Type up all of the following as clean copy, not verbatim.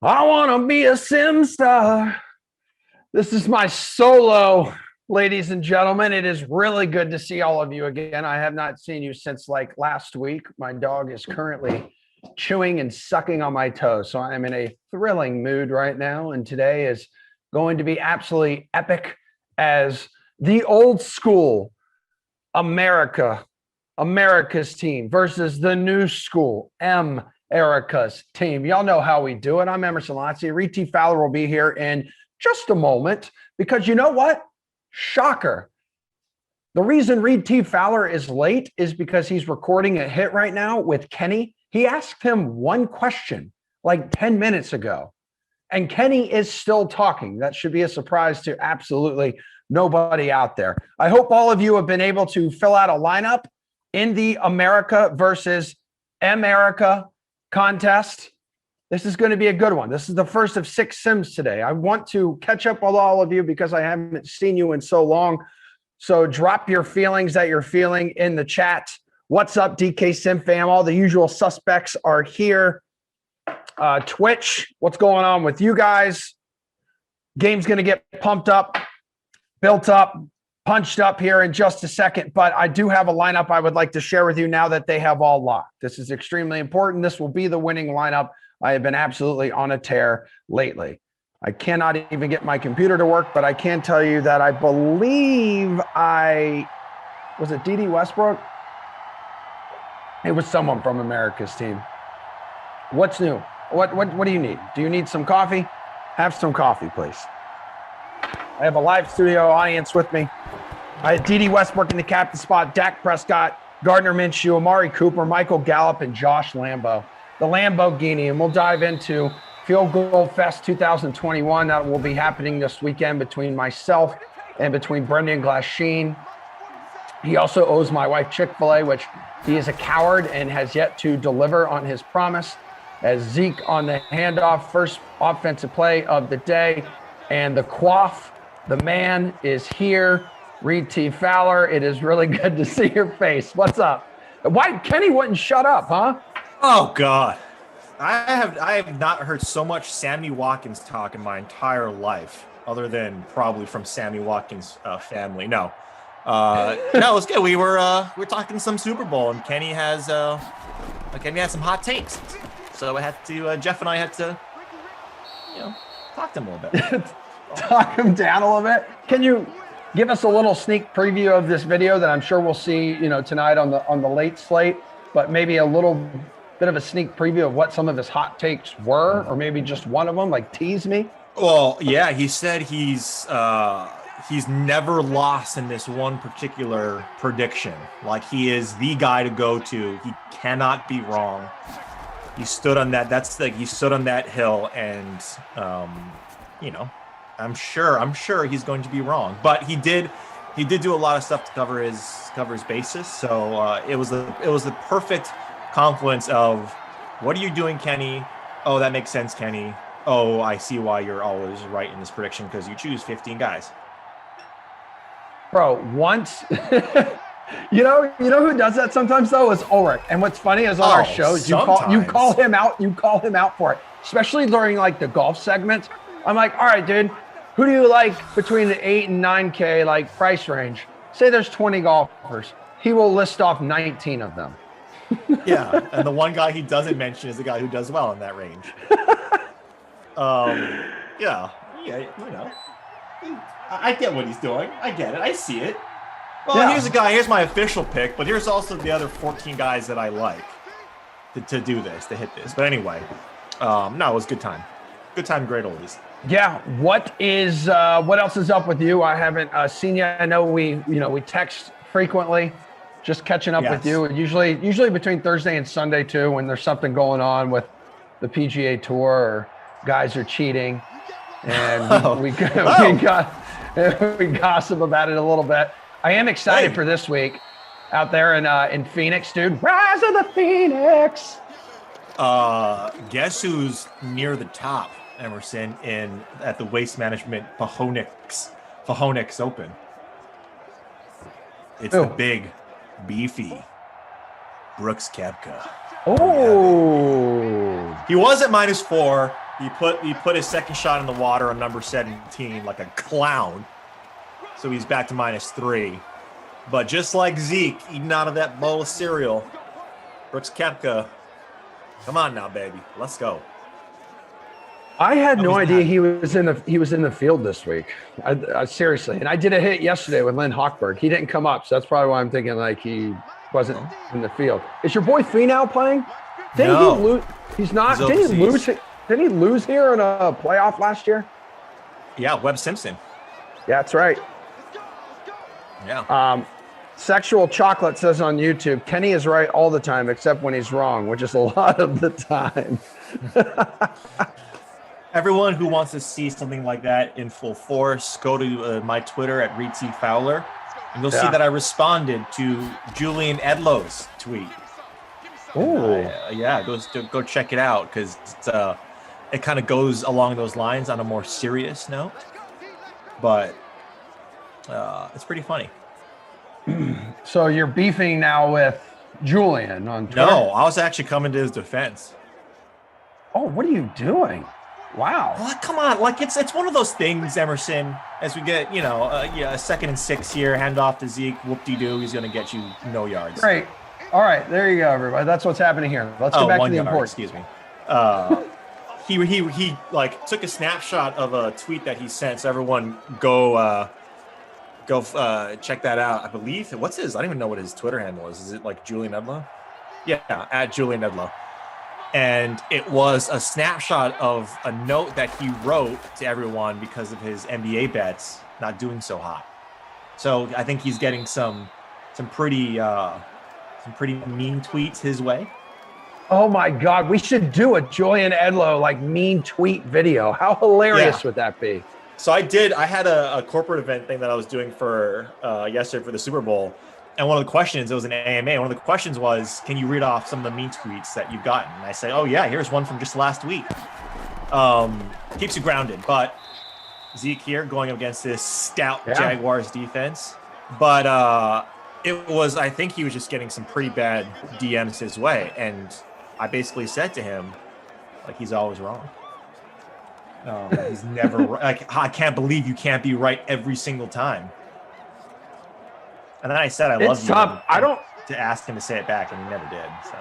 I want to be a sim star. This is my solo, ladies and gentlemen. It is really good to see all of you again. I have not seen you since like last week. My dog is currently chewing and sucking on my toes. So I'm in a thrilling mood right now. And today is going to be absolutely epic as the old school America's team versus the new school Erica's team. Y'all know how we do it. I'm Emerson Lotzi. Reed T. Fowler will be here in just a moment because you know what? Shocker. The reason Reed T. Fowler is late is because he's recording a hit right now with Kenny. He asked him one question like 10 minutes ago, and Kenny is still talking. That should be a surprise to absolutely nobody out there. I hope all of you have been able to fill out a lineup in the America versus America contest. This is going to be a good one. This is the first of 6 sims today. I want to catch up with all of you because I haven't seen you in so long. So drop your feelings that you're feeling in the chat. What's up, DK Sim fam? All the usual suspects are here. Twitch, what's going on with you guys? Game's going to get pumped up, built up, punched up here in just a second, but I do have a lineup I would like to share with you now that they have all locked. This is extremely important. This will be the winning lineup. I have been absolutely on a tear lately. I cannot even get my computer to work, but I can tell you that I believe was it D.D. Westbrook? It was someone from America's team. What's new? What do you need? Do you need some coffee? Have some coffee, please. I have a live studio audience with me. I had D.D. Westbrook in the captain spot, Dak Prescott, Gardner Minshew, Amari Cooper, Michael Gallup, and Josh Lambo. The Lamborghini, and we'll dive into Field Goal Fest 2021. That will be happening this weekend between myself and between Brendan Glasheen. He also owes my wife Chick-fil-A, which he is a coward and has yet to deliver on his promise. As Zeke on the handoff, first offensive play of the day, and the quaff. The man is here, Reed T. Fowler. It is really good to see your face. What's up? Why Kenny wouldn't shut up, huh? Oh God, I have not heard so much Sammy Watkins talk in my entire life, other than probably from Sammy Watkins' family. No, it's good. We were talking some Super Bowl, and Kenny had some hot takes, so I had to Jeff and I had to talk to him a little bit. Talk him down a little bit. Can you give us a little sneak preview of this video that I'm sure we'll see, tonight on the late slate, but maybe a little bit of a sneak preview of what some of his hot takes were, or maybe just one of them, like tease me? Well, yeah, he said he's never lost in this one particular prediction. Like, he is the guy to go to. He cannot be wrong. He stood on that. He stood on that hill, and I'm sure he's going to be wrong, but he did do a lot of stuff to cover his bases. So it was the perfect confluence of, what are you doing, Kenny? Oh, that makes sense, Kenny. Oh, I see why you're always right in this prediction, because you choose 15 guys. Bro, once you know who does that sometimes though is Ulrich. And what's funny is on our shows, you call him out for it, especially during like the golf segments. I'm like, all right, dude, who do you like between the 8 and 9K like price range? Say there's 20 golfers. He will list off 19 of them. Yeah, and the one guy he doesn't mention is the guy who does well in that range. Yeah, I get what he's doing. I get it. I see it. Well, yeah. Here's my official pick, but here's also the other 14 guys that I like to do this, to hit this. But anyway, no, it was a good time. Good time, great oldies. Yeah. What else is up with you? I haven't seen you. I know we text frequently, just catching up with you. Usually between Thursday and Sunday too, when there's something going on with the PGA Tour or guys are cheating, and we gossip about it a little bit. I am excited for this week out there in Phoenix, dude. Rise of the Phoenix. Guess who's near the top, Emerson, at the Waste Management Pahonix Open? It's the big, beefy Brooks Koepka. Oh. He was at -4. He put his second shot in the water on number 17 like a clown. So he's back to -3. But just like Zeke eating out of that bowl of cereal, Brooks Koepka, come on now, baby. Let's go. I had no idea he was in the field this week. I seriously, and I did a hit yesterday with Lynn Hochberg. He didn't come up, so that's probably why I'm thinking like he wasn't in the field. Is your boy Finau playing? Didn't he lose? He's not. Didn't he lose? Didn't he lose here in a playoff last year? Yeah, Webb Simpson. Yeah, that's right. Yeah. Sexual Chocolate says on YouTube, Kenny is right all the time except when he's wrong, which is a lot of the time. Everyone who wants to see something like that in full force, go to my Twitter at @ReedTFowler, and you'll see that I responded to Julian Edlow's tweet. Oh, yeah, go check it out because it kind of goes along those lines on a more serious note, but it's pretty funny. So you're beefing now with Julian on Twitter? No, I was actually coming to his defense. Oh, what are you doing? Wow. Well, come on, like it's one of those things, Emerson. As we get, a 2nd and 6 here, hand off to Zeke, whoop-de-doo, he's going to get you no yards. Great. All right, there you go, everybody. That's what's happening here. Let's get back to the important. Excuse me. He like took a snapshot of a tweet that he sent. So everyone go check that out. I believe I don't even know what his Twitter handle is. Is it like Julian Edlow? Yeah, at Julian Edlow. And it was a snapshot of a note that he wrote to everyone because of his NBA bets not doing so hot. So I think he's getting some pretty mean tweets his way. Oh my God, we should do a Julian Edlow like mean tweet video. How hilarious would that be? So I had a corporate event thing that I was doing for yesterday for the Super Bowl. And one of the questions, it was an AMA. One of the questions was, can you read off some of the mean tweets that you've gotten? And I say, oh yeah, here's one from just last week. Keeps you grounded. But Zeke here going up against this stout Jaguars defense. But I think he was just getting some pretty bad DMs his way. And I basically said to him, like, he's always wrong. He's never like, I can't believe you can't be right every single time. And then I said, I love you. Tough. To ask him to say it back, and he never did. So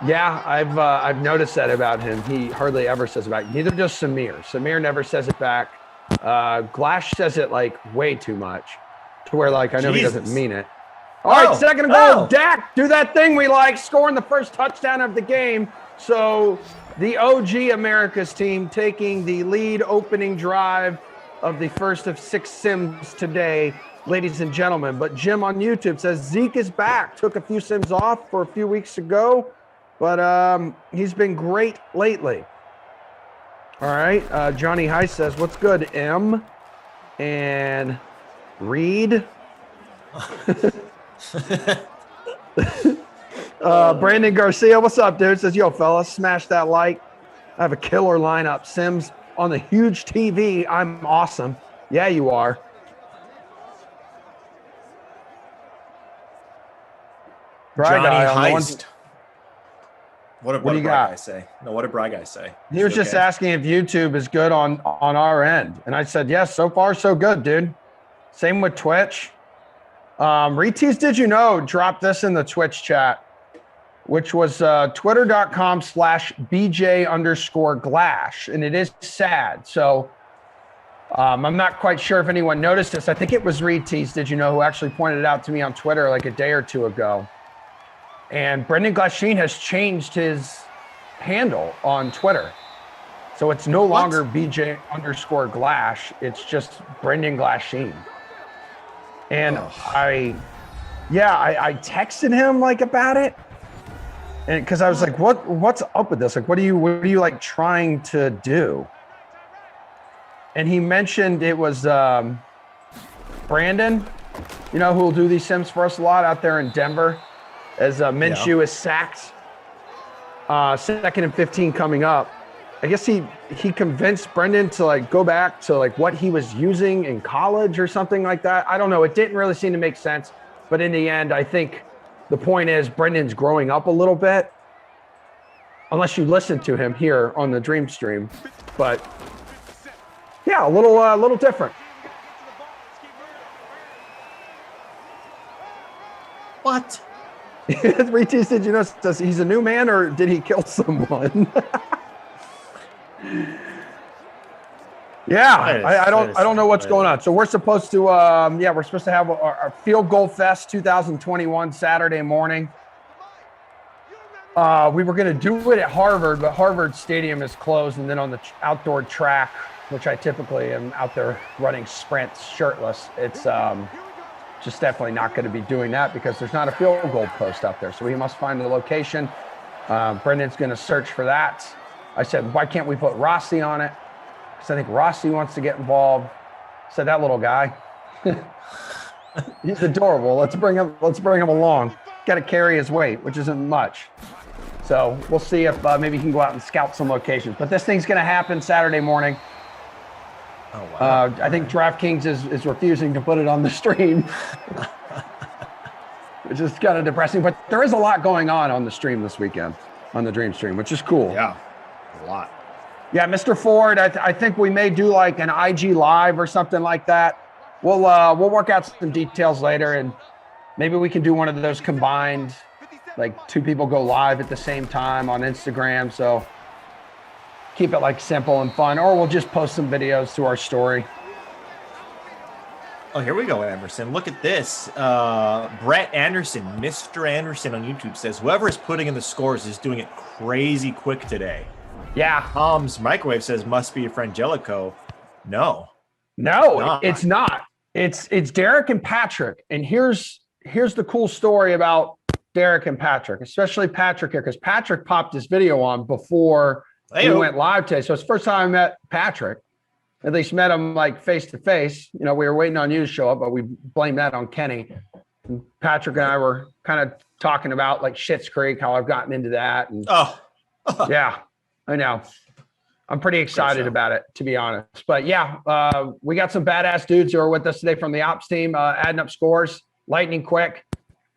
yeah, I've noticed that about him. He hardly ever says it back. Neither does Samir. Samir never says it back. Glash says it like way too much, to where like I know he doesn't mean it. All right, second and goal. Dak, do that thing we like, scoring the first touchdown of the game. So the OG America's team taking the lead opening drive of the first of 6 sims today, ladies and gentlemen. But Jim on YouTube says Zeke is back. Took a few sims off for a few weeks ago, but he's been great lately. All right, Johnny High says, what's good, M? And Reed. Brandon Garcia, what's up, dude? Says, yo, fellas, smash that like. I have a killer lineup. Sims on the huge TV. I'm awesome. Yeah, you are. Johnny Heist. What did Bry got? Guy say? No, what did Bry Guy say? He was just asking if YouTube is good on our end. And I said, yes, so far so good, dude. Same with Twitch. Retease, did you know, dropped this in the Twitch chat, which was twitter.com/BJ_Glash. And it is sad. So I'm not quite sure if anyone noticed this. I think it was Retease, did you know, who actually pointed it out to me on Twitter like a day or two ago. And Brendan Glasheen has changed his handle on Twitter. So it's no longer BJ_Glash. It's just Brendan Glasheen. And I texted him like about it. And because I was like, what's up with this? Like, what are you like trying to do? And he mentioned it was Brandon, you know, who will do these sims for us a lot out there in Denver. As Minshew is sacked, 2nd and 15 coming up. I guess he convinced Brendan to like go back to like what he was using in college or something like that. I don't know. It didn't really seem to make sense. But in the end, I think the point is Brendan's growing up a little bit. unless you listen to him here on the Dream Stream. But yeah, a little different. What? Reetes, did you know he's a new man or did he kill someone? Yeah, I don't know what's going on. So we're supposed to we're supposed to have our Field Goal Fest 2021 Saturday morning. We were going to do it at Harvard, but Harvard Stadium is closed, and then on the outdoor track, which I typically am out there running sprints shirtless, it's just definitely not going to be doing that because there's not a field goal post out there. So we must find the location. Brendan's going to search for that. I said, why can't we put Rossi on it? Because I think Rossi wants to get involved. I said, that little guy, he's adorable. Let's bring him along. Got to carry his weight, which isn't much. So we'll see if maybe he can go out and scout some locations. But this thing's going to happen Saturday morning. Oh, wow. I think DraftKings is refusing to put it on the stream, which is kind of depressing. But there is a lot going on the stream this weekend, on the Dream Stream, which is cool. Yeah, a lot. Yeah, Mr. Ford, I think we may do like an IG Live or something like that. We'll work out some details later, and maybe we can do one of those combined, like two people go live at the same time on Instagram. So keep it like simple and fun, or we'll just post some videos to our story. Oh, here we go, Emerson. Look at this. Brett Anderson, Mr. Anderson on YouTube says, whoever is putting in the scores is doing it crazy quick today. Yeah. Tom's Microwave says, must be your friend Jellicoe. No, it's not. It's Derek and Patrick. And here's the cool story about Derek and Patrick, especially Patrick here, because Patrick popped his video on before we went live today. So it's the first time I met Patrick. At least met him like face to face. You know, we were waiting on you to show up, but we blame that on Kenny. And Patrick and I were kind of talking about like Schitt's Creek, how I've gotten into that. And yeah, I know. I'm pretty excited about it, to be honest. But yeah, we got some badass dudes who are with us today from the ops team, adding up scores, lightning quick,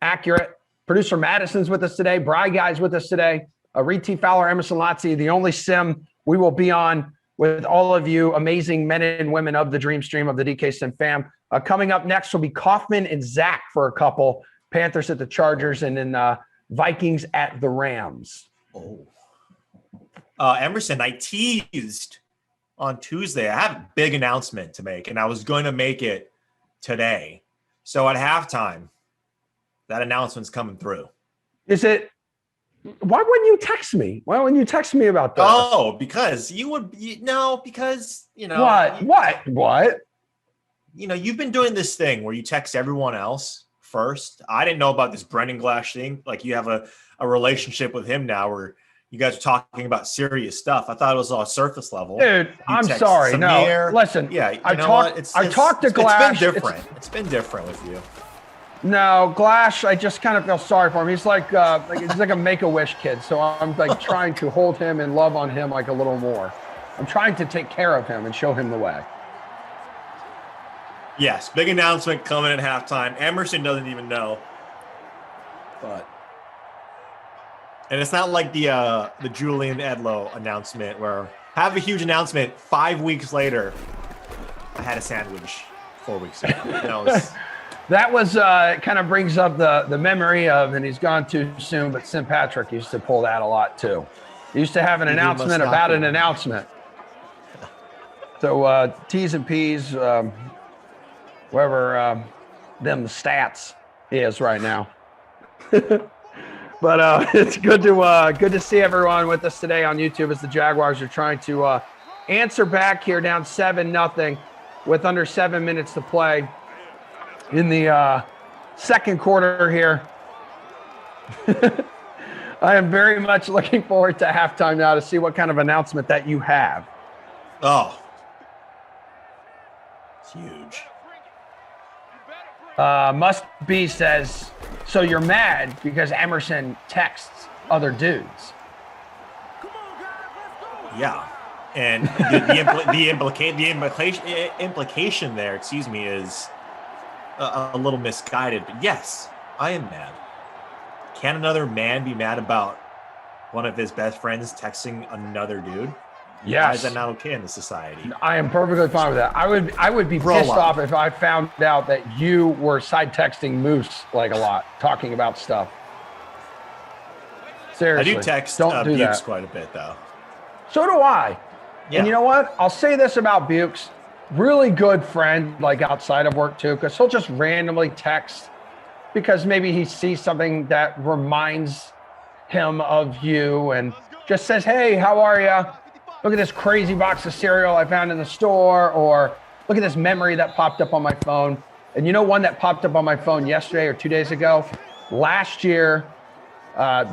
accurate. Producer Madison's with us today. Bry Guy's with us today. Reet Fowler, Emerson Lotzi, the only sim we will be on with all of you amazing men and women of the Dream Stream of the DK Sim fam. Coming up next will be Kaufman and Zach for a couple. Panthers at the Chargers, and then Vikings at the Rams. Emerson, I teased on Tuesday. I have a big announcement to make, and I was going to make it today. So at halftime, that announcement's coming through. Is it? Why wouldn't you text me? Why wouldn't you text me about that? Oh, because because What? You know, you've been doing this thing where you text everyone else first. I didn't know about this Brendan Glash thing. Like, you have a relationship with him now where you guys are talking about serious stuff. I thought it was all surface level. Dude, I'm sorry. Samir. No, listen. Yeah, I talked to Glash. It's been different with you. No, Glash, I just kind of feel sorry for him. He's like he's like a Make-A-Wish kid. So I'm like trying to hold him and love on him like a little more. I'm trying to take care of him and show him the way. Yes, big announcement coming at halftime. Emerson doesn't even know. And it's not like the Julian Edlow announcement where have a huge announcement 5 weeks later. I had a sandwich 4 weeks ago. That was kind of brings up the memory of, and he's gone too soon, but Sim Patrick used to pull that a lot too. He used to have an announcement about an announcement. So T's and P's, wherever them the stats is right now. But it's good to see everyone with us today on YouTube as the Jaguars are trying to answer back here, down 7-0 with under 7 minutes to play in the second quarter here. I am very much looking forward to halftime now to see what kind of announcement that you have. Oh, it's huge. Must Be says, so you're mad because Emerson texts other dudes. Yeah. And the implication there, is a little misguided. But yes, I am mad. Can another man be mad about one of his best friends texting another dude. Yes. Why is that not okay in this society? I am perfectly fine with that. I would be pissed off if I found out that you were side texting Moose like a lot, talking about stuff. Seriously. I do text Don't do Bukes that. quite a bit, though. So do I. Yeah. And you know what? I'll say this about Bukes. Really good friend, like outside of work too, because he'll just randomly text because maybe he sees something that reminds him of you and just says, hey, how are you? Look at this crazy box of cereal I found in the store, or look at this memory that popped up on my phone. And you know one that popped up on my phone yesterday or 2 days ago? Last year,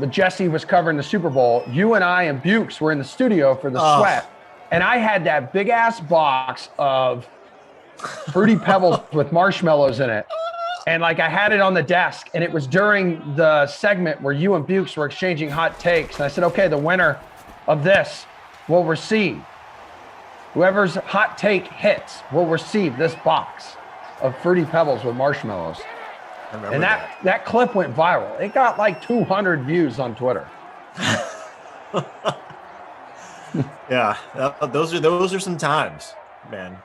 Jesse was covering the Super Bowl. You and I and Bukes were in the studio for the sweat. And I had that big ass box of Fruity Pebbles with marshmallows in it. And like I had it on the desk, and it was during the segment where you and Bukes were exchanging hot takes. And I said, okay, the winner of this will receive, whoever's hot take hits will receive this box of Fruity Pebbles with marshmallows. And that clip went viral. It got like 200 views on Twitter. Yeah, those are some times, man.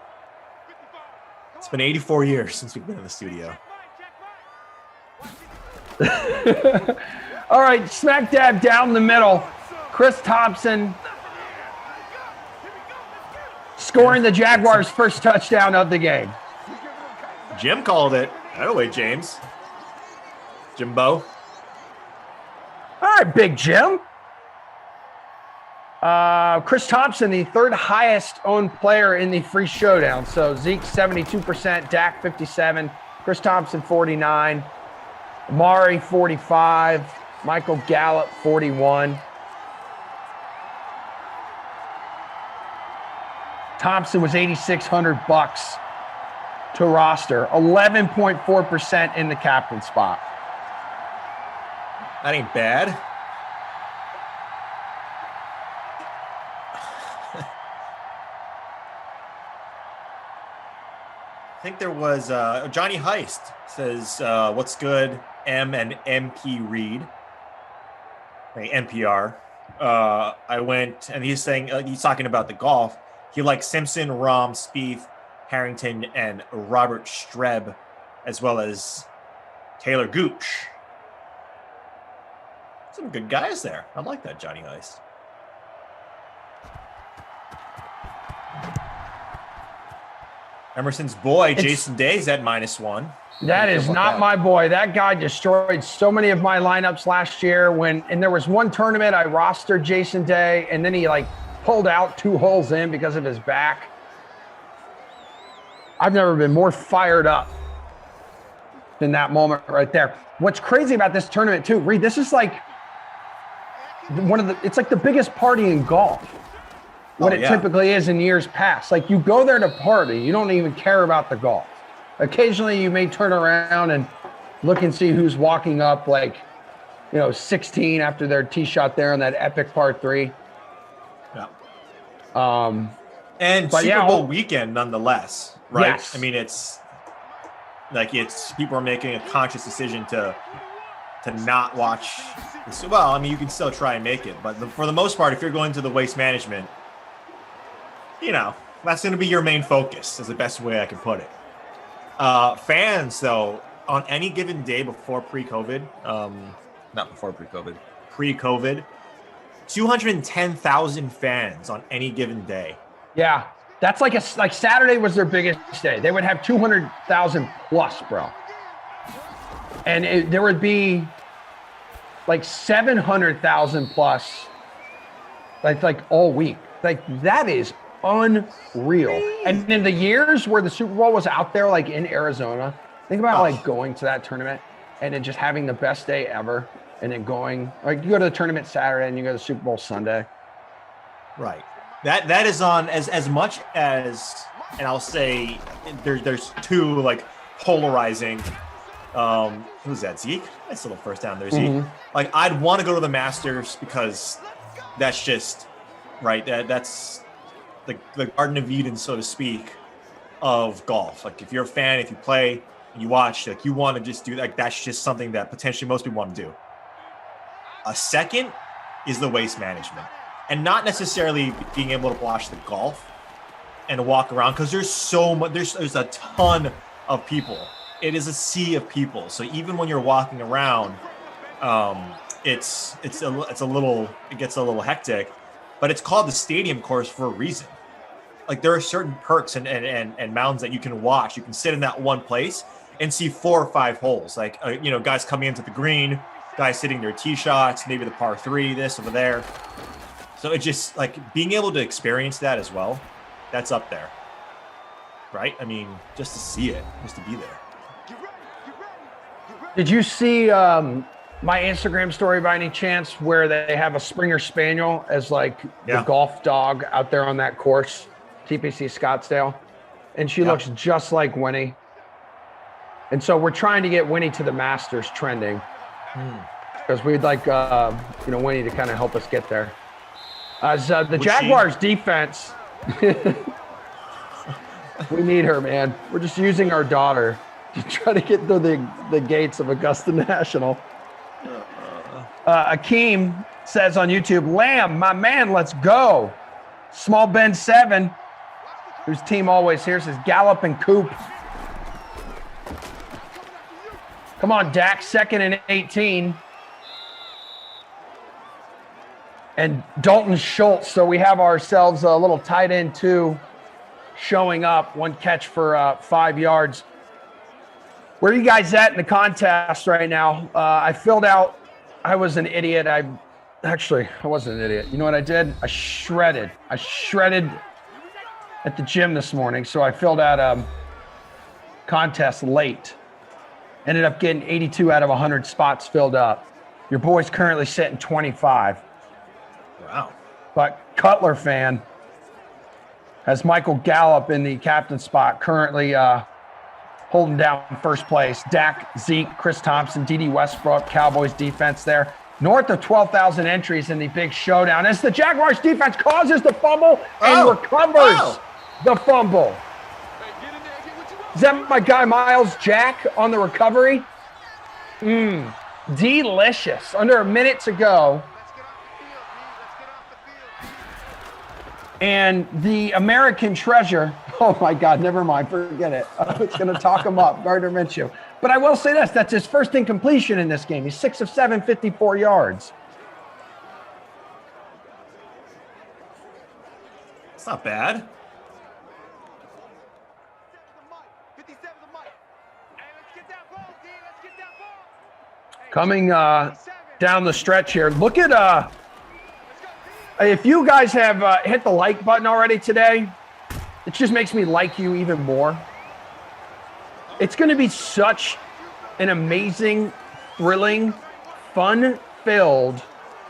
It's been 84 years since we've been in the studio. All right, smack dab down the middle. Chris Thompson scoring the Jaguars' first touchdown of the game. Jim called it. Oh, wait, James. Jimbo. All right, Big Jim. Chris Thompson, the third highest owned player in the free showdown. So Zeke 72%, Dak 57, Chris Thompson 49, Amari 45, Michael Gallup 41. Thompson was $8,600 to roster, 11.4% in the captain spot. That ain't bad. I think there was Johnny Heist says, what's good, M and MP Reed, NPR. I went, and he's saying, he's talking about the golf. He likes Simpson, Rahm, Spieth, Harrington, and Robert Streb, as well as Taylor Gooch. Some good guys there. I like that, Johnny Heist. Emerson's boy, Jason Day's at -1. That is not my boy. That guy destroyed so many of my lineups last year and there was one tournament I rostered Jason Day, and then he like pulled out 2 holes in because of his back. I've never been more fired up than that moment right there. What's crazy about this tournament too, Reed, this is like it's like the biggest party in golf. What it typically is in years past. Like you go there to party, you don't even care about the golf. Occasionally you may turn around and look and see who's walking up 16 after their tee shot there on that epic par 3. Yeah. And Super Bowl weekend nonetheless, right? Yes. I mean, it's people are making a conscious decision to not watch. Well, I mean, you can still try and make it, but for the most part, if you're going to the Waste Management, that's going to be your main focus, is the best way I can put it. Fans, though, on any given day before pre-COVID, 210,000 fans on any given day. Yeah, that's like Saturday was their biggest day. They would have 200,000 plus, bro. And there would be like 700,000 plus, like all week. Like that is unreal. And in the years where the Super Bowl was out there, like in Arizona, think about like going to that tournament and then just having the best day ever, and then going like you go to the tournament Saturday and you go to the Super Bowl Sunday. Right. That is on as much as, and I'll say there's 2 like polarizing. Who's that? Zeke? Nice little first down there, Zeke. Mm-hmm. Like I'd want to go to the Masters because that's just right. That's the Garden of Eden, so to speak, of golf. Like if you're a fan, if you play and you watch, like you want to just do that's just something that potentially most people want to do. A second is the waste management, and not necessarily being able to watch the golf and walk around, because there's so much. There's a ton of people. It is a sea of people. So even when you're walking around, it gets a little hectic. But it's called the stadium course for a reason. Like, there are certain perks and mounds that you can watch. You can sit in that one place and see 4 or 5 holes. Like, guys coming into the green, guys hitting their tee shots, maybe the par 3, this over there. So it just, like, being able to experience that as well, that's up there, right? I mean, just to see it, just to be there. Did you see my Instagram story by any chance, where they have a Springer Spaniel as like the golf dog out there on that course, TPC Scottsdale? And she looks just like Winnie. And so we're trying to get Winnie to the Masters trending, because we'd like Winnie to kind of help us get there. As the Jaguars defense, we need her, man. We're just using our daughter to try to get through the gates of Augusta National. Akeem says on YouTube, Lamb, my man, let's go. Small Ben 7, whose team always here, says Gallup and Coop. Come on, Dak, 2nd and 18. And Dalton Schultz. So we have ourselves a little tight end 2 showing up. 1 catch for 5 yards. Where are you guys at in the contest right now? I filled out. I was an idiot. I wasn't an idiot. You know what I did? I shredded at the gym this morning. So I filled out a contest late. Ended up getting 82 out of 100 spots filled up. Your boy's currently sitting 25. Wow. But Cutler fan has Michael Gallup in the captain spot, currently holding down first place. Dak, Zeke, Chris Thompson, D.D. Westbrook, Cowboys defense there. North of 12,000 entries in the big showdown as the Jaguars defense causes the fumble and recovers the fumble. Is that my guy Miles Jack on the recovery? Delicious. Under a minute to go. And the American treasure, oh my God, never mind, forget it. I was going to talk him up, Gardner Minshew. But I will say this, that's his first incompletion in this game. He's 6 of 7, 54 yards. It's not bad. Coming down the stretch here, look at if you guys have hit the like button already today, it just makes me like you even more. It's going to be such an amazing, thrilling, fun-filled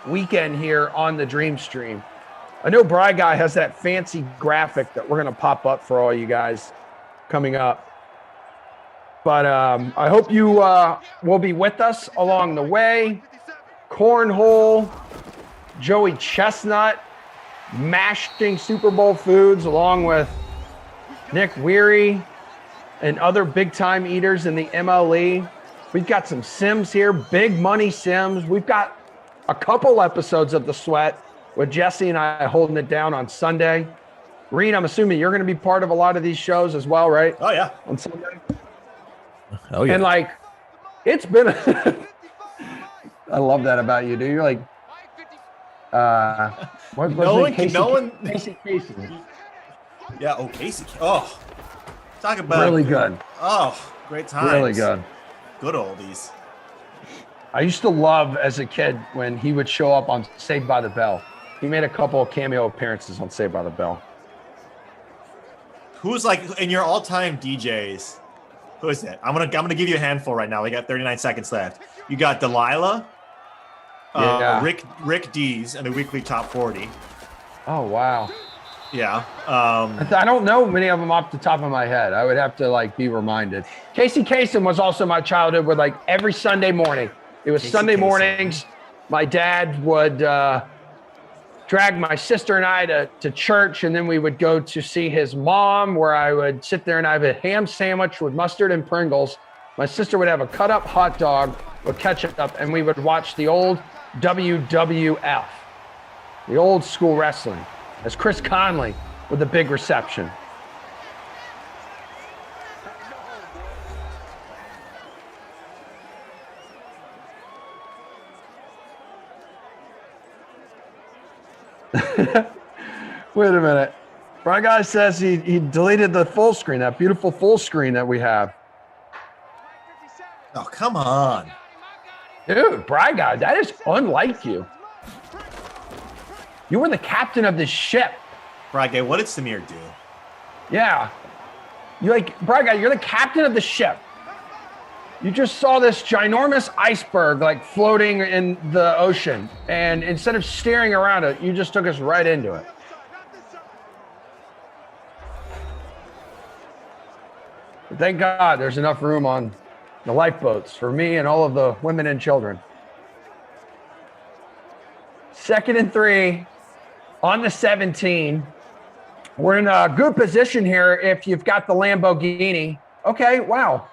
weekend here on the Dream Stream. I know Bry Guy has that fancy graphic that we're going to pop up for all you guys coming up. But I hope you will be with us along the way. Cornhole, Joey Chestnut, mashing Super Bowl foods along with Nick Weary and other big-time eaters in the MLE. We've got some Sims here, big money Sims. We've got a couple episodes of The Sweat with Jesse and I holding it down on Sunday. Reed, I'm assuming you're going to be part of a lot of these shows as well, right? Oh, yeah. On Sunday? Oh, yeah. And, like, it's been I love that about you, dude. You're like, Casey. Yeah, Casey. Oh, talk about really good. Oh, great times. Really good. Good oldies. I used to love as a kid when he would show up on Saved by the Bell. He made a couple of cameo appearances on Saved by the Bell. Who's like in your all-time DJs? Who is it? I'm gonna give you a handful right now. We got 39 seconds left. You got Delilah, Rick Dees, and the weekly top 40. Oh wow. Yeah. I don't know many of them off the top of my head. I would have to like be reminded. Casey Kasem was also my childhood with like every Sunday morning. It was Sunday mornings. My dad would drag my sister and I to church, and then we would go to see his mom, where I would sit there and I have a ham sandwich with mustard and Pringles. My sister would have a cut-up hot dog with ketchup, and we would watch the old WWF. The old school wrestling. As Chris Conley with a big reception. Wait a minute. Brian Guy says he deleted the full screen, that beautiful full screen that we have. Oh, come on. Dude, Brian Guy, that is unlike you. You were the captain of this ship. Brage, what did Samir do? Yeah. Brian Guy, you're the captain of the ship. You just saw this ginormous iceberg like floating in the ocean. And instead of steering around it, you just took us right into it. But thank God there's enough room on the lifeboats for me and all of the women and children. 2nd and 3 on the 17. We're in a good position here if you've got the Lamborghini. Okay, wow.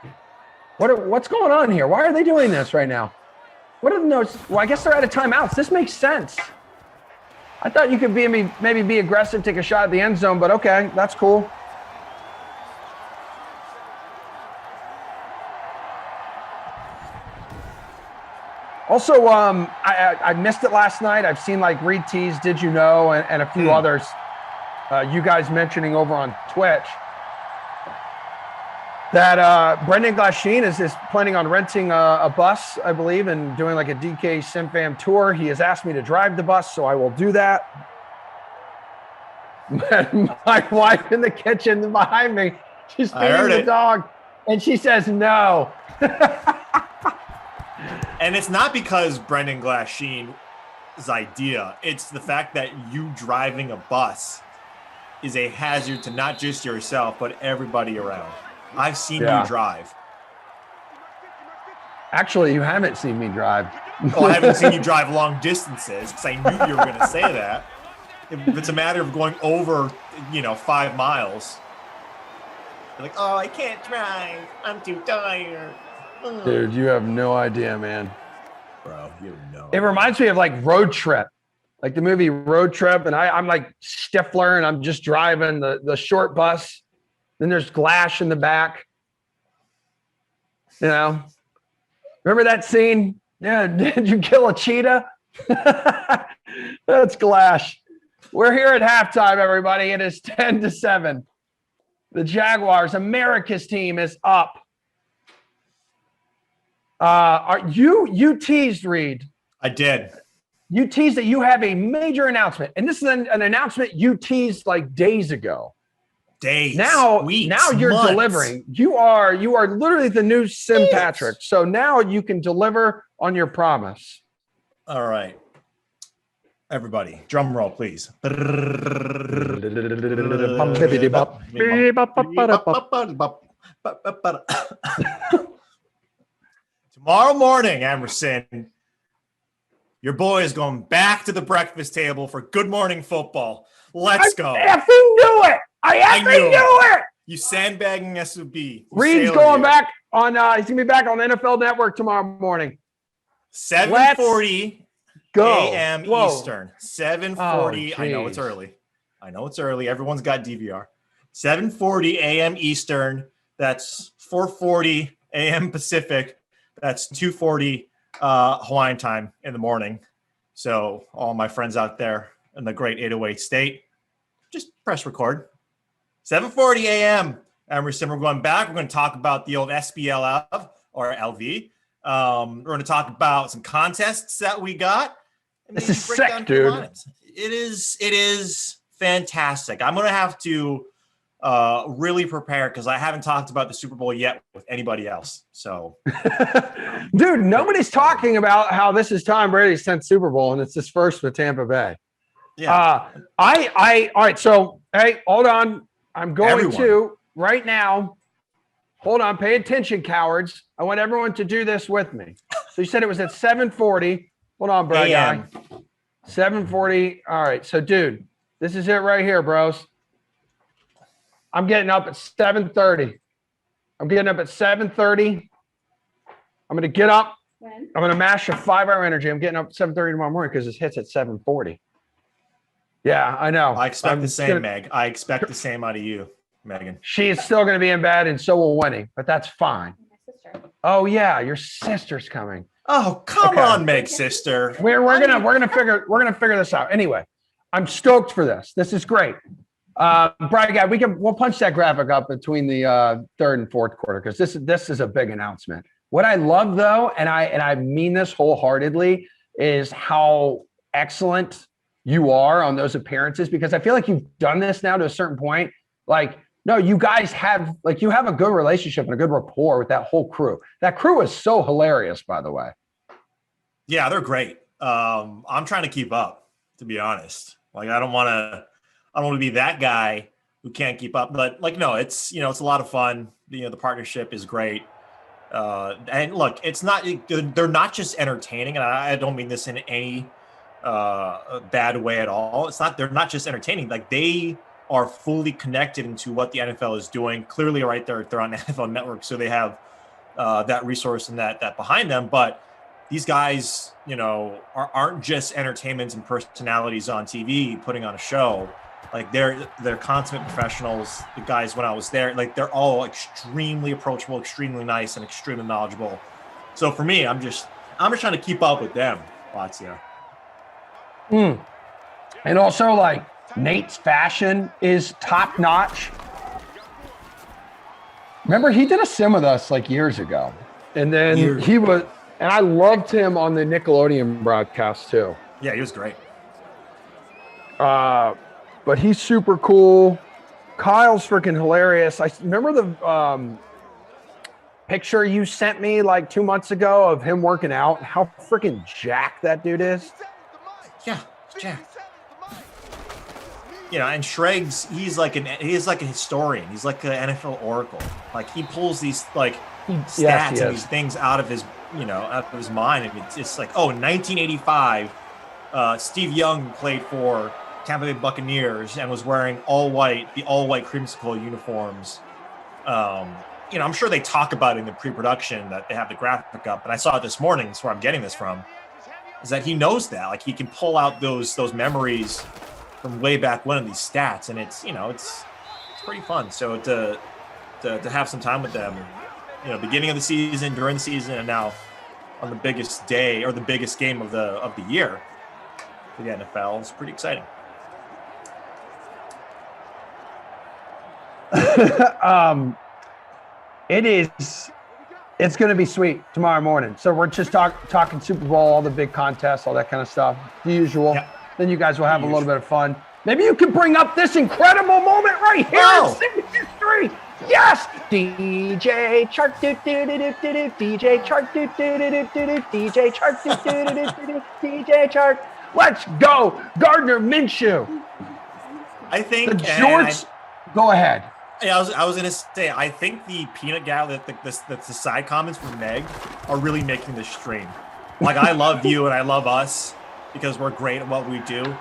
What's going on here? Why are they doing this right now? What are the notes? Well, I guess they're out of timeouts. This makes sense. I thought you could maybe be aggressive, take a shot at the end zone, but okay, that's cool. Also, I missed it last night. I've seen like Reed Tees, Did You Know, and a few others. You guys mentioning over on Twitch that Brendan Glasheen is planning on renting a bus, I believe, and doing like a DK SimFam tour. He has asked me to drive the bus, so I will do that. My wife in the kitchen behind me, she's feeding the dog, and she says no. And it's not because Brendan Glasheen's idea. It's the fact that you driving a bus is a hazard to not just yourself, but everybody around. I've seen you drive. Actually, you haven't seen me drive. Well, I haven't seen you drive long distances because I knew you were going to say that. If it's a matter of going over, 5 miles, you're like, oh, I can't drive. I'm too tired. Dude, you have no idea, man. Bro, you know. It reminds me of like Road Trip, like the movie Road Trip, and I'm like Stifler, and I'm just driving the short bus. Then there's Glash in the back. Remember that scene? Yeah, did you kill a cheetah? That's Glash. We're here at halftime, everybody. It is 10-7. The Jaguars, America's team, is up. You teased, Reed. I did. You teased that you have a major announcement, and this is an announcement you teased like days ago. Days, weeks, now you're months. delivering. You are literally the new Sim Patrick. So now you can deliver on your promise. All right, everybody, drum roll, please. Tomorrow morning, Emerson, your boy is going back to the breakfast table for Good Morning Football. Let's go. I effing knew it. I knew it. You sandbagging SOB. Reed's going back on, he's going to be back on NFL Network tomorrow morning. 7:40 a.m. Whoa. Eastern. 7:40. I know it's early. Everyone's got DVR. 7:40 a.m. Eastern. That's 4:40 a.m. Pacific. That's 2:40 Hawaiian time in the morning. So all my friends out there in the great 808 state, just press record. 7:40 a.m. Emerson, we're going back. We're going to talk about the old SBLF or LV. We're going to talk about some contests that we got. This is sick, dude. It is fantastic. I'm going to have to really prepare because I haven't talked about the Super Bowl yet with anybody else. So, dude, nobody's talking about how this is Tom Brady's 10th Super Bowl and it's his first with Tampa Bay. Yeah. All right. So, hey, hold on. I'm going to right now. Hold on. Pay attention, cowards. I want everyone to do this with me. So you said it was at 7:40. Hold on, bro. 7:40. All right. So, dude, this is it right here, bros. I'm getting up at 7:30. I'm getting up at 7:30. I'm going to get up. I'm going to mash a 5-hour energy. I'm getting up at 7:30 tomorrow morning because this hits at 7:40. Yeah, I know. I expect the same, Meg. I expect the same out of you, Megan. She is still going to be in bed, and so will Winnie, but that's fine. My sister. Oh yeah, your sister's coming. Oh, come Okay. on, Meg, sister. We're gonna figure this out. Anyway, I'm stoked for this. This is great. Brian, guy, we'll punch that graphic up between the third and fourth quarter because this is a big announcement. What I love though, and I mean this wholeheartedly, is how excellent you are on those appearances because I feel like you've done this now to a certain point. Like, no, you guys have you have a good relationship and a good rapport with that whole crew. That crew is so hilarious, by the way. Yeah, they're great. I'm trying to keep up, to be honest. Like, I don't want to be that guy who can't keep up. But no, it's it's a lot of fun. The partnership is great. And look, it's not they're not just entertaining, and I don't mean this in any bad way at all. They're not just entertaining. Like, they are fully connected into what the NFL is doing. Clearly, right there, they're on NFL Network, so they have that resource and that behind them. But these guys, aren't just entertainments and personalities on TV putting on a show. Like, they're consummate professionals. The guys, when I was there, they're all extremely approachable, extremely nice, and extremely knowledgeable. So for me, I'm just trying to keep up with them, Lazio. And also, Nate's fashion is top notch. Remember, he did a sim with us years ago, and then and I loved him on the Nickelodeon broadcast too. Yeah, he was great. But he's super cool. Kyle's freaking hilarious. I remember the picture you sent me 2 months ago of him working out. How freaking jacked that dude is. Yeah, jacked. And Schrags, he's like a historian. He's like an NFL oracle. He pulls these stats and these things out of his out of his mind. And it's 1985, Steve Young played for Tampa Bay Buccaneers and was wearing the all white creamsicle uniforms. I'm sure they talk about it in the pre-production that they have the graphic up, and I saw it this morning. That's where I'm getting this from. Is that he knows that he can pull out those memories from way back when of these stats, and it's pretty fun. So to have some time with them, beginning of the season, during the season, and now on the biggest day or the biggest game of the year for the NFL is pretty exciting. It's going to be sweet tomorrow morning. So we're just talking Super Bowl, all the big contests, all that kind of stuff, the usual. Yep. Then you guys will have a little bit of fun. Maybe you can bring up this incredible moment right here in City history. Yes, DJ Chark, DJ Chark, DJ Chark, DJ Chark. Let's go, Gardner Minshew. I think the George. Go ahead. Yeah, I was gonna say, I think the peanut gallery, the side comments from Meg are really making this stream. I love you and I love us because we're great at what we do.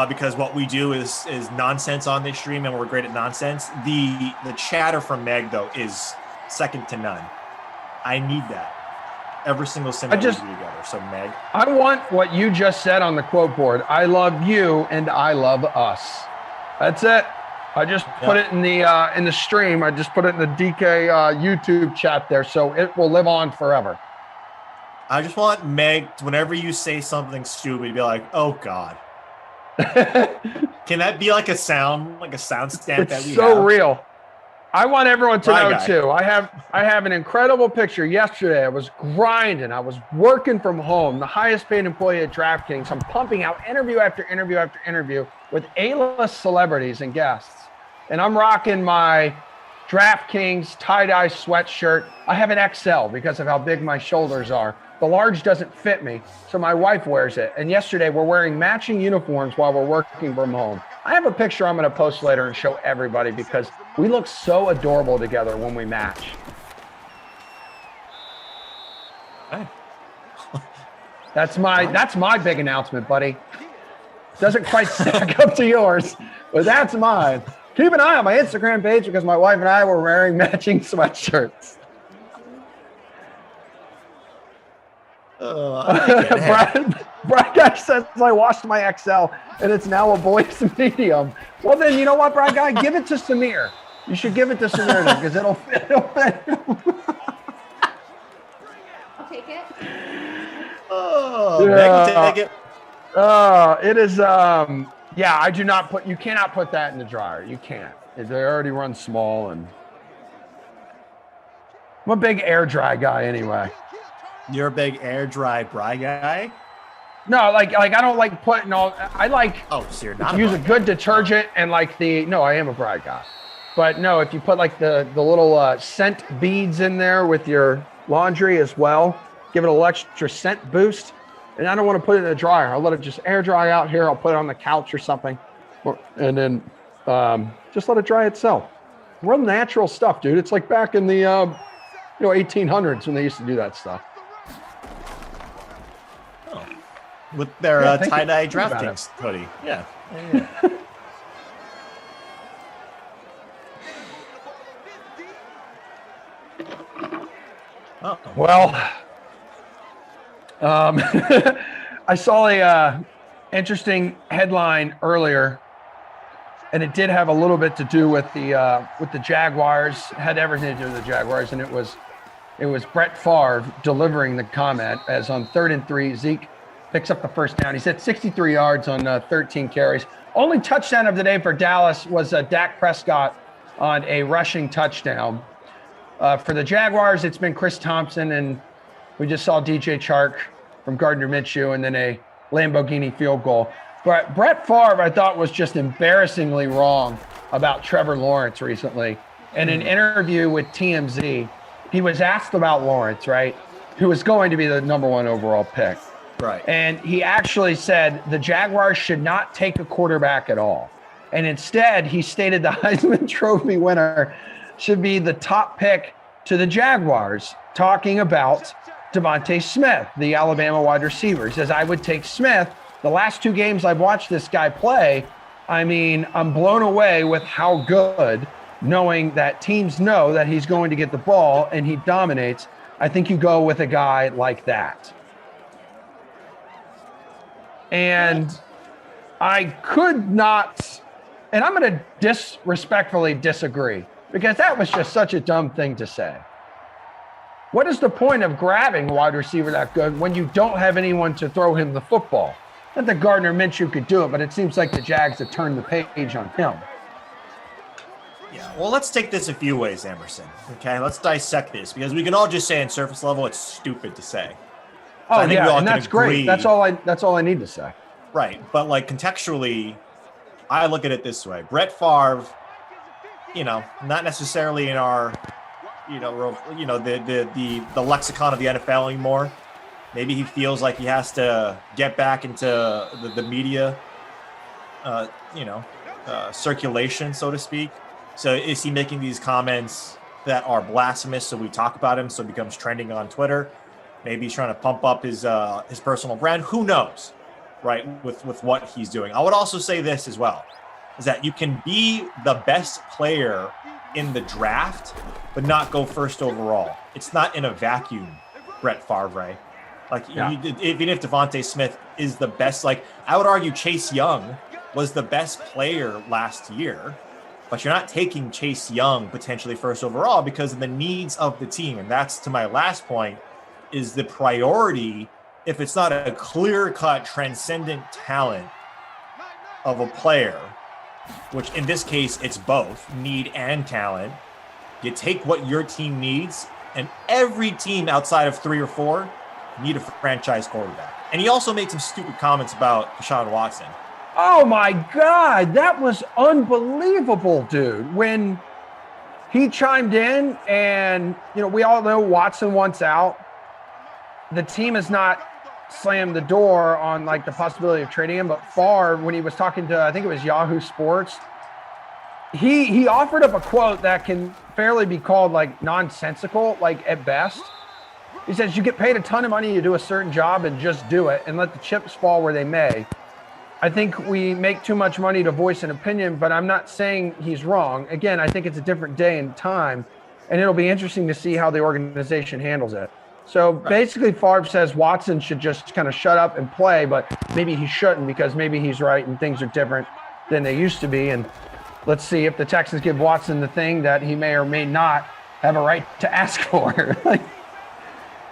Because what we do is nonsense on this stream, and we're great at nonsense. The chatter from Meg though is second to none. I need that every single sim that we do together. So Meg, I want what you just said on the quote board. I love you and I love us. That's it. I just put it in the stream. I just put it in the DK YouTube chat there, so it will live on forever. I just want Meg, whenever you say something stupid, to be like, "Oh God." Can that be a sound stamp that we have? It's so real. I want everyone to know too. I have an incredible picture. Yesterday, I was grinding. I was working from home, the highest paid employee at DraftKings. I'm pumping out interview after interview after interview with A-list celebrities and guests. And I'm rocking my DraftKings tie-dye sweatshirt. I have an XL because of how big my shoulders are. The large doesn't fit me, so my wife wears it. And yesterday, we're wearing matching uniforms while we're working from home. I have a picture I'm going to post later and show everybody because we look so adorable together when we match. Hey. That's my big announcement, buddy. Doesn't quite stack up to yours, but that's mine. Keep an eye on my Instagram page because my wife and I were wearing matching sweatshirts. Brad Guy says I washed my XL and it's now a boy's medium. Well, then you know what, Brad Guy? Give it to Samir. You should give it to Samir then because it'll fit. I'll take it. Oh, yeah. Take it. It is. Yeah, I do not put. You cannot put that in the dryer. You can't. They already run small, and I'm a big air dry guy anyway. You're a big air dry guy? No, like I don't like putting all. I like. Oh, so you're not. Use a good detergent and like the. No, I am a Bride guy, but no, if you put like the little scent beads in there with your laundry as well, give it a little extra scent boost. And I don't want to put it in the dryer. I'll let it just air dry out here. I'll put it on the couch or something, and then just let it dry itself. Real natural stuff, dude. It's like back in the 1800s when they used to do that stuff. Oh, with their tie-dye DraftKings hoodie. Yeah. Oh. Well. I saw a interesting headline earlier, and it did have a little bit to do with the Jaguars. It had everything to do with the Jaguars, and it was Brett Favre delivering the comment as on 3rd and 3, Zeke picks up the first down. He's at 63 yards on 13 carries. Only touchdown of the day for Dallas was Dak Prescott on a rushing touchdown. For the Jaguars, it's been Chris Thompson, and we just saw DJ Chark from Gardner Minshew and then a Lamborghini field goal. But Brett Favre, I thought, was just embarrassingly wrong about Trevor Lawrence recently. In an interview with TMZ, he was asked about Lawrence, right, who was going to be the number 1 overall pick. Right. And he actually said the Jaguars should not take a quarterback at all. And instead, he stated the Heisman Trophy winner should be the top pick to the Jaguars, talking about Devontae Smith, the Alabama wide receiver. He says, I would take Smith. The last 2 games I've watched this guy play, I mean, I'm blown away with how good, knowing that teams know that he's going to get the ball and he dominates. I think you go with a guy like that. And I could not, and I'm going to disrespectfully disagree, because that was just such a dumb thing to say. What is the point of grabbing a wide receiver that good when you don't have anyone to throw him the football? Not that Gardner Minshew could do it, but it seems like the Jags have turned the page on him. Yeah, well, let's take this a few ways, Emerson. Okay, let's dissect this, because we can all just say on surface level it's stupid to say. So yeah, and that's great. That's all I need to say. Right, but like contextually, I look at it this way: Brett Favre, not necessarily in our, the lexicon of the NFL anymore. Maybe he feels like he has to get back into the media, circulation, so to speak. So is he making these comments that are blasphemous so we talk about him so it becomes trending on Twitter? Maybe he's trying to pump up his personal brand. Who knows, right, with what he's doing. I would also say this as well, is that you can be the best player in the draft but not go first overall. It's not in a vacuum, Brett Favre. Even if Devontae Smith is the best, I would argue Chase Young was the best player last year, but you're not taking Chase Young potentially first overall because of the needs of the team. And that's, to my last point, is the priority. If it's not a clear-cut, transcendent talent of a player, which in this case, it's both need and talent, you take what your team needs, and every team outside of 3 or 4 need a franchise quarterback. And he also made some stupid comments about Deshaun Watson. Oh my God, that was unbelievable, dude. When he chimed in, and we all know Watson wants out. The team has not slammed the door on the possibility of trading him, but Favre, when he was talking to, I think it was Yahoo Sports, he offered up a quote that can fairly be called nonsensical, at best. He says, you get paid a ton of money to do a certain job and just do it and let the chips fall where they may. I think we make too much money to voice an opinion, but I'm not saying he's wrong. Again, I think it's a different day and time, and it'll be interesting to see how the organization handles it. So basically, Favre says Watson should just kind of shut up and play, but maybe he shouldn't because maybe he's right and things are different than they used to be. And let's see if the Texans give Watson the thing that he may or may not have a right to ask for. Well,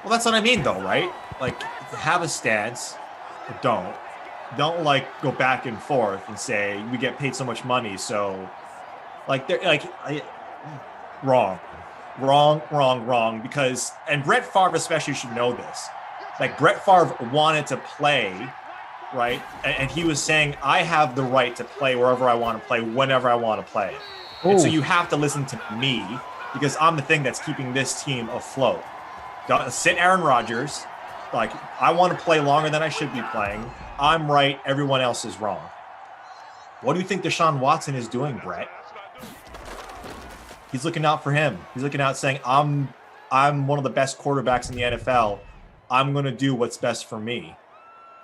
that's what I mean, though, right? Like, have a stance, or don't. Don't like go back and forth and say we get paid so much money, so wrong. Because and Brett Favre especially should know this. Like Brett Favre wanted to play, right? And he was saying, I have the right to play wherever I want to play, whenever I want to play. And so you have to listen to me because I'm the thing that's keeping this team afloat. Sit Aaron Rodgers. Like, I want to play longer than I should be playing. I'm right. Everyone else is wrong. What do you think Deshaun Watson is doing, Brett? He's looking out for him. He's looking out saying, I'm one of the best quarterbacks in the NFL. I'm going to do what's best for me.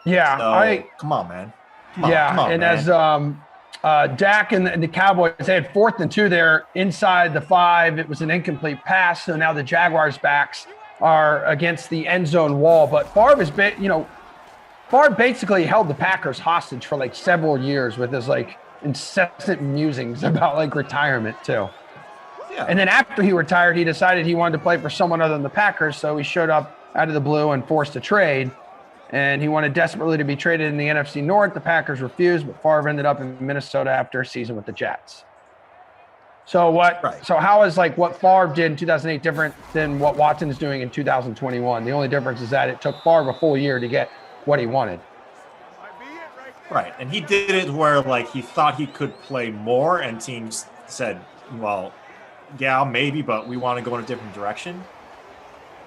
Yeah. So, come on, man. Come on, and man. as Dak and the Cowboys, they had 4th and 2 there inside the 5. It was an incomplete pass. So now the Jaguars' backs are against the end zone wall. But Favre basically held the Packers hostage for like several years with his like incessant musings about like retirement too. Yeah. And then after he retired, he decided he wanted to play for someone other than the Packers. So he showed up out of the blue and forced a trade. And he wanted desperately to be traded in the NFC North. The Packers refused, but Favre ended up in Minnesota after a season with the Jets. So So how is like what Favre did in 2008 different than what Watson is doing in 2021? The only difference is that it took Favre a full year to get what he wanted. Right, and he did it where like he thought he could play more, and teams said, "Well, yeah, maybe, but we want to go in a different direction."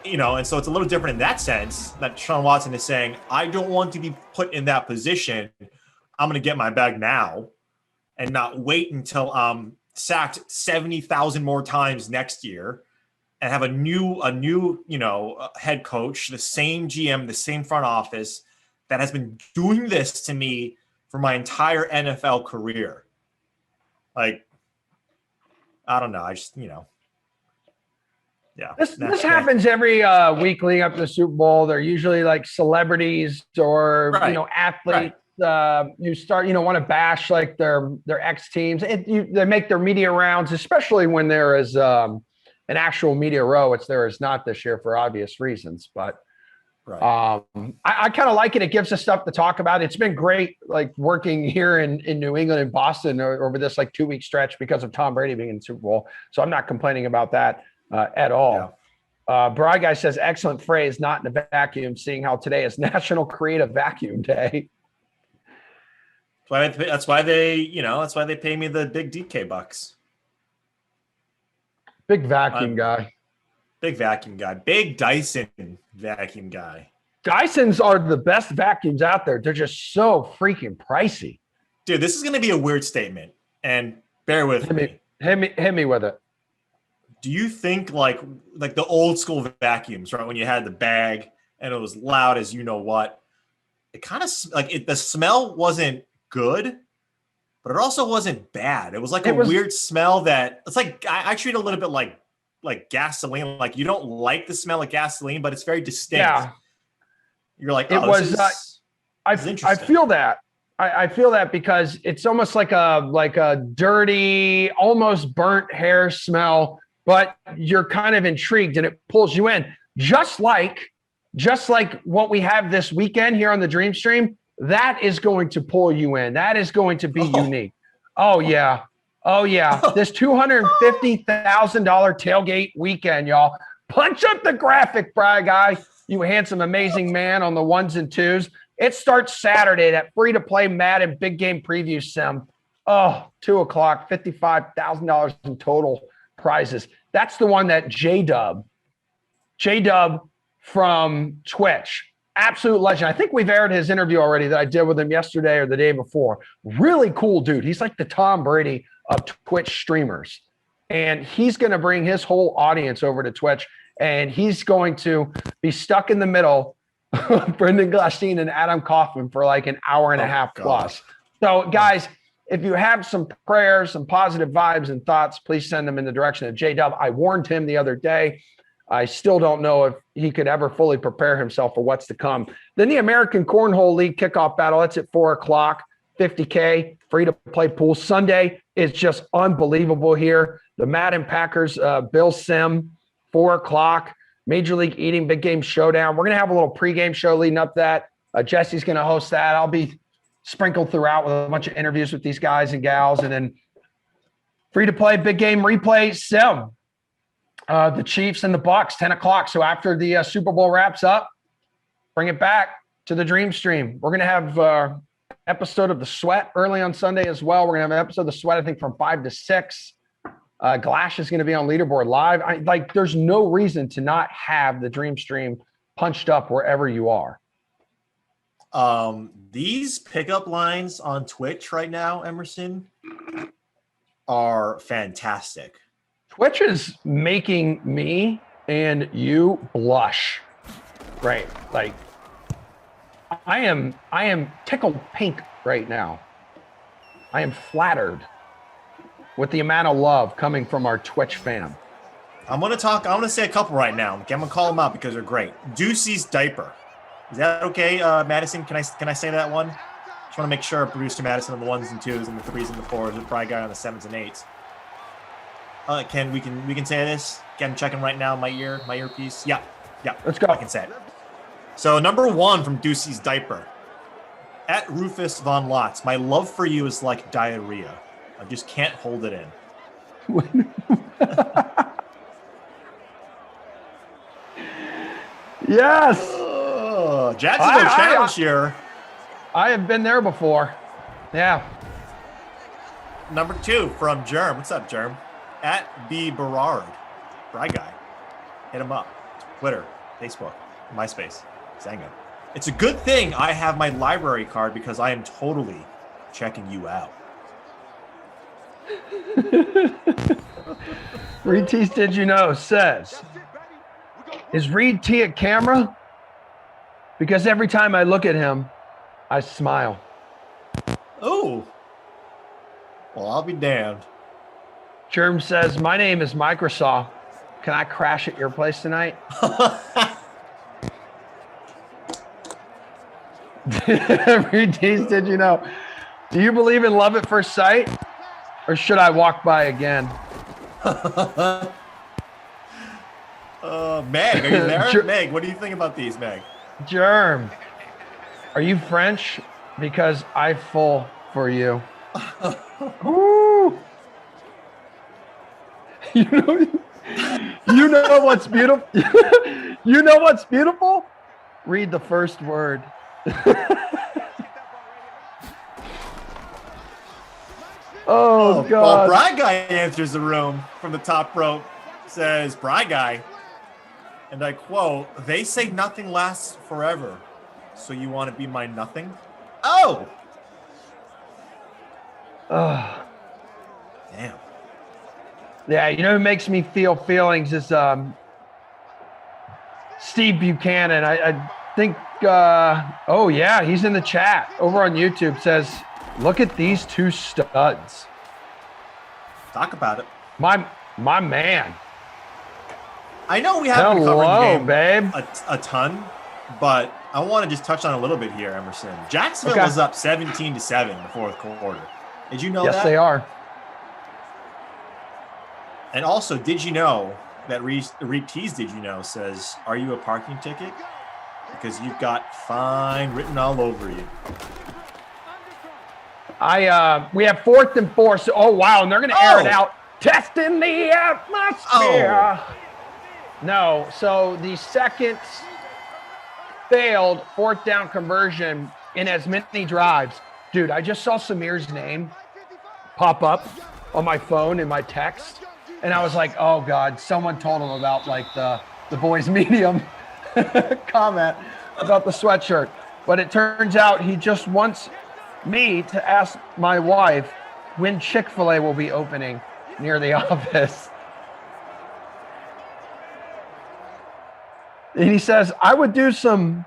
And so it's a little different in that sense that Deshaun Watson is saying, "I don't want to be put in that position. I'm going to get my bag now, and not wait until I'm sacked 70,000 more times next year, and have a new head coach, the same GM, the same front office that has been doing this to me for my entire NFL career." Like, I don't know. I just, yeah. This happens every week leading up to the Super Bowl. They're usually like celebrities or athletes. You start, want to bash like their ex teams. They make their media rounds, especially when there is an actual media row, which there is not this year for obvious reasons. But I kind of like it. It gives us stuff to talk about. It's been great, like working here in New England and Boston over this like 2-week stretch because of Tom Brady being in the Super Bowl. So I'm not complaining about that at all. Bry Guy says, excellent phrase, not in a vacuum, seeing how today is National Creative Vacuum Day. That's why they pay me the big DK bucks. Big vacuum guy. Big vacuum guy. Big Dyson vacuum guy. Dysons are the best vacuums out there. They're just so freaking pricey. Dude, this is going to be a weird statement, and bear with me. Hit me with it. Do you think like the old school vacuums, right? When you had the bag and it was loud as you know what, it kind of the smell wasn't good, but it also wasn't bad. It was like weird smell that it's like I treat it a little bit like gasoline. Like you don't like the smell of gasoline, but it's very distinct. Yeah. You're like, oh, this is interesting. I feel that. I feel that because it's almost like a dirty, almost burnt hair smell, but you're kind of intrigued and it pulls you in. Just like what we have this weekend here on the Dream Stream, that is going to pull you in. That is going to be unique. Oh yeah. This $250,000 tailgate weekend, y'all. Punch up the graphic, Bry Guy. You handsome, amazing man on the 1s and 2s. It starts Saturday, that free-to-play Madden big game preview sim. Oh, 2 o'clock, $55,000 in total prizes. That's the one that J-Dub from Twitch, absolute legend. I think we've aired his interview already that I did with him yesterday or the day before. Really cool dude. He's like the Tom Brady of Twitch streamers. And he's going to bring his whole audience over to Twitch, and he's going to be stuck in the middle of Brendan Glasheen and Adam Kaufman for like an hour and a half plus. So, guys, if you have some prayers, some positive vibes and thoughts, please send them in the direction of J-Dub. I warned him the other day. I still don't know if he could ever fully prepare himself for what's to come. Then the American Cornhole League kickoff battle. That's at 4:00, $50K, free to play pool. Sunday is just unbelievable here. The Madden Packers, Bill Sim, 4:00, Major League Eating Big Game Showdown. We're going to have a little pregame show leading up to that. Jesse's going to host that. I'll be sprinkled throughout with a bunch of interviews with these guys and gals. And then free to play Big Game Replay Sim. The Chiefs and the Bucks, 10:00. So after the Super Bowl wraps up, bring it back to the Dream Stream. We're going to have episode of The Sweat early on Sunday as well. We're going to have an episode of The Sweat, I think, from 5 to 6. Glash is going to be on Leaderboard Live. There's no reason to not have the Dream Stream punched up wherever you are. These pickup lines on Twitch right now, Emerson, are fantastic. Twitch is making me and you blush. Right. Like I am tickled pink right now. I am flattered with the amount of love coming from our Twitch fam. I'm going to say a couple right now. I'm going to call them out because they're great. Deucey's diaper. Is that okay, Madison? Can I say that one? Just want to make sure producer Madison on the 1s and 2s and the 3s and the 4s, the Pride Guy on the 7s and 8s. We can say this. Again, I'm checking right now my earpiece. Yeah. Let's go. I can say it. So number 1 from Deucey's diaper. At Rufus Von Lotz, my love for you is like diarrhea. I just can't hold it in. Yes. Jacksonville challenge here. I have been there before. Yeah. Number 2 from Germ. What's up, Germ? At B Berard. Fry Guy. Hit him up. Twitter, Facebook, MySpace, Zanga. It's a good thing I have my library card because I am totally checking you out. Reed T's Did You Know says, is Reed T a camera? Because every time I look at him, I smile. Oh. Well, I'll be damned. Germ says, my name is Microsoft. Can I crash at your place tonight? Reed T's Did You Know? Do you believe in love at first sight? Or should I walk by again? Meg, are you there? Meg, what do you think about these, Meg? Germ, are you French? Because I full for you. Ooh. You know what's beautiful? You know what's beautiful? Read the first word. Oh, God. Well, Bride Guy answers the room from the top rope. Says, Bride Guy, and I quote, they say nothing lasts forever. So you want to be my nothing? Oh! Damn. Yeah, you know who makes me feel feelings is Steve Buchanan. I think, oh, yeah, he's in the chat over on YouTube. Says, look at these two studs. Talk about it. My man. I know we haven't covered the game babe. A ton, but I want to just touch on a little bit here, Emerson. Jacksonville was up 17-7 in the fourth quarter. Did you know that? Yes, they are. And also, did you know that Reed T's Did You Know says, are you a parking ticket? Because you've got fine written all over you. We have 4th and 4. So, oh, wow. And they're going to air it out. Testing the atmosphere. Oh. No. So the second failed 4th down conversion in as many drives. Dude, I just saw Samir's name pop up on my phone in my text. And I was like, oh, God, someone told him about like the boys medium comment about the sweatshirt. But it turns out he just wants me to ask my wife when Chick-fil-A will be opening near the office. And he says, I would do some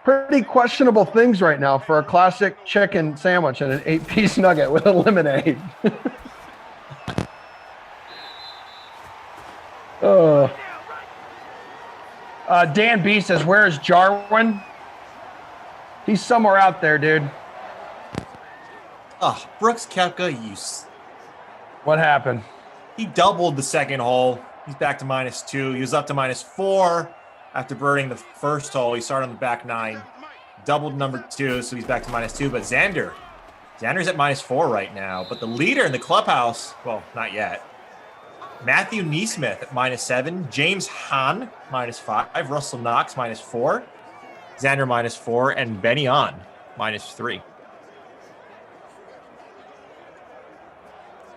pretty questionable things right now for a classic chicken sandwich and an 8-piece nugget with a lemonade. Dan B says, where is Jarwin? He's somewhere out there, dude. Oh, Brooks Koepka, What happened? he doubled the second hole. He's back to -2. He was up to -4 after birding the first hole. He started on the back 9, doubled number 2, so he's back to -2. But Xander's at -4 right now. But the leader in the clubhouse, well, not yet. Matthew Neesmith at -7, James Hahn -5, Russell Knox -4, Xander -4, and Benny On -3.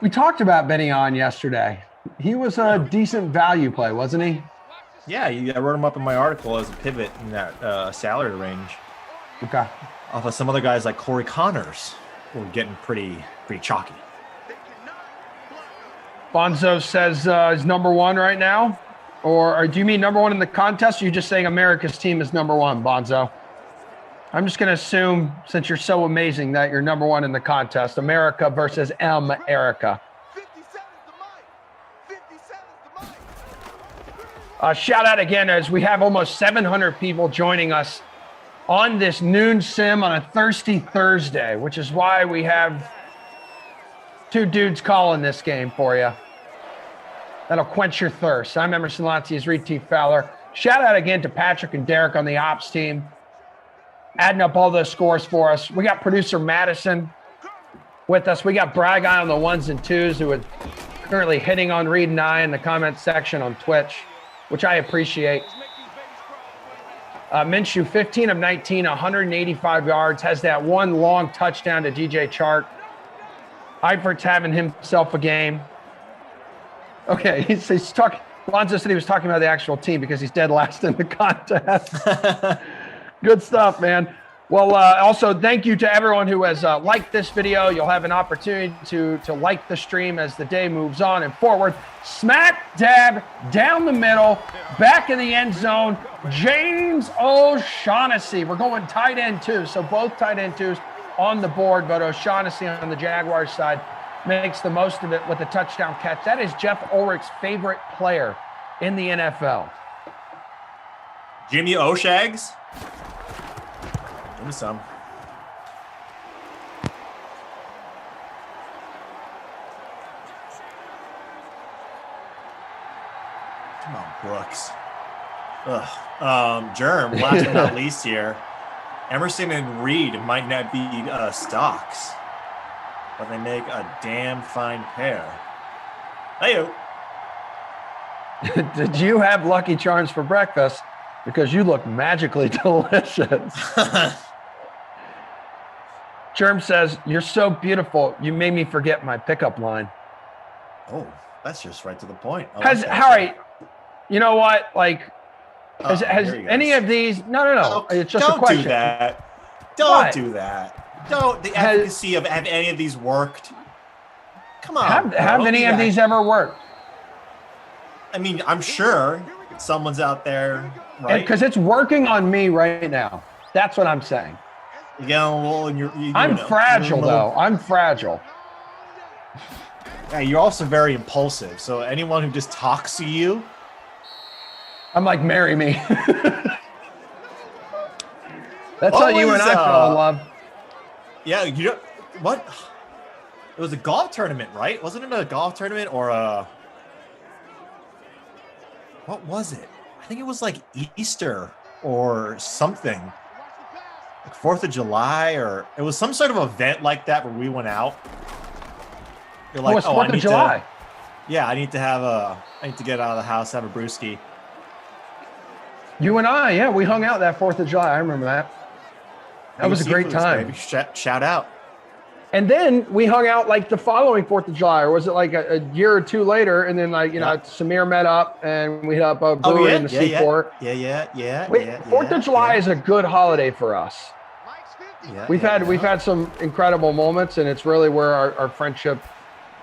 We talked about Benny On yesterday. He was a decent value play, wasn't he? Yeah, I wrote him up in my article as a pivot in that salary range. Okay. Off of some other guys like Corey Connors who were getting pretty chalky. Bonzo says is number 1 right now. Or do you mean number 1 in the contest? Or are you just saying America's team is number 1, Bonzo? I'm just going to assume, since you're so amazing, that you're number 1 in the contest. America versus Erica. Shout out again as we have almost 700 people joining us on this noon sim on a thirsty Thursday, which is why we have 2 dudes calling this game for you. That'll quench your thirst. I'm Emerson Lotzi's Reed T. Fowler. Shout out again to Patrick and Derek on the ops team, adding up all those scores for us. We got producer Madison with us. We got Bragg on the 1s and 2s who are currently hitting on Reed and I in the comment section on Twitch, which I appreciate. Minshew, 15 of 19, 185 yards, has that one long touchdown to DJ Chark. Eifert's having himself a game. Okay, he's talking. Lonzo said he was talking about the actual team because he's dead last in the contest. Good stuff, man. Well, also thank you to everyone who has liked this video. You'll have an opportunity to like the stream as the day moves on and forward. Smack dab down the middle, back in the end zone, James O'Shaughnessy. We're going tight end 2, so both tight end 2s on the board, but O'Shaughnessy on the Jaguars side makes the most of it with a touchdown catch. That is Jeff Ulrich's favorite player in the NFL. Jimmy O'Shags. Give me some. Come on, Brooks. Germ, last but not least here. Emerson and Reed might not be stocks, but they make a damn fine pair. Hey-o. Did you have Lucky Charms for breakfast? Because you look magically delicious. Germ says, you're so beautiful. You made me forget my pickup line. Oh, that's just right to the point. Harry, you know what? Like, has any of these? No. Oh, it's just a question. Don't do that. Don't do that. Don't. The efficacy of have any of these worked? Come on. Have any of these ever worked? I mean, I'm sure someone's out there, right? Because it's working on me right now. That's what I'm saying. You get a little in your. I'm fragile, though. I'm fragile. Yeah, you're also very impulsive. So anyone who just talks to you, I'm like, marry me. That's how you and I fell in love. Yeah, what? It was a golf tournament, right? Wasn't it a golf tournament or a? What was it? I think it was like Easter or something. Like 4th of July, or it was some sort of event like that where we went out. You're like, it's 4th of July. I need to get out of the house, have a brewski. You and I, we hung out that 4th of July. I remember that. That was a great time. Baby. Shout out. And then we hung out like the following 4th of July, or was it like a year or 2 later? And then Samir met up and we hit up a brewery in the Seaport. Yeah. 4th of July is a good holiday for us. Yeah, we've had some incredible moments, and it's really where our friendship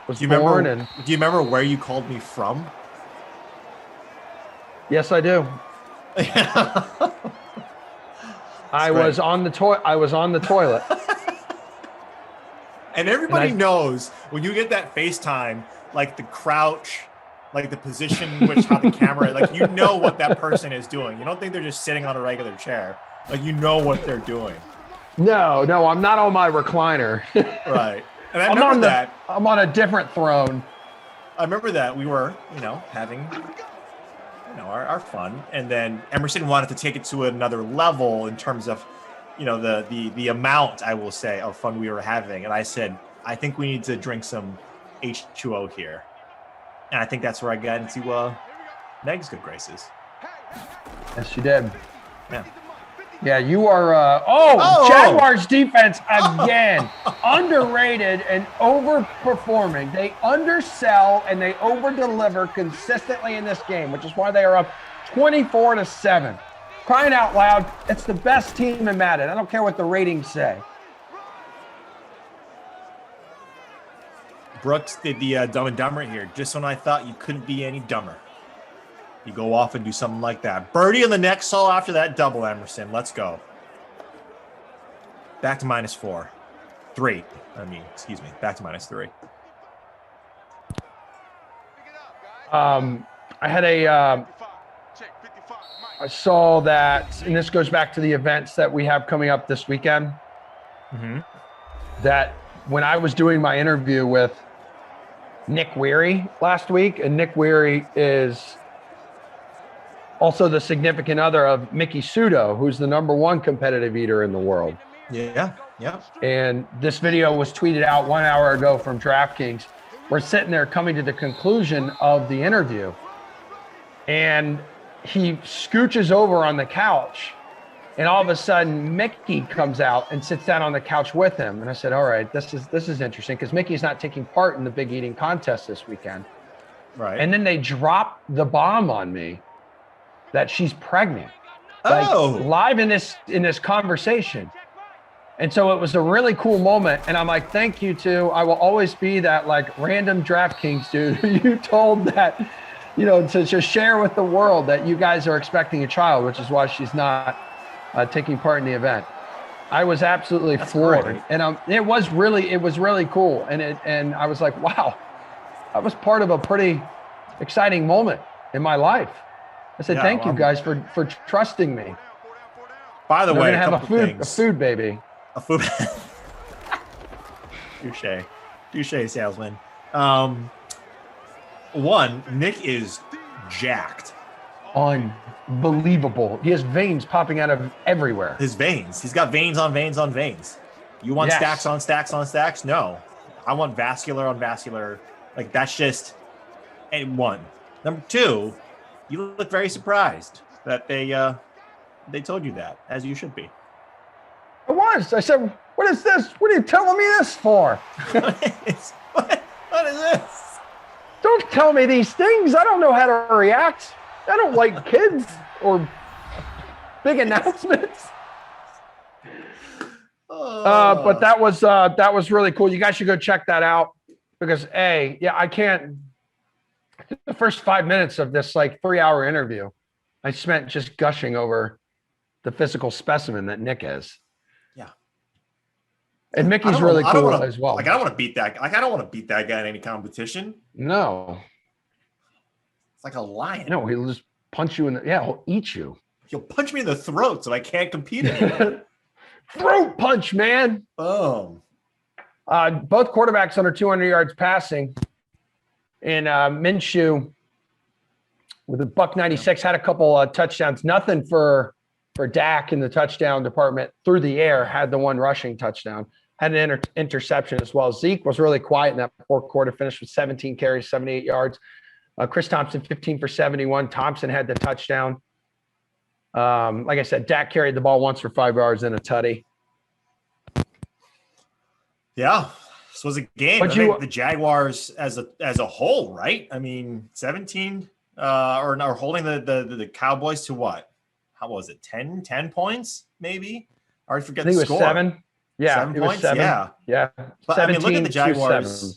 was born. Do you remember where you called me from? Yes, I do. I was on the toilet. And everybody knows when you get that FaceTime, like the crouch Like the position in which how the camera, like you know what that person is doing. You don't think they're just sitting on a regular chair. Like you know what they're doing. No, I'm not on my recliner. Right. And I remember that. I'm on a different throne. I remember that we were, having, our fun. And then Emerson wanted to take it to another level in terms of, the amount, I will say, of fun we were having. And I said, I think we need to drink some H2O here. And I think that's where I got into Meg's good graces. Yes, you did. Yeah. Yeah, you are. Jaguars defense again, underrated and overperforming. They undersell and they overdeliver consistently in this game, which is why they are up 24-7. Crying out loud, it's the best team in Madden. I don't care what the ratings say. Brooks did the Dumb and Dumber here, just when I thought you couldn't be any dumber. You go off and do something like that. Birdie on the next saw after that double, Emerson. Let's go. Back to -4. 3. Excuse me. Back to -3. I saw that, and this goes back to the events that we have coming up this weekend, that when I was doing my interview with Nick Weary last week, and Nick Weary is also the significant other of Mickey Sudo, who's the #1 competitive eater in the world. Yeah. And this video was tweeted out 1 hour ago from DraftKings. We're sitting there coming to the conclusion of the interview, and he scooches over on the couch, and all of a sudden Mickey comes out and sits down on the couch with him. And I said, all right, this is interesting, because Mickey's not taking part in the big eating contest this weekend. Right. And then they drop the bomb on me that she's pregnant. Live in this conversation. And so it was a really cool moment. And I'm like, thank you I will always be that random DraftKings dude who you told that, to just share with the world that you guys are expecting a child, which is why she's not taking part in the event. I was absolutely floored. Great. And it was really cool. And I was like, wow, I was part of a pretty exciting moment in my life. I said, thank you guys for trusting me. By the way, we're gonna have a food baby. A food. Touche, salesman. One, Nick is jacked. Unbelievable. He has veins popping out of everywhere. His veins. He's got veins on veins on veins. You want stacks on stacks on stacks? No. I want vascular on vascular. That's just one. Number 2, you look very surprised that they told you that, as you should be. I was. I said, what is this? What are you telling me this for? What is this? Don't tell me these things. I don't know how to react. I don't like kids or big announcements. But that was really cool. You guys should go check that out, because I can't. The first 5 minutes of this 3-hour interview, I spent just gushing over the physical specimen that Nick is. Yeah. And Mickey's really cool as well. I don't want to beat that. I don't want to beat that guy in any competition. No. It's like a lion. No, he'll just punch you he'll eat you. He'll punch me in the throat, so I can't compete anymore. Throat punch, man. Boom. Both quarterbacks under 200 yards passing. And Minshew with a $196 had a couple touchdowns. Nothing for Dak in the touchdown department through the air. Had the one rushing touchdown. Had an interception as well. Zeke was really quiet in that fourth quarter. Finished with 17 carries, 78 yards. Chris Thompson 15 for 71. Thompson had the touchdown. Like I said, Dak carried the ball once for 5 yards and a tutty. Yeah. This was a game. I think the Jaguars as a whole, right? 17 or holding the Cowboys to what? How was it? 10 points, maybe? I already forget the score. It was 7. Yeah, 7 points. 7. Yeah. But look at the Jaguars. 7.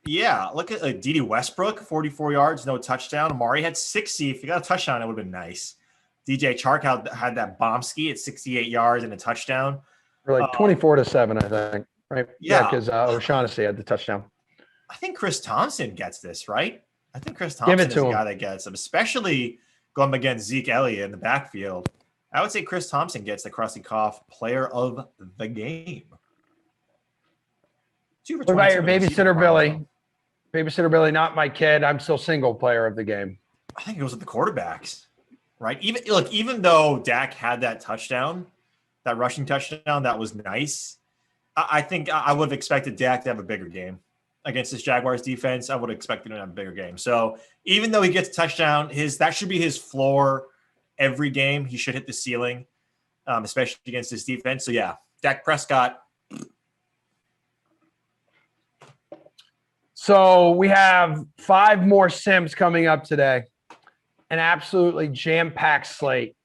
Yeah, look at Dede Westbrook, 44 yards, no touchdown. Amari had 60. If you got a touchdown, it would have been nice. DJ Chark had that bomb ski at 68 yards and a touchdown. Or 24-7, I think. Right? Yeah, because O'Shaughnessy had the touchdown. I think Chris Thompson gets this, right? I think Chris Give Thompson it is to a him. guy that gets him, especially going against Zeke Elliott in the backfield. I would say Chris Thompson gets the Krusty Koff player of the game. What about your babysitter, Billy? Babysitter Billy, not my kid. I'm still single player of the game. I think it goes with the quarterbacks, right? Even though Dak had that touchdown, that rushing touchdown, that was nice. I think I would have expected Dak to have a bigger game against this Jaguars defense. I would have expected him to have a bigger game. So even though he gets a touchdown, that should be his floor every game. He should hit the ceiling, especially against this defense. So yeah, Dak Prescott. So we have 5 more Sims coming up today. An absolutely jam-packed slate.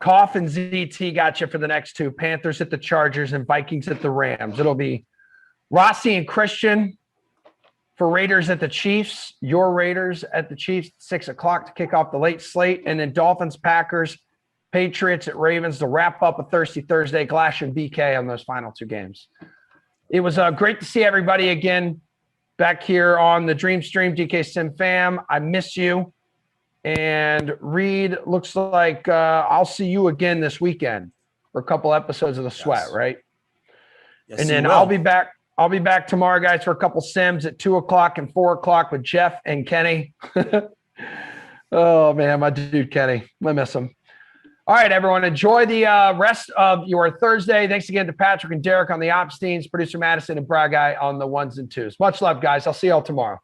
Koff and ZT got you for the next 2. Panthers at the Chargers and Vikings at the Rams. It'll be Rossi and Christian for Raiders at the Chiefs. Your Raiders at the Chiefs, 6 o'clock to kick off the late slate. And then Dolphins, Packers, Patriots at Ravens to wrap up a Thirsty Thursday. Glash and BK on those final 2 games. It was great to see everybody again back here on the Dream Stream, DK Sim Fam. I miss you. And Reed, looks like I'll see you again this weekend for a couple episodes of The Sweat, right? Yes, and then I'll be back. I'll be back tomorrow, guys, for a couple Sims at 2 o'clock and 4 o'clock with Jeff and Kenny. Oh man, my dude Kenny, I miss him. All right, everyone, enjoy the rest of your Thursday. Thanks again to Patrick and Derek on the ops teams, producer Madison and Brad Guy on the 1s and 2s. Much love, guys. I'll see y'all tomorrow.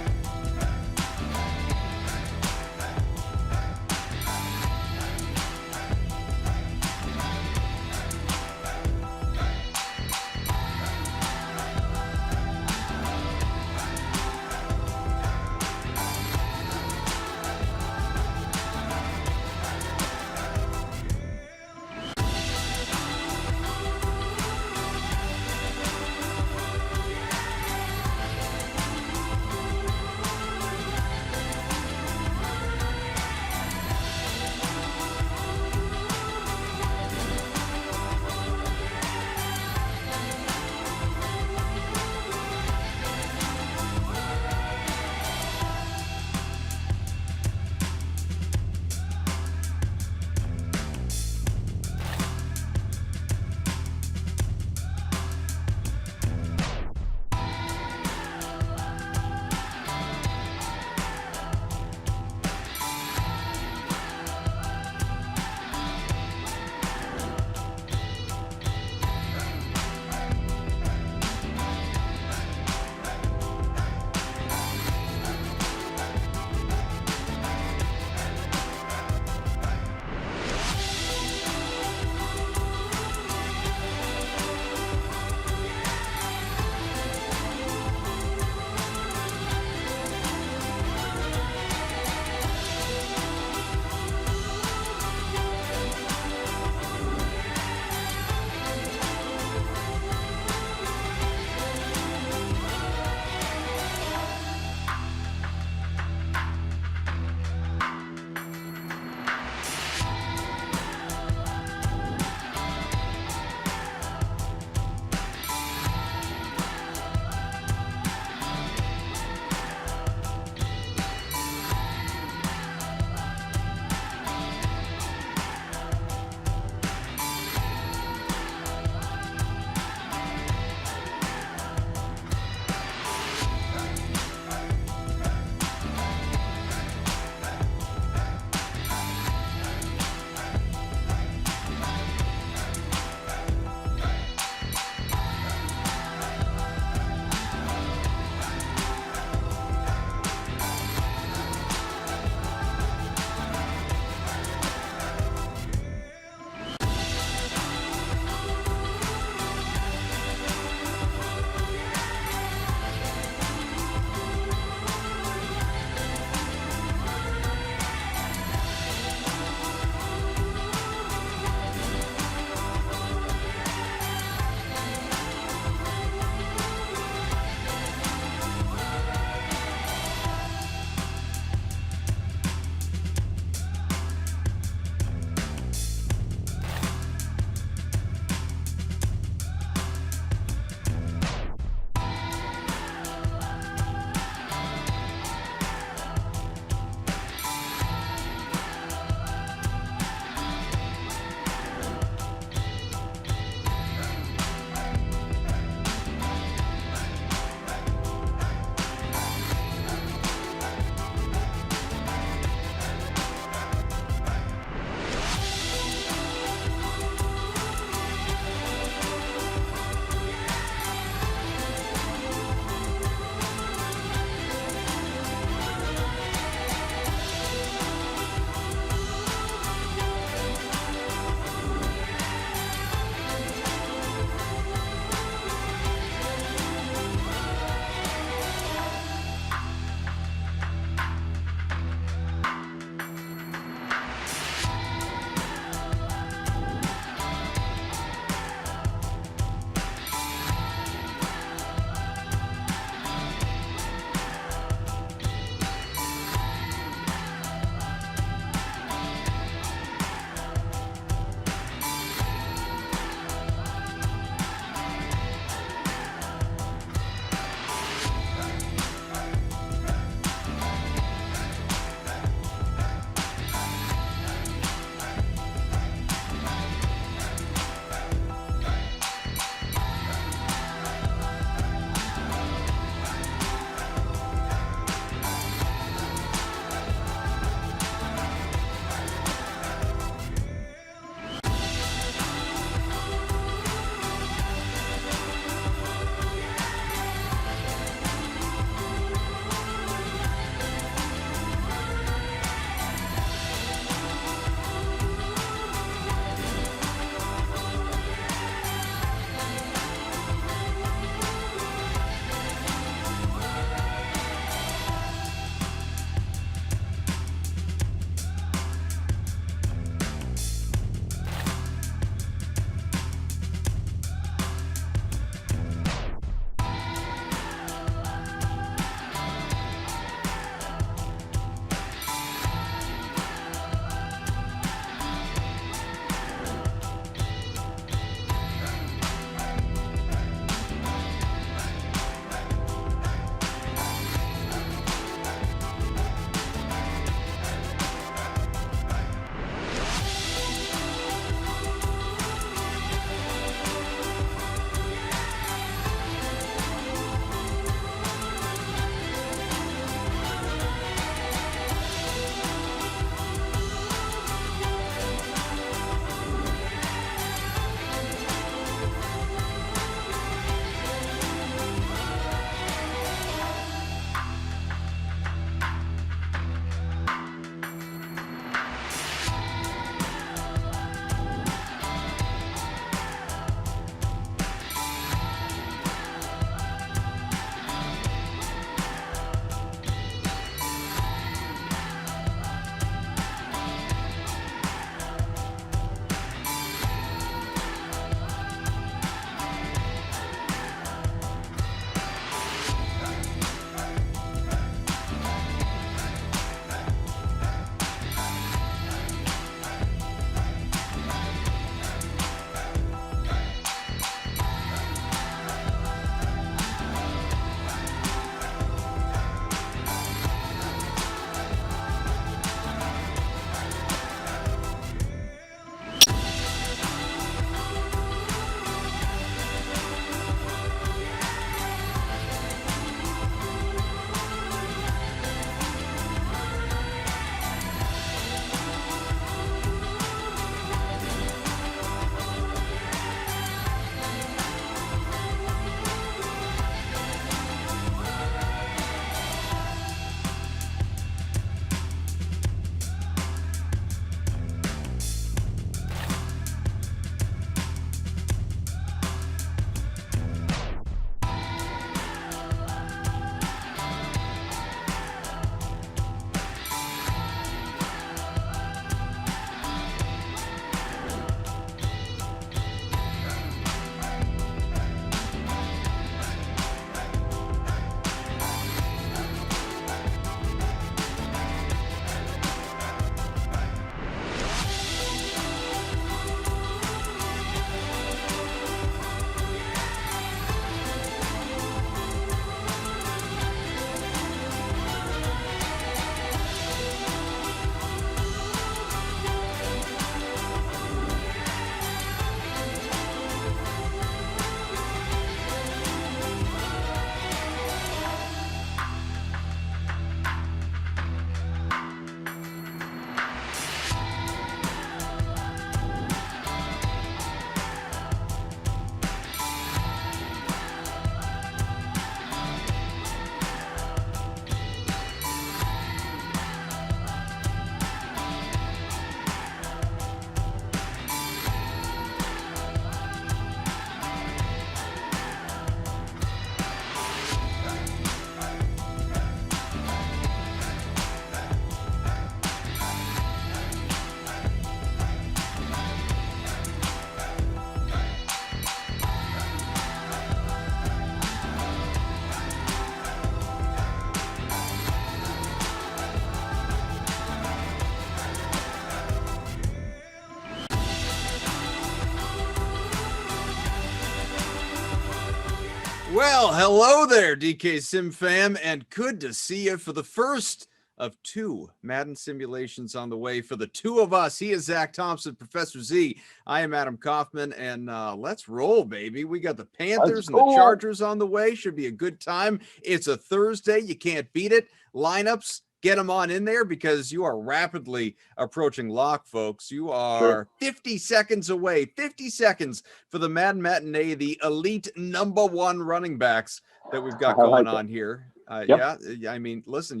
Well, hello there, DK Sim fam, and good to see you for the first of 2 Madden simulations on the way for the 2 of us. He is Zach Thompson, Professor Z. I am Adam Kaufman, and let's roll, baby. We got the Panthers and the Chargers on the way. Should be a good time. It's a Thursday. You can't beat it. Lineups, get them on in there because you are rapidly approaching lock, folks. You are 50 seconds away, 50 seconds for the Madden Matinee, the elite #1 running backs that we've got going on here. Yeah, I mean, listen,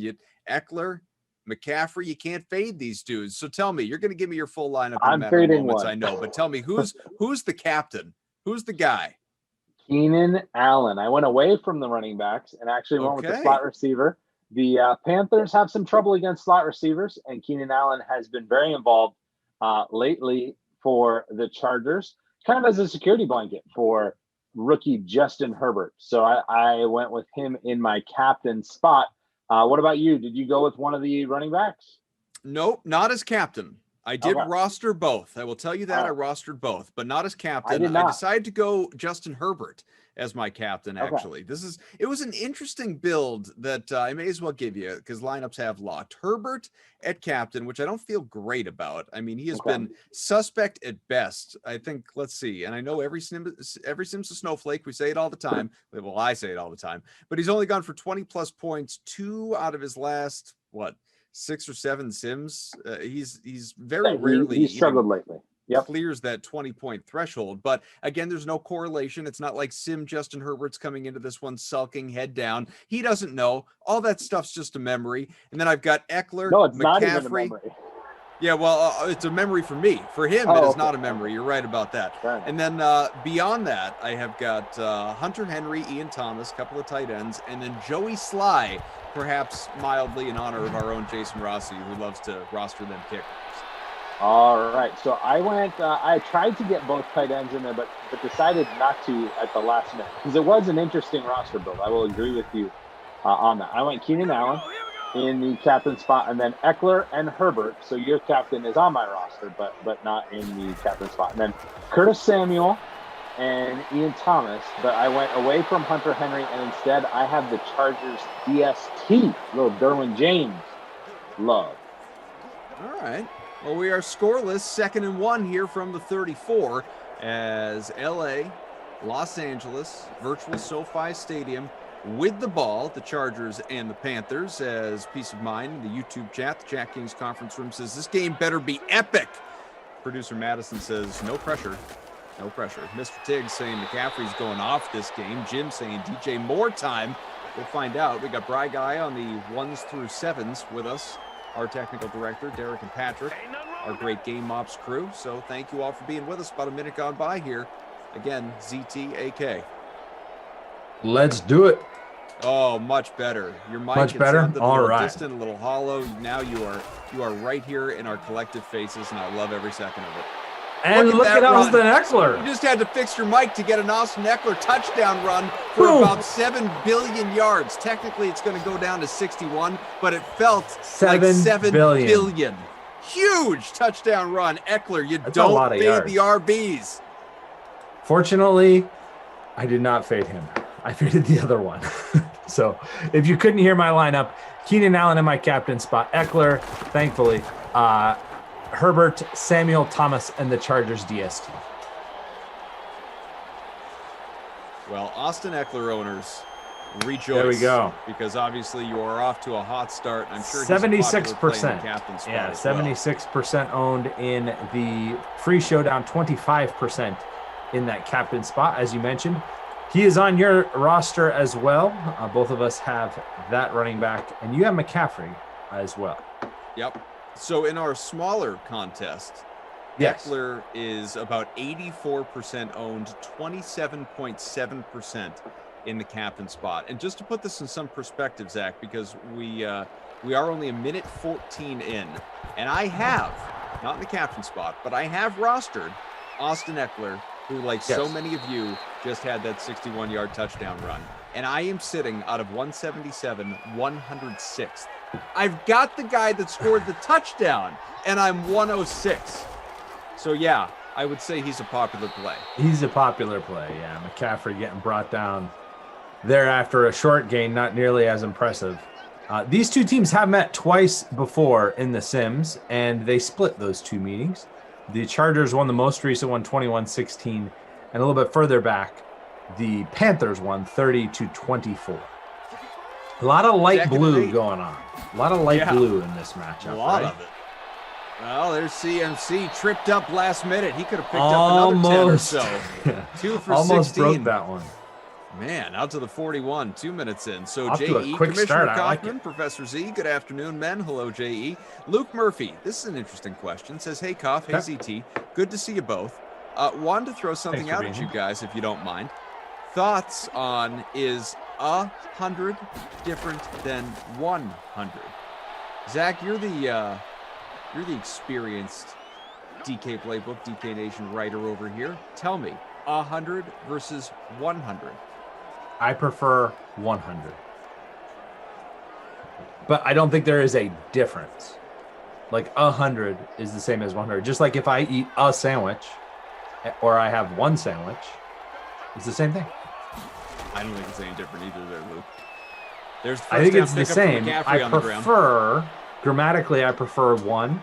Eckler, McCaffrey, you can't fade these dudes. So tell me, you're going to give me your full lineup in a matter of moments, I know, but tell me who's the captain? Who's the guy? Keenan Allen. I went away from the running backs and actually went with the slot receiver. The Panthers have some trouble against slot receivers, and Keenan Allen has been very involved lately for the Chargers, kind of as a security blanket for rookie Justin Herbert. So I went with him in my captain spot. What about you? Did you go with one of the running backs? Nope, not as captain. I did roster both. I will tell you that I rostered both, but not as captain. I decided to go Justin Herbert as my captain, actually. It was an interesting build that I may as well give you because lineups have locked. Herbert at captain, which I don't feel great about. I mean, he has been suspect at best. I think, let's see, and I know every Sim's a snowflake. We say it all the time. Well, I say it all the time. But he's only gone for 20-plus points 2 out of his last, 6 or 7 sims. He's very rarely he's struggled lately. Clears that 20-point threshold. But again, there's no correlation. It's not like Sim Justin Herbert's coming into this one sulking, head down. He doesn't know. All that stuff's just a memory. And then I've got Eckler, no, it's McCaffrey. Not even a memory. Yeah, well, it's a memory for me. For him, it is not a memory. You're right about that. Right. And then beyond that, I have got Hunter Henry, Ian Thomas, a couple of tight ends, and then Joey Sly, perhaps mildly in honor of our own Jason Rossi, who loves to roster them kickers. All right. So I went, I tried to get both tight ends in there, but decided not to at the last minute because it was an interesting roster build. I will agree with you on that. I went Keenan Allen in the captain spot, and then Eckler and Herbert. So your captain is on my roster, but not in the captain spot. And then Curtis Samuel and Ian Thomas, but I went away from Hunter Henry, and instead I have the Chargers DST, little Derwin James love. All right. Well, we are scoreless, 2nd and 1 here from the 34 as LA, Los Angeles, virtual SoFi Stadium with the ball, the Chargers and the Panthers. As peace of mind, the YouTube chat, the DraftKings conference room says this game better be epic. Producer Madison says no pressure. No pressure. Mr. Tiggs saying McCaffrey's going off this game. Jim saying DJ more time. We'll find out. We got Bry Guy on the 1s through 7s with us. Our technical director, Derek and Patrick, our great Game Ops crew. So thank you all for being with us. About a minute gone by here. Again, ZTAK. Let's do it. Oh, much better. Your mic much better. Sounded all right. Distant, a little hollow. Now you are right here in our collective faces, and I love every second of it. And look at Austin Eckler. You just had to fix your mic to get an Austin Eckler touchdown run for about 7 billion yards. Technically, it's going to go down to 61, but it felt like 7 billion. Huge touchdown run. Eckler, That's don't fade the RBs. Fortunately, I did not fade him. I faded the other one. So if you couldn't hear my lineup, Keenan Allen in my captain spot, Eckler, thankfully, Herbert, Samuel, Thomas, and the Chargers DST. Well, Austin Eckler owners, rejoice. There we go. Because obviously you are off to a hot start. I'm sure 76%. Yeah, 76% owned in the free showdown, 25% in that captain spot, as you mentioned. He is on your roster as well. Both of us have that running back, and you have McCaffrey as well. Yep. So in our smaller contest, Eckler is about 84% owned, 27.7% in the captain spot. And just to put this in some perspective, Zach, because we are only a minute 14 in, and I have, not in the captain spot, but I have rostered Austin Eckler, who, like so many of you, just had that 61-yard touchdown run. And I am sitting out of 177, 106th. I've got the guy that scored the touchdown, and I'm 106. So, yeah, I would say he's a popular play. He's a popular play, yeah. McCaffrey getting brought down thereafter a short gain, not nearly as impressive. These two teams have met twice before in the Sims, and they split those two meetings. The Chargers won the most recent one, 21-16, and a little bit further back, the Panthers won 30-24. A lot of light blue going on. A lot of light blue in this matchup. A lot of it. Well, there's CMC tripped up last minute. He could have picked up another 10 or so. 2 for Almost 16. broke that one. Man, out to the 41, 2 minutes in. So Off to a J.E., quick Commissioner start. I Kaufman, like it. Professor Z, good afternoon, men. Hello, J.E. Luke Murphy, this is an interesting question. Says, hey, Koff, hey, ZT. Good to see you both. Wanted to throw something out at you guys, if you don't mind. Thoughts on, is 100 different than 100? Zach, you're the experienced DK Playbook, DK Nation writer over here. Tell me, 100 versus 100. I prefer 100. But I don't think there is a difference. Like 100 is the same as 100. Just like if I eat a sandwich or I have one sandwich, it's the same thing. I don't think it's any different either there, Luke. There's I think it's the same. I prefer, grammatically, I prefer 1.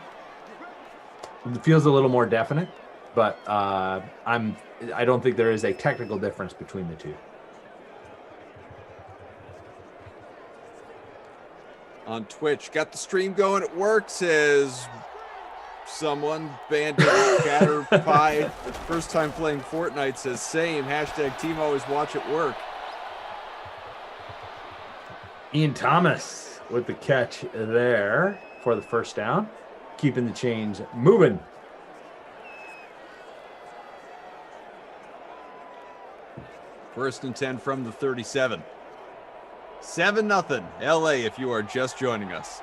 It feels a little more definite, but I don't think there is a technical difference between the two. On Twitch, got the stream going at work, says someone. Bandit Catter Pie, first time playing Fortnite, says same. Hashtag team always watch at work. Ian Thomas with the catch there for the first down, keeping the chains moving. First and 10 from the 37. 7-0 LA if you are just joining us.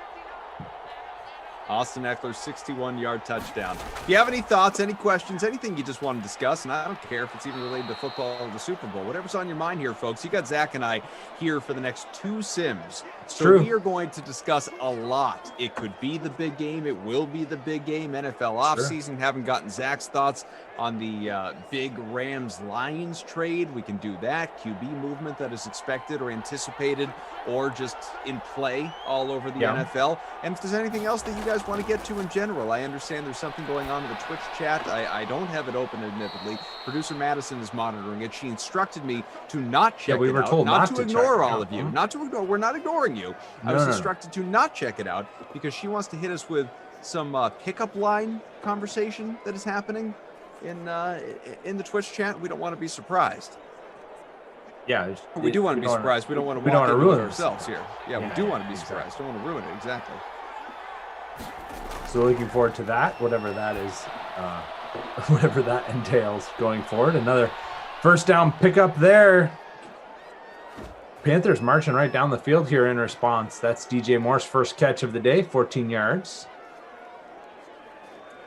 Austin Eckler, 61-yard touchdown. If you have any thoughts, any questions, anything you just want to discuss, and I don't care if it's even related to football or the Super Bowl, whatever's on your mind here, folks. You got Zach and I here for the next 2 Sims. So we are going to discuss a lot. It could be the big game. It will be the big game. NFL offseason. Haven't gotten Zach's thoughts on the big Rams-Lions trade. We can do that. QB movement that is expected or anticipated or just in play all over the NFL. And if there's anything else that you guys want to get to in general, I understand there's something going on in the Twitch chat. I don't have it open, admittedly. Producer Madison is monitoring it. She instructed me to not check we it were out, told not not to to ignore check it all out. of you. Not to ignore. We're not ignoring you. I was instructed to not check it out because she wants to hit us with some pickup line conversation that is happening in the Twitch chat. We don't want to be surprised. Yeah, we do want to be surprised. We don't want to walk into it ourselves here. Yeah, we do want to be surprised. Don't want to ruin it. Exactly. So looking forward to that, whatever that is, whatever that entails going forward. Another first down pickup there. Panthers marching right down the field here in response. That's DJ Moore's first catch of the day, 14 yards.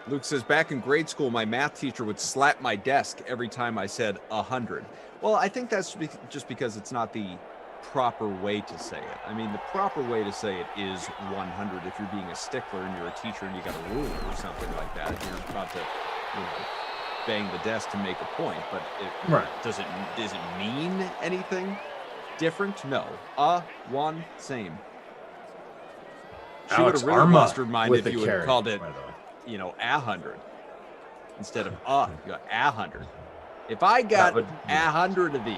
Luke says, back in grade school, my math teacher would slap my desk every time I said 100. Well, I think that's just because it's not the proper way to say it. I mean, the proper way to say it is 100 if you're being a stickler and you're a teacher and you got a ruler or something like that. You're about to, bang the desk to make a point. But does it mean anything different? No. One, same. She would have really mustered mind if you had called it, 100 instead of you got 100. If I got 100 of these.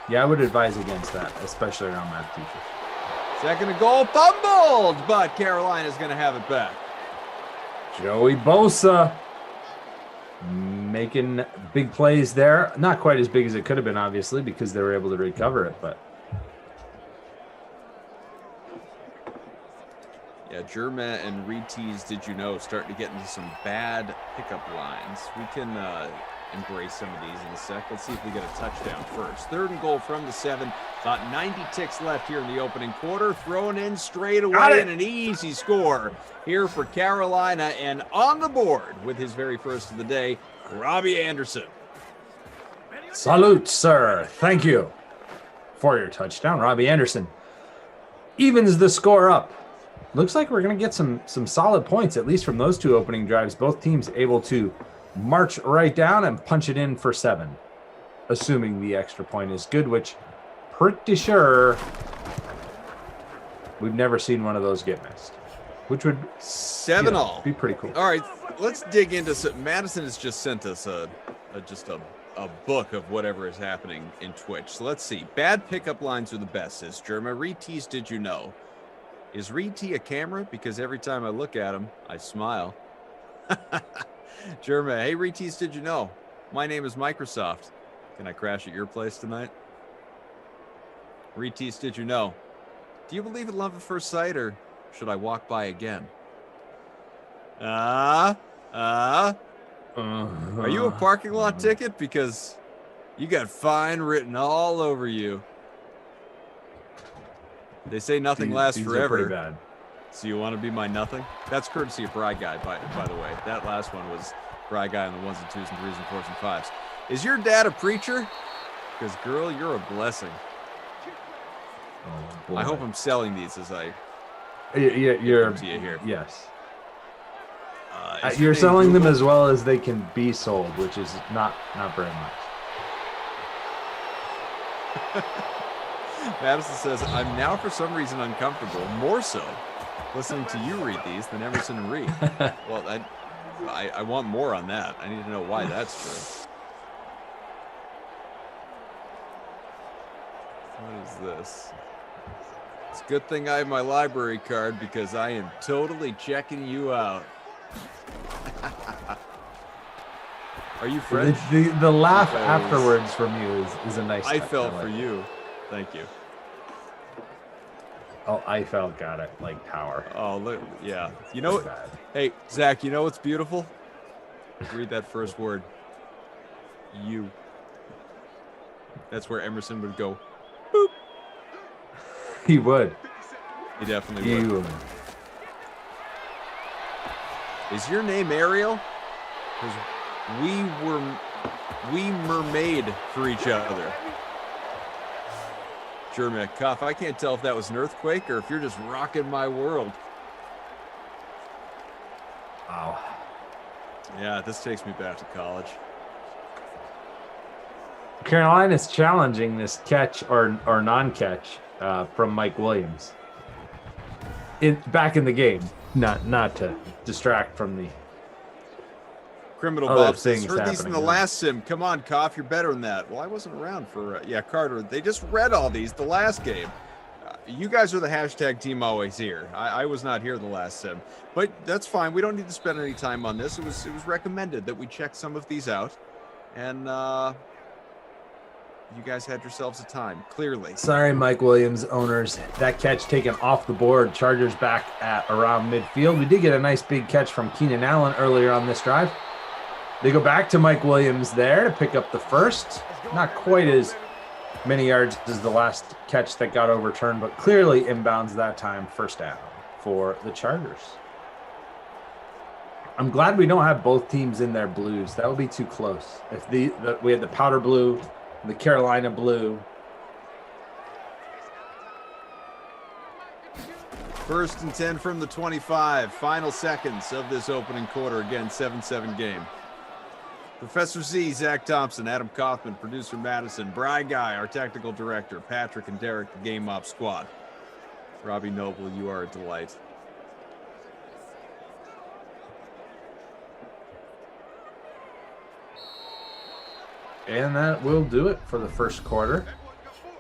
Yeah, I would advise against that, especially around math teachers. Second and goal, fumbled, but Carolina's going to have it back. Joey Bosa making big plays there. Not quite as big as it could have been, obviously, because they were able to recover it, but. Yeah, Jerma and Reed-Tees, did you know, starting to get into some bad pickup lines. We can embrace some of these in a sec. Let's see if we get a touchdown first. Third and goal from the 7. About 90 ticks left here in the opening quarter. Thrown in straight away and an easy score here for Carolina. And on the board with his very first of the day, Robbie Anderson. Salute, sir. Thank you for your touchdown. Robbie Anderson evens the score up. Looks like we're going to get some solid points, at least from those two opening drives. Both teams able to march right down and punch it in for 7. assuming the extra point is good, which pretty sure we've never seen one of those get missed, which would 7-all. be pretty cool. All right, let's dig into some. Madison has just sent us a book of whatever is happening in Twitch. So let's see. Bad pickup lines are the best, says Germa. Retease, did you know? Is Retee a camera? Because every time I look at him, I smile. Germa, hey, Retease, did you know? My name is Microsoft. Can I crash at your place tonight? Retease, did you know? Do you believe in love at first sight, or should I walk by again? Are you a parking lot ticket? Because you got fine written all over you. They say nothing lasts these forever. Are pretty bad. So you want to be my nothing? That's courtesy of Bry Guy, by the way. That last one was Bry Guy on the 1s and 2s and 3s and 4s and 5s. Is your dad a preacher? Because, girl, you're a blessing. Oh, boy. I hope I'm selling these as I you're come to you here. Yes. Is You're your name selling them Google? as well as they can be sold, which is not very much. Madison says, I'm now for some reason uncomfortable, more so, listening to you read these than Emerson and Reed. Well, I want more on that. I need to know why that's true. What is this? It's a good thing I have my library card because I am totally checking you out. Are you French? The laugh Because afterwards from you is a nice I touch. felt like for it. you. Thank you. Oh, I felt got it like power. Oh, look, yeah. You know what? Bad. Hey, Zach, you know what's beautiful? Read that first word. You. That's where Emerson would go. Boop. He would. He definitely would. You. Is your name Ariel? Because we mermaid for each other. German Cuff. I can't tell if that was an earthquake or if you're just rocking my world. Wow. Yeah, this takes me back to college. Carolina's challenging this catch or non-catch from Mike Williams. Back in the game, not to distract from the Criminal other Bob says, things heard these in the happening. last sim. Come on, Koff, you're better than that. Well, I wasn't around for, Carter. They just read all these the last game. You guys are the hashtag team always here. I was not here the last sim, but that's fine. We don't need to spend any time on this. It was recommended that we check some of these out, and you guys had yourselves a time, clearly. Sorry, Mike Williams owners. That catch taken off the board. Chargers back at around midfield. We did get a nice big catch from Keenan Allen earlier on this drive. They go back to Mike Williams there to pick up the first. Not quite as many yards as the last catch that got overturned, but clearly inbounds that time. First down for the Chargers. I'm glad we don't have both teams in their blues. That would be too close. If we had the powder blue, the Carolina blue. First and 10 from the 25. Final seconds of this opening quarter. Again, 7-7 game. Professor Z, Zach Thompson, Adam Kaufman, producer Madison, Bry Guy, our technical director, Patrick and Derek, the Game Op squad. Robbie Noble, you are a delight. And that will do it for the first quarter.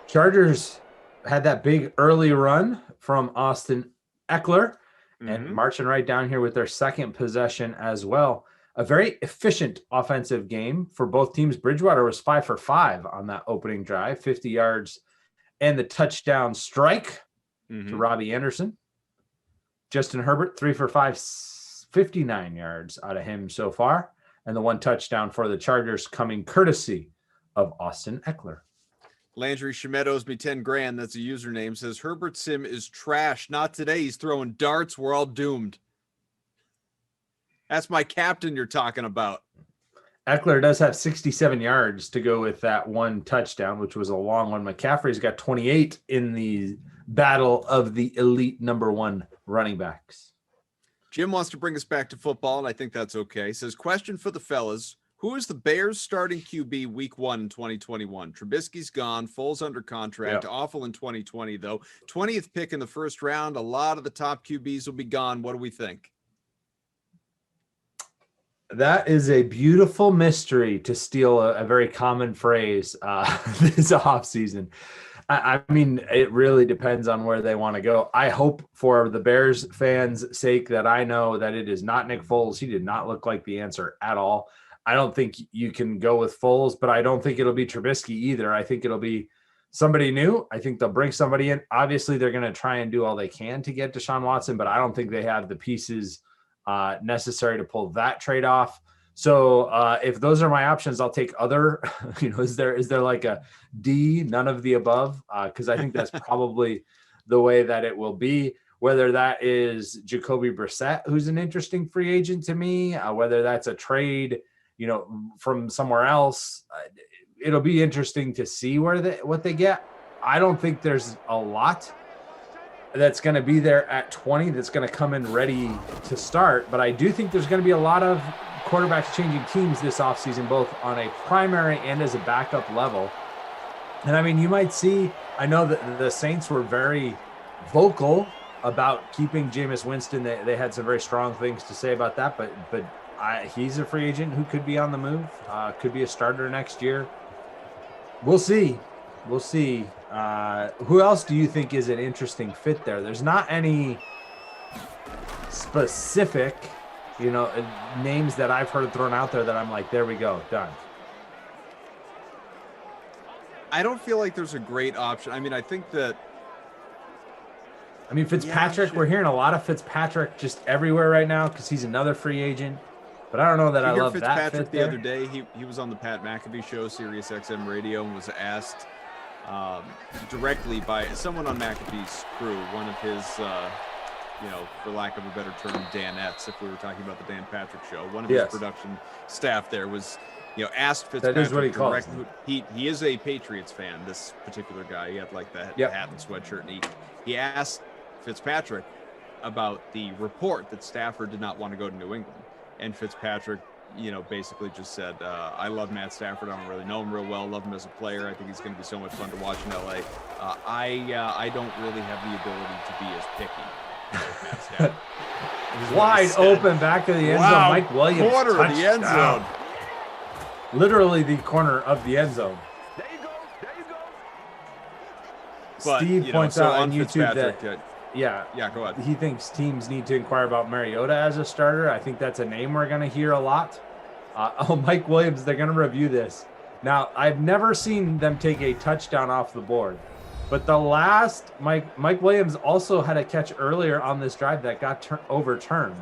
Chargers had that big early run from Austin Eckler and marching right down here with their second possession as well. A very efficient offensive game for both teams. Bridgewater was 5 for 5 on that opening drive, 50 yards and the touchdown strike to Robbie Anderson. Justin Herbert, 3 for 5, 59 yards out of him so far. And the one touchdown for the Chargers coming courtesy of Austin Eckler. Landry Schmidt owes me 10 grand. That's a username. Says Herbert Sim is trash. Not today. He's throwing darts. We're all doomed. That's my captain you're talking about. Eckler does have 67 yards to go with that one touchdown, which was a long one. McCaffrey's got 28 in the battle of the elite number one running backs. Jim wants to bring us back to football, and I think that's okay. Says, question for the fellas. Who is the Bears starting QB week 1 in 2021? Trubisky's gone. Foles under contract. Yep. Awful in 2020, though. 20th pick in the first round. A lot of the top QBs will be gone. What do we think? That is a beautiful mystery, to steal a very common phrase this offseason. I mean, it really depends on where they want to go. I hope for the Bears fans' sake that I know that it is not Nick Foles. He did not look like the answer at all. I don't think you can go with Foles, but I don't think it'll be Trubisky either. I think it'll be somebody new. I think they'll bring somebody in. Obviously, they're going to try and do all they can to get Deshaun Watson, but I don't think they have the pieces necessary to pull that trade off. So if those are my options, I'll take other. Is there like a D, none of the above? Because I think that's probably the way that it will be. Whether that is Jacoby Brissett, who's an interesting free agent to me, whether that's a trade, from somewhere else, it'll be interesting to see what they get. I don't think there's a lot that's going to be there at 20 that's going to come in ready to start, but I do think there's going to be a lot of quarterbacks changing teams this offseason, both on a primary and as a backup level. And I mean, you might see, I know that the Saints were very vocal about keeping Jameis Winston. They had some very strong things to say about that, but he's a free agent who could be on the move, could be a starter next year. We'll see. Who else do you think is an interesting fit there? There's not any specific, names that I've heard thrown out there that I'm like, there we go, done. I don't feel like there's a great option. I mean, I think that. Fitzpatrick, we're hearing a lot of Fitzpatrick just everywhere right now because he's another free agent. But I don't know that I love Fitzpatrick that fit the there. other day, he was on the Pat McAfee show, Sirius XM Radio, and was asked directly by someone on McAfee's crew, one of his, for lack of a better term, Danettes, if we were talking about the Dan Patrick show. One of his production staff there was, asked Fitzpatrick. That is what he calls him. He is a Patriots fan, this particular guy. He had like the hat and sweatshirt, and he asked Fitzpatrick about the report that Stafford did not want to go to New England. And Fitzpatrick, basically just said, I love Matt Stafford. I don't really know him real well. Love him as a player. I think he's going to be so much fun to watch in LA. I don't really have the ability to be as picky as Matt Stafford. Wide open, back of the end zone. Mike Williams. Corner of the end zone. Literally the corner of the end zone. There you go. But, Steve points out on YouTube that go ahead. He thinks teams need to inquire about Mariota as a starter. I think that's a name we're going to hear a lot. Mike Williams, they're going to review this. Now, I've never seen them take a touchdown off the board, but the last Mike Williams also had a catch earlier on this drive that got overturned.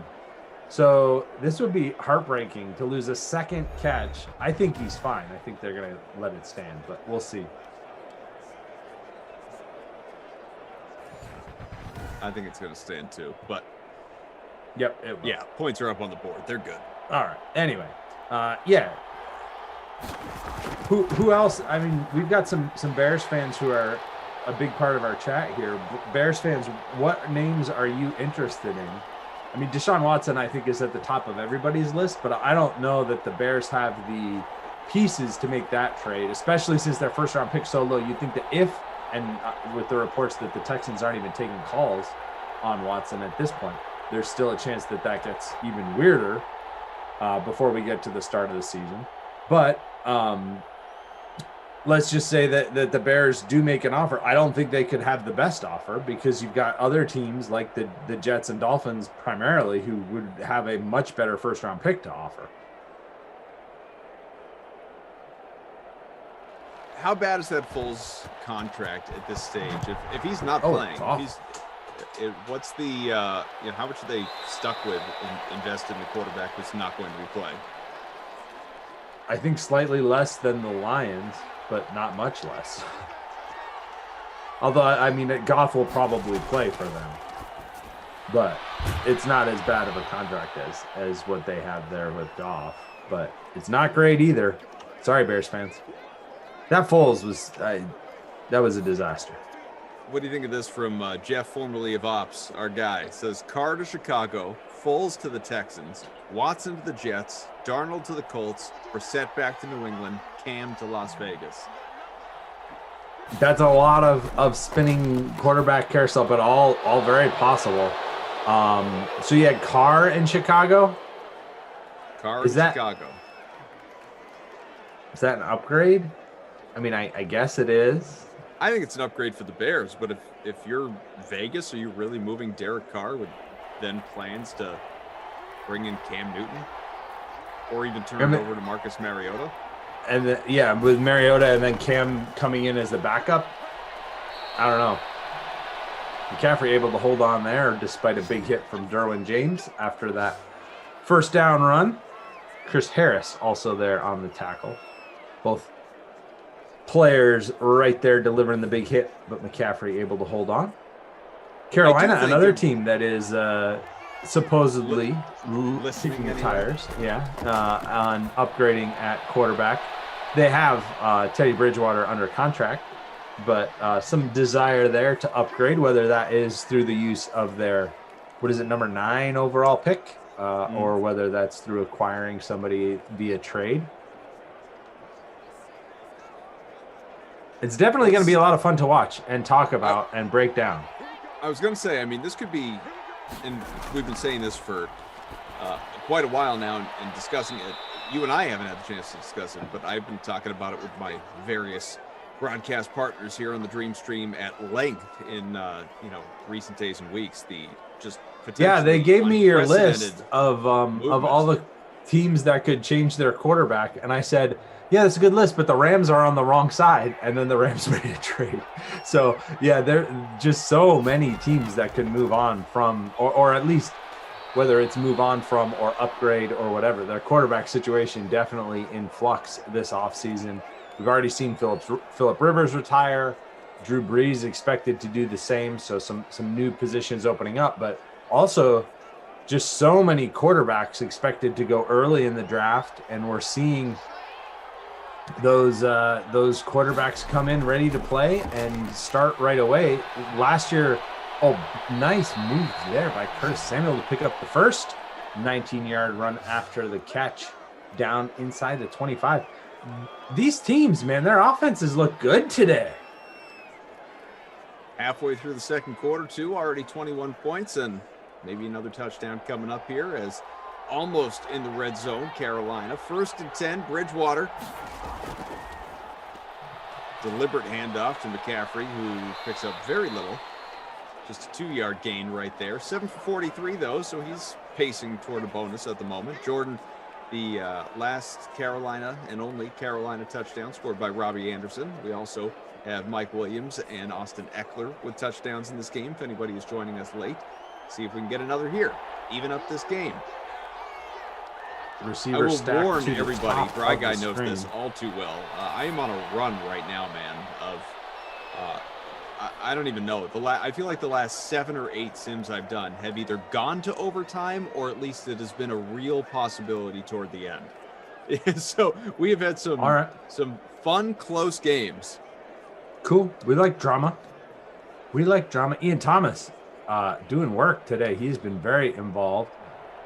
So this would be heartbreaking to lose a second catch. I think he's fine. I think they're going to let it stand, but we'll see. I think it's going to stand too, but Yep. Points are up on the board. They're good. All right. Anyway, Who else? I mean, we've got some Bears fans who are a big part of our chat here. Bears fans, what names are you interested in? I mean, Deshaun Watson, I think, is at the top of everybody's list, but I don't know that the Bears have the pieces to make that trade, especially since their first round pick so low. You'd think that with the reports that the Texans aren't even taking calls on Watson at this point, there's still a chance that gets even weirder before we get to the start of the season. But let's just say that the Bears do make an offer. I don't think they could have the best offer because you've got other teams like the Jets and Dolphins primarily who would have a much better first round pick to offer. How bad is that Foles contract at this stage? If he's not playing, what's the how much are they stuck with invested in the quarterback who's not going to be playing? I think slightly less than the Lions, but not much less. Although, I mean, Goff will probably play for them. But it's not as bad of a contract as what they have there with Goff. But it's not great either. Sorry, Bears fans. That Foles that was a disaster. What do you think of this from Jeff, formerly of Ops, our guy? It says Carr to Chicago, Foles to the Texans, Watson to the Jets, Darnold to the Colts, Brissett back to New England, Cam to Las Vegas. That's a lot of spinning quarterback carousel, but all very possible. So you had Carr in Chicago. Carr in Chicago. Is that an upgrade? I mean, I guess it is. I think it's an upgrade for the Bears, but if you're Vegas, are you really moving Derek Carr with then plans to bring in Cam Newton or even turn it over to Marcus Mariota? And with Mariota and then Cam coming in as the backup, I don't know. McCaffrey able to hold on there despite a big hit from Derwin James after that first down run. Chris Harris also there on the tackle. Both players right there delivering the big hit, but McCaffrey able to hold on. Carolina, another team that is supposedly kicking the tires, on upgrading at quarterback. They have Teddy Bridgewater under contract, but some desire there to upgrade, whether that is through the use of their, number 9 overall pick, or whether that's through acquiring somebody via trade. It's definitely going to be a lot of fun to watch and talk about and break down. I was going to say, I mean, this could be, and we've been saying this for quite a while now and discussing it. You and I haven't had the chance to discuss it, but I've been talking about it with my various broadcast partners here on the Dream Stream at length in recent days and weeks. They gave me your list of all the teams that could change their quarterback, and I said, yeah, that's a good list, but the Rams are on the wrong side, and then the Rams made a trade. So, there are just so many teams that could move on from, or at least whether it's move on from or upgrade or whatever. Their quarterback situation definitely in flux this offseason. We've already seen Phillip Rivers retire. Drew Brees expected to do the same, so some new positions opening up, but also just so many quarterbacks expected to go early in the draft, and we're seeing those quarterbacks come in ready to play and start right away. Last year, nice move there by Curtis Samuel to pick up the first 19-yard run after the catch down inside the 25. These teams, man, their offenses look good today. Halfway through the second quarter, too, already 21 points and maybe another touchdown coming up here as almost in the red zone, Carolina. 1st and 10, Bridgewater. Deliberate handoff to McCaffrey, who picks up very little. Just a 2-yard gain right there. 7 for 43, though, so he's pacing toward a bonus at the moment. Jordan, the last Carolina and only Carolina touchdown scored by Robbie Anderson. We also have Mike Williams and Austin Eckler with touchdowns in this game. If anybody is joining us late, see if we can get another here. Even up this game. Receiver I will warn everybody, Bry Guy knows this all too well. I am on a run right now, man, of I don't even know. I feel like the last 7 or 8 sims I've done have either gone to overtime or at least it has been a real possibility toward the end. So we have had some fun, close games. Cool. We like drama. Ian Thomas doing work today. He's been very involved,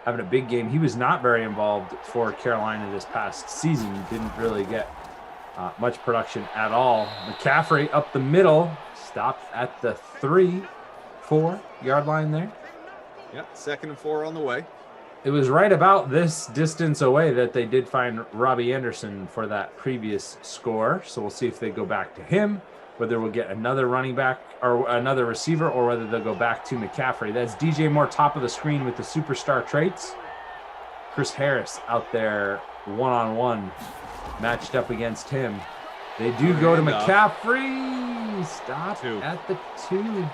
having a big game. He was not very involved for Carolina this past season. Didn't really get much production at all. McCaffrey up the middle, stopped at the 3-4 yard line there. Yeah, 2nd and 4 on the way. It was right about this distance away that they did find Robbie Anderson for that previous score. So we'll see if they go back to him, whether we'll get another running back or another receiver, or whether they'll go back to McCaffrey. That's DJ Moore top of the screen with the superstar traits. Chris Harris out there one-on-one matched up against him. They do go to McCaffrey. Stop at the 2.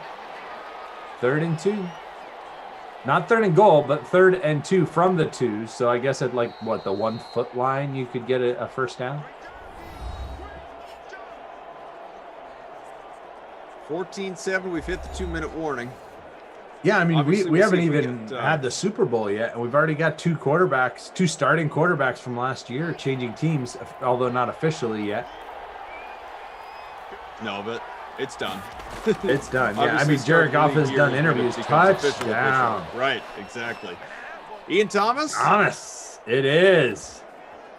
3rd and 2. Not 3rd and goal, but 3rd and 2 from the 2. So I guess at the 1 foot line, you could get a first down. 14-7, we've hit the 2-minute warning. Yeah, I mean, we haven't even had the Super Bowl yet, and we've already got 2 starting quarterbacks from last year changing teams, although not officially yet. No, but it's done. It's done, yeah. I mean, Jared Goff has done interviews. Touchdown. Right, exactly. Ian Thomas? Thomas, it is.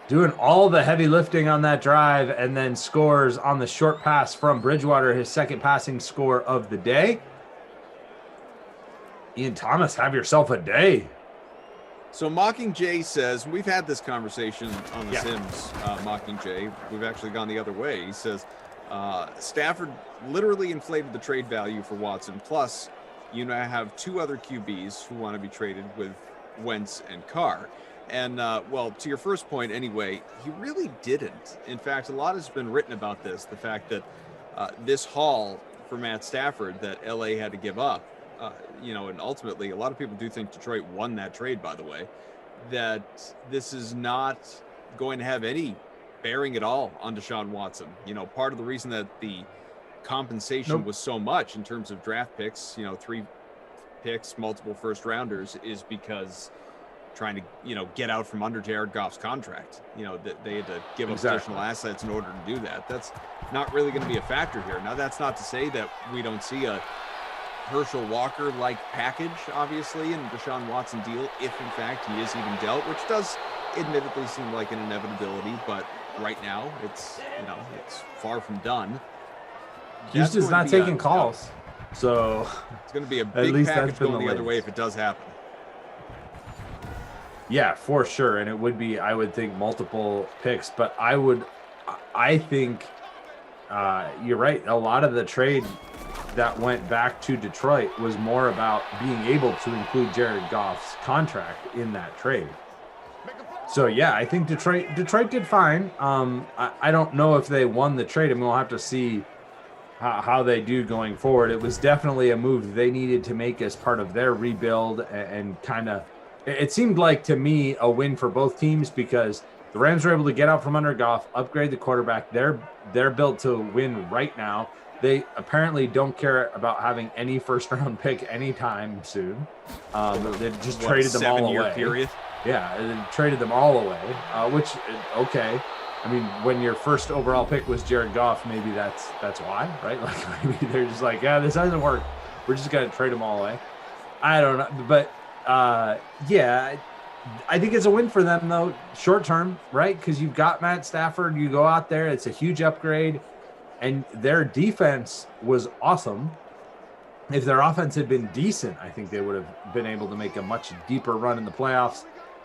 Doing all the heavy lifting on that drive and then scores on the short pass from Bridgewater, his second passing score of the day. Ian Thomas, have yourself a day. So Mockingjay says, we've had this conversation on the Sims, Mockingjay. We've actually gone the other way. He says, Stafford literally inflated the trade value for Watson. Plus, you now have two other QBs who want to be traded with Wentz and Carr. And, well, to your first point anyway, he really didn't. In fact, a lot has been written about this, the fact that this haul for Matt Stafford that LA had to give up, and ultimately a lot of people do think Detroit won that trade, by the way, that this is not going to have any bearing at all on Deshaun Watson. Part of the reason that the compensation was so much in terms of draft picks, 3 picks, multiple first rounders, is because trying to, get out from under Jared Goff's contract. They had to give up additional assets in order to do that. That's not really going to be a factor here. Now, that's not to say that we don't see a Herschel Walker-like package, obviously, in Deshaun Watson deal, if in fact he is even dealt, which does admittedly seem like an inevitability, but right now it's far from done. Houston's not taking calls, so it's going to be a big package going the other way if it does happen. Yeah, for sure, and it would be, I would think, multiple picks, but I think you're right. A lot of the trade that went back to Detroit was more about being able to include Jared Goff's contract in that trade. So yeah, I think Detroit did fine. I don't know if they won the trade. I mean, we'll have to see how they do going forward. It was definitely a move they needed to make as part of their rebuild, and kind of, it seemed like to me a win for both teams, because the Rams were able to get out from under Goff, upgrade the quarterback. They're built to win right now. They apparently don't care about having any first-round pick anytime soon. They just traded them all away. 7-year period? Yeah, they traded them all away, which, okay. I mean, when your first overall pick was Jared Goff, maybe that's why, right? Like, maybe they're just like, yeah, this doesn't work. We're just going to trade them all away. I don't know. But, yeah, I think it's a win for them, though, short term, right? Because you've got Matt Stafford. You go out there. It's a huge upgrade. And their defense was awesome. If their offense had been decent, I think they would have been able to make a much deeper run in the playoffs.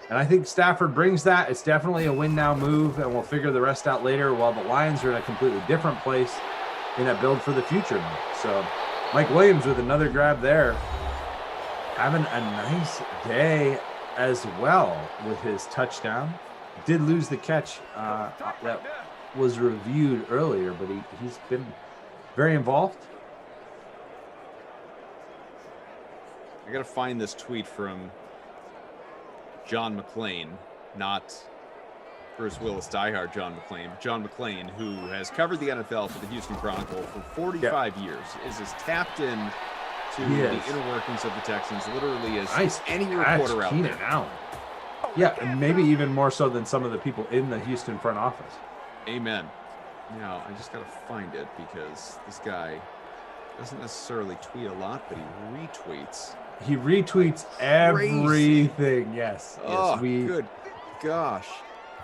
And I think Stafford brings that. It's definitely a win-now move, and we'll figure the rest out later, while the Lions are in a completely different place in a build for the future move. So Mike Williams with another grab there, having a nice day as well with his touchdown. Did lose the catch that was reviewed earlier, but he's been very involved. I got to find this tweet from John McClain, not Bruce Willis diehard John McClain. John McClain, who has covered the NFL for the Houston Chronicle for 45 years, is as tapped in to the inner workings of the Texans literally as any reporter out there. Allen. Yeah, and maybe even more so than some of the people in the Houston front office. Amen. Now, I just got to find it, because this guy doesn't necessarily tweet a lot, but he retweets. He retweets everything. Yes. Oh, good gosh.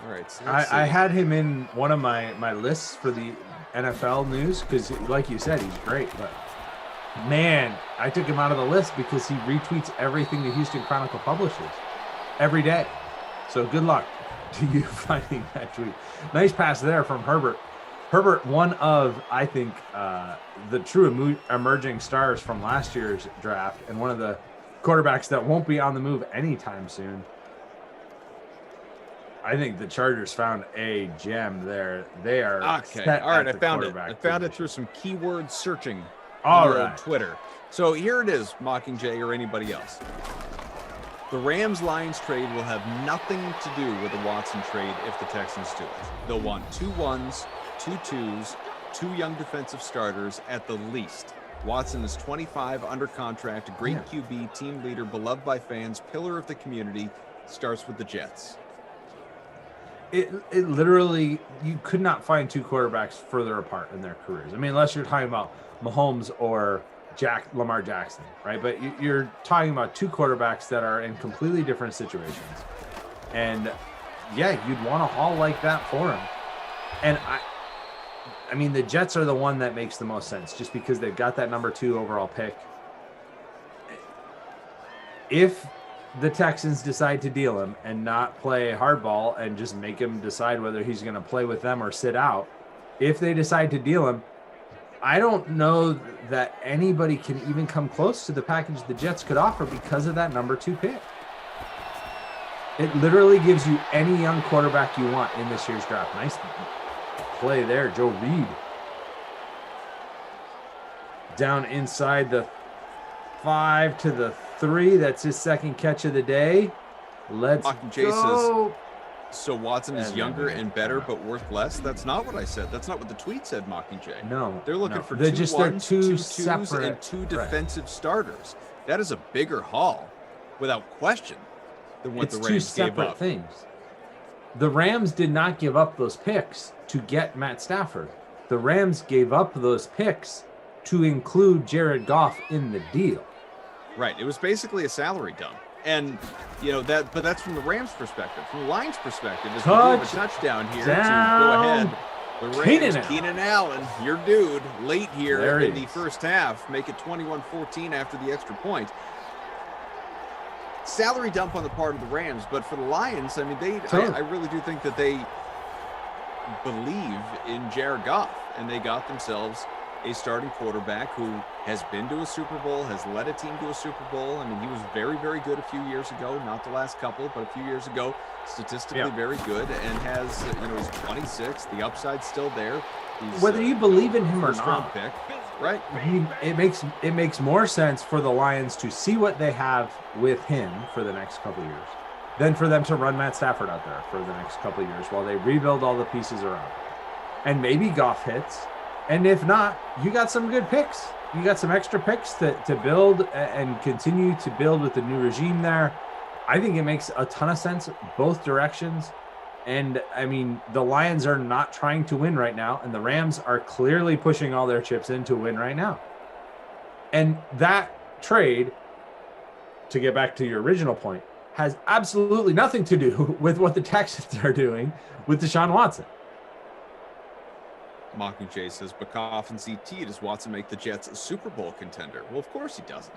All right. So I had him in one of my lists for the NFL news because, like you said, he's great. But, man, I took him out of the list because he retweets everything the Houston Chronicle publishes every day. So good luck to you finding that tweet. Nice pass there from Herbert. Herbert, one of, I think, the true emerging stars from last year's draft, and one of the quarterbacks that won't be on the move anytime soon. I think the Chargers found a gem there. They are okay. All right, I found it. I found it through some keyword searching on Twitter. So here it is, Mockingjay or anybody else. The Rams-Lions trade will have nothing to do with the Watson trade if the Texans do it. They'll want 2 1s, 2 2s, 2 young defensive starters at the least. Watson is 25, under contract, great QB, team leader, beloved by fans, pillar of the community, starts with the Jets. It literally, you could not find 2 quarterbacks further apart in their careers. I mean, unless you're talking about Mahomes or Lamar Jackson, right? But you're talking about two quarterbacks that are in completely different situations. And yeah, you'd want a haul like that for him. And I mean, the Jets are the one that makes the most sense just because they've got that number 2 overall pick. If the Texans decide to deal him and not play hardball and just make him decide whether he's going to play with them or sit out, if they decide to deal him, I don't know that anybody can even come close to the package the Jets could offer because of that number 2 pick. It literally gives you any young quarterback you want in this year's draft. Nice play there, Joe Reed. Down inside the 5 to the 3. That's his second catch of the day. Let's go. So Watson is younger and better, but worth less. That's not what I said. That's not what the tweet said, Mockingjay. No, they're looking for they're two ones, two separate, twos, and 2 defensive starters. That is a bigger haul, without question, than what the Rams two separate gave up. Things. The Rams did not give up those picks to get Matt Stafford. The Rams gave up those picks to include Jared Goff in the deal. Right. It was basically a salary dump. And, you know, but that's from the Rams' perspective. From the Lions' perspective, is we have a touchdown here to go ahead. The Rams, Keenan Allen, your dude, late here in the first half, make it 21-14 after the extra point. Salary dump on the part of the Rams, but for the Lions, I mean, I really do think that they believe in Jared Goff, and they got themselves a starting quarterback who has been to a Super Bowl, has led a team to a Super Bowl. I mean, he was very, very good a few years ago, not the last couple, but a few years ago, statistically very good, and has, you know, he's 26. The upside's still there. He's, whether you believe in him or not, pick, right? It makes more sense for the Lions to see what they have with him for the next couple of years than for them to run Matt Stafford out there for the next couple of years while they rebuild all the pieces around. And maybe Goff hits. And if not, you got some good picks. You got some extra picks to build and continue to build with the new regime there. I think it makes a ton of sense both directions. And, I mean, the Lions are not trying to win right now, and the Rams are clearly pushing all their chips in to win right now. And that trade, to get back to your original point, has absolutely nothing to do with what the Texans are doing with Deshaun Watson. Mockingjay says, Bakoff and CT, does Watson make the Jets a Super Bowl contender? Well, of course he doesn't.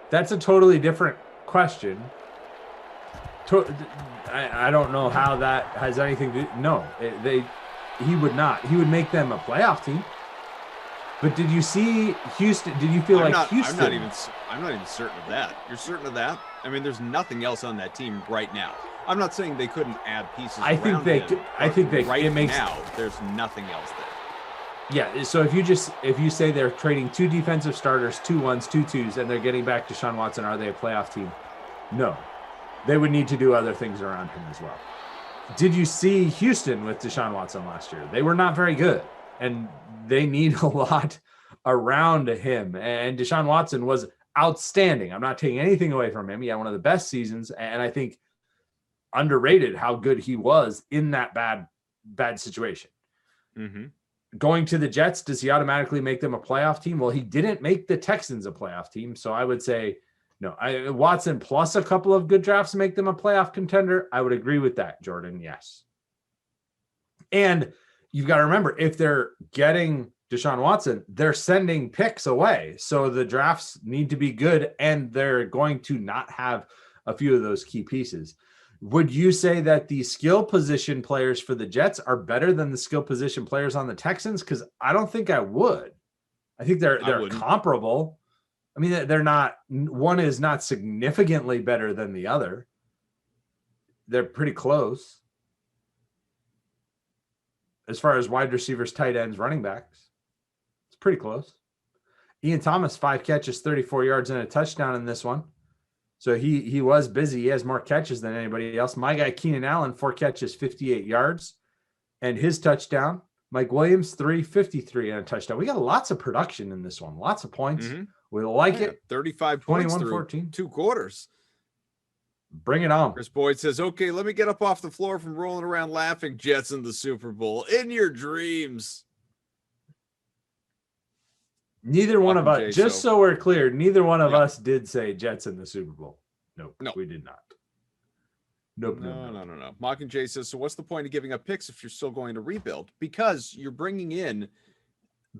That's a totally different question. I don't know how that has anything to do. No, he would not. He would make them a playoff team. But did you see Houston? Did you feel Houston? I'm not even certain of that. You're certain of that? I mean, there's nothing else on that team right now. I'm not saying they couldn't add pieces. I think they. Right now, there's nothing else there. Yeah. So if you say they're trading 2 defensive starters, 2 1s, 2 2s, and they're getting back Deshaun Watson, are they a playoff team? No. They would need to do other things around him as well. Did you see Houston with Deshaun Watson last year? They were not very good, and they need a lot around him. And Deshaun Watson was outstanding. I'm not taking anything away from him. He had one of the best seasons, and I think underrated how good he was in that bad situation. Mm-hmm. Going to the Jets, does he automatically make them a playoff team? Well, he didn't make the Texans a playoff team, so I would say no. Watson plus a couple of good drafts make them a playoff contender. I would agree with that, Jordan. Yes. And you've got to remember, if they're getting Deshaun Watson, they're sending picks away. So the drafts need to be good, and they're going to not have a few of those key pieces. Would you say that the skill position players for the Jets are better than the skill position players on the Texans? Because I don't think I would. I think they're comparable. I mean, they're not. One is not significantly better than the other. They're pretty close as far as wide receivers, tight ends, running backs. It's pretty close. Ian Thomas, 5 catches, 34 yards, and a touchdown in this one. So he was busy. He has more catches than anybody else. My guy, Keenan Allen, 4 catches, 58 yards, and his touchdown. Mike Williams, 353 and a touchdown. We got lots of production in this one. Lots of points. Mm-hmm. We like it. 35 points through 2 quarters. Bring it on. Chris Boyd says, okay, let me get up off the floor from rolling around laughing. Jets in the Super Bowl. In your dreams. Neither one of us, Jay, just so we're clear, neither one of Yeah. us did say Jets in the Super Bowl. Nope, No. we did not. Nope, No. Mockingjay says, so what's the point of giving up picks if you're still going to rebuild? Because you're bringing in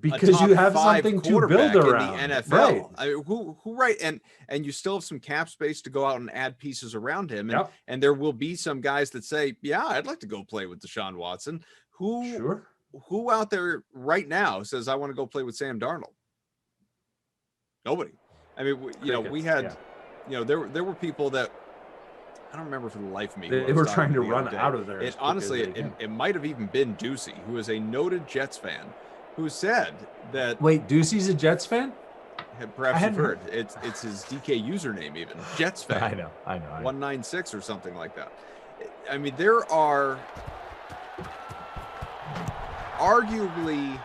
Because you have something to build around in the NFL. Right. I mean, who right? And you still have some cap space to go out and add pieces around him. And, Yep. and there will be some guys that say, yeah, I'd like to go play with Deshaun Watson. Who out there right now says, I want to go play with Sam Darnold? Nobody. I mean, we had, there were people that, I don't remember for the life of me. They were trying to run out of there. It might have even been Ducey, who is a noted Jets fan, who said that. Wait, Ducey's a Jets fan? Perhaps you've heard. It's his DK username even. Jets fan. I know. 196 or something like that. I mean, there are arguably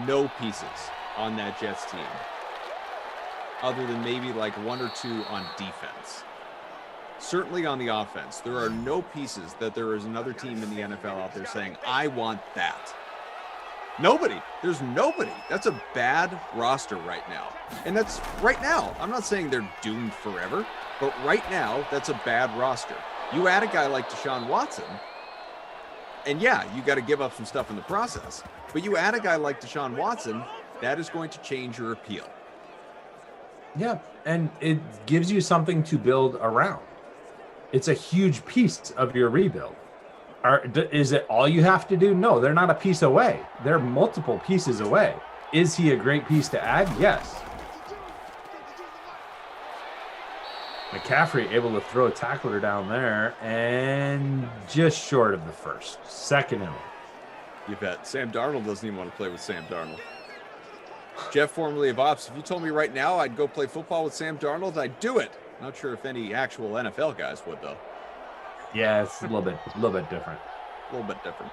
no pieces on that Jets team other than maybe like one or two on defense. Certainly on the offense, there are no pieces that there is another team in the NFL out there saying, I want that. Nobody. There's nobody. That's a bad roster right now. And that's right now. I'm not saying they're doomed forever, but right now, that's a bad roster. You add a guy like Deshaun Watson, and yeah, you got to give up some stuff in the process, but you add a guy like Deshaun Watson, that is going to change your appeal. Yeah, and it gives you something to build around. It's a huge piece of your rebuild. Is it all you have to do? No, they're not a piece away. They're multiple pieces away. Is he a great piece to add? Yes. McCaffrey able to throw a tackler down there and just short of the first. Second and 1. You bet. Sam Darnold doesn't even want to play with Sam Darnold. Jeff, formerly of Ops, if you told me right now I'd go play football with Sam Darnold, I'd do it. Not sure if any actual NFL guys would, though. Yeah, it's a little bit different. A little bit different.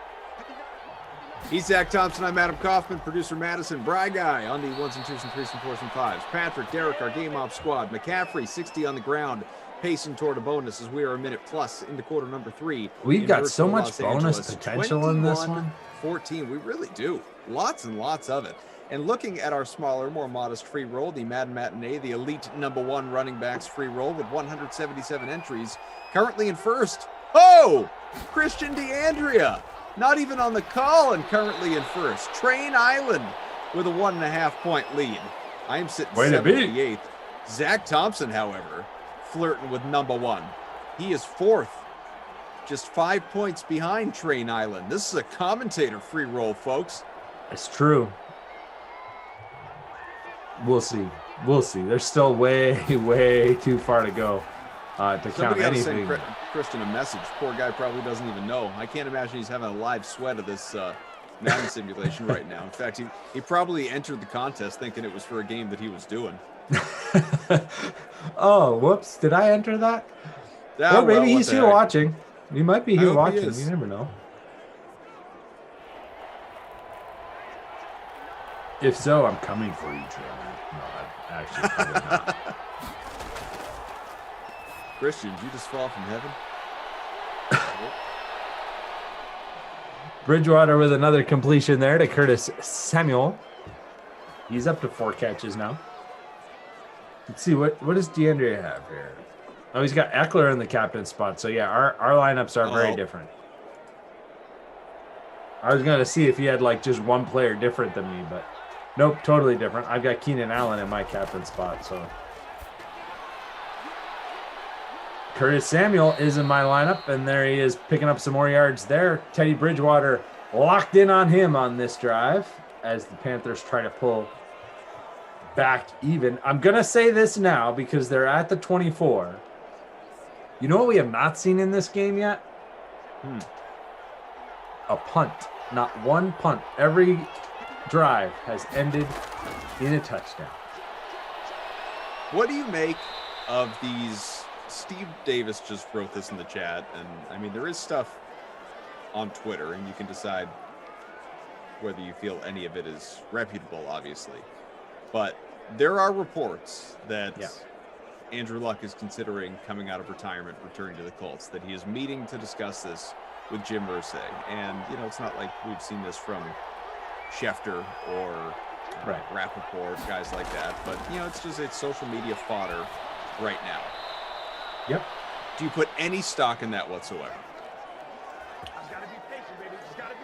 He's Zach Thompson. I'm Adam Kaufman. Producer Madison. Bry Guy on the 1s and 2s and 3s and 4s and 5s. Patrick, Derek, our game ops squad. McCaffrey, 60 on the ground, pacing toward a bonus as we are a minute plus into quarter number 3. We've got so much bonus potential in this one. 14. We really do. Lots and lots of it. And looking at our smaller, more modest free roll, the Madden Matinee, the elite #1 running backs free roll with 177 entries, currently in first. Oh, Christian DeAndrea, not even on the call and currently in first. Train Island with a 1.5-point lead. I am sitting 78th. Zach Thompson, however, flirting with #1. He is fourth, just 5 points behind Train Island. This is a commentator free roll, folks. It's true. We'll see. There's still way too far to go to count anything. Send Christian a message. Poor guy probably doesn't even know. I can't imagine he's having a live sweat of this Madden simulation right now. In fact, he probably entered the contest thinking it was for a game that he was doing. Oh, whoops. Did I enter that? Or maybe he's here watching. He might be here watching. You never know. If so, I'm coming for you, Trevor. No, I actually probably not. Christian, did you just fall from heaven? Bridgewater with another completion there to Curtis Samuel. He's up to 4 catches now. Let's see, what does DeAndre have here? Oh, he's got Eckler in the captain spot. So, yeah, our lineups are very different. I was going to see if he had, like, just one player different than me, but nope, totally different. I've got Keenan Allen in my captain spot, so. Curtis Samuel is in my lineup, and there he is picking up some more yards there. Teddy Bridgewater locked in on him on this drive as the Panthers try to pull back even. I'm going to say this now because they're at the 24. You know what we have not seen in this game yet? A punt. Not one punt. Every drive has ended in a touchdown. What do you make of these? Steve Davis just wrote this in the chat, and I mean, there is stuff on Twitter, and you can decide whether you feel any of it is reputable, obviously. But there are reports that Andrew Luck is considering coming out of retirement, returning to the Colts, that he is meeting to discuss this with Jim Irsay. And, you know, it's not like we've seen this from Schefter or Right. Rappaport, guys like that. But, it's social media fodder right now. Yep. Do you put any stock in that whatsoever?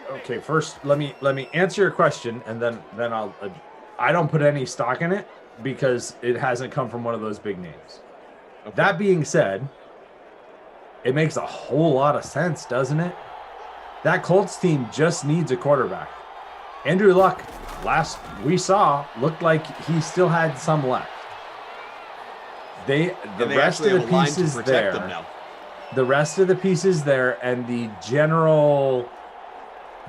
Okay, first let me answer your question, and then I'll. I don't put any stock in it because it hasn't come from one of those big names. Okay. That being said, it makes a whole lot of sense, doesn't it? That Colts team just needs a quarterback. Andrew Luck, last we saw, looked like he still had some left. The rest of the pieces there. The rest of the pieces there, and the general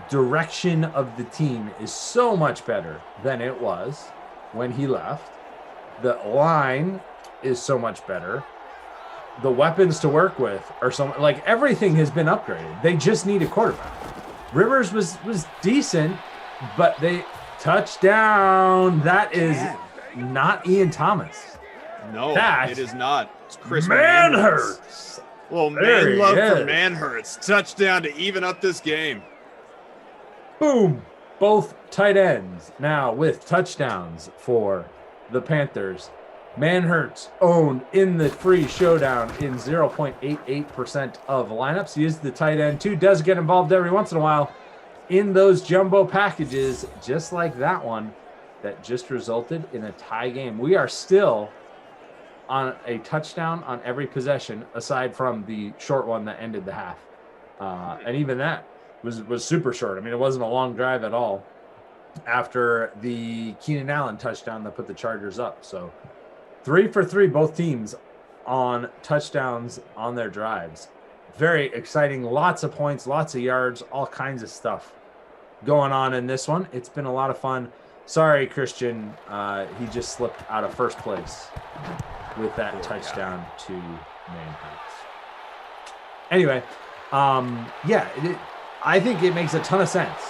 direction of the team is so much better than it was when he left. The line is so much better. The weapons to work with are everything has been upgraded. They just need a quarterback. Rivers was decent, but they touchdown. That is not Ian Thomas. No, it is not. It's Chris Manhurts. Well, There man love he for is. Manhurts. Touchdown to even up this game. Boom. Both tight ends now with touchdowns for the Panthers. Owned in the free showdown in 0.88% of lineups. He is the tight end too. Does get involved every once in a while in those jumbo packages, just like that one that just resulted in a tie game. We are still on a touchdown on every possession, aside from the short one that ended the half. And even that was super short. I mean, it wasn't a long drive at all after the Keenan Allen touchdown that put the Chargers up. So 3 for 3, both teams on touchdowns on their drives. Very exciting. Lots of points, lots of yards, all kinds of stuff going on in this one. It's been a lot of fun. Sorry, Christian. He just slipped out of first place with that touchdown to Manhurts. Anyway, I think it makes a ton of sense.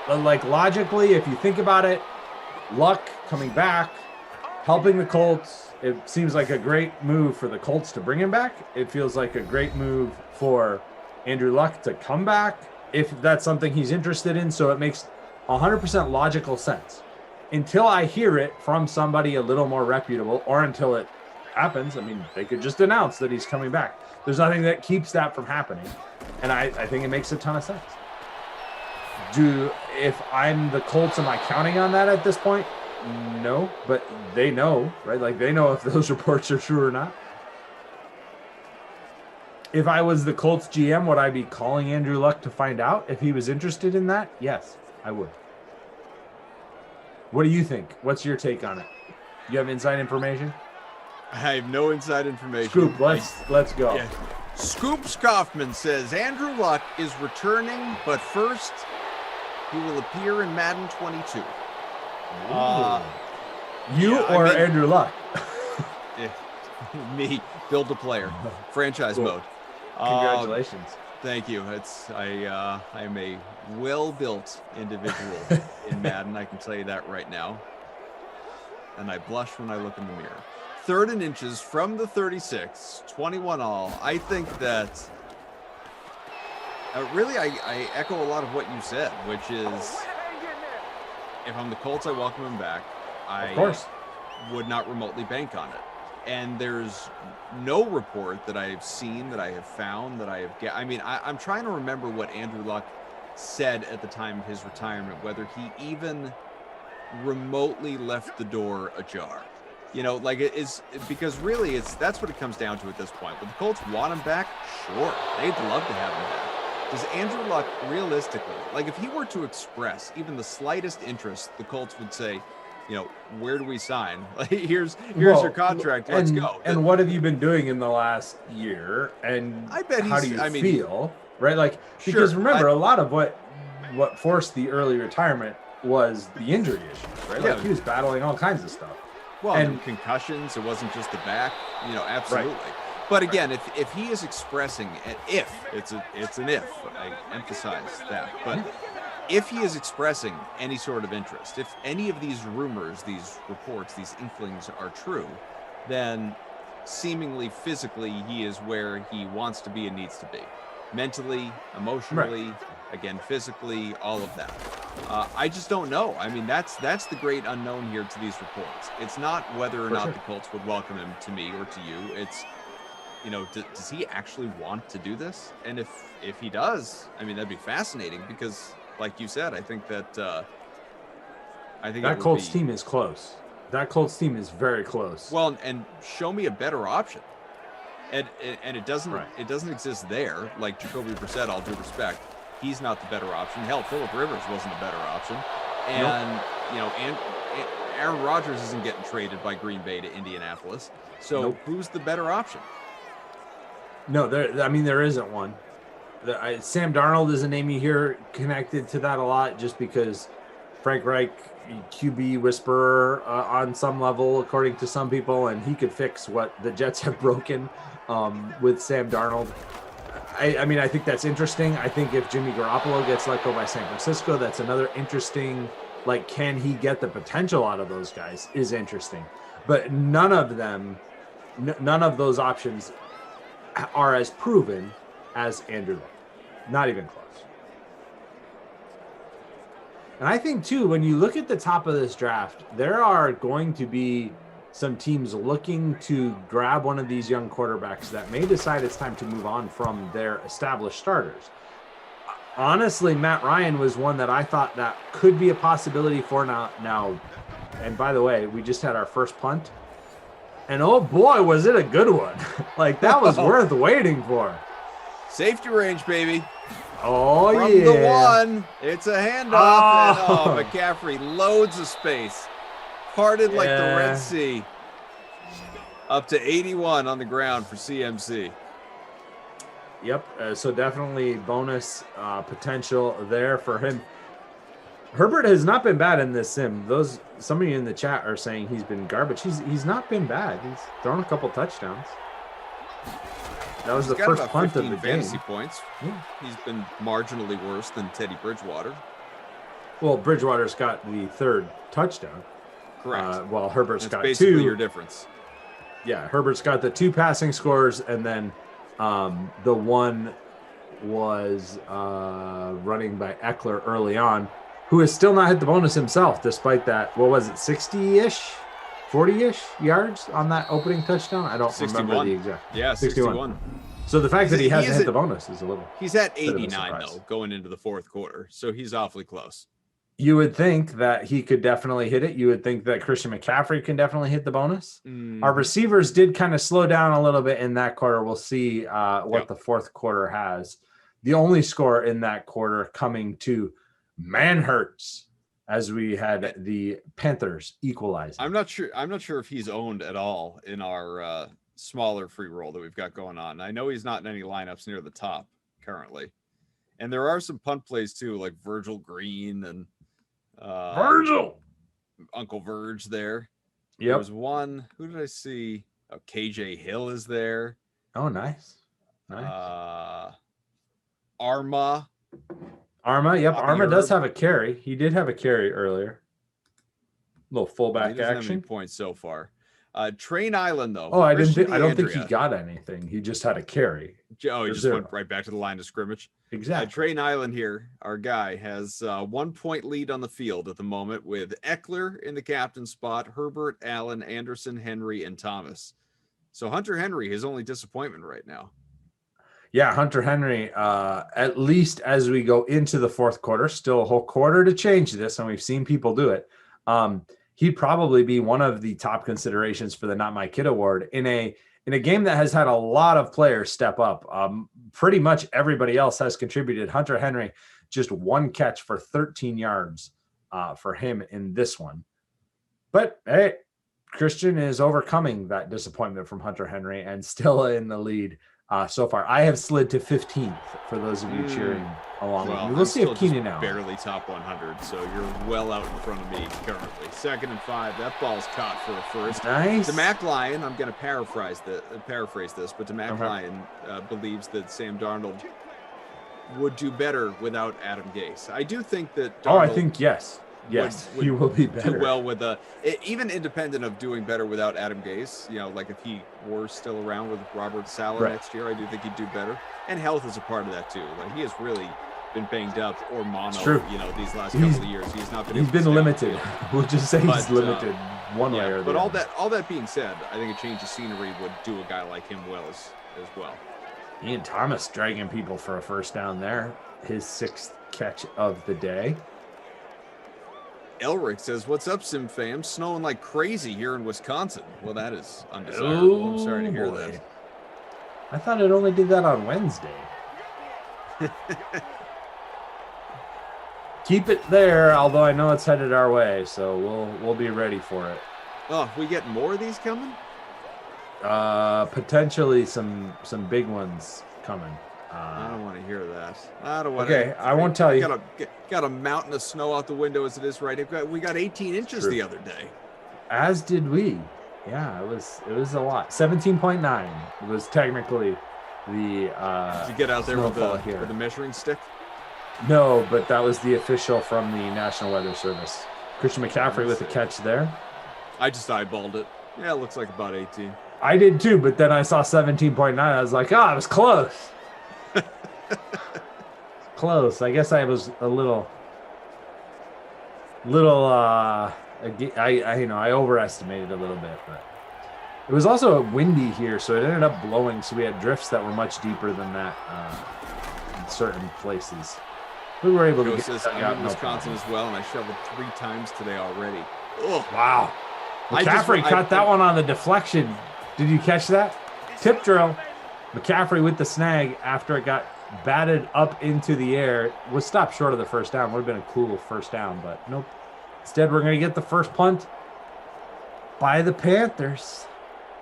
Like, logically, if you think about it, Luck coming back, helping the Colts, it seems like a great move for the Colts to bring him back. It feels like a great move for Andrew Luck to come back, if that's something he's interested in. So it makes 100% logical sense. Until I hear it from somebody a little more reputable, or until it happens. I mean, they could just announce that he's coming back. There's nothing that keeps that from happening. And I think it makes a ton of sense. If I'm the Colts, am I counting on that at this point? No, but they know, right? Like, they know if those reports are true or not. If I was the Colts GM, would I be calling Andrew Luck to find out if he was interested in that? Yes, I would. What do you think? What's your take on it? You have inside information? I have no inside information. Scoop, let's go. Yeah. Scoops Kaufman says Andrew Luck is returning, but first he will appear in Madden 22. Andrew Luck? Me, build a player, franchise mode. Congratulations. Thank you. I am a well-built individual in Madden. I can tell you that right now. And I blush when I look in the mirror. 3rd and inches from the 36, 21 all. I think that really I echo a lot of what you said, which is if I'm the Colts, I welcome him back. Of course. Would not remotely bank on it. And there's no report that I have seen, that I have found, that I have I mean, I'm trying to remember what Andrew Luck said at the time of his retirement, whether he even remotely left the door ajar. You know, like, it is, because really that's what it comes down to at this point. But the Colts want him back? Sure. They'd love to have him back. Does Andrew Luck realistically, like, if he were to express even the slightest interest, the Colts would say, you know, where do we sign? Like, here's your contract. Let's go. And what have you been doing in the last year? And I bet how do you feel? Right? Like, because remember, a lot of what forced the early retirement was the injury issues, right? Yeah. Like, he was battling all kines of stuff. Well, and concussions, it wasn't just the back, you know, absolutely. Right. But again, if he is expressing, it's an if, I emphasize that, but if he is expressing any sort of interest, if any of these rumors, these reports, these inklings are true, then seemingly physically he is where he wants to be and needs to be. Mentally, emotionally, again, physically, all of that. I just don't know. I mean, that's the great unknown here to these reports. It's not whether or not the Colts would welcome him to me or to you. It's, does he actually want to do this? And if he does, I mean, that'd be fascinating because, like you said, I think that that Colts team is close. That Colts team is very close. Well, and show me a better option. And it doesn't exist there. Like Jacoby Brissett, all due respect, he's not the better option. Hell, Phillip Rivers wasn't a better option. And and Aaron Rodgers isn't getting traded by Green Bay to Indianapolis. So who's the better option? No, there isn't one. Sam Darnold is a name you hear connected to that a lot, just because Frank Reich, QB whisperer on some level, according to some people, and he could fix what the Jets have broken with Sam Darnold. I think that's interesting. I think if Jimmy Garoppolo gets let go by San Francisco, that's another interesting, can he get the potential out of those guys is interesting. But none of those options are as proven as Andrew Luck. Not even close. And I think, too, when you look at the top of this draft, there are going to be some teams looking to grab one of these young quarterbacks that may decide it's time to move on from their established starters. Honestly, Matt Ryan was one that I thought that could be a possibility for now. And by the way, we just had our first punt. And oh boy, was it a good one. That was worth waiting for. Safety range, baby. Oh, From the one, it's a handoff. And McCaffrey loads of space. Parted like the Red Sea. Up to 81 on the ground for CMC. Yep. So definitely bonus potential there for him. Herbert has not been bad in this sim. Some of you in the chat are saying he's been garbage. He's not been bad. He's thrown a couple touchdowns. That was the first punt of the fantasy game. Points. Yeah. He's been marginally worse than Teddy Bridgewater. Well, Bridgewater's got the third touchdown. Correct. While Herbert's got basically two. Your difference. Yeah, Herbert's got the two passing scores, and then the one was running by Eckler early on, who has still not hit the bonus himself, despite that, 60-ish, 40-ish yards on that opening touchdown? I don't 61. remember the exact. Yeah, 61. So the fact that he hasn't hit the bonus is a little. He's at 89, though, going into the fourth quarter, so he's awfully close. You would think that he could definitely hit it. You would think that Christian McCaffrey can definitely hit the bonus. Our receivers did kind of slow down a little bit in that quarter. We'll see what the fourth quarter has. The only score in that quarter coming to Manhurts, as we had the Panthers equalize. I'm not sure if he's owned at all in our smaller free roll that we've got going on. I know he's not in any lineups near the top currently. And there are some punt plays too, like Virgil Green and Uncle Verge there. Yep. There was one. Who did I see? Oh, KJ Hill is there. Oh, nice. Arma. Yep. Arma does have a carry. He did have a carry earlier. Little fullback He doesn't action. have any points so far. Train Island though. Oh, I don't think he got anything. He just had a carry. Oh, he just went right back to the line of scrimmage. Exactly. Train Island here, our guy, has 1 point lead on the field at the moment with Eckler in the captain spot, Herbert, Allen, Anderson, Henry, and Thomas. So Hunter Henry, his only disappointment right now. Yeah, Hunter Henry, at least as we go into the fourth quarter, still a whole quarter to change this, and we've seen people do it. He'd probably be one of the top considerations for the Not My Kid Award in a game that has had a lot of players step up. Pretty much everybody else has contributed. Hunter Henry, just one catch for 13 yards for him in this one. But hey, Christian is overcoming that disappointment from Hunter Henry and still in the lead so far. I have slid to 15th for those of you cheering along with me. We'll see if Keenan now. Barely top 100, so you're well out in front of me currently. 2nd and 5. That ball's caught for a first. Nice. DeMac Lyon, I'm going to paraphrase this, but DeMac Lyon believes that Sam Darnold would do better without Adam Gase. I do think that Darnold I think yes. Yes, he will be better. Do well with even independent of doing better without Adam Gase. Like if he were still around with Robert Saleh next year, I do think he'd do better. And health is a part of that too. Like he has really been banged up or mono. True. These last couple of years, he's not been. He's been limited. We'll just say he's But, limited one way or the But other. all that being said, I think a change of scenery would do a guy like him well as well. Ian Thomas dragging people for a first down there. His 6th catch of the day. Elric says, "What's up, Sim fam? Snowing like crazy here in Wisconsin." Well, that is undesirable. I'm sorry to hear boy. that. I thought it only did that on Wednesday. Keep it there, although I know it's headed our way, so we'll be ready for it. Oh, we get more of these coming? Potentially some big ones coming. I don't want to hear that. I don't want. Okay, I won't tell you. Got a mountain of snow out the window as it is right. We got 18 inches True. the other day. As did we. Yeah, it was a lot. 17.9 was technically the Did you get out there with here. the measuring stick? No, but that was the official from the National Weather Service. Christian McCaffrey with a catch there. I just eyeballed it. Yeah, it looks like about 18. I did too, but then I saw 17.9. I was like, it was close. Close. I guess I was a little I overestimated a little bit, but it was also windy here, so it ended up blowing, so we had drifts that were much deeper than that in certain places. We were able to Joe get says, that I'm out, in no Wisconsin problem. as well, and I shoveled 3 times today already. Oh, Wow. McCaffrey caught that one on the deflection. Did you catch that? Tip drill. McCaffrey with the snag after it got batted up into the air. Was stopped short of the first down. Would have been a cool first down, but nope. Instead, we're going to get the first punt by the Panthers.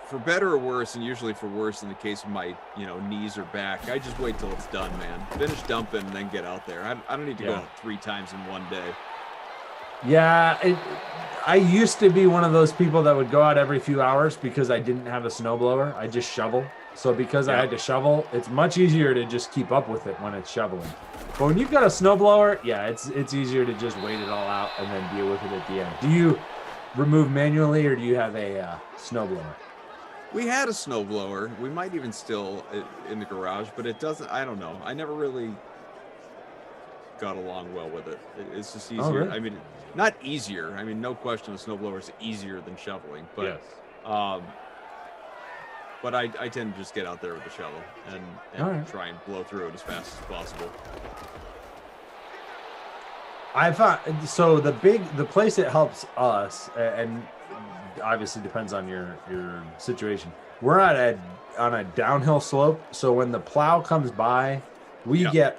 For better or worse, and usually for worse in the case of my, knees or back, I just wait till it's done, man. Finish dumping and then get out there. I don't need to go out 3 times in one day. Yeah, I used to be one of those people that would go out every few hours because I didn't have a snowblower. I just shovel. So because I had to shovel, it's much easier to just keep up with it when it's shoveling. But when you've got a snowblower, yeah, it's easier to just wait it all out and then deal with it at the end. Do you remove manually or do you have a snowblower? We had a snowblower. We might even still in the garage, but it doesn't. I don't know. I never really got along well with it. It's just easier. Oh, really? I mean, not easier. I mean, no question, a snowblower is easier than shoveling. But Yes. but I tend to just get out there with the shovel and try and blow through it as fast as possible. I found so the place that helps us, and obviously depends on your situation. We're on a downhill slope, so when the plow comes by, we get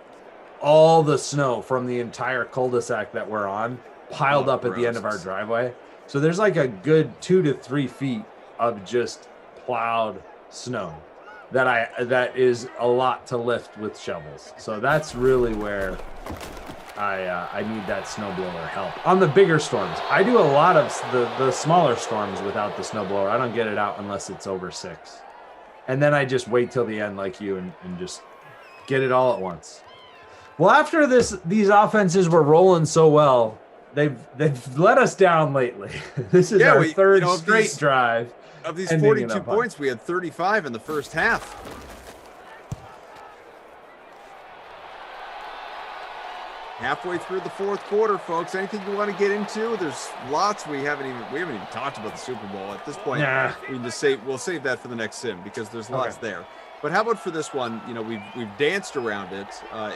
all the snow from the entire cul-de-sac that we're on piled up at the end of our driveway. So there's like a good 2 to 3 feet of just plowed snow that is a lot to lift with shovels. So that's really where I need that snowblower help. On the bigger storms, I do a lot of the smaller storms without the snowblower. I don't get it out unless it's over 6. And then I just wait till the end like you and just get it all at once. Well, after these offenses were rolling so well, they've let us down lately. This is our third straight drive. Of these 42 points, we had 35 in the first half. Halfway through the fourth quarter, folks. Anything you want to get into? There's lots we haven't even talked about the Super Bowl at this point. Nah. We'll save that for the next sim because there's lots there. But how about for this one? We've danced around it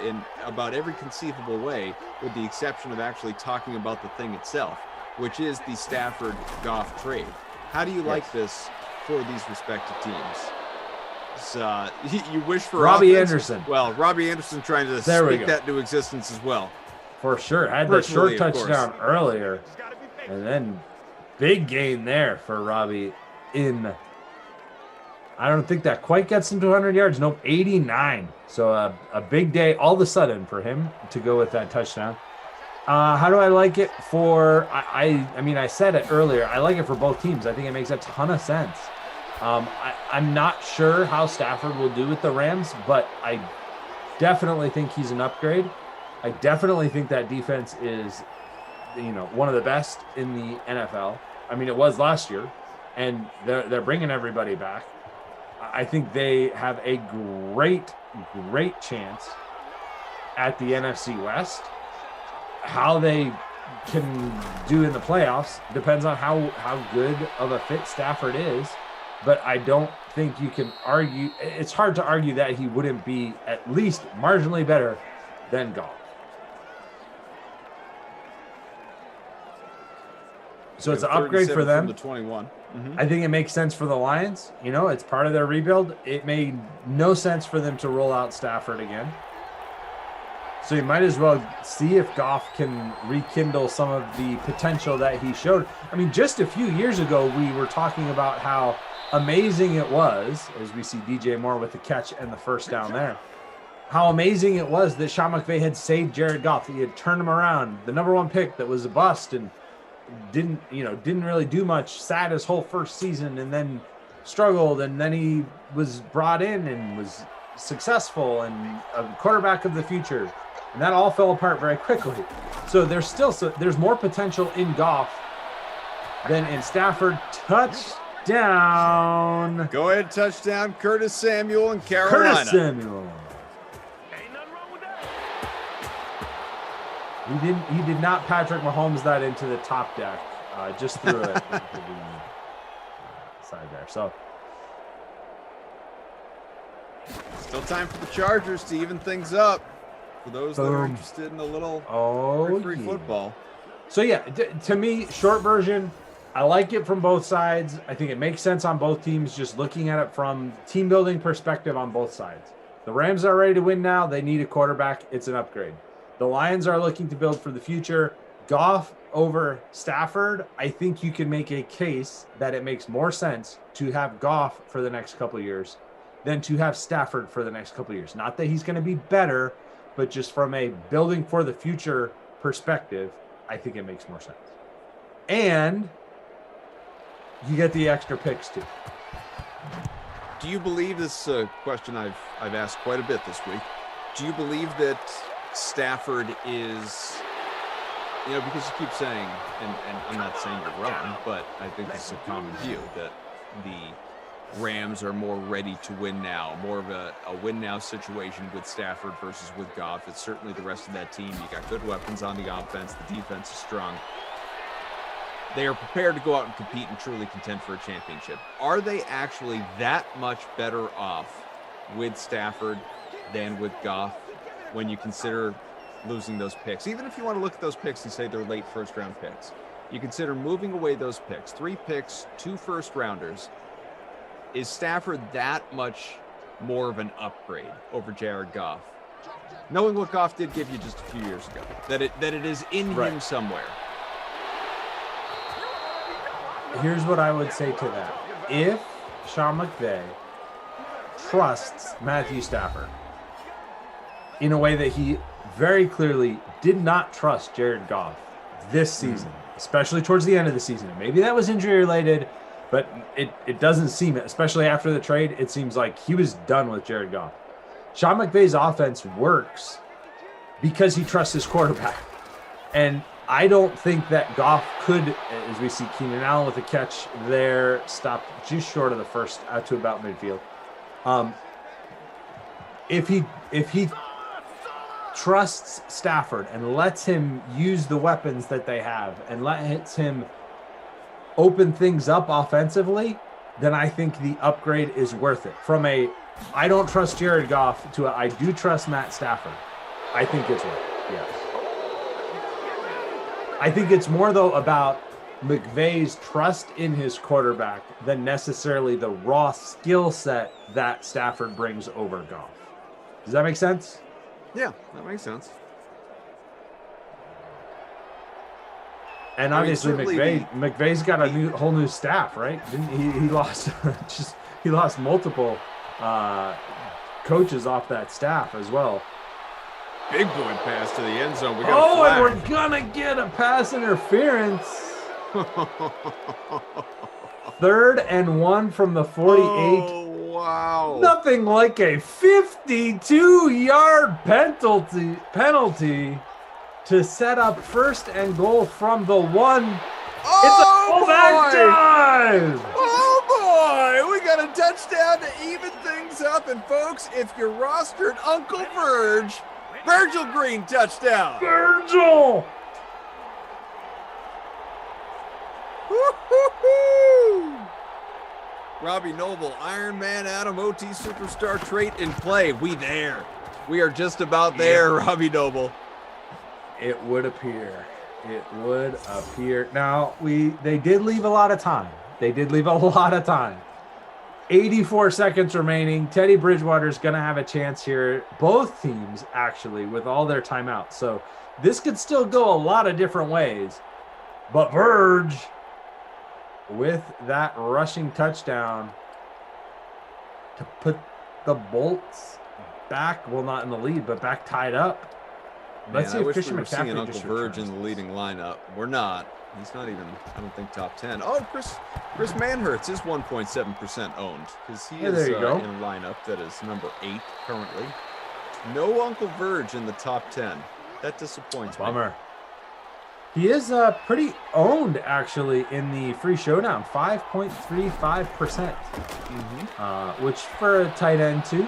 in about every conceivable way, with the exception of actually talking about the thing itself, which is the Stafford-Goff trade. How do you like this for these respective teams? You wish for Robbie offense? Anderson. Well, Robbie Anderson trying to speak that into existence as well. For sure. Had that short touchdown earlier. And then big gain there for Robbie in. I don't think that quite gets him to 100 yards. Nope, 89. So a big day all of a sudden for him to go with that touchdown. How do I like it for I mean, I said it earlier. I like it for both teams. I think it makes a ton of sense. I'm not sure how Stafford will do with the Rams, but I definitely think he's an upgrade. I definitely think that defense is, one of the best in the NFL. I mean, it was last year, and they're bringing everybody back. I think they have a great chance at the NFC West. How they can do in the playoffs depends on how good of a fit Stafford is. But I don't think you can argue. It's hard to argue that he wouldn't be at least marginally better than Goff. So it's an upgrade for them. From the 21. I think it makes sense for the Lions. You know, it's part of their rebuild. It made no sense for them to roll out Stafford again. So you might as well see if Goff can rekindle some of the potential that he showed. I mean, just a few years ago, we were talking about how amazing it was, as we see DJ Moore with the catch and the first down there, how amazing it was that Sean McVay had saved Jared Goff. He had turned him around, the number one pick that was a bust and didn't really do much, sat his whole first season and then struggled, and then he was brought in and was successful and a quarterback of the future. And that all fell apart very quickly. So there's more potential in Goff than in Stafford. Touchdown. Go ahead, touchdown, Curtis Samuel in Carolina. Curtis Samuel. He did not Patrick Mahomes that into the top deck. Just threw it into the side there. So still time for the Chargers to even things up. For those that are interested in a little free football. So yeah, to me, short version, I like it from both sides. I think it makes sense on both teams, just looking at it from team building perspective on both sides. The Rams are ready to win now. They need a quarterback. It's an upgrade. The Lions are looking to build for the future. Goff over Stafford, I think you can make a case that it makes more sense to have Goff for the next couple of years than to have Stafford for the next couple of years. Not that he's going to be better, but just from a building for the future perspective, I think it makes more sense. And you get the extra picks too. Do you believe this question I've asked quite a bit this week? Do you believe that Stafford is, because you keep saying, and I'm not saying you're wrong, but I think this is a common view that the Rams are more ready to win now, more of a win now situation with Stafford versus with Goff. It's certainly the rest of that team. You got good weapons on the offense. The defense is strong. They are prepared to go out and compete and truly contend for a championship. Are they actually that much better off with Stafford than with Goff when you consider losing those picks? Even if you want to look at those picks and say they're late first-round picks, you consider moving away those picks, 3 picks, 2 first-rounders. Is Stafford that much more of an upgrade over Jared Goff? Knowing what Goff did give you just a few years ago, that it is in him somewhere. Here's what I would say to that. If Sean McVay trusts Matthew Stafford in a way that he very clearly did not trust Jared Goff this season, especially towards the end of the season, maybe that was injury related, but it doesn't seem it, especially after the trade. It seems like he was done with Jared Goff. Sean McVay's offense works because he trusts his quarterback. And I don't think that Goff could, as we see Keenan Allen with a catch there, stopped just short of the first out to about midfield. If he trusts Stafford and lets him use the weapons that they have and lets him open things up offensively, then I think the upgrade is worth it. From a I don't trust Jared Goff to a I do trust Matt Stafford, I think it's worth it, yes. I think it's more, though, about McVay's trust in his quarterback than necessarily the raw skill set that Stafford brings over Goff. Does that make sense? Yeah, that makes sense. And obviously, McVay's got a whole new staff, right? He lost he lost multiple coaches off that staff as well. Big boy pass to the end zone. We got and we're gonna get a pass interference. 3rd and 1 from the 48. Oh, wow. Nothing like a 52-yard penalty to set up 1st and goal from the 1. It's a fullback dive. Oh, boy. We got a touchdown to even things up. And, folks, if you're rostered Uncle Verge, Virgil Green touchdown. Virgil! Woo-hoo-hoo! Robbie Noble, Iron Man, Adam OT superstar trait in play. We there. We are just about there, Robbie Noble. It would appear. It would appear. Now, they did leave a lot of time. 84 seconds remaining. Teddy Bridgewater's going to have a chance here. Both teams, actually, with all their timeouts. So this could still go a lot of different ways. But Verge, with that rushing touchdown to put the Bolts back, well, not in the lead, but back tied up. Let's see I if wish Christian we were seeing McCaffrey Uncle just Verge in returns the this. leading lineup. We're not. He's not even, I don't think, top 10. Oh, Chris Manhurts is 1.7% owned because he is there you go. in a lineup that is number 8 currently. No Uncle Verge in the top 10. That disappoints me. Bummer. He is pretty owned, actually, in the free showdown, 5.35%, which for a tight end, too,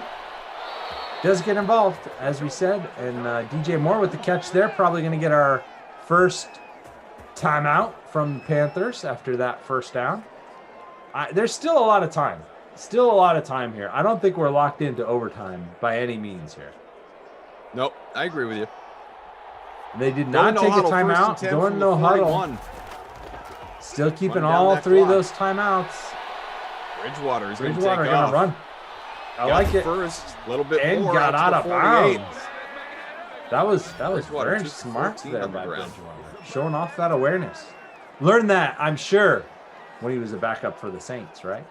does get involved, as we said. And DJ Moore with the catch there, probably going to get our first timeout from the Panthers after that first down. There's still a lot of time. Here. I don't think we're locked into overtime by any means here. Nope, I agree with you. They did not take a timeout. Going no huddle. Still keeping all 3 of those timeouts. Bridgewater is going to take Bridgewater off. going to run. I like it. First, a little bit And more got out to of the 48. bounds. That was Bridgewater very took smart 14 there on the by ground. Bridgewater. Showing off that awareness. Learned that, I'm sure, when he was a backup for the Saints, right?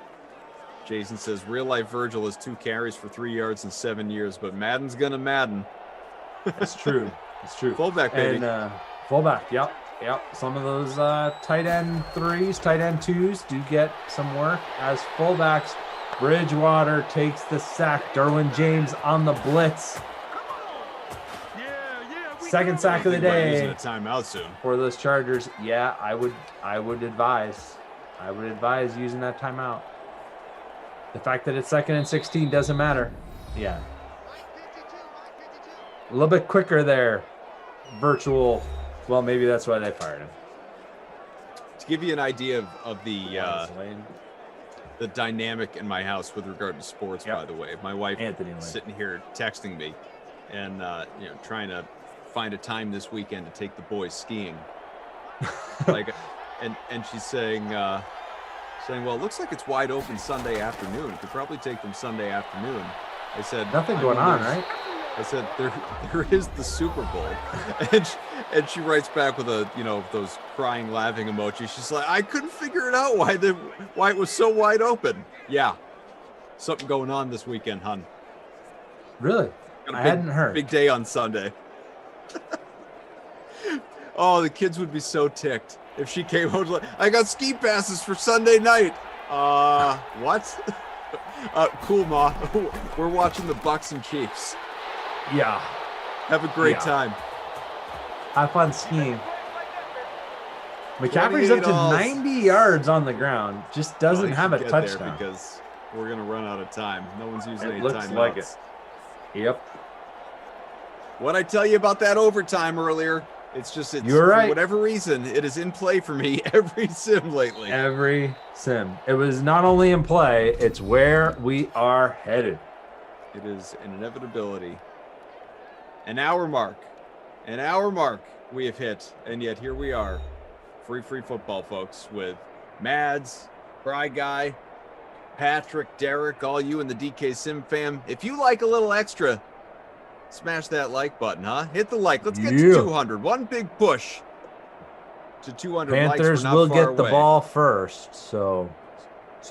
Jason says, real life Virgil has 2 carries for 3 yards in 7 years, but Madden's going to Madden. It's true. It's true. Fullback, baby. And fullback, yep. Some of those tight end 3s, tight end 2s do get some work as fullbacks. Bridgewater takes the sack. Derwin James on the blitz. Second sack of the day Using a timeout soon. for those Chargers. Yeah, I would advise using that timeout. The fact that it's 2nd and 16 doesn't matter. Yeah. A little bit quicker there. Virtual. Well, maybe that's why they fired him. To give you an idea of the dynamic in my house with regard to sports, by the way, my wife Anthony Lane. sitting here texting me and trying to find a time this weekend to take the boys skiing. and she's saying, well, it looks like it's wide open Sunday afternoon. Could probably take them Sunday afternoon. I said, Nothing going on, right? I said, there is the Super Bowl. And she writes back with those crying, laughing emojis. She's like, I couldn't figure it out why it was so wide open. Yeah. Something going on this weekend, hun. Really? I hadn't heard. Big day on Sunday. Oh, the kids would be so ticked if she came home like, I got ski passes for Sunday night. What? Cool, Ma. We're watching the Bucks and Chiefs. Yeah. Have a great time. Have fun skiing. McCaffrey's up to 90 yards on the ground. Just doesn't have a touchdown. Because we're going to run out of time. No one's using any looks timeouts. like it. Yep. What I tell you about that overtime earlier, You're right. For whatever reason, it is in play for me every sim lately. Every sim. It was not only in play, it's where we are headed. It is an inevitability. An hour mark we have hit, and yet here we are. Free football, folks, with Mads, Bry Guy, Patrick, Derek, all you in the DK Sim fam. If you like a little extra, smash that like button, huh? Hit the like. Let's get to 200. One big push to 200 Panthers likes. will get the ball first, so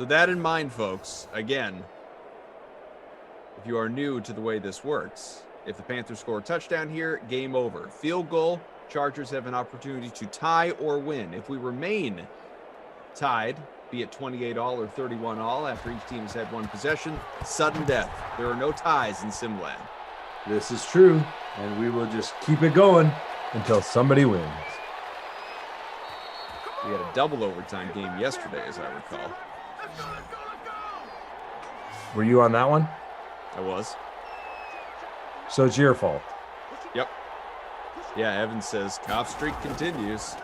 that in mind, folks. Again, if you are new to the way this works, if the Panthers score a touchdown here, game over. Field goal, Chargers have an opportunity to tie or win. If we remain tied, be it 28 all or 31 all after each team has had one possession, sudden death. There are no ties in Simland. this is true, and we will just keep it going until somebody wins. We had a double overtime game yesterday, as I recall. Were you on that one? I was. So it's your fault. Yep. Yeah, Evans says cough streak continues.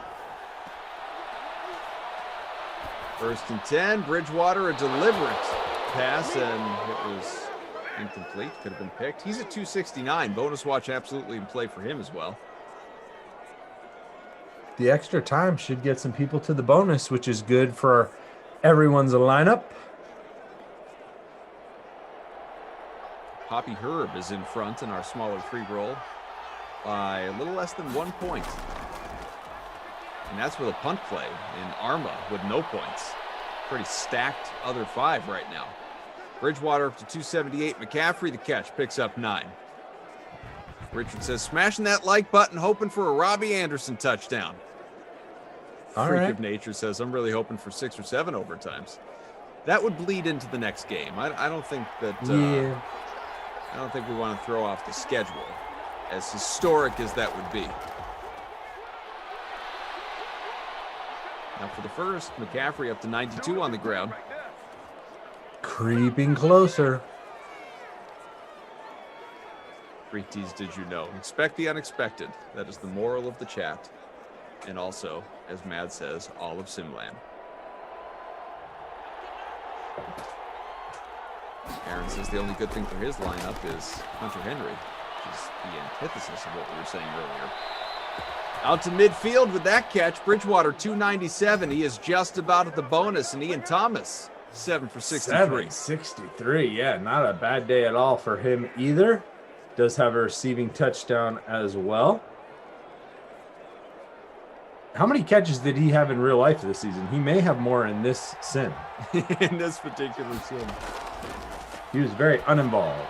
1st and 10. Bridgewater, a deliberate pass, and it was incomplete. Could have been picked. He's at 269. Bonus watch absolutely in play for him as well. The extra time should get some people to the bonus, which is good for everyone's lineup. Poppy Herb is in front in our smaller free roll by a little less than 1 point. And that's with a punt play in Arma with no points. Pretty stacked other 5 right now. Bridgewater up to 278. McCaffrey, the catch, picks up 9. Richard says, smashing that like button, hoping for a Robbie Anderson touchdown. Freak of Nature says, I'm really hoping for 6 or 7 overtimes. That would bleed into the next game. I don't think that. I don't think we want to throw off the schedule, as historic as that would be. Now for the first, McCaffrey up to 92 on the ground. Creeping closer. Great tease, did you know? Expect the unexpected. That is the moral of the chat. And also, as Mad says, all of Simland. Aaron says the only good thing for his lineup is Hunter Henry, which is the antithesis of what we were saying earlier. Out to midfield with that catch. Bridgewater 297. He is just about at the bonus. And Ian Thomas 7 for 63. 763. Yeah, not a bad day at all for him either. Does have a receiving touchdown as well. How many catches did he have in real life this season? He may have more in this sim. In this particular sim. He was very uninvolved.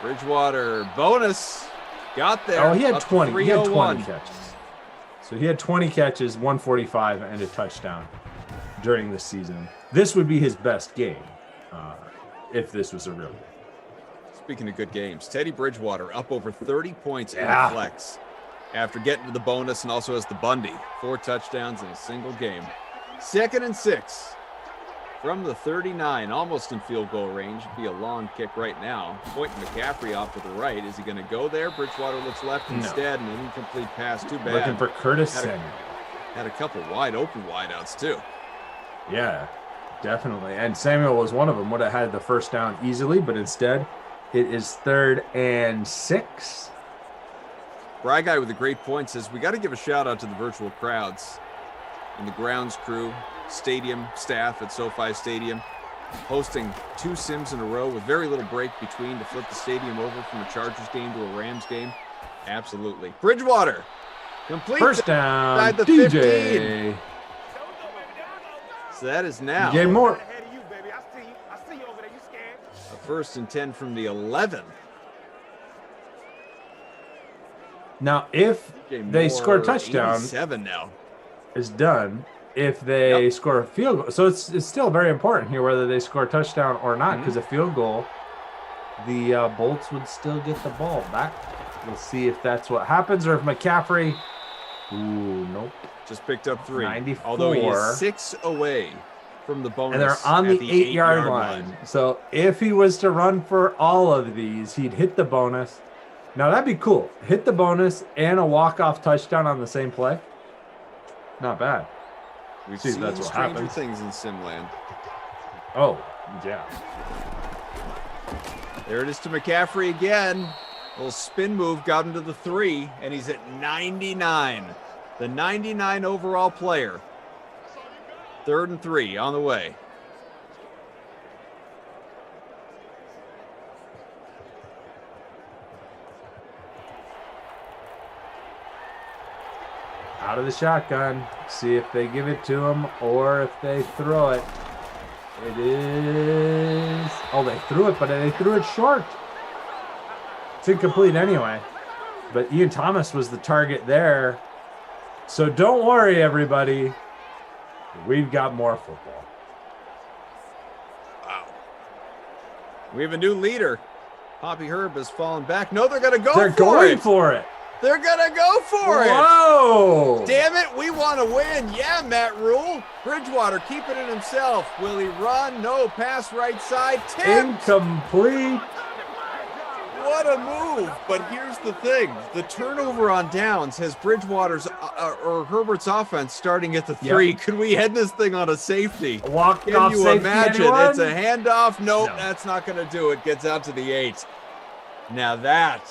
Bridgewater bonus. Got there. Oh, he had 20. He had 20 301. catches. So he had 20 catches, 145, and a touchdown during the season. This would be his best game if this was a real game. Speaking of good games, Teddy Bridgewater up over 30 points in the flex after getting to the bonus, and also has the Bundy. 4 touchdowns in a single game. 2nd and 6 from the 39, almost in field goal range. It'd be a long kick right now. Pointing McCaffrey off to the right. Is he going to go there? Bridgewater looks left instead, and an incomplete pass. Too bad. Looking for Curtis Samuel. Had a couple wide open wideouts too. Yeah, definitely. And Samuel was one of them. Would have had the first down easily, but instead it is 3rd and 6. Bry Guy with a great point says, we got to give a shout out to the virtual crowds and the grounds crew, stadium staff at SoFi Stadium, hosting 2 sims in a row with very little break between to flip the stadium over from a Chargers game to a Rams game. Absolutely. Bridgewater, complete. First down, inside the DJ. 15. So that is now DJ Moore. a 1st and 10 from the 11. Now, if they score a touchdown, 7 now. is done. If they score a field goal, so it's still very important here whether they score a touchdown or not, because a field goal, the Bolts would still get the ball back. We'll see if that's what happens, or if McCaffrey. Ooh, nope. Just picked up 3. 94. Although he is 6 away from the bonus. And they're on at the 8-yard line. So if he was to run for all of these, he'd hit the bonus. Now that'd be cool. Hit the bonus and a walk-off touchdown on the same play. Not bad. We've See if seen that's what stranger happens. things in Simland. Oh, yeah. There it is to McCaffrey again. Little spin move got him to the 3, and he's at 99. The 99 overall player. 3rd and 3 on the way. Out of the shotgun. See if they give it to him or if they throw it. It is. Oh, they threw it, but they threw it short. It's incomplete anyway. But Ian Thomas was the target there. So don't worry, everybody. We've got more football. Wow. We have a new leader. Poppy Herb has fallen back. No, they're going to go They're for going it. for it. They're going to go for it. Whoa! Damn it, we want to win. Yeah, Matt Rule. Bridgewater keeping it himself. Will he run? No, pass right side. Tipped. Incomplete. What a move. But here's the thing. The turnover on downs has Bridgewater's or Herbert's offense starting at the 3. Yep. Could we head this thing on a safety? Walked Can off you safety, imagine? anyone? It's a handoff. Nope, No. that's not going to do it. Gets out to the 8. Now that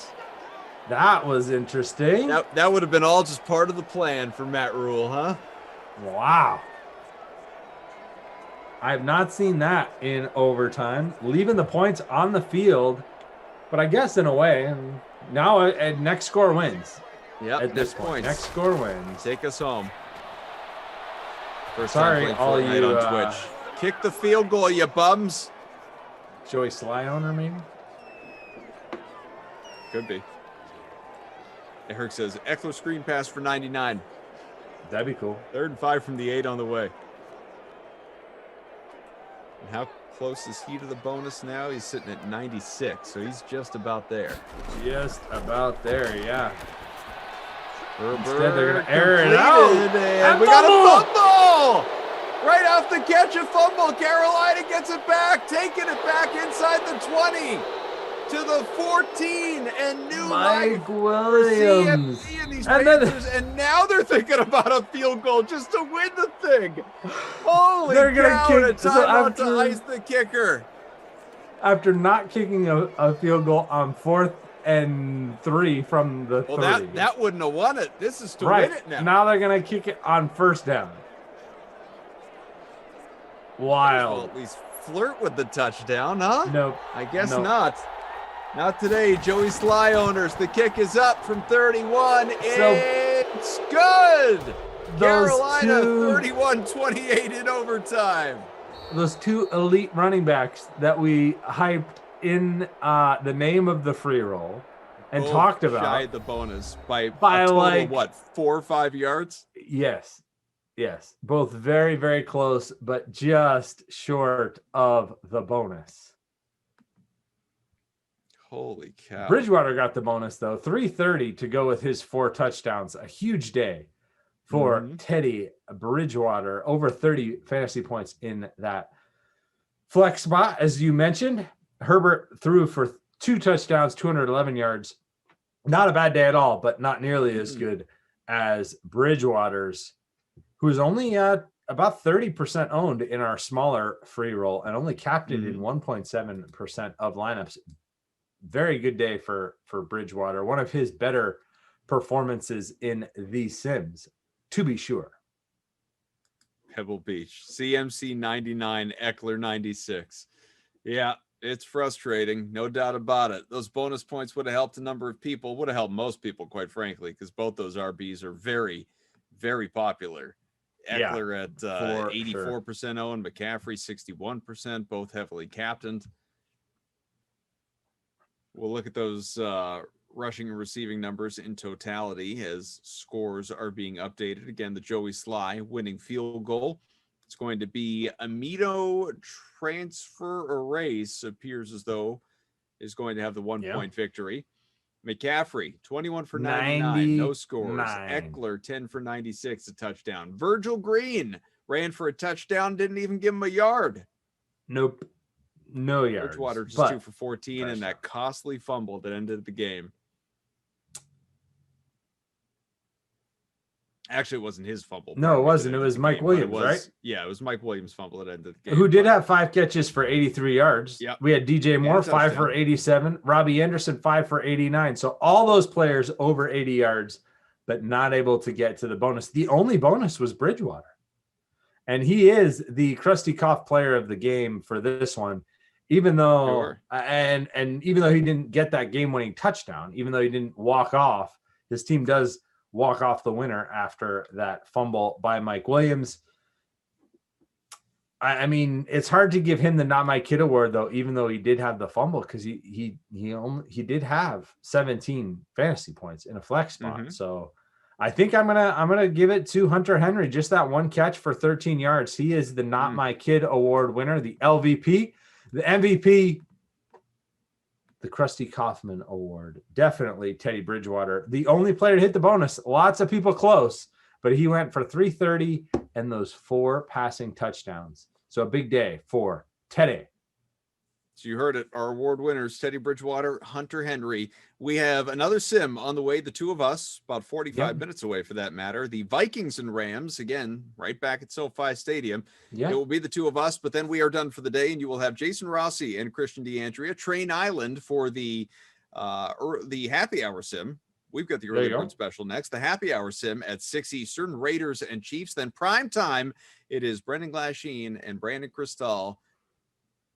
was interesting. that would have been all just part of the plan for Matt Rule, huh? Wow. I have not seen that in overtime, leaving the points on the field. But I guess in a way, now next score wins. Yep, At this next point, points. next score wins. Take us home. First Sorry, time all playing Fortnite you, on Twitch. Kick the field goal, you bums. Joey Sly owner, maybe? Could be. Eric says, Eckler screen pass for 99. That'd be cool. 3rd and 5 from the 8 on the way. And how close is he to the bonus now? He's sitting at 96, so he's just about there. Just about there, yeah. Herbert Instead, they're going to air it out. completed, and we got a fumble! Right off the catch, a fumble. Carolina gets it back, taking it back inside the 20 to the 14, and new life Mike for Williams. CMC and these And then- Panthers, and now they're thinking about a field goal just to win the thing. Holy They're gonna cow, kick- and a so timeout after- to ice the kicker. After not kicking a field goal on 4th and 3 from the Well, 30. that wouldn't have won it. This is to right. win it now. Now they're going to kick it on 1st down. Well, Wild. at least flirt with the touchdown, huh? Nope. I guess Nope. not. Not today, Joey Sly owners. The kick is up from 31. It's good. Those Carolina two- 31-28 in overtime. Those 2 elite running backs that we hyped in the name of the free roll and Both talked shy about. at the bonus by a By total like- of what, 4 or 5 yards? Yes. Yes. Both very, very close, but just short of the bonus. Holy cow. Bridgewater got the bonus, though. 330 to go with his 4 touchdowns. A huge day for Teddy Bridgewater. Over 30 fantasy points in that flex spot. As you mentioned, Herbert threw for 2 touchdowns, 211 yards. Not a bad day at all, but not nearly as good as Bridgewater's, who's only about 30% owned in our smaller free roll and only captained in 1.7% of lineups. Very good day for Bridgewater. One of his better performances in the Sims, to be sure. Pebble Beach. CMC 99, Eckler 96. Yeah, it's frustrating. No doubt about it. Those bonus points would have helped a number of people. Would have helped most people, quite frankly, because both those RBs are very, very popular. Eckler at 84% owned, McCaffrey 61%, both heavily captained. We'll look at those rushing and receiving numbers in totality as scores are being updated. Again, the Joey Sly winning field goal. It's going to be Amito transfer erase, appears as though is going to have the 1 point victory. McCaffrey, 21 for 99, no scores. Eckler, 10 for 96, a touchdown. Virgil Green ran for a touchdown, didn't even give him a yard. Nope. No yards. Bridgewater just 2 for 14 and that costly fumble that ended the game. Actually, it wasn't his fumble. No, it wasn't. It was Mike Williams, right? Yeah, it was Mike Williams' fumble that ended the game. Who did have 5 catches for 83 yards. Yep. We had DJ Moore, 5 touchdown. for 87. Robbie Anderson, 5 for 89. So all those players over 80 yards, but not able to get to the bonus. The only bonus was Bridgewater. And he is the Krusty Koff player of the game for this one. Even though and even though he didn't get that game-winning touchdown, even though he didn't walk off, his team does walk off the winner after that fumble by Mike Williams. I mean, it's hard to give him the Not My Kid award though, even though he did have the fumble, because he did have 17 fantasy points in a flex spot. So I think I'm gonna give it to Hunter Henry. Just that 1 catch for 13 yards. He is the Not My Kid award winner, the LVP. The MVP, the Krusty Kaufman Award. Definitely Teddy Bridgewater. The only player to hit the bonus. Lots of people close, but he went for 330 and those 4 passing touchdowns. So a big day for Teddy So you heard it, our award winners, Teddy Bridgewater, Hunter Henry. We have another sim on the way, the two of us, about 45 minutes away for that matter. The Vikings and Rams, again, right back at SoFi Stadium. Yeah. It will be the two of us, but then we are done for the day, and you will have Jason Rossi and Christian DeAndrea, Train Island for the happy hour sim. We've got the early bird special next. The happy hour sim at 6 Eastern, Raiders and Chiefs. Then prime time, it is Brendan Glasheen and Brandon Cristal,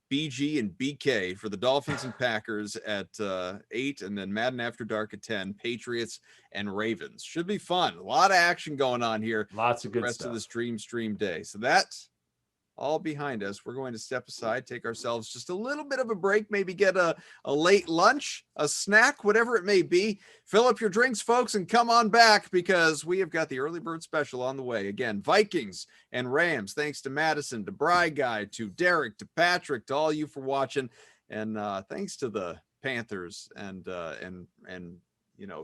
BG and BK for the Dolphins and Packers at 8, and then Madden After Dark at 10, Patriots and Ravens. Should be fun. A lot of action going on here. Lots of good rest stuff. of the stream day. So that's all behind us. We're going to step aside, take ourselves just a little bit of a break, maybe get a late lunch, a snack, whatever it may be. Fill up your drinks, folks, and come on back because we have got the early bird special on the way. Again, Vikings and Rams. Thanks to Madison, to Bry Guy, to Derek, to Patrick, to all you for watching. And thanks to the Panthers and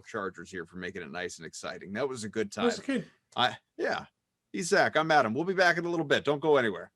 Chargers here for making it nice and exciting. That was a good time. That was good. Yeah. He's Zach. I'm Adam. We'll be back in a little bit. Don't go anywhere.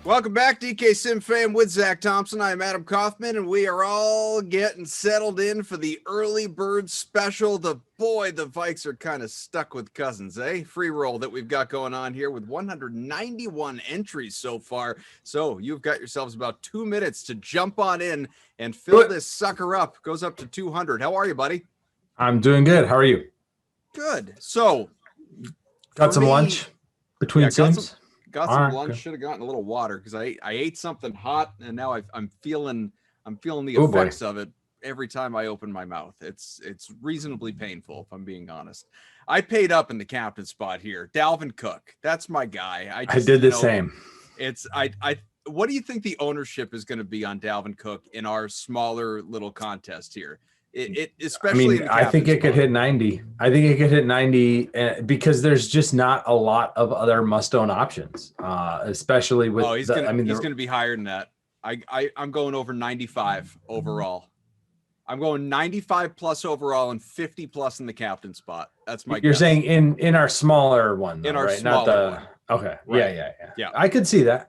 Welcome back, DK Sim Fam with Zach Thompson. I'm Adam Kaufman, and we are all getting settled in for the early bird special. The Vikes are kind of stuck with Cousins, eh? Free roll that we've got going on here with 191 entries so far. So you've got yourselves about 2 minutes to jump on in and fill this sucker up. Goes up to 200. How are you, buddy? I'm doing good. How are you? Good. So Got some lunch between sims? Got some lunch. Should have gotten a little water because I ate something hot, and now I'm feeling the effects of it every time I open my mouth. It's reasonably painful, if I'm being honest. I paid up in the captain spot here. Dalvin Cook, that's my guy. I did the same. What do you think the ownership is going to be on Dalvin Cook in our smaller little contest here? Especially, I think it could hit 90. I think it could hit 90 because there's just not a lot of other must-own options, especially with. He's going to be higher than that. I'm going over 95 overall. I'm going 95 plus overall and 50 plus in the captain spot. That's my. You're guess. saying in our smaller one, though, in our right? smaller Not the. one. Okay. Right. Yeah. I could see that.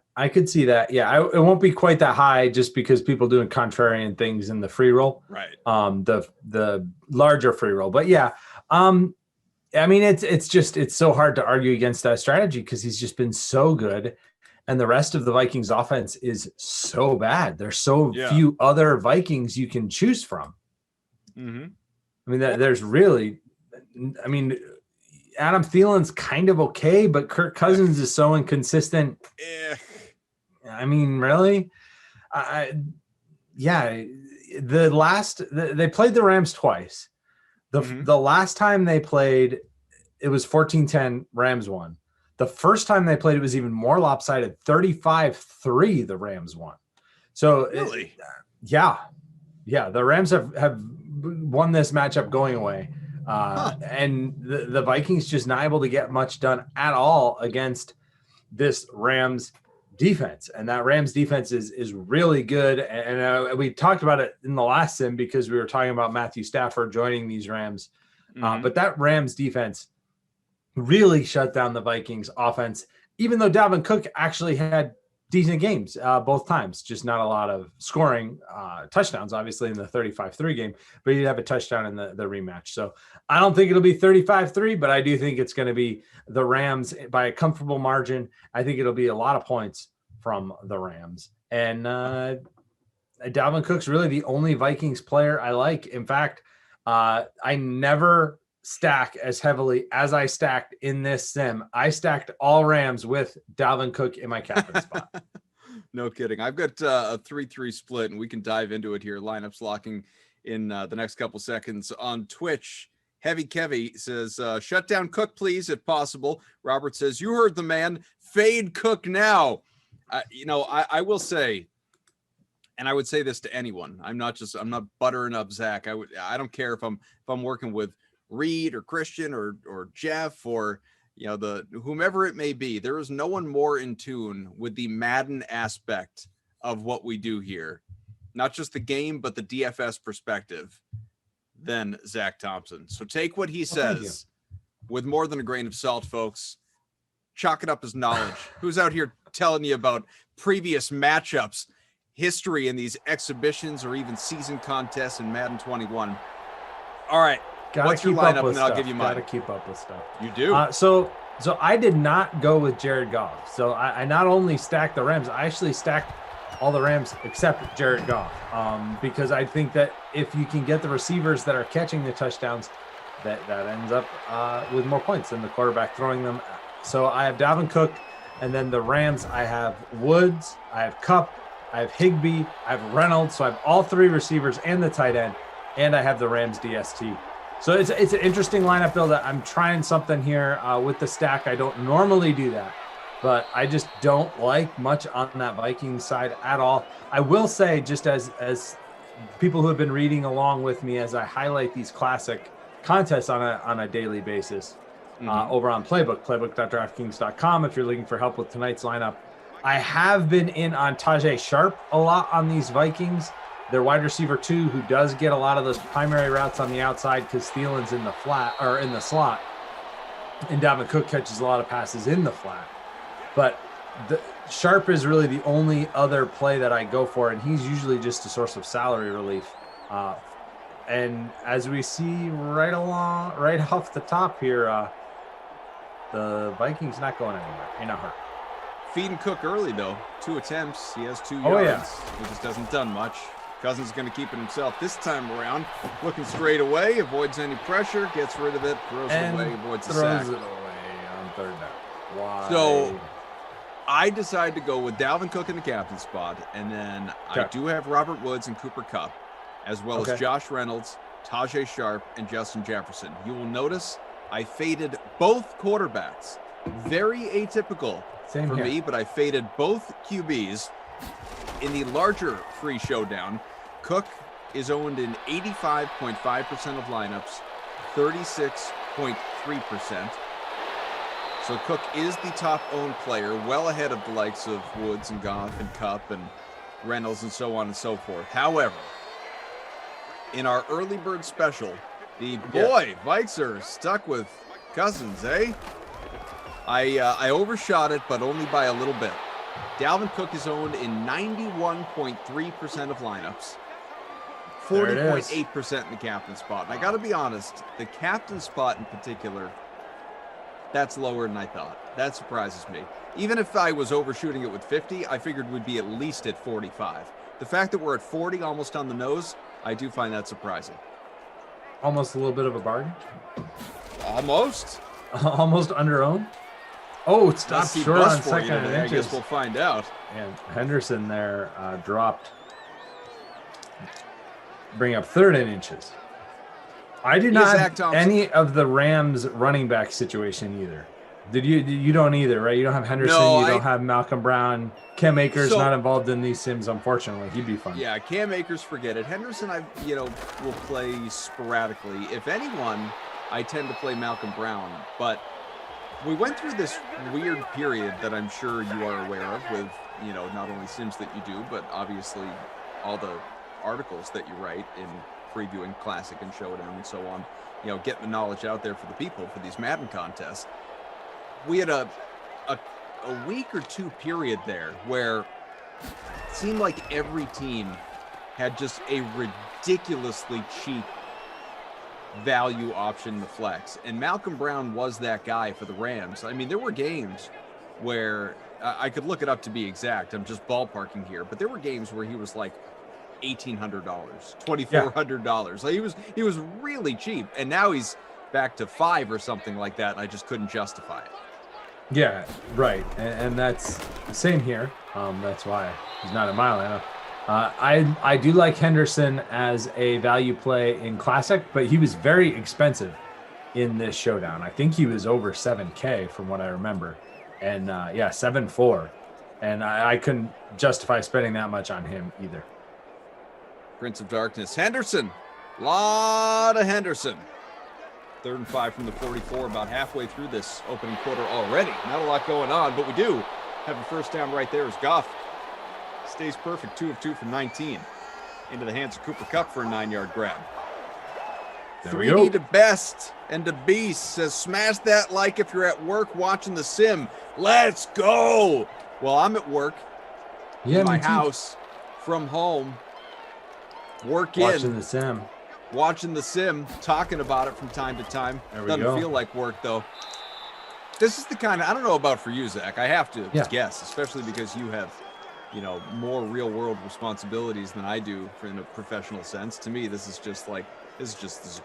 Yeah, it won't be quite that high just because people doing contrarian things in the free roll. Right. The larger free roll, but yeah. It's so hard to argue against that strategy because he's just been so good, and the rest of the Vikings offense is so bad. There's so few other Vikings you can choose from. Mm-hmm. There's really. Adam Thielen's kind of okay, but Kirk Cousins is so inconsistent. Really? They played the Rams twice. The last time they played, it was 14-10, Rams won. The first time they played, it was even more lopsided, 35-3, the Rams won. So really? The Rams have won this matchup going away. And the Vikings just not able to get much done at all against this Rams defense. And that Rams defense is really good. And we talked about it in the last sim because we were talking about Matthew Stafford joining these Rams. But that Rams defense really shut down the Vikings offense, even though Dalvin Cook actually had decent games both times, just not a lot of scoring touchdowns, obviously, in the 35-3 game, but he'd have a touchdown in the rematch. So I don't think it'll be 35-3, but I do think it's going to be the Rams by a comfortable margin. I think it'll be a lot of points from the Rams. And Dalvin Cook's really the only Vikings player I like. In fact, I never stack as heavily as I stacked in this sim. I stacked all Rams with Dalvin Cook in my captain spot. No kidding. I've got a 3-3 split, and we can dive into it here. Lineups locking in the next couple seconds on Twitch. Heavy Kevy says, shut down Cook, please, if possible. Robert says, you heard the man. Fade Cook now. I will say, and I would say this to anyone. I'm not buttering up Zach. I don't care if I'm working with Reed or Christian or Jeff or whomever it may be. There is no one more in tune with the Madden aspect of what we do here, not just the game but the DFS perspective, than Zach Thompson. So take what he says with more than a grain of salt, folks. Chalk it up as knowledge. Who's out here telling you about previous matchups, history in these exhibitions or even season contests in Madden 21? All right. What's your lineup, and then I'll give you mine. Gotta keep up with stuff. You do? So I did not go with Jared Goff. So I not only stacked the Rams, I actually stacked all the Rams except Jared Goff. Because I think that if you can get the receivers that are catching the touchdowns, that ends up with more points than the quarterback throwing them. So I have Dalvin Cook, and then the Rams, I have Woods, I have Kupp, I have Higbee, I have Reynolds. So I have all three receivers and the tight end, and I have the Rams DST. So it's an interesting lineup build. I'm trying something here with the stack. I don't normally do that, but I just don't like much on that Vikings side at all. I will say, just as people who have been reading along with me as I highlight these classic contests on a daily basis over on playbook.draftkings.com. If you're looking for help with tonight's lineup, I have been in on Tajay Sharp a lot on these Vikings. Their wide receiver 2, who does get a lot of those primary routes on the outside because Thielen's in the flat or in the slot, and Dalvin Cook catches a lot of passes in the flat. But the Sharp is really the only other play that I go for, and he's usually just a source of salary relief. And as we see right off the top here, the Vikings not going anywhere in a hurry. Feeding Cook early, though. 2 attempts. He has 2 yards. Oh, yeah. He just hasn't done much. Cousins going to keep it himself this time around. Looking straight away, avoids any pressure, gets rid of it, throws it away, avoids the sack. Throws it away on 3rd down. Why? So I decided to go with Dalvin Cook in the captain spot, and then I do have Robert Woods and Cooper Kupp, as well as Josh Reynolds, Tajay Sharp, and Justin Jefferson. You will notice I faded both quarterbacks. Very atypical for me, but I faded both QBs. In the larger free showdown, Cook is owned in 85.5% of lineups, 36.3%. So Cook is the top owned player, well ahead of the likes of Woods and Goff and Kupp and Reynolds and so on and so forth. However, in our early bird special, the boy Vikes are stuck with Cousins, eh? I overshot it, but only by a little bit. Dalvin Cook is owned in 91.3% of lineups, 40.8% in the captain spot. And I got to be honest, the captain spot in particular, that's lower than I thought. That surprises me. Even if I was overshooting it with 50, I figured we'd be at least at 45. The fact that we're at 40, almost on the nose, I do find that surprising. Almost a little bit of a bargain. Almost. Almost under owned. Oh, it stopped short on 2nd and inches. I guess we'll find out. And Henderson there dropped. Bring up 3rd and inches. I did not have any of the Rams running back situation either. Did you? You don't either, right? You don't have Henderson. No, you don't have Malcolm Brown. Cam Akers not involved in these sims, unfortunately. He'd be fun. Yeah, Cam Akers, forget it. Henderson, will play sporadically. If anyone, I tend to play Malcolm Brown. But we went through this weird period that I'm sure you are aware of with, not only sims that you do, but obviously all the articles that you write in previewing Classic and Showdown and so on, getting the knowledge out there for the people for these Madden contests. We had a week or 2 period there where it seemed like every team had just a ridiculously cheap value option in the flex. And Malcolm Brown was that guy for the Rams. I mean, there were games where I could look it up to be exact. I'm just ballparking here, but there were games where he was like $1,800, $2,400. Like he was really cheap, and now he's back to 5 or something like that, and I just couldn't justify it. Yeah, right, and that's the same here. That's why he's not in my lineup. I do like Henderson as a value play in Classic, but he was very expensive in this showdown. I think he was over $7K from what I remember, and 7.4, and I couldn't justify spending that much on him either. Prince of Darkness, Henderson. Lot of Henderson. 3rd and 5 from the 44, about halfway through this opening quarter already. Not a lot going on, but we do have a first down right there as Goff stays perfect, 2 of 2 from 19. Into the hands of Cooper Kupp for a 9-yard grab. There we go. The best and the beast says, smash that like if you're at work watching the sim. Let's go. Well, I'm at work in my house from home. Watching the sim, talking about it from time to time. Doesn't feel like work though. This is the kind of, I don't know about for you, Zach. I have to guess, especially because you have, more real world responsibilities than I do in a professional sense. To me, this is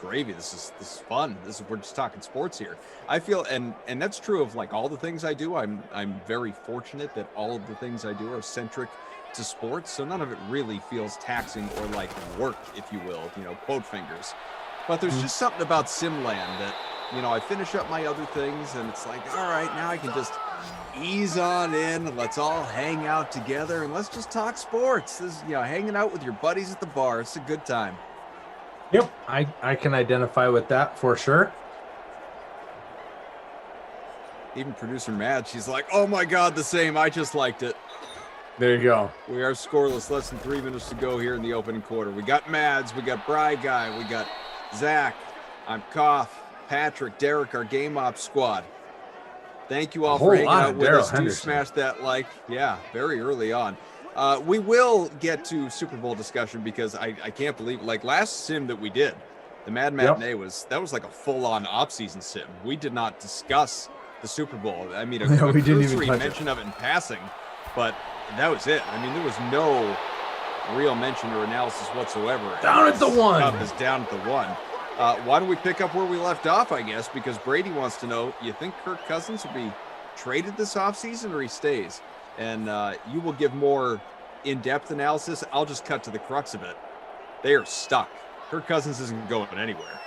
gravy. This is fun. We're just talking sports here. I feel, and that's true of like all the things I do. I'm very fortunate that all of the things I do are centric to sports, so none of it really feels taxing or like work, if you will, quote fingers. But there's just something about Simland that, I finish up my other things and it's like, all right, now I can just ease on in. Let's all hang out together and let's just talk sports. This is, hanging out with your buddies at the bar. It's a good time. Yep, I can identify with that for sure. Even producer Mad, she's like, oh my God, the same. I just liked it. There you go. We are scoreless. Less than 3 minutes to go here in the opening quarter. We got Mads. We got Bry Guy. We got Zach. I'm Koff, Patrick, Derek, our game ops squad. Thank you all A whole for hanging lot out of with Darrell us. Henderson. Do smash that like. Yeah, very early on. We will get to Super Bowl discussion because I can't believe, like, last sim that we did, the Mad Matinee was like a full-on off-season sim. We did not discuss the Super Bowl. I mean, a we didn't even cursory touch mention of it in passing, but that was it. I mean, there was no real mention or analysis whatsoever. Down at the one. Stuff is down at the one. Why don't we pick up where we left off, I guess, because Brady wants to know, you think Kirk Cousins will be traded this offseason or he stays? And you will give more in-depth analysis. I'll just cut to the crux of it. They are stuck. Kirk Cousins isn't going anywhere.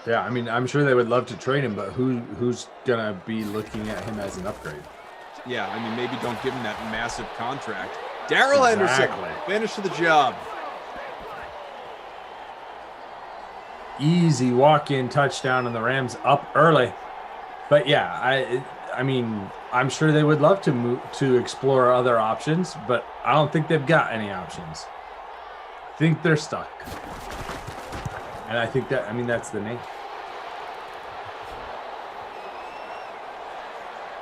Yeah, I mean, I'm sure they would love to trade him, but who's going to be looking at him as an upgrade? Yeah, I mean, maybe don't give him that massive contract. Darrell Henderson, finish the job. Easy walk-in touchdown, and the Rams up early. But yeah, I mean, I'm sure they would love to move to explore other options, but I don't think they've got any options. I think they're stuck. And I think that, I mean, that's the name.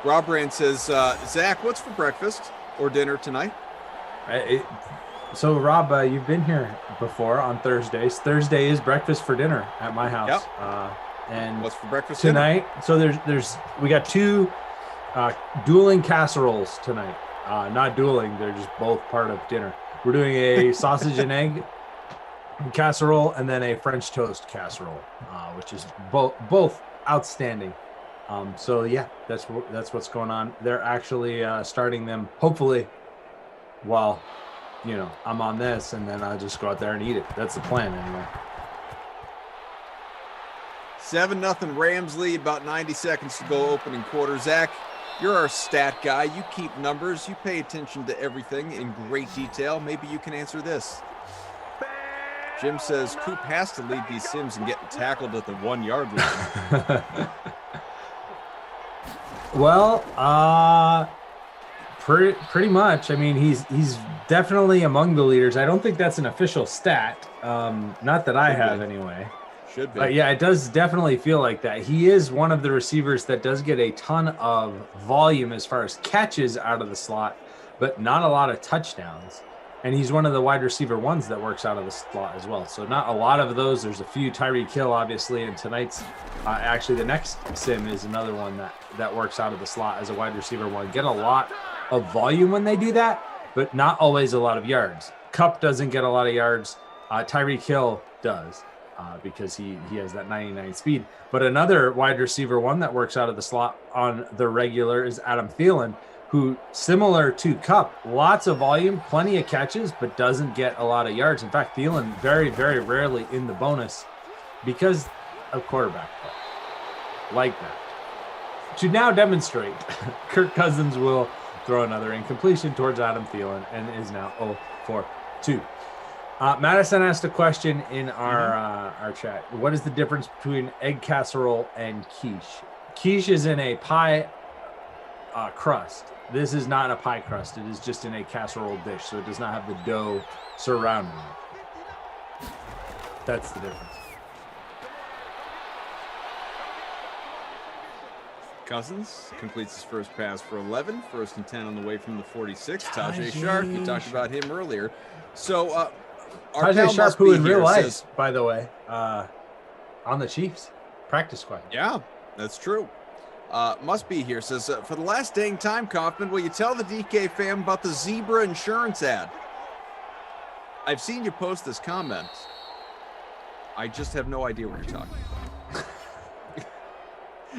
Rob Rand says, Zach, what's for breakfast or dinner tonight? So, Rob, you've been here before on Thursdays. Thursday is breakfast for dinner at my house. Yep. And what's for breakfast tonight? Dinner? So we got two dueling casseroles tonight. Not dueling; they're just both part of dinner. We're doing a sausage and egg casserole, and then a French toast casserole, which is both outstanding. So yeah, that's what's going on. They're actually starting them, hopefully, while I'm on this, and then I'll just go out there and eat it. That's the plan anyway. 7-0 Rams lead, about 90 seconds to go opening quarter. Zach, you're our stat guy. You keep numbers. You pay attention to everything in great detail. Maybe you can answer this. Jim says Coop has to lead these sims and get tackled at the 1 yard line. Well, pretty much. I mean, he's definitely among the leaders. I don't think that's an official stat. Not that I have anyway. Should be. But yeah, it does definitely feel like that. He is one of the receivers that does get a ton of volume as far as catches out of the slot, but not a lot of touchdowns. And he's one of the wide receiver ones that works out of the slot as well. So not a lot of those. There's a few. Tyreek Hill, obviously, and tonight's actually the next sim is another one that works out of the slot as a wide receiver one. Get a lot of volume when they do that, but not always a lot of yards. Kupp doesn't get a lot of yards. Tyreek Hill does. Because he has that 99 speed. But another wide receiver one that works out of the slot on the regular is Adam Thielen, who, similar to Kupp, lots of volume, plenty of catches, but doesn't get a lot of yards. In fact, Thielen very, very rarely in the bonus because of quarterback play. Like that. To now demonstrate, Kirk Cousins will throw another incompletion towards Adam Thielen and is now 0-for-2. Madison asked a question in our chat. What is the difference between egg casserole and quiche? Quiche is in a pie crust. This is not a pie crust. It is just in a casserole dish, so it does not have the dough surrounding it. That's the difference. Cousins completes his first pass for 11, 1st and 10 on the way from the 46. Tajay Sharp, you talked about him earlier. So, our Tajay Sharp, who in real life, by the way, on the Chiefs practice squad. Yeah, that's true. Must be here. Says, for the last dang time, Kaufman, will you tell the DK fam about the Zebra insurance ad? I've seen you post this comment. I just have no idea what you're talking about.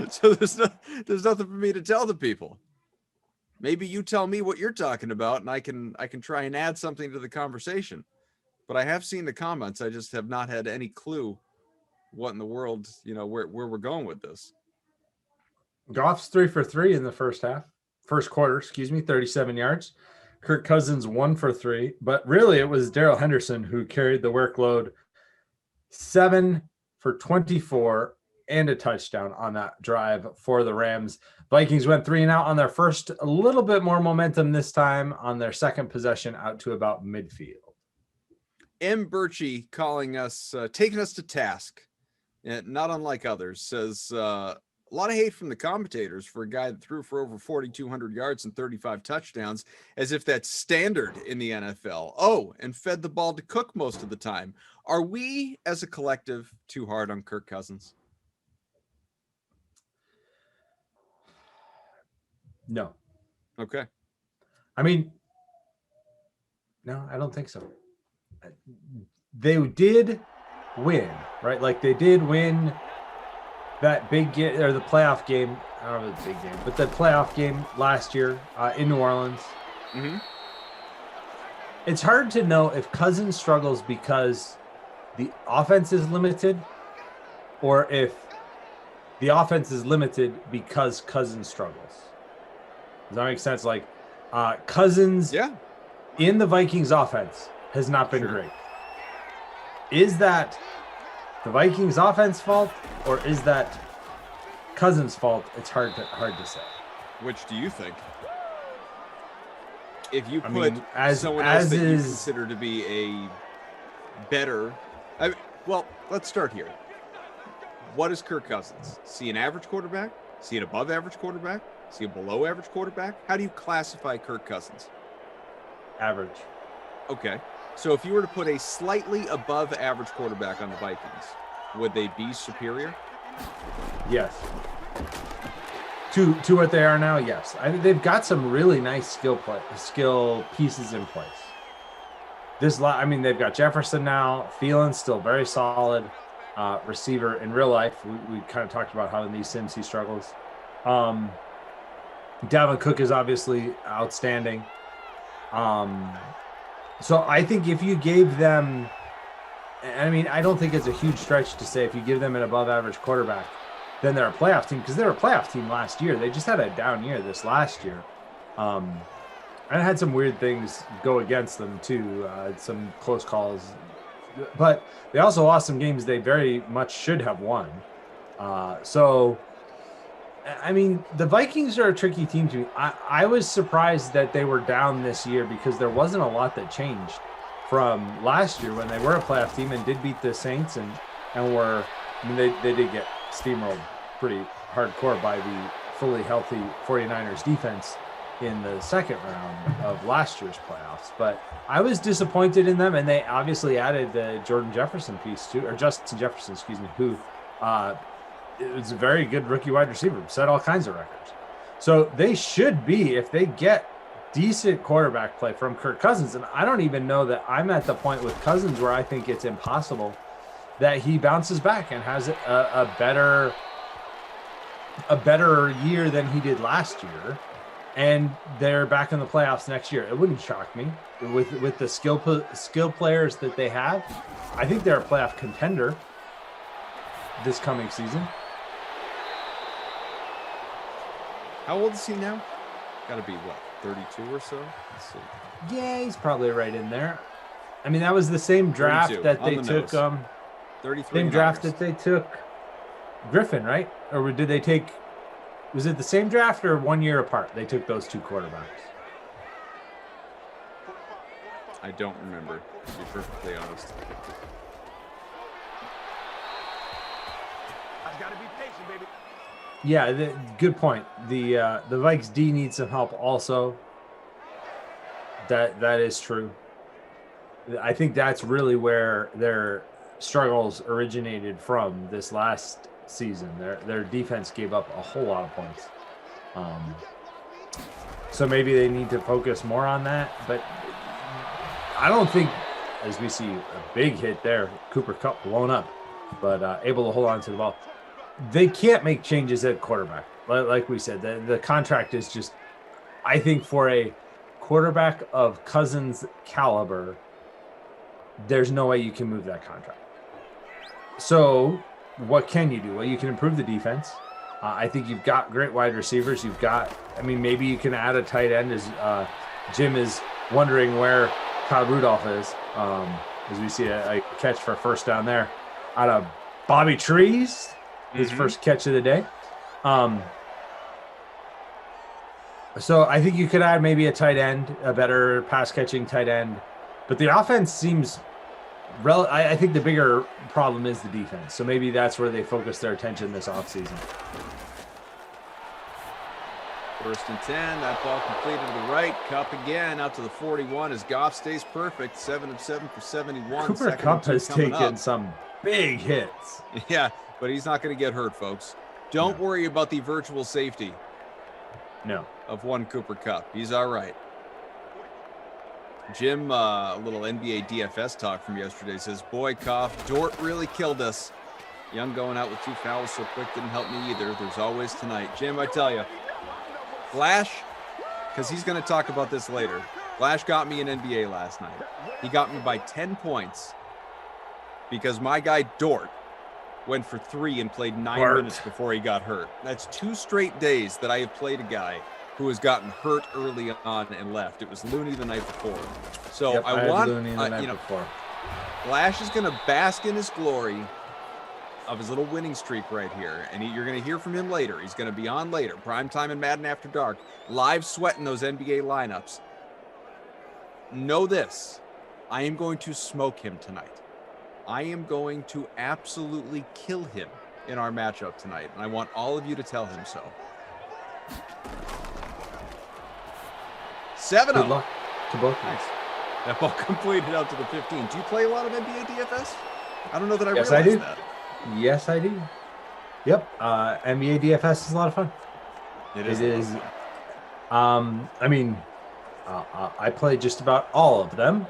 So there's nothing for me to tell the people. Maybe you tell me what you're talking about, and I can try and add something to the conversation. But I have seen the comments. I just have not had any clue what in the world, where we're going with this. Goff's 3 for 3 in the first quarter, 37 yards. Kirk Cousins 1 for 3, but really it was Darrell Henderson who carried the workload. 7 for 24 and a touchdown on that drive for the Rams. Vikings went 3 and out on their first, a little bit more momentum this time on their second possession out to about midfield. M. Birchie calling us, taking us to task, not unlike others, says, a lot of hate from the commentators for a guy that threw for over 4,200 yards and 35 touchdowns, as if that's standard in the NFL. Oh, and fed the ball to Cook most of the time. Are we, as a collective, too hard on Kirk Cousins? No. Okay. I mean, no, I don't think so. They did win, right? Like they did win that big game or the playoff game. I don't know if it's a big game, but the playoff game last year in New Orleans. Mm-hmm. It's hard to know if Cousins struggles because the offense is limited or if the offense is limited because Cousins struggles. Does that make sense? Like Cousins in the Vikings offense has not been great. Is that the Vikings offense fault or is that Cousins fault? It's hard to say. Which do you think? If you put someone as else that you is, consider to be a better, well, let's start here. What is Kirk Cousins? Is he an average quarterback? Is he an above average quarterback? Is he a below average quarterback? How do you classify Kirk Cousins? Average. Okay. So if you were to put a slightly above average quarterback on the Vikings, would they be superior? Yes. To what they are now, yes. They've got some really nice skill pieces in place. They've got Jefferson now. Thielen's still very solid receiver in real life. We kind of talked about how in these sims he struggles. Dalvin Cook is obviously outstanding. So I think if you gave them, I don't think it's a huge stretch to say if you give them an above average quarterback, then they're a playoff team, because they were a playoff team last year. They just had a down year this last year. And had some weird things go against them too, some close calls. But they also lost some games they very much should have won. The Vikings are a tricky team to me. I was surprised that they were down this year because there wasn't a lot that changed from last year when they were a playoff team and did beat the Saints and were, they did get steamrolled pretty hardcore by the fully healthy 49ers defense in the second round of last year's playoffs. But I was disappointed in them, and they obviously added the Justin Jefferson, who it was a very good rookie wide receiver, set all kinds of records. So they should be, if they get decent quarterback play from Kirk Cousins, and I don't even know that I'm at the point with Cousins where I think it's impossible that he bounces back and has a better year than he did last year, and they're back in the playoffs next year. It wouldn't shock me with the skill players that they have. I think they're a playoff contender this coming season. How old is he now? Got to be, 32 or so? Let's see. Yeah, he's probably right in there. That was the same draft that they took. 33. Same draft that they took Griffin, right? Or did they take? Was it the same draft or 1 year apart? They took those two quarterbacks. I don't remember, to be perfectly honest. I've got to be patient, baby. Yeah, good point. The Vikes D needs some help also. That is true. I think that's really where their struggles originated from this last season. Their defense gave up a whole lot of points. So maybe they need to focus more on that. But I don't think, as we see a big hit there, Cooper Kupp blown up, but able to hold on to the ball. They can't make changes at quarterback. Like we said, the contract is just, I think for a quarterback of Cousins' caliber, there's no way you can move that contract. So what can you do? Well, you can improve the defense. I think you've got great wide receivers. You've got, maybe you can add a tight end, as Jim is wondering where Kyle Rudolph is, as we see a catch for a first down there out of Bobby Trees. His first catch of the day. So I think you could add maybe a tight end, a better pass-catching tight end. But the offense seems I think the bigger problem is the defense. So maybe that's where they focus their attention this offseason. First and 10. That ball completed to the right. Cup again out to the 41 as Goff stays perfect. 7 of 7 for 71. Cooper Second Kupp and 2 has coming taken up. some big hits. Yeah, but he's not going to get hurt, folks. Don't worry about the virtual safety No. of one Cooper Kupp. He's all right. Jim, a little NBA DFS talk from yesterday, says, boy, Koff, Dort really killed us. Young going out with 2 fouls so quick didn't help me either. There's always tonight. Jim, I tell you, Flash, because he's going to talk about this later. Flash got me in NBA last night. He got me by 10 points because my guy Dort went for 3 and played 9 minutes before he got hurt. That's 2 straight days that I have played a guy who has gotten hurt early on and left. It was Looney the night before. So Yep, I want, Looney the night before. Flash is going to bask in his glory of his little winning streak right here. And you're going to hear from him later. He's going to be on later. Primetime and Madden After Dark. Live sweating those NBA lineups. Know this. I am going to smoke him tonight. I am going to absolutely kill him in our matchup tonight. And I want all of you to tell him so. 7-0. Good luck to both of us. Nice. That ball completed out to the 15. Do you play a lot of NBA DFS? I don't know that I Yes, realized I do. that. Yes, I do. Yep. NBA DFS is a lot of fun. It is. I mean, I play just about all of them,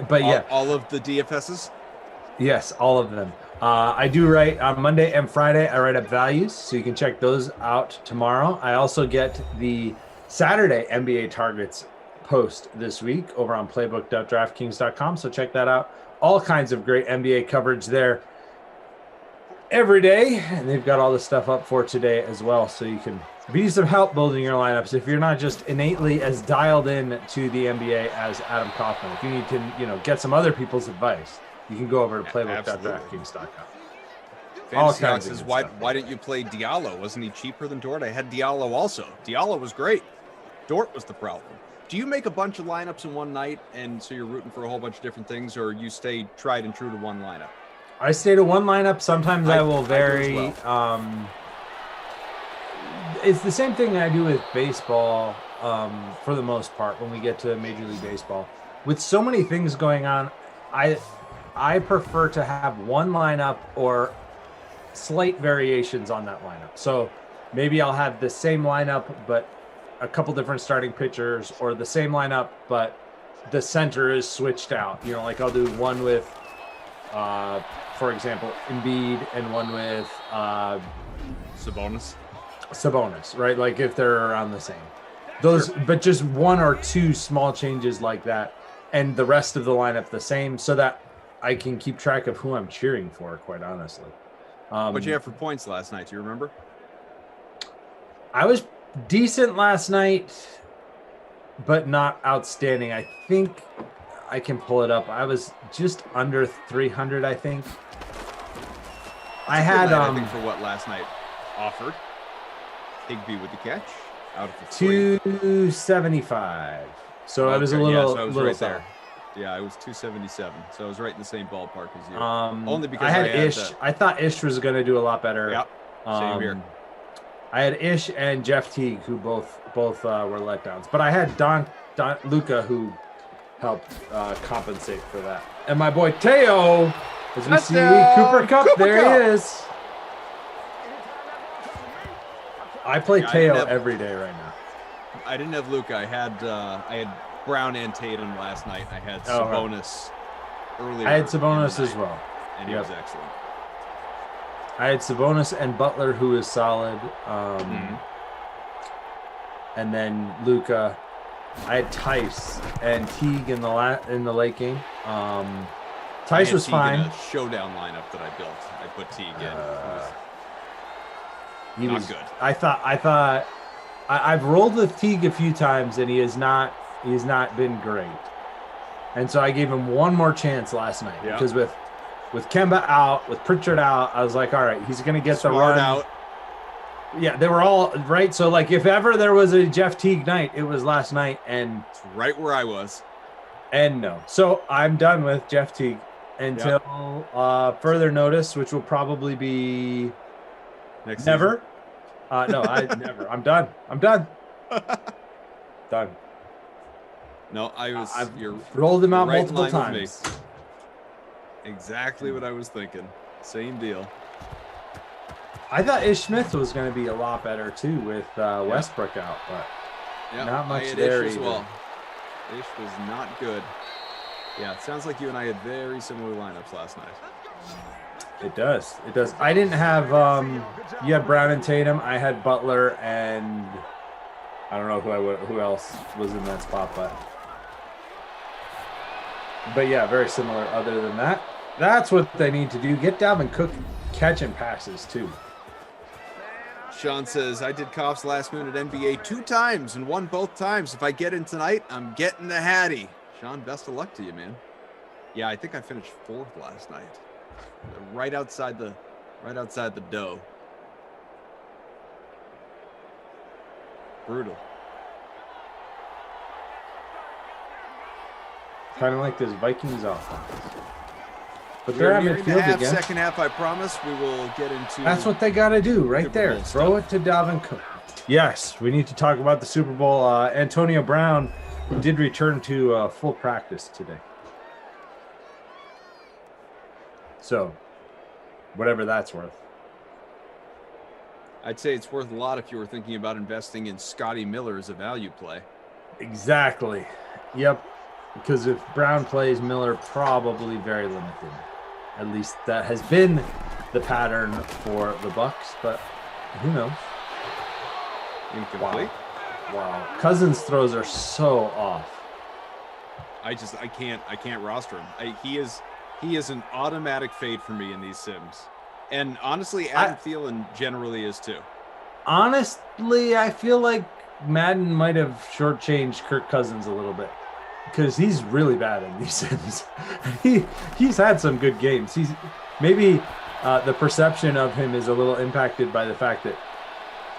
but yeah, All of the DFSs? yes, all of them. I do write on Monday and Friday. I write up values, so you can check those out tomorrow. I also get the Saturday NBA targets post this week over on playbook.draftkings.com. So check that out. All kinds of great NBA coverage there every day. And they've got all the stuff up for today as well. So you can be some help building your lineups if you're not just innately as dialed in to the NBA as Adam Kaufman. If you need to, get some other people's advice, you can go over to playbook.draftkings.com. All Fantasy kinds Hawk of says, good why stuff. didn't you play Diallo? Wasn't he cheaper than Dort? I had Diallo also. Diallo was great. Dort was the problem. Do you make a bunch of lineups in one night, and so you're rooting for a whole bunch of different things, or you stay tried and true to one lineup? I stay to one lineup. Sometimes I will I do vary. as well. It's the same thing I do with baseball for the most part when we get to Major League Baseball. With so many things going on, I prefer to have one lineup or slight variations on that lineup. So maybe I'll have the same lineup, but a couple different starting pitchers, or the same lineup, but the center is switched out. Like I'll do one with, for example, Embiid, and one with Sabonis, right? Like if they're around the same. Those, sure. But just one or two small changes like that, and the rest of the lineup the same, so that I can keep track of who I'm cheering for, quite honestly. What'd you have for points last night? Do you remember? I was decent last night, but not outstanding. I think I can pull it up. I was just under 300, I think. I had I think for what last night offered. Higby with the catch out of the 275. So I was a little, so I was little right there. Yeah, I was 277. So I was right in the same ballpark as you. Only because I had Ish. I thought Ish was going to do a lot better. Yep. Same here. I had Ish and Jeff Teague, who both were letdowns. But I had Don Luca, who helped compensate for that. And my boy Teo, as we see Cooper Kupp, there he is. I play Teo every day right now. I didn't have Luca. I had Brown and Tatum last night. I had Sabonis earlier. I had Sabonis as well. And he was excellent. I had Sabonis and Butler, who is solid. And then Luca. I had Tice and Teague in the late game. Tice was Teague fine. In a showdown lineup that I built. I put Teague in. He not was good. I thought I've rolled with Teague a few times, and he has not been great. And so I gave him one more chance last night because with Kemba out, with Pritchard out, I was like, all right, he's going to get the run out. Yeah, they were all right. So like, if ever there was a Jeff Teague night, it was last night, and it's right where I was. And no, so I'm done with Jeff Teague until further notice, which will probably be next never. Season. No, I never. I'm done. Done. No, I've you're rolled them out right in multiple line with me. times. Exactly what I was thinking. Same deal. I thought Ish Smith was going to be a lot better too with Westbrook out, but Yeah, not much I had there Ish as either. well. Ish was not good. Yeah, it sounds like you and I had very similar lineups last night. It does. I didn't have you had Brown and Tatum. I had Butler and I don't know who else was in that spot, but yeah, very similar. Other than that, that's what they need to do. Get Dalvin Cook catching passes too. Sean says, I did Koff's last minute NBA 2 times and won both times. If I get in tonight, I'm getting the Hattie. Sean, best of luck to you, man. Yeah, I think I finished 4th last night. Right outside the dough. Brutal. Kind of like this Vikings offense. But We're they're at nearing the midfield half, again. second half, I promise. We will get into That's what they got to do right Super there. Bowl Throw it to Dalvin Cook. Yes, we need to talk about the Super Bowl. Antonio Brown did return to full practice today. So, whatever that's worth. I'd say it's worth a lot if you were thinking about investing in Scotty Miller as a value play. Exactly. Yep. Because if Brown plays, Miller probably very limited. At least that has been the pattern for the Bucks, but who knows? Incomplete. Wow. Cousins' throws are so off. I can't roster him. He is an automatic fade for me in these sims. And honestly, Adam Thielen generally is too. Honestly, I feel like Madden might have shortchanged Kirk Cousins a little bit because he's really bad in these sims. He's had some good games. He's maybe the perception of him is a little impacted by the fact that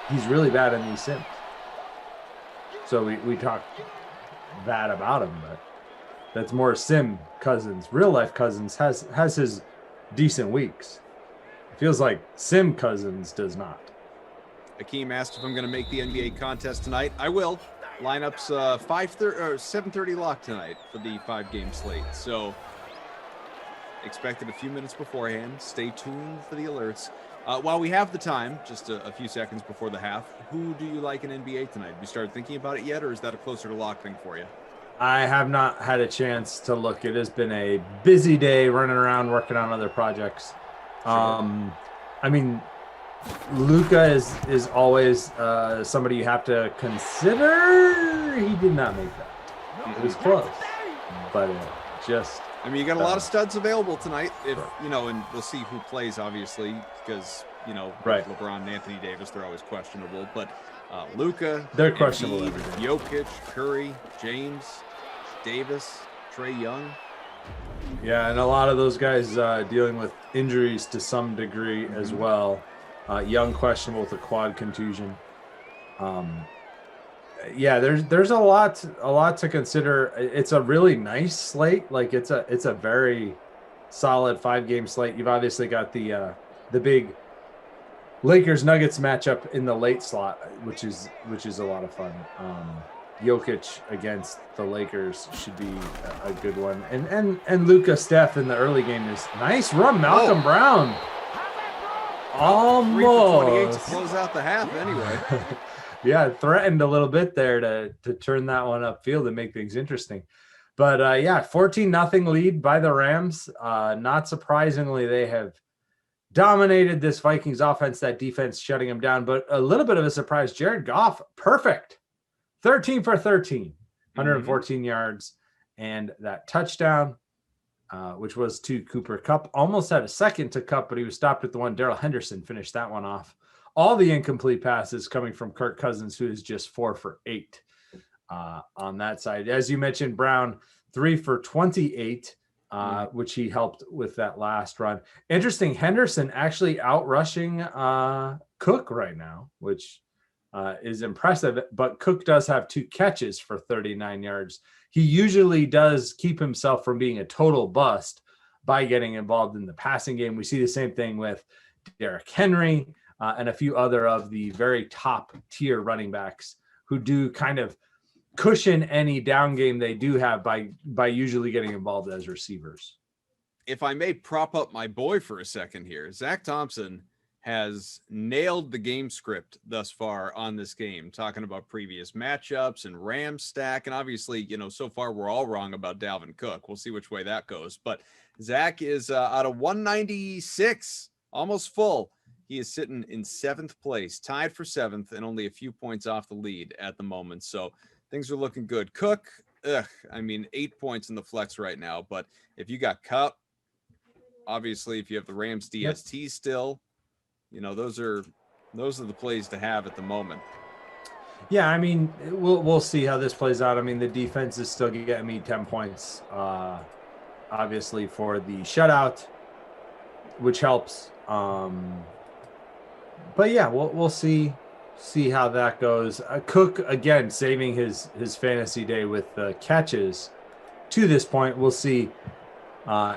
he's really bad in these sims. So we talk bad about him, but that's more sim Cousins. Real life Cousins has his decent weeks. It feels like sim Cousins does not. Akeem asked if I'm going to make the NBA contest tonight. I will. Lineups 5:30 or 7:30 lock tonight for the 5-game slate. So expect it a few minutes beforehand. Stay tuned for the alerts. While we have the time, just a few seconds before the half, who do you like in NBA tonight? Have you started thinking about it yet, or is that a closer to lock thing for you? I have not had a chance to look. It has been a busy day running around working on other projects. Sure. I mean, Luka is always somebody you have to consider. He did not make that. It was close, but just. I mean, you got a lot of studs available tonight. If and we'll see who plays, obviously, because right. LeBron and Anthony Davis, they're always questionable. But Luka, they're questionable. Jokic, Curry, James, Davis, Trae Young. Yeah, and a lot of those guys dealing with injuries to some degree as well. Young questionable with a quad contusion. Yeah, there's a lot to consider. It's a really nice slate. Like it's a very solid 5-game slate. You've obviously got the big Lakers Nuggets matchup in the late slot, which is a lot of fun. Jokic against the Lakers should be a good one. And Luka Steph in the early game is nice run. Malcolm Brown. Almost 3 for 28 to Almost. close out the half anyway. Yeah, threatened a little bit there to turn that one upfield and make things interesting. But 14-0 lead by the Rams. Not surprisingly, they have dominated this Vikings offense, that defense shutting them down. But a little bit of a surprise, Jared Goff, perfect. 13 for 13, 114 yards, and that touchdown, which was to Cooper Kupp. Almost had a second to Kupp, but he was stopped at the one. Darrell Henderson finished that one off. All the incomplete passes coming from Kirk Cousins, who is just 4 for 8 on that side. As you mentioned, Brown, 3 for 28, which he helped with that last run. Interesting, Henderson actually out-rushing Cook right now, which is impressive, but Cook does have 2 catches for 39 yards. He usually does keep himself from being a total bust by getting involved in the passing game. We see the same thing with Derrick Henry. and a few other of the very top tier running backs who do kind of cushion any down game they do have by usually getting involved as receivers. If I may prop up my boy for a second here, Zach Thompson has nailed the game script thus far on this game, talking about previous matchups and Ram stack. And obviously, so far we're all wrong about Dalvin Cook. We'll see which way that goes. But Zach is out of 196, almost full. He is sitting in 7th place, tied for 7th, and only a few points off the lead at the moment. So things are looking good. Cook, 8 points in the flex right now. But if you got Kupp, obviously, if you have the Rams DST still, those are the plays to have at the moment. Yeah, I mean, we'll see how this plays out. I mean, the defense is still getting me 10 points, obviously, for the shutout, which helps. But yeah, we'll see how that goes. Cook, again, saving his fantasy day with catches to this point. We'll see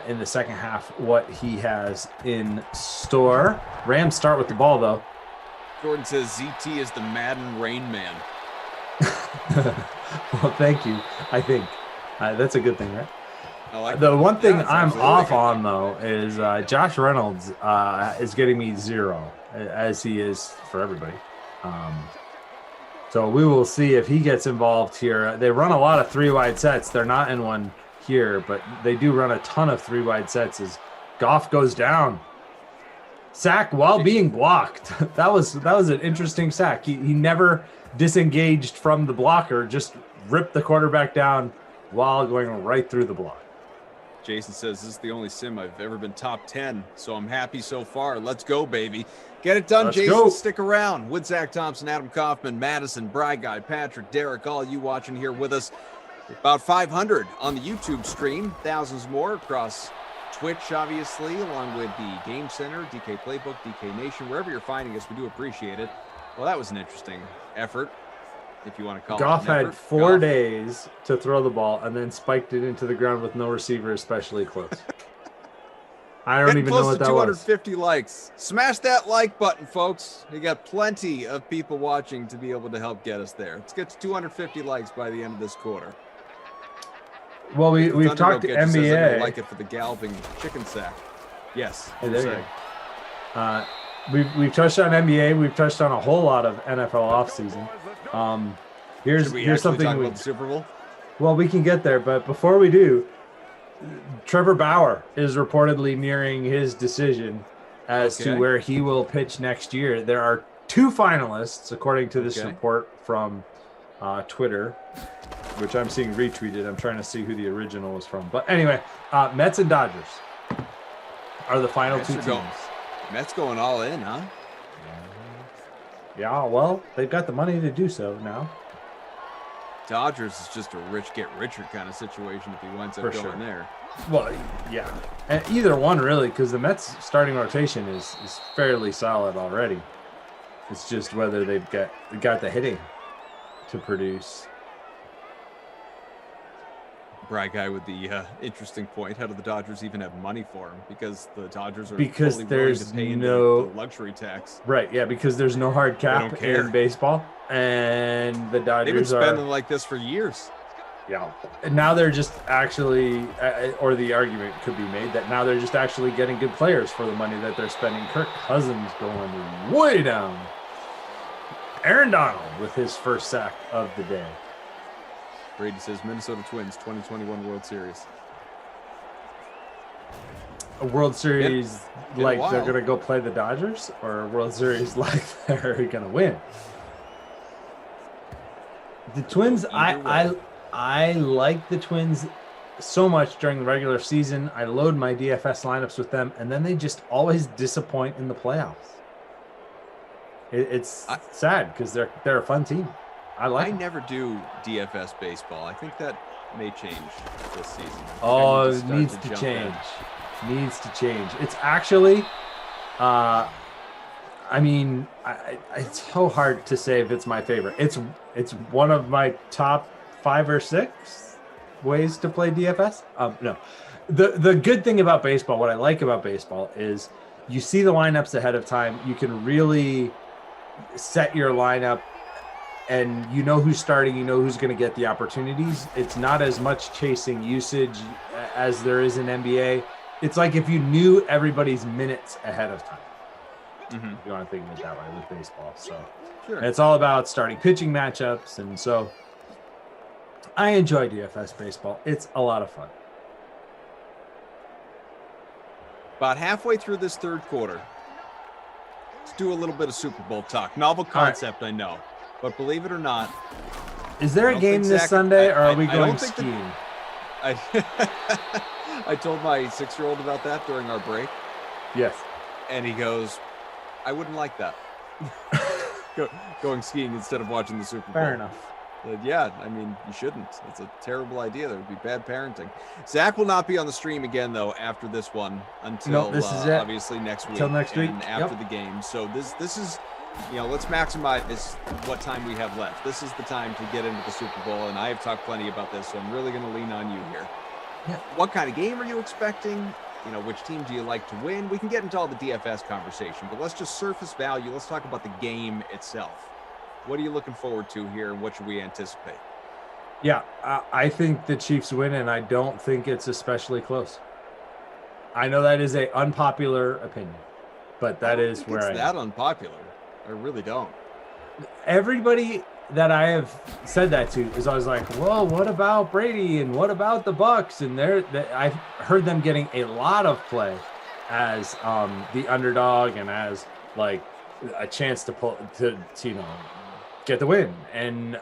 in the second half what he has in store. Rams start with the ball, though. Jordan says ZT is the Madden Rain Man. Well, thank you. I think that's a good thing, right? Like the one thing I'm absolutely off good. on, though, is Josh Reynolds is getting me 0, as he is for everybody. So we will see if he gets involved here. They run a lot of 3-wide sets. They're not in one here, but they do run a ton of 3-wide sets as Goff goes down. Sack while being blocked. That was an interesting sack. He never disengaged from the blocker, just ripped the quarterback down while going right through the block. Jason says this is the only sim I've ever been top 10, so I'm happy so far. Let's go, baby. Get it done, Let's Jason. go. Stick around. With Zach Thompson, Adam Kaufman, Madison, Bry Guy, Patrick, Derek, all you watching here with us. About 500 on the YouTube stream, thousands more across Twitch, obviously, along with the Game Center, DK Playbook, DK Nation, wherever you're finding us, we do appreciate it. Well, that was an interesting effort, if you want to call Goff it an effort. had 4 days to throw the ball and then spiked it into the ground with no receiver, especially close. I don't Getting even know close what to that was. 250 likes. Smash that like button, folks. We got plenty of people watching to be able to help get us there. Let's get to 250 likes by the end of this quarter. Well, we've talked to Says, I NBA. like it for the galloping chicken sack. Yes. Hey, there you go. We've touched on NBA. We've touched on a whole lot of NFL offseason. Here's something talk about the Super Bowl. Well, we can get there, but before we do, Trevor Bauer is reportedly nearing his decision as to where he will pitch next year. There are 2 finalists, according to this report from Twitter, which I'm seeing retweeted. I'm trying to see who the original was from. But anyway, Mets and Dodgers are the final 2 teams. Mets going all in, huh? Yeah, well, they've got the money to do so now. Dodgers is just a rich get richer kind of situation if he winds up going there. Well, yeah. And either one, really, because the Mets' starting rotation is fairly solid already. It's just whether they've got the hitting to produce. Bright Guy with the interesting point. How do the Dodgers even have money for him? Because the Dodgers are because fully there's willing to pay no the luxury tax. Right, yeah, because there's no hard cap in baseball, and the Dodgers They've been spending like this for years. Yeah, and now they're just actually, or the argument could be made that now they're just actually getting good players for the money that they're spending. Kirk Cousins going way down. Aaron Donald with his first sack of the day. Brady says Minnesota Twins 2021 World Series. A World Series like they're going to go play the Dodgers, or a World Series like they're going to win? The Twins, I like the Twins so much during the regular season. I load my DFS lineups with them, and then they just always disappoint in the playoffs. It's sad because they're a fun team. I never do DFS baseball. I think that may change this season. Oh, it needs to change. Needs to change. It's actually, I mean, it's so hard to say if it's my favorite. It's one of my top 5 or 6 ways to play DFS. No, the good thing about baseball, what I like about baseball is you see the lineups ahead of time. You can really set your lineup, and you know who's starting, you know who's going to get the opportunities. It's not as much chasing usage as there is in NBA. It's like if you knew everybody's minutes ahead of time. Mm-hmm. If you want to think of it that way with baseball. So Sure. and it's all about starting pitching matchups. And so I enjoy DFS baseball. It's a lot of fun. About halfway through this third quarter, let's do a little bit of Super Bowl talk. Novel concept, I know. But believe it or not, is there I a don't game think this Zach- Sunday, or I- are we I going don't think skiing? I told my 6-year-old about that during our break, Yes. and he goes, I wouldn't like that. Going skiing instead of watching the Super Bowl. Fair enough. Yeah, I mean, you shouldn't. It's a terrible idea. That would be bad parenting. Zach will not be on the stream again, though, after this one until this is it. obviously next week. Till next week. and after Yep. the game. So this is, let's maximize what time we have left. This is the time to get into the Super Bowl, and I have talked plenty about this, so I'm really going to lean on you here. Yeah. What kind of game are you expecting? Which team do you like to win? We can get into all the DFS conversation, but let's just surface value. Let's talk about the game itself. What are you looking forward to here, and what should we anticipate? Yeah, I think the Chiefs win, and I don't think it's especially close. I know that is an unpopular opinion, but that is where I am. It's that unpopular. I really don't. Everybody that I have said that to is always like, well, what about Brady and what about the Bucks? And I've heard them getting a lot of play as the underdog and as like a chance to pull to get the win. And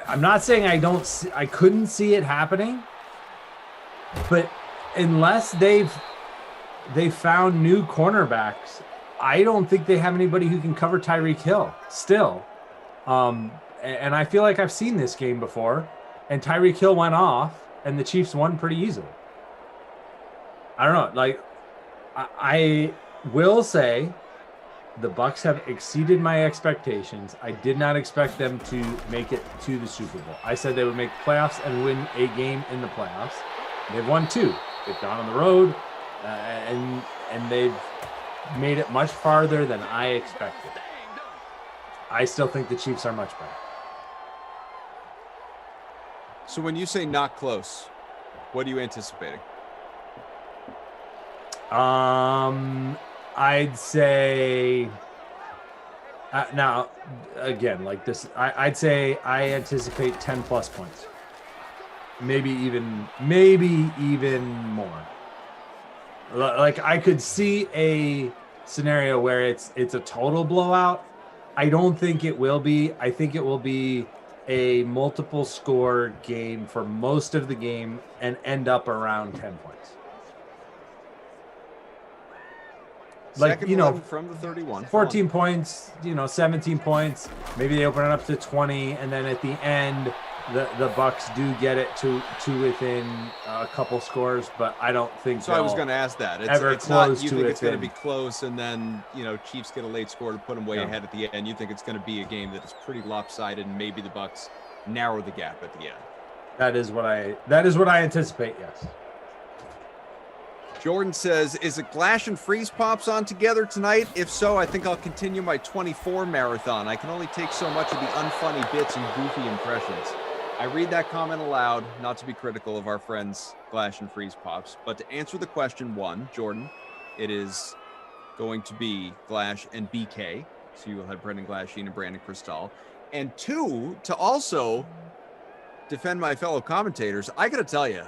I'm not saying I couldn't see it happening, but unless they've found new cornerbacks, I don't think they have anybody who can cover Tyreek Hill still. And I feel like I've seen this game before, and Tyreek Hill went off, and the Chiefs won pretty easily. I don't know. Like, I will say the Bucs have exceeded my expectations. I did not expect them to make it to the Super Bowl. I said they would make playoffs and win a game in the playoffs. They've won 2. They've gone on the road, and they've made it much farther than I expected. I still think the Chiefs are much better. So when you say not close, what are you anticipating? I'd say now again, like this, I'd say I anticipate 10 plus points, maybe even more. Like I could see a scenario where it's a total blowout. I don't think it will be. I think it will be a multiple score game for most of the game and end up around 10 points. Like, Second from the 31. 14 points, 17 points. Maybe they open it up to 20, and then at the end, the Bucs do get it to within a couple scores, but I don't think so. I was going to ask that. It's close not. You to think it it's going to then. be close, and then Chiefs get a late score to put them way No. ahead at the end. You think it's going to be a game that is pretty lopsided, and maybe the Bucs narrow the gap at the end. That is what I anticipate. Yes. Jordan says, is it Glash and Freeze Pops on together tonight? If so, I think I'll continue my 24 marathon. I can only take so much of the unfunny bits and goofy impressions. I read that comment aloud, not to be critical of our friends Glash and Freeze Pops, but to answer the question, 1, Jordan, it is going to be Glash and BK. So you will have Brendan Glasheen and Brandon Cristal. And 2, to also defend my fellow commentators, I got to tell you,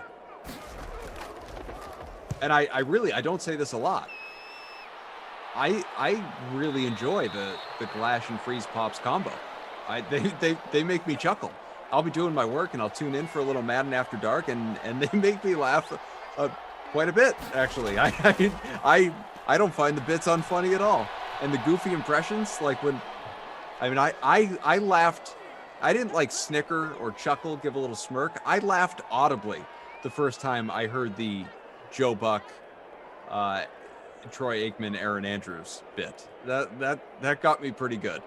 and I don't say this a lot. I really enjoy the Glash and Freeze Pops combo. They make me chuckle. I'll be doing my work and I'll tune in for a little Madden After Dark, and they make me laugh quite a bit, actually. I don't find the bits unfunny at all. And the goofy impressions, like I laughed. I didn't like snicker or chuckle, give a little smirk. I laughed audibly the first time I heard the Joe Buck, Troy Aikman, Aaron Andrews bit. That got me pretty good.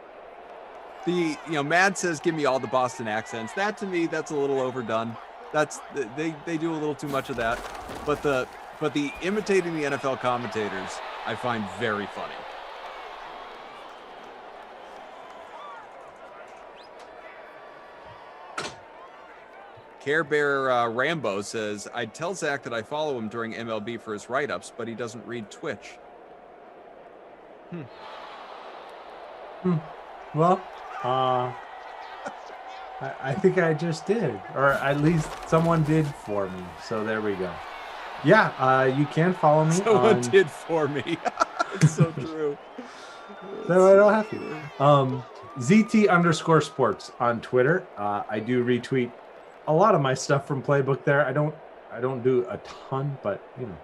Mad says, give me all the Boston accents. That to me, that's a little overdone. They do a little too much of that. But the but the imitating the NFL commentators I find very funny. Care Bear Rambo says, I'd tell Zach that I follow him during MLB for his write-ups, but he doesn't read Twitch. Well, I think I just did, or at least someone did for me. So there we go. Yeah, you can follow me. Someone did for me. It's so true. So I don't have to. ZT_sports on Twitter. I do retweet a lot of my stuff from Playbook there. I don't do a ton, but you know.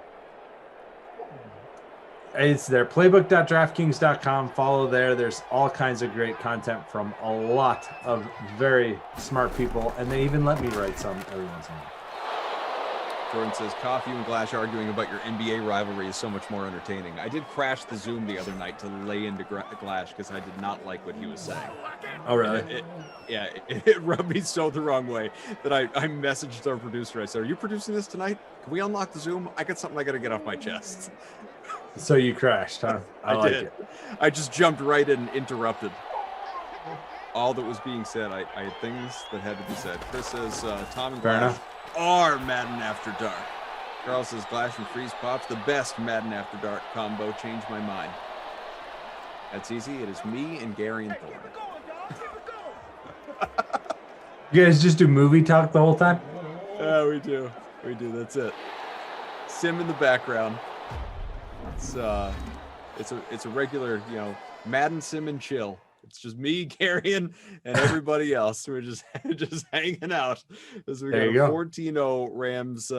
It's there, playbook.draftkings.com. Follow there. There's all kinds of great content from a lot of very smart people, and they even let me write some every once in a while. Jordan says, Coffee and Glash arguing about your NBA rivalry is so much more entertaining. I did crash the Zoom the other night to lay into Glash because I did not like what he was saying. Oh, really? It rubbed me so the wrong way that I messaged our producer. I said, are you producing this tonight? Can we unlock the Zoom? I got something I got to get off my chest. So you crashed, huh? I like did. it. I just jumped right in and interrupted all that was being said. I had things that had to be said. Chris says, Tom and Fair Glash enough. are Madden After Dark. Carl says, Glash and Freeze Pops, the best Madden After Dark combo. Changed my mind. That's easy. It is me and Gary and Thorne. You guys just do movie talk the whole time? Yeah, we do. We do. That's it. Sim in the background. It's a regular, Madden Sim and chill. It's just me, Gary, and everybody else. We're just hanging out as we got a 14-0 Rams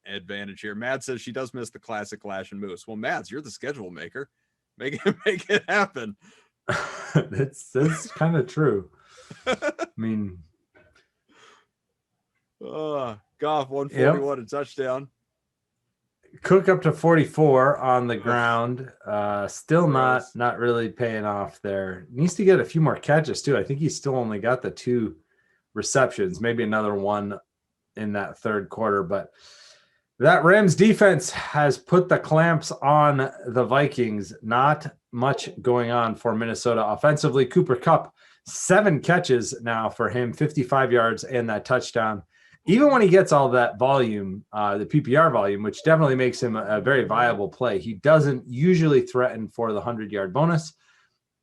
advantage here. Matt says she does miss the classic Lash and Moose. Well, Mads, you're the schedule maker. Make it happen. That's kind of true. I mean, Goff 141 a touchdown. Cook up to 44 on the ground. Still not really paying off there. Needs to get a few more catches too. I think he's still only got the 2 receptions, maybe another one in that third quarter. But that Rams defense has put the clamps on the Vikings. Not much going on for Minnesota offensively. Cooper Kupp, 7 catches now for him, 55 yards and that touchdown. Even when he gets all that volume, the PPR volume, which definitely makes him a very viable play, he doesn't usually threaten for the 100-yard bonus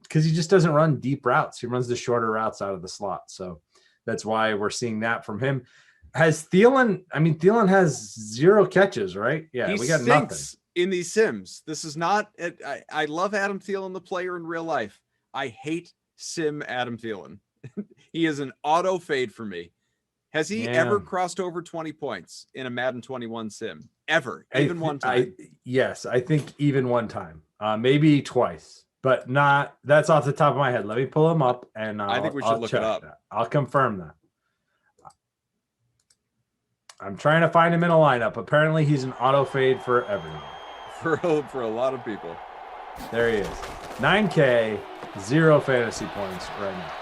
because he just doesn't run deep routes. He runs the shorter routes out of the slot. So that's why we're seeing that from him. Has Thielen, Thielen has 0 catches, right? Yeah, we got nothing. In these Sims. This is not, I love Adam Thielen, the player in real life. I hate Sim Adam Thielen. He is an auto fade for me. Has he ever crossed over 20 points in a Madden 21 sim? Ever? Even one time? Yes, I think even one time. Maybe twice, but not. That's off the top of my head. Let me pull him up, and I think we should look it up. That. I'll confirm that. I'm trying to find him in a lineup. Apparently, he's an auto fade for everyone. For a lot of people. There he is. 9K, 0 fantasy points right now.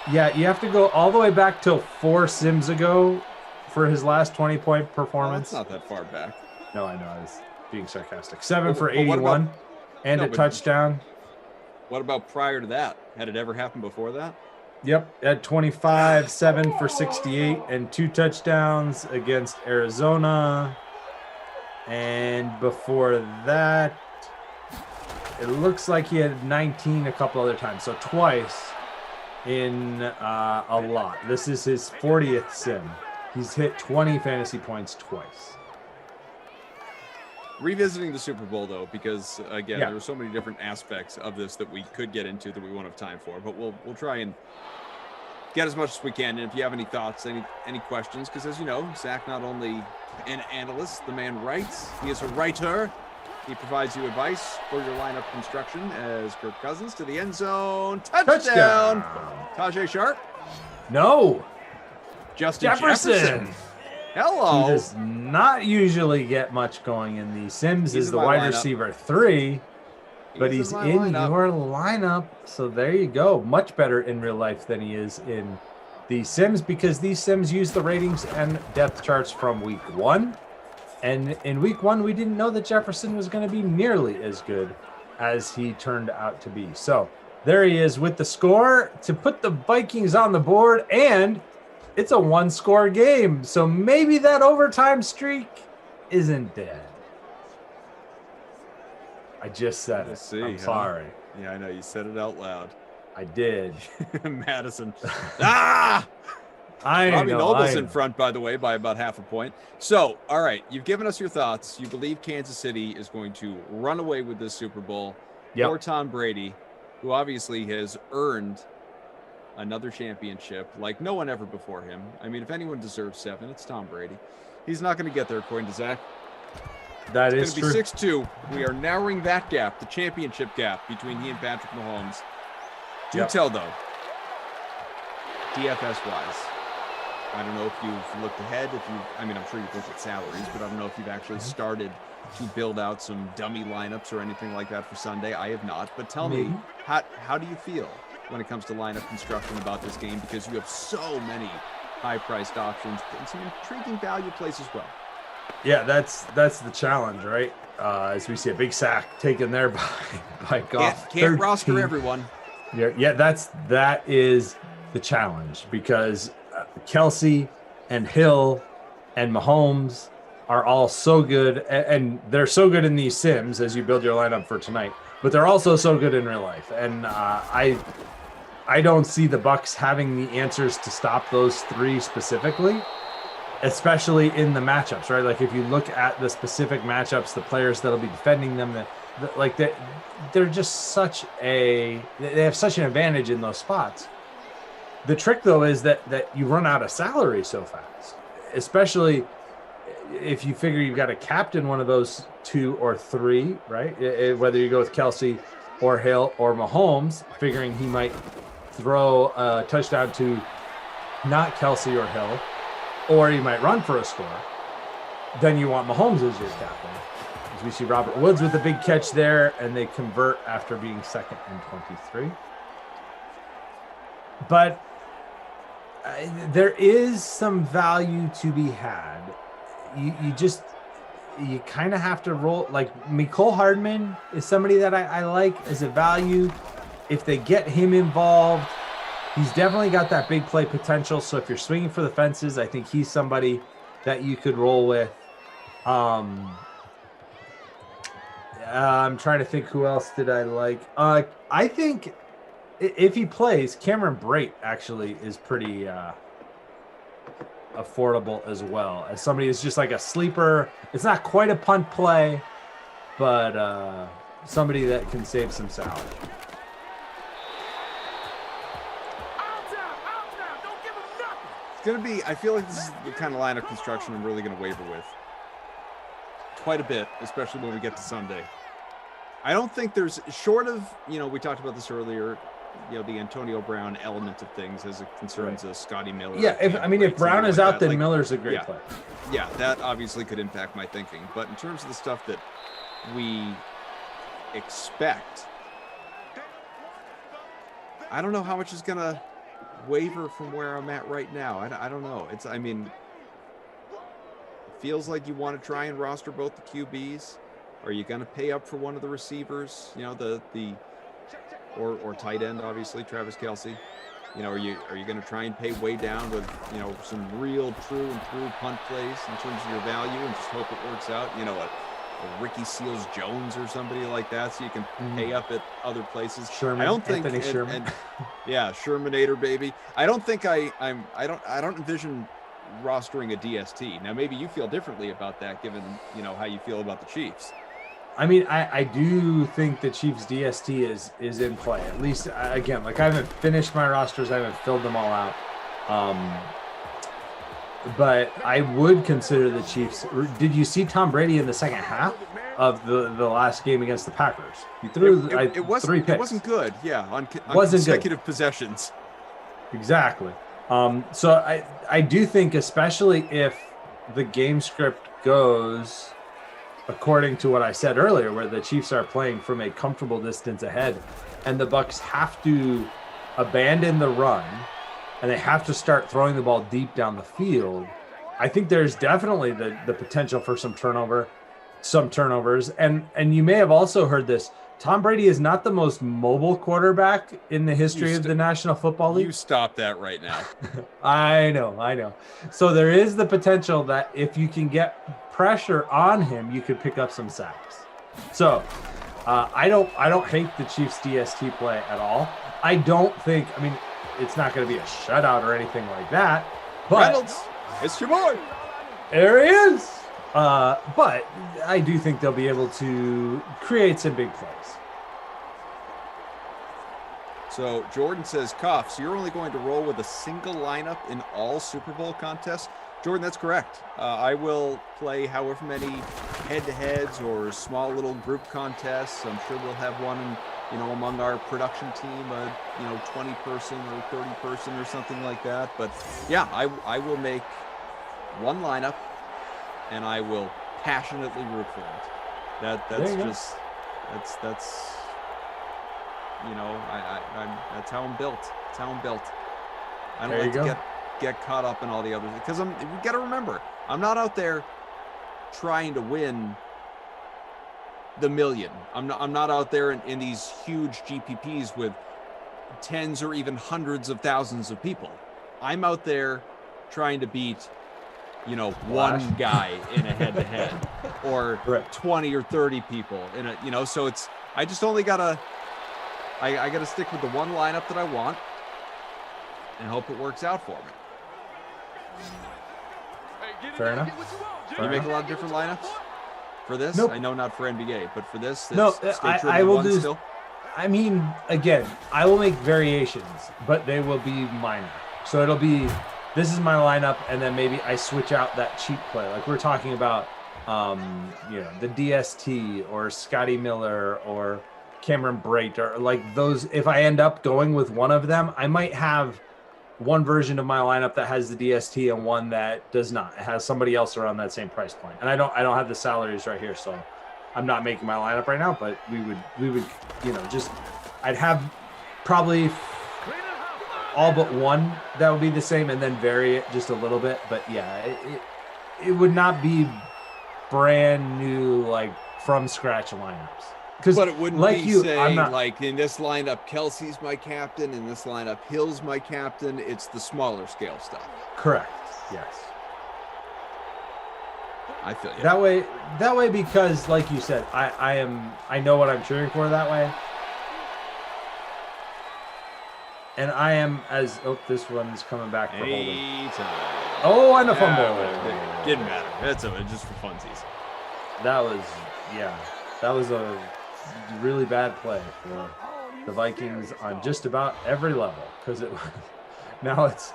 You have to go all the way back till 4 sims ago for his last 20-point performance. That's not that far back. No, I know. I was being sarcastic. 7 for 81 and a touchdown. What about prior to that? Had it ever happened before that? Yep, at 25, 7 for 68 and 2 touchdowns against Arizona. And before that, it looks like he had 19 a couple other times. So twice in a lot. This is his 40th sim. He's hit 20 fantasy points twice. Revisiting the Super Bowl, though, because, again, there were so many different aspects of this that we could get into that we won't have time for. But we'll try and get as much as we can. And if you have any thoughts, any questions, because as you know, Zach, not only an analyst, the man writes, he is a writer. He provides you advice for your lineup construction as Kirk Cousins to the end zone. Touchdown. Tajay Sharp. No. Justin Jefferson. Hello. He does not usually get much going in these sims. Is the wide receiver 3, but he's in your lineup. So there you go. Much better in real life than he is in these sims because these sims use the ratings and depth charts from week 1 And in week 1, we didn't know that Jefferson was going to be nearly as good as he turned out to be. So there he is with the score to put the Vikings on the board, and it's a 1-score game. So maybe that overtime streak isn't dead. I just said We'll it. see, I'm huh? sorry. Yeah, I know. You said it out loud. I did. Madison. Ah! Robbie Noble's in front, by the way, by about half a point. So, all right, you've given us your thoughts. You believe Kansas City is going to run away with this Super Bowl. Yep. Or Tom Brady, who obviously has earned another championship like no one ever before him. I mean, if anyone deserves 7, it's Tom Brady. He's not going to get there, according to Zach. That It's is going true. to be 6-2. We are narrowing that gap, the championship gap, between he and Patrick Mahomes. Do Yep. tell, though, DFS-wise, I don't know if you've looked ahead, I'm sure you've looked at salaries, but I don't know if you've actually started to build out some dummy lineups or anything like that for Sunday. I have not, but tell me, how do you feel when it comes to lineup construction about this game? Because you have so many high-priced options and some intriguing value plays as well. Yeah, that's the challenge, right? As we see a big sack taken there by Goff. Can't roster everyone. Yeah, that is the challenge, because Kelsey and Hill and Mahomes are all so good, and they're so good in these sims as you build your lineup for tonight, but they're also so good in real life. And I don't see the Bucs having the answers to stop those 3 specifically, especially in the matchups, right? Like if you look at the specific matchups, the players that'll be defending them, they're just they have such an advantage in those spots. The trick, though, is that you run out of salary so fast, especially if you figure you've got to captain one of those 2 or 3, right? Whether you go with Kelsey or Hill or Mahomes, figuring he might throw a touchdown to not Kelsey or Hill, or he might run for a score, then you want Mahomes as your captain. As we see Robert Woods with a big catch there, and they convert after being 2nd and 23. But there is some value to be had. You kind of have to roll. Like Mecole Hardman is somebody that I like as a value. If they get him involved, he's definitely got that big play potential. So if you're swinging for the fences, I think he's somebody that you could roll with. I'm trying to think who else did I like. I think if he plays, Cameron Brate actually is pretty affordable as well, as somebody who's just like a sleeper. It's not quite a punt play, but somebody that can save some salary. It's going to be, I feel like this is the kind of lineup construction I'm really going to waver with quite a bit, especially when we get to Sunday. I don't think there's, short of, we talked about this earlier, the Antonio Brown element of things as it concerns a Scotty Miller. Yeah, if Brown is out, then Miller's a great player. Yeah, that obviously could impact my thinking. But in terms of the stuff that we expect, I don't know how much is going to waver from where I'm at right now. I don't know. It feels like you want to try and roster both the QBs. Are you going to pay up for one of the receivers? Or tight end, obviously, Travis Kelce. Are you going to try and pay way down with some real true and true punt plays in terms of your value and just hope it works out? A Ricky Seals Jones or somebody like that, so you can pay up at other places. Sherman, I don't think Anthony Sherman. Yeah, Shermanator, baby. I don't think I don't envision rostering a DST. Now maybe you feel differently about that, given how you feel about the Chiefs. I do think the Chiefs DST is in play. At least, again, I haven't finished my rosters. I haven't filled them all out. But I would consider the Chiefs. Did you see Tom Brady in the second half of the last game against the Packers? He threw 3 picks. It wasn't good. Yeah, on wasn't consecutive good. Possessions. Exactly. So I do think, especially if the game script goes according to what I said earlier, where the Chiefs are playing from a comfortable distance ahead, and the Bucs have to abandon the run, and they have to start throwing the ball deep down the field, I think there's definitely the potential for some turnovers. And you may have also heard this. Tom Brady is not the most mobile quarterback in the history of the National Football League. You stop that right now. I know. So there is the potential that if you can get pressure on him, you could pick up some sacks. So I don't hate the Chiefs DST play at all. I don't think, I mean, it's not going to be a shutout or anything like that. But Reynolds, it's your boy. there he is. But I do think they'll be able to create some big plays. So Jordan says, Cuff, so you're only going to roll with a single lineup in all Super Bowl contests? Jordan, that's correct. I will play however many head-to-heads or small little group contests. I'm sure we'll have one, among our production team, 20-person or 30-person or something like that. But yeah, I will make one lineup, and I will passionately root for it. That's that's how I'm built. That's how I'm built. I don't like to get caught up in all the others, because we got to remember, I'm not out there trying to win the million. I'm not out there in these huge GPPs with tens or even hundreds of thousands of people. I'm out there trying to beat one guy in a head-to-head or 20 or 30 people in a, so it's, I just only gotta stick with the one lineup that I want and hope it works out for me. Fair enough. You make a lot of different lineups for this? Nope. I know not for NBA, but for this, I will do. Still? I mean, again, I will make variations, but they will be minor. So it'll be, this is my lineup, and then maybe I switch out that cheap play. Like we're talking about, the DST or Scotty Miller or Cameron Brate, or like those. If I end up going with one of them, I might have one version of my lineup that has the DST and one that does not. It has somebody else around that same price point. And I don't have the salaries right here, so I'm not making my lineup right now, but we would, I'd have probably all but one that would be the same, and then vary it just a little bit. But yeah, it would not be brand new, like from scratch lineups. But it wouldn't be like in this lineup, Kelsey's my captain. In this lineup, Hill's my captain. It's the smaller scale stuff. Correct. Yes. I feel you. That way, because like you said, I know what I'm cheering for that way. And I am this one's coming back for holding. Oh, and a fumble. Didn't matter. That's just for funsies. That was a really bad play for the Vikings on just about every level, because now it's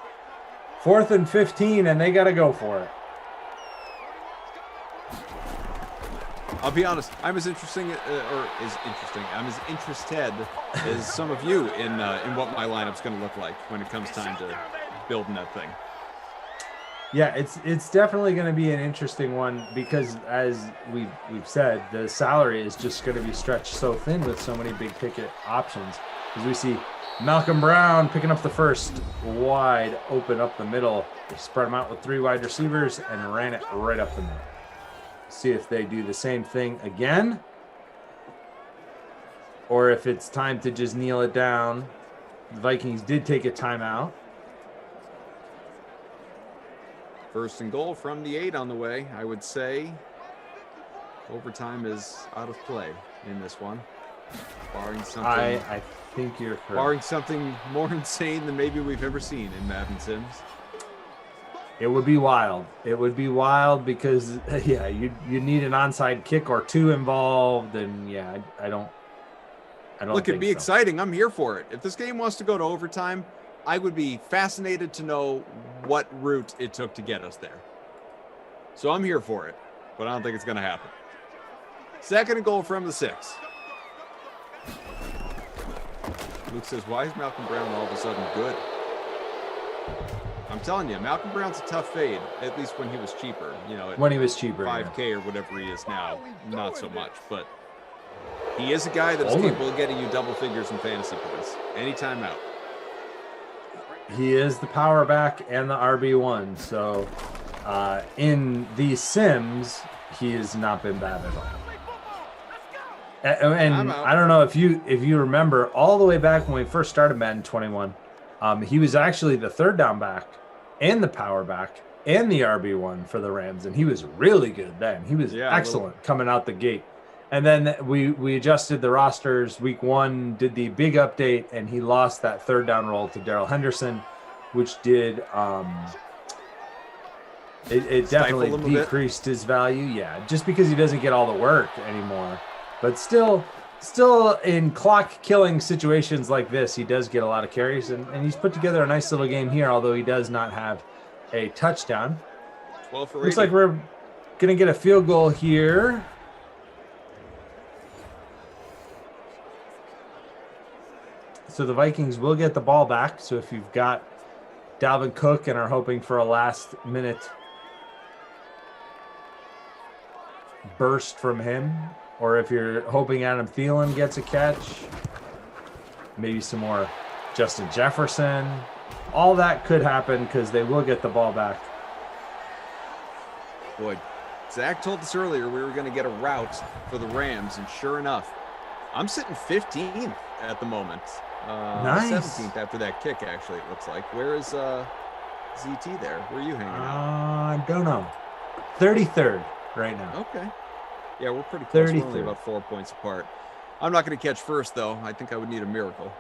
4th and 15 and they got to go for it. I'll be honest, I'm as interested as some of you in what my lineup's going to look like when it comes time to building that thing. Yeah, it's definitely going to be an interesting one, because as we've said, the salary is just going to be stretched so thin with so many big ticket options. As we see Malcolm Brown picking up the first, wide open up the middle. They spread them out with 3 wide receivers and ran it right up the middle. See if they do the same thing again, or if it's time to just kneel it down. The Vikings did take a timeout. 1st and goal from the 8 on the way. I would say overtime is out of play in this one, barring something. I think you're correct. Barring something more insane than maybe we've ever seen in Madden Sims. It would be wild. It would be wild because you need an onside kick or 2 involved, and I don't. Look, it'd be exciting. I'm here for it. If this game wants to go to overtime, I would be fascinated to know what route it took to get us there. So I'm here for it, but I don't think it's going to happen. 2nd and goal from the 6. Luke says, why is Malcolm Brown all of a sudden good? I'm telling you, Malcolm Brown's a tough fade, at least when he was cheaper. When he was cheaper. 5K or whatever he is now, not so much. But he is a guy that's capable of getting you double figures in fantasy points anytime out. He is the power back and the RB1, so in these sims, he has not been bad at all. And I don't know if you remember all the way back when we first started Madden 21, he was actually the third down back and the power back and the RB1 for the Rams, and he was really good then. He was excellent coming out the gate. And then we adjusted the rosters. Week 1 did the big update, and he lost that third down role to Darrell Henderson, which did it definitely decreased his value. Yeah, just because he doesn't get all the work anymore. But still in clock killing situations like this, he does get a lot of carries, and he's put together a nice little game here, although he does not have a touchdown. 12 for 80. Looks like we're going to get a field goal here. So the Vikings will get the ball back. So if you've got Dalvin Cook and are hoping for a last-minute burst from him, or if you're hoping Adam Thielen gets a catch, maybe some more Justin Jefferson, all that could happen because they will get the ball back. Boy, Zach told us earlier we were going to get a route for the Rams, and sure enough, I'm sitting 15th at the moment. Nice. 17th after that kick, actually, it looks like. Where is ZT there? Where are you hanging out? I don't know. 33rd right now. Okay. Yeah, we're pretty close. We're only 33rd. about 4 points apart. I'm not going to catch first, though. I think I would need a miracle.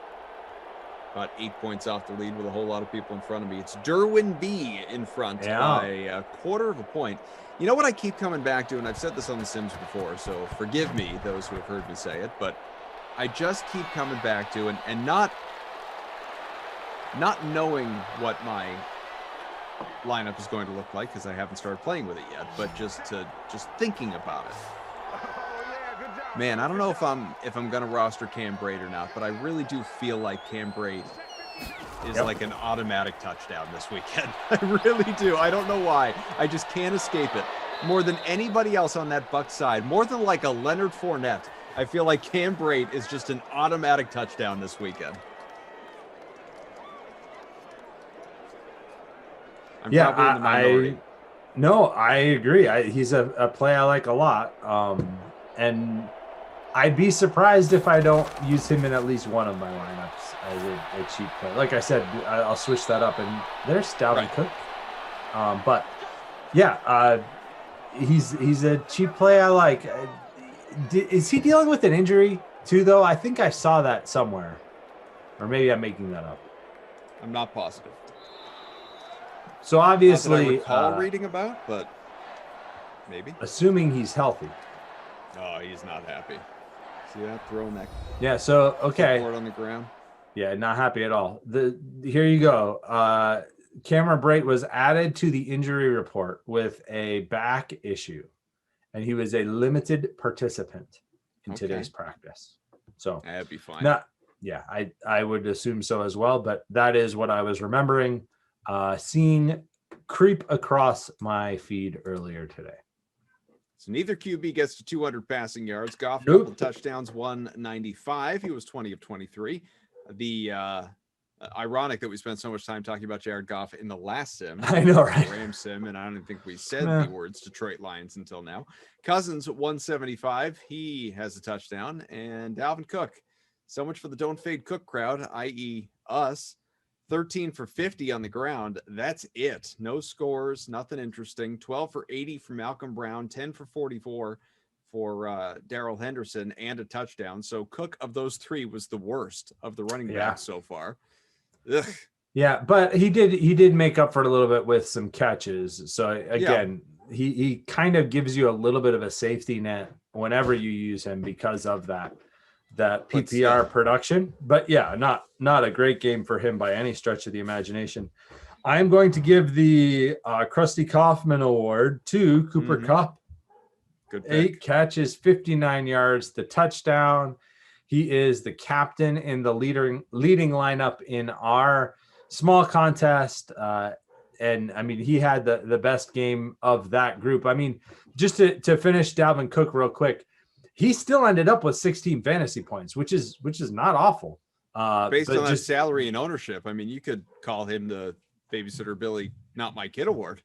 About 8 points off the lead with a whole lot of people in front of me. It's Derwin B in front by a quarter of a point. You know what I keep coming back to, and I've said this on The Sims before, so forgive me, those who have heard me say it, but I just keep coming back to, and not knowing what my lineup is going to look like, because I haven't started playing with it yet, but just thinking about it. Man, I don't know if I'm going to roster Cam Brate or not, but I really do feel like Cam Brate is like an automatic touchdown this weekend. I really do. I don't know why. I just can't escape it. More than anybody else on that Bucs side, more than like a Leonard Fournette, I feel like Cam Brate is just an automatic touchdown this weekend. I'm probably in the minority. I agree. He's a play I like a lot. And I'd be surprised if I don't use him in at least one of my lineups as a cheap play. Like I said, I'll switch that up, and there's Dalvin Cook. But yeah, he's a cheap play I like. Is he dealing with an injury too, though? I think I saw that somewhere, or maybe I'm making that up. I'm not positive. So obviously, not that I recall reading about, but maybe. Assuming he's healthy. Oh, he's not happy. See that throwing that? Yeah. So okay. On the ground. Yeah, not happy at all. Here you go. Cameron Brate was added to the injury report with a back issue, and he was a limited participant in today's practice. So that'd be fine. I would assume so as well. But that is what I was remembering seeing creep across my feed earlier today. So neither QB gets to 200 passing yards. Goff, couple touchdowns, 195. He was 20 of 23. The ironic that we spent so much time talking about Jared Goff in the last sim. I know, right? Rams sim, and I don't even think we said the words Detroit Lions until now. Cousins, 175. He has a touchdown. And Dalvin Cook. So much for the Don't Fade Cook crowd, i.e. us. 13 for 50 on the ground. That's it. No scores, nothing interesting. 12 for 80 from Malcolm Brown, 10 for 44 for Darrell Henderson, and a touchdown. So Cook of those three was the worst of the running backs so far. Ugh. Yeah, but he did make up for it a little bit with some catches. So again, he kind of gives you a little bit of a safety net whenever you use him because of that PPR production. But yeah, not a great game for him by any stretch of the imagination. I'm going to give the Krusty Kaufman Award to Cooper Kupp. Good pick. 8 catches, 59 yards, the touchdown. He is the captain in the leading lineup in our small contest. And I mean, he had the best game of that group. I mean, just to finish Dalvin Cook real quick, he still ended up with 16 fantasy points, which is not awful. Based on his salary and ownership, I mean, you could call him the Babysitter Billy Not My Kid Award.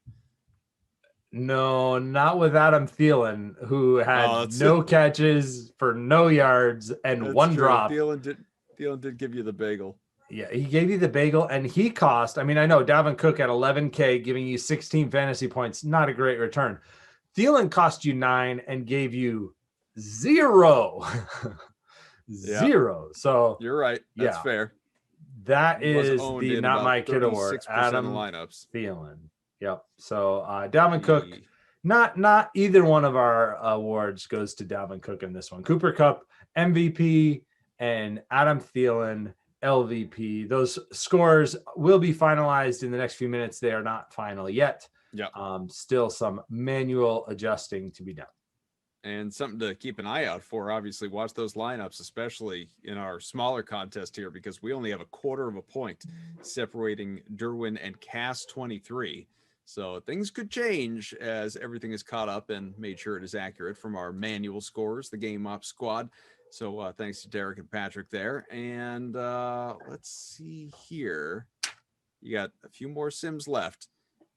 No, not with Adam Thielen, who had no catches for no yards and one drop. Thielen did give you the bagel. Yeah, he gave you the bagel, and he cost. I mean, I know Dalvin Cook at 11K, giving you 16 fantasy points, not a great return. Thielen cost you 9 and gave you 0. 0. So you're right. That's fair. That is the not my kid award. Adam lineups. Thielen. Yep. So Dalvin Cook, not either one of our awards goes to Dalvin Cook in this one. Cooper Kupp, MVP, and Adam Thielen, LVP. Those scores will be finalized in the next few minutes. They are not final yet. Yeah. Still some manual adjusting to be done. And something to keep an eye out for, obviously, watch those lineups, especially in our smaller contest here, because we only have a quarter of a point separating Derwin and Cass 23. So things could change as everything is caught up and made sure it is accurate from our manual scores, the Game Up squad. So thanks to Derek and Patrick there. And let's see here. You got a few more sims left.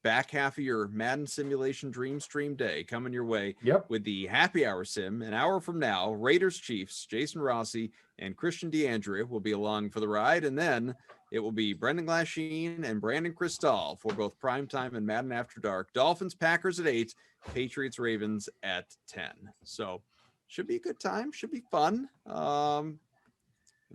Back half of your Madden Simulation Dream Stream Day coming your way with the Happy Hour Sim. An hour from now, Raiders Chiefs, Jason Rossi and Christian DeAndrea will be along for the ride. And then it will be Brendan Glasheen and Brandon Cristal for both Primetime and Madden After Dark. Dolphins, Packers at 8, Patriots, Ravens at 10. So should be a good time. Should be fun. And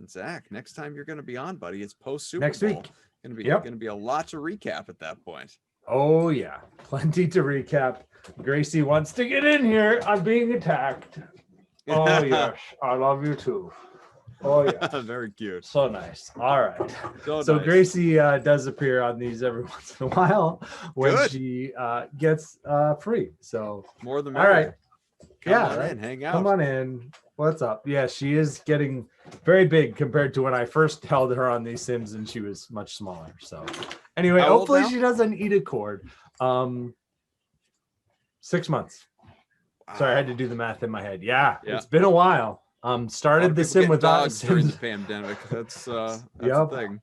Zach, next time you're going to be on, buddy, it's post Super Bowl. Next week. Going to be a lot to recap at that point. Oh yeah, plenty to recap. Gracie wants to get in here. I'm being attacked. Oh yes, I love you too. Oh yeah, very cute. So nice. All right. So nice. Gracie does appear on these every once in a while when she gets free. So more than all right. Come on in, hang out. Come on in. What's up? Yeah, she is getting very big compared to when I first held her on these Sims and she was much smaller. So anyway, hopefully she doesn't eat a cord. 6 months. Wow. Sorry, I had to do the math in my head. Yeah. It's been a while. Started the Sim without during the pandemic. That's the thing.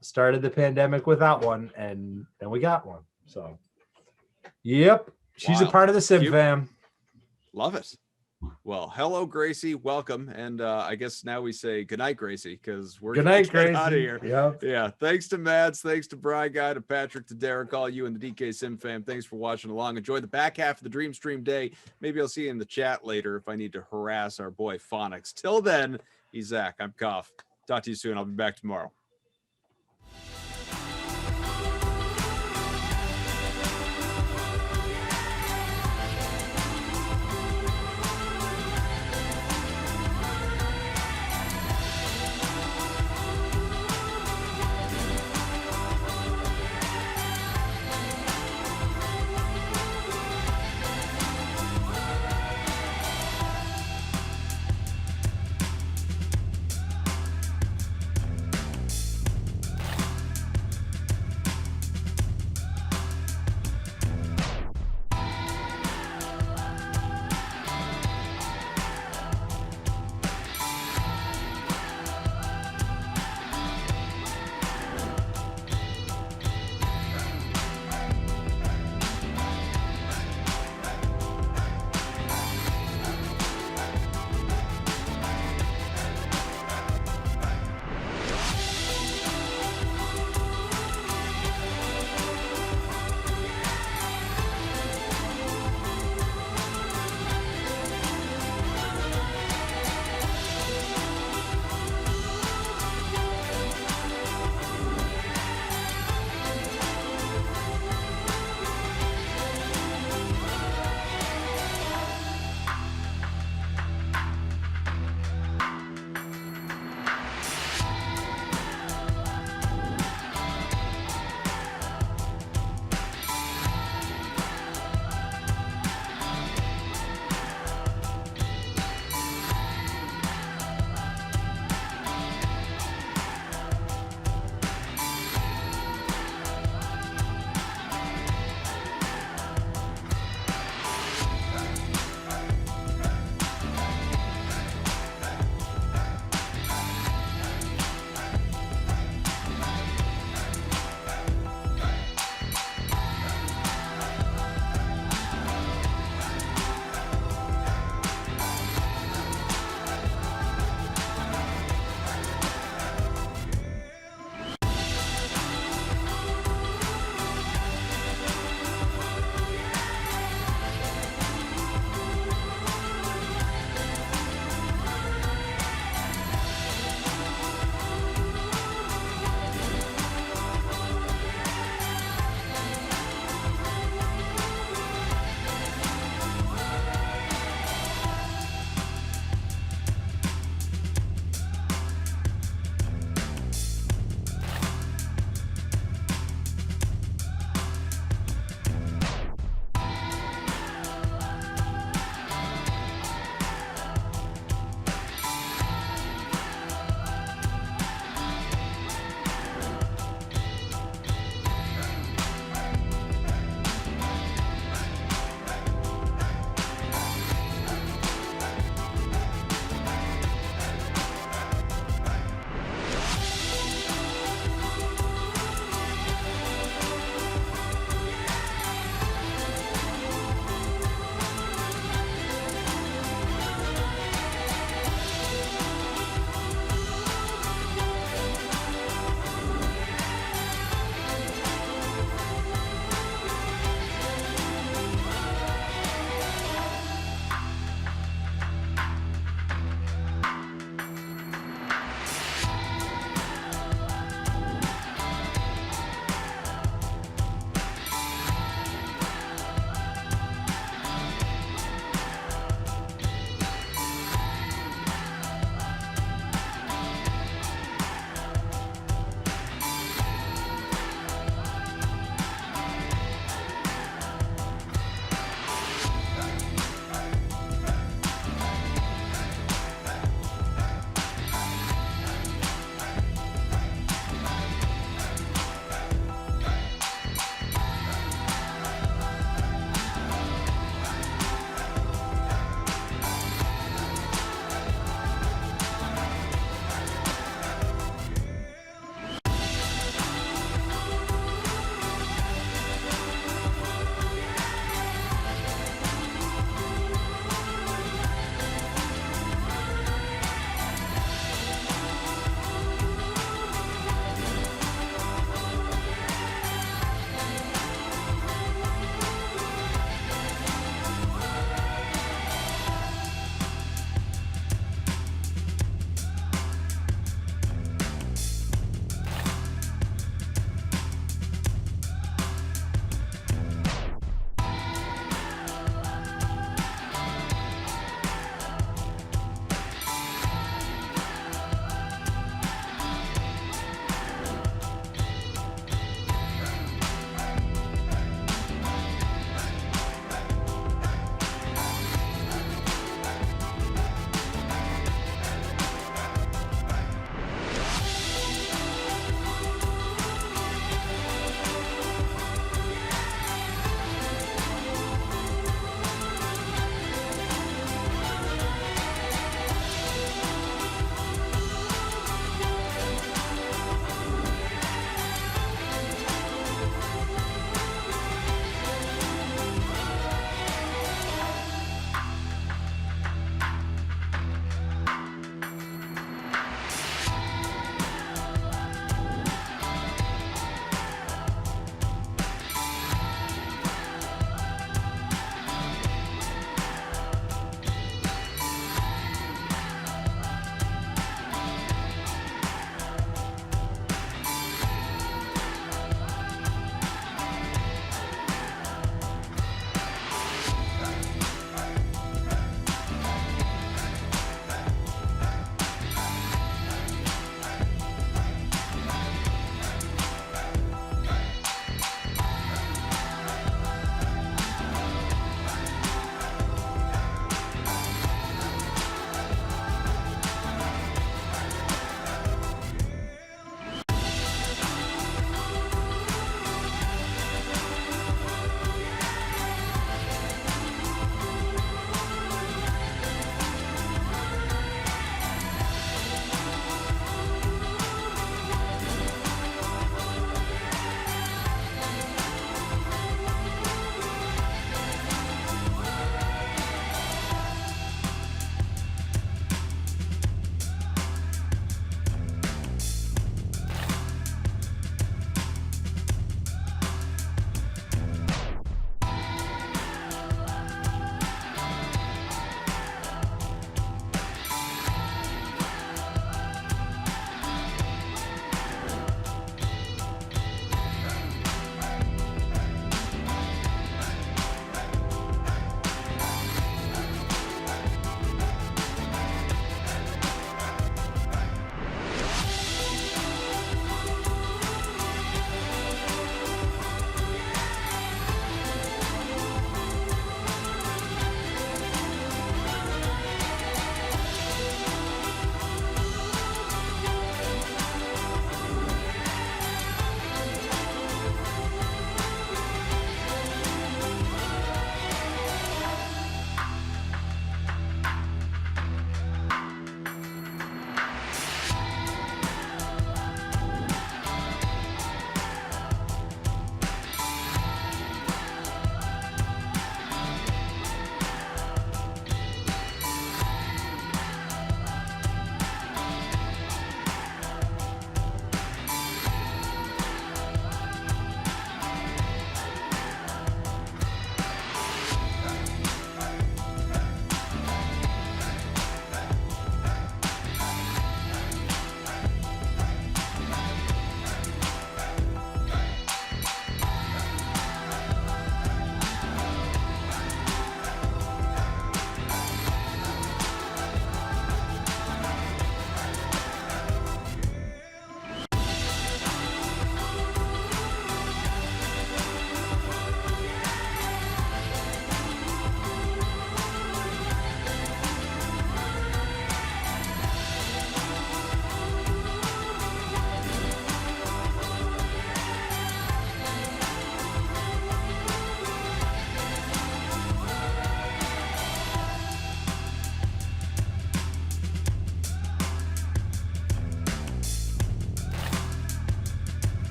Started the pandemic without one, and then we got one. So she's a part of the Sim fam. Love it. Well, hello, Gracie. Welcome. And I guess now we say goodnight, Gracie, because we're going to get out of here. Yeah. Thanks to Mads. Thanks to Brian Guy, to Patrick, to Derek, all you and the DK Sim fam. Thanks for watching along. Enjoy the back half of the Dream Stream Day. Maybe I'll see you in the chat later if I need to harass our boy Phonics. Till then, he's Zach. I'm Koff. Talk to you soon. I'll be back tomorrow.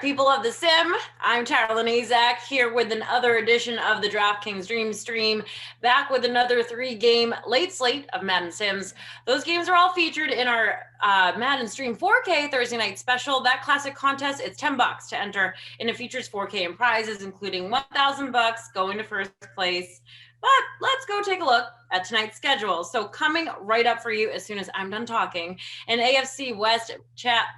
people of the sim. I'm Tara Lanezak here with another edition of the DraftKings Dream Stream, back with another 3-game late slate of Madden Sims. Those games are all featured in our Madden Stream 4K Thursday night special. That classic contest, it's $10 to enter, and it features 4K in prizes, including $1,000 going to first place. But let's go take a look at tonight's schedule. So coming right up for you as soon as I'm done talking, an AFC West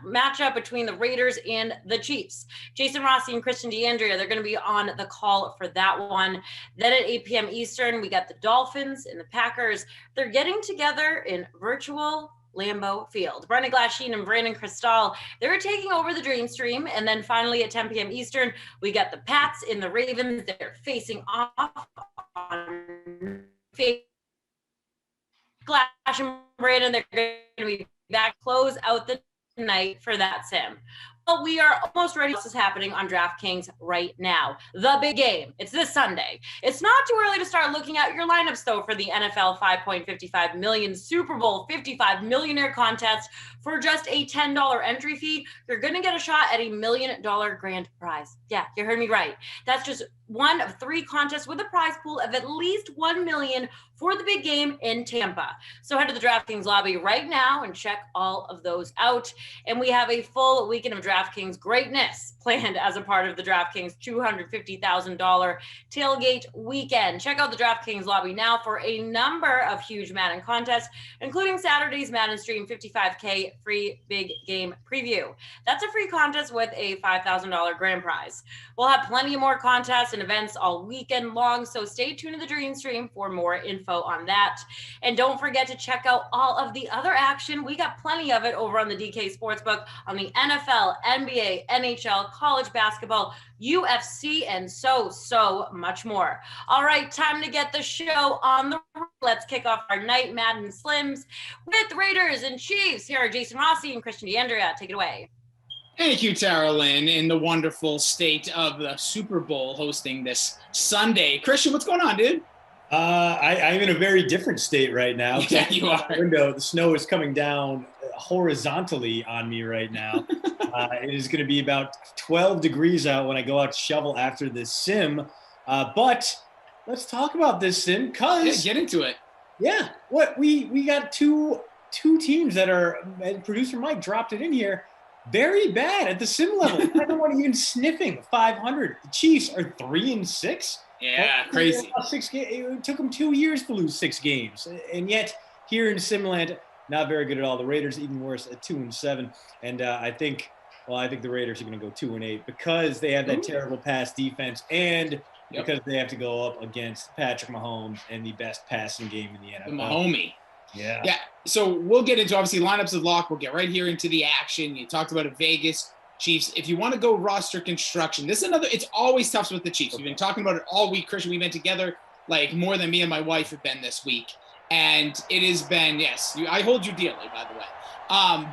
matchup between the Raiders and the Chiefs. Jason Rossi and Christian DeAndrea, they're going to be on the call for that one. Then at 8 p.m. Eastern, we got the Dolphins and the Packers. They're getting together in virtual Lambeau Field. Brendan Glasheen and Brandon Cristal, they're taking over the Dream Stream. And then finally at 10 p.m. Eastern, we got the Pats and the Ravens. They're facing off on Glash and Brandon. They're going to be back, close out the night for that sim. Well, we are almost ready. This is happening on DraftKings right now. The big game. It's this Sunday. It's not too early to start looking at your lineups, though, for the NFL $5.55 million Super Bowl 55 millionaire contest. For just a $10 entry fee, you're going to get a shot at $1 million grand prize. Yeah, you heard me right. That's just one of 3 contests with a prize pool of at least $1 million for the big game in Tampa. So head to the DraftKings lobby right now and check all of those out. And we have a full weekend of DraftKings greatness planned as a part of the DraftKings $250,000 tailgate weekend. Check out the DraftKings lobby now for a number of huge Madden contests, including Saturday's Madden Stream 55K free big game preview. That's a free contest with a $5,000 grand prize. We'll have plenty more contests and events all weekend long, so stay tuned to the Dream Stream for more info on that. And don't forget to check out all of the other action. We got plenty of it over on the DK Sportsbook on the NFL, NBA, NHL, college basketball, UFC, and so much more. All right, time to get the show on the road. Let's kick off our night Madden Slims with Raiders and Chiefs. Here are Jason Rossi and Christian DeAndrea. Take it away. Thank you, Tara Lynn, in the wonderful state of the Super Bowl hosting this Sunday. Christian, what's going on, dude? I'm in a very different state right now. Yeah, you are. The snow is coming down horizontally on me right now. It is going to be about 12 degrees out when I go out to shovel after this sim. But let's talk about this sim because get into it. Yeah, what we got two teams that are, and producer Mike dropped it in here, very bad at the sim level. I don't want to even sniffing 500. The Chiefs are 3-6. Yeah, crazy. It took them 2 years to lose 6 games, and yet here in Simland, not very good at all. The Raiders even worse at 2-7, and I think the Raiders are going to go 2-8 because they have that terrible pass defense, and because they have to go up against Patrick Mahomes and the best passing game in the NFL. The Mahomie. Yeah. Yeah. So we'll get into obviously lineups of lock. We'll get right here into the action. You talked about it, Vegas. Chiefs, if you want to go roster construction, this is another, it's always tough with the Chiefs. We've been talking about it all week, Christian. We've been together like more than me and my wife have been this week. And it has been, yes, I hold you dearly, by the way.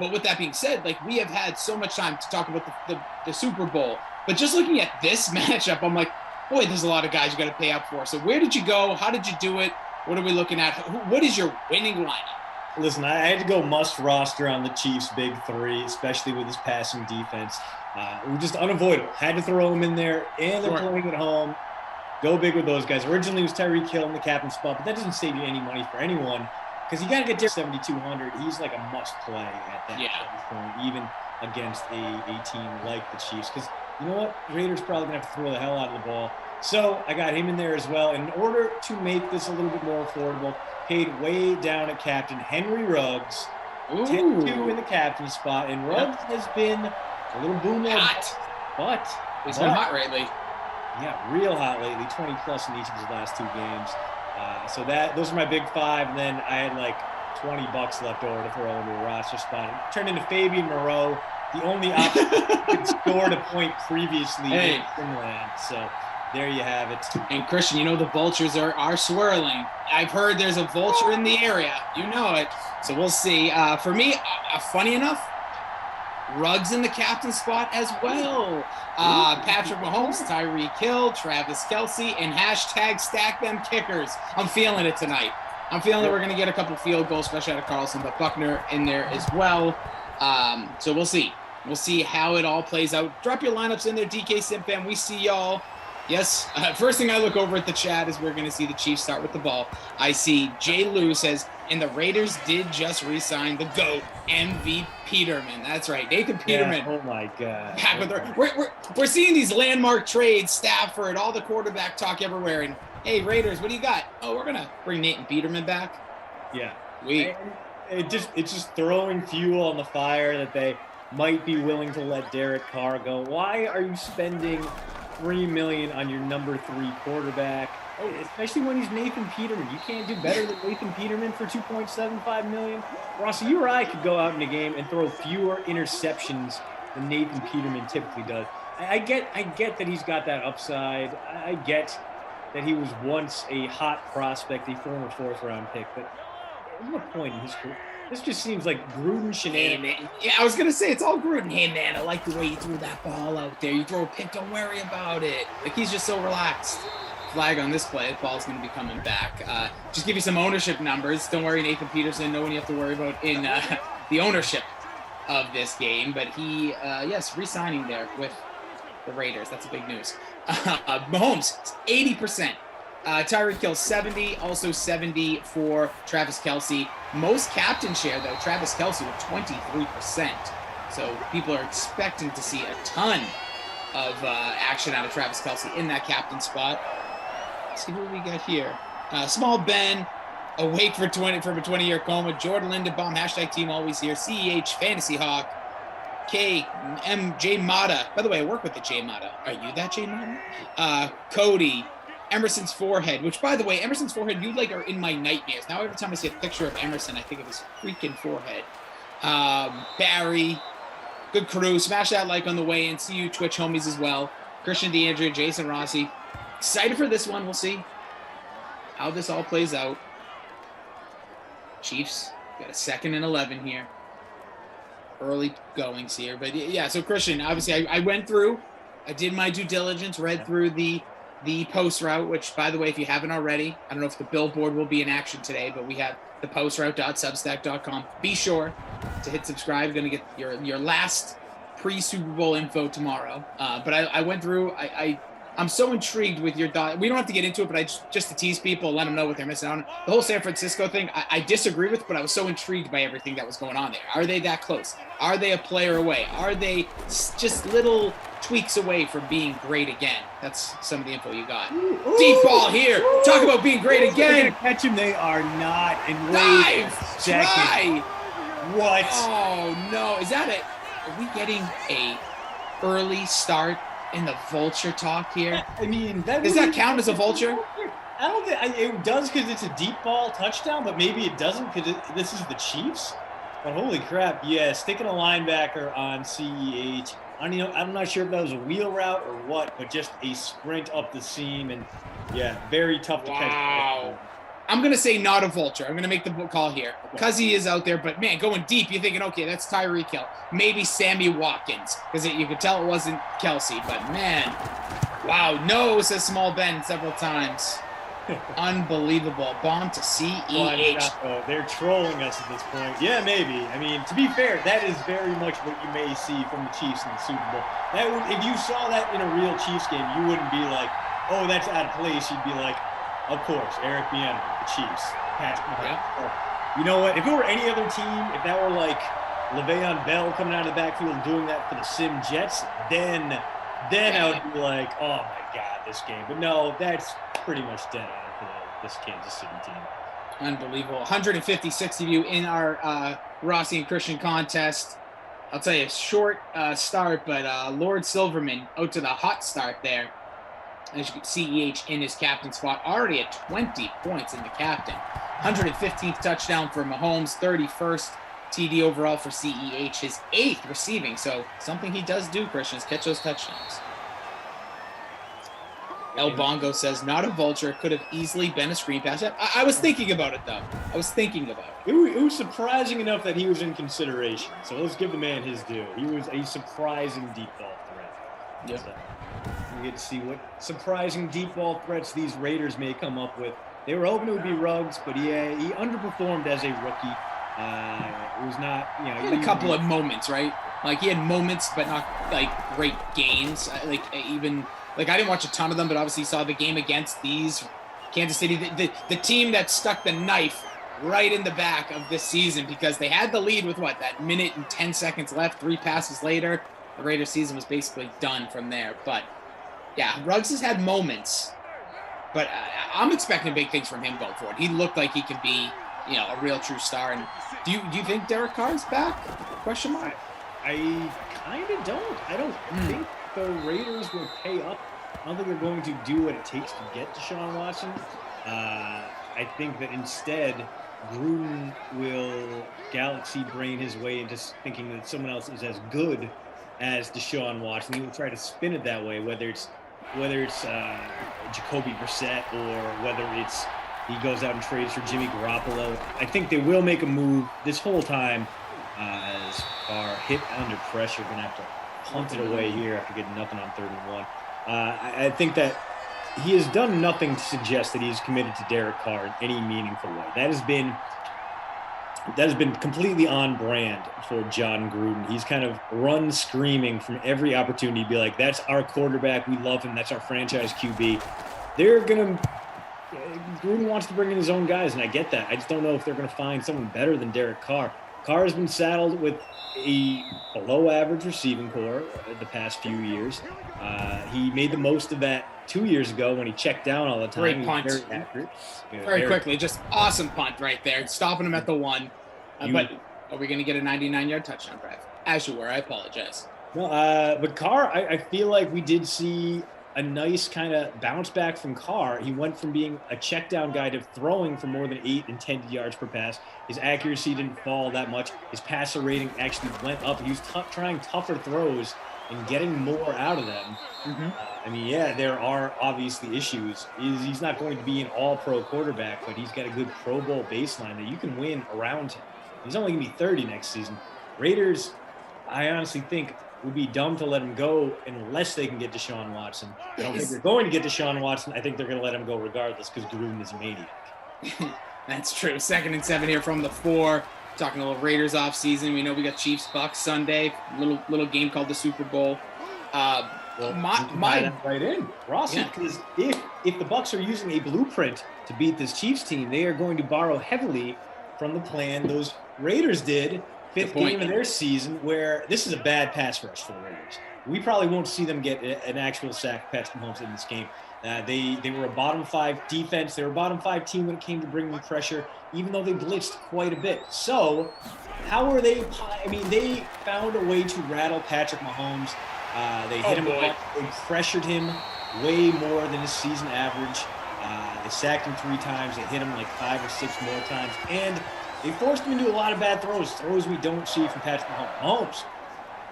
But with that being said, like we have had so much time to talk about the Super Bowl. But just looking at this matchup, I'm like, boy, there's a lot of guys you got to pay up for. So where did you go? How did you do it? What are we looking at? What is your winning lineup? Listen, I had to go must roster on the Chiefs' big 3, especially with his passing defense. It was just unavoidable. Had to throw him in there, and they're playing at home. Go big with those guys. Originally, it was Tyreek Hill in the captain spot, but that doesn't save you any money for anyone because you got to get to 7,200. He's like a must play at that point, even against a team like the Chiefs. Because you know what? Raiders probably going to have to throw the hell out of the ball. So I got him in there as well. In order to make this a little bit more affordable, paid way down at captain Henry Ruggs, 10-2 in the captain spot. And Ruggs has been a little boom but he's been hot lately. Yeah, real hot lately. 20 plus in each of his last 2 games. So those are my big 5. And then I had like $20 left over to throw into a roster spot. It turned into Fabian Moreau, the only option who could scored a point previously in Finland. So there you have it. And Christian, you know the vultures are swirling. I've heard there's a vulture in the area. You know it. So we'll see. For me, funny enough, Ruggs in the captain spot as well. Patrick Mahomes, Tyreek Hill, Travis Kelce, and hashtag stack them kickers. I'm feeling it tonight. I'm feeling that we're going to get a couple field goals, especially out of Carlson, but Buckner in there as well. So we'll see. We'll see how it all plays out. Drop your lineups in there, DK Sim Fam. We see y'all. Yes, first thing I look over at the chat is we're going to see the Chiefs start with the ball. I see Jay Lou says, and the Raiders did just re-sign the GOAT, MV Peterman. That's right, Nathan Peterman. Yeah, oh my God. Back with we're seeing these landmark trades, Stafford, all the quarterback talk everywhere. And hey, Raiders, what do you got? Oh, we're going to bring Nathan Peterman back. Yeah. Sweet. It's just throwing fuel on the fire that they might be willing to let Derek Carr go. Why are you spending $3 million on your number 3 quarterback? Oh, especially when he's Nathan Peterman. You can't do better than Nathan Peterman for $2.75 million. Rossi, you or I could go out in a game and throw fewer interceptions than Nathan Peterman typically does. I get that he's got that upside. I get that he was once a hot prospect, a former 4th-round pick, but at what point in his career? This just seems like Gruden shenanigans. Hey, man. Yeah, I was going to say, it's all Gruden. Hey, man, I like the way you threw that ball out there. You throw a pick, don't worry about it. Like, he's just so relaxed. Flag on this play. The ball's going to be coming back. Just give you some ownership numbers. Don't worry, Nathan Peterson. No one you have to worry about in the ownership of this game. But he, yes, re-signing there with the Raiders. That's a big news. Mahomes, 80%. Tyreek Hill, 70. Also 70 for Travis Kelce. Most captain share, though, Travis Kelce with 23%. So people are expecting to see a ton of action out of Travis Kelce in that captain spot. Let's see what we got here. Small Ben, awake from a 20-year coma. Jordan Lindenbaum, hashtag team always here. CEH, Fantasy Hawk. K, M, J Mata. By the way, I work with the J Mata. Are you that J Mata? Cody. Emerson's forehead, which, by the way, Emerson's forehead, you like are in my nightmares. Now every time I see a picture of Emerson, I think of his freaking forehead. Barry, good crew. Smash that like on the way and see you Twitch homies as well. Christian DeAndrea, Jason Rossi. Excited for this one. We'll see how this all plays out. Chiefs got a 2nd and 11 here. Early goings here. But yeah, so Christian, obviously I went through, I did my due diligence, read through the post route, which, by the way, if you haven't already, I don't know if the billboard will be in action today, but we have the postroute.substack.com. Be sure to hit subscribe. Going to get your last pre-Super Bowl info tomorrow. But I went through, I'm so intrigued with your thought. We don't have to get into it, but just to tease people, let them know what they're missing out on. The whole San Francisco thing, I disagree with, but I was so intrigued by everything that was going on there. Are they that close? Are they a player away? Are they just little tweaks away from being great again? That's some of the info you got. Ooh, deep ball here. Ooh, talk about being great again. Catch him. They are not. And dive. Try. What? Oh, no. Is that it? Are we getting a early start in the vulture talk here? I mean, does that count as a vulture? I don't think it does because it's a deep ball touchdown, but maybe it doesn't because this is the Chiefs. But holy crap, yeah, sticking a linebacker on CEH. I'm not sure if that was a wheel route or what, but just a sprint up the seam, and yeah, very tough to catch. Wow. I'm going to say not a vulture. I'm going to make the call here because he is out there. But, man, going deep, you're thinking, okay, that's Tyreek Hill. Maybe Sammy Watkins because you could tell it wasn't Kelce. But, man, wow, no, says Small Ben several times. Unbelievable. Bomb to CEH. They're trolling us at this point. Yeah, maybe. I mean, to be fair, that is very much what you may see from the Chiefs in the Super Bowl. If you saw that in a real Chiefs game, you wouldn't be like, oh, that's out of place. You'd be like, of course, Eric Bieniemy, the Chiefs, Patrick Mahomes. Yeah. You know what? If it were any other team, if that were like Le'Veon Bell coming out of the backfield and doing that for the Sim Jets, then I would be like, oh my God, this game. But no, that's pretty much dead on for this Kansas City team. Unbelievable. 150-60 view in our Rossi and Christian contest. I'll tell you, short start, but Lord Silverman out to the hot start there. As you can see, CEH in his captain spot, already at 20 points in the captain. 115th touchdown for Mahomes, 31st TD overall for CEH, his 8th receiving. So something he does do, Christian, is catch those touchdowns. El Bongo says, not a vulture, could have easily been a screen pass. I was thinking about it, though. I was thinking about it. It was surprising enough that he was in consideration. So let's give the man his due. He was a surprising deep ball threat. Yep. So we get to see what surprising deep ball threats these Raiders may come up with. They were hoping it would be Ruggs, but he underperformed as a rookie. It was not, He had a couple of moments, right? Like he had moments, but not like great games. I didn't watch a ton of them, but obviously saw the game against these Kansas City, the team that stuck the knife right in the back of this season because they had the lead with that minute and 10 seconds left, 3 passes later. The Raiders season was basically done from there. But yeah, Ruggs has had moments, but I'm expecting big things from him going forward. He looked like he could be, a real true star. And do you think Derek Carr's back? Question mark. I kind of don't. I don't think the Raiders will pay up. I don't think they're going to do what it takes to get Deshaun Watson. I think that instead, Gruden will galaxy brain his way into thinking that someone else is as good as Deshaun Watson. He will try to spin it that way, whether it's Jacoby Brissett or whether it's he goes out and trades for Jimmy Garoppolo. I think they will make a move this whole time as Carr hit under pressure, going to have to punt it away here after getting nothing on 3rd and 1. I think that he has done nothing to suggest that he's committed to Derek Carr in any meaningful way. That has been completely on brand for John Gruden. He's kind of run screaming from every opportunity to be like, that's our quarterback. We love him. That's our franchise QB. Gruden wants to bring in his own guys, and I get that. I just don't know if they're going to find someone better than Derek Carr. Carr has been saddled with a below-average receiving core the past few years. He made the most of that 2 years ago when he checked down all the time. Great punt. Very accurate. Very quickly, just awesome punt right there. Stopping him at the 1. But are we going to get a 99-yard touchdown drive? As you were, I apologize. No, but Carr, I feel like we did see a nice kind of bounce back from Carr. He went from being a check down guy to throwing for more than 8 and 10 yards per pass. His accuracy didn't fall that much. His passer rating actually went up. He was trying tougher throws and getting more out of them. There are obviously issues. He's not going to be an all-pro quarterback, but he's got a good Pro Bowl baseline that you can win around him. He's only going to be 30 next season. Raiders, I honestly think, would be dumb to let him go unless they can get Deshaun Watson. I don't think they're going to get Deshaun Watson. I think they're going to let him go regardless because Gruden is a maniac. That's true. 2nd and 7 here from the 4. Talking a little Raiders off season. We know we got Chiefs-Bucks Sunday. Little game called the Super Bowl. Right in, Rossi, because if the Bucks are using a blueprint to beat this Chiefs team, they are going to borrow heavily from the plan those Raiders did 5th game of their season, where this is a bad pass rush for the Raiders. We probably won't see them get an actual sack, Patrick Mahomes, in this game. They were a bottom 5 defense. They were a bottom 5 team when it came to bringing pressure, even though they blitzed quite a bit. So how are they? They found a way to rattle Patrick Mahomes. They hit him. They pressured him way more than his season average. They sacked him 3 times. They hit him like 5 or 6 more times. And they forced him into a lot of bad throws we don't see from Patrick Mahomes.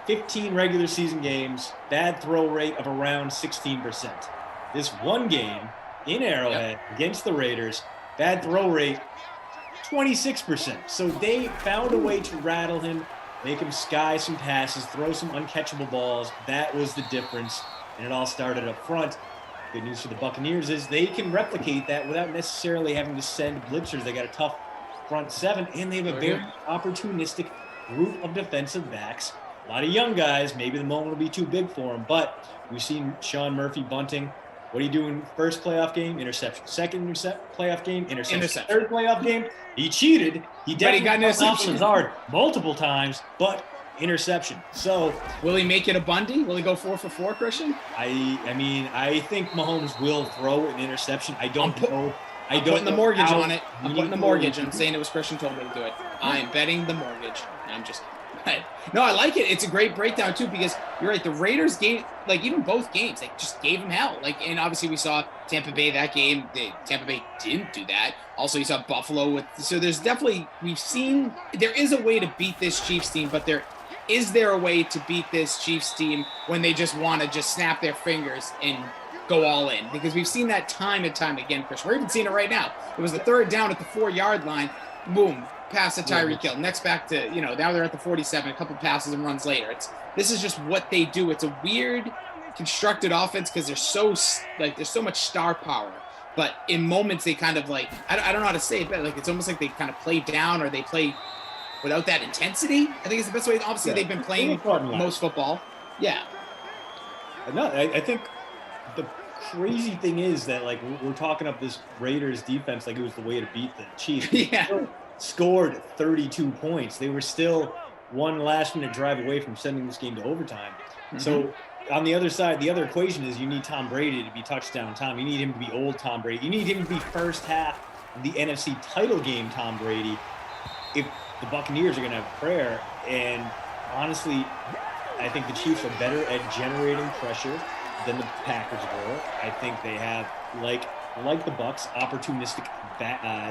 15 regular season games, bad throw rate of around 16%. This one game in Arrowhead against the Raiders, bad throw rate 26%. So they found a way to rattle him, make him sky some passes, throw some uncatchable balls. That was the difference, and it all started up front. Good news for the Buccaneers is they can replicate that without necessarily having to send blitzers. They got a tough front 7, and they have a very opportunistic group of defensive backs. A lot of young guys. Maybe the moment will be too big for them, but we've seen Sean Murphy bunting. What are you doing? First playoff game, interception. Second playoff game, interception. Third playoff game, he cheated. He definitely got an interception hard multiple times, but interception. So will he make it a Bundy? Will he go 4 for 4, Christian? I think Mahomes will throw an interception. I don't know. I'm putting the mortgage on it. I'm putting the mortgage. I'm saying it was Christian told me to do it. I am betting the mortgage. I'm just kidding. No, I like it. It's a great breakdown too, because you're right. The Raiders gave, even both games, they just gave them hell. And obviously we saw Tampa Bay that game. Tampa Bay didn't do that. Also, you saw Buffalo so there's definitely, we've seen, there is a way to beat this Chiefs team, but is there a way to beat this Chiefs team when they just want to just snap their fingers and go all in? Because we've seen that time and time again, Chris. We're even seeing it right now. It was the 3rd down at the 4-yard line. Boom. Pass to Tyreek Hill. Next back to, now they're at the 47, a couple passes and runs later. This is just what they do. It's a weird constructed offense because there's so much star power. But in moments they kind of I don't know how to say it, but it's almost like they kind of play down, or they play without that intensity. I think it's the best way. Obviously, they've been playing most football. Yeah. No, I think the crazy thing is that, like, we're talking up this Raiders defense like it was the way to beat the Chiefs. Yeah. Scored 32 points. They were still one last-minute drive away from sending this game to overtime. Mm-hmm. So on the other side, the other equation is you need Tom Brady to be touchdown Tom. You need him to be old Tom Brady. You need him to be first half of the NFC title game Tom Brady if the Buccaneers are going to have prayer. And honestly, I think the Chiefs are better at generating pressure than the Packers were. I think they have, like the Bucs, opportunistic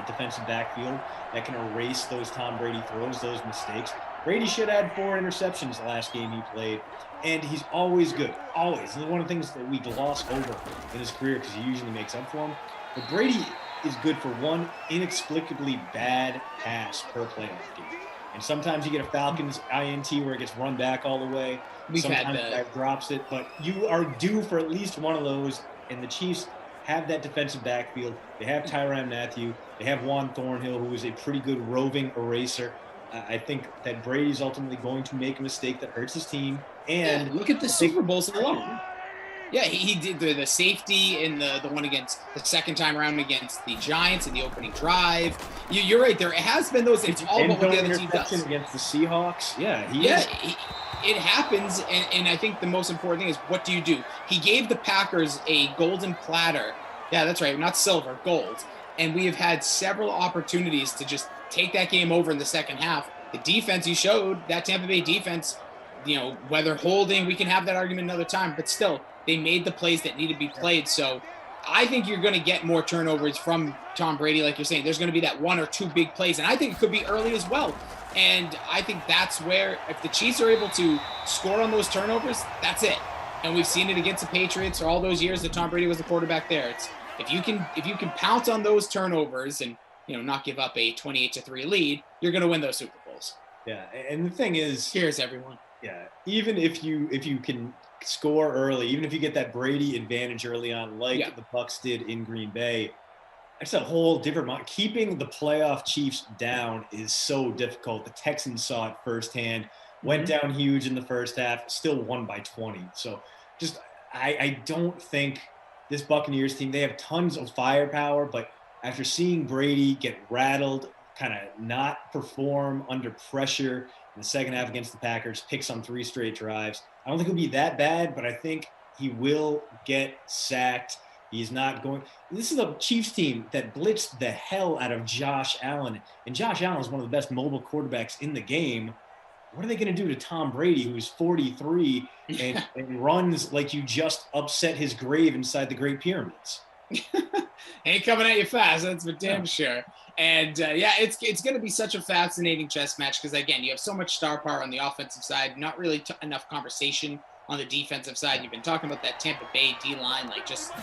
defensive backfield that can erase those Tom Brady throws, those mistakes. Brady should have had 4 interceptions the last game he played, and he's always good, always. This is one of the things that we gloss over in his career because he usually makes up for him. But Brady is good for one inexplicably bad pass per playoff game. And sometimes you get a Falcons INT where it gets run back all the way. Sometimes that drops it, but you are due for at least one of those, and the Chiefs have that defensive backfield. They have Tyrann Mathieu. They have Juan Thornhill, who is a pretty good roving eraser. I think that Brady's ultimately going to make a mistake that hurts his team. And look at the Super Bowls alone. Yeah, he did the safety in the one against the second time around against the Giants in the opening drive. You're right. There has been those. It's all about what the other team does. Against the Seahawks. Yeah, it happens, and I think the most important thing is what do you do? He gave the Packers a golden platter. Yeah, that's right. Not silver, gold. And we have had several opportunities to just take that game over in the second half. The defense, you showed that Tampa Bay defense, whether holding, we can have that argument another time, but still, they made the plays that need to be played. So I think you're going to get more turnovers from Tom Brady, like you're saying. There's going to be that 1 or 2 big plays, and I think it could be early as well. And I think that's where, if the Chiefs are able to score on those turnovers, that's it. And we've seen it against the Patriots for all those years that Tom Brady was the quarterback there. It's if you can pounce on those turnovers and not give up a 28-3 lead, you're going to win those Super Bowls. Yeah, and the thing is, cheers everyone. Yeah, even if you can score early, even if you get that Brady advantage early on, like the Bucs did in Green Bay, it's a whole different model. Keeping the playoff Chiefs down is so difficult. The Texans saw it firsthand, went down huge in the first half, still won by 20. So just I don't think this Buccaneers team, they have tons of firepower, but after seeing Brady get rattled, kind of not perform under pressure in the second half against the Packers, picks on 3 straight drives, I don't think it'll be that bad, but I think he will get sacked. He's not going. This is a Chiefs team that blitzed the hell out of Josh Allen. And Josh Allen is one of the best mobile quarterbacks in the game. What are they going to do to Tom Brady, who's 43 and runs like you just upset his grave inside the Great Pyramids? Ain't coming at you fast, that's for damn sure. And it's going to be such a fascinating chess match because, again, you have so much star power on the offensive side, not really enough conversation on the defensive side. You've been talking about that Tampa Bay D-line, like just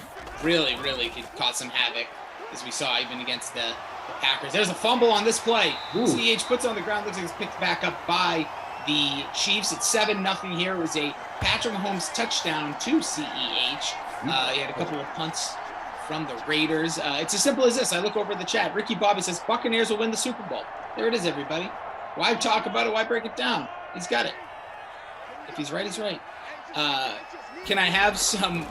really, really could cause some havoc, as we saw even against the Packers. There's a fumble on this play. CEH puts it on the ground, looks like it's picked back up by the Chiefs. It's 7-0 here. It was a Patrick Mahomes touchdown to CEH. He had a couple of punts from the Raiders. It's as simple as this. I look over at the chat. Ricky Bobby says, Buccaneers will win the Super Bowl. There it is, everybody. Why talk about it? Why break it down? He's got it. If he's right, he's right. Can I have some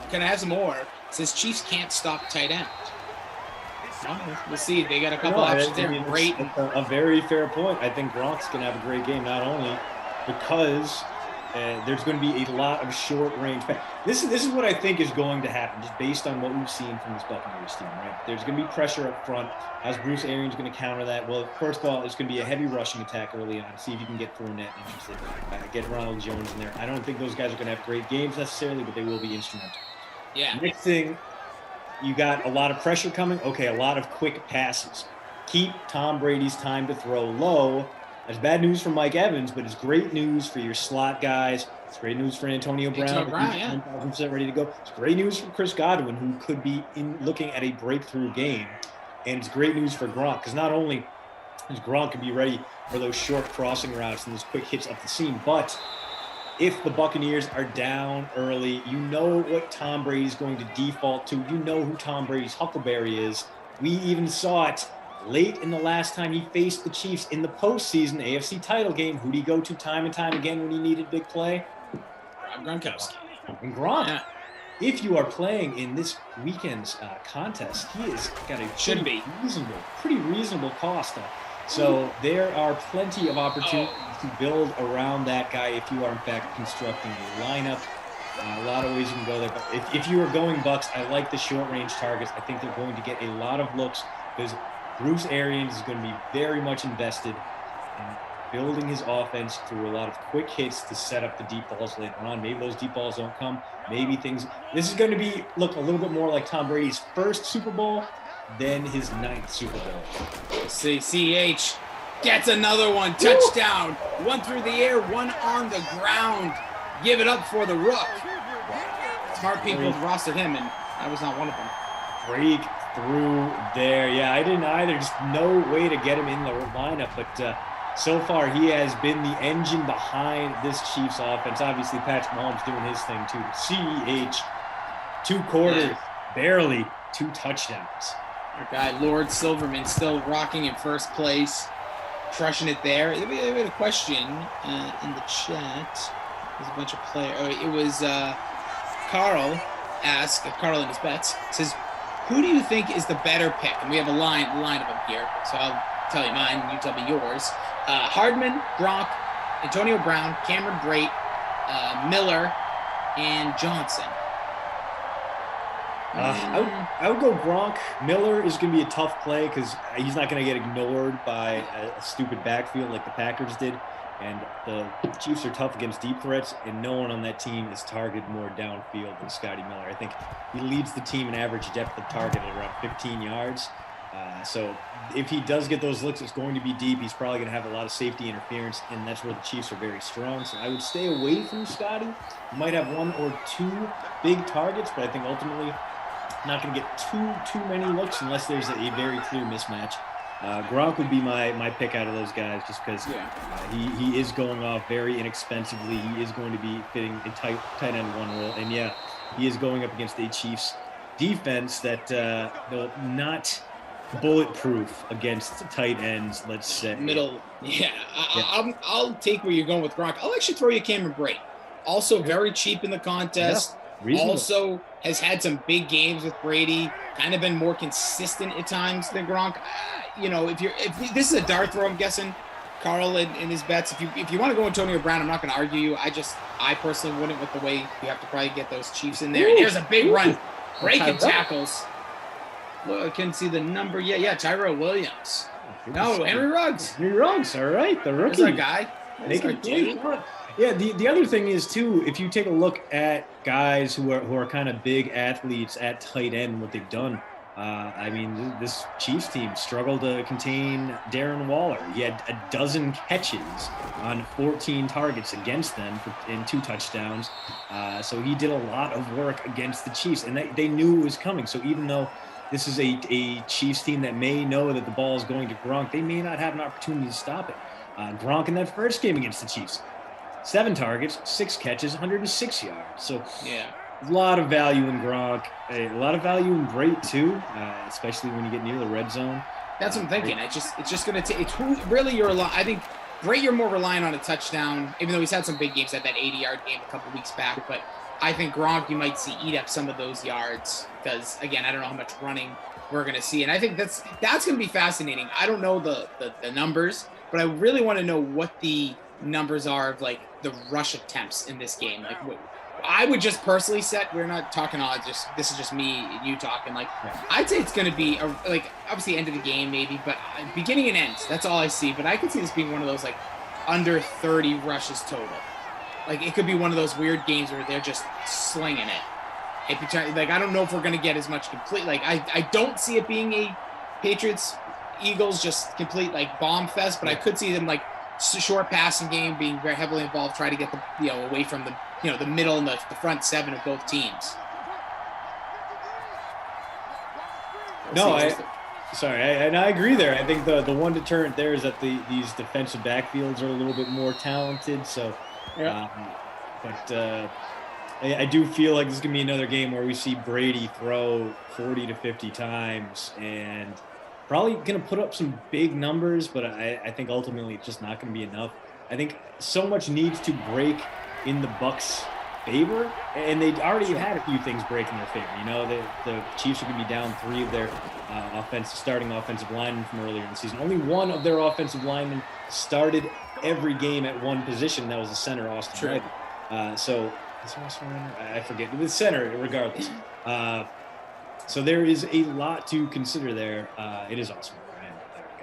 more? It says Chiefs can't stop tight end. Well, we'll see. They got a couple options there. Great. A very fair point. I think Gronk's going to have a great game, not only because there's going to be a lot of short-range. This is what I think is going to happen, just based on what we've seen from this Buccaneers team. Right? There's going to be pressure up front. How's Bruce Arians going to counter that? Well, first of all, it's going to be a heavy rushing attack early on. See if you can get Fournette interested. Get Ronald Jones in there. I don't think those guys are going to have great games necessarily, but they will be instrumental. Yeah. Next thing, you got a lot of pressure coming. Okay, a lot of quick passes. Keep Tom Brady's time to throw low. That's bad news for Mike Evans, but it's great news for your slot guys. It's great news for Antonio Brown. 1,000% ready to go. It's great news for Chris Godwin, who could be looking at a breakthrough game. And it's great news for Gronk, because not only is Gronk can be ready for those short crossing routes and those quick hits up the seam, but if the Buccaneers are down early, you know what Tom Brady's going to default to. You know who Tom Brady's huckleberry is. We even saw it late in the last time he faced the Chiefs in the postseason AFC title game. Who'd he go to time and time again when he needed big play? Gronkowski. And Gronk. Yeah. If you are playing in this weekend's contest, he has got a pretty reasonable cost. So there are plenty of opportunities to build around that guy if you are in fact constructing a lineup. A lot of ways you can go there. But if you are going Bucks, I like the short range targets. I think they're going to get a lot of looks because Bruce Arians is going to be very much invested in building his offense through a lot of quick hits to set up the deep balls later on. Maybe those deep balls don't come. Maybe things. This is going to be a little bit more like Tom Brady's first Super Bowl than his 9th Super Bowl. See, CH gets another one. Touchdown. One through the air, one on the ground. Give it up for the Rook. Smart people rostered him, and I was not one of them. Break through there. Yeah, I didn't either. Just no way to get him in the lineup. But so far, he has been the engine behind this Chiefs offense. Obviously, Patrick Mahomes doing his thing, too. CH, 2 quarters, barely 2 touchdowns. Our guy, Lord Silverman, still rocking in first place, crushing it there. We had a question in the chat. There's a bunch of players. Oh, it was Carl asked, Carl in his bets, says, who do you think is the better pick? And we have a line of them here. So I'll tell you mine, and you tell me yours. Hardman, Gronk, Antonio Brown, Cameron Brate, Miller, and Johnson. I would go Gronk. Miller is going to be a tough play because he's not going to get ignored by a stupid backfield like the Packers did. And the Chiefs are tough against deep threats, and no one on that team is targeted more downfield than Scotty Miller. I think he leads the team in average depth of target at around 15 yards. So if he does get those looks, it's going to be deep. He's probably going to have a lot of safety interference, and that's where the Chiefs are very strong. So I would stay away from Scotty. He might have 1 or 2 big targets, but I think ultimately not going to get too many looks unless there's a very clear mismatch. Gronk would be my pick out of those guys just because he is going off very inexpensively. He is going to be fitting a tight end 1 role. And he is going up against a Chiefs defense that not bulletproof against tight ends, let's say. Middle. I'll take where you're going with Gronk. I'll actually throw you Cameron Brate. Also very cheap in the contest. Also has had some big games with Brady. Kind of been more consistent at times than Gronk. If this is a dart throw, I'm guessing Carl in his bets. If you want to go Antonio Brown, I'm not going to argue you. I personally wouldn't with the way you have to probably get those Chiefs in there. And here's a big run, breaking tackles. Well, I can't see the number yet. Yeah, Tyrell Williams. No, Henry Ruggs. Henry Ruggs. All right, the rookie. There's our guy. There's our dude. Yeah, the other thing is too, if you take a look at guys who are kind of big athletes at tight end, what they've done. This Chiefs team struggled to contain Darren Waller. He had 12 catches on 14 targets against them in 2 touchdowns. So he did a lot of work against the Chiefs, and they knew it was coming. So even though this is a Chiefs team that may know that the ball is going to Gronk, they may not have an opportunity to stop it. Gronk in that first game against the Chiefs, 7 targets, 6 catches, 106 yards. So a lot of value in Gronk, a lot of value in Brate too, especially when you get near the red zone. That's what I'm thinking. It's just going to take. It's who really you're. I think Brate, you're more relying on a touchdown, even though he's had some big games. Had that 80-yard game a couple weeks back, but I think Gronk you might see eat up some of those yards because again, I don't know how much running we're going to see, and I think that's going to be fascinating. I don't know the numbers, but I really want to know what the numbers are of like the rush attempts in this game. Like I would just personally set, we're not talking odds, this is just me and you talking, I'd say it's going to be obviously end of the game maybe, but beginning and ends, that's all I see. But I could see this being one of those under 30 rushes total. It could be one of those weird games where they're just slinging it. I don't know if we're going to get as much complete, I don't see it being a Patriots Eagles just complete bomb fest, but I could see them short passing game being very heavily involved, try to get the away from the middle and the front 7 of both teams. I agree there. I think the one deterrent there is that these defensive backfields are a little bit more talented. So, I do feel like this is gonna be another game where we see Brady throw 40 to 50 times, and Probably going to put up some big numbers, but I think ultimately it's just not going to be enough. I think so much needs to break in the Bucs' favor, and they already had a few things break in their favor. You know, the Chiefs are going to be down 3 of their starting offensive linemen from earlier in the season. Only one of their offensive linemen started every game at one position. That was the center, Austin Riley. So is Austin Riley? I forget. The center, regardless. So there is a lot to consider there. It is awesome.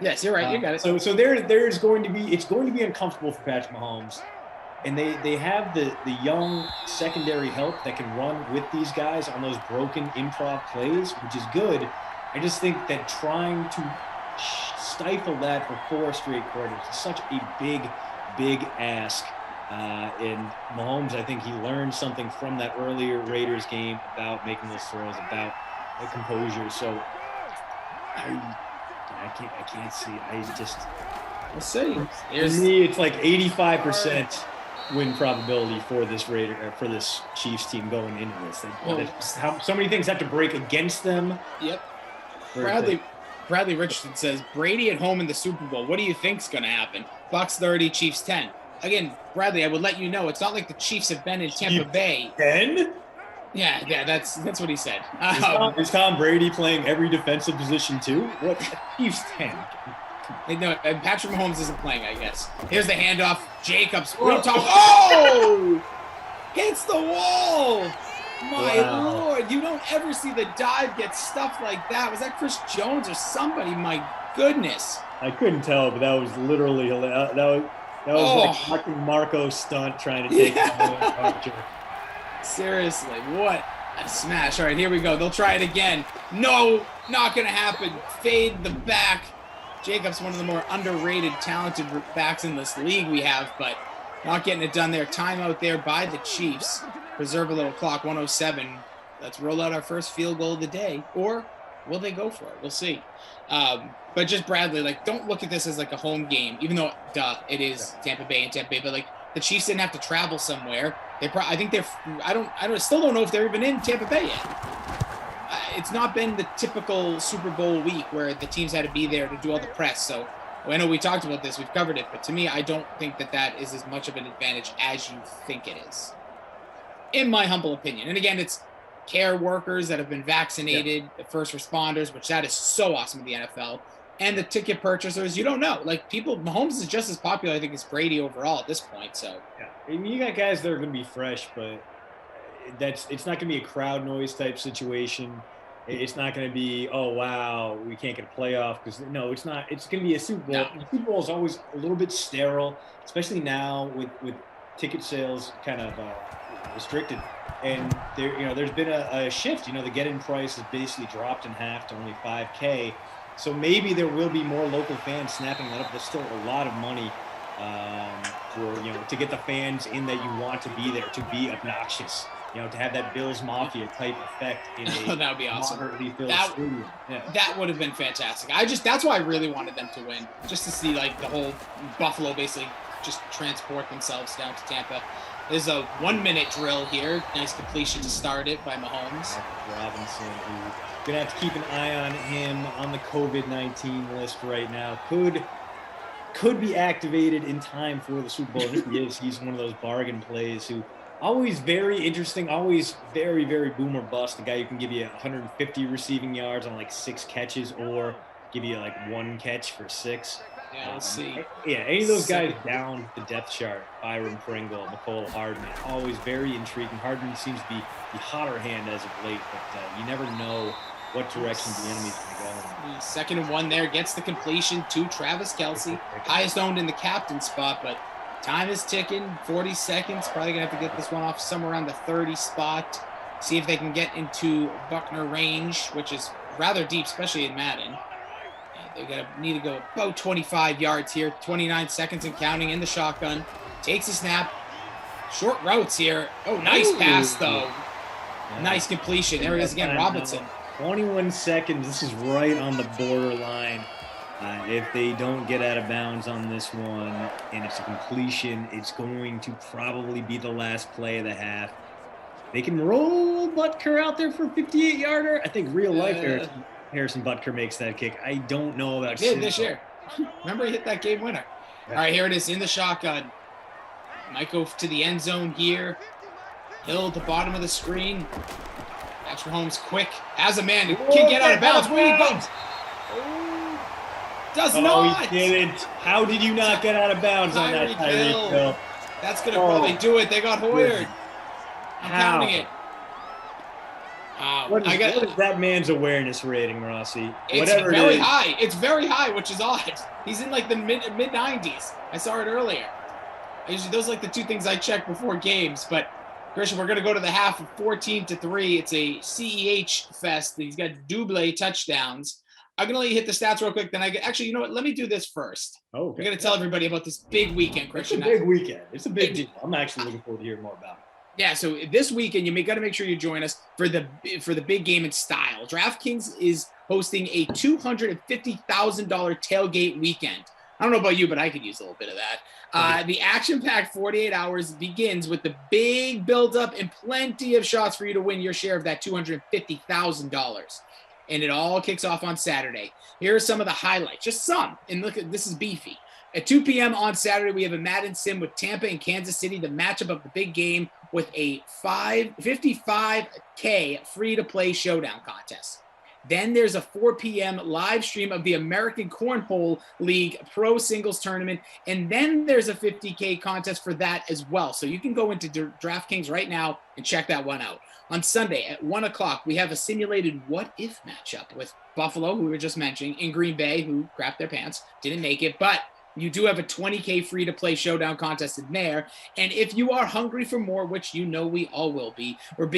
Yes, you're right. You got it. So there's going to be, it's going to be uncomfortable for Patrick Mahomes, and they have the young secondary help that can run with these guys on those broken improv plays, which is good. I just think that trying to stifle that for 4 straight quarters is such a big ask. And Mahomes, I think he learned something from that earlier Raiders game about making those throws, about the composure. So I can't see. We'll see. For me, it's like 85% win probability for this Chiefs team going into this. So many things have to break against them. Yep. Bradley Richardson says Brady at home in the Super Bowl. What do you think's going to happen? Bucs 30, Chiefs 10. Again, Bradley, I would let you know it's not like the Chiefs have been in Tampa Bay. 10? Yeah, that's what he said. Is Tom Brady playing every defensive position too? What? Chiefs 10. No, Patrick Mahomes isn't playing, I guess. Here's the handoff. Jacobs. Hits the wall. My Lord. You don't ever see the dive get stuffed like that. Was that Chris Jones or somebody? My goodness. I couldn't tell, but that was literally hilarious. That was like Marco stunt trying to take Archer. Seriously, what a smash. All right, here we go. They'll try it again. No, not going to happen. Fade the back. Jacobs, one of the more underrated, talented backs in this league we have, but not getting it done there. Timeout there by the Chiefs. Preserve a little clock, 107. Let's roll out our first field goal of the day. Or will they go for it? We'll see. But just Bradley, like, don't look at this as like a home game, even though, it is Tampa Bay, but like the Chiefs didn't have to travel somewhere. I still don't know if they're even in Tampa Bay yet. It's not been the typical Super Bowl week where the teams had to be there to do all the press. So I know we talked about this, we've covered it, but to me, I don't think that is as much of an advantage as you think it is, in my humble opinion. And again, it's care workers that have been vaccinated, the first responders, which that is so awesome in the NFL, and the ticket purchasers. You don't know. Like, Mahomes is just as popular, I think, as Brady overall at this point. So yeah, I mean, you got guys that are going to be fresh, but it's not going to be a crowd noise type situation. It's not going to be, oh, wow, we can't get a playoff, because no, it's not. It's going to be a Super Bowl. No. The Super Bowl is always a little bit sterile, especially now with ticket sales kind of restricted. And there's been a shift. The get-in price has basically dropped in half to only $5K. So maybe there will be more local fans snapping that up. There's still a lot of money to get the fans in that you want to be there, to be obnoxious. To have that Bills Mafia type effect in a that would be awesome. Moderately filled stadium. Yeah. That would have been fantastic. That's why I really wanted them to win, just to see like the whole Buffalo basically just transport themselves down to Tampa. There's a 1-minute drill here. Nice completion to start it by Mahomes. Robinson, who's gonna have to keep an eye on him on the COVID-19 list right now. Could be activated in time for the Super Bowl. If he is, he's one of those bargain plays who always very interesting, always very, very boom or bust. A guy who can give you 150 receiving yards on like 6 catches, or give you like 1 catch for 6. Yeah, let's see. Yeah, any of those guys down the depth chart, Byron Pringle, Mecole Hardman, always very intriguing. Hardman seems to be the hotter hand as of late, but you never know what direction the enemy's going to go in. 2nd and 1 there, gets the completion to Travis Kelce, highest owned in the captain spot, but time is ticking, 40 seconds. Probably going to have to get this one off somewhere around the 30 spot. See if they can get into Buckner range, which is rather deep, especially in Madden. They're going to need to go about 25 yards here. 29 seconds and counting in the shotgun. Takes a snap. Short routes here. Oh, nice pass, though. Yeah. Nice completion. There it is again, Robinson. 21 seconds. This is right on the borderline. If they don't get out of bounds on this one and it's a completion, it's going to probably be the last play of the half. They can roll Butker out there for a 58-yarder. I think real life there, Harrison Butker makes that kick. I don't know about He did this year. Remember, he hit that game winner. Yeah. All right, here it is in the shotgun. Might go to the end zone here. Hill at the bottom of the screen. Patrick Mahomes quick as a man. Can't get out of bounds. Where he goes. Does not. He didn't. How did you not get out of bounds on that Tyreek Hill? That's going to probably do it. They got Hoyered. I'm counting it. What is that man's awareness rating, Rossi? It's very high. It's very high, which is odd. He's in like the mid 90s. I saw it earlier. Usually those are like the two things I check before games. But Christian, we're going to go to the half of 14-3. It's a CEH fest. He's got double touchdowns. I'm going to let you hit the stats real quick. Then actually, you know what? Let me do this first. Oh, okay. We're going to tell everybody about this big weekend, Christian. It's a big weekend. It's a big deal. I'm actually looking forward to hearing more about it. Yeah, so this weekend you got to make sure you join us for the big game in style. DraftKings is hosting a $250,000 tailgate weekend. I don't know about you, but I could use a little bit of that. The action-packed 48 hours begins with the big build-up and plenty of shots for you to win your share of that $250,000. And it all kicks off on Saturday. Here are some of the highlights, just some. And look, this is beefy. At 2 p.m. on Saturday, we have a Madden Sim with Tampa and Kansas City, the matchup of the big game with a $55K free-to-play showdown contest. Then there's a 4 p.m. live stream of the American Cornhole League Pro Singles Tournament. And then there's a $50K contest for that as well. So you can go into DraftKings right now and check that one out. On Sunday at 1 o'clock, we have a simulated what-if matchup with Buffalo, who we were just mentioning, and Green Bay, who crapped their pants, didn't make it. But you do have a $20K free-to-play showdown contest in there. And if you are hungry for more, which you know we all will be, we're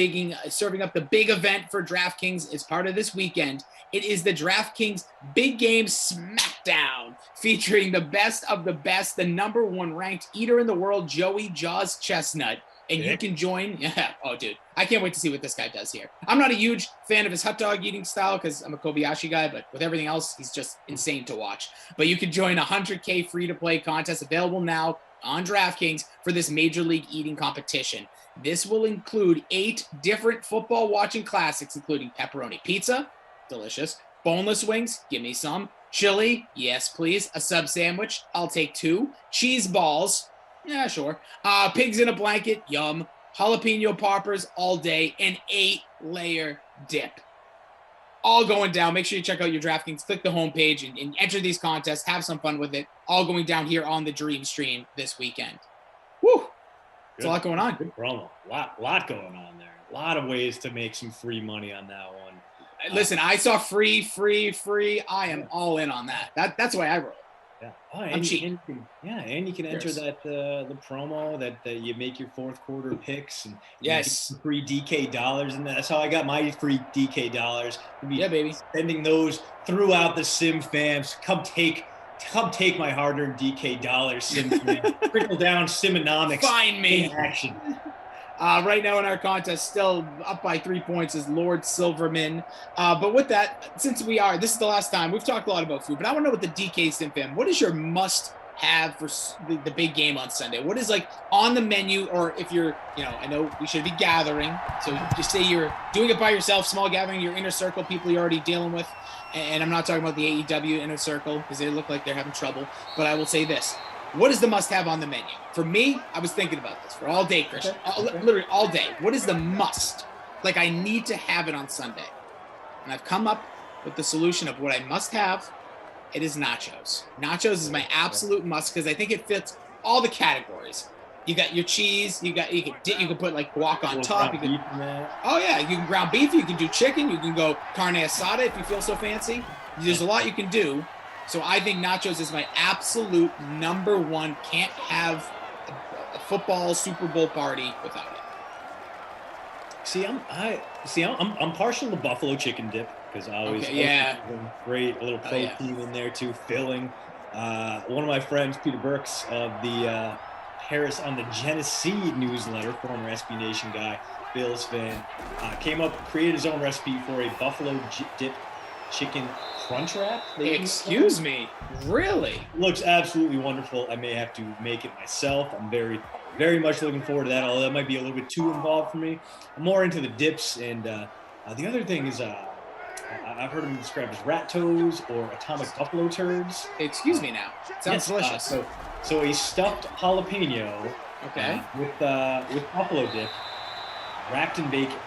serving up the big event for DraftKings as part of this weekend. It is the DraftKings Big Game Smackdown, featuring the best of the best, the number one ranked eater in the world, Joey Jaws Chestnut. And you can join. Yeah. Oh, dude. I can't wait to see what this guy does here. I'm not a huge fan of his hot dog eating style because I'm a Kobayashi guy, but with everything else, he's just insane to watch. But you can join a $100K free-to-play contest available now on DraftKings for this Major League Eating competition. This will include 8 different football watching classics, including pepperoni pizza, delicious, boneless wings, give me some, chili, yes please, a sub sandwich, I'll take 2, cheese balls, yeah, sure. Pigs in a blanket, yum. Jalapeno poppers all day, and 8-layer dip. All going down. Make sure you check out your DraftKings. Click the homepage and enter these contests. Have some fun with it. All going down here on the Dream Stream this weekend. Woo! There's a lot going on. Good promo. Lot going on there. A lot of ways to make some free money on that one. Listen, I saw free. I am all in on that. That's the way I roll. Yeah. I'm cheap. And you can enter that the promo that you make your fourth quarter picks and yes, free DK dollars, and that's how I got my free DK dollars. Yeah, baby. Sending those throughout the Sim fams. Come take my hard-earned DK dollars, Sim fam. Trickle down Simonomics. Find me in action. Right now in our contest, still up by 3 points is Lord Silverman. But with that, since this is the last time, we've talked a lot about food, but I want to know what the DK Sim fam, what is your must-have for the big game on Sunday? What is like on the menu, or if you're, I know we should be gathering, so just say you're doing it by yourself, small gathering, your inner circle, people you're already dealing with, and I'm not talking about the AEW inner circle because they look like they're having trouble, but I will say this. What is the must-have on the menu? For me, I was thinking about this for all day, Christian. Literally all day. What is the must? Like, I need to have it on Sunday. And I've come up with the solution of what I must have. It is nachos. Nachos is my absolute must because I think it fits all the categories. You got your cheese. You can put like guac on top. You can ground beef. You can do chicken. You can go carne asada if you feel so fancy. There's a lot you can do. So I think nachos is my absolute number one. Can't have a football Super Bowl party without it. I'm partial to buffalo chicken dip because I always great, a little protein in there too, filling. One of my friends, Peter Burks of the Harris on the Genesee newsletter, former SB Nation guy, Bills fan, created his own recipe for a buffalo dip chicken crunch wrap. Excuse me, really? Looks absolutely wonderful. I may have to make it myself. I'm very, very much looking forward to that, although that might be a little bit too involved for me. I'm more into the dips, and the other thing is I've heard them described as rat toes or atomic buffalo turds. Excuse me now. Sounds delicious. So a stuffed jalapeno with buffalo dip, wrapped in bacon.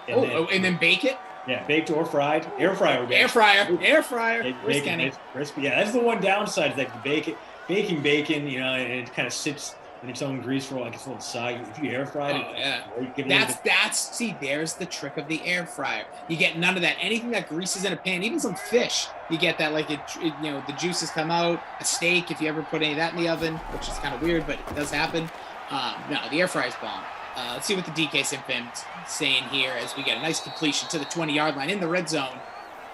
And then bake it? Yeah, baked or fried. Air fryer. Air fryer. Where's Kenny? Crispy. Yeah, that's the one downside is that baking bacon, you know, and it kind of sits in its own grease for like its little side. If you air fry it, see, there's the trick of the air fryer. You get none of that. Anything that greases in a pan, even some fish, you get that like the juices come out. A steak, if you ever put any of that in the oven, which is kind of weird, but it does happen. No, the air fryer's bomb. Let's see what the DK Sim fan's saying here as we get a nice completion to the 20-yard line in the red zone.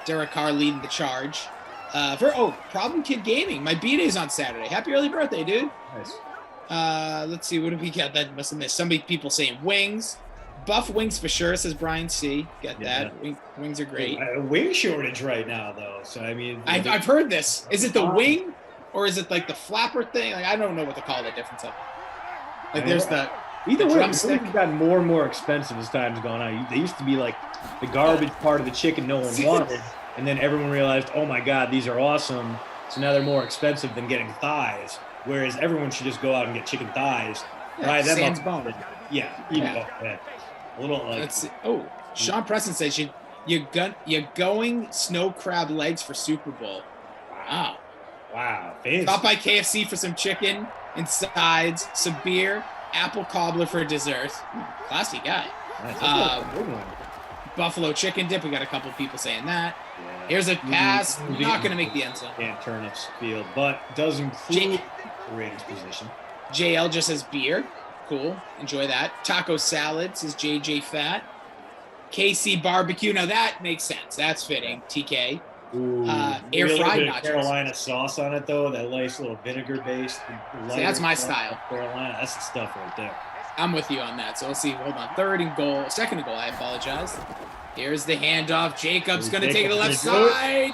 Derek Carr leading the charge. Problem Kid Gaming. My B-day's on Saturday. Happy early birthday, dude. Nice. Let's see. What do we got? That must have missed. Somebody, people saying wings. Buff wings for sure, says Brian C. Get that. Wings are great. A wing shortage right now, though. So, I mean. I've heard this. Is it the wing or is it like the flapper thing? Like, I don't know what to call the difference of. Like, there's the. Either way, drumstick it's gotten more and more expensive as time's gone on. They used to be like the garbage part of the chicken no one wanted, and then everyone realized, oh my God, these are awesome. So now they're more expensive than getting thighs. Whereas everyone should just go out and get chicken thighs, fry them sans up. bone. Yeah, a little like. Let's see. Oh, Sean Preston says you're going snow crab legs for Super Bowl. Wow. Fancy. Stop by KFC for some chicken and sides, some beer. Apple cobbler for dessert. Classy guy. Nice. Buffalo chicken dip. We got a couple people saying that. Yeah. Here's a pass. Not going to make the end zone. Can't turn up field, but does include the Raiders position. JL just says beer. Cool. Enjoy that. Taco salad says JJ Fat. KC barbecue. Now that makes sense. That's fitting. TK. Air fried nachos. Carolina sauce on it though, that nice little vinegar based. See, that's my style. Carolina, that's the stuff right there. I'm with you on that. So let's see. Hold on. Second and goal. I apologize. Here's the handoff. Jacobs going to take the left side.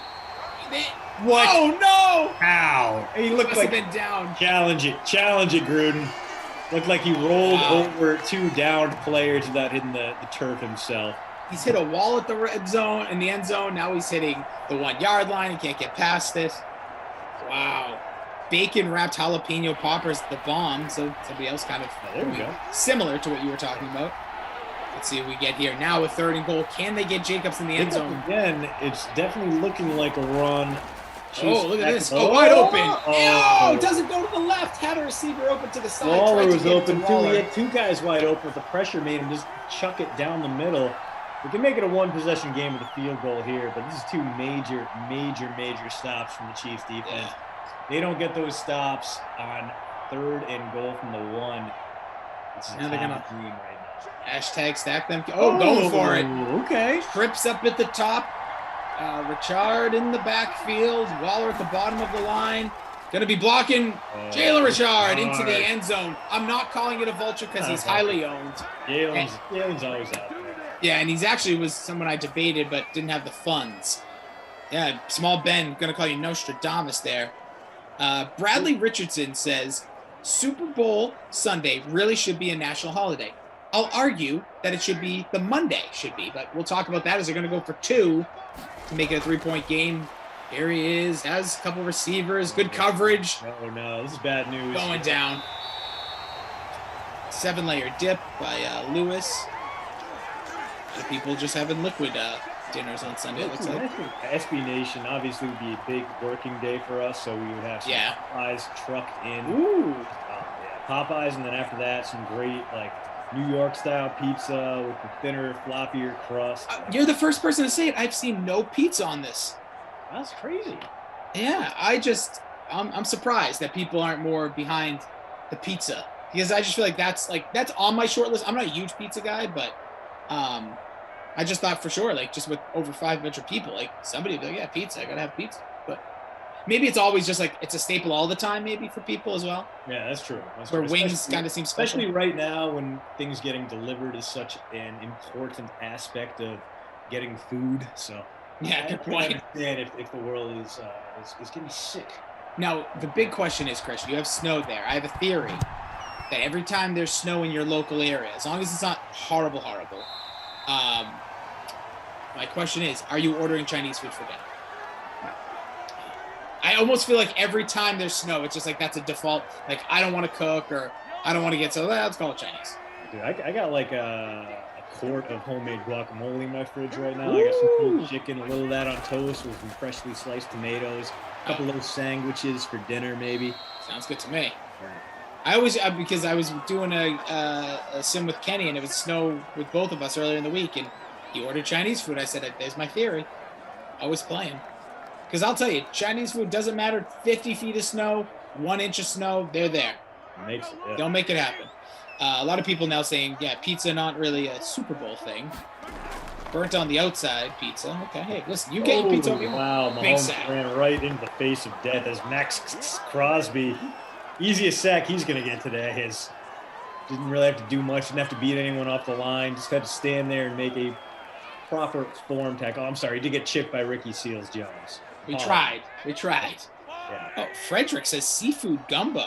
What? Oh no! How? He looked Must like have been down. Challenge it, Gruden. Looked like he rolled over two downed players without hitting the turf himself. He's hit a wall at the red zone in the end zone. Now he's hitting the 1 yard line. He can't get past it. Wow. Bacon wrapped jalapeno poppers, the bomb. So somebody else kind of similar to what you were talking about. Let's see what we get here. Now with 3rd and goal. Can they get Jacobs in the end zone? Again, it's definitely looking like a run. Look at this. Wide open. Oh, doesn't go to the left. Had a receiver open to the side. Waller was open too. He had 2 guys wide open. The pressure made him just chuck it down the middle. We can make it a 1-possession game with a field goal here, but this is 2 major stops from the Chiefs defense. Yeah. They don't get those stops on 3rd and goal from the 1. Now they're gonna dream right now. Hashtag stack them. Going for it. Okay. Trips up at the top. Richard in the backfield. Waller at the bottom of the line. Going to be blocking Jalen Richard into the end zone. I'm not calling it a vulture because he's highly owned. Jalen's always out there. Yeah, and he's actually was someone I debated but didn't have the funds. Yeah, Small Ben, going to call you Nostradamus there. Bradley Richardson says, Super Bowl Sunday really should be a national holiday. I'll argue that it should be the Monday but we'll talk about that as they're going to go for 2 to make it a 3-point game. Here he is, has a couple receivers, good coverage. Oh no, this is bad news. Going down. 7-layer dip by Lewis. People just having liquid dinners on Sunday, it looks like. I think SB Nation obviously would be a big working day for us, so we would have some Popeyes trucked in. Ooh. Popeyes, and then after that, some great New York-style pizza with the thinner, floppier crust. You're the first person to say it. I've seen no pizza on this. That's crazy. Yeah, I'm surprised that people aren't more behind the pizza because I just feel like that's on my short list. I'm not a huge pizza guy, but I just thought for sure, just with over 500 people, somebody would be like, yeah, pizza, I gotta have pizza. But maybe it's always just it's a staple all the time, maybe for people as well. Yeah, that's true. Where wings kind of seem special. Especially right now when things getting delivered is such an important aspect of getting food. So yeah, good point. I understand if the world is getting sick. Now, the big question is, Chris, you have snow there. I have a theory that every time there's snow in your local area, as long as it's not horrible, My question is, are you ordering Chinese food for dinner? I almost feel like every time there's snow, it's just like that's a default. Like, I don't want to cook or I don't want to get so let's call it Chinese. Dude, I got like a quart of homemade guacamole in my fridge right now. I got some pulled chicken, a little of that on toast with some freshly sliced tomatoes, a couple little sandwiches for dinner maybe. Sounds good to me. I always, because I was doing a sim with Kenny and it was snow with both of us earlier in the week and he ordered Chinese food. I said, there's my theory. Always playing. Because I'll tell you, Chinese food doesn't matter. 50 feet of snow, 1 inch of snow, they're there. They'll make it happen. A lot of people now saying, yeah, pizza not really a Super Bowl thing. Burnt on the outside pizza. Okay, hey, listen, you get your pizza. Wow, Mahomes ran right into the face of death as Max Crosby. Easiest sack he's going to get today. Didn't really have to do much. Didn't have to beat anyone off the line. Just had to stand there and make a proper form tackle. I'm sorry, he did get chipped by Ricky Seals-Jones. We tried. Yeah. Oh, Frederick says seafood gumbo.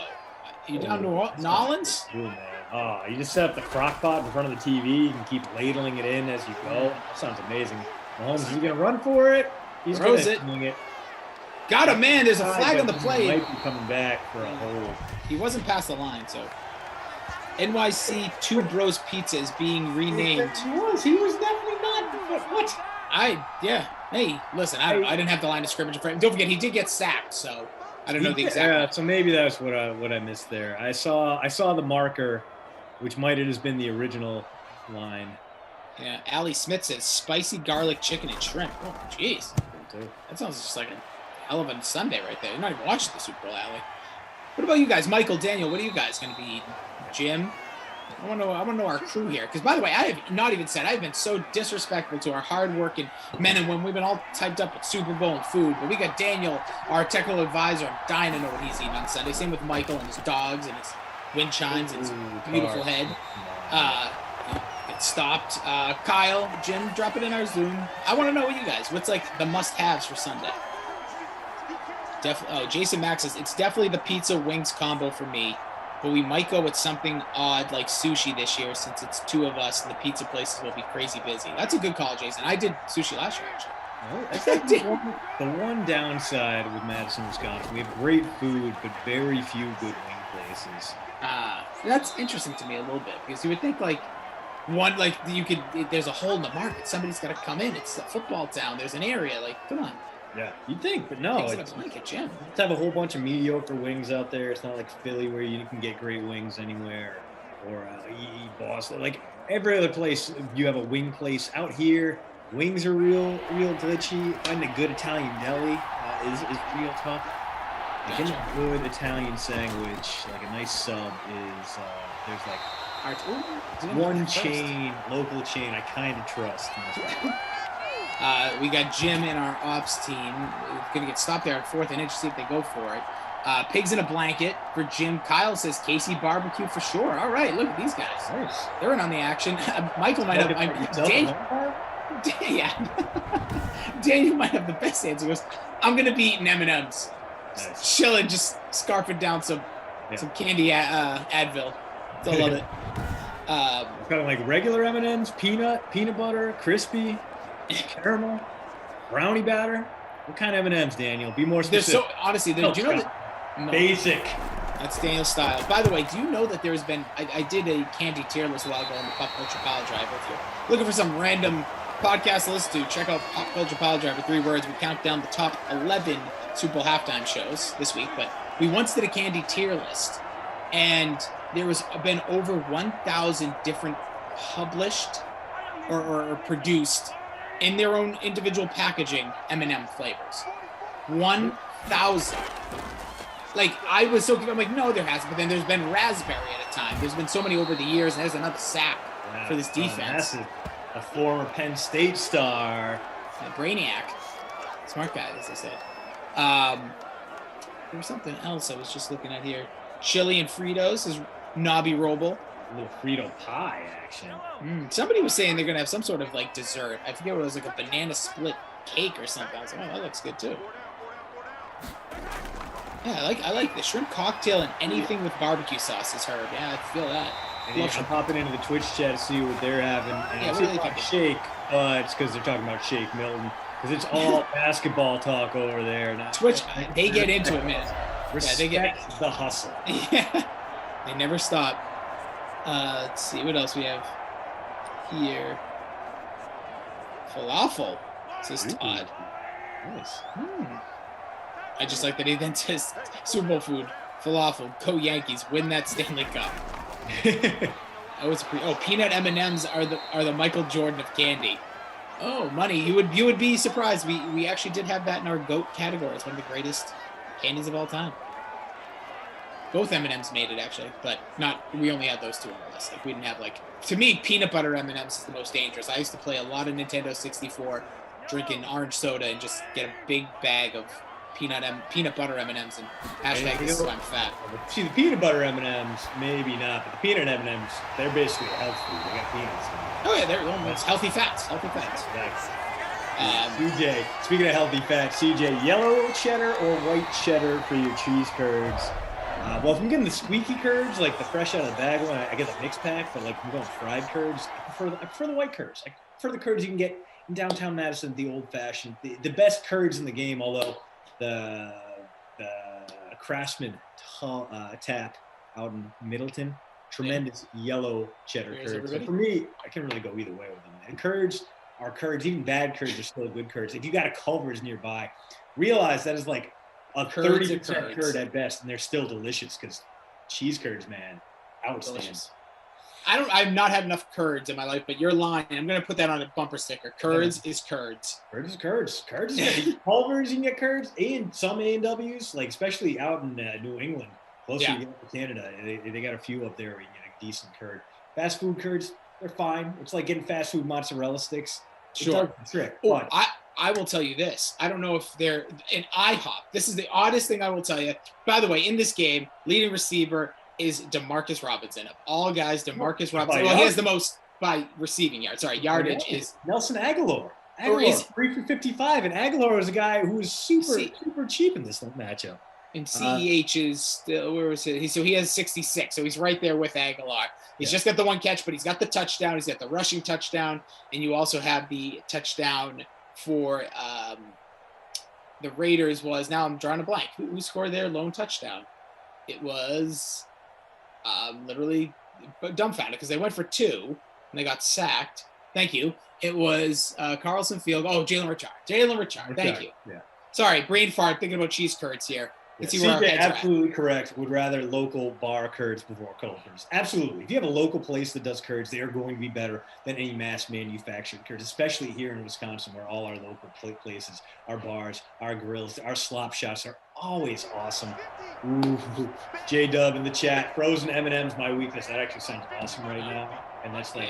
You down New Orleans? Ooh, man. Oh, you just set up the crock pot in front of the TV. You can keep ladling it in as you go. That sounds amazing. Mahomes, is he going to run for it? He's going to swing it. Got him, man. There's a flag on the play. He might be coming back for a hold. He wasn't past the line, so. NYC Two Bros Pizza is being renamed. He was definitely not. What? Hey, listen, I didn't have the line of scrimmage for him. Don't forget, he did get sacked, so I don't know the exact. Yeah, so maybe that's what I missed there. I saw the marker, which might have just been the original line. Yeah, Allie Smith says spicy garlic chicken and shrimp. Oh, jeez. That sounds just like a hell of a Sunday right there. You're not even watching the Super Bowl, Allie. What about you guys? Michael, Daniel, what are you guys going to be eating? Jim? I want to know our crew here. Because, by the way, I have not even said, I've been so disrespectful to our hard-working men and women. We've been all typed up with Super Bowl and food. But we got Daniel, our technical advisor. I'm dying to know what he's eating on Sunday. Same with Michael and his dogs and his wind chimes and his beautiful head. Get stopped. Kyle, Jim, drop it in our Zoom. I want to know what you guys, what's like the must-haves for Sunday? Jason Max says, it's definitely the pizza wings combo for me. But we might go with something odd like sushi this year since it's 2 of us and the pizza places will be crazy busy. That's a good call, Jason. I did sushi last year, actually. The one downside with Madison, Wisconsin, we have great food, but very few good wing places. That's interesting to me a little bit because you would think there's a hole in the market. Somebody's got to come in. It's a football town. There's an area. Like, come on. Yeah, you'd think, but no. It's like a gym. Let's have a whole bunch of mediocre wings out there. It's not like Philly where you can get great wings anywhere, or Boston. Like every other place, you have a wing place. Out here, wings are real glitchy. Finding a good Italian deli is real tough. Like a good Italian sandwich, like a nice sub is there's like one chain, local chain I kind of trust. We got Jim in our ops team. We're going to get stopped there at 4th and inch, see if they go for it. Pigs in a blanket for Jim. Kyle says Casey barbecue for sure. All right, look at these guys. Nice. They're in on the action. Michael might have... Daniel might have the best answer. He goes, I'm going to be eating M&M's. Nice. Chilling, just scarfing down some candy Advil. I love it. Kind of like regular M&M's, peanut butter, crispy, caramel, brownie batter. What kind of M&M's, Daniel? Be more specific. Do you know that? No. Basic. That's Daniel's style. By the way, do you know that there's been? I did a candy tier list a while ago on the Pop Culture Pile Driver. If you're looking for some random podcast to listen to, check out Pop Culture Pile Driver. 3 words. We count down the top 11 Super Bowl halftime shows this week. But we once did a candy tier list, and there was been over 1,000 different published or produced in their own individual packaging M&M flavors. 1,000. Like, I was so confused. I'm like, no, there hasn't. But then there's been raspberry at a time. There's been so many over the years, and there's another sack for this defense. A former Penn State star. Brainiac. Smart guy, as I said. There was something else I was just looking at here. Chili and Fritos is Nobby Roble. A little Frito pie action. Somebody was saying they're going to have some sort of, like, dessert. I forget what it was, like a banana split cake or something. I was like, oh, that looks good, too. Yeah, I like the shrimp cocktail and anything with barbecue sauce is herb. Yeah, I feel that. And I'm hopping into the Twitch chat to see what they're having. And Yeah, I what see are they about talking? Shake, but it's because they're talking about Shake Milton. Because it's all basketball talk over there. And Twitch, they get into it, man. Respect the hustle. Yeah, they never stop. Let's see what else we have here. Falafel, says Todd. Nice. I just like that he then says Super Bowl food, falafel, go Yankees, win that Stanley Cup. Peanut M&Ms are the Michael Jordan of candy. Oh, money! You would be surprised. We actually did have that in our GOAT category. It's one of the greatest candies of all time. Both M&Ms made it actually, but not. We only had those two on the list. Like we didn't have to me, peanut butter M&Ms is the most dangerous. I used to play a lot of Nintendo 64, drinking orange soda and just get a big bag of peanut butter M&Ms and hashtag this is why I'm fat. See, the peanut butter M&Ms, maybe not, but the peanut M&Ms, they're basically a health food. They got peanuts in them. Oh yeah, they're almost healthy fats. Healthy fats. CJ, speaking of healthy fats, CJ, yellow cheddar or white cheddar for your cheese curds? Well, if I'm getting the squeaky curds, like the fresh out of the bag one, I get the mixed pack. But like if I'm going fried curds, I prefer the white curds. I prefer the curds you can get in downtown Madison, the old-fashioned, the best curds in the game. Although the Craftsman tap out in Middleton, tremendous yellow cheddar curds. So for me, I can really go either way with them. And curds are curds. Even bad curds are still good curds. If you got a Culver's nearby, realize that is like a 30% curd at best, and they're still delicious because cheese curds, man, outstanding. Delicious. I've not had enough curds in my life, but your line, I'm going to put that on a bumper sticker. Curds is curds. Curds is curds. Curds is Culver's, you can get curds, and some A&Ws, like especially out in New England, closer you get to Canada. They got a few up there where you get a decent curd. Fast food curds, they're fine. It's like getting fast food mozzarella sticks. Sure. It's a trick. Oh, I will tell you this. I don't know if they're an IHOP. This is the oddest thing I will tell you. By the way, in this game, leading receiver is Demarcus Robinson. Of all guys, Demarcus Robinson. Well, he has the most by receiving yards. Sorry, yardage is Nelson Aguilar. Aguilar, 3 for 55, and Aguilar was a guy who was super cheap in this matchup. And CEH is still, where was it? So he has 66. So he's right there with Aguilar. He's just got the one catch, but he's got the touchdown. He's got the rushing touchdown. And you also have the touchdown for the Raiders was, now I'm drawing a blank. Who scored their lone touchdown? It was literally dumbfounded because they went for 2 and they got sacked. Thank you. It was Carlson Field. Oh, Jalen Richard. Thank you. Yeah. Sorry, brain fart thinking about cheese curds here. Let's see where our CJ, heads are at. absolutely correct. Would rather local bar curds before Culver's. Absolutely. If you have a local place that does curds, they are going to be better than any mass manufactured curds, especially here in Wisconsin, where all our local places, our bars, our grills, our slop shops are always awesome. Ooh, J-Dub in the chat. Frozen M&M's, my weakness. That actually sounds awesome right now. And that's like,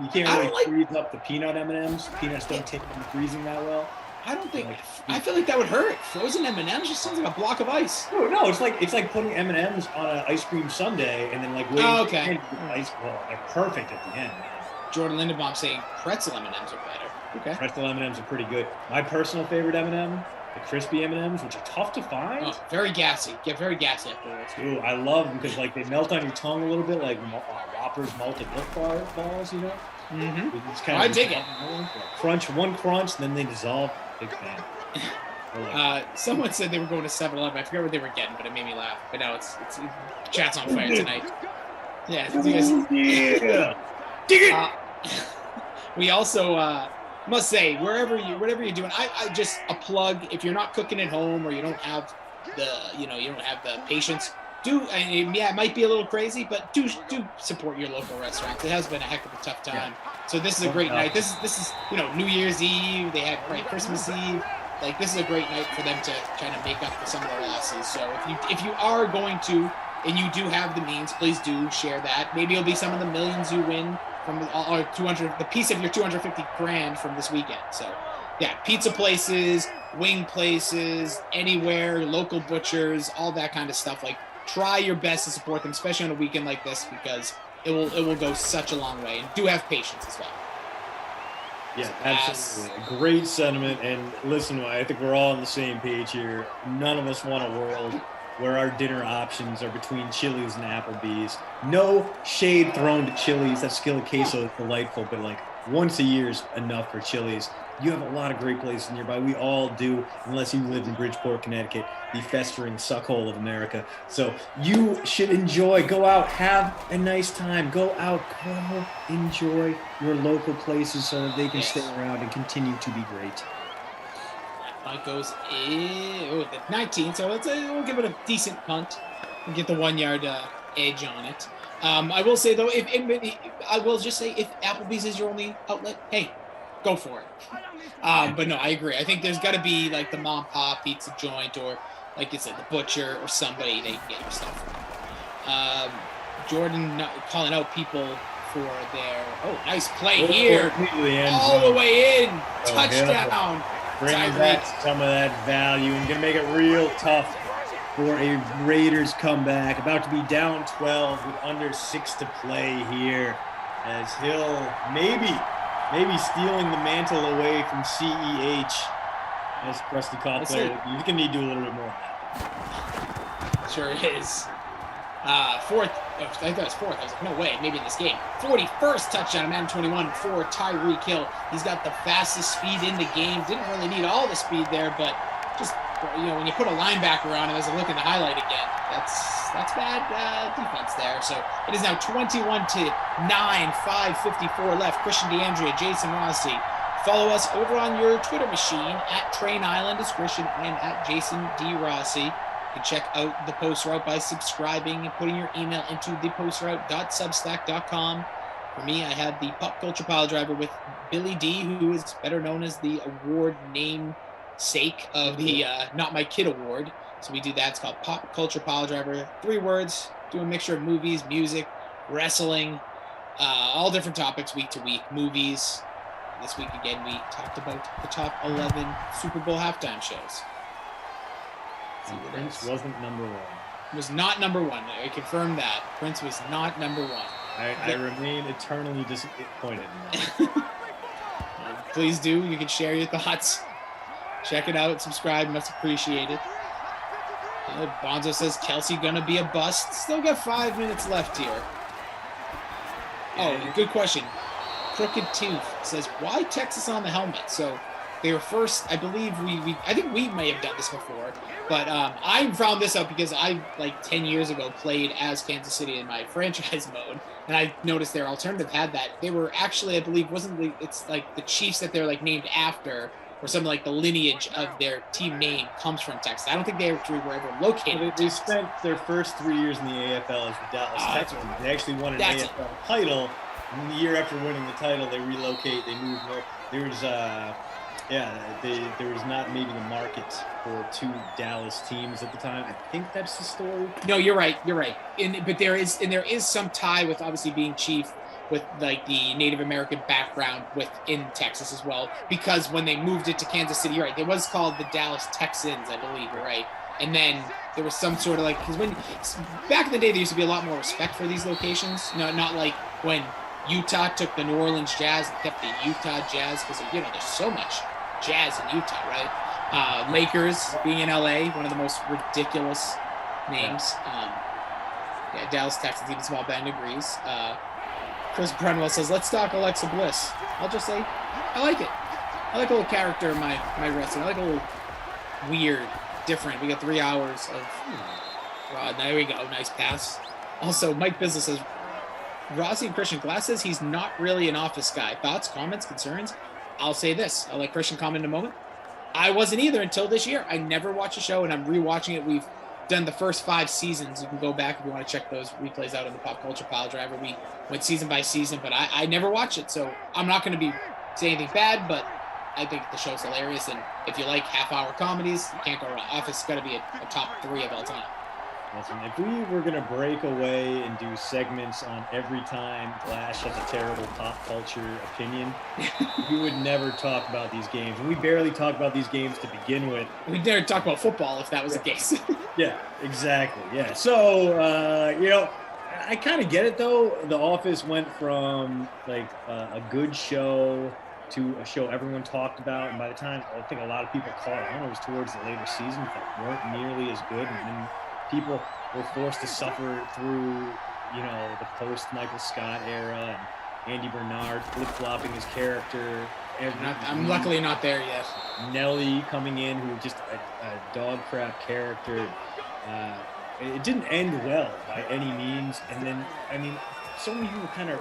you can't really freeze up the peanut M&M's. Peanuts don't take them freezing that well. I don't think. I feel like that would hurt. Frozen M&Ms just sounds like a block of ice. No, it's like putting M&Ms on an ice cream sundae and then like waiting. Oh, okay. Ice. Well, they're perfect at the end, man. Jordan Lindenbaum saying pretzel M&Ms are better. Okay. Pretzel M&Ms are pretty good. My personal favorite M&M, the crispy M&Ms, which are tough to find. Oh, very gassy. Get very gassy afterwards. Ooh, I love them because like they melt on your tongue a little bit, like Whoppers malted milk balls, you know. Mm-hmm. It's kind of I dig it. Crunch, then they dissolve. Big fan. Someone said they were going to 7-Eleven. I forget what they were getting, but it made me laugh. But now it's chat's on fire tonight. Yeah. Dig it. We also must say whatever you're doing, I just a plug. If you're not cooking at home or you don't have the patience, it might be a little crazy, but do support your local restaurants. It has been a heck of a tough time. So this is a great night. This is New Year's Eve. They had Christmas Eve. Like this is a great night for them to kind of make up for some of their losses. So if you are going to and you do have the means, please do share that. Maybe it'll be some of the millions you win from the piece of your $250,000 from this weekend. So yeah, pizza places, wing places, anywhere, local butchers, all that kind of stuff. Like try your best to support them, especially on a weekend like this, because it will go such a long way. And do have patience as well. Yeah, absolutely. Great sentiment. And listen, I think we're all on the same page here. None of us want a world where our dinner options are between Chili's and Applebee's. No shade thrown to Chili's. That skillet queso is delightful, but like once a year is enough for Chili's. You have a lot of great places nearby. We all do, unless you live in Bridgeport, Connecticut, the festering suckhole of America. So you should enjoy. Go out, have a nice time. Go out, go enjoy your local places so that they can stay around and continue to be great. Punt goes in, the 19, so we'll give it a decent punt and get the 1 yard edge on it. I will say though, if Applebee's is your only outlet, hey, go for it. But no, I agree. I think there's got to be like the mom pop pizza joint, or like you said, the butcher or somebody they can get your stuff from. Jordan calling out people for their nice play here, all the way in, touchdown. Bringing back some of that value and going to make it real tough for a Raiders comeback. About to be down 12 with under 6 to play here, as Hill maybe stealing the mantle away from CEH as Krusty Cop player. He's going to need to do a little bit more of that. Sure is. Fourth. I thought it was fourth. I was like, no way, maybe in this game. 41st touchdown of Madden 21 for Tyreek Hill. He's got the fastest speed in the game. Didn't really need all the speed there, but just, when you put a linebacker on him, as I look at the highlight again, that's bad defense there. So it is now 21-9, 5:54 left. Christian DeAndrea, Jason Rossi. Follow us over on your Twitter machine at Train Island is Christian and at Jason D. Rossi. You can check out the Post Route by subscribing and putting your email into thepostroute.substack.com. For me, I had the Pop Culture Pile Driver with Billy D, who is better known as the award namesake of the Not My Kid Award. So we do that. It's called Pop Culture Pile Driver. 3 words, do a mixture of movies, music, wrestling, all different topics week to week. Movies. This week, again, we talked about the top 11 Super Bowl halftime shows. Prince wasn't number 1. Was not number 1. I confirmed that. Prince was not number 1. I remain eternally disappointed in that. Please do. You can share your thoughts. Check it out. Subscribe. Much appreciated. Bonzo says, Kelsey gonna be a bust. Still got 5 minutes left here. Oh, good question. Crooked Tooth says, why Texas on the helmet? So they were first, I believe I think we may have done this before, but I found this out because I, 10 years ago, played as Kansas City in my franchise mode, and I noticed their alternative had that. They were actually, I believe, it's like the Chiefs that they're named after, or something like the lineage of their team name comes from Texas. I don't think they were ever located. They spent their first 3 years in the AFL as the Dallas Texans. They actually won an AFL title. And the year after winning the title, they relocate. They move north. There was there was not maybe the market for 2 Dallas teams at the time. I think that's the story. No, you're right. But there is some tie with obviously being Chief with the Native American background within Texas as well. Because when they moved it to Kansas City, you're right, it was called the Dallas Texans, I believe. You're right. And then there was some sort of because when back in the day there used to be a lot more respect for these locations. Not like when Utah took the New Orleans Jazz and kept the Utah Jazz because there's so much jazz in Utah, right? Lakers being in LA, one of the most ridiculous names. Dallas Texans, even small band agrees. Chris Brenwell says, let's talk Alexa Bliss. I'll just say, I like it. I like a little character in my wrestling. I like a little weird, different. We got 3 hours of there we go. Nice pass. Also, Mike Bizzle says, Rossi and Christian Glass says he's not really an office guy. Thoughts, comments, concerns? I'll say this. I'll let Christian comment in a moment. I wasn't either until this year. I never watched the show, and I'm rewatching it. We've done the first 5 seasons. You can go back if you want to check those replays out on the Pop Culture Pile Driver. We went season by season, but I never watched it, so I'm not going to be saying anything bad, but I think the show's hilarious, and if you like half-hour comedies, you can't go wrong. Office has got to be a top 3 of all time. Listen, if we were going to break away and do segments on every time Flash has a terrible pop culture opinion, we would never talk about these games. And we barely talk about these games to begin with. We'd never talk about football if that was the case. Yeah, exactly. Yeah. So, I kind of get it, though. The Office went from, a good show to a show everyone talked about. And by the time I think a lot of people caught on, it was towards the later seasons that weren't nearly as good. And then people were forced to suffer through, you know, the post-Michael Scott era and Andy Bernard flip-flopping his character. I'm luckily not there yet. Nelly coming in, who was just a dog crap character. It didn't end well by any means. And then, I mean, so many people kind of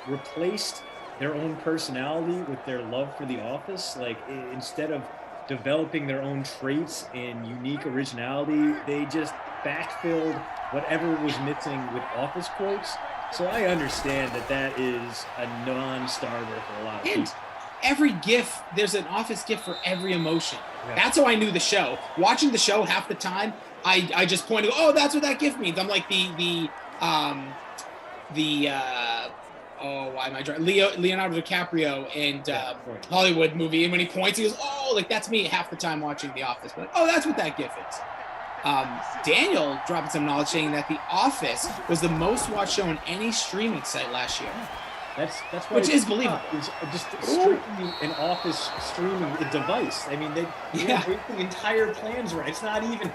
replaced their own personality with their love for The Office. Like, instead of developing their own traits and unique originality, they just backfilled whatever was missing with Office quotes. So I understand that is a non-starter for a lot of people. Every GIF, there's an Office GIF for every emotion. Yeah. That's how I knew the show. Watching the show half the time, I just pointed, oh, that's what that GIF means. I'm like why am I drawing? Leonardo DiCaprio and Hollywood movie, and when he points, he goes, oh, like that's me half the time watching The Office. But oh, that's what that GIF is. Daniel dropping some knowledge saying that The Office was the most watched show on any streaming site last year. That's which is believable. It's just strictly an Office streaming device. I mean, they the entire plans right. It's not even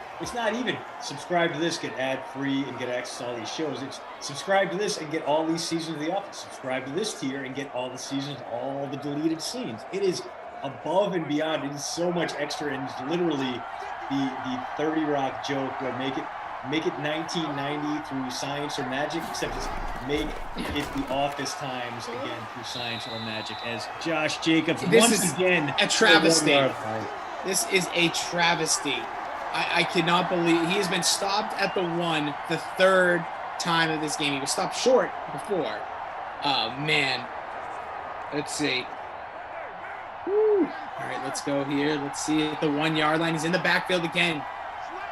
subscribe to this, get ad free, and get access to all these shows. It's subscribe to this and get all these seasons of The Office. Subscribe to this tier and get all the seasons, all the deleted scenes. It is above and beyond. It is so much extra, and it's literally the 30 Rock joke where make it 1990 through science or magic, except it's make it The Office times again through science or magic, as Josh Jacobs once again a travesty. This is a travesty. I cannot believe he has been stopped at the third time of this game. He was stopped short before. Oh man. Let's see. Woo. All right, let's go here. Let's see at the 1 yard line. He's in the backfield again.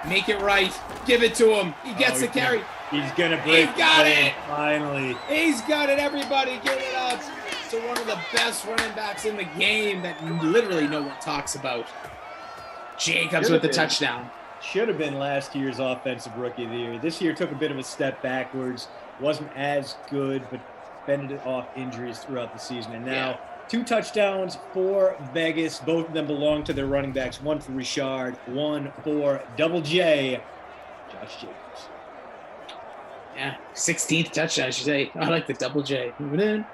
Make it right. Give it to him. He gets the carry. He's going to break. He's got it. Finally. He's got it, everybody. Give it up to one of the best running backs in the game that literally no one talks about. Jacobs with the touchdown. Should have been last year's Offensive Rookie of the Year. This year took a bit of a step backwards. Wasn't as good, but fended off injuries throughout the season. And now 2 touchdowns for Vegas. Both of them belong to their running backs. One for Richard, one for Double J, Josh Jacobs. Yeah, 16th touchdown, I should say. I like the Double J. That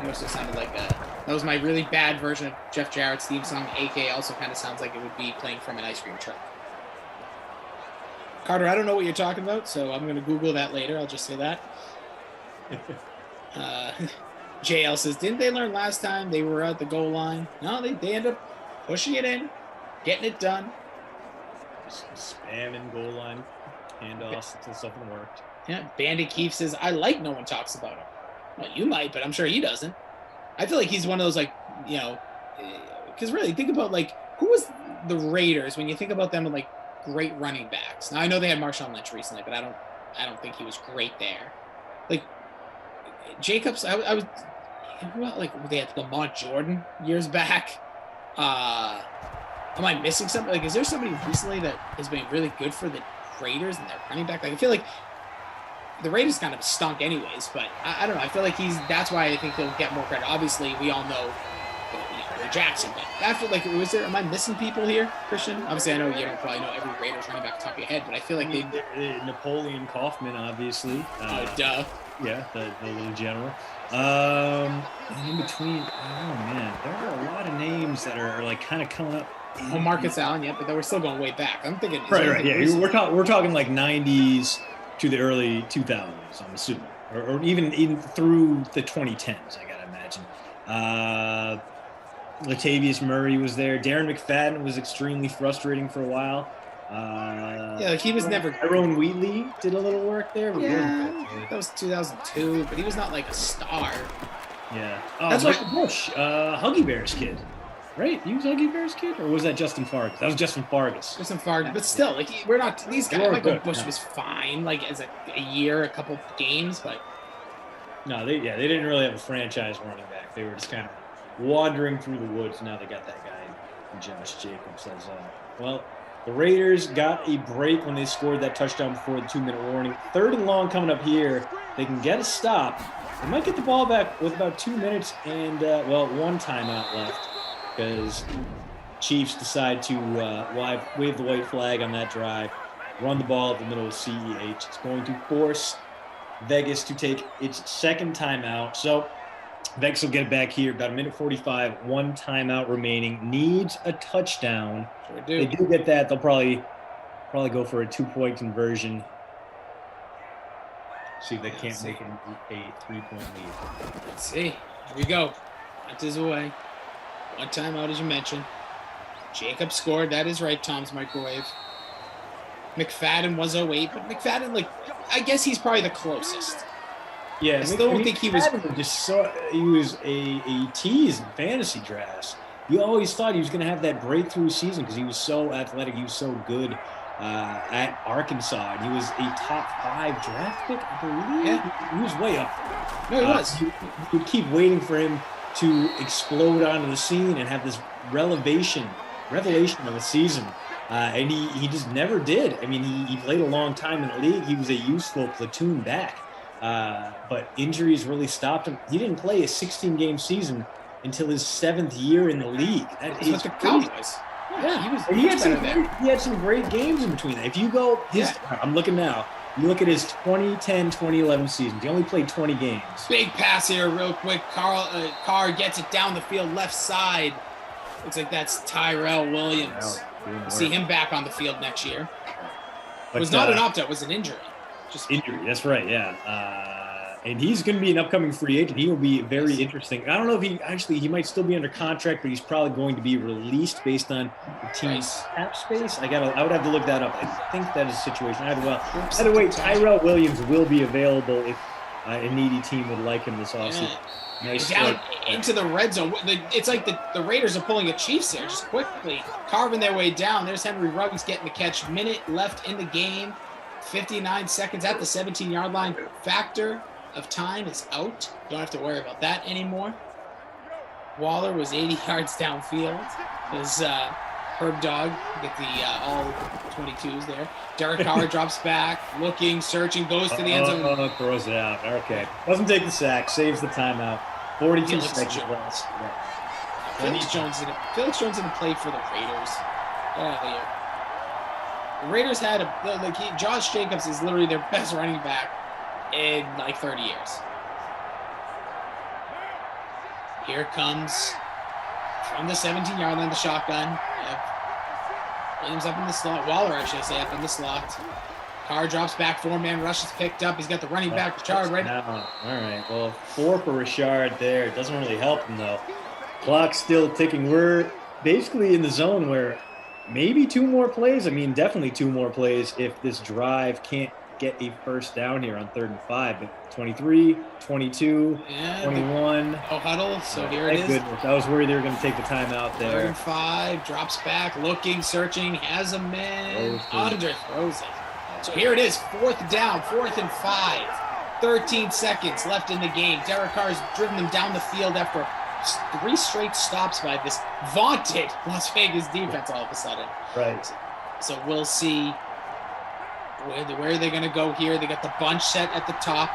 also sounded like that was my really bad version of Jeff Jarrett's theme song. AK also kind of sounds like it would be playing from an ice cream truck. Carter, I don't know what you're talking about, so I'm going to Google that later. I'll just say that. JL says, didn't they learn last time they were at the goal line? No, they end up pushing it in, getting it done. Spamming goal line handoffs until something worked. Yeah, Bandit Keefe says, I like no one talks about him. Well, you might, but I'm sure he doesn't. I feel like he's one of those, like, you know, because really, think about, like, who was the Raiders when you think about them, like, great running backs? Now, I know they had Marshawn Lynch recently, but I don't think he was great there. Like, Jacobs, I was, well, like, they had Lamont Jordan years back. Am I missing something? Like, is there somebody recently that has been really good for the Raiders and their running back? Like, I feel like the Raiders kind of stunk anyways, but I don't know. I feel like that's why I think he'll get more credit. Obviously, we all know, Jackson, but I feel like, am I missing people here, Christian? Obviously, I know you don't probably know every Raiders running back off the top of your head, but I feel like Napoleon Kaufman, obviously. Duh. Yeah, the little general. In between, oh man, there are a lot of names that are like kind of coming up. Oh, Marcus Allen, yeah, but we're still going way back. I'm thinking. Right, yeah. We're talking like 90s to the early 2000s, I'm assuming, or even through the 2010s. I gotta imagine. Latavius Murray was there. Darren McFadden was extremely frustrating for a while. Like he was never. Tyrone Wheatley did a little work there. But that was 2002, but he was not like a star. Yeah. That's Michael Bush, Huggy Bear's kid, right? He was Huggy Bear's kid, or was that Justin Fargas? That was Justin Fargas. But still, like we're not these guys. Michael Bush was fine, like as a year, a couple games, but no, they didn't really have a franchise running back. They were just kind of wandering through the woods. Now they got that guy, Josh Jacobs. The Raiders got a break when they scored that touchdown before the 2-minute warning. 3rd and long coming up here. They can get a stop. They might get the ball back with about 2 minutes and, 1 timeout left because Chiefs decide to wave the white flag on that drive, run the ball at the middle of CEH. It's going to force Vegas to take its second timeout. So Vegas will get it back here. About a minute 45, one timeout remaining. Needs a touchdown. Sure do. They do get that. They'll probably go for a 2-point conversion. See if they can't make it a 3-point lead. Let's see. Here we go. Hunt is away. One timeout, as you mentioned. Jacob scored. That is right, Tom's Microwave. McFadden was 08, but McFadden, I guess he's probably the closest. Yeah, I still don't think he was. He was a tease in fantasy drafts. You always thought he was going to have that breakthrough season because he was so athletic. He was so good at Arkansas. And he was a top 5 draft pick, I believe. Yeah. He was way up there. No, he was. You would keep waiting for him to explode onto the scene and have this revelation of a season. And he just never did. I mean, he played a long time in the league. He was a useful platoon back. But injuries really stopped him. He didn't play a 16-game season until his 7th year in the league. That is with the Cowboys. Yeah, he had some great games in between that. If you go I'm looking now. You look at his 2010-2011 season. He only played 20 games. Big pass here, real quick. Carr gets it down the field, left side. Looks like that's Tyrell Williams. We'll see him back on the field next year. It was not an opt-out, it was an injury. Just injury, that's right, yeah. And he's going to be an upcoming free agent. He will be very interesting. I don't know if he might still be under contract, but he's probably going to be released based on the team's cap space. I would have to look that up. I think that is the situation. Either way, Tyrell Williams will be available if a needy team would like him this offseason. Nice down into the red zone. It's like the Raiders are pulling a Chiefs there, just quickly carving their way down. There's Henry Ruggs getting the catch. Minute left in the game. 59 seconds at the 17-yard line. Factor of time is out. Don't have to worry about that anymore. Waller was 80 yards downfield. His Herb Dog get the all 22s there. Derek Carr drops back, looking, searching, goes to the end zone. Throws it out. Okay. Doesn't take the sack. Saves the timeout. 42 seconds left. Felix Jones didn't play for the Raiders. Get out of here. The Raiders had Josh Jacobs is literally their best running back in 30 years. Here comes from the 17-yard line the shotgun. Williams up in the slot. Waller, I should say, up in the slot. Carr drops back. 4-man rush is picked up. He's got the running back, Richard, right now. All right. Well, 4 for Richard there. It doesn't really help him, though. Clock's still ticking. We're basically in the zone where maybe 2 more plays. I mean, definitely 2 more plays if this drive can't get a first down here on 3rd and 5. But 23, 22, 21. No huddle, so here it is. Goodness. I was worried they were going to take the timeout there. 3rd and 5, drops back, looking, searching, has a man, underthrows it. So here it is, 4th down, 4th and 5. 13 seconds left in the game. Derek Carr's driven them down the field after 3 straight stops by this vaunted Las Vegas defense all of a sudden. Right. So we'll see where they're going to go here. They got the bunch set at the top.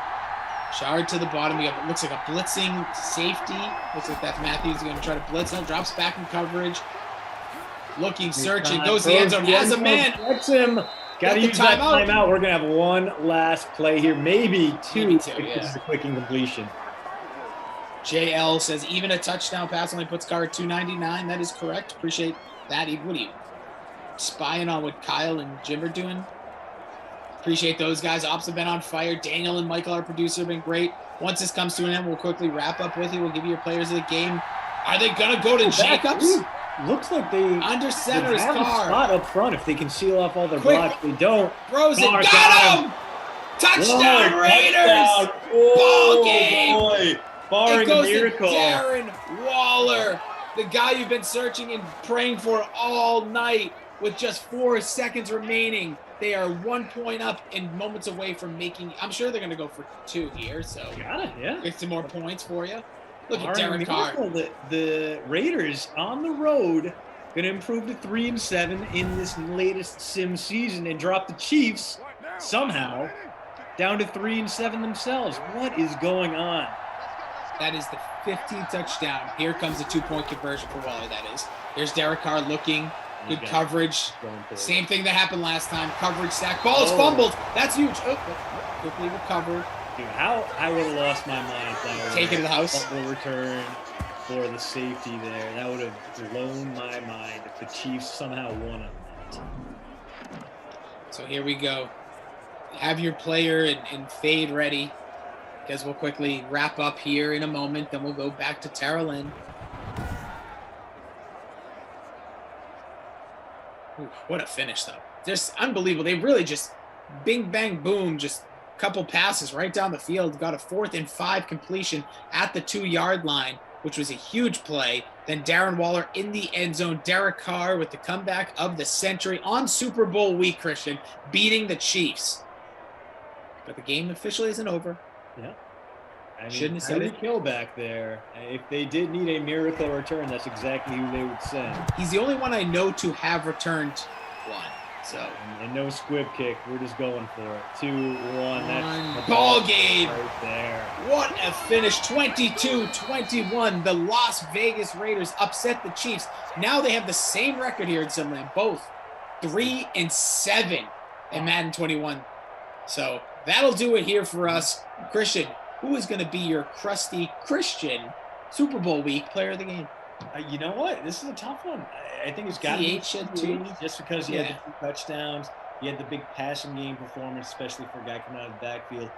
Shard to the bottom. We have, looks like a blitzing safety. Looks like that's Matthews going to try to blitz him. Drops back in coverage. Looking, searching, goes to the end zone. Has a man. Gets him. Got to use that timeout. We're going to have one last play here. Maybe two. This is a quick incompletion. JL says even a touchdown pass only puts Carr at 299. That is correct. Appreciate that. What are you spying on what Kyle and Jim are doing? Appreciate those guys. Ops have been on fire. Daniel and Michael, our producer, have been great. Once this comes to an end, we'll quickly wrap up with you. We'll give you your players of the game. Are they going to go to Jacobs? Looks like they under center's have Carr. A spot up front if they can seal off all their blocks. They don't. Throws it. Got him! Touchdown, Raiders! Ball game! Boy. Barring a miracle. Darren Waller, the guy you've been searching and praying for all night with just 4 seconds remaining. They are 1 point up and moments away from making. I'm sure they're going to go for 2 here. So got it, yeah. Get some more points for you. Look at Derek Carr. The Raiders on the road going to improve to 3-7 in this latest sim season and drop the Chiefs somehow down to 3-7 themselves. What is going on? That is the 15th touchdown. Here comes the 2-point conversion for Waller, that is. There's Derek Carr looking. Good coverage. Same thing that happened last time. Coverage sack. Ball is fumbled. That's huge. Quickly recovered. Dude, how I would have lost my mind if that Take it to the house. Fumble return for the safety there. That would have blown my mind if the Chiefs somehow won on that. So here we go. Have your player and fade ready, because we'll quickly wrap up here in a moment. Then we'll go back to Tara Lynn. Ooh, what a finish, though. Just unbelievable. They really just bing, bang, boom, just a couple passes right down the field. Got a 4th and 5 completion at the 2-yard line, which was a huge play. Then Darren Waller in the end zone. Derek Carr with the comeback of the century on Super Bowl week, Christian, beating the Chiefs. But the game officially isn't over. Yeah. I mean, Shouldn't have said it. Kill back there. If they did need a miracle return, that's exactly who they would send. He's the only one I know to have returned one. So and no squib kick. We're just going for it. 2-1. That's ball game right there. What a finish. 22-21. The Las Vegas Raiders upset the Chiefs. Now they have the same record here in Simland. Both 3-7 in Madden 21. So that'll do it here for us. Christian, who is going to be your crusty Christian Super Bowl week player of the game? You know what? This is a tough one. I think it's got to be CH just because he had the 2 touchdowns. He had the big passing game performance, especially for a guy coming out of the backfield.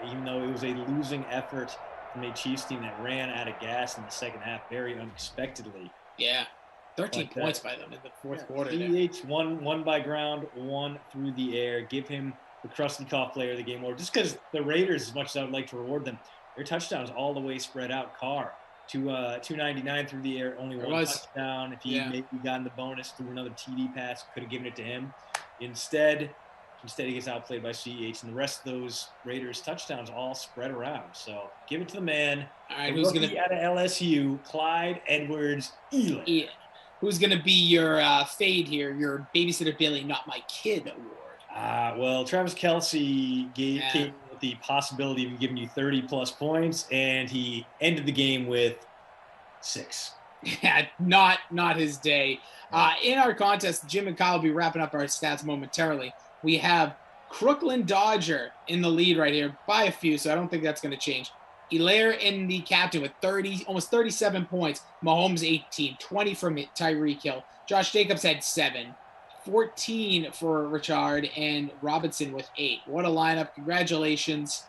Even though it was a losing effort from a Chiefs team that ran out of gas in the second half very unexpectedly. Yeah. 13 points by them in the fourth quarter. CH one by ground, 1 through the air. Give him the crusty cough player of the game, or just because the Raiders, as much as I would like to reward them, their touchdowns all the way spread out. Carr to 299 through the air, only 1 touchdown. If he maybe gotten the bonus through another TD pass, could have given it to him. Instead he gets outplayed by CH, and the rest of those Raiders touchdowns all spread around. So give it to the man. All right, who's going to be out of LSU? Clyde Edwards-Helaire. Yeah. Who's going to be your fade here? Your Babysitter Billy, Not My Kid award. Well, Travis Kelce came with the possibility of giving you 30-plus points, and he ended the game with 6. Yeah, not his day. In our contest, Jim and Kyle will be wrapping up our stats momentarily. We have Crooklyn Dodger in the lead right here by a few, so I don't think that's going to change. Helaire in the captain with almost 37 points. Mahomes 18, 20 from Tyreek Hill. Josh Jacobs had 7, 14 for Richard, and Robinson with 8. What a lineup. Congratulations.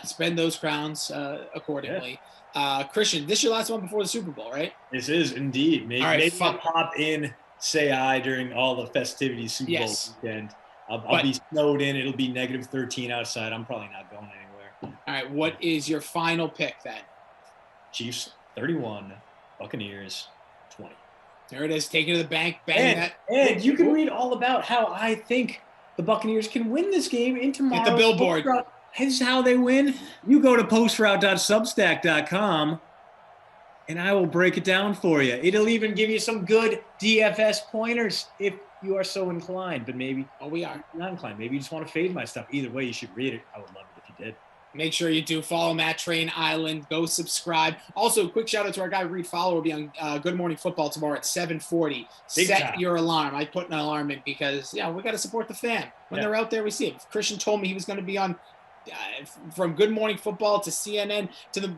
Spend those crowns accordingly. Yeah. Christian, this is your last one before the Super Bowl, right? This is indeed. Maybe I'll pop in, say hi during all the festivities Super Bowl weekend. I'll be snowed in. It'll be negative 13 outside. I'm probably not going anywhere. All right, what is your final pick then? Chiefs 31, Buccaneers 20. There it is. Take it to the bank. Bang that. And you can read all about how I think the Buccaneers can win this game in tomorrow. Hit the billboard. This is how they win. You go to postroute.substack.com, and I will break it down for you. It'll even give you some good DFS pointers if you are so inclined. But maybe we are not inclined. Maybe you just want to fade my stuff. Either way, you should read it. I would love it if you did. Make sure you do follow Matt Train Island. Go subscribe. Also, quick shout out to our guy Reed Fowler. Will be on Good Morning Football tomorrow at 7:40. Set your alarm. I put an alarm in because we got to support the fan. When they're out there, we see it. Christian told me he was going to be on from Good Morning Football to CNN to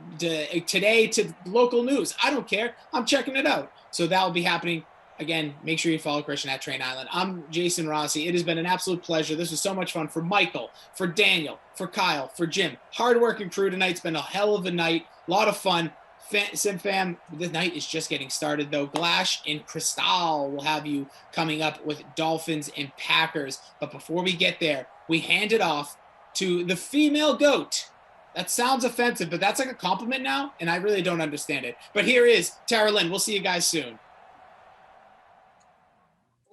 today to local news. I don't care. I'm checking it out. So that will be happening. Again, make sure you follow Christian at Train Island. I'm Jason Rossi. It has been an absolute pleasure. This was so much fun for Michael, for Daniel, for Kyle, for Jim. Hard-working crew tonight. It's been a hell of a night. A lot of fun. Sim Fam, the night is just getting started, though. Glash and Cristal will have you coming up with Dolphins and Packers. But before we get there, we hand it off to the female GOAT. That sounds offensive, but that's like a compliment now, and I really don't understand it. But here is Tara Lynn. We'll see you guys soon.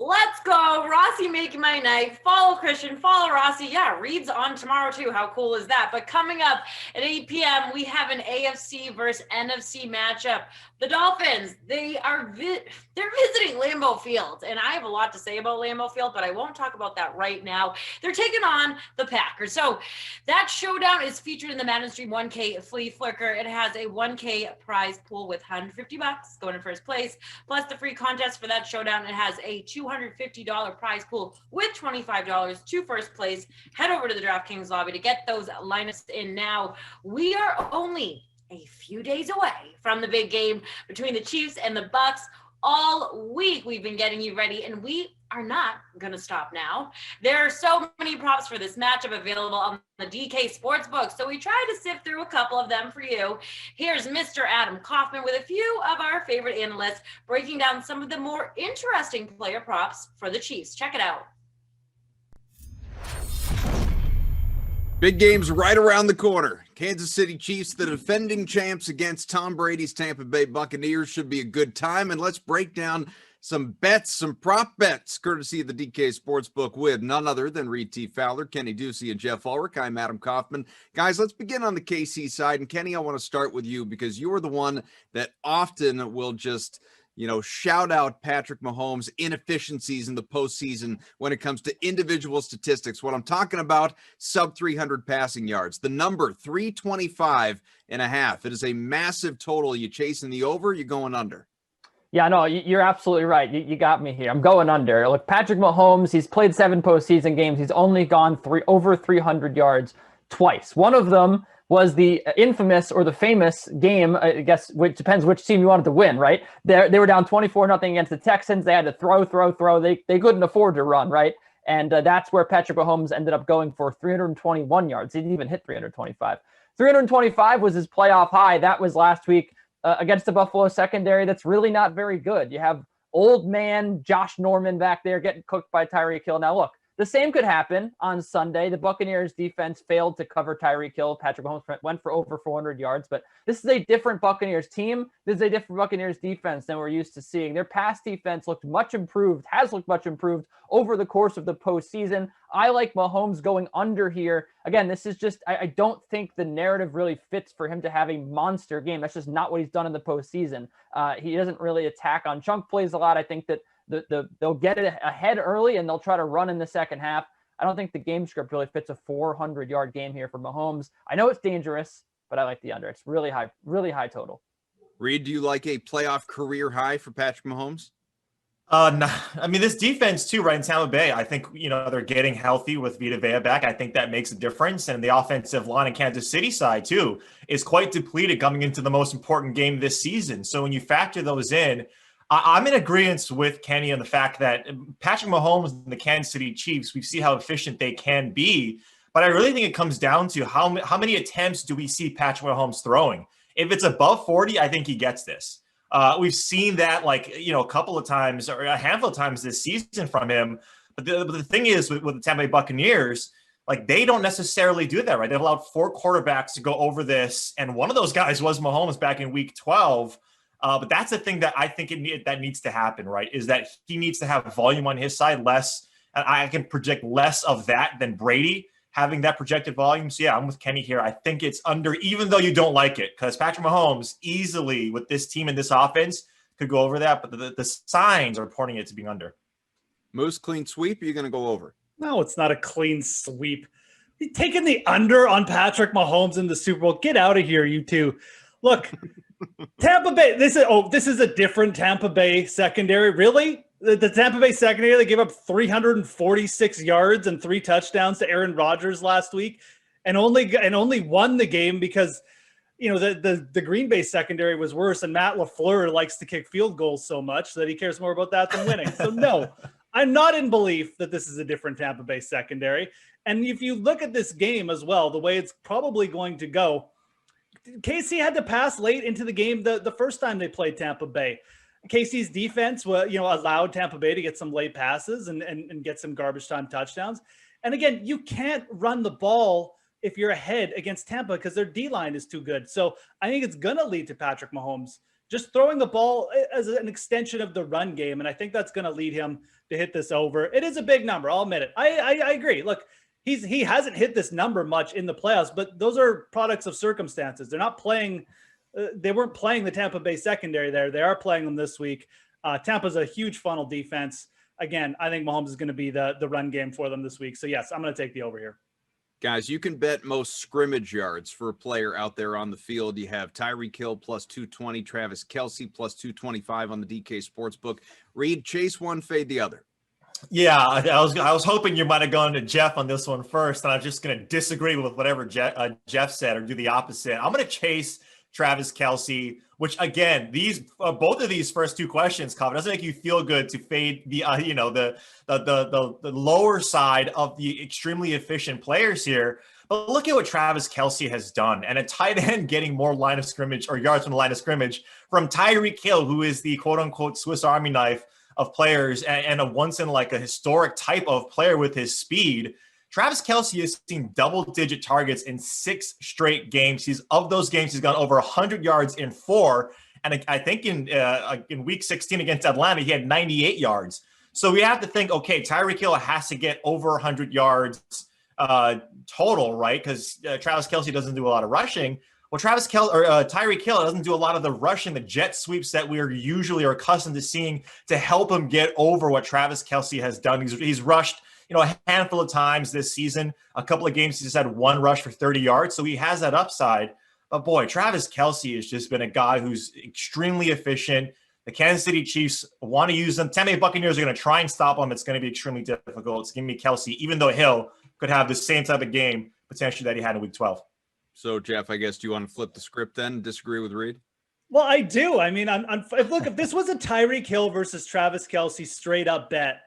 Let's go. Rossi making my night. Follow Christian. Follow Rossi. Yeah, Reed's on tomorrow too. How cool is that? But coming up at 8 p.m., we have an AFC versus NFC matchup. The Dolphins, they're visiting Lambeau Field. And I have a lot to say about Lambeau Field, but I won't talk about that right now. They're taking on the Packers. So that showdown is featured in the Madden Stream 1K Flea Flicker. It has a 1K prize pool with $150 going in first place, plus the free contest for that showdown. It has a $250 prize pool with $25 to first place. Head over to the DraftKings lobby to get those lineups in now. We are only a few days away from the big game between the Chiefs and the Bucks. All week we've been getting you ready, and we are not going to stop now. There are so many props for this matchup available on the DK Sportsbook, so we tried to sift through a couple of them for you. Here's Mr. Adam Kaufman with a few of our favorite analysts breaking down some of the more interesting player props for the Chiefs. Check it out. Big games right around the corner. Kansas City Chiefs, the defending champs against Tom Brady's Tampa Bay Buccaneers. Should be a good time. And let's break down some bets, some prop bets, courtesy of the DK Sportsbook with none other than Reed T. Fowler, Kenny Ducey, and Jeff Ulrich. I'm Adam Kaufman. Guys, let's begin on the KC side. And Kenny, I want to start with you because you're the one that often will just shout out Patrick Mahomes' inefficiencies in the postseason when it comes to individual statistics. What I'm talking about, sub 300 passing yards. The number 325.5. It is a massive total. You chasing the over, you going under? Yeah, no, you're absolutely right. You got me here. I'm going under. Look, Patrick Mahomes, he's played 7 postseason games. He's only gone over 300 yards twice. One of them was the infamous or the famous game, I guess, which depends which team you wanted to win, right? They were down 24-0 against the Texans. They had to throw. They couldn't afford to run, right? And that's where Patrick Mahomes ended up going for 321 yards. He didn't even hit 325. 325 was his playoff high. That was last week against the Buffalo secondary. That's really not very good. You have old man Josh Norman back there getting cooked by Tyreek Hill. Now, look, the same could happen on Sunday. The Buccaneers defense failed to cover Tyreek Hill. Patrick Mahomes went for over 400 yards, but this is a different Buccaneers team. This is a different Buccaneers defense than we're used to seeing. Their pass defense has looked much improved over the course of the postseason. I like Mahomes going under here. Again, this is just, I don't think the narrative really fits for him to have a monster game. That's just not what he's done in the postseason. He doesn't really attack on chunk plays a lot. I think that they'll get it ahead early and they'll try to run in the second half. I don't think the game script really fits a 400-yard game here for Mahomes. I know it's dangerous, but I like the under. It's really high total. Reed, do you like a playoff career high for Patrick Mahomes? No, I mean, this defense too, right in Tampa Bay, I think, they're getting healthy with Vita Vea back. I think that makes a difference. And the offensive line in Kansas City side too is quite depleted coming into the most important game this season. So when you factor those in, I'm in agreement with Kenny on the fact that Patrick Mahomes and the Kansas City Chiefs, we see how efficient they can be. But I really think it comes down to how many attempts do we see Patrick Mahomes throwing? If it's above 40, I think he gets this. We've seen that a couple of times or a handful of times this season from him. But the thing is with the Tampa Bay Buccaneers, they don't necessarily do that, right? They've allowed 4 quarterbacks to go over this. And one of those guys was Mahomes back in week 12. But that's the thing that I think that needs to happen, right? Is that he needs to have volume on his side, less. I can project less of that than Brady having that projected volume. So yeah, I'm with Kenny here. I think it's under, even though you don't like it, because Patrick Mahomes easily with this team and this offense could go over that. But the signs are pointing it to being under. Moose, clean sweep. Or you're going to go over? No, it's not a clean sweep. You're taking the under on Patrick Mahomes in the Super Bowl. Get out of here, you two. Look. Tampa Bay, this is a different Tampa Bay secondary. Really? The Tampa Bay secondary, they gave up 346 yards and 3 touchdowns to Aaron Rodgers last week and only won the game because the Green Bay secondary was worse, and Matt LaFleur likes to kick field goals so much that he cares more about that than winning. So no, I'm not in belief that this is a different Tampa Bay secondary. And if you look at this game as well, the way it's probably going to go, KC had to pass late into the game the first time they played Tampa Bay. KC's defense allowed Tampa Bay to get some late passes and get some garbage time touchdowns. And again, you can't run the ball if you're ahead against Tampa because their D-line is too good. So I think it's going to lead to Patrick Mahomes just throwing the ball as an extension of the run game. And I think that's going to lead him to hit this over. It is a big number. I'll admit it. I agree. Look, he hasn't hit this number much in the playoffs, but those are products of circumstances. They're not playing. They weren't playing the Tampa Bay secondary there. They are playing them this week. Tampa's a huge funnel defense. Again, I think Mahomes is going to be the run game for them this week. So yes, I'm going to take the over here. Guys, you can bet most scrimmage yards for a player out there on the field. You have Tyreek Hill plus 220, Travis Kelce plus 225 on the DK Sportsbook. Reed, chase one, fade the other. Yeah, I was hoping you might have gone to Jeff on this one first, and I'm just going to disagree with whatever Jeff said or do the opposite. I'm going to chase Travis Kelce, which again, these both of these first two questions, Cobb, doesn't make you feel good to fade the the lower side of the extremely efficient players here. But look at what Travis Kelce has done, and a tight end getting more line of scrimmage or yards from the line of scrimmage from Tyreek Hill, who is the quote unquote Swiss Army knife of players and a once in like a historic type of player with his speed. Travis Kelce has seen double-digit targets in 6 straight games. Of those games, he's gone over 100 yards in 4. And I think in Week 16 against Atlanta, he had 98 yards. So we have to think, okay, Tyreek Hill has to get over 100 yards total, right? Because Travis Kelce doesn't do a lot of rushing. Well, Tyreek Hill doesn't do a lot of the rushing, the jet sweeps that we are usually accustomed to seeing to help him get over what Travis Kelce has done. He's rushed a handful of times this season. A couple of games, he's just had 1 rush for 30 yards. So he has that upside. But boy, Travis Kelce has just been a guy who's extremely efficient. The Kansas City Chiefs want to use him. Tampa Bay Buccaneers are going to try and stop him. It's going to be extremely difficult. It's going to be Kelce, even though Hill could have the same type of game potentially that he had in Week 12. So, Jeff, I guess, do you want to flip the script then? Disagree with Reed? Well, I do. I mean, if this was a Tyreek Hill versus Travis Kelce straight up bet,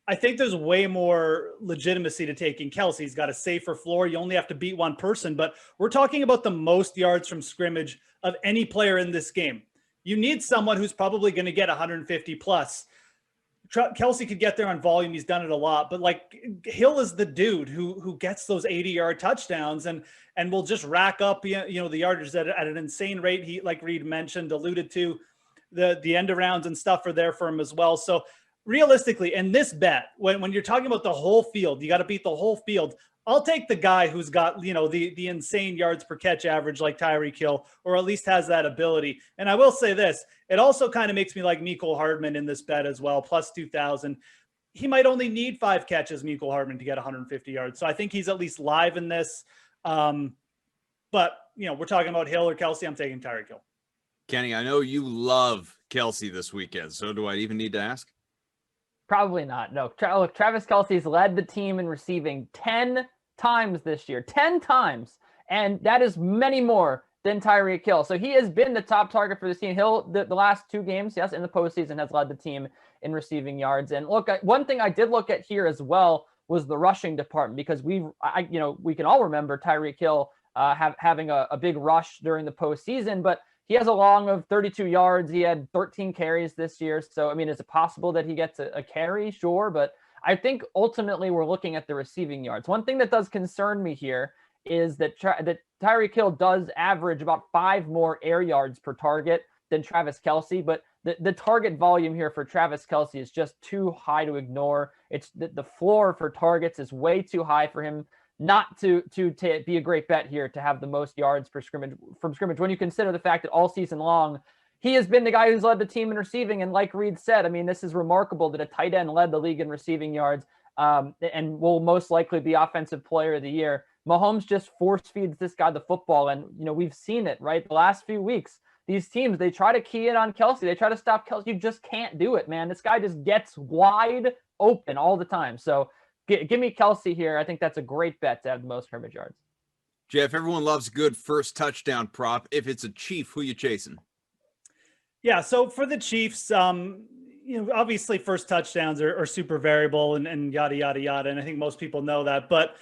I think there's way more legitimacy to taking Kelce. He's got a safer floor. You only have to beat one person, but we're talking about the most yards from scrimmage of any player in this game. You need someone who's probably going to get 150 plus. Kelce could get there on volume. He's done it a lot, but like Hill is the dude who gets those 80-yard touchdowns and will just rack up, the yardage at an insane rate. He, like Reed mentioned, alluded to, the end arounds and stuff are there for him as well. So realistically, in this bet, when you're talking about the whole field, you got to beat the whole field. I'll take the guy who's got, the insane yards per catch average like Tyreek Hill, or at least has that ability. And I will say this, it also kind of makes me like Mecole Hardman in this bet as well, plus 2,000. He might only need 5 catches, Mecole Hardman, to get 150 yards. So I think he's at least live in this. But, we're talking about Hill or Kelce. I'm taking Tyreek Hill. Kenny, I know you love Kelce this weekend. So do I even need to ask? Probably not. No. Look, Travis Kelce's led the team in receiving 10 times this year. 10 times. And that is many more than Tyreek Hill. So he has been the top target for this team. Hill, the last 2 games, yes, in the postseason, has led the team in receiving yards. And look, one thing I did look at here as well was the rushing department, because we can all remember Tyreek Hill having a big rush during the postseason, but he has a long of 32 yards. He had 13 carries this year. So, I mean, is it possible that he gets a carry? Sure. But I think ultimately we're looking at the receiving yards. One thing that does concern me here is that Tyreek Hill does average about 5 more air yards per target than Travis Kelce. But the target volume here for Travis Kelce is just too high to ignore. It's the floor for targets is way too high for him not to be a great bet here to have the most yards from scrimmage when you consider the fact that all season long he has been the guy who's led the team in receiving. And like Reed said, I mean, this is remarkable that a tight end led the league in receiving yards and will most likely be offensive player of the year. Mahomes just force feeds this guy the football. And, we've seen it, right? The last few weeks, these teams, they try to key in on Kelce. They try to stop Kelce. You just can't do it, man. This guy just gets wide open all the time. So give me Kelce here. I think that's a great bet to have the most scrimmage yards. Jeff, everyone loves a good first touchdown prop. If it's a Chief, who you chasing? Yeah, so for the Chiefs, obviously first touchdowns are super variable and yada, yada, yada. And I think most people know that. But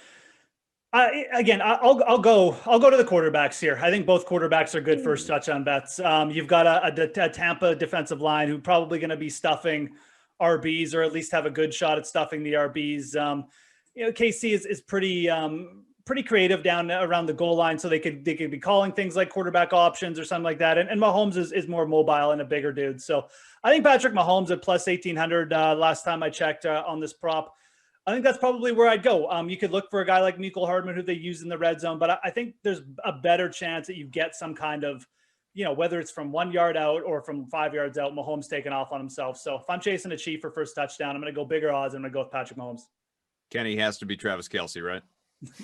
I'll go to the quarterbacks here. I think both quarterbacks are good first touchdown bets. You've got a Tampa defensive line who probably going to be stuffing RBs, or at least have a good shot at stuffing the RBs. KC is pretty pretty creative down around the goal line, so they could be calling things like quarterback options or something like that. And Mahomes is more mobile and a bigger dude. So I think Patrick Mahomes at plus 1,800 last time I checked on this prop. I think that's probably where I'd go. You could look for a guy like Mecole Hardman, who they use in the red zone, but I think there's a better chance that you get some kind of, whether it's from 1 yard out or from 5 yards out, Mahomes taking off on himself. So if I'm chasing a Chief for first touchdown, I'm going to go bigger odds. I'm going to go with Patrick Mahomes. Kenny has to be Travis Kelce, right?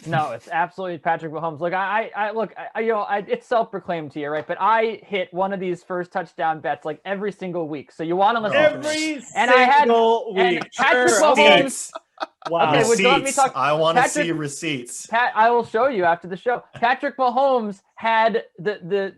No, it's absolutely Patrick Mahomes. Look, it's self-proclaimed here, right? But I hit one of these first touchdown bets like every single week. So you want to listen every single week. Patrick Mahomes. Wow. Okay, would you let me talk? I want to see receipts. Pat, I will show you after the show. Patrick Mahomes had the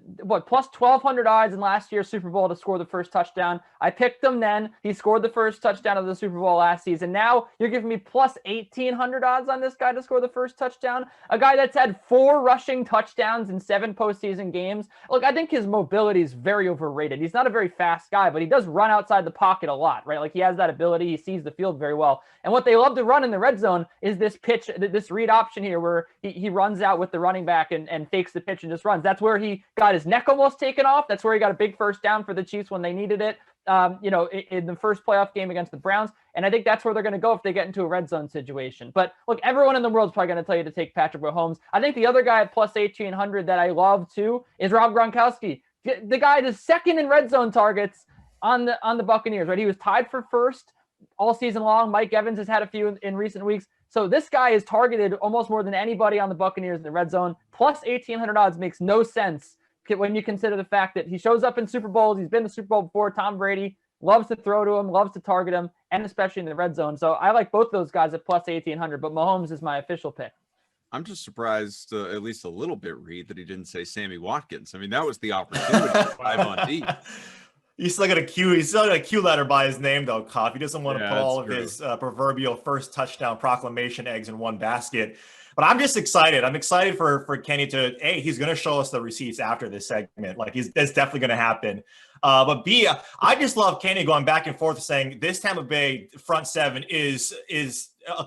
plus 1,200 odds in last year's Super Bowl to score the first touchdown. I picked him then. He scored the first touchdown of the Super Bowl last season. Now you're giving me plus 1,800 odds on this guy to score the first touchdown. A guy that's had 4 rushing touchdowns in 7 postseason games. Look, I think his mobility is very overrated. He's not a very fast guy, but he does run outside the pocket a lot, right? Like he has that ability. He sees the field very well. And what they love to run in the red zone is this pitch, this read option here where he runs out with the running back and fakes the pitch and just runs. That's where he got his neck almost taken off. That's where he got a big first down for the Chiefs when they needed it, in the first playoff game against the Browns. And I think that's where they're going to go if they get into a red zone situation. But look, everyone in the world is probably going to tell you to take Patrick Mahomes. I think the other guy at plus 1,800 that I love too is Rob Gronkowski. The guy is second in red zone targets on the Buccaneers, right? He was tied for first all season long. Mike Evans has had a few in recent weeks. So this guy is targeted almost more than anybody on the Buccaneers in the red zone. Plus 1,800 odds makes no sense when you consider the fact that he shows up in Super Bowls. He's been to Super Bowl before. Tom Brady loves to throw to him, loves to target him, and especially in the red zone. So I like both those guys at plus 1,800, but Mahomes is my official pick. I'm just surprised, at least a little bit, Reed, that he didn't say Sammy Watkins. I mean, that was the opportunity to 5 on deep. He's still got a Q. He's still got a Q letter by his name, though, Koff. He doesn't want to put all of his proverbial first touchdown proclamation eggs in one basket. But I'm just excited. I'm excited for Kenny to, A, he's going to show us the receipts after this segment. Like, that's definitely going to happen. But B, I just love Kenny going back and forth saying this Tampa Bay front seven is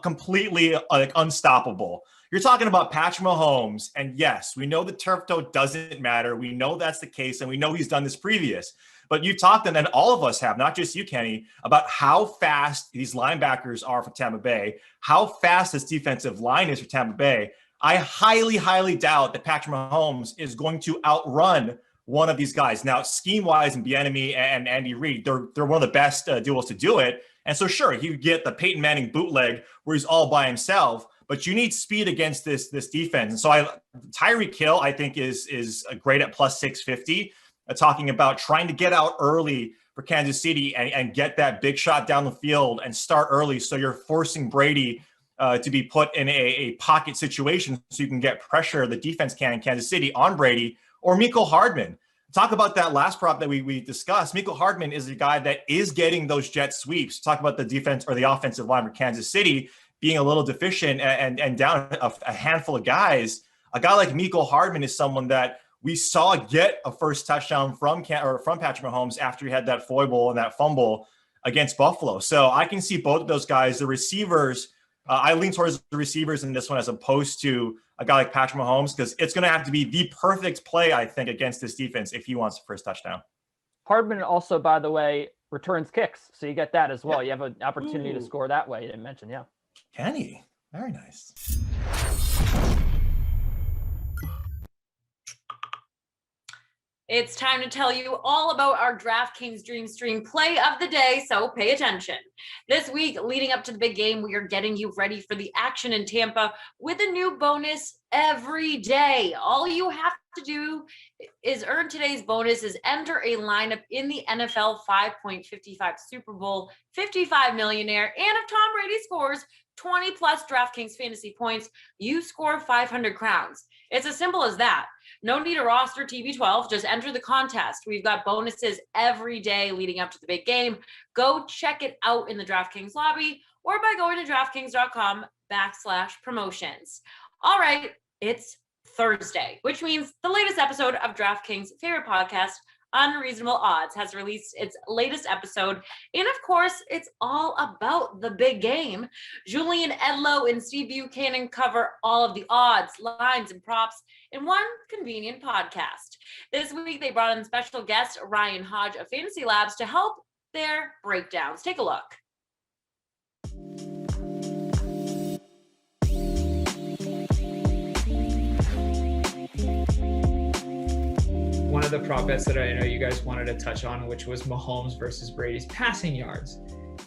completely unstoppable. You're talking about Patrick Mahomes, and yes, we know the turf toe doesn't matter. We know that's the case, and we know he's done this previous. But you talked, and then all of us have, not just you, Kenny, about how fast these linebackers are for Tampa Bay, how fast this defensive line is for Tampa Bay. I highly, highly doubt that Patrick Mahomes is going to outrun one of these guys. Now, scheme-wise, and Bieniemy and Andy Reid, they're one of the best duos to do it. And so, sure, he would get the Peyton Manning bootleg where he's all by himself, but you need speed against this defense. And so Tyreek Hill, I think, is great at plus 650. Talking about trying to get out early for Kansas City and get that big shot down the field and start early. So you're forcing Brady to be put in a pocket situation so you can get pressure, the defense can in Kansas City on Brady, or Mecole Hardman. Talk about that last prop that we discussed. Mecole Hardman is a guy that is getting those jet sweeps. Talk about the defense or the offensive line for Kansas City being a little deficient and down a handful of guys. A guy like Mecole Hardman is someone that we saw get a first touchdown from Patrick Mahomes after he had that foible and that fumble against Buffalo. So I can see both of those guys. The receivers, I lean towards the receivers in this one as opposed to a guy like Patrick Mahomes, because it's going to have to be the perfect play, I think, against this defense if he wants the first touchdown. Hardman also, by the way, returns kicks. So you get that as well. You have an opportunity to score that way. You didn't mention, Kenny, very nice. It's time to tell you all about our DraftKings Dream Stream play of the day, so pay attention. This week, leading up to the big game, we are getting you ready for the action in Tampa with a new bonus every day. All you have to do is earn today's bonus is enter a lineup in the NFL 5.55 Super Bowl 55 millionaire, and if Tom Brady scores 20 plus DraftKings fantasy points, you score 500 crowns. It's as simple as that. No need to roster TB12, just enter the contest. We've got bonuses every day leading up to the big game. Go check it out in the DraftKings lobby or by going to DraftKings.com/promotions. All right, it's Thursday, which means the latest episode of DraftKings' favorite podcast, Unreasonable Odds has released its latest episode. And of course, it's all about the big game. Julian Edlow and Steve Buchanan cover all of the odds, lines, and props in one convenient podcast. This week, they brought in special guest Ryan Hodge of Fantasy Labs to help their breakdowns. Take a look. One of the prop bets that I know you guys wanted to touch on, which was Mahomes versus Brady's passing yards.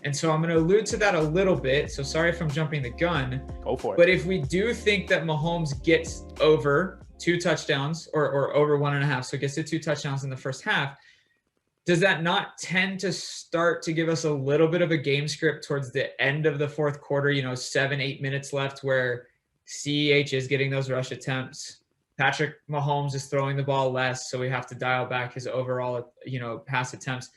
And so I'm going to allude to that a little bit. So sorry if I'm jumping the gun. Go for it. But if we do think that Mahomes gets over 2 touchdowns or over 1.5, so gets to 2 touchdowns in the first half, does that not tend to start to give us a little bit of a game script towards the end of the fourth quarter, 7-8 minutes left, where CEH is getting those rush attempts? Patrick Mahomes is throwing the ball less, so we have to dial back his overall, pass attempts.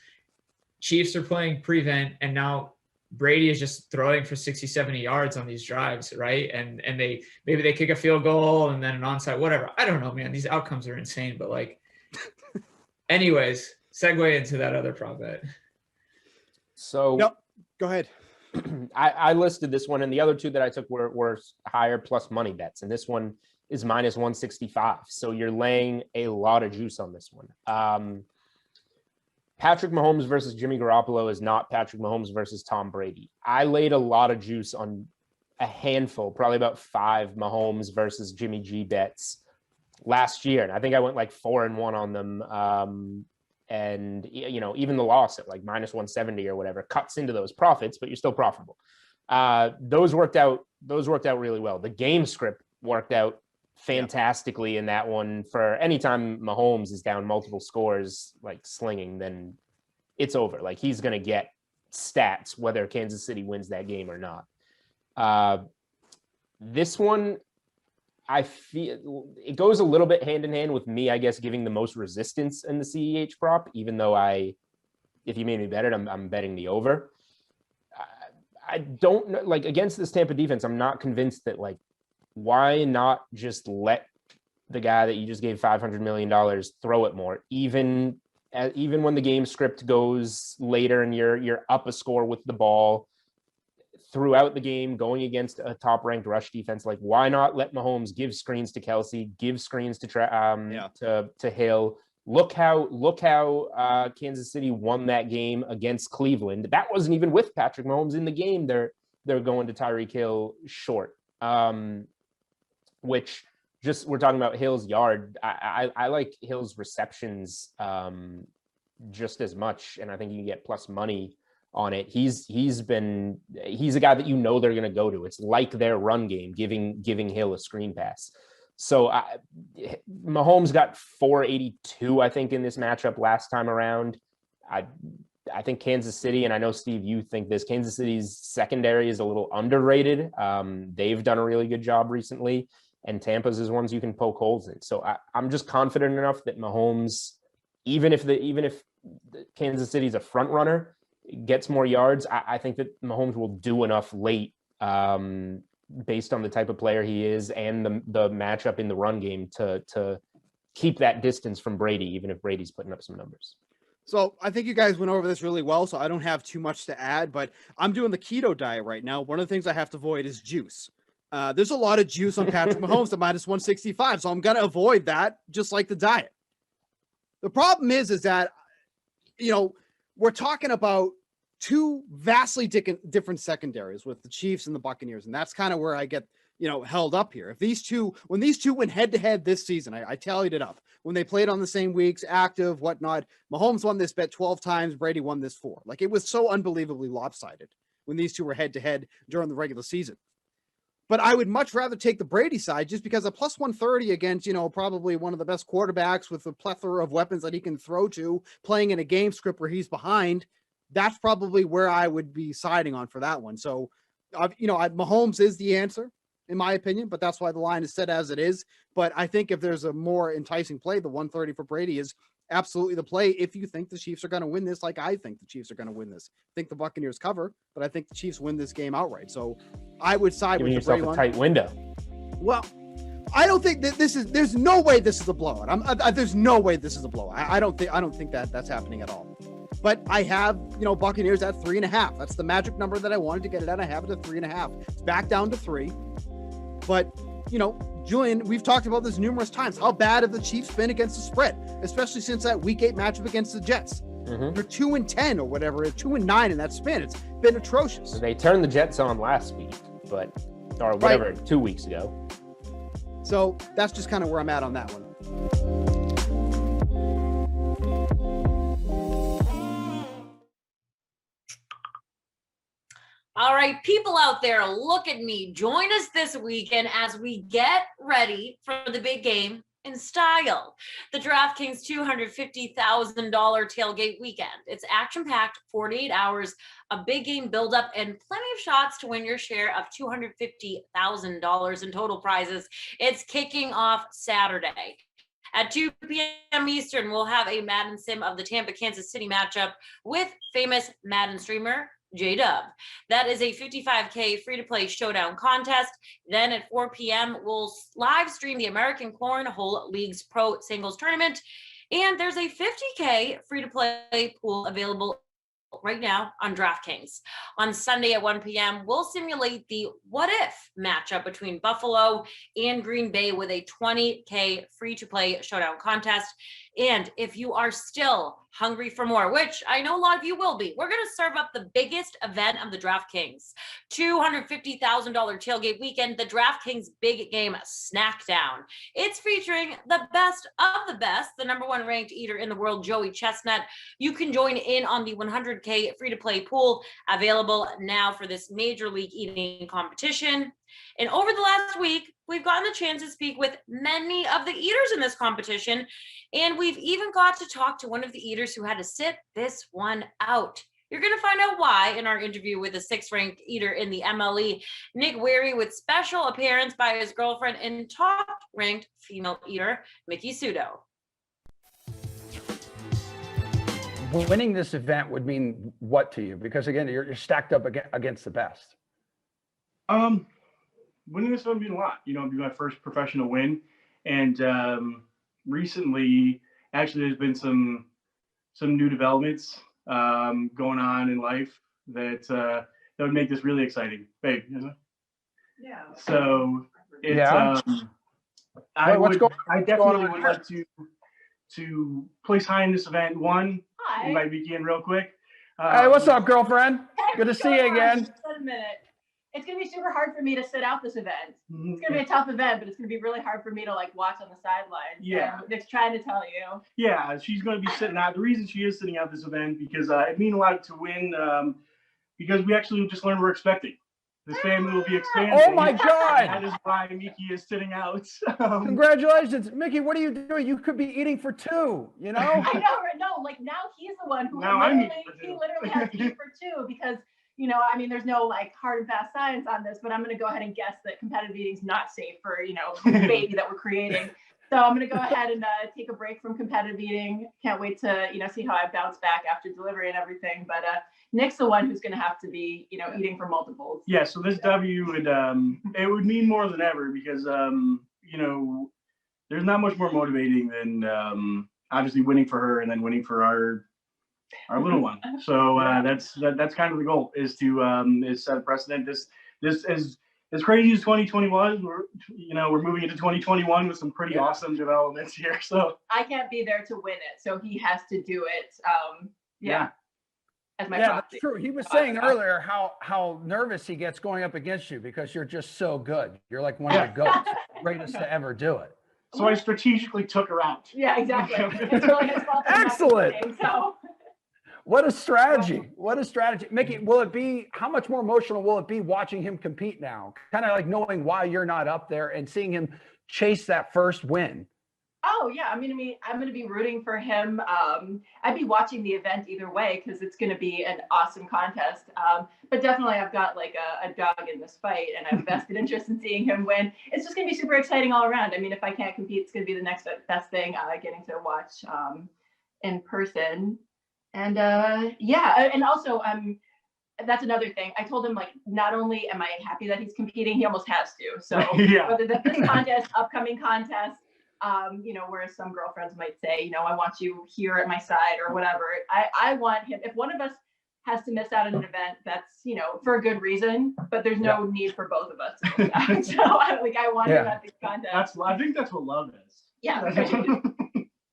Chiefs are playing prevent, and now Brady is just throwing for 60, 70 yards on these drives, right? And maybe they kick a field goal and then an onside, whatever. I don't know, man. These outcomes are insane, but anyways, segue into that other prop bet. So Yep. Go ahead. I listed this one, and the other 2 that I took were higher plus money bets, and this one is minus 165. So you're laying a lot of juice on this one. Patrick Mahomes versus Jimmy Garoppolo is not Patrick Mahomes versus Tom Brady. I laid a lot of juice on a handful, probably about 5 Mahomes versus Jimmy G bets last year. And I think I went 4-1 on them. And, even the loss at minus 170 or whatever cuts into those profits, but you're still profitable. Those worked out really well. The game script worked out fantastically in that one. For any time Mahomes is down multiple scores, slinging, then it's over. He's going to get stats whether Kansas City wins that game or not. This one, I feel it goes a little bit hand in hand with me, I guess, giving the most resistance in the CEH prop, even though if you made me bet it, I'm betting the over. I don't know, against this Tampa defense, I'm not convinced that why not just let the guy that you just gave $500 million throw it more, even when the game script goes later and you're up a score with the ball throughout the game, going against a top-ranked rush defense. Why not let Mahomes give screens to Kelsey, give screens to Hill? Look how Kansas City won that game against Cleveland. That wasn't even with Patrick Mahomes in the game. They're going to Tyreek Hill short. Which just we're talking about Hill's yard. I like Hill's receptions just as much, and I think you can get plus money on it. He's a guy that they're going to go to. It's like their run game, giving Hill a screen pass. So Mahomes got 482, I think, in this matchup last time around. I think Kansas City, and I know, Steve, you think this, Kansas City's secondary is a little underrated. They've done a really good job recently, and Tampa's is ones you can poke holes in. So I'm just confident enough that Mahomes, even if Kansas City's a front runner, gets more yards, I think that Mahomes will do enough late based on the type of player he is and the matchup in the run game to keep that distance from Brady, even if Brady's putting up some numbers. So I think you guys went over this really well, so I don't have too much to add, but I'm doing the keto diet right now. One of the things I have to avoid is juice. There's a lot of juice on Patrick Mahomes at minus 165, so I'm going to avoid that, just like the diet. The problem is that, we're talking about 2 vastly different secondaries with the Chiefs and the Buccaneers, and that's kind of where I get, held up here. When these two went head to head this season, I tallied it up. When they played on the same weeks, active, whatnot, Mahomes won this bet 12 times, Brady won this 4. It was so unbelievably lopsided when these two were head to head during the regular season. But I would much rather take the Brady side just because a plus 130 against, probably one of the best quarterbacks with a plethora of weapons that he can throw to, playing in a game script where he's behind, that's probably where I would be siding on for that one. So, Mahomes is the answer, in my opinion, but that's why the line is set as it is. But I think if there's a more enticing play, the 130 for Brady is absolutely the play if you think the Chiefs are going to win this, like I think the Chiefs are going to win this. I think the Buccaneers cover, but I think the Chiefs win this game outright. So I would side with the Brady one. A tight window. Well, I don't think that there's no way this is a blowout. There's no way this is a blowout. I don't think that's happening at all. But I have, Buccaneers at 3.5. That's the magic number that I wanted to get it at. I have it at 3.5. It's back down to 3. But, Julian, we've talked about this numerous times. How bad have the Chiefs been against the spread, especially since that Week 8 matchup against the Jets? Mm-hmm. They're 2-10 or whatever, 2-9 in that span. It's been atrocious. They turned the Jets on last week, or whatever, 2 weeks ago. So that's just kind of where I'm at on that one. All right, people out there, look at me. Join us this weekend as we get ready for the big game in style. The DraftKings $250,000 tailgate weekend. It's action-packed, 48 hours, a big game build-up, and plenty of shots to win your share of $250,000 in total prizes. It's kicking off Saturday. At 2 p.m. Eastern, we'll have a Madden sim of the Tampa-Kansas City matchup with famous Madden streamer J-Dub. That is a $55K free-to-play showdown contest. Then at 4 p.m., we'll live stream the American Cornhole League's Pro Singles Tournament. And there's a $50K free-to-play pool available right now on DraftKings. On Sunday at 1 p.m., we'll simulate the what if matchup between Buffalo and Green Bay with a $20K free-to-play showdown contest. And if you are still hungry for more, which I know a lot of you will be, we're going to serve up the biggest event of the DraftKings $250,000 tailgate weekend, the DraftKings Big Game Snack Down. It's featuring the best of the best, the #1 ranked eater in the world, Joey Chestnut. You can join in on the $100K free-to-play pool available now for this Major League Eating competition. And over the last week, we've gotten the chance to speak with many of the eaters in this competition, and we've even got to talk to one of the eaters who had to sit this one out. You're going to find out why in our interview with the 6th-ranked eater in the MLE, Nick Weary, with special appearance by his girlfriend and top-ranked female eater, Mickey Sudo. Winning this event would mean what to you? Because again, you're stacked up against the best. Winning this would mean a lot. It'd be my first professional win, and recently, actually, there's been some new developments going on in life that would make this really exciting, babe. Yeah. So it's I definitely would like to place high in this event. One, invite Vicky in real quick. Hey, what's up, girlfriend? Good to see you again. Just a minute. It's going to be super hard for me to sit out this event. It's going to be a tough event, but it's going to be really hard for me to watch on the sidelines. Yeah. Nick's trying to tell you. Yeah, she's going to be sitting out. The reason she is sitting out this event because it means a lot to win because we actually just learned we're expecting. This family will be expanding. Oh my God! That is why Mickey is sitting out. Congratulations, Mickey. What are you doing? You could be eating for 2. I know, right? No, now he's the one who he literally has to eat for 2 because there's no hard and fast science on this, but I'm going to go ahead and guess that competitive eating is not safe for, the baby that we're creating. So I'm going to go ahead and take a break from competitive eating. Can't wait to, see how I bounce back after delivery and everything. But Nick's the one who's going to have to be, eating for multiples. Yeah. So this W would, it would mean more than ever because, there's not much more motivating than obviously winning for her and then winning for our little one. So that's kind of the goal is to is set a precedent. This as crazy as 2020 was, we're moving into 2021 with some pretty awesome developments here. So I can't be there to win it, so he has to do it. As my proxy. That's true. He was saying earlier how nervous he gets going up against you because you're just so good. You're like one of the goats, greatest to ever do it. So I strategically took her out. Yeah, exactly. It's really his fault. Excellent. So. What a strategy. What a strategy. Mickey, how much more emotional will it be watching him compete now? Kind of like knowing why you're not up there and seeing him chase that first win. Oh yeah. I'm going to be rooting for him. I'd be watching the event either way because it's going to be an awesome contest. But definitely I've got a dog in this fight and I have vested interest in seeing him win. It's just going to be super exciting all around. If I can't compete, it's going to be the next best thing, getting to watch in person. And and also that's another thing. I told him, like, not only am I happy that he's competing, he almost has to. So Yeah. whether that's this contest, upcoming contest, whereas some girlfriends might say, I want you here at my side or whatever. I want him. If one of us has to miss out on an event, that's, for a good reason, but there's no need for both of us to miss out. So I want him at the contest. I think that's what love is. Yeah.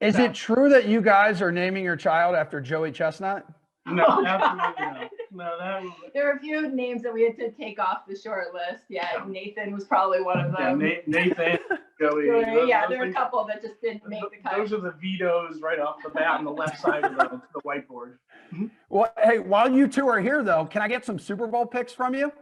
Is it true that you guys are naming your child after Joey Chestnut? No, absolutely not. No, that was... There were a few names that we had to take off the short list. Yeah, Nathan was probably one of them. Yeah, Nathan, Joey. There were a couple that just didn't make the cut. Those are the vetoes right off the bat on the left side of the whiteboard. Well, hey, while you two are here, though, can I get some Super Bowl picks from you?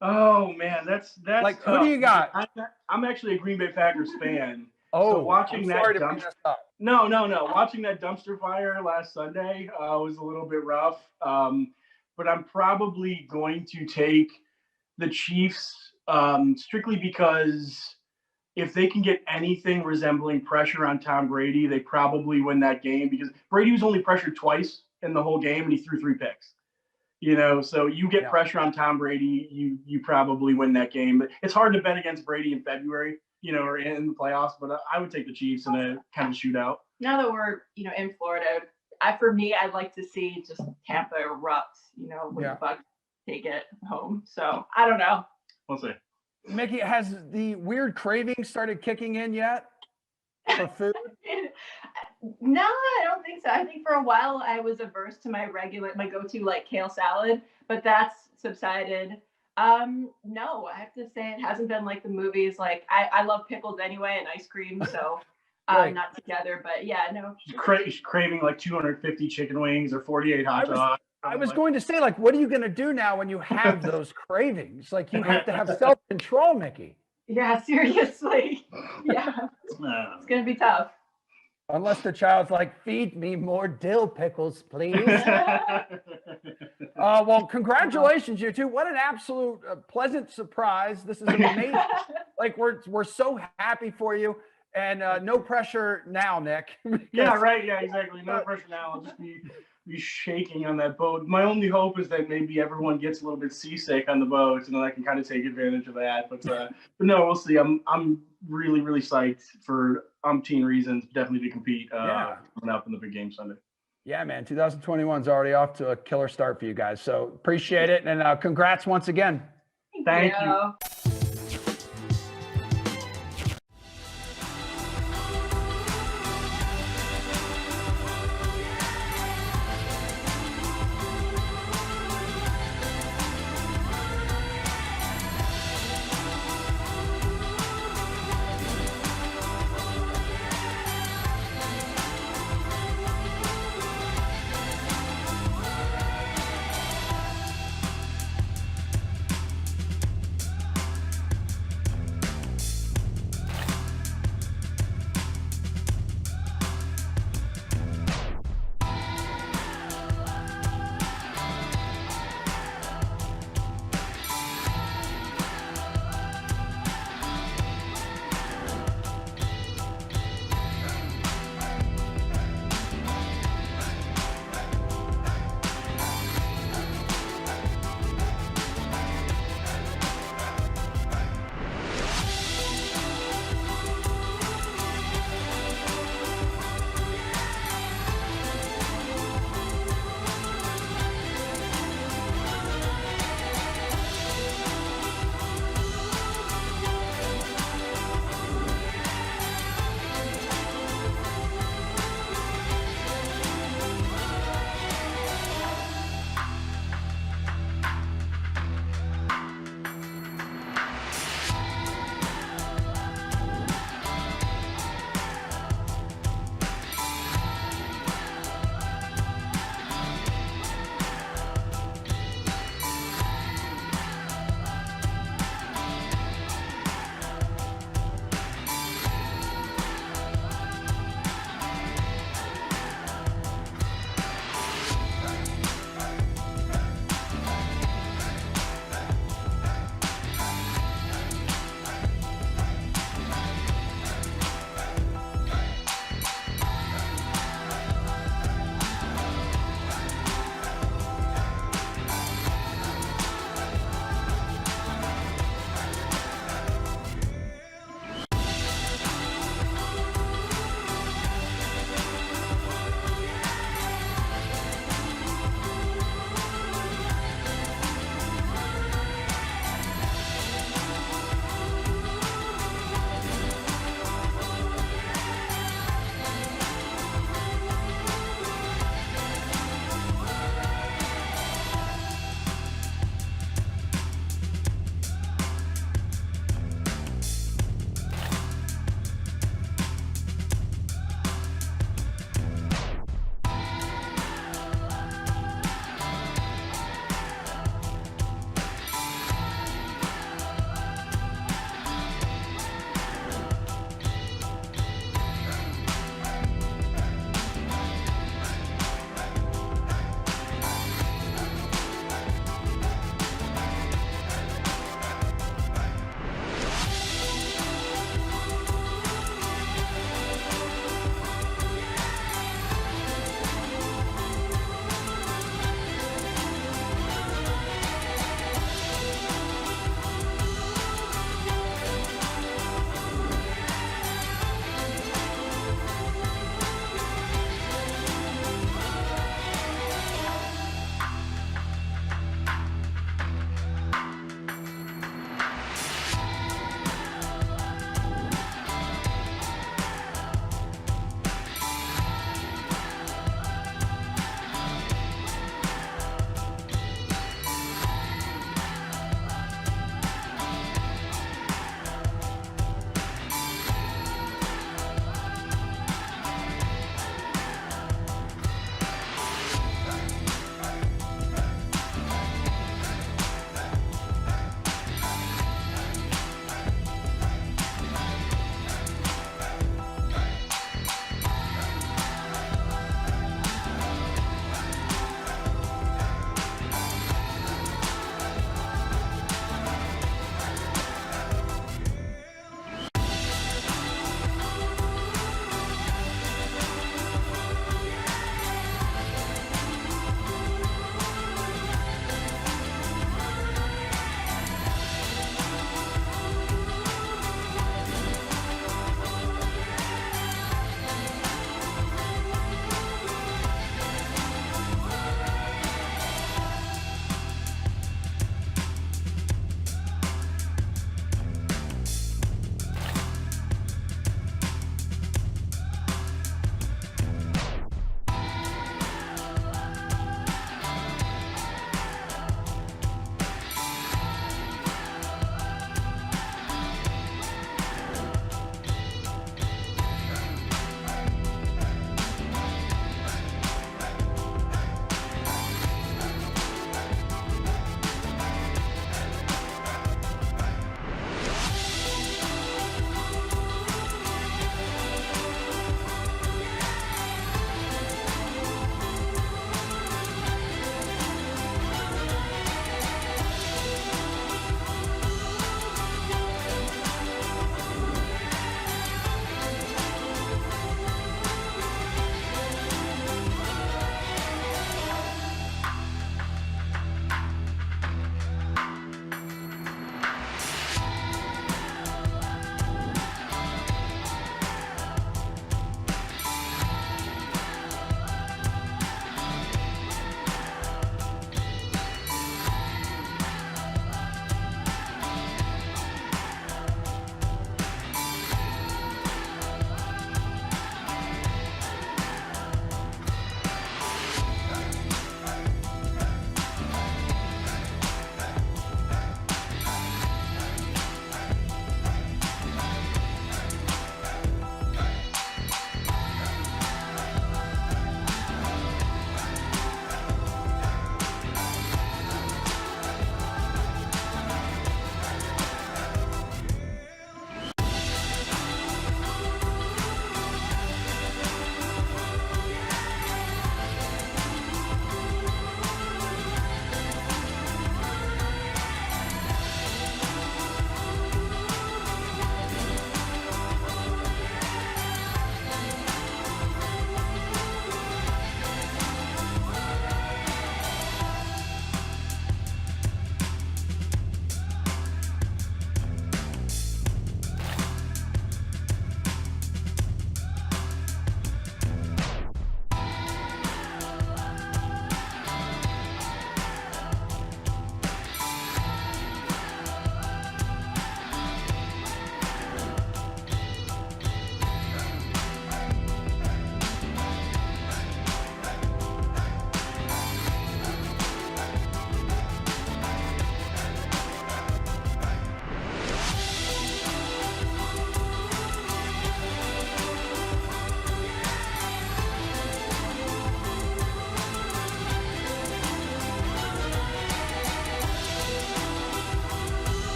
Oh man, that's like, who do you got? I'm actually a Green Bay Packers fan. Oh, so watching that sorry to bring this up. No. Watching that dumpster fire last Sunday was a little bit rough. But I'm probably going to take the Chiefs strictly because if they can get anything resembling pressure on Tom Brady, they probably win that game because Brady was only pressured twice in the whole game and he threw 3 picks. So you get pressure on Tom Brady, you probably win that game. It's hard to bet against Brady in February, or in the playoffs, but I would take the Chiefs in a kind of shootout. Now that we're, in Florida, for me, I'd like to see just Tampa erupt, when the Bucs take it home. So I don't know. We'll see. Mickey, has the weird craving started kicking in yet for food? No, I don't think so. I think for a while I was averse to my go-to like kale salad, but that's subsided. No, I have to say it hasn't been like the movies. Like I love pickles anyway and ice cream, so Right. not together. But yeah, no. She's craving like 250 chicken wings or 48 hot dogs. I was going to say, like, what are you going to do now when you have those cravings? Like, you have to have self-control, Mickey. Yeah, seriously. Yeah, it's gonna be tough. Unless the child's like, feed me more dill pickles, please. Well, congratulations, you two. What an absolute pleasant surprise. This is amazing. Like, we're so happy for you. And no pressure now, Nick. Yeah, right. Yeah, exactly. No pressure now. I'll just be shaking on that boat. My only hope is that maybe everyone gets a little bit seasick on the boat, and then I can kind of take advantage of that. But no, we'll see. I'm really, really psyched for umpteen reasons, definitely to compete coming up in the big game Sunday. Yeah, man. 2021 is already off to a killer start for you guys. So appreciate it, and congrats once again. Thank you.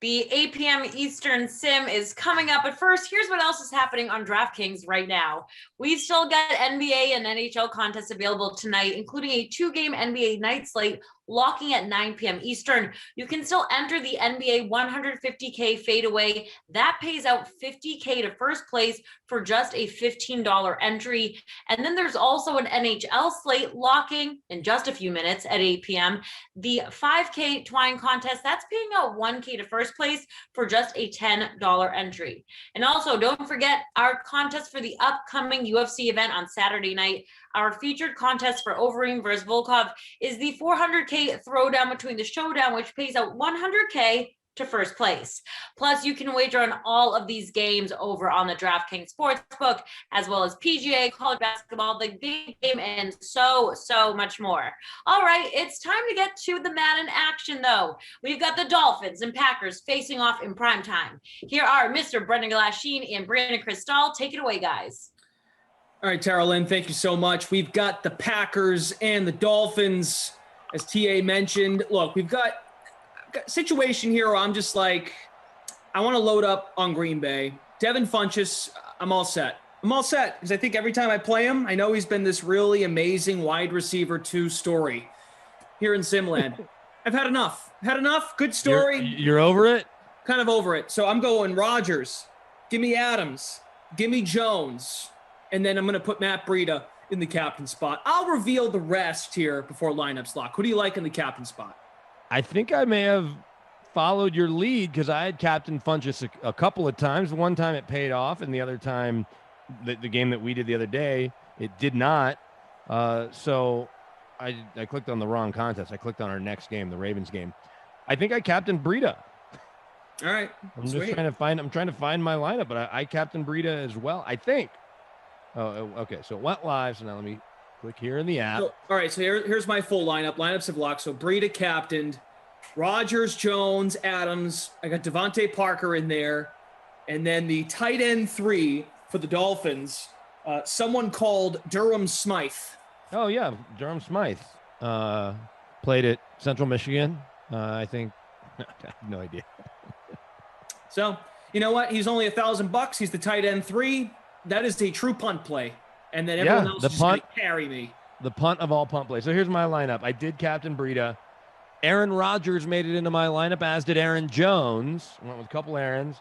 The 8 p.m. Eastern sim is coming up. But first, here's what else is happening on DraftKings right now. We've still got NBA and NHL contests available tonight, including a 2-game NBA night slate locking at 9 p.m. Eastern. You can still enter the NBA 150K fadeaway. That pays out $50K to first place for just a $15 entry. And then there's also an NHL slate locking in just a few minutes at 8 p.m. The 5K twine contest, that's paying out $1K to first place for just a $10 entry. And also, don't forget our contest for the upcoming UFC event on Saturday night. Our featured contest for Overeem versus Volkov is the 400K throwdown between the showdown, which pays out $100K to first place. Plus, you can wager on all of these games over on the DraftKings Sportsbook, as well as PGA, college basketball, the big game, and so much more. All right, it's time to get to the Madden action, though. We've got the Dolphins and Packers facing off in prime time. Here are Mr. Brendan Glasheen and Brandon Cristal. Take it away, guys. All right, Tara Lynn, thank you so much. We've got the Packers and the Dolphins, as TA mentioned. Look, we've got a situation here where I'm just like, I want to load up on Green Bay. Devin Funchess, I'm all set. I'm all set because I think every time I play him, I know he's been this really amazing wide receiver 2 story here in Simland. I've had enough. Good story. You're over it? Kind of over it. So I'm going Rodgers. Give me Adams. Give me Jones. And then I'm going to put Matt Breida in the captain spot. I'll reveal the rest here before lineups lock. Who do you like in the captain spot? I think I may have followed your lead because I had Captain Funchess a couple of times. One time it paid off, and the other time, the game that we did the other day, it did not. So I clicked on the wrong contest. I clicked on our next game, the Ravens game. I think I Captain Breida. All right. I'm trying to find my lineup, but I Captain Breida as well, I think. Oh, okay. So it went live. So now let me click here in the app. So, all right. So here's my full lineup. Lineups have locked. So Breida captained, Rodgers, Jones, Adams. I got Devontae Parker in there. And then the tight end 3 for the Dolphins, someone called Durham Smythe. Oh, yeah. Durham Smythe played at Central Michigan. I think. I have no idea. So, you know what? He's only $1,000. He's the tight end 3. That is a true punt play. And then everyone else is going to carry me. The punt of all punt plays. So here's my lineup. I did Captain Breida. Aaron Rodgers made it into my lineup, as did Aaron Jones. I went with a couple Aarons.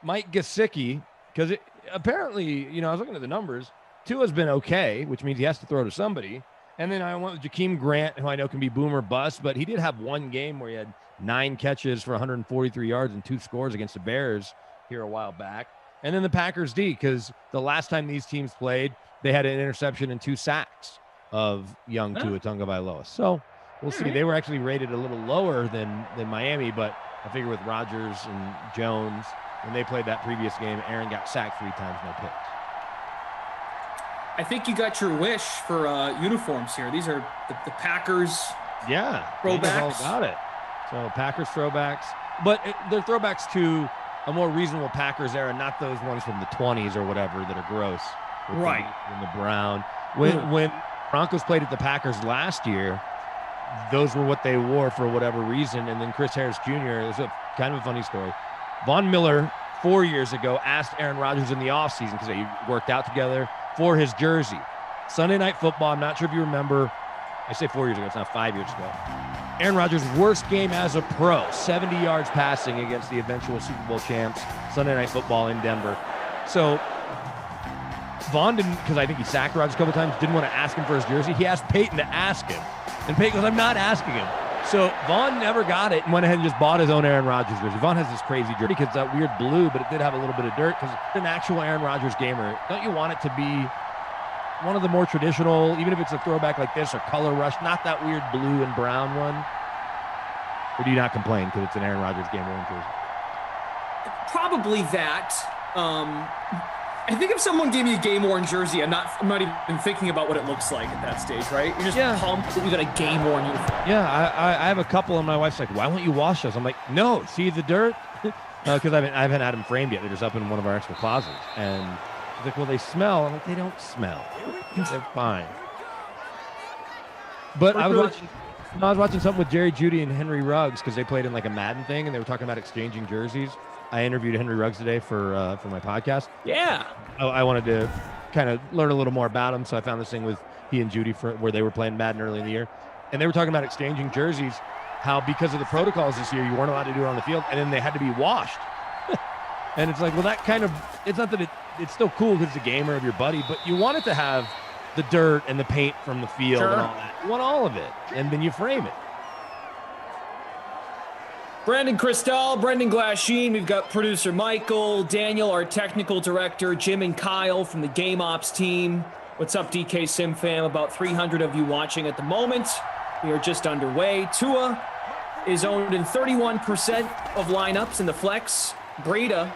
Mike Gesicki, because apparently, I was looking at the numbers. Tua's been okay, which means he has to throw to somebody. And then I went with Jakeem Grant, who I know can be boom or bust, but he did have one game where he had 9 catches for 143 yards and 2 scores against the Bears here a while back. And then the Packers D, because the last time these teams played, they had an interception and 2 sacks of young Tua Tagovailoa. So we'll see. They were actually rated a little lower than Miami, but I figure with Rodgers and Jones, when they played that previous game, Aaron got sacked 3 times, no picks. I think you got your wish for uniforms here. These are the Packers. Yeah, throwbacks. All got it. So Packers throwbacks, but they're throwbacks to a more reasonable Packers era, not those ones from the 20s or whatever that are gross. Right. In the brown. When Broncos played at the Packers last year, those were what they wore for whatever reason. And then Chris Harris Jr., it was kind of a funny story. Von Miller, 4 years ago, asked Aaron Rodgers in the offseason, because they worked out together, for his jersey. Sunday Night Football, I'm not sure if you remember. I say 4 years ago, it's not 5 years ago. Aaron Rodgers' worst game as a pro, 70 yards passing against the eventual Super Bowl champs, Sunday Night Football in Denver. So Vaughn didn't, because I think he sacked Rodgers a couple times, didn't want to ask him for his jersey. He asked Peyton to ask him. And Peyton goes, I'm not asking him. So Vaughn never got it and went ahead and just bought his own Aaron Rodgers jersey. Vaughn has this crazy jersey because that weird blue, but it did have a little bit of dirt because an actual Aaron Rodgers gamer. Don't you want it to be one of the more traditional, even if it's a throwback like this or color rush, not that weird blue and brown one? Or do you not complain because it's an Aaron Rodgers game worn jersey? Probably that. I think if someone gave me a game worn jersey, I'm not even thinking about what it looks like at that stage, right? You're just pumped that you got a game worn uniform. Yeah, I have a couple, and my wife's like, "Why won't you wash those?" I'm like, "No, see the dirt," because I haven't had them framed yet. They're just up in one of our extra closets, and she's like, "Well, they smell." I'm like, "They don't smell. They're fine." But I was watching. No, I was watching something with Jerry Jeudy and Henry Ruggs because they played in like a Madden thing and they were talking about exchanging jerseys. I interviewed Henry Ruggs today for my podcast. Yeah. I wanted to kind of learn a little more about him, so I found this thing with he and Jeudy where they were playing Madden early in the year, and they were talking about exchanging jerseys. How because of the protocols this year, you weren't allowed to do it on the field, and then they had to be washed. And it's like, well, that kind of it's not that it's still cool because it's a gamer of your buddy, but you want it to have the dirt and the paint from the field and all that. You want all of it, and then you frame it. Brandon Cristal, Brendan Glasheen, we've got producer Michael, Daniel, our technical director, Jim and Kyle from the Game Ops team. What's up, DK Sim fam? About 300 of you watching at the moment. We are just underway. Tua is owned in 31% of lineups in the flex. Breda,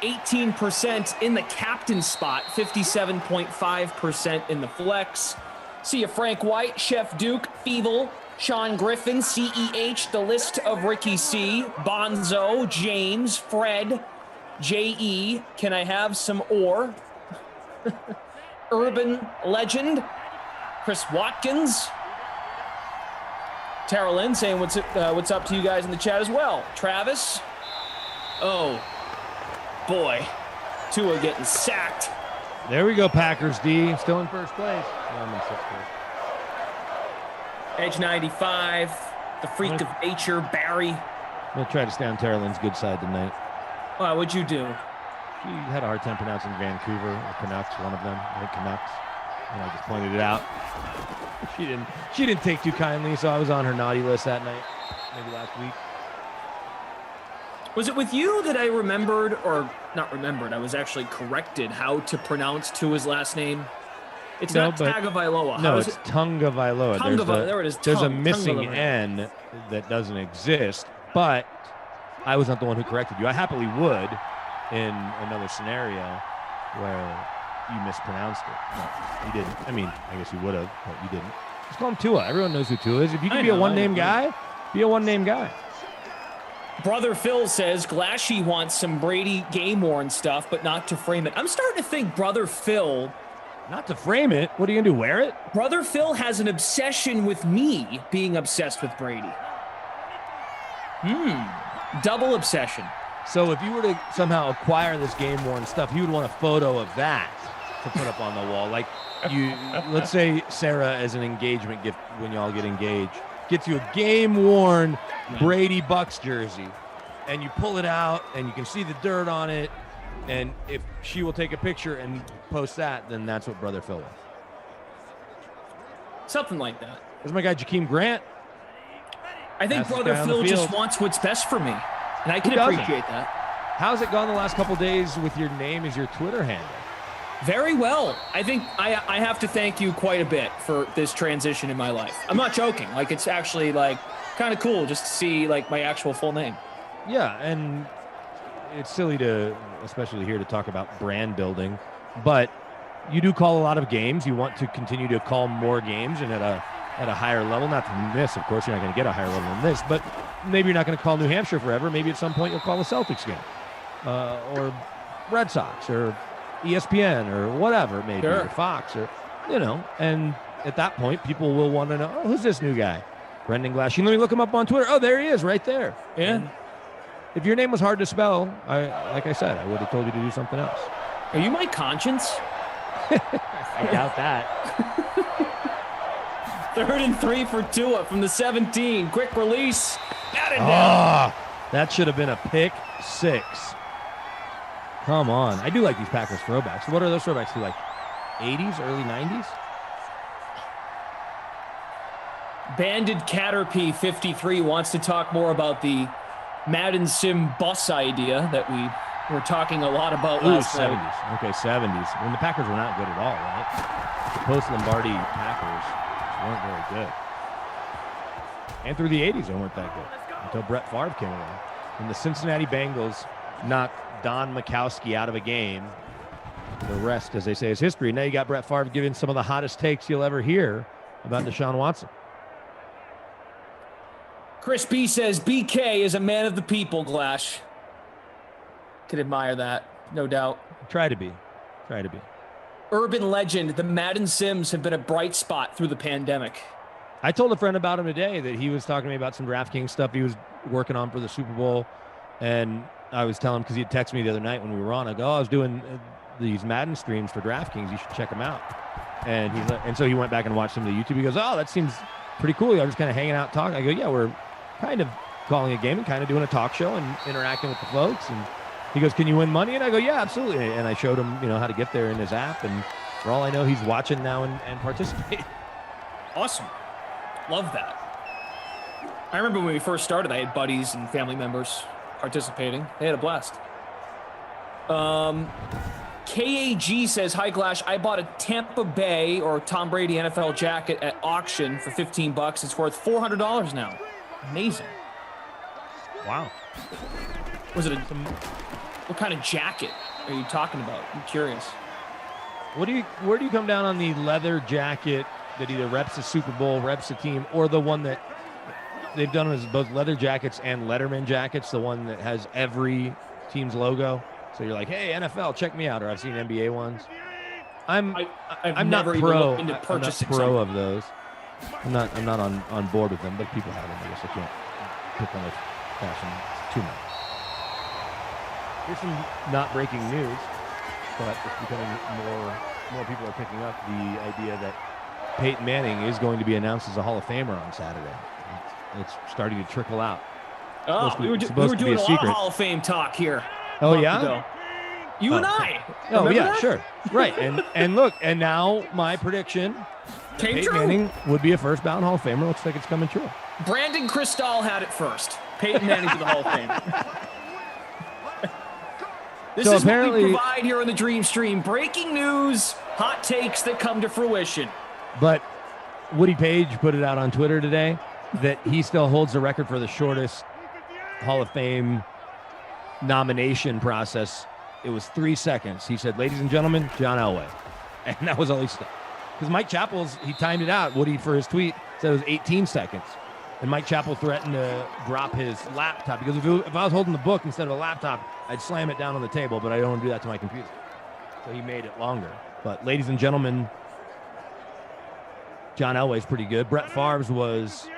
18% in the captain spot, 57.5% in the flex. See you, Frank White, Chef Duke, Feeble, Sean Griffin, CEH, the list of Ricky C, Bonzo, James, Fred, JE, can I have some ore? Urban Legend, Chris Watkins, Tara Lynn saying what's up to you guys in the chat as well. Travis, oh boy, Tua getting sacked. There we go, Packers D, still in first place. No, I'm in sixth place. Edge 95, the freak of nature, Barry. I'm gonna try to stay on Tara Lynn's good side tonight. What'd you do? She had a hard time pronouncing Vancouver or Canucks, one of them. I think Canucks. And I just pointed it out. She didn't take too kindly, so I was on her naughty list that night, maybe last week. Was it with you that I remembered, or not remembered, I was actually corrected how to pronounce Tua's last name? It's not Tagovailoa. No, it's Tagovailoa. There it is. There's a missing N that doesn't exist, but I was not the one who corrected you. I happily would in another scenario where you mispronounced it. No, you didn't. I mean, I guess you would have, but you didn't. Just call him Tua. Everyone knows who Tua is. If you can be a one-name guy, be a one-name guy. Brother Phil says Glashy wants some Brady game-worn stuff, but not to frame it. I'm starting to think Brother Phil... Not to frame it. What are you going to do, wear it? Brother Phil has an obsession with me being obsessed with Brady. Double obsession. So if you were to somehow acquire this game-worn stuff, you would want a photo of that to put up on the wall. Like let's say Sarah, as an engagement gift when y'all get engaged, gets you a game-worn Brady Bucks jersey, and you pull it out, and you can see the dirt on it, and if she will take a picture and post that, then that's what Brother Phil wants. Something like that. There's my guy, Jakeem Grant. I think Brother Phil just wants what's best for me, and I can appreciate that. How's it gone the last couple days with your name as your Twitter handle? Very well. I think I have to thank you quite a bit for this transition in my life. I'm not joking. Like, it's actually like kind of cool just to see like my actual full name. Yeah, and it's silly to, especially here, to talk about brand building, but you do call a lot of games. You want to continue to call more games and at a higher level. Not from this, of course, you're not going to get a higher level than this, but maybe you're not going to call New Hampshire forever. Maybe at some point you'll call a Celtics game, or Red Sox, or ESPN, or whatever it may be, or Fox, or, and at that point, people will want to know, oh, who's this new guy? Brendan Glasheen. Let me look him up on Twitter. Oh, there he is, right there. Yeah. And if your name was hard to spell, like I said, I would have told you to do something else. Are you my conscience? I doubt that. 3rd and 3 for Tua from the 17. Quick release. Batted down. That should have been a pick six. Come on. I do like these Packers throwbacks. What are those throwbacks to, like 80s, early 90s? Banded Caterpie 53 wants to talk more about the Madden Sim bus idea that we were talking a lot about last night. 70s. Okay, 70s. When the Packers were not good at all, right? The post-Lombardi Packers weren't very good. And through the 80s, they weren't that good until Brett Favre came along. When the Cincinnati Bengals knocked Don Majkowski out of a game, the rest, as they say, is history. Now you got Brett Favre giving some of the hottest takes you'll ever hear about Deshaun Watson. Chris B says BK is a man of the people, Glash. Could admire that, no doubt. Try to be. Urban legend, the Madden Sims have been a bright spot through the pandemic. I told a friend about him today that he was talking to me about some DraftKings stuff he was working on for the Super Bowl. And I was telling him, because he had texted me the other night when we were on, I go, I was doing these Madden streams for DraftKings. You should check them out. And so he went back and watched some of the YouTube. He goes, oh, that seems pretty cool. I was just kind of hanging out talking. I go, yeah, we're kind of calling a game and kind of doing a talk show and interacting with the folks. And he goes, can you win money? And I go, yeah, absolutely. And I showed him, how to get there in his app. And for all I know, he's watching now and participating. Awesome. Love that. I remember when we first started, I had buddies and family members participating. They had a blast. KAG says, hi, Glash. I bought a Tampa Bay or Tom Brady NFL jacket at auction for $15. It's worth $400 now. Amazing. Wow. Was it what kind of jacket are you talking about? I'm curious. Where do you come down on the leather jacket that either reps the Super Bowl, reps the team, or the one that they've done as both leather jackets and Letterman jackets, the one that has every team's logo? So you're like, hey, NFL, check me out. Or I've seen NBA ones. I'm not pro. I'm not pro of those. I'm not on board with them, but people have them. I guess I can't pick on the fashion too much. Here's some not breaking news, but it's becoming more people are picking up the idea that Peyton Manning is going to be announced as a Hall of Famer on Saturday. It's starting to trickle out. Oh, we were doing a lot of Hall of Fame talk here. Oh, yeah? You and I. Oh, yeah, that? sure. Right. And look, and now my prediction, Peyton Manning would be a first ballot Hall of Famer. Looks like it's coming true. Brandon Cristal had it first. Peyton Manning to the Hall of Fame. This is what we provide here on the Dream Stream. Breaking news, hot takes that come to fruition. But Woody Page put it out on Twitter today that he still holds the record for the shortest Hall of Fame nomination process. It was 3 seconds. He said, ladies and gentlemen, John Elway. And that was all he said. Because Mike Chappell's, he timed it out. Woody, for his tweet, said it was 18 seconds. And Mike Chappell threatened to drop his laptop. Because if I was holding the book instead of a laptop, I'd slam it down on the table, but I don't want to do that to my computer. So he made it longer. But ladies and gentlemen, John Elway's pretty good. Brett Favre's was,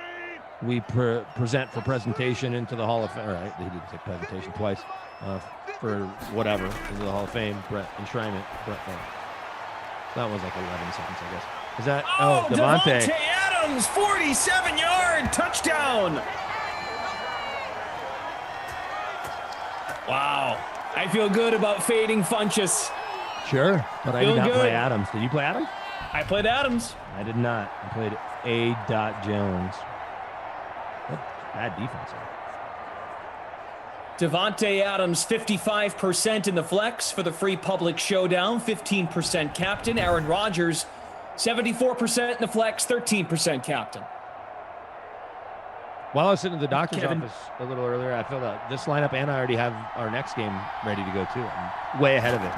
we present for presentation into the Hall of Fame. All right, he did take presentation twice for whatever into the Hall of Fame. Brett enshrinement. Brett Favre. That was like 11 seconds, I guess. Is that? Oh, Devontae Adams, 47-yard touchdown. Wow. I feel good about fading Funchess. Sure, but I did not play Adams. Did you play Adams? I played Adams. I did not. I played A. Jones. What bad defense. Devontae Adams, 55% in the flex for the free public showdown, 15% captain. Aaron Rodgers, 74% in the flex, 13% captain. While I was sitting in the doctor's office a little earlier, I felt that this lineup and I already have our next game ready to go too. I'm way ahead of it.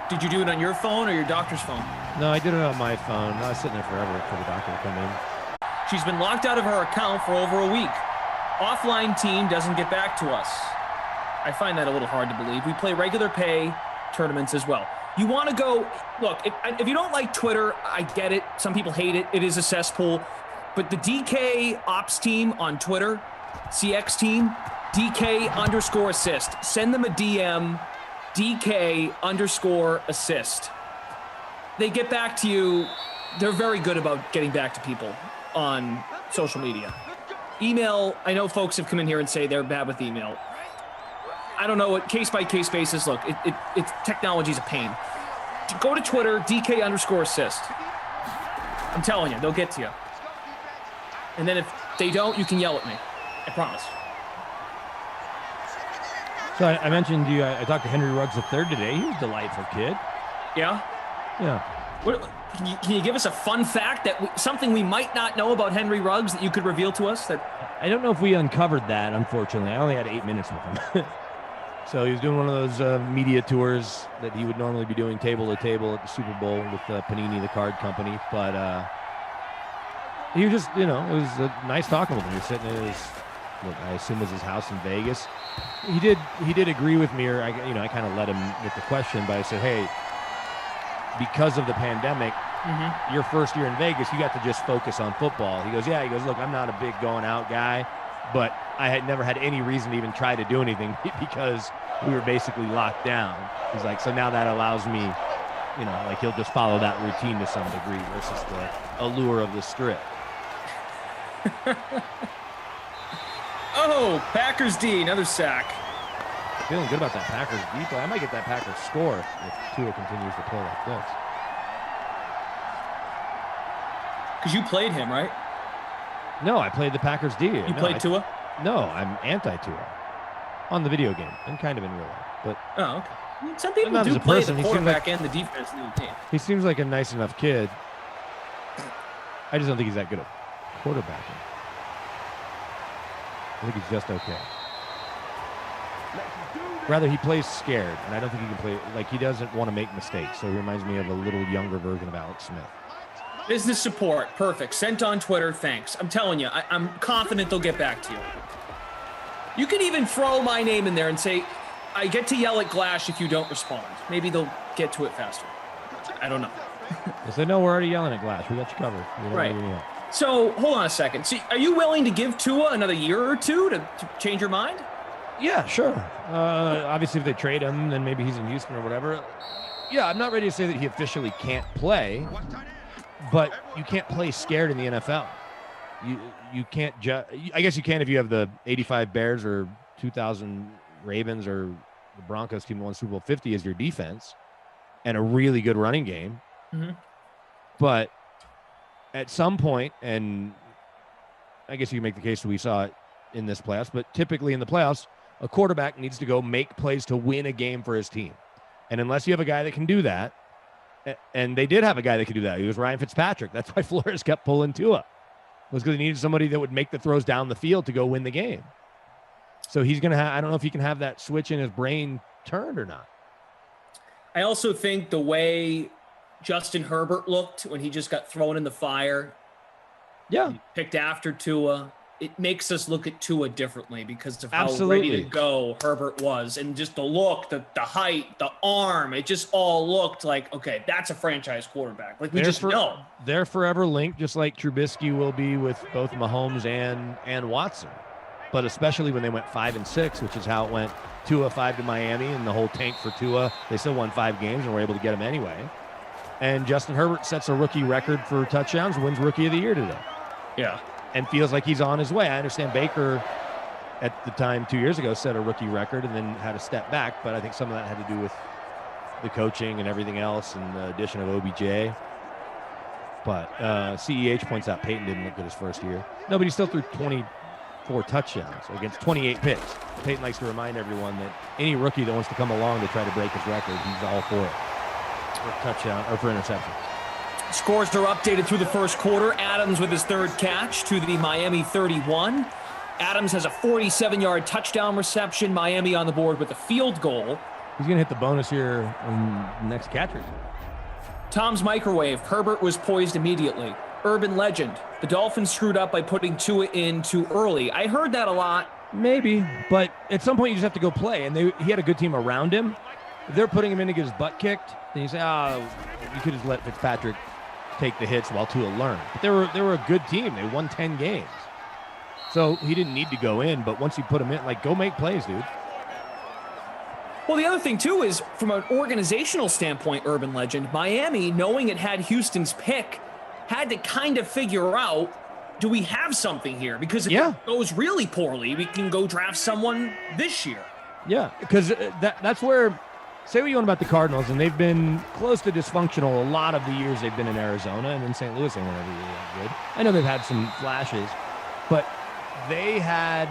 Did you do it on your phone or your doctor's phone? No, I did it on my phone. I was sitting there forever for the doctor to come in. She's been locked out of her account for over a week. Offline team doesn't get back to us. I find that a little hard to believe. We play regular pay tournaments as well. You want to go, look, if you don't like Twitter, I get it. Some people hate it. It is a cesspool. But the DK Ops team on Twitter, CX team, DK_assist. Send them a DM, DK_assist. They get back to you. They're very good about getting back to people on social media. Email, I know folks have come in here and say they're bad with email. I don't know what case-by-case basis. Look, it's technology's a pain. Go to Twitter, DK_assist. I'm telling you, they'll get to you. And then if they don't, you can yell at me. I promise. So I mentioned you. I talked to Henry Ruggs III today. He was a delightful kid. Yeah? Yeah. What, can you give us a fun fact, something we might not know about Henry Ruggs that you could reveal to us? That I don't know if we uncovered that, unfortunately. I only had 8 minutes with him. So he was doing one of those media tours that he would normally be doing table to table at the Super Bowl with Panini, the card company. But he was just, it was nice talking with him. He was sitting in his, what I assume was his house in Vegas. He did agree with me, or I kind of led him with the question, but I said, hey, because of the pandemic, your first year in Vegas, you got to just focus on football. He goes, look, I'm not a big going out guy, but I had never had any reason to even try to do anything because we were basically locked down. He's like, so now that allows me, like he'll just follow that routine to some degree versus the allure of the strip. Oh, Packers D, another sack. Feeling good about that Packers D, but I might get that Packers score if Tua continues to play like this. Because you played him, right? No, I played the Packers D. You played Tua? No, I'm anti-Tua on the video game and kind of in real life. But oh, okay. Some people not do as a play person. the quarterback and the defense in the team. He seems like a nice enough kid. I just don't think he's that good at quarterbacking. I think he's just okay. Rather, he plays scared, and I don't think he can play, like, he doesn't want to make mistakes, so he reminds me of a little younger version of Alex Smith. Business support, perfect. Sent on Twitter, thanks. I'm telling you, I'm confident they'll get back to you. You can even throw my name in there and say, I get to yell at Glash if you don't respond. Maybe they'll get to it faster. I don't know. They said, no, we're already yelling at Glash. We got you covered. Right. So, hold on a second. So, are you willing to give Tua another year or two to change your mind? Yeah, sure. Obviously, if they trade him, then maybe he's in Houston or whatever. Yeah, I'm not ready to say that he officially can't play, but you can't play scared in the NFL. You can't I guess you can if you have the 85 Bears or 2000 Ravens or the Broncos team that won Super Bowl 50 as your defense and a really good running game. Mm-hmm. But at some point, and I guess you can make the case that we saw it in this playoffs, but typically in the playoffs, a quarterback needs to go make plays to win a game for his team. And unless you have a guy that can do that, and they did have a guy that could do that. He was Ryan Fitzpatrick. That's why Flores kept pulling Tua. Was because he needed somebody that would make the throws down the field to go win the game. So he's going to have, I don't know if he can have that switch in his brain turned or not. I also think the way Justin Herbert looked when he just got thrown in the fire. Yeah. Picked after Tua. It makes us look at Tua differently because of how Absolutely. ready to go Herbert was. And just the look, the height, the arm, it just all looked like, okay, that's a franchise quarterback. Like we just know. They're forever linked, just like Trubisky will be with both Mahomes and Watson. But especially when they went 5-6, which is how it went. Tua 5 to Miami and the whole tank for Tua. They still won 5 games and were able to get him anyway. And Justin Herbert sets a rookie record for touchdowns, wins Rookie of the Year today. Yeah. And feels like he's on his way. I understand Baker at the time 2 years ago set a rookie record and then had to step back, but I think some of that had to do with the coaching and everything else and the addition of OBJ. But CEH points out Peyton didn't look good his first year. No, but he still threw 24 touchdowns against 28 picks. Peyton likes to remind everyone that any rookie that wants to come along to try to break his record, he's all for it. For touchdown or for interception. Scores are updated through the first quarter. Adams with his third catch to the Miami 31. Adams has a 47-yard touchdown reception. Miami on the board with a field goal. He's going to hit the bonus here on the next catcher. Tom's microwave. Herbert was poised immediately. Urban legend. The Dolphins screwed up by putting Tua in too early. I heard that a lot. Maybe, but at some point you just have to go play. And he had a good team around him. If they're putting him in to get his butt kicked, then you say, you could just let Fitzpatrick take the hits while Tua learned. But they were a good team. They won 10 games. So he didn't need to go in, but once you put him in, go make plays, dude. Well, the other thing, too, is from an organizational standpoint, Urban Legend, Miami, knowing it had Houston's pick, had to kind of figure out, do we have something here? Because if it goes really poorly, we can go draft someone this year. Yeah, because that's where, say what you want about the Cardinals, and they've been close to dysfunctional a lot of the years they've been in Arizona, and in St. Louis they weren't ever really that good. I know they've had some flashes, but they had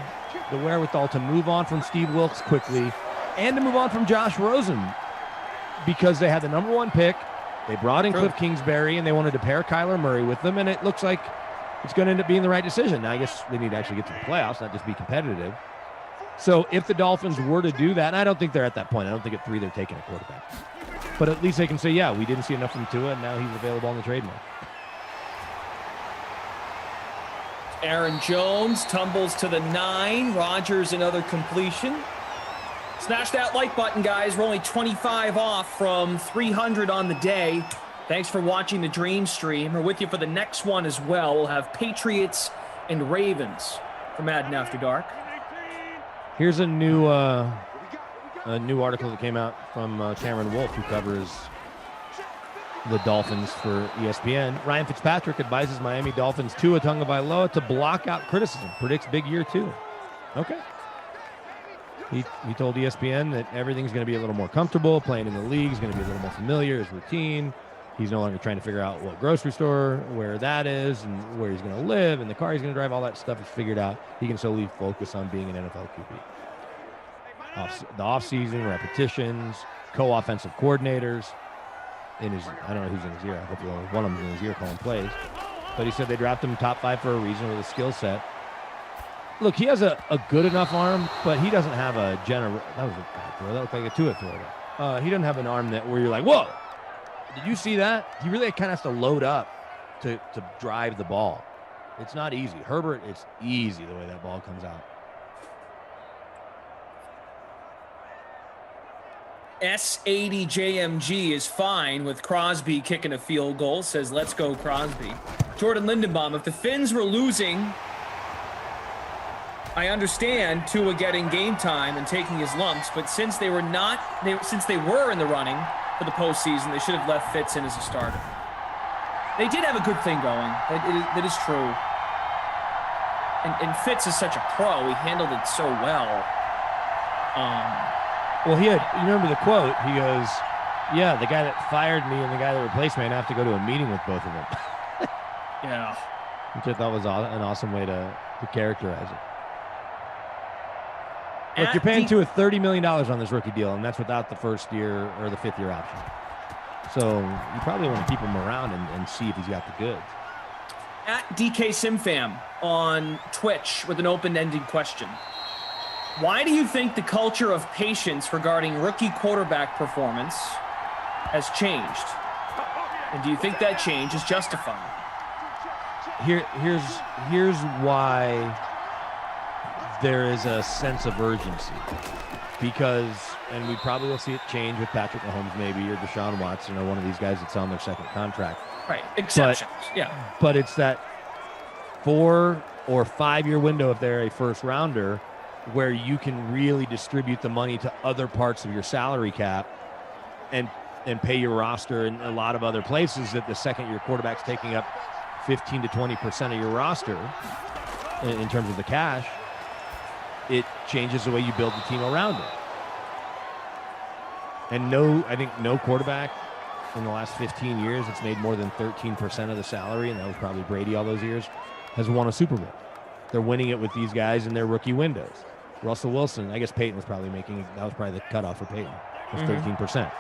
the wherewithal to move on from Steve Wilkes quickly and to move on from Josh Rosen because they had the number 1 pick. They brought in Cliff Kingsbury, and they wanted to pair Kyler Murray with them, and it looks like it's going to end up being the right decision. Now, I guess they need to actually get to the playoffs, not just be competitive. So if the Dolphins were to do that, and I don't think they're at that point. I don't think at 3 they're taking a quarterback. But at least they can say, yeah, we didn't see enough from Tua, and now he's available on the trade market. Aaron Jones tumbles to the 9. Rodgers another completion. Smash that like button, guys. We're only 25 off from 300 on the day. Thanks for watching the Dream Stream. We're with you for the next one as well. We'll have Patriots and Ravens for Madden After Dark. Here's a new article that came out from Cameron Wolf, who covers the Dolphins for ESPN. Ryan Fitzpatrick advises Miami Dolphins Tua Tagovailoa to block out criticism. Predicts big year 2. Okay. He told ESPN that everything's going to be a little more comfortable. Playing in the league is going to be a little more familiar. His routine. He's no longer trying to figure out what grocery store, where that is, and where he's going to live, and the car he's going to drive. All that stuff is figured out. He can solely focus on being an NFL QB. The offseason, repetitions, co-offensive coordinators. I don't know who's in his ear. I hope one of them's in his ear calling plays. But he said they drafted him top 5 for a reason with a skill set. Look, he has a good enough arm, but he doesn't have a that was a bad throw. That looked like a Tua throw. He doesn't have an arm where you're like, whoa, did you see that? He really kind of has to load up to drive the ball. It's not easy. Herbert, it's easy the way that ball comes out. S80JMG is fine with Crosby kicking a field goal, says let's go Crosby. Jordan Lindenbaum, if the Finns were losing, I understand Tua getting game time and taking his lumps, but since they were in the running for the postseason, they should have left Fitz in as a starter. They did have a good thing going. That is true. And Fitz is such a pro. He handled it so well. Well, you remember the quote? He goes, yeah, the guy that fired me and the guy that replaced me, I have to go to a meeting with both of them. Yeah. Which I thought was an awesome way to characterize it. Look, you're paying Tua $30 million on this rookie deal, and that's without the first year or the 5th year option. So you probably want to keep him around and see if he's got the goods. At DK Simfam on Twitch with an open-ended question. Why do you think the culture of patience regarding rookie quarterback performance has changed? And do you think that change is justified? Here's why there is a sense of urgency. Because, and we probably will see it change with Patrick Mahomes maybe, or Deshaun Watson, or one of these guys that's on their second contract. Right, exceptions, yeah. But it's that 4 or 5 year window if they're a first rounder where you can really distribute the money to other parts of your salary cap and pay your roster in a lot of other places that the second year quarterback's taking up 15 to 20% of your roster in terms of the cash. It changes the way you build the team around it. And I think no quarterback in the last 15 years that's made more than 13% of the salary, and that was probably Brady all those years, has won a Super Bowl. They're winning it with these guys in their rookie windows. Russell Wilson, I guess Peyton was probably that was probably the cutoff for Peyton, was 13%.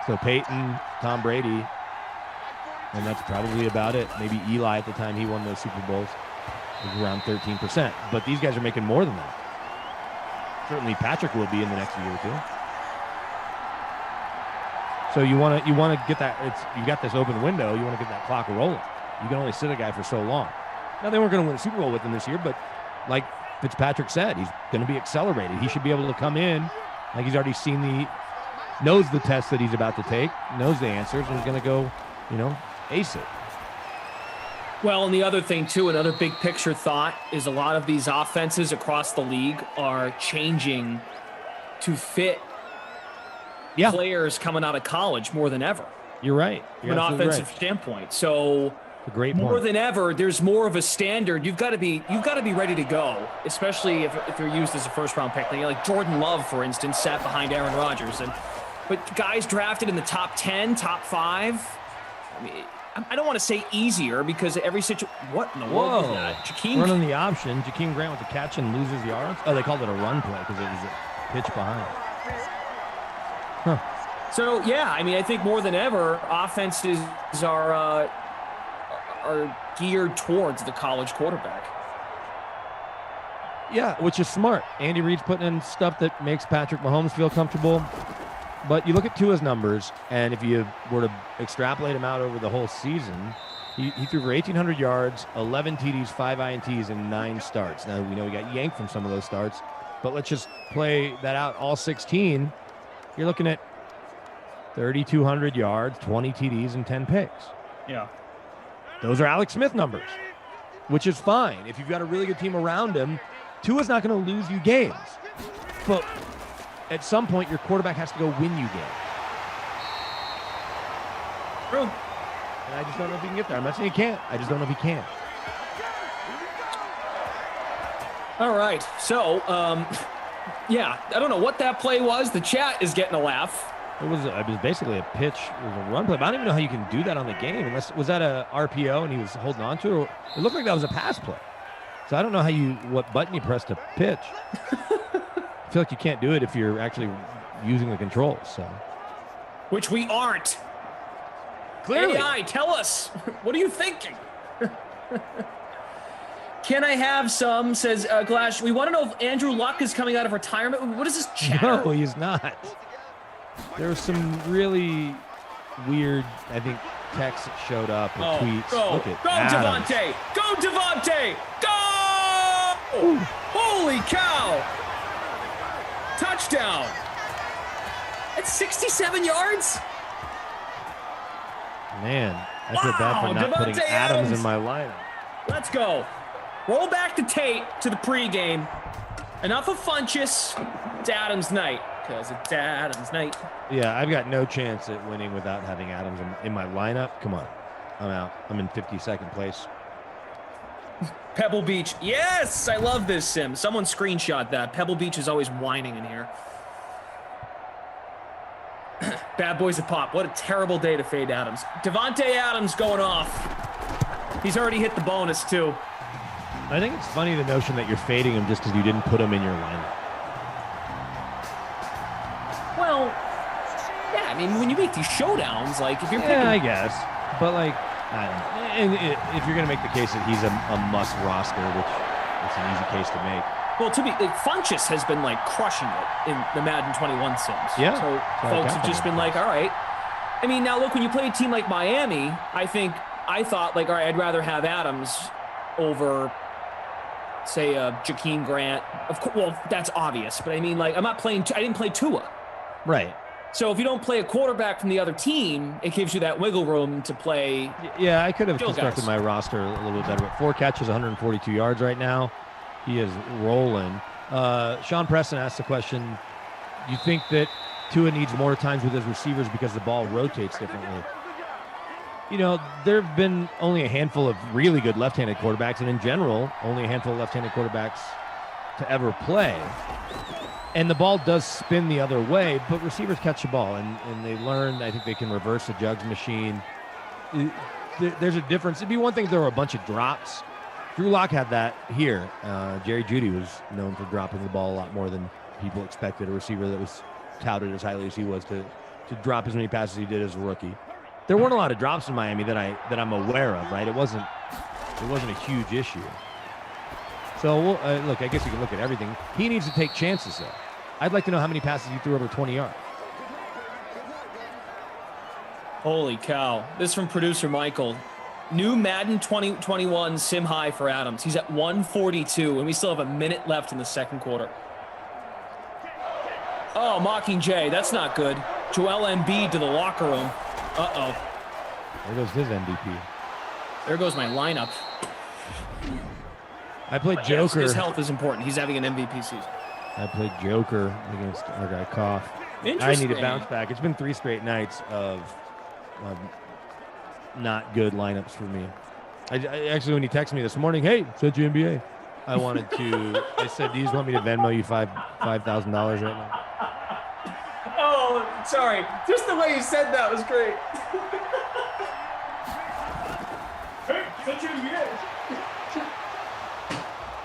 So Peyton, Tom Brady, and that's probably about it. Maybe Eli at the time he won those Super Bowls was around 13%. But these guys are making more than that. Certainly Patrick will be in the next year or two. So you want to get that. You got this open window. You want to get that clock rolling. You can only sit a guy for so long. Now they weren't going to win a Super Bowl with him this year, but like Fitzpatrick said, he's going to be accelerated. He should be able to come in like he's already knows the test that he's about to take, knows the answers, and he's going to go, ace it. Well, and the other thing too, another big picture thought is a lot of these offenses across the league are changing to fit players coming out of college more than ever. You're right. From an offensive standpoint. So more than ever, there's more of a standard. You've got to be ready to go, especially if you're used as a first round pick. Like Jordan Love, for instance, sat behind Aaron Rodgers, but guys drafted in the top 10, top 5. I mean, I don't want to say easier because every situation. What in the world is that? Jakeem running the option. Jakeem Grant with the catch and loses yards. Oh, they called it a run play because it was a pitch behind. Huh. So yeah, I mean, I think more than ever, offenses are geared towards the college quarterback. Yeah, which is smart. Andy Reid's putting in stuff that makes Patrick Mahomes feel comfortable. But you look at Tua's numbers, and if you were to extrapolate him out over the whole season, he threw for 1,800 yards, 11 TDs, 5 INTs, and 9 starts. Now, we know he got yanked from some of those starts, but let's just play that out all 16. You're looking at 3,200 yards, 20 TDs, and 10 picks. Yeah. Those are Alex Smith numbers, which is fine. If you've got a really good team around him, Tua's not going to lose you games. But at some point, your quarterback has to go win you games. True. And I just don't know if he can get there. I'm not saying he can't. I just don't know if he can. All right. So, yeah, I don't know what that play was. The chat is getting a laugh. It was basically a pitch. It was a run play. But I don't even know how you can do that on the game. Unless, was that a RPO and he was holding on to it? Or it looked like that was a pass play. So I don't know what button you press to pitch. I feel like you can't do it if you're actually using the controls. So, which we aren't. Clearly. AI, tell us. What are you thinking? Can I have some, says Glash. We want to know if Andrew Luck is coming out of retirement. What is this chatter? No, he's not. There was some really weird, I think, texts that showed up or tweets. Go, Look at go Adams. Devontae. Go Devontae. Go! Ooh. Holy cow. Touchdown. That's 67 yards? Man, I feel bad for not putting Devontae Adams in my lineup. Let's go. Roll back the tape to the pregame. Enough of Funchess. It's Adams night, because it's Adams night. Yeah, I've got no chance at winning without having Adams in my lineup. Come on. I'm out. I'm in 52nd place. Pebble Beach. Yes, I love this sim. Someone screenshot that. Pebble Beach is always whining in here. Bad boys at pop. What a terrible day to fade Adams. Devontae Adams going off. He's already hit the bonus, too. I think it's funny the notion that you're fading him just because you didn't put him in your lineup. Well, yeah, I mean, when you make these showdowns, like, if you're picking... Yeah, I guess. But, like, I don't know. And if you're going to make the case that he's a must roster, which it's an easy case to make. Well, to be, like, Funchess has been, like, crushing it in the Madden 21 sims. Yeah. So folks have just been like, all right. I mean, now, look, when you play a team like Miami, I thought, like, all right, I'd rather have Adams over... say Jakeem Grant. Of course, well, that's obvious, but I mean, like, I didn't play Tua. Right. So if you don't play a quarterback from the other team, it gives you that wiggle room to play. Yeah, I could have skill constructed guys. my roster a little bit better. But 4 catches, 142 yards right now. He is rolling. Sean Preston asked the question, you think that Tua needs more times with his receivers because the ball rotates differently? You know, there have been only a handful of really good left-handed quarterbacks, and in general, only a handful of left-handed quarterbacks to ever play. And the ball does spin the other way, but receivers catch the ball, and they learn. I think they can reverse the jugs machine. There's a difference. It'd be one thing if there were a bunch of drops. Drew Lock had that here. Jerry Jeudy was known for dropping the ball a lot more than people expected. A receiver that was touted as highly as he was to drop as many passes as he did as a rookie. There weren't a lot of drops in Miami that I'm aware of, right? It wasn't a huge issue. So look, I guess you can look at everything. He needs to take chances, though. I'd like to know how many passes he threw over 20 yards. Holy cow! This is from producer Michael. New Madden 2021 sim high for Adams. He's at 142, and we still have a minute left in the second quarter. Oh, Mockingjay, that's not good. Joel Embiid to the locker room. Uh-oh. There goes his MVP. There goes my lineup. I played But yes, Joker. his health is important. He's having an MVP season. I played Joker against our guy Koff. I need Interesting. to bounce back. It's been 3 straight nights of not good lineups for me. I actually, when he texted me this morning, hey, set your NBA. I said, do you just want me to Venmo you $5,000 right now? Oh, sorry. Just the way you said that was great.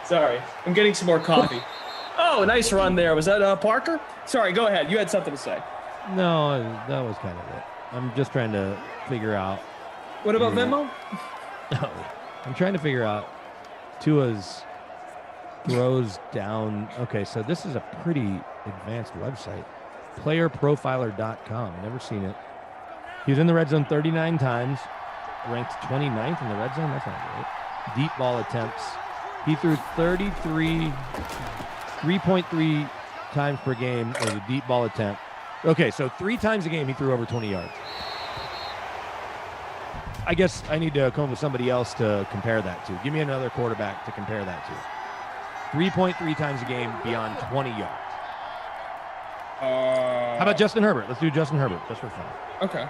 Sorry, I'm getting some more coffee. Oh, nice run there. Was that Parker? Sorry, go ahead. You had something to say. No, that was kind of it. I'm just trying to figure out. What about Venmo? No, I'm trying to figure out Tua's throws down. Okay, so this is a pretty advanced website. Playerprofiler.com. Never seen it. He was in the red zone 39 times, ranked 29th in the red zone. That's not great. Deep ball attempts. He threw 3.3 times per game as a deep ball attempt. Okay, so 3 times a game he threw over 20 yards. I guess I need to come up with somebody else to compare that to. Give me another quarterback to compare that to. 3.3 times a game beyond 20 yards. How about Justin Herbert? Let's do Justin Herbert just for fun. Okay.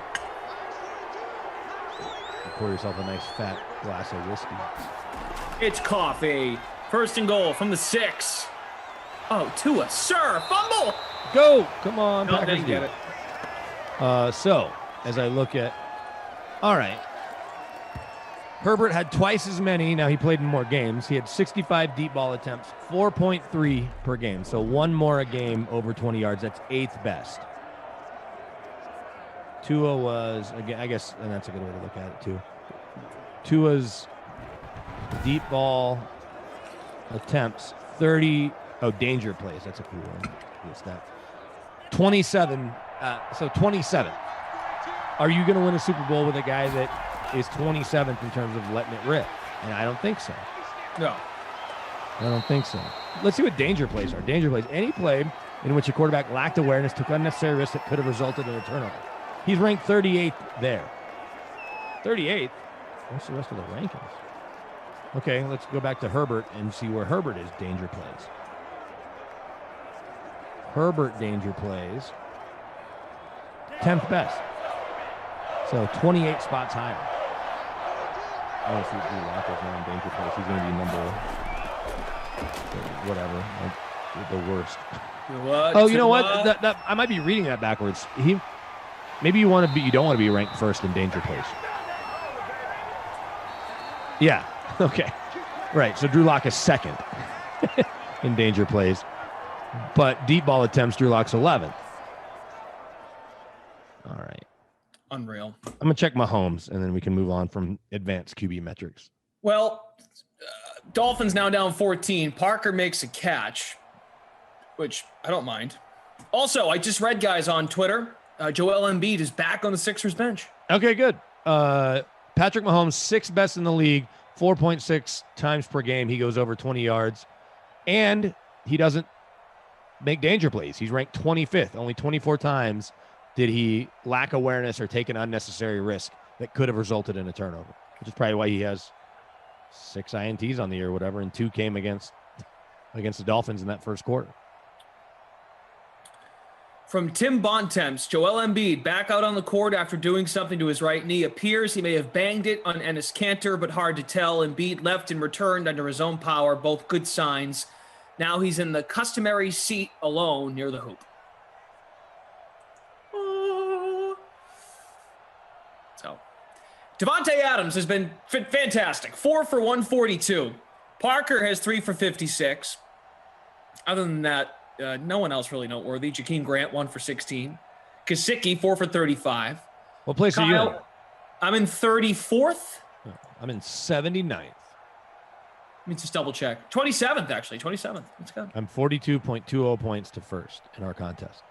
Pour yourself a nice fat glass of whiskey. It's coffee. First and goal from the 6. Oh, Tua, sir, fumble. Go! Come on, No, Packers didn't get do. it. So, as I look at... All right. Herbert had twice as many. Now, he played in more games. He had 65 deep ball attempts, 4.3 per game. So, 1 more a game over 20 yards. That's 8th best. Tua was, again, I guess, and that's a good way to look at it, too. Tua's deep ball attempts, 30... Oh, danger plays. That's a cool one. What's that? 27. So 27. Are you going to win a Super Bowl with a guy that is 27th in terms of letting it rip? And I don't think so. No. I don't think so. Let's see what danger plays are. Danger plays. Any play in which a quarterback lacked awareness, took unnecessary risks that could have resulted in a turnover. He's ranked 38th there. 38th? What's the rest of the rankings? Okay, let's go back to Herbert and see where Herbert is danger plays. Herbert danger plays 10th best. So 28 spots higher. I don't see Drew Lock is now in danger plays. He's going to be number whatever, like the worst. What? Oh, you know what? That I might be reading that backwards. Maybe you don't want to be ranked first in danger plays. Yeah. Okay. Right. So Drew Lock is second in danger plays. But deep ball attempts, Drew Lock's 11th. All right. Unreal. I'm going to check Mahomes, and then we can move on from advanced QB metrics. Well, Dolphins now down 14. Parker makes a catch, which I don't mind. Also, I just read, guys, on Twitter, Joel Embiid is back on the Sixers bench. Okay, good. Patrick Mahomes, 6th best in the league, 4.6 times per game. He goes over 20 yards, and he doesn't make danger plays. He's ranked 25th. Only 24 times did he lack awareness or take an unnecessary risk that could have resulted in a turnover, which is probably why he has 6 INTs on the year or whatever, and 2 came against the Dolphins in that first quarter. From Tim Bontemps, Joel Embiid back out on the court after doing something to his right knee. Appears he may have banged it on Enes Kanter, but hard to tell. Embiid left and returned under his own power, both good signs. Now he's in the customary seat alone near the hoop. So, Devontae Adams has been fantastic. 4 for 142. Parker has 3 for 56. Other than that, no one else really noteworthy. Jakeem Grant, 1 for 16. Kasicki, 4 for 35. What place are you in? I'm in 34th. I'm in 79th. Let me just double check. 27th, actually. 27th. Let's go. I'm 42.20 points to first in our contest.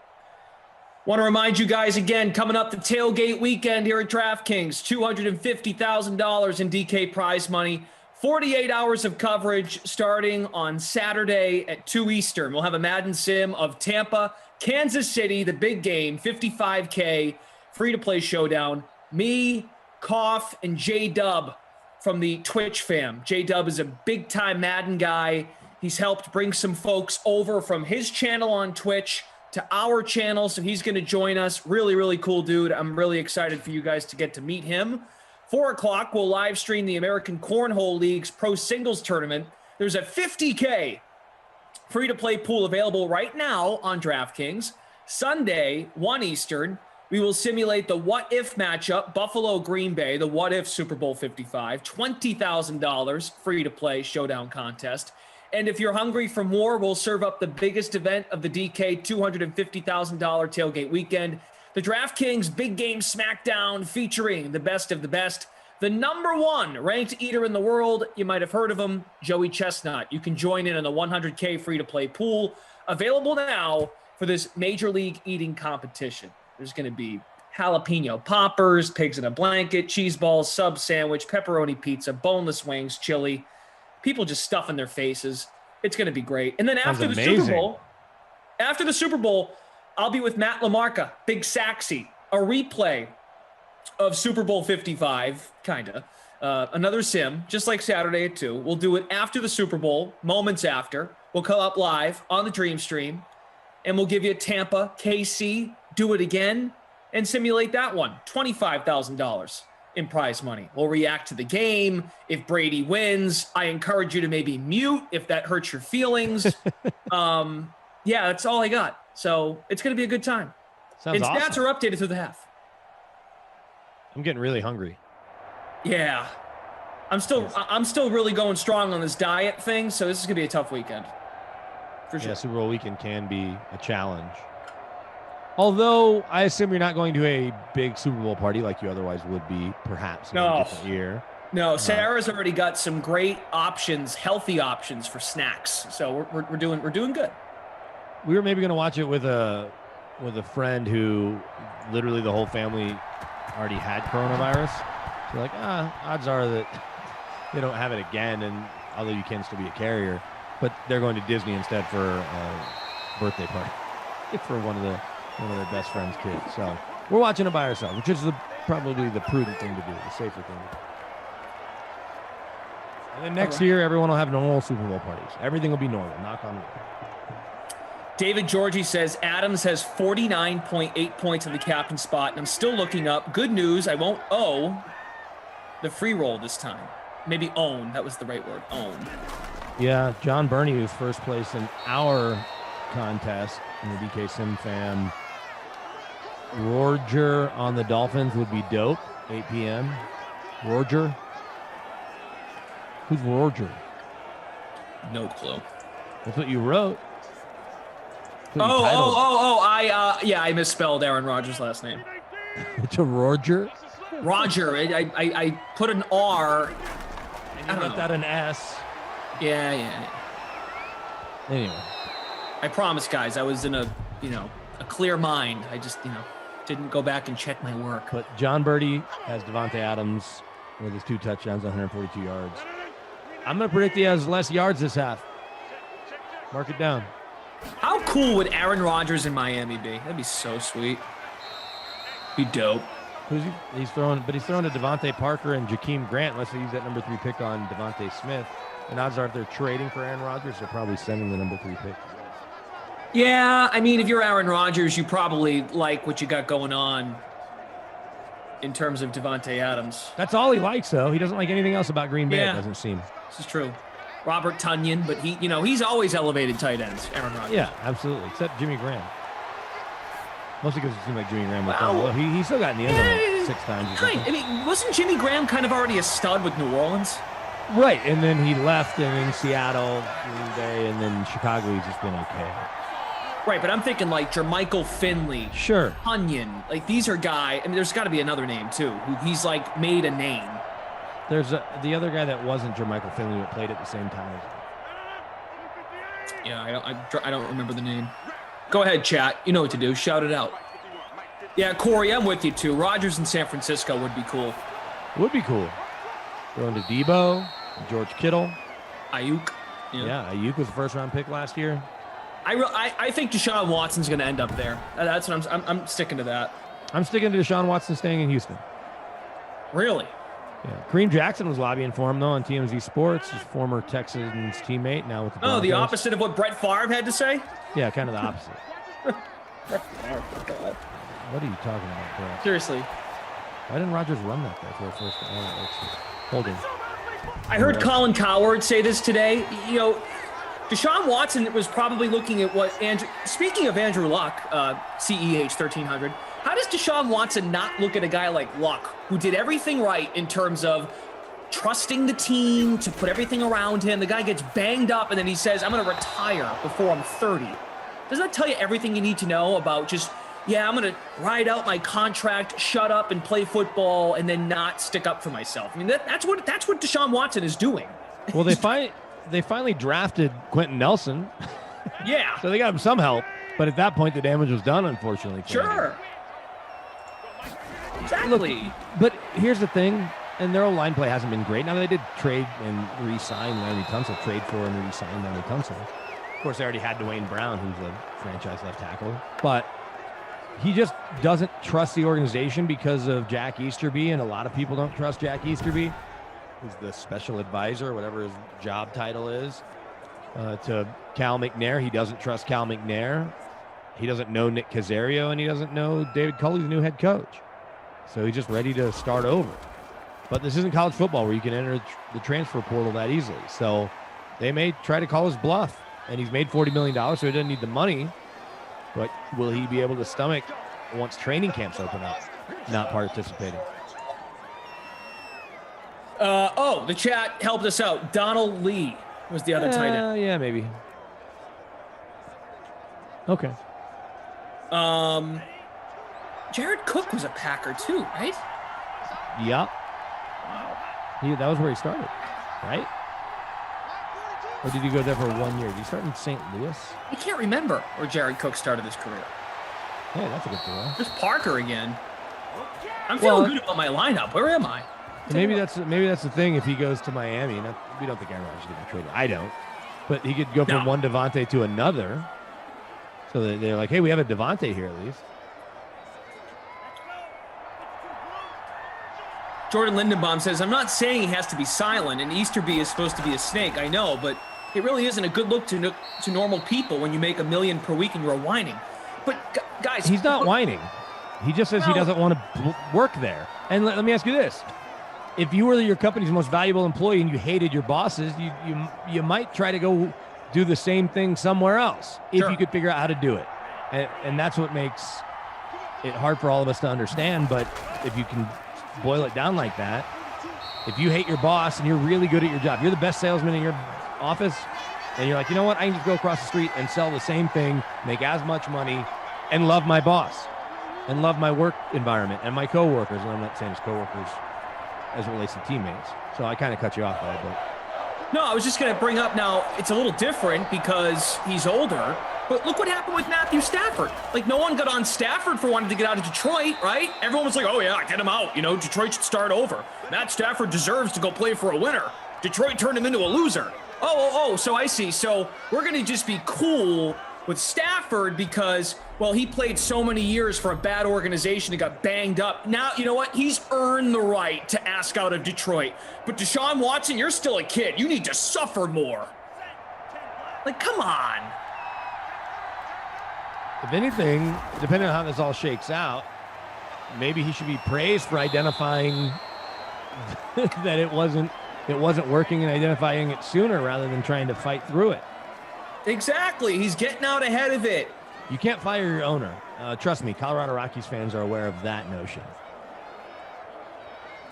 Want to remind you guys again, coming up the tailgate weekend here at DraftKings, $250,000 in DK prize money. 48 hours of coverage starting on Saturday at 2 Eastern. We'll have a Madden sim of Tampa, Kansas City, the big game, 55K, free-to-play showdown. Me, Koff, and J-Dub from the Twitch fam. J-Dub is a big-time Madden guy. He's helped bring some folks over from his channel on Twitch to our channel, so he's going to join us. Really, really cool dude. I'm really excited for you guys to get to meet him. 4 o'clock, we'll live stream the American Cornhole League's Pro Singles Tournament. There's a $50K free-to-play pool available right now on DraftKings. Sunday, 1 Eastern, we will simulate the what-if matchup, Buffalo-Green Bay, the what-if Super Bowl 55, $20,000 free-to-play showdown contest. And if you're hungry for more, we'll serve up the biggest event of the DK $250,000 tailgate weekend, the DraftKings Big Game Smackdown featuring the best of the best. The #1 ranked eater in the world, you might have heard of him, Joey Chestnut. You can join in on the $100K free-to-play pool, available now for this Major League eating competition. There's going to be jalapeno poppers, pigs in a blanket, cheese balls, sub sandwich, pepperoni pizza, boneless wings, chili. People just stuffing their faces. It's going to be great. And then after the Super Bowl, I'll be with Matt LaMarca, Big Saxy, a replay of Super Bowl 55, kind of. Another sim, just like Saturday at 2. We'll do it after the Super Bowl, moments after. We'll come up live on the Dream Stream, and we'll give you Tampa, KC, do it again, and simulate that one. $25,000 in prize money. We'll react to the game. If Brady wins, I encourage you to maybe mute if that hurts your feelings. Yeah, that's all I got. So it's going to be a good time. Sounds awesome. Stats are updated through the half. I'm getting really hungry. Yeah. I'm still really going strong on this diet thing, so this is going to be a tough weekend. For sure. Yeah, Super Bowl weekend can be a challenge. Although I assume you're not going to a big Super Bowl party like you otherwise would be, perhaps in a different year. No, Sarah's already got some great options, healthy options for snacks. So we're doing good. We were maybe going to watch it with a friend who literally the whole family already had coronavirus. So like, odds are that they don't have it again. And although you can still be a carrier, but they're going to Disney instead for a birthday party for one of their best friend's kids. So we're watching it by ourselves, which is probably the prudent thing to do, the safer thing to do. And then next year, everyone will have normal Super Bowl parties. Everything will be normal. Knock on wood. David Georgie says Adams has 49.8 points in the captain spot, and I'm still looking up. Good news, I won't owe the free roll this time. Maybe own. That was the right word. Own. Yeah, John Burney, who's first place in our contest in the DK Sim fam. Roger on the Dolphins would be dope. 8 p.m. Roger. Who's Roger? No clue. That's what you wrote. I misspelled Aaron Rodgers' last name. It's a Roger? Roger. I put an R. And you left out an S. Yeah. Anyway. I promise, guys, I was in a clear mind. I just, didn't go back and check my work. But John Birdie has Devontae Adams with his 2 touchdowns, 142 yards. I'm going to predict he has less yards this half. Mark it down. How cool would Aaron Rodgers in Miami be? That'd be so sweet. Be dope. Who's he? He's throwing to Devontae Parker and Jakeem Grant, unless they use that number 3 pick on Devontae Smith. And odds are if they're trading for Aaron Rodgers, they're probably sending the number 3 pick. Yeah, I mean, if you're Aaron Rodgers, you probably like what you got going on in terms of Devontae Adams. That's all he likes, though. He doesn't like anything else about Green Bay, Yeah. it doesn't seem. This is true. Robert Tonyan, but he's always elevated tight ends, Aaron Rodgers. Yeah, absolutely, except Jimmy Graham. Mostly because it seemed like Jimmy Graham was done well. He still got in the end zone like 6 times. Or something. I mean, wasn't Jimmy Graham kind of already a stud with New Orleans? Right, and then he left, and in Seattle, Green Bay, and then Chicago, he's just been okay. Right, but I'm thinking like Jermichael Finley. Sure. Tonyan. Like, these are guys, I mean, there's got to be another name, too, who he's, like, made a name. There's the other guy that wasn't Jermichael Finley but played at the same time as him. Yeah, I don't remember the name. Go ahead, chat. You know what to do. Shout it out. Yeah, Corey, I'm with you, too. Rodgers in San Francisco would be cool. Would be cool. Going to Debo, George Kittle. Ayuk. Yeah, Ayuk was the first-round pick last year. I think Deshaun Watson's going to end up there. That's what I'm sticking to that. I'm sticking to Deshaun Watson staying in Houston. Really? Yeah. Kareem Jackson was lobbying for him, though, on TMZ Sports, his former Texans teammate, now with the Broncos. The opposite of what Brett Favre had to say? Yeah, kind of the opposite. Brett Favre, God. What are you talking about, Brett? Seriously. Why didn't Rodgers run that there for a first? Holding. I heard Colin Cowherd say this today. Deshaun Watson was probably looking at what speaking of Andrew Luck, CEH 1300, how does Deshaun Watson not look at a guy like Luck, who did everything right in terms of trusting the team to put everything around him? The guy gets banged up and then he says, I'm going to retire before I'm 30. Doesn't that tell you everything you need to know about just, I'm going to ride out my contract, shut up and play football and then not stick up for myself? I mean, that's what Deshaun Watson is doing. Well, they finally drafted Quentin Nelson. Yeah. So they got him some help. But at that point, the damage was done, unfortunately. Sure. Exactly. Look, but here's the thing, and their line play hasn't been great. Now, they did trade and re-sign Larry Tunsil, trade for and re-sign Larry Tunsil. Of course, they already had Dwayne Brown, who's a franchise left tackle. But he just doesn't trust the organization because of Jack Easterby, and a lot of people don't trust Jack Easterby. He's the special advisor, whatever his job title is, to Cal McNair. He doesn't trust Cal McNair. He doesn't know Nick Caserio, and he doesn't know David Culley's new head coach. So he's just ready to start over. But this isn't college football where you can enter the transfer portal that easily. So they may try to call his bluff, and he's made $40 million, so he doesn't need the money. But will he be able to stomach once training camps open up, not participating? The chat helped us out. Donald Lee was the other tight end. Yeah, maybe. Okay. Jared Cook was a Packer too, right? Yep. Wow. That was where he started, right? Or did he go there for 1 year? Did he start in St. Louis? I can't remember where Jared Cook started his career. Hey, that's a good throw. There's Parker again. I'm feeling good about my lineup. Where am I? Maybe that's the thing. If he goes to Miami, we don't think Aaron Rodgers is going to trade him. I don't, but he could go from one Devontae to another. So they're like, hey, we have a Devontae here at least. Jordan Lindenbaum says, I'm not saying he has to be silent, and Easterby is supposed to be a snake. I know, but it really isn't a good look to normal people when you make $1 million per week and you're whining. But guys, he's not whining. He just says he doesn't want to work there. And let me ask you this. If you were your company's most valuable employee and you hated your bosses, you might try to go do the same thing somewhere else if you could figure out how to do it. And that's what makes it hard for all of us to understand. But if you can boil it down like that, if you hate your boss and you're really good at your job, you're the best salesman in your office, and you're like, you know what, I can just go across the street and sell the same thing, make as much money, and love my boss and love my work environment and my coworkers. And I'm not saying it's coworkers as it relates to teammates, so I kind of cut you off there, but no, I was just going to bring up now, it's a little different because he's older, but look what happened with Matthew Stafford. Like, no one got on Stafford for wanting to get out of Detroit, right? Everyone was like, oh yeah, get him out. You know, Detroit should start over. Matt Stafford deserves to go play for a winner. Detroit turned him into a loser. So I see. So we're going to just be cool with Stafford because, well, he played so many years for a bad organization and got banged up. Now, you know what? He's earned the right to ask out of Detroit. But Deshaun Watson, you're still a kid. You need to suffer more. Like, come on. If anything, depending on how this all shakes out, maybe he should be praised for identifying that it wasn't working and identifying it sooner rather than trying to fight through it. Exactly. He's getting out ahead of it. You can't fire your owner. Trust me, Colorado Rockies fans are aware of that notion.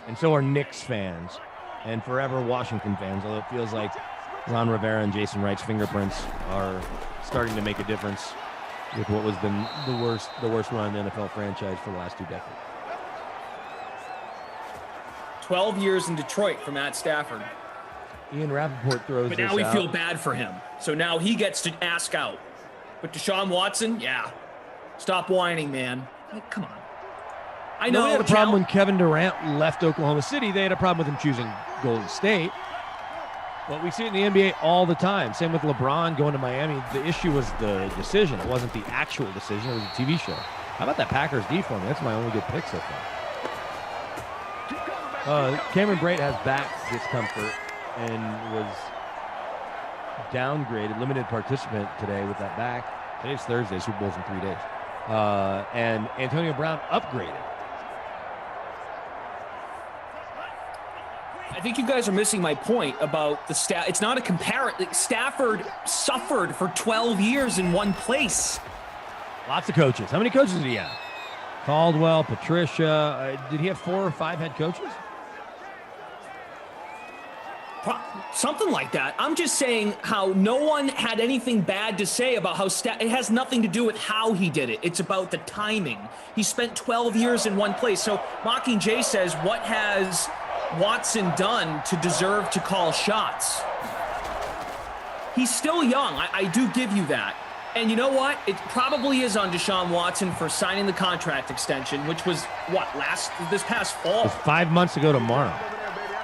And so are Knicks fans and forever Washington fans, although it feels like Ron Rivera and Jason Wright's fingerprints are starting to make a difference with what was the worst run NFL franchise for the last 2 decades. 12 years in Detroit for Matt Stafford. Ian Rappaport throws But this now we out. feel bad for him. So now he gets to ask out. But Deshaun Watson, yeah. Stop whining, man. Like, come on. I know. They had a problem when Kevin Durant left Oklahoma City. They had a problem with him choosing Golden State. But we see it in the NBA all the time. Same with LeBron going to Miami. The issue was the decision. It wasn't the actual decision. It was a TV show. How about that Packers D for me? That's my only good pick so far. Cameron Brate has back discomfort and was downgraded, limited participant today with that back. Today's Thursday, Super Bowl's in 3 days. And Antonio Brown upgraded. I think you guys are missing my point about the staff. It's not a comparison. Stafford suffered for 12 years in one place. Lots of coaches. How many coaches did he have? Caldwell, Patricia. Did he have 4 or 5 head coaches? Something like that. I'm just saying how no one had anything bad to say about how it has nothing to do with how he did it. It's about the timing. He spent 12 years in one place. So Mockingjay says, what has Watson done to deserve to call shots? He's still young. I do give you that. And you know what? It probably is on Deshaun Watson for signing the contract extension, which was this past fall. It's 5 months ago tomorrow.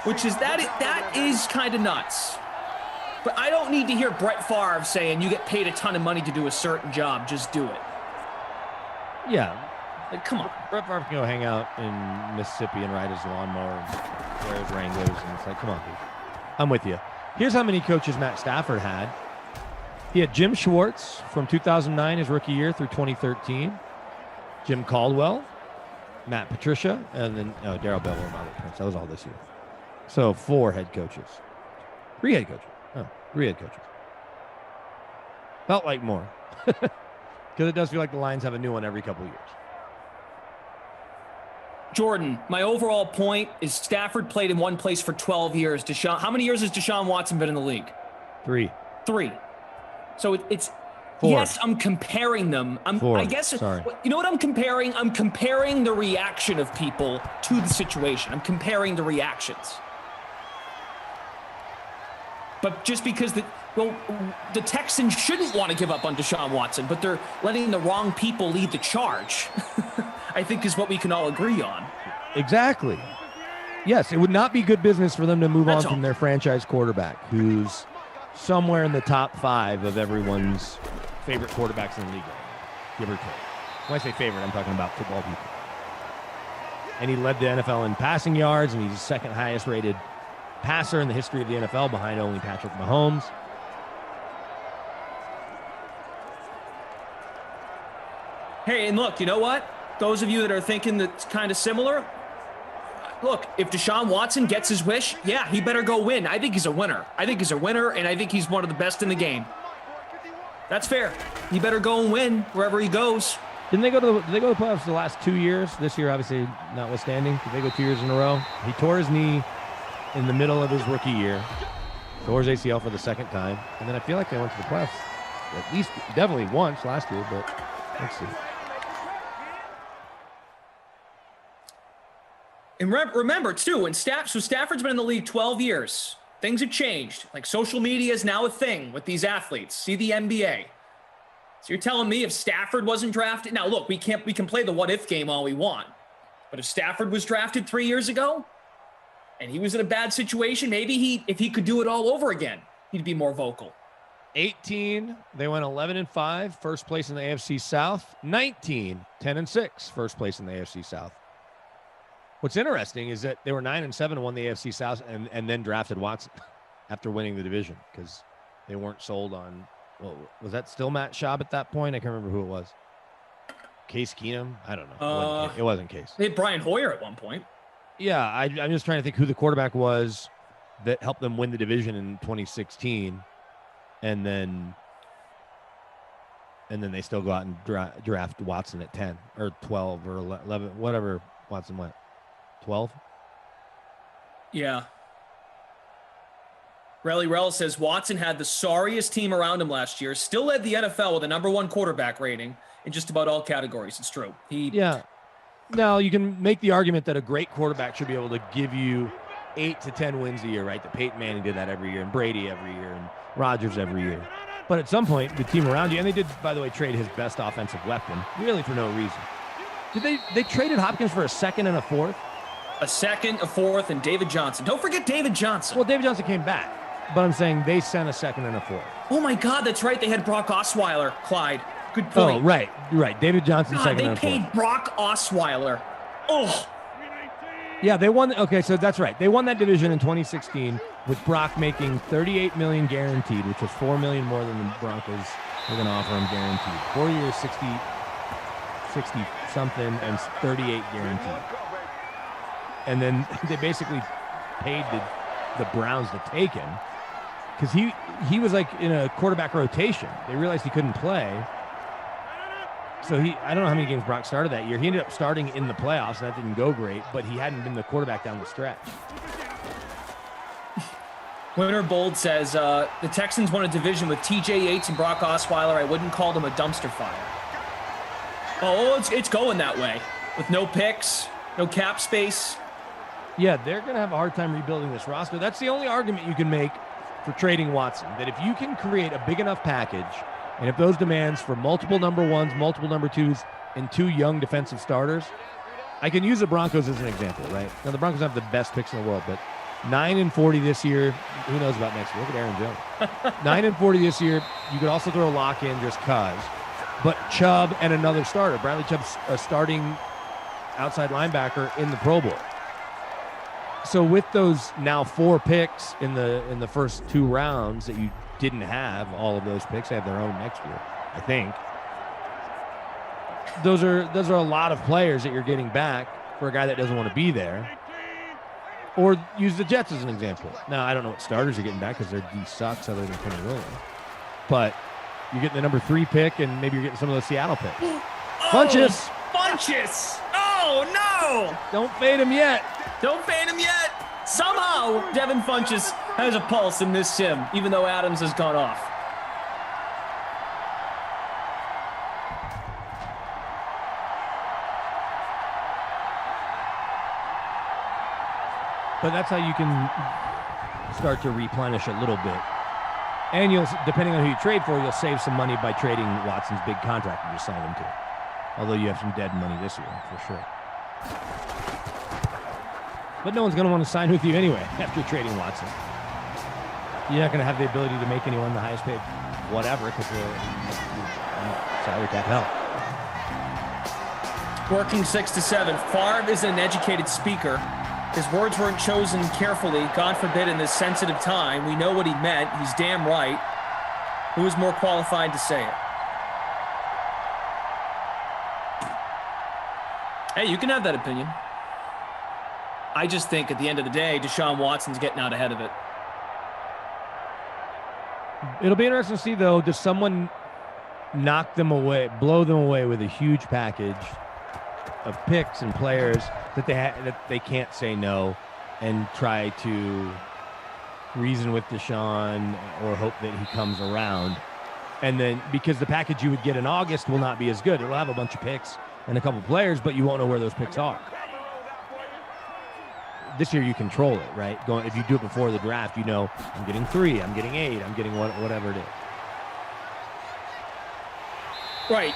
Which is that is kind of nuts. But I don't need to hear Brett Favre saying you get paid a ton of money to do a certain job. Just do it. Yeah, Like, come on. Brett Favre can go hang out in Mississippi and ride his lawnmower and wear his Wranglers, and it's like, come on, dude. I'm with you. Here's how many coaches Matt Stafford had. He had Jim Schwartz from 2009, his rookie year, through 2013. Jim Caldwell, Matt Patricia, and then Darryl Bell and Robert Prince. That was all this year. So 4 head coaches. 3 head coaches. Oh, 3 head coaches. Felt like more. Because it does feel like the Lions have a new one every couple of years. Jordan, my overall point is Stafford played in one place for 12 years. How many years has Deshaun Watson been in the league? 3. 3. So it's 4. Yes, I'm comparing them. 4. I guess. Sorry. You know what I'm comparing? I'm comparing the reaction of people to the situation. I'm comparing the reactions. But just because the Texans shouldn't want to give up on Deshaun Watson, but they're letting the wrong people lead the charge, I think is what we can all agree on. Exactly. Yes, it would not be good business for them to move on from their franchise quarterback, who's somewhere in the top 5 of everyone's favorite quarterbacks in the league, give or take. When I say favorite, I'm talking about football people. And he led the NFL in passing yards, and he's the second highest rated passer in the history of the NFL behind only Patrick Mahomes. Hey, and look, you know what? Those of you that are thinking that's kind of similar, look, if Deshaun Watson gets his wish, yeah, he better go win. I think he's a winner. And I think he's one of the best in the game. That's fair. He better go and win wherever he goes. Did they go to the playoffs the last 2 years? This year, obviously, notwithstanding. Did they go 2 years in a row? He tore his knee in the middle of his rookie year. Tore his ACL for the second time. And then I feel like they went to the playoffs at least, definitely once last year, but let's see. And remember, too, when Stafford's been in the league 12 years, things have changed. Like, social media is now a thing with these athletes. See the NBA. So you're telling me if Stafford wasn't drafted? Now, look, we can play the what-if game all we want. But if Stafford was drafted 3 years ago and he was in a bad situation, maybe if he could do it all over again, he'd be more vocal. 18, they went 11-5, first place in the AFC South. 19, 10-6, first place in the AFC South. What's interesting is that they were 9-7 and won the AFC South and then drafted Watson after winning the division because they weren't sold on, well, was that still Matt Schaub at that point? I can't remember who it was. Case Keenum? I don't know. It wasn't Case. They had Brian Hoyer at one point. Yeah, I'm just trying to think who the quarterback was that helped them win the division in 2016. And then they still go out and draft Watson at 10 or 12 or 11, whatever Watson went. 12? Yeah. Rel says Watson had the sorriest team around him last year, still led the NFL with a #1 quarterback rating in just about all categories. It's true. Yeah. Now, you can make the argument that a great quarterback should be able to give you 8 to 10 wins a year, right? That Peyton Manning did that every year, and Brady every year, and Rodgers every year. But at some point, the team around you, and they did, by the way, trade his best offensive weapon, really for no reason. Did they traded Hopkins for a second and a fourth? A second, a fourth, and David Johnson. Don't forget David Johnson. Well, David Johnson came back, but I'm saying they sent a second and a fourth. Oh, my God, that's right. They had Brock Osweiler, Clyde. Good point. Oh, right. David Johnson, God, second and a fourth. they paid Brock Osweiler. Oh. Yeah, they won. Okay, so that's right. They won that division in 2016 with Brock making $38 million guaranteed, which was $4 million more than the Broncos were going to offer him guaranteed. 4 years, 60 something, and 38 guaranteed. And then they basically paid the Browns to take him because he was like in a quarterback rotation. They realized he couldn't play. So I don't know how many games Brock started that year. He ended up starting in the playoffs, and that didn't go great, but he hadn't been the quarterback down the stretch. Winter Bold says, the Texans won a division with TJ Yates and Brock Osweiler. I wouldn't call them a dumpster fire. Oh, it's going that way with no picks, no cap space. Yeah, they're going to have a hard time rebuilding this roster. That's the only argument you can make for trading Watson, that if you can create a big enough package, and if those demands for multiple number ones, multiple number twos, and 2 young defensive starters, I can use the Broncos as an example, right? Now, the Broncos have the best picks in the world, but 9-40 this year. Who knows about next year? Look at Aaron Jones. 9-40 this year. You could also throw a lock in just because. but Chubb and another starter. Bradley Chubb's a starting outside linebacker in the Pro Bowl. So with those now 4 picks in the first 2 rounds that you didn't have, all of those picks, they have their own next year, I think. Those are a lot of players that you're getting back for a guy that doesn't want to be there. Or use the Jets as an example. Now, I don't know what starters you're getting back because their D sucks other than Kenny Williams. But you're getting the number 3 pick, and maybe you're getting some of those Seattle picks. Funchess! Funchess! Oh, no! Don't fade him yet. Don't fade him yet. Somehow, Devin Funchess has a pulse in this sim, even though Adams has gone off. But that's how you can start to replenish a little bit. And you'll, depending on who you trade for, you'll save some money by trading Watson's big contract you just signed him to. Although you have some dead money this year, for sure. But no one's going to want to sign with you anyway after trading Watson. You're not going to have the ability to make anyone the highest paid whatever because you're salary cap hell. Working 6 to 7. Favre is an educated speaker. His words weren't chosen carefully, God forbid, in this sensitive time. We know what he meant. He's damn right. Who is more qualified to say it? Hey, you can have that opinion. I just think at the end of the day, Deshaun Watson's getting out ahead of it. It'll be interesting to see, though, does someone knock them away, blow them away with a huge package of picks and players that they can't say no and try to reason with Deshaun or hope that he comes around. And then because the package you would get in August will not be as good. It'll have a bunch of picks and a couple players, but you won't know where those picks are. This year you control it, right? If you do it before the draft, you know, I'm getting 3, I'm getting 8, I'm getting whatever it is. Right,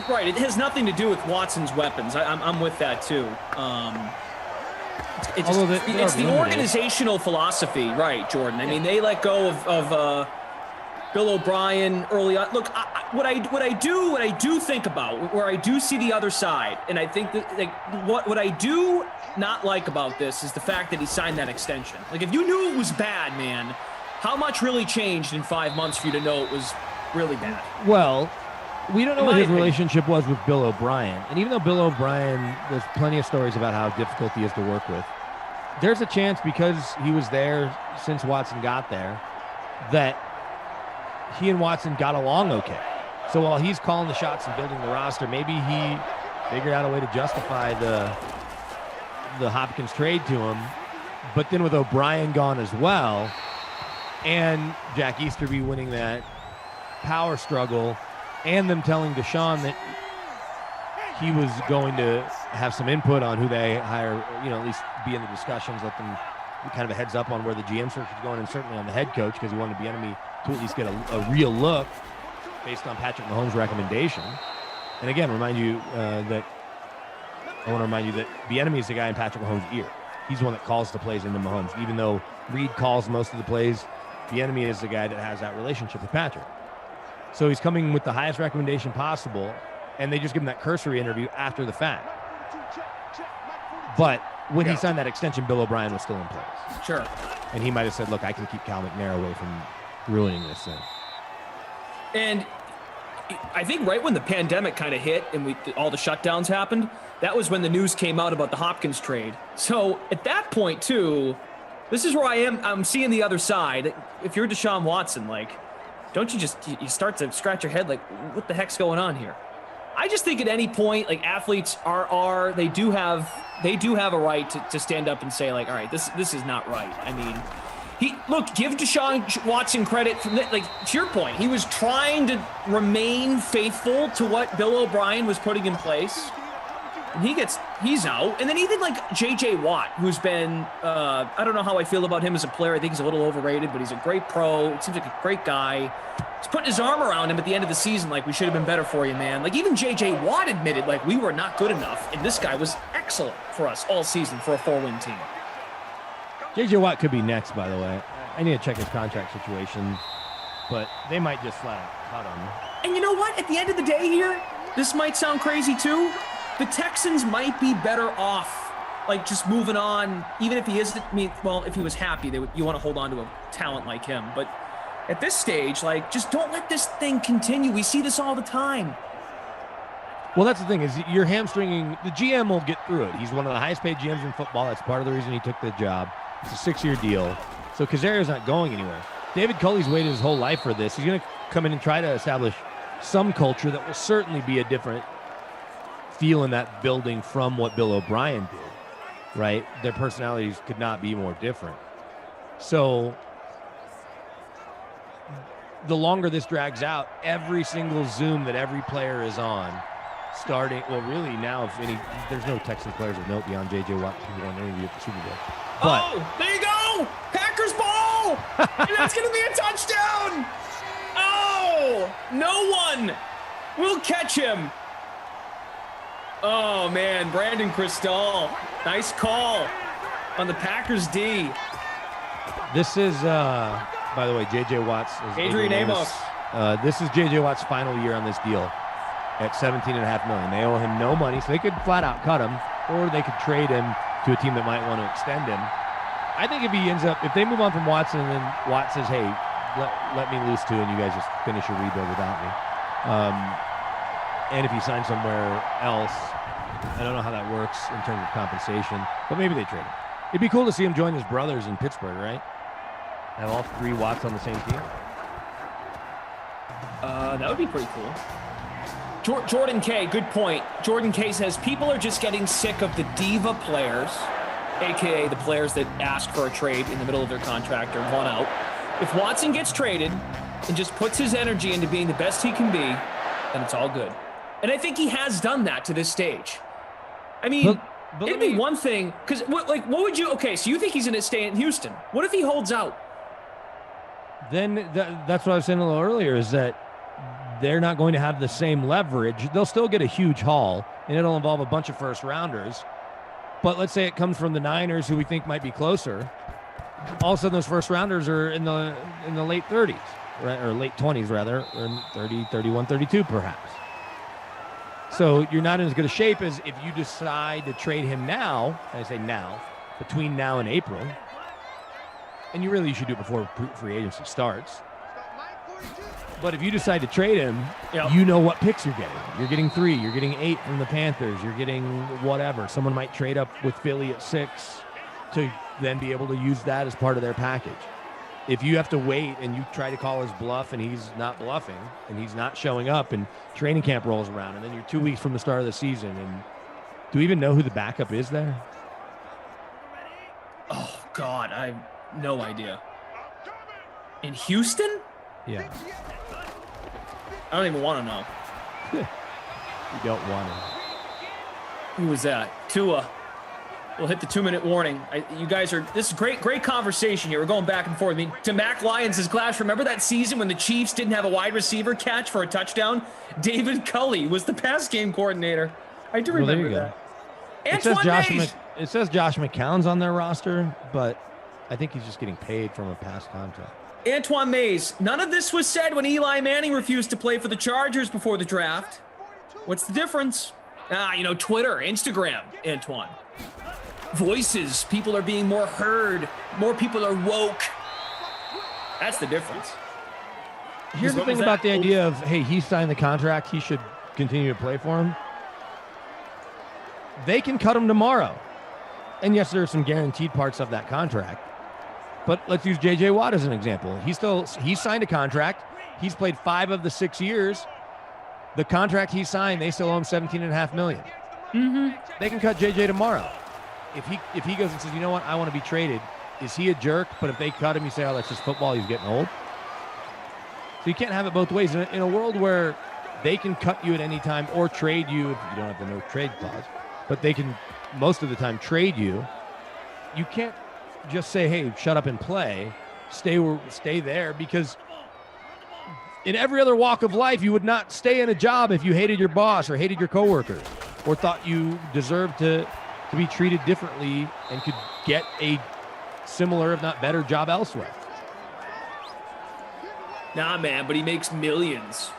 right. It has nothing to do with Watson's weapons. I'm with that too. It's the organizational philosophy, right, Jordan? I mean, they let go of Bill O'Brien early on. Look, what I do think about, where I do see the other side, and I think that what I do not like about this is the fact that he signed that extension. Like, if you knew it was bad, man, how much really changed in 5 months for you to know it was really bad? Well, we don't know what his relationship was with Bill O'Brien. And even though Bill O'Brien, there's plenty of stories about how difficult he is to work with, there's a chance because he was there since Watson got there that he and Watson got along okay. So while he's calling the shots and building the roster, maybe he figured out a way to justify the Hopkins trade to him. But then with O'Brien gone as well, and Jack Easterby winning that power struggle, and them telling Deshaun that he was going to have some input on who they hire, you know, at least be in the discussions, let them kind of a heads up on where the GM search is going, and certainly on the head coach, because he wanted Bieniemy to at least get a real look based on Patrick Mahomes' recommendation. And again, I want to remind you that Bieniemy is the guy in Patrick Mahomes' ear. He's the one that calls the plays into Mahomes. Even though Reed calls most of the plays, Bieniemy is the guy that has that relationship with Patrick. So he's coming with the highest recommendation possible, and they just give him that cursory interview after the fact. But when he signed that extension, Bill O'Brien was still in place. Sure. And he might have said, look, I can keep Cal McNair away from ruining this thing. And I think right when the pandemic kind of hit and all the shutdowns happened, that was when the news came out about the Hopkins trade. So at that point, too, this is where I'm seeing the other side. If you're Deshaun Watson, like, don't you start to scratch your head like, what the heck's going on here? I just think at any point, like, athletes they do have a right to stand up and say, like, all right, this is not right. I mean, give Deshaun Watson credit for that. Like, to your point, he was trying to remain faithful to what Bill O'Brien was putting in place. And he's out. And then even like JJ Watt, who's been, I don't know how I feel about him as a player. I think he's a little overrated, but he's a great pro. It seems like a great guy. He's putting his arm around him at the end of the season, like, we should have been better for you, man. Like, even JJ Watt admitted, like, we were not good enough. And this guy was excellent for us all season for a 4-win team. JJ Watt could be next, by the way. I need to check his contract situation, but they might just flat out cut him. And you know what? At the end of the day here, this might sound crazy too. The Texans might be better off, like just moving on, even if he isn't. I mean, well, if he was happy, you want to hold on to a talent like him. But at this stage, like, just don't let this thing continue. We see this all the time. Well, that's the thing is you're hamstringing. The GM will get through it. He's one of the highest paid GMs in football. That's part of the reason he took the job. It's a 6-year deal. So Kazaria's not going anywhere. David Culley's waited his whole life for this. He's going to come in and try to establish some culture that will certainly be a different feel in that building from what Bill O'Brien did, right? Their personalities could not be more different. So the longer this drags out, every single Zoom that every player is on, starting, well, really now, if any, there's no Texans players of note beyond J.J. Watt, who won an interview at the Super Bowl. But, oh, there you go! Packers ball! And that's going to be a touchdown! Oh, no one will catch him. Oh, man, Brandon Cristal. Nice call on the Packers D. This is, by the way, J.J. Watt's. Adrian Amos. This is J.J. Watt's final year on this deal at $17.5 million. They owe him no money, so they could flat out cut him, or they could trade him to a team that might want to extend him. I think if they move on from Watson and then Watt says, hey, let me loose too, and you guys just finish your rebuild without me. And if he signs somewhere else, I don't know how that works in terms of compensation, but maybe they trade him. It'd be cool to see him join his brothers in Pittsburgh, right? Have all 3 Watts on the same team. That would be pretty cool. Jordan K, good point. Jordan K says people are just getting sick of the diva players, aka the players that ask for a trade in the middle of their contract or want out. If Watson gets traded and just puts his energy into being the best he can be, then it's all good. And I think he has done that to this stage. I mean, it'd be one thing, because what would you, okay, so you think he's going to stay in Houston. What if he holds out? Then that's what I was saying a little earlier, is that they're not going to have the same leverage. They'll still get a huge haul, and it'll involve a bunch of first rounders. But let's say it comes from the Niners, who we think might be closer. All of a sudden, those first rounders are in the late 30s, right, or late 20s rather, or in 30, 31, 32 perhaps. So you're not in as good a shape as if you decide to trade him now. I say now, between now and April, and you really should do it before free agency starts. But if you decide to trade him, you know what picks you're getting. You're getting 3. You're getting 8 from the Panthers. You're getting whatever. Someone might trade up with Philly at 6 to then be able to use that as part of their package. If you have to wait and you try to call his bluff and he's not bluffing and he's not showing up and training camp rolls around and then you're 2 weeks from the start of the season, and do we even know who the backup is there? Oh, God, I have no idea. In Houston? Yeah. I don't even want to know. You don't want to. Who was that? Tua. We'll hit the 2-minute warning. You guys are, this is great conversation here. We're going back and forth. I mean, to Mac Lyons' class, remember that season when the Chiefs didn't have a wide receiver catch for a touchdown? David Culley was the pass game coordinator. I do remember that. It says Josh McCown's on their roster, but I think he's just getting paid from a past contract. Antoine Mays, none of this was said when Eli Manning refused to play for the Chargers before the draft. What's the difference? Twitter, Instagram, Antoine. Voices, people are being more heard. More people are woke. That's the difference. Here's the thing about the idea of, hey, he signed the contract, he should continue to play for him. They can cut him tomorrow. And yes, there are some guaranteed parts of that contract. But let's use J.J. Watt as an example. He signed a contract. He's played 5 of the 6 years. The contract he signed, they still owe him $17.5 million. Mm-hmm. They can cut J.J. tomorrow. If he goes and says, you know what, I want to be traded, is he a jerk? But if they cut him, you say, oh, that's just football, he's getting old. So you can't have it both ways. In a world where they can cut you at any time or trade you if you don't have the no trade clause, but they can most of the time trade you, you can't just say, hey, shut up and play, stay there, because in every other walk of life, you would not stay in a job if you hated your boss or hated your coworkers or thought you deserved to be treated differently and could get a similar, if not better, job elsewhere. Nah, man, but he makes millions.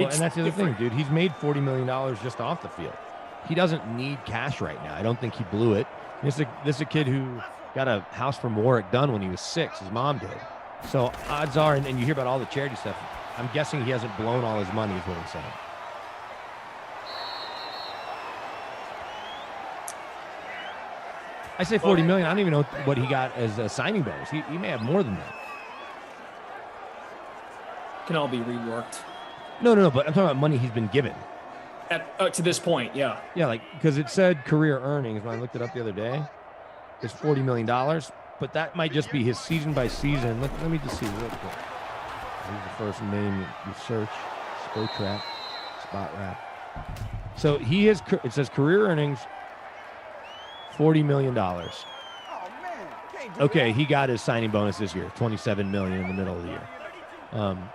Well, and that's the other thing, dude. He's made $40 million just off the field. He doesn't need cash right now. I don't think he blew it. This is a kid who got a house from Warwick done when he was 6. His mom did. So odds are, and you hear about all the charity stuff, I'm guessing he hasn't blown all his money is what I'm saying. I say 40 million. I don't even know what he got as a signing bonus. He may have more than that. Can all be reworked. No, but I'm talking about money he's been given. To this point, yeah. Yeah, like, because it said career earnings when I looked it up the other day. It's $40 million, but that might just be his season by season. Let me just see real quick. Here's the first name you search. Spotrac, Spot Wrap. So it says career earnings, $40 million. Okay, he got his signing bonus this year, $27 million in the middle of the year.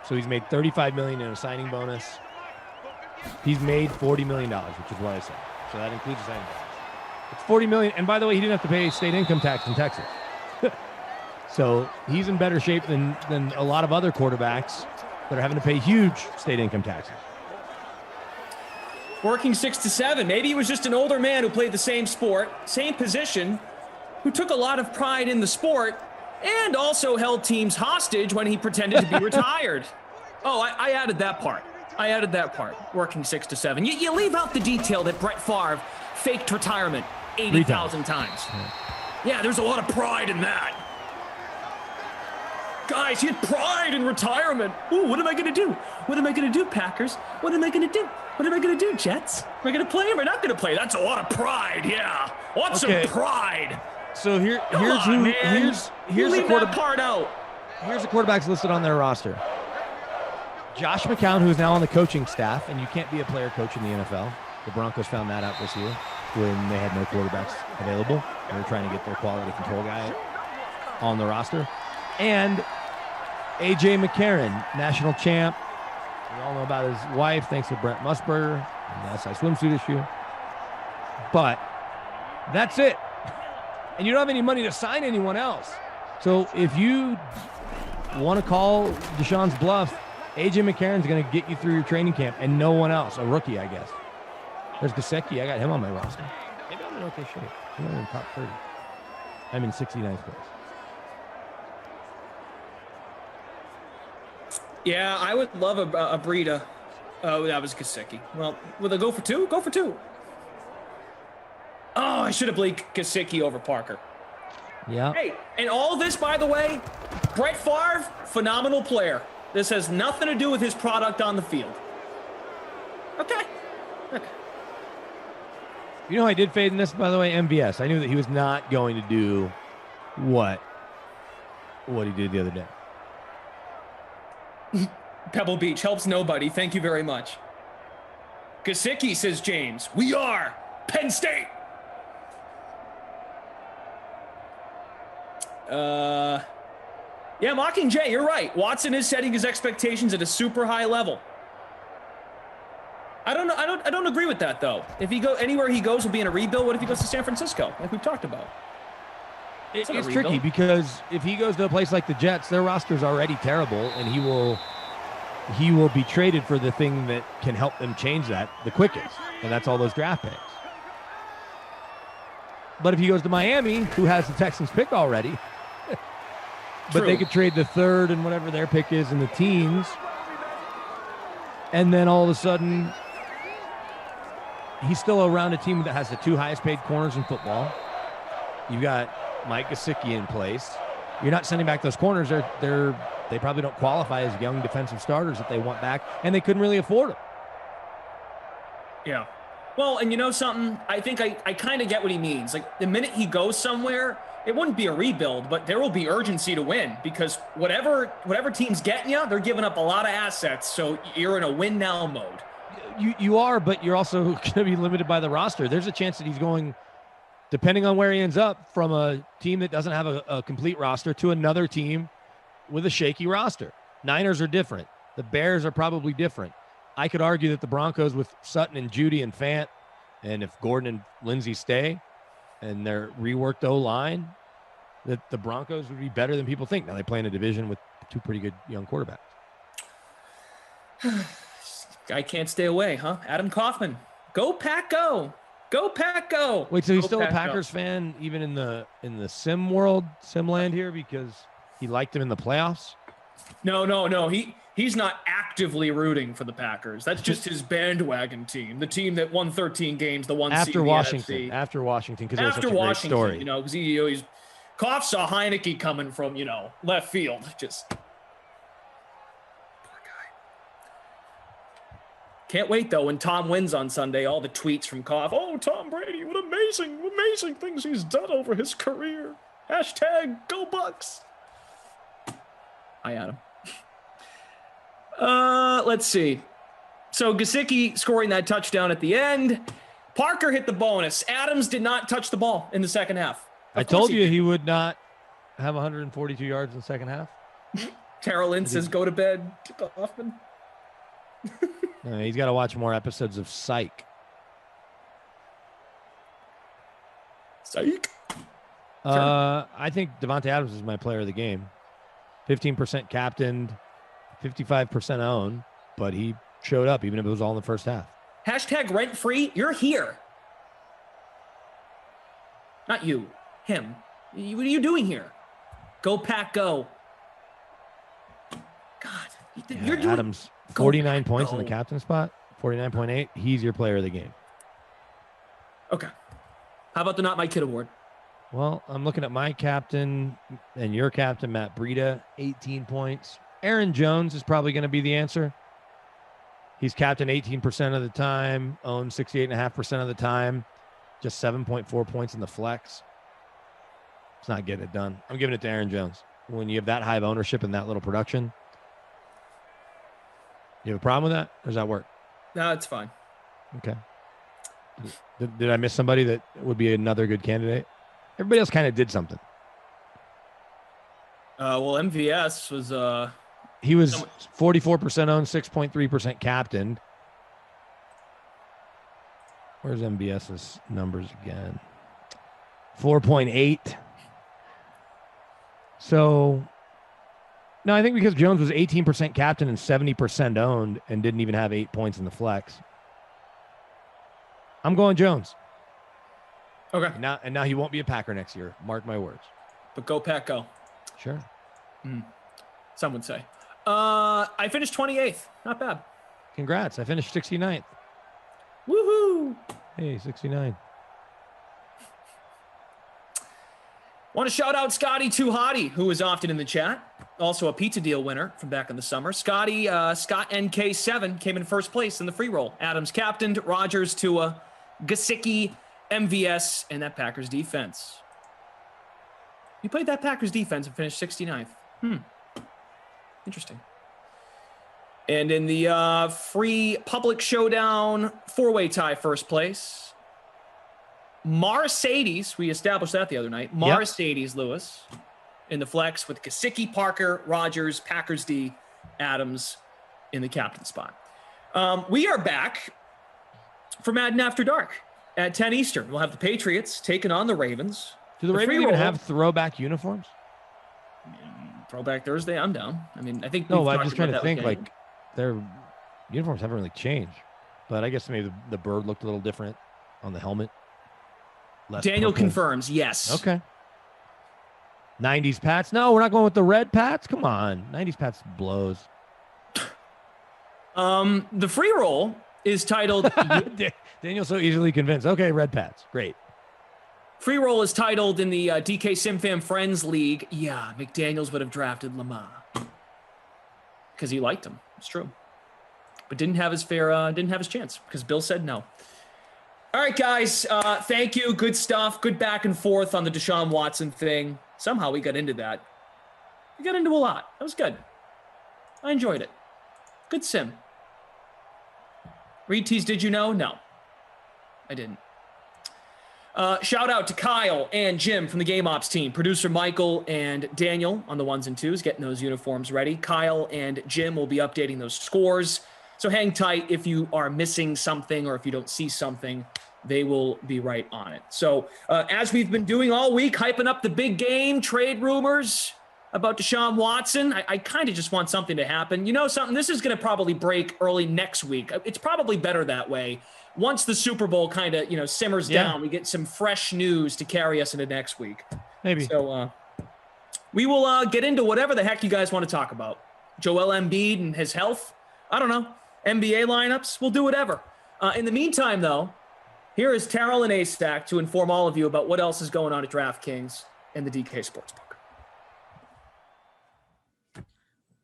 So he's made $35 million in a signing bonus. He's made $40 million, which is what I said. So that includes the signing bonus. It's $40 million, and by the way, he didn't have to pay state income tax in Texas. So he's in better shape than a lot of other quarterbacks that are having to pay huge state income taxes. Working 6 to 7. Maybe he was just an older man who played the same sport, same position, who took a lot of pride in the sport, and also held teams hostage when he pretended to be retired. Oh, I added that part. Working 6 to 7. You leave out the detail that Brett Favre faked retirement 80,000 times. Yeah, there's a lot of pride in that. Guys, he had pride in retirement. Ooh, what am I going to do? What am I going to do, Packers? What am I going to do? What am I going to do, Jets? Am I going to play or am I not going to play? That's a lot of pride, yeah. Want some pride. So here's leave that part out. Here's the quarterbacks listed on their roster. Josh McCown, who is now on the coaching staff, and you can't be a player coach in the NFL. The Broncos found that out this year when they had no quarterbacks available. They were trying to get their quality control guy on the roster. And A.J. McCarron, national champ. We all know about his wife, thanks to Brent Musburger and the SI swimsuit issue. But that's it. And you don't have any money to sign anyone else. So if you want to call Deshaun's bluff, A.J. McCarron's going to get you through your training camp and no one else. A rookie, I guess. There's Gesicki. I got him on my roster. Maybe I'm in okay shape. I'm in top 30. I'm in 69th place. Yeah, I would love a Breida. Oh, that was Gesicki. Well, will they go for 2? Go for 2. Oh, I should have played Gesicki over Parker. Yeah. Hey, and all this, by the way, Brett Favre, phenomenal player. This has nothing to do with his product on the field. Okay. You know, I did fade in this, by the way, MVS. I knew that he was not going to do what he did the other day. Pebble Beach helps nobody. Thank you very much. Gesicki, says James. We are Penn State. Yeah, Mockingjay, you're right. Watson is setting his expectations at a super high level. I don't agree with that though. If he go anywhere he goes will be in a rebuild. What if he goes to San Francisco, like we've talked about? It's tricky because if he goes to a place like the Jets, their roster's already terrible, and he will be traded for the thing that can help them change that the quickest, and that's all those draft picks. But if he goes to Miami, who has the Texans pick already, but they could trade the 3rd and whatever their pick is in the teens, and then all of a sudden he's still around a team that has the 2 highest paid corners in football. You've got Mike Gesicki in place. You're not sending back those corners. They probably don't qualify as young defensive starters that they want back, and they couldn't really afford them. Yeah. Well, and you know something? I think I kind of get what he means. Like, the minute he goes somewhere, it wouldn't be a rebuild, but there will be urgency to win because whatever team's getting you, they're giving up a lot of assets, so you're in a win-now mode. You are, but you're also going to be limited by the roster. There's a chance that he's going, depending on where he ends up, from a team that doesn't have a complete roster to another team with a shaky roster. Niners are different. The Bears are probably different. I could argue that the Broncos with Sutton and Judy and Fant, and if Gordon and Lindsey stay and their reworked O-line, that the Broncos would be better than people think. Now they play in a division with 2 pretty good young quarterbacks. Guy can't stay away, huh? Adam Kaufman. Go Pack, go! Go Pack, go! Wait, so he's Go still a Pack, Packers fan even in the sim world, sim land here, because he liked him in the playoffs? No. He's not actively rooting for the Packers. That's just his bandwagon team, the team that won 13 games, the one seed After in the Washington, NFC. after Washington, because it was such After a great Washington, story. you know, because he's Koff saw Heineke coming from, you know, left field. Just poor guy. Can't wait though when Tom wins on Sunday. All the tweets from Koff. Oh, Tom Brady, what amazing things he's done over his career. Hashtag Go Bucks. Hi, Adam. Let's see. So Gesicki scoring that touchdown at the end. Parker hit the bonus. Adams did not touch the ball in the second half. I told you he would not have 142 yards in the second half. Carolyn says, go to bed, Hoffman. He's got to watch more episodes of Psych. Psych. I think Devontae Adams is my player of the game. 15% captained, 55% owned, but he showed up even if it was all in the first half. Hashtag rent free. You're here. Not you. Him. What are you doing here? Go Pack, go. God. You're doing Adams, 49 points in the captain spot, 49.8. He's your player of the game. Okay. How about the Not My Kid award? Well, I'm looking at my captain and your captain, Matt Breida, 18 points. Aaron Jones is probably going to be the answer. He's captain 18% of the time, owned 68.5% of the time, just 7.4 points in the flex. It's not getting it done. I'm giving it to Aaron Jones. When you have that high of ownership and that little production, you have a problem with that? Or does that work? No, it's fine. Okay. Did I miss somebody that would be another good candidate? Everybody else kind of did something. Well, MVS was he was 44% owned, 6.3% captained. Where's MVS's numbers again? 4.8. So, no, I think because Jones was 18% captain and 70% owned and didn't even have 8 points in the flex. I'm going Jones. Okay. And now he won't be a Packer next year. Mark my words. But go Pack, go. Sure. Some would say. I finished 28th. Not bad. Congrats. I finished 69th. Woohoo. Hey, 69. Want to shout out Scotty Too Hottie, who is often in the chat. Also a pizza deal winner from back in the summer. Scotty, Scott NK7 came in first place in the free roll. Adams captained, Rogers, Tua, Gesicki, MVS, and that Packers defense. You played that Packers defense and finished 69th. Interesting. And in the free public showdown, four-way tie first place. Mercedes, we established that the other night. Mercedes Lewis in the flex with Gesicki, Parker, Rogers, Packers D, Adams in the captain spot. We are back for Madden After Dark at 10 Eastern. We'll have the Patriots taking on the Ravens. Do the Ravens even have throwback uniforms? Throwback Thursday, I'm down. I mean, I think no. I'm just trying to think. Like their uniforms haven't really changed, but I guess maybe the bird looked a little different on the helmet. Daniel confirms, yes. Okay. 90s Pats. No, we're not going with the red Pats. Come on, 90s Pats blows. The free roll is titled. Daniel's so easily convinced. Okay, red Pats, great. Free roll is titled in the DK SimFam Friends League. Yeah, McDaniels would have drafted Lamar because he liked him. It's true, but didn't have his chance because Bill said no. All right, guys. Thank you. Good stuff. Good back and forth on the Deshaun Watson thing. Somehow we got into that. We got into a lot. That was good. I enjoyed it. Good sim. Reed tease, did you know? No, I didn't. Shout out to Kyle and Jim from the Game Ops team. Producer Michael and Daniel on the ones and twos, getting those uniforms ready. Kyle and Jim will be updating those scores. So hang tight if you are missing something or if you don't see something, they will be right on it. So as we've been doing all week, hyping up the big game, trade rumors, about Deshaun Watson. I kind of just want something to happen. You know something? This is going to probably break early next week. It's probably better that way. Once the Super Bowl kind of, simmers down, we get some fresh news to carry us into next week. Maybe. So we will get into whatever the heck you guys want to talk about. Joel Embiid and his health. I don't know. NBA lineups. We'll do whatever. In the meantime, though, here is Terrell and A-Stack to inform all of you about what else is going on at DraftKings and the DK Sportsbook.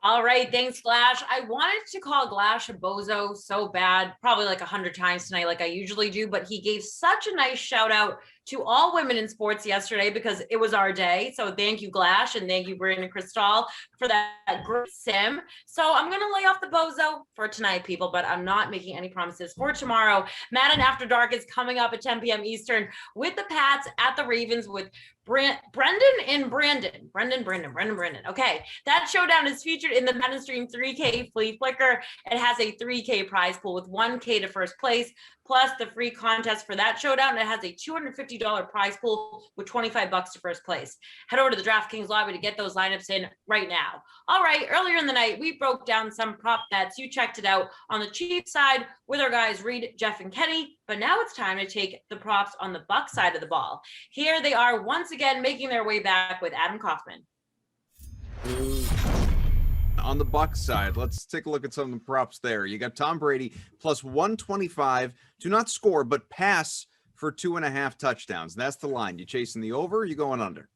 All right, thanks, Glash. I wanted to call Glash a bozo so bad, probably like 100 times tonight, like I usually do, but he gave such a nice shout out to all women in sports yesterday because it was our day. So thank you, Glash, and thank you, Brandon Cristal, for that great sim. So I'm going to lay off the bozo for tonight, people, but I'm not making any promises for tomorrow. Madden After Dark is coming up at 10 p.m. Eastern with the Pats at the Ravens with Brendan and Brandon. Brendan. Okay, that showdown is featured in the Madden Stream 3K Flea Flicker. It has a 3K prize pool with 1K to first place, plus the free contest for that showdown. It has a $250 prize pool with $25 to first place. Head over to the DraftKings lobby to get those lineups in right now. All right, earlier in the night, we broke down some prop bets. You checked it out on the Chiefs side with our guys Reed, Jeff, and Kenny. But now it's time to take the props on the Bucs side of the ball. Here they are once again making their way back with Adam Kaufman. On the Bucs side, let's take a look at some of the props there. You got Tom Brady plus 125 to not score, but pass for 2.5 touchdowns. That's the line. You chasing the over, or you going under?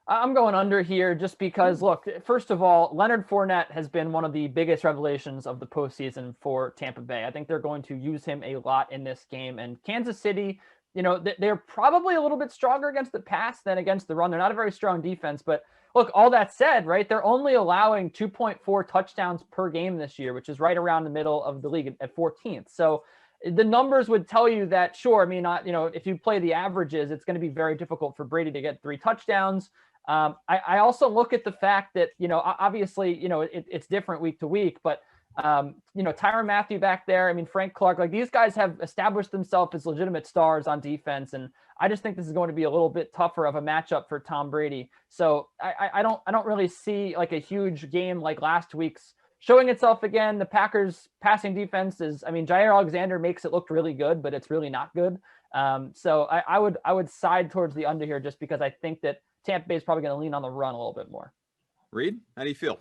I'm going under here just because, look, first of all, Leonard Fournette has been one of the biggest revelations of the postseason for Tampa Bay. I think they're going to use him a lot in this game. And Kansas City, they're probably a little bit stronger against the pass than against the run. They're not a very strong defense. But look, all that said, right, they're only allowing 2.4 touchdowns per game this year, which is right around the middle of the league at 14th. So the numbers would tell you that, sure, I mean, if you play the averages, it's going to be very difficult for Brady to get 3 touchdowns. I also look at the fact that, obviously, it's different week to week, but, Tyrann Mathieu back there, I mean, Frank Clark, like these guys have established themselves as legitimate stars on defense. And I just think this is going to be a little bit tougher of a matchup for Tom Brady. So I don't really see like a huge game like last week's showing itself again. The Packers passing defense is, Jair Alexander makes it look really good, but it's really not good. So I would side towards the under here just because I think that Tampa Bay is probably going to lean on the run a little bit more. Reed, how do you feel?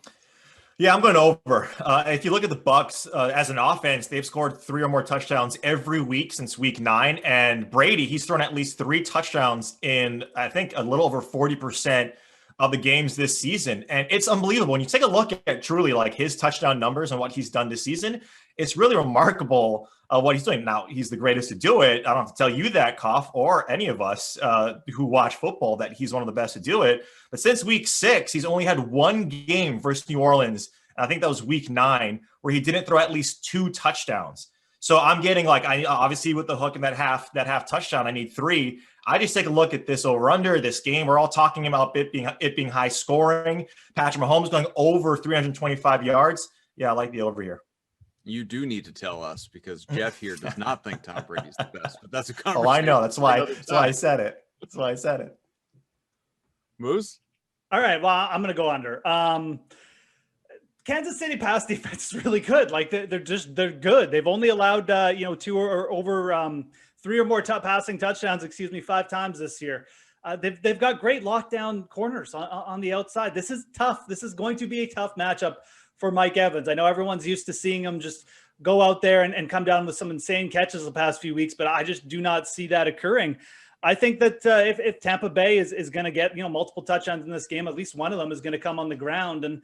Yeah, I'm going over. If you look at the Bucs as an offense, they've scored 3 or more touchdowns every week since week 9. And Brady, he's thrown at least 3 touchdowns in, I think, a little over 40% of the games this season. And it's unbelievable. When you take a look at truly like his touchdown numbers and what he's done this season, it's really remarkable what he's doing. Now, he's the greatest to do it. I don't have to tell you that, Koff, or any of us who watch football, that he's one of the best to do it. But since week 6, he's only had 1 game versus New Orleans. I think that was week 9, where he didn't throw at least 2 touchdowns. So I'm getting I obviously with the hook and that half touchdown, I need 3. I just take a look at this over under this game. We're all talking about it being high scoring. Patrick Mahomes going over 325 yards. Yeah, I like the over here. You do need to tell us because Jeff here does not think Tom Brady's the best, but that's a conversation. Oh, I know. That's why I said it. That's why I said it. Moose? All right. Well, I'm going to go under. Kansas City pass defense is really good. Like they're good. They've only allowed 2 or over 3 or more passing touchdowns, 5 times this year. They've got great lockdown corners on the outside. This is tough. This is going to be a tough matchup for Mike Evans. I know everyone's used to seeing him just go out there and come down with some insane catches the past few weeks, but I just do not see that occurring. I think that if Tampa Bay is going to get multiple touchdowns in this game, at least one of them is going to come on the ground. And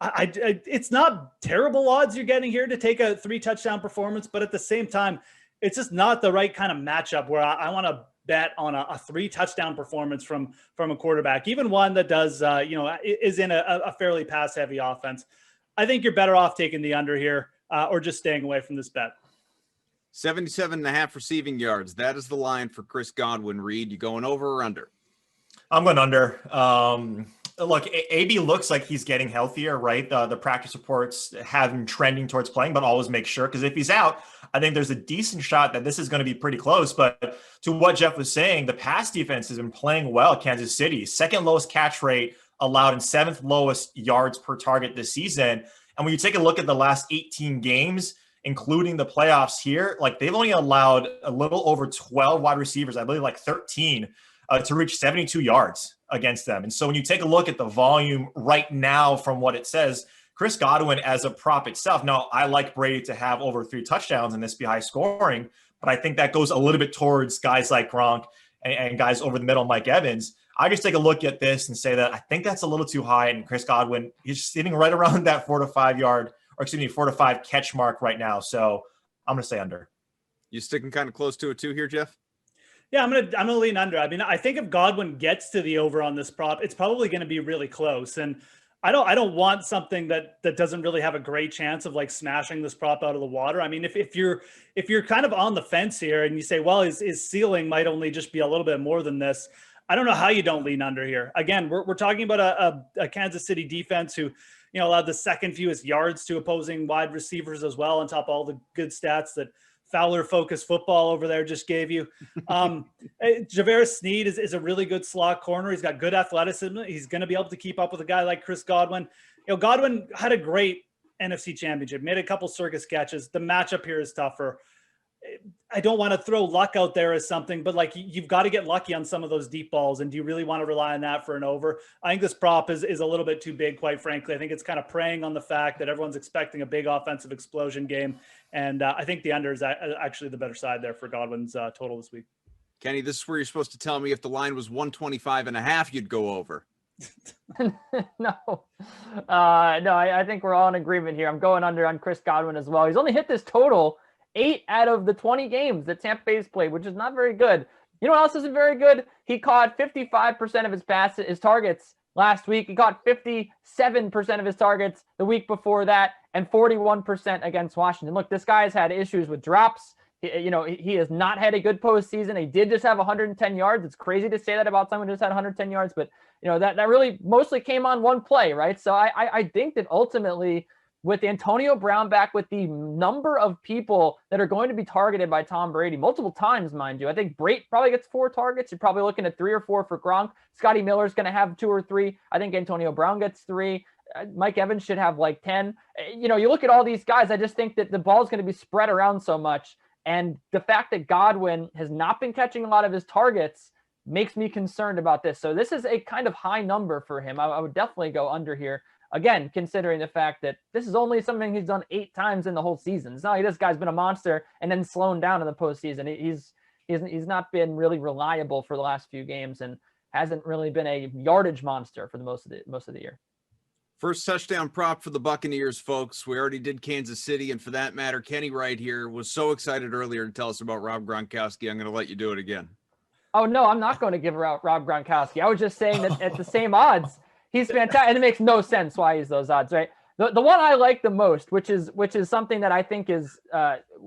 it's not terrible odds you're getting here to take a 3 touchdown performance, but at the same time, it's just not the right kind of matchup where I want to bet on a 3 touchdown performance from a quarterback, even one that does, is in a fairly pass heavy offense. I think you're better off taking the under here or just staying away from this bet. 77.5 receiving yards. That is the line for Chris Godwin. Reed, you going over or under? I'm going under. Look, AB looks like he's getting healthier, right? The practice reports have him trending towards playing, but always make sure, because if he's out, I think there's a decent shot that this is going to be pretty close. But to what Jeff was saying, the pass defense has been playing well. Kansas City, second lowest catch rate allowed and 7th lowest yards per target this season. And when you take a look at the last 18 games, including the playoffs here, like they've only allowed a little over 12 wide receivers, I believe like 13, to reach 72 yards against them. And so when you take a look at the volume right now from what it says, Chris Godwin as a prop itself, now I like Brady to have over 3 touchdowns and this be high scoring, but I think that goes a little bit towards guys like Gronk and guys over the middle, Mike Evans. I just take a look at this and say that I think that's a little too high. And Chris Godwin, he's sitting right around that 4 to 5 catch mark right now. So I'm going to say under. You sticking kind of close to it too here, Jeff? Yeah, I'm gonna lean under. I mean, I think if Godwin gets to the over on this prop, it's probably going to be really close. And I don't want something that doesn't really have a great chance of like smashing this prop out of the water. I mean, if you're kind of on the fence here and you say, well, his ceiling might only just be a little bit more than this, I don't know how you don't lean under here. Again, we're talking about a Kansas City defense who, allowed the second fewest yards to opposing wide receivers as well, on top of all the good stats that Fowler Focus Football over there just gave you. Javarius Sneed is a really good slot corner. He's got good athleticism. He's going to be able to keep up with a guy like Chris Godwin. Godwin had a great NFC Championship, made a couple circus catches. The matchup here is tougher. I don't want to throw luck out there as something, but like you've got to get lucky on some of those deep balls. And do you really want to rely on that for an over? I think this prop is a little bit too big, quite frankly. I think it's kind of preying on the fact that everyone's expecting a big offensive explosion game. And I think the under is actually the better side there for Godwin's total this week. Kenny, this is where you're supposed to tell me if the line was 125.5, you'd go over. No, I think we're all in agreement here. I'm going under on Chris Godwin as well. He's only hit this total 8 out of the 20 games that Tampa Bay's played, which is not very good. You know what else isn't very good? He caught 55% of his targets last week. He caught 57% of his targets the week before that, and 41% against Washington. Look, this guy's had issues with drops. He has not had a good postseason. He did just have 110 yards. It's crazy to say that about someone who just had 110 yards, but that really mostly came on one play, right? So I think that ultimately, with Antonio Brown back, with the number of people that are going to be targeted by Tom Brady multiple times, mind you, I think Brate probably gets 4 targets. You're probably looking at 3 or 4 for Gronk. Scotty Miller's going to have 2 or 3. I think Antonio Brown gets 3. Mike Evans should have like 10. You look at all these guys, I just think that the ball's going to be spread around so much. And the fact that Godwin has not been catching a lot of his targets makes me concerned about this. So this is a kind of high number for him. I would definitely go under here. Again, considering the fact that this is only something he's done 8 times in the whole season. It's not like this guy's been a monster and then slowing down in the postseason. He's not been really reliable for the last few games and hasn't really been a yardage monster for the most of the year. First touchdown prop for the Buccaneers, folks. We already did Kansas City, and for that matter, Kenny right here was so excited earlier to tell us about Rob Gronkowski. I'm going to let you do it again. Oh, no, I'm not going to give out Rob Gronkowski. I was just saying that at the same odds, he's fantastic. And it makes no sense why he's those odds, right? The one I like the most, which is something that I think is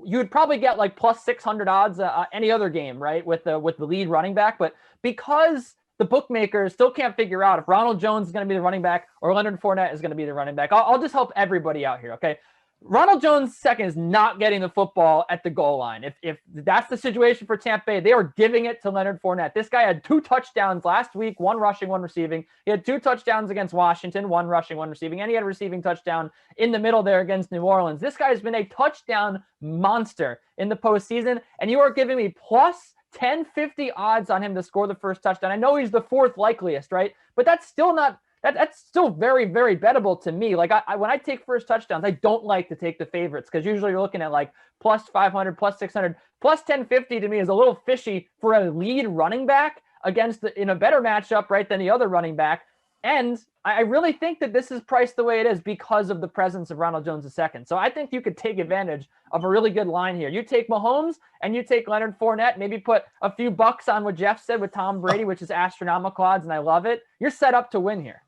you would probably get like plus 600 odds any other game, right? With the lead running back. But because the bookmakers still can't figure out if Ronald Jones is going to be the running back or Leonard Fournette is going to be the running back, I'll just help everybody out here, okay? Ronald Jones second is not getting the football at the goal line. If that's the situation for Tampa Bay, they are giving it to Leonard Fournette. This guy had 2 touchdowns last week, 1 rushing, 1 receiving. He had 2 touchdowns against Washington, 1 rushing, 1 receiving, and he had a receiving touchdown in the middle there against New Orleans. This guy has been a touchdown monster in the postseason, and you are giving me plus 1050 odds on him to score the first touchdown. I know he's the 4th likeliest, right? But that's still not that's still very, very bettable to me. Like when I take first touchdowns, I don't like to take the favorites because usually you're looking at like plus 500, plus 600, plus 1050 to me is a little fishy for a lead running back against in a better matchup, right, than the other running back. And I really think that this is priced the way it is because of the presence of Ronald Jones II. So I think you could take advantage of a really good line here. You take Mahomes and you take Leonard Fournette, maybe put a few bucks on what Jeff said with Tom Brady, which is astronomical odds, and I love it. You're set up to win here.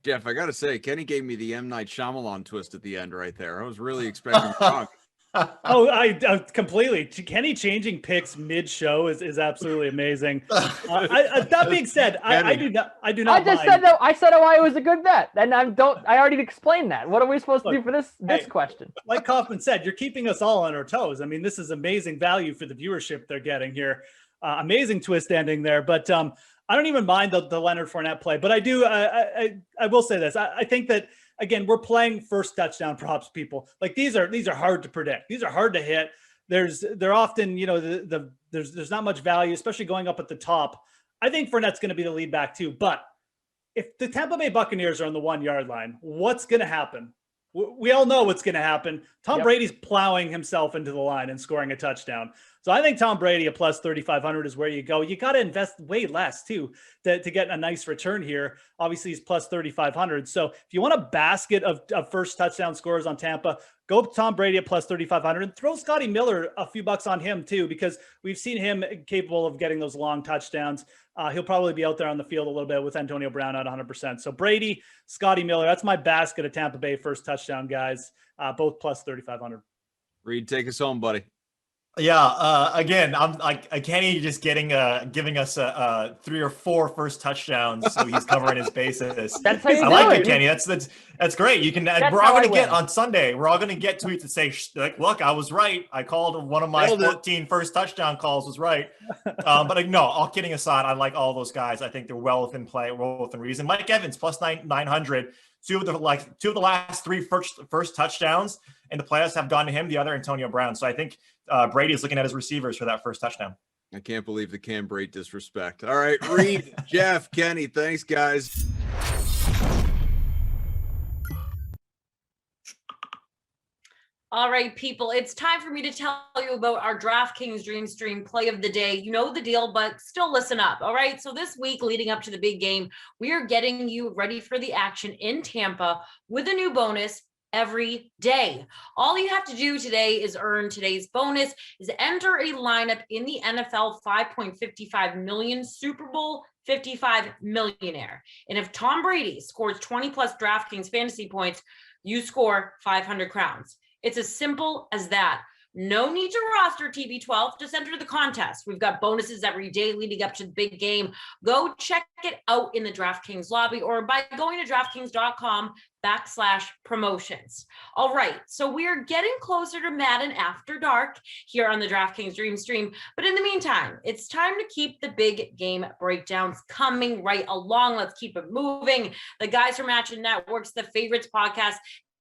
Jeff, I got to say, Kenny gave me the M. Night Shyamalan twist at the end right there. I was really expecting Gronk. I completely. Kenny changing picks mid-show is absolutely amazing. That being said, I do not. I just said though. I said why it was a good bet, and I already explained that. What are we supposed to do for this question? Like Kaufman said, you're keeping us all on our toes. I mean, this is amazing value for the viewership they're getting here. Amazing twist ending there, but I don't even mind the Leonard Fournette play, but I do. I will say this. I think that, again, we're playing first touchdown props, people. Like these are hard to predict. These are hard to hit. They're often, there's not much value, especially going up at the top. I think Fournette's going to be the lead back too. But if the Tampa Bay Buccaneers are on the 1 yard line, what's going to happen? We all know what's going to happen. Tom Brady's plowing himself into the line and scoring a touchdown. So I think Tom Brady at plus 3,500 is where you go. You got to invest way less too to get a nice return here. Obviously, he's plus 3,500. So if you want a basket of first touchdown scorers on Tampa, go Tom Brady at plus 3,500 and throw Scotty Miller a few bucks on him too, because we've seen him capable of getting those long touchdowns. He'll probably be out there on the field a little bit with Antonio Brown at 100%. So Brady, Scotty Miller, that's my basket of Tampa Bay first touchdown guys, both plus 3,500. Reed, take us home, buddy. Yeah. Again, I'm like Kenny just giving us 3 or 4 first touchdowns, so he's covering his bases. That's how you I do like it. it, Kenny. That's great. You can. We're all going to get on Sunday. We're all going to get tweets that say, like, "Look, I was right. I called one of my 14 first touchdown calls was right." But no, all kidding aside, I like all those guys. I think they're well within play, well within reason. Mike Evans plus 900. Two of the last 3 first touchdowns in the playoffs have gone to him. The other Antonio Brown. So I think Brady is looking at his receivers for that first touchdown. I can't believe the Cam Brate disrespect. All right, Reed, Jeff, Kenny, thanks, guys. All right, people, it's time for me to tell you about our DraftKings Dream Stream play of the day. You know the deal, but still listen up. All right. So this week leading up to the big game, we are getting you ready for the action in Tampa with a new bonus every day. All you have to do today is earn today's bonus, is enter a lineup in the NFL 5.55 million Super Bowl 55 millionaire. And if Tom Brady scores 20 plus DraftKings fantasy points, you score 500 crowns. It's as simple as that. No need to roster TB12. Just enter the contest. We've got bonuses every day leading up to the big game. Go check it out in the DraftKings lobby or by going to DraftKings.com/promotions. All right. So we're getting closer to Madden After Dark here on the DraftKings Dream Stream. But in the meantime, it's time to keep the big game breakdowns coming right along. Let's keep it moving. The guys from Action Network's The Favorites podcast,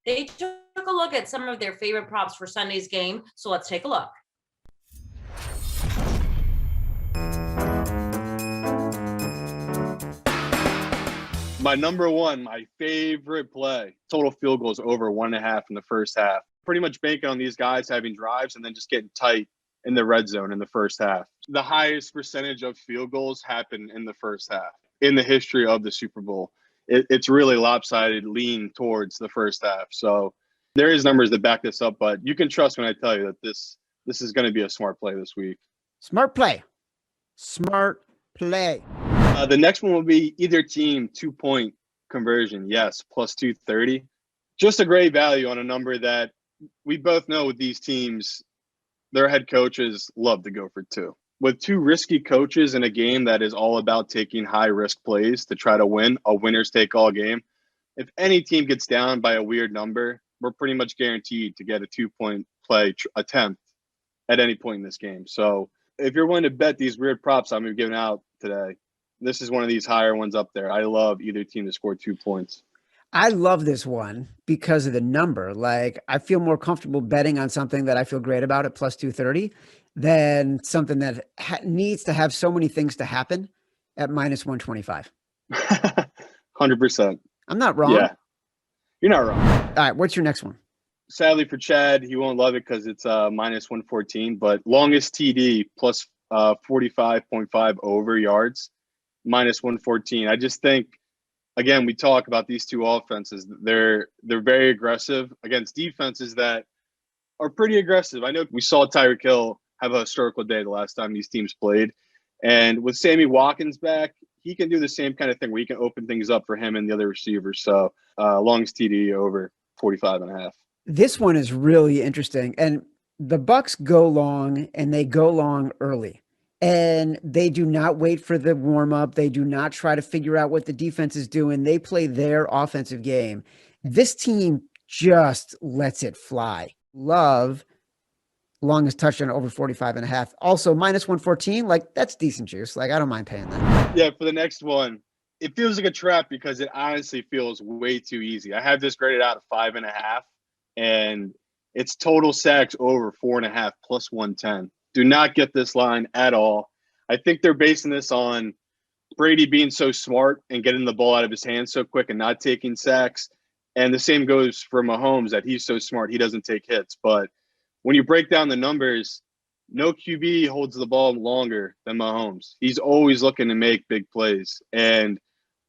they took a look at some of their favorite props for Sunday's game. So let's take a look. My number one, my favorite play, total field goals over 1.5 in the first half. Pretty much banking on these guys having drives and then just getting tight in the red zone in the first half. The highest percentage of field goals happen in the first half in the history of the Super Bowl. It's really lopsided, lean towards the first half. So there is numbers that back this up, but you can trust when I tell you that this is going to be a smart play this week. Smart play. Smart play. The next one will be either team 2-point conversion. Yes, plus 230. Just a great value on a number that we both know with these teams, their head coaches love to go for 2. With 2 risky coaches in a game that is all about taking high-risk plays to try to win a winners-take-all game, if any team gets down by a weird number, we're pretty much guaranteed to get a 2-point play attempt at any point in this game. So if you're willing to bet these weird props I'm giving out today, this is one of these higher ones up there. I love either team to score 2 points. I love this one because of the number. Like, I feel more comfortable betting on something that I feel great about at plus 230 than something that needs to have so many things to happen at minus 125. 100%. I'm not wrong. Yeah, you're not wrong. All right, what's your next one? Sadly for Chad, he won't love it because it's minus 114, but longest TD plus 45.5 over yards, minus 114. I just think, again, we talk about these 2 offenses. They're very aggressive against defenses that are pretty aggressive. I know we saw Tyreek Hill have a historical day the last time these teams played. And with Sammy Watkins back, he can do the same kind of thing where he can open things up for him and the other receivers. So longest TD over 45.5. This one is really interesting. And the Bucks go long, and they go long early. And they do not wait for the warm-up. They do not try to figure out what the defense is doing. They play their offensive game. This team just lets it fly. Love longest touchdown over 45.5. Also, minus 114, like, that's decent juice. Like, I don't mind paying that. Yeah, for the next one, it feels like a trap because it honestly feels way too easy. I have this graded out of 5.5, and it's total sacks over 4.5 plus 110. Do not get this line at all. I think they're basing this on Brady being so smart and getting the ball out of his hands so quick and not taking sacks. And the same goes for Mahomes, that he's so smart he doesn't take hits. But when you break down the numbers, no QB holds the ball longer than Mahomes. He's always looking to make big plays. And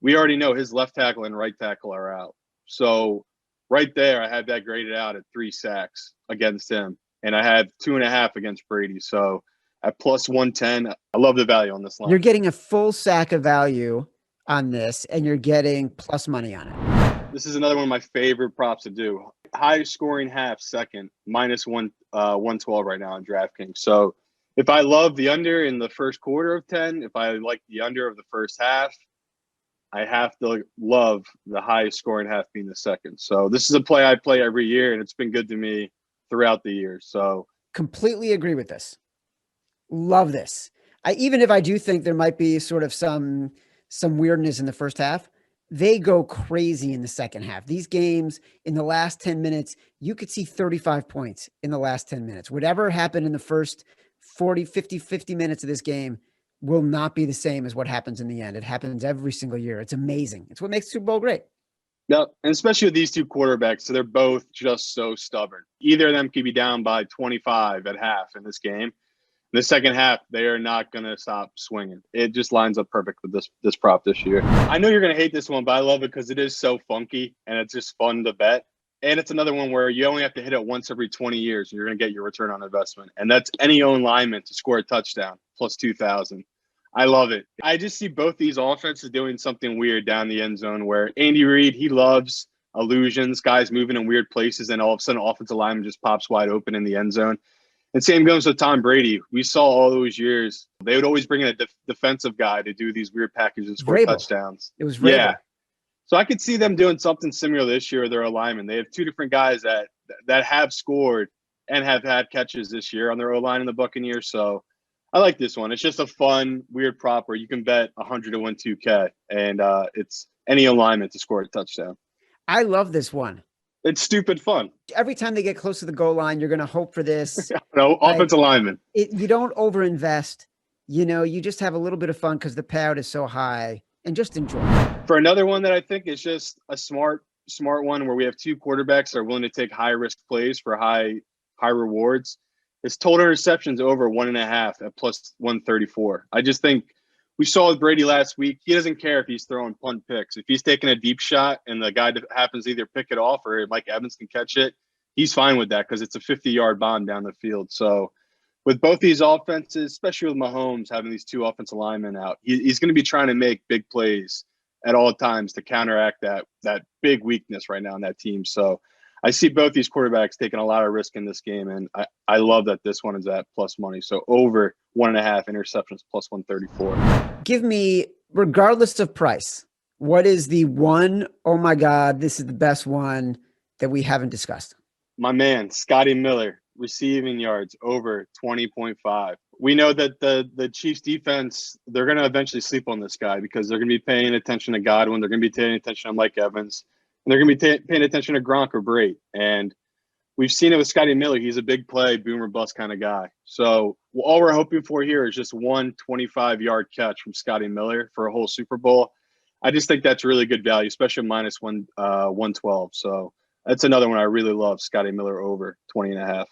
we already know his left tackle and right tackle are out. So right there, I had that graded out at 3 sacks against him. And I had 2.5 against Brady. So at plus 110, I love the value on this line. You're getting a full sack of value on this, and you're getting plus money on it. This is another one of my favorite props to do. High scoring half second, minus 112 right now on DraftKings. So if I love the under in the first quarter of 10, if I like the under of the first half, I have to love the highest scoring half being the second. So this is a play I play every year, and it's been good to me throughout the year. So completely agree with this. Love this. Even if I do think there might be sort of some weirdness in the first half, they go crazy in the second half. These games in the last 10 minutes, you could see 35 points in the last 10 minutes. Whatever happened in the first 40, 50 minutes of this game will not be the same as what happens in the end. It happens every single year. It's amazing. It's what makes the Super Bowl great. Yep, and especially with these two quarterbacks, so they're both just so stubborn. Either of them could be down by 25 at half in this game. In the second half, they are not going to stop swinging. It just lines up perfect with this prop this year. I know you're going to hate this one, but I love it because it is so funky and it's just fun to bet. And it's another one where you only have to hit it once every 20 years and you're going to get your return on investment. And that's any own lineman to score a touchdown, plus 2,000. I love it. I just see both these offenses doing something weird down the end zone where Andy Reid, he loves illusions, guys moving in weird places, and all of a sudden offensive lineman just pops wide open in the end zone. And same goes with Tom Brady. We saw all those years, they would always bring in a defensive guy to do these weird packages for touchdowns. It was Vrabel. Yeah. So I could see them doing something similar this year with their alignment. They have two different guys that have scored and have had catches this year on their O-line in the Buccaneers. So I like this one. It's just a fun, weird prop where you can bet 100 to win 2K, and it's any alignment to score a touchdown. I love this one. It's stupid fun. Every time they get close to the goal line, you're going to hope for this. No, offensive lineman. You don't overinvest. You just have a little bit of fun because the payout is so high, and just enjoy. For another one that I think is just a smart one where we have two quarterbacks that are willing to take high risk plays for high rewards. It's total interceptions over 1.5 at plus 134. I just think we saw with Brady last week, he doesn't care if he's throwing punt picks. If he's taking a deep shot and the guy happens to either pick it off or Mike Evans can catch it, he's fine with that because it's a 50-yard bomb down the field. So with both these offenses, especially with Mahomes having these two offensive linemen out, he's going to be trying to make big plays at all times to counteract that big weakness right now in that team. So I see both these quarterbacks taking a lot of risk in this game, and I love that this one is at plus money. So over 1.5 interceptions plus 134. Give me, regardless of price, what is the one, oh my God, this is the best one that we haven't discussed? My man, Scotty Miller, receiving yards over 20.5. We know that the Chiefs defense, they're going to eventually sleep on this guy because they're going to be paying attention to Godwin. They're going to be paying attention to Mike Evans. And they're going to be paying attention to Gronk or Brait. And we've seen it with Scotty Miller. He's a big play, boom or bust kind of guy. So all we're hoping for here is just one 25-yard catch from Scotty Miller for a whole Super Bowl. I just think that's really good value, especially minus 112. So that's another one I really love, Scotty Miller over 20.5.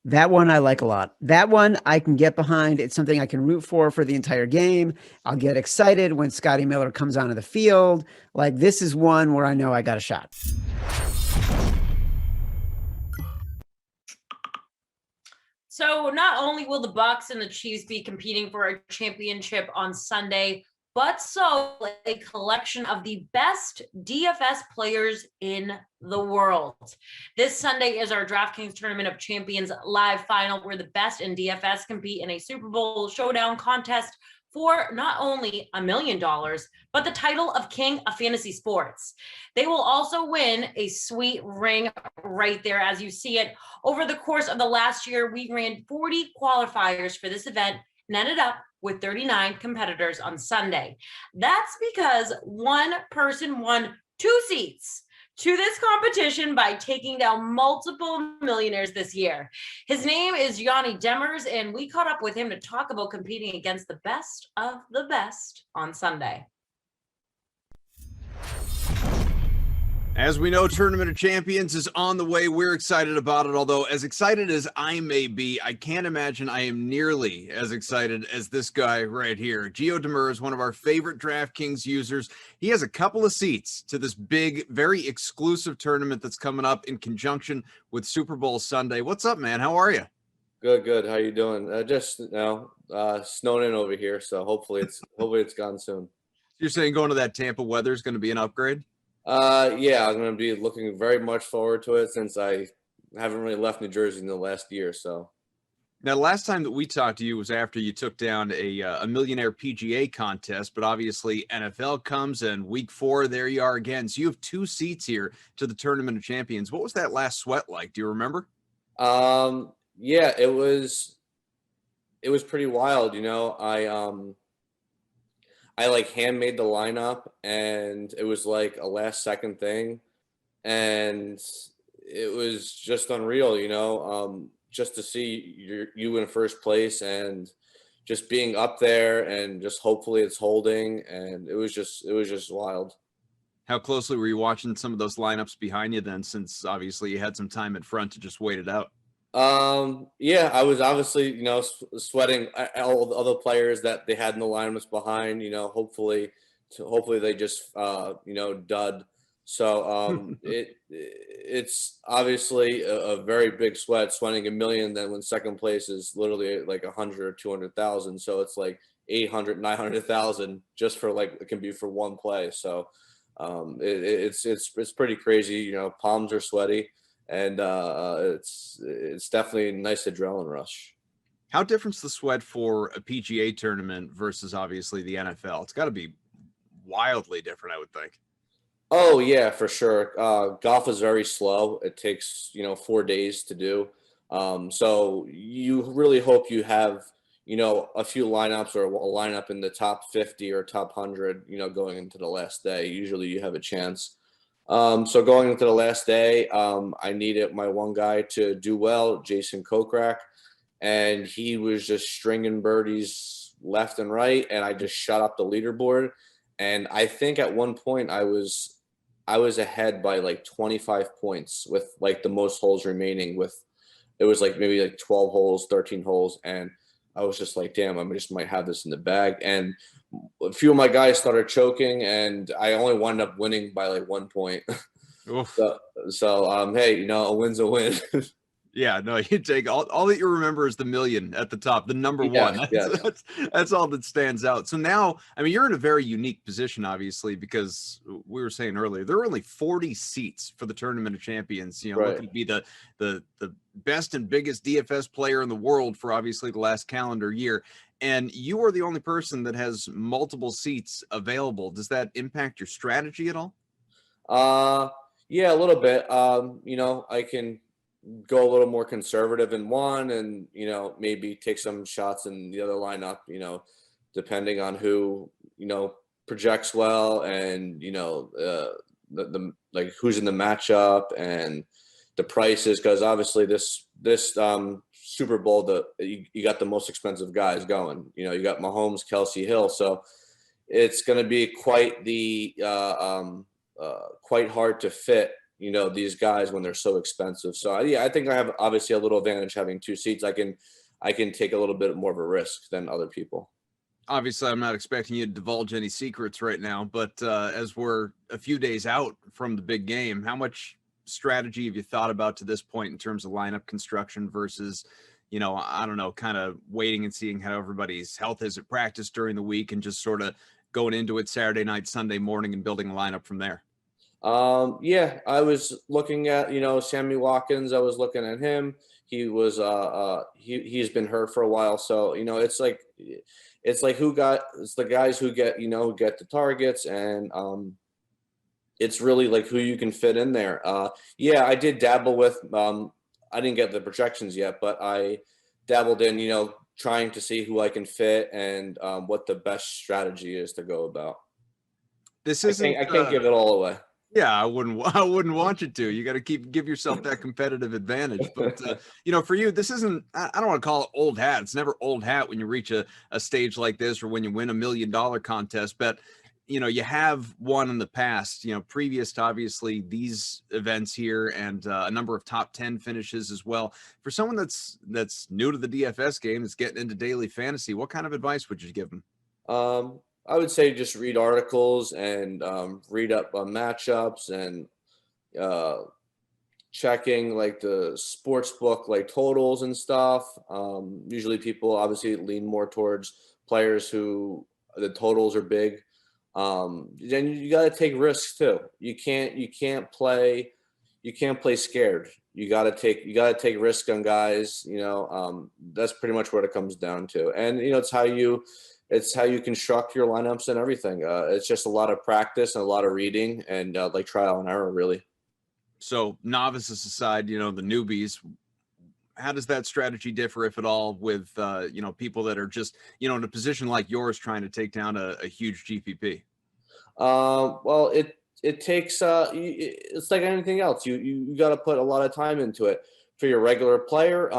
That one I like a lot. That one I can get behind. It's something I can root for the entire game. I'll get excited when Scotty Miller comes onto the field. Like, this is one where I know I got a shot. So not only will the Bucs and the Chiefs be competing for a championship on Sunday, but so a collection of the best DFS players in the world. This Sunday is our DraftKings Tournament of Champions live final, where the best in DFS compete in a Super Bowl showdown contest for not only $1 million, but the title of King of Fantasy Sports. They will also win a sweet ring right there as you see it. Over the course of the last year, we ran 40 qualifiers for this event, netted up with 39 competitors on Sunday. That's because one person won 2 seats to this competition by taking down multiple millionaires this year. His name is Yanni Demers, and we caught up with him to talk about competing against the best of the best on Sunday. As we know, Tournament of Champions is on the way. We're excited about it, although as excited as I may be, I can't imagine I am nearly as excited as this guy right here. Gio Demers, one of our favorite DraftKings users. He has a couple of seats to this big, very exclusive tournament that's coming up in conjunction with Super Bowl Sunday. What's up, man? How are you? Good. How you doing? Just snowing in over here, so hopefully it's gone soon. You're saying going to that Tampa weather is going to be an upgrade? Yeah, I'm going to be looking very much forward to it since I haven't really left New Jersey in the last year. So now, the last time that we talked to you was after you took down a millionaire PGA contest, but obviously NFL comes and week 4, there you are again. So you have 2 seats here to the Tournament of Champions. What was that last sweat like? Do you remember? Yeah, it was pretty wild. I like handmade the lineup, and it was like a last second thing, and it was just unreal, just to see you in first place and just being up there and just hopefully it's holding, and it was just wild. How closely were you watching some of those lineups behind you then, since obviously you had some time in front to just wait it out? Yeah, I was obviously, sweating all the other players that they had in the lineups behind, hopefully they just, dud. So, it's obviously a very big sweating $1 million. Then when second place is literally like 100 or 200,000. So it's like 800, 900,000 just for it can be for one play. So, it's pretty crazy. Palms are sweaty. And it's definitely a nice adrenaline rush. How different's the sweat for a PGA tournament versus obviously the NFL? It's got to be wildly different, I would think. Oh yeah, for sure. Golf is very slow. It takes 4 days to do. So you really hope you have a few lineups or a lineup in the top 50 or top 100 going into the last day. Usually you have a chance. So going into the last day, I needed my one guy to do well, Jason Kokrak, and he was just stringing birdies left and right, and I just shut up the leaderboard. And I think at one point I was ahead by like 25 points with like the most holes remaining. It was like maybe like 12 holes, 13 holes, and I was just like, damn, I just might have this in the bag. And a few of my guys started choking, and I only wound up winning by like 1 point. So hey, a win's a win. Yeah, no, you take all that you remember is the million at the top, the number one. That's all that stands out. So now, I mean, you're in a very unique position, obviously, because we were saying earlier, there are only 40 seats for the Tournament of Champions. Looking to be the best and biggest DFS player in the world for obviously the last calendar year. And you are the only person that has multiple seats available. Does that impact your strategy at all? Yeah, a little bit. I can go a little more conservative in one and, maybe take some shots in the other lineup, depending on who, projects well and, the like who's in the matchup and the prices. Cause obviously this Super Bowl, you got the most expensive guys going, you got Mahomes, Kelsey, Hill. So it's going to be quite quite hard to fit, these guys when they're so expensive. So yeah, I think I have obviously a little advantage having 2 seats. I can take a little bit more of a risk than other people. Obviously, I'm not expecting you to divulge any secrets right now, but as we're a few days out from the big game, how much strategy have you thought about to this point in terms of lineup construction versus, I don't know, kind of waiting and seeing how everybody's health is at practice during the week and just sort of going into it Saturday night, Sunday morning and building a lineup from there? Yeah, I was looking at, Sammy Watkins. I was looking at him. He was, he's been hurt for a while. So, it's the guys who get, get the targets, and, it's really like who you can fit in there. Yeah, I did dabble with, I didn't get the projections yet, but I dabbled in, trying to see who I can fit and what the best strategy is to go about. This isn't. I can't give it all away. Yeah, I wouldn't want you to. You got to give yourself that competitive advantage. But for you, this isn't. I don't want to call it old hat. It's never old hat when you reach a stage like this or when you win $1 million contest. But you have won in the past. Previous to obviously these events here and a number of top 10 finishes as well. For someone that's new to the DFS game, that's getting into daily fantasy, what kind of advice would you give them? I would say just read articles and read up on matchups and checking like the sports book, like totals and stuff. Usually people obviously lean more towards players who the totals are big. Then you got to take risks too. You can't play scared. You got to take risk on guys. That's pretty much what it comes down to. And it's how you construct your lineups and everything. It's just a lot of practice and a lot of reading and like trial and error, really. So novices aside, the newbies, how does that strategy differ, if at all, with people that are just in a position like yours trying to take down a huge GPP? Well, it takes it's like anything else. You got to put a lot of time into it. For your regular player,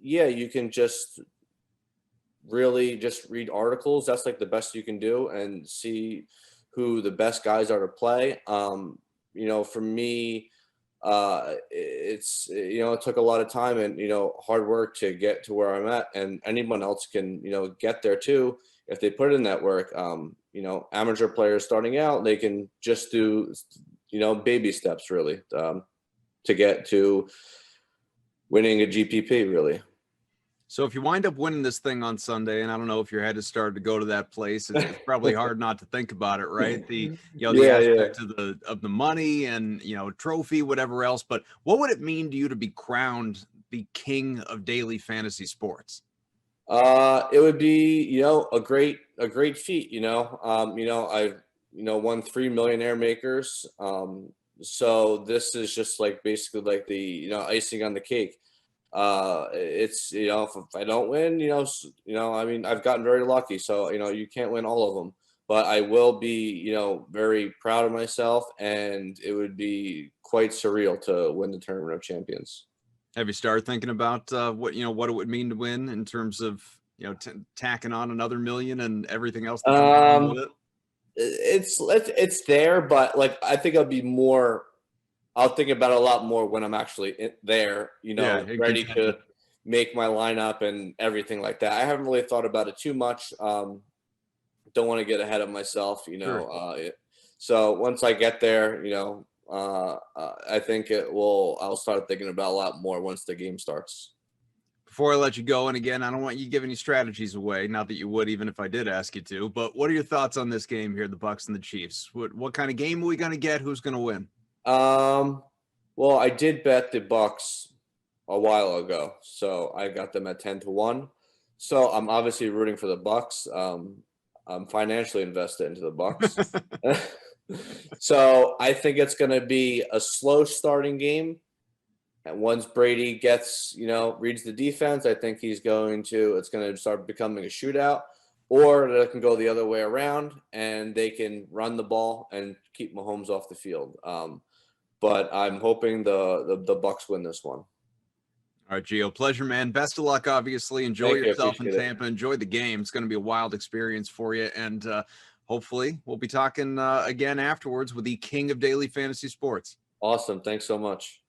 you can just really just read articles. That's like the best you can do and see who the best guys are to play. For me, it took a lot of time and hard work to get to where I'm at, and anyone else can get there too if they put in that work. Amateur players starting out, they can just do baby steps really to get to winning a GPP really. So if you wind up winning this thing on Sunday, and I don't know if your head has started to go to that place, it's probably hard not to think about it, right? The aspect of the money and trophy, whatever else. But what would it mean to you to be crowned the king of daily fantasy sports? It would be a great feat. I've won 3 millionaire makers. So this is just like basically like the icing on the cake. It's if I don't win, I've gotten very lucky, so you can't win all of them, but I will be very proud of myself, and it would be quite surreal to win the Tournament of Champions. Have you started thinking about what it would mean to win in terms of tacking on another million and everything else that comes along with it? It's there, but like I think I'll think about it a lot more when I'm actually there, ready to make my lineup and everything like that. I haven't really thought about it too much. Don't want to get ahead of myself, Sure. So once I get there, I think I'll start thinking about a lot more once the game starts. Before I let you go, and again, I don't want you to give any strategies away, not that you would, even if I did ask you to, but what are your thoughts on this game here, the Bucs and the Chiefs? What kind of game are we going to get? Who's going to win? Well, I did bet the Bucs a while ago, so I got them at 10-1. So I'm obviously rooting for the Bucs. I'm financially invested into the Bucs. So I think it's going to be a slow starting game. And once Brady gets, reads the defense, I think it's going to start becoming a shootout, or they can go the other way around and they can run the ball and keep Mahomes off the field. But I'm hoping the Bucs win this one. All right, Gio, pleasure, man. Best of luck, obviously. Enjoy yourself in Tampa. Enjoy the game. It's going to be a wild experience for you. And hopefully we'll be talking again afterwards with the king of daily fantasy sports. Awesome. Thanks so much.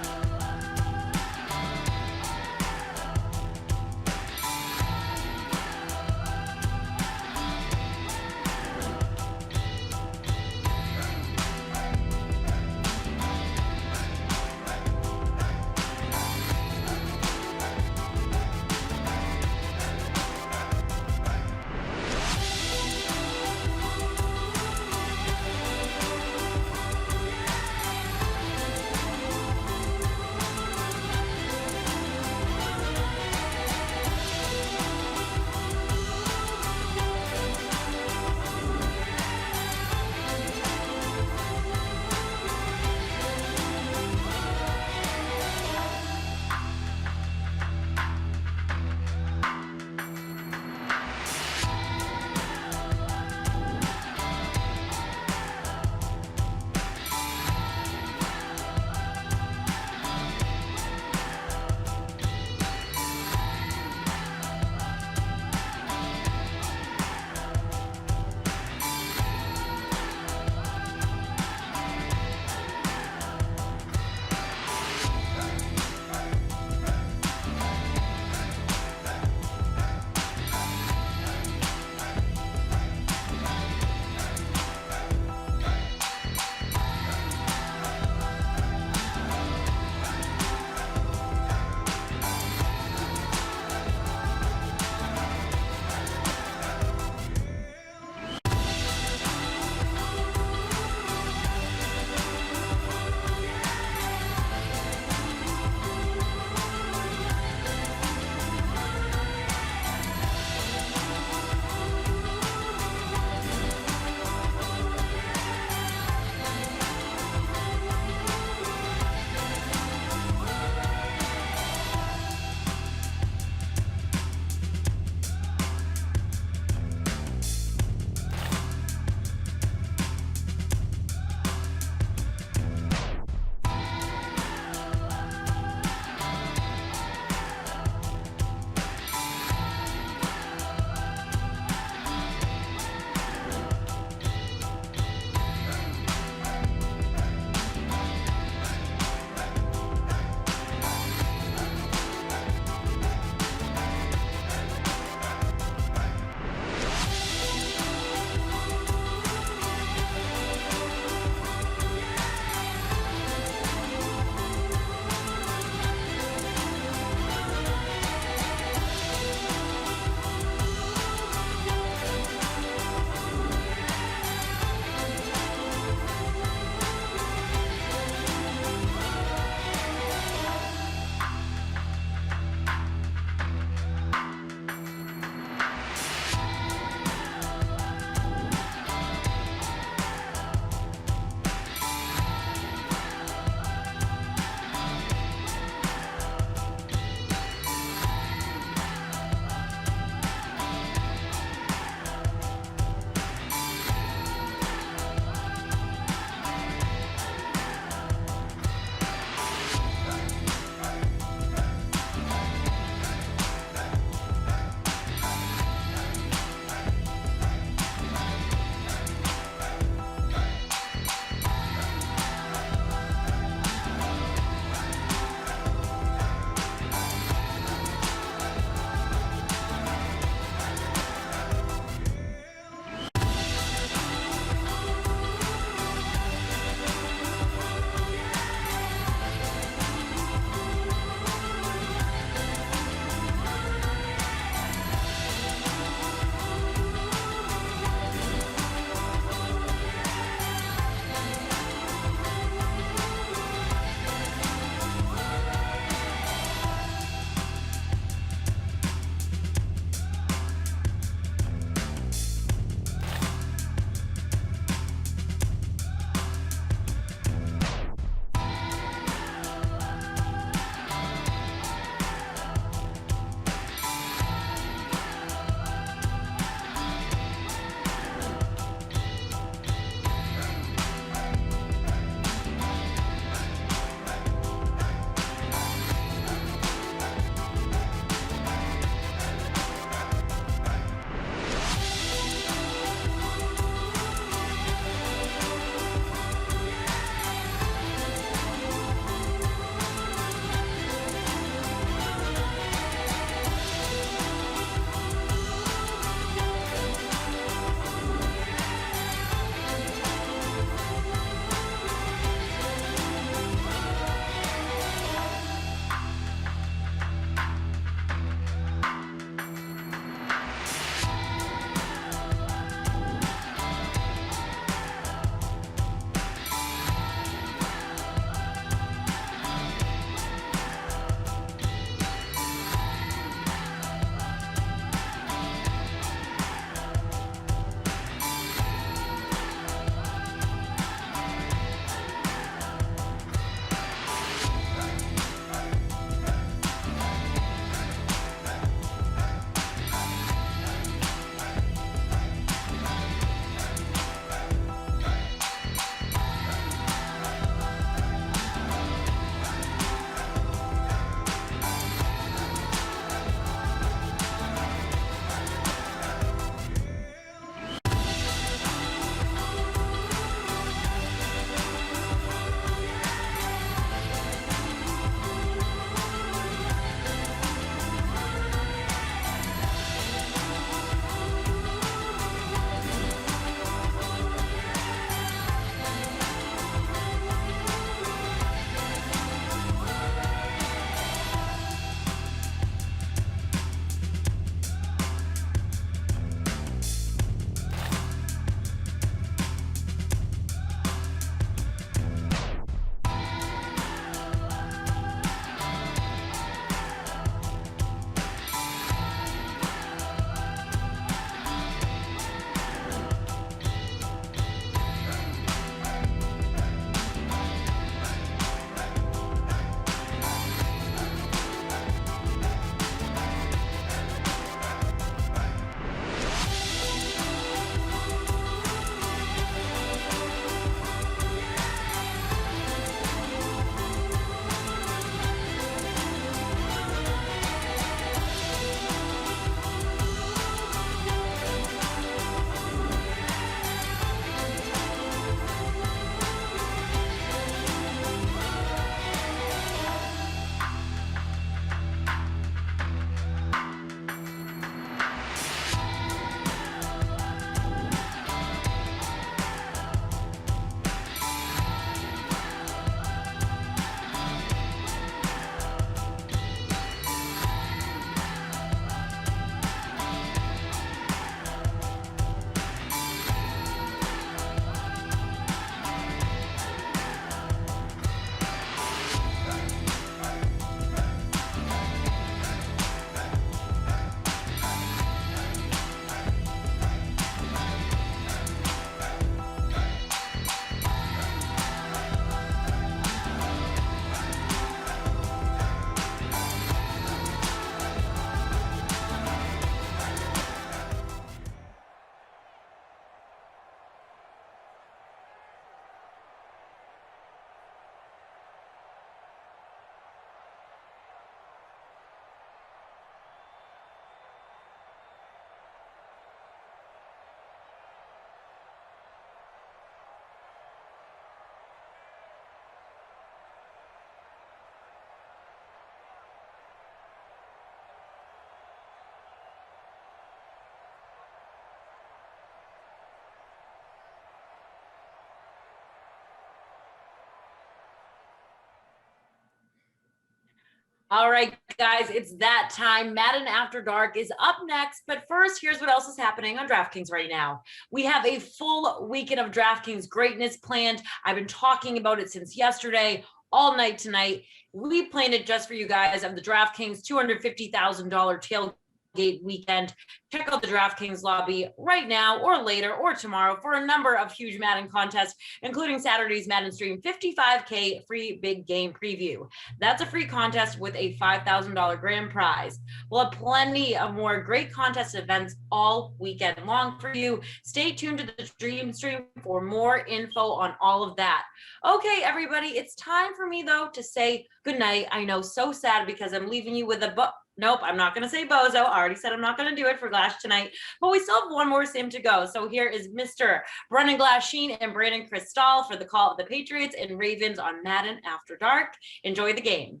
All right, guys, it's that time. Madden After Dark is up next. But first, here's what else is happening on DraftKings right now. We have a full weekend of DraftKings greatness planned. I've been talking about it since yesterday, all night tonight. We planned it just for you guys of the DraftKings $250,000 tailgate weekend. Check out the DraftKings lobby right now or later or tomorrow for a number of huge Madden contests, including Saturday's Madden Stream 55K free big game preview. That's a free contest with a $5,000 grand prize. We'll have plenty of more great contest events all weekend long for you. Stay tuned to the stream for more info on all of that. Okay, everybody, it's time for me though to say goodnight. I know, so sad because I'm leaving you with a Nope, I'm not going to say bozo. I already said I'm not going to do it for Glash tonight, but we still have one more sim to go. So here is Mr. Brennan Glass Sheen and Brandon Cristal for the call of the Patriots and Ravens on Madden After Dark. Enjoy the game.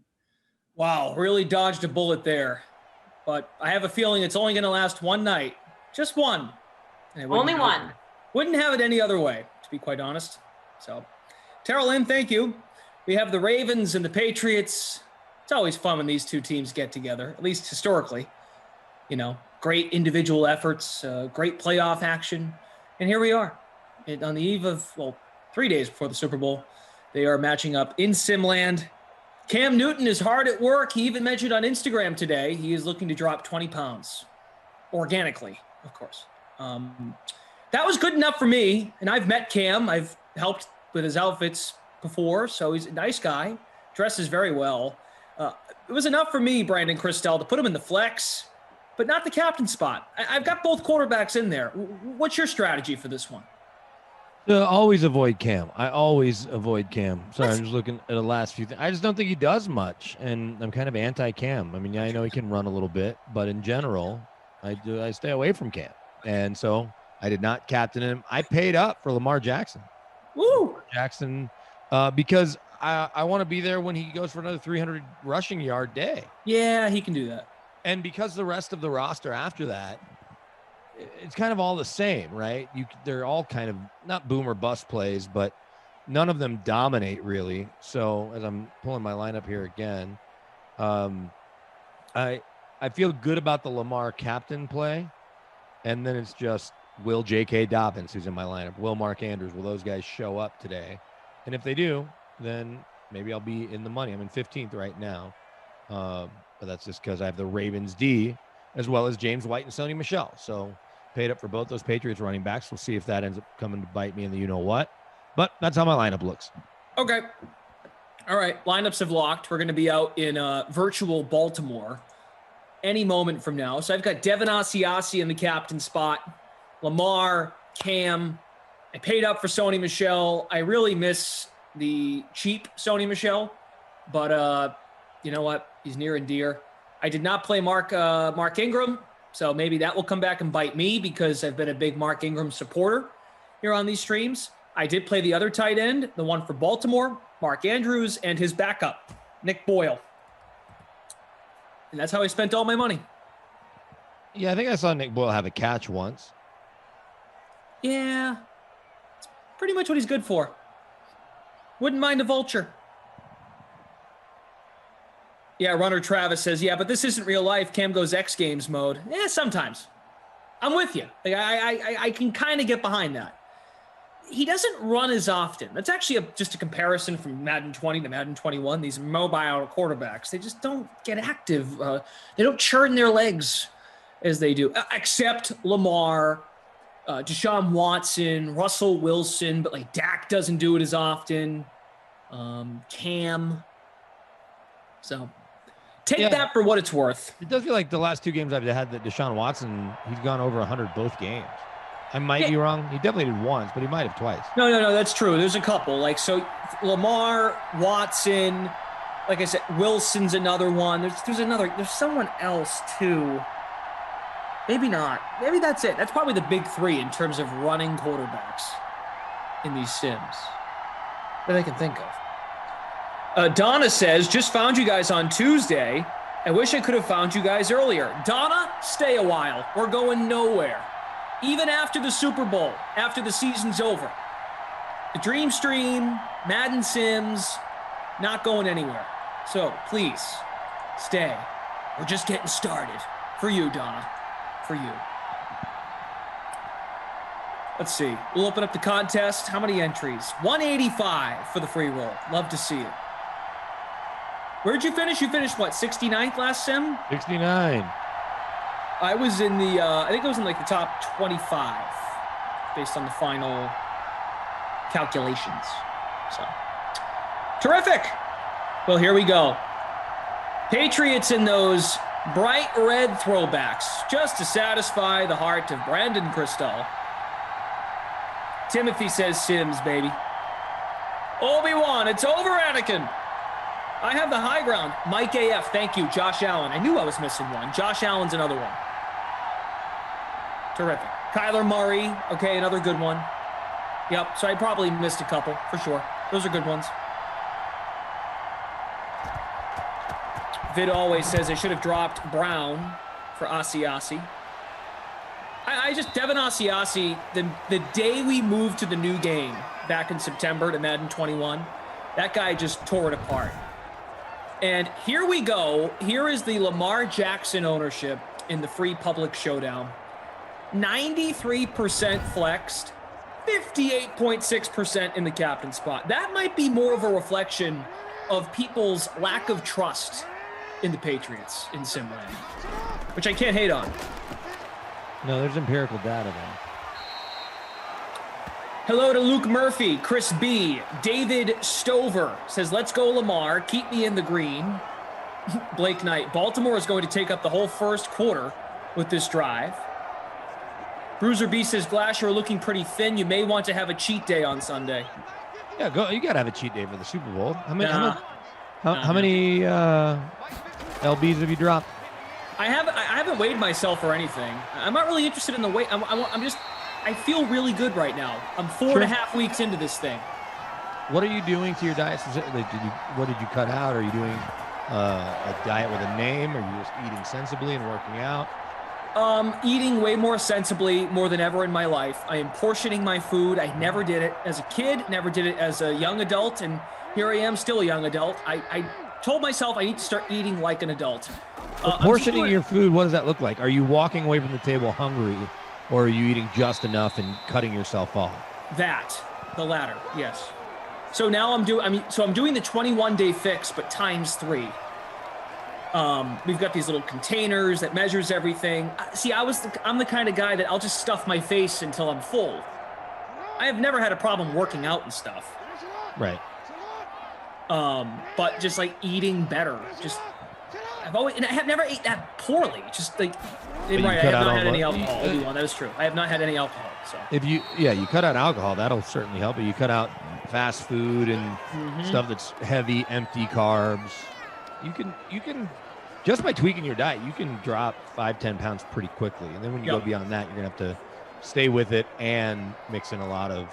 Wow, really dodged a bullet there. But I have a feeling it's only going to last one night. Just one. Only one. Wouldn't have it any other way, to be quite honest. So, Terrell Lynn, thank you. We have the Ravens and the Patriots. It's always fun when these two teams get together, at least historically. You know, great individual efforts, great playoff action. And here we are on the eve of, 3 days before the Super Bowl. They are matching up in Simland. Cam Newton is hard at work. He even mentioned on Instagram today he is looking to drop 20 pounds. Organically, of course. That was good enough for me. And I've met Cam. I've helped with his outfits before. So he's a nice guy. Dresses very well. It was enough for me, Brandon Cristal, to put him in the flex, but not the captain spot. I've got both quarterbacks in there. What's your strategy for this one? Always avoid Cam. I always avoid Cam. Sorry, I'm just looking at the last few things. I just don't think he does much, and I'm kind of anti-Cam. I mean, yeah, I know he can run a little bit, but in general, I stay away from Cam. And so I did not captain him. I paid up for Lamar Jackson. Woo! Jackson, because I want to be there when he goes for another 300 rushing yard day. Yeah, he can do that. And because the rest of the roster after that, it's kind of all the same, right? They're all kind of not boom or bust plays, but none of them dominate really. So as I'm pulling my lineup here again, I feel good about the Lamar captain play. And then it's just, will J.K. Dobbins, who's in my lineup, will Mark Andrews, will those guys show up today? And if they do, then maybe I'll be in the money. I'm in 15th right now. But that's just because I have the Ravens D as well as James White and Sony Michel. So paid up for both those Patriots running backs. We'll see if that ends up coming to bite me in the you-know-what. But that's how my lineup looks. Okay. All right. Lineups have locked. We're going to be out in virtual Baltimore any moment from now. So I've got Devin Asiasi in the captain spot. Lamar, Cam. I paid up for Sony Michel. I really miss the cheap Sony Michel, but you know what? He's near and dear. I did not play Mark Ingram, so maybe that will come back and bite me because I've been a big Mark Ingram supporter here on these streams. I did play the other tight end, the one for Baltimore, Mark Andrews, and his backup, Nick Boyle. And that's how I spent all my money. Yeah, I think I saw Nick Boyle have a catch once. Yeah, it's pretty much what he's good for. Wouldn't mind a vulture. Yeah, Runner Travis says, yeah, but this isn't real life. Cam goes X Games mode. Yeah, sometimes. I'm with you. Like, I can kind of get behind that. He doesn't run as often. That's actually just a comparison from Madden 20 to Madden 21. These mobile quarterbacks, they just don't get active. They don't churn their legs as they do, except Lamar, Deshaun Watson, Russell Wilson, but like Dak doesn't do it as often. Cam. So take that for what it's worth. It does feel like the last two games I've had that Deshaun Watson, he's gone over 100 both games. I might be wrong. He definitely did once, but he might have twice. No, that's true. There's a couple. Like, so Lamar, Watson, like I said, Wilson's another one. There's someone else too. Maybe not. Maybe that's it. That's probably the big three in terms of running quarterbacks in these sims that I can think of. Donna says, just found you guys on Tuesday. I wish I could have found you guys earlier. Donna, stay a while. We're going nowhere. Even after the Super Bowl, after the season's over. The Dream Stream, Madden Sims, not going anywhere. So please, Stay. We're just getting started. For you, Donna. For you. Let's see. We'll open up the contest. How many entries? 185 for the free roll. Love to see it. Where'd you finish? You finished, what, 69th last sim? 69. I was in the, I think I was in like the top 25 based on the final calculations. So, terrific. Well, here we go. Patriots in those bright red throwbacks, just to satisfy the heart of Brandon Christel. Timothy says Sims, baby. Obi-Wan, it's over, Anakin. I have the high ground. Mike AF, thank you. Josh Allen. I knew I was missing one. Josh Allen's another one. Terrific. Kyler Murray, okay, another good one. Yep, so I probably missed a couple, for sure. Those are good ones. Vid always says I should have dropped Brown for Asiasi. Devin Asiasi, the day we moved to the new game back in September to Madden 21, that guy just tore it apart. And here we go. Here is the Lamar Jackson ownership in the free public showdown. 93% flexed, 58.6% in the captain spot. That might be more of a reflection of people's lack of trust in the Patriots in Simland, which I can't hate on. No, there's empirical data there. Hello to Luke Murphy, Chris B, David Stover says, let's go Lamar, keep me in the green. Blake Knight, Baltimore is going to take up the whole first quarter with this drive. Bruiser B says, Glass, you're looking pretty thin. You may want to have a cheat day on Sunday. Yeah, go. You got to have a cheat day for the Super Bowl. How many LBs have you dropped? I haven't weighed myself or anything. I'm not really interested in the weight. I feel really good right now. I'm 4.5 weeks into this thing. What are you doing to your diet? What did you cut out? Are you doing a diet with a name? Are you just eating sensibly and working out? Eating way more sensibly, more than ever in my life. I am portioning my food. I never did it as a kid, never did it as a young adult, and here I am, still a young adult. I told myself I need to start eating like an adult. Portioning your food, what does that look like? Are you walking away from the table hungry, or are you eating just enough and cutting yourself off? The latter, yes. So now I'm doing the 21-day fix, but times 3. We've got these little containers that measures everything. See, I'm the kind of guy that I'll just stuff my face until I'm full. I have never had a problem working out and stuff. Right. But just like eating better, I have never ate that poorly. Just like, right, I have not had any alcohol. That is true. I have not had any alcohol. So if you cut out alcohol, that'll certainly help. But you cut out fast food and stuff that's heavy, empty carbs. You can just by tweaking your diet, you can drop 5-10 pounds pretty quickly. And then when you go beyond that, you're gonna have to stay with it and mix in a lot of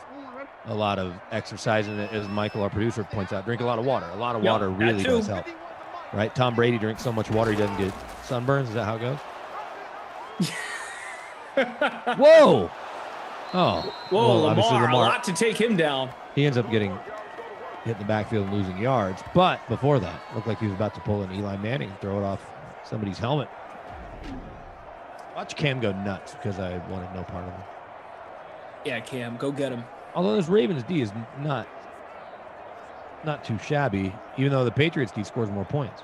exercise. And as Michael, our producer, points out, drink a lot of water. A lot of water really does help. Right? Tom Brady drinks so much water he doesn't get sunburns. Is that how it goes? Whoa! Oh. Whoa, well, Lamar, a lot to take him down. He ends up hitting the backfield and losing yards. But before that, looked like he was about to pull an Eli Manning and throw it off somebody's helmet. Watch Cam go nuts because I wanted no part of him. Yeah, Cam, go get him. Although this Ravens D is not too shabby, even though the Patriots D scores more points.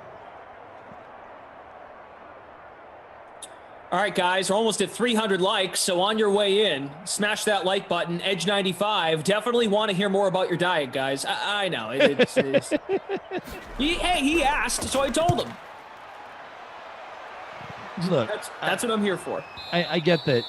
All right, guys, we're almost at 300 likes, so on your way in, smash that like button. Edge 95, definitely want to hear more about your diet, guys. I know. He asked, so I told him. Look, that's what I'm here for. I get that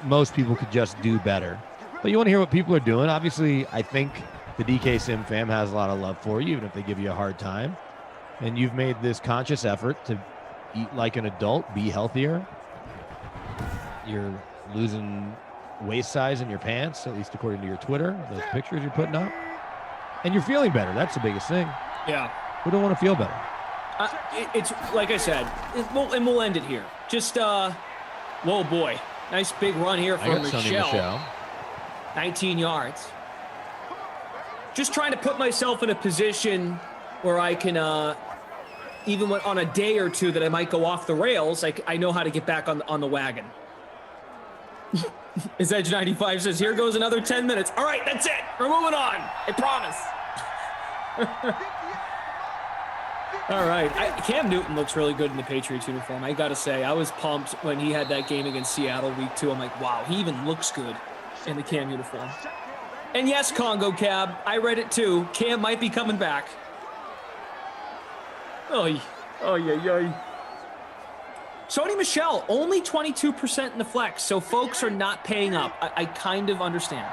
most people could just do better, but you want to hear what people are doing. Obviously, I think the DK Sim fam has a lot of love for you, even if they give you a hard time. And you've made this conscious effort to eat like an adult, be healthier. You're losing waist size in your pants, at least according to your Twitter, those pictures you're putting up. And you're feeling better. That's the biggest thing. Yeah. Who don't want to feel better? It's like I said, and we'll end it here. Just, whoa, boy. Nice big run here from Michelle. 19 yards. Just trying to put myself in a position where I can even when on a day or two that I might go off the rails, I know how to get back on the wagon. Is Edge 95 says, here goes another 10 minutes. All right, that's it. We're moving on. I promise. All right. Cam Newton looks really good in the Patriots uniform. I got to say, I was pumped when he had that game against Seattle week 2. I'm like, wow, he even looks good in the Cam uniform. And yes, Congo Cab, I read it too. Cam might be coming back. Oy. Sony Michel, only 22% in the flex, so folks are not paying up. I kind of understand.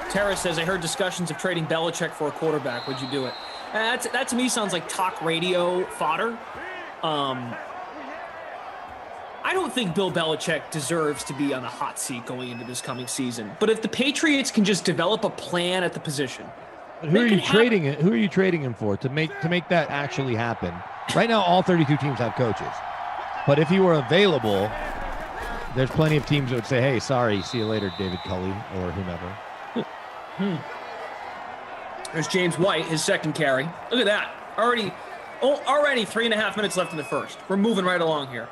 Tara says, I heard discussions of trading Belichick for a quarterback. Would you do it? That to me sounds like talk radio fodder. I don't think Bill Belichick deserves to be on the hot seat going into this coming season. But if the Patriots can just develop a plan at the position. But who are you trading it? Who are you trading him for to make that actually happen? Right now, all 32 teams have coaches. But if he were available, there's plenty of teams that would say, hey, sorry, see you later, David Culley or whomever. There's James White, his second carry. Look at that. Already 3.5 minutes left in the first. We're moving right along here.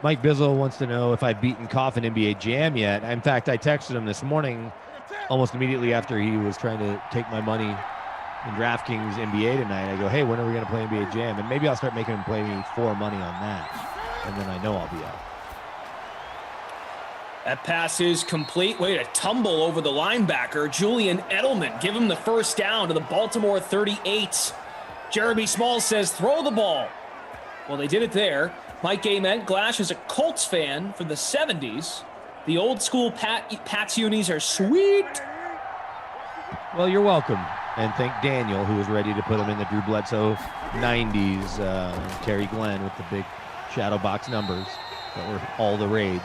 Mike Bizzle wants to know if I've beaten Koff in NBA Jam yet. In fact, I texted him this morning almost immediately after he was trying to take my money in DraftKings NBA tonight. I go, hey, when are we going to play NBA Jam? And maybe I'll start making him play me for money on that. And then I know I'll be out. That pass is complete. Way to tumble over the linebacker. Julian Edelman, give him the first down to the Baltimore 38. Jeremy Small says, throw the ball. Well, they did it there. Mike Ament Glash is a Colts fan from the 70s. The old school Pats unis are sweet. Well, you're welcome. And thank Daniel, who was ready to put him in the Drew Bledsoe 90s Terry Glenn with the big shadow box numbers that were all the rage.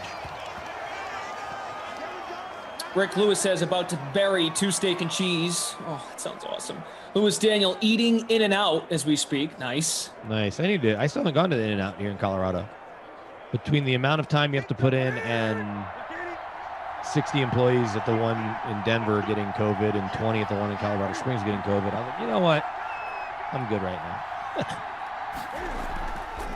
Rick Lewis says, about to bury 2 steak and cheese. Oh, that sounds awesome. Lewis Daniel eating In-N-Out as we speak. Nice. Nice. I still haven't gone to the In-N-Out here in Colorado. Between the amount of time you have to put in and 60 employees at the one in Denver getting COVID and 20 at the one in Colorado Springs getting COVID, I'm like, you know what? I'm good right now.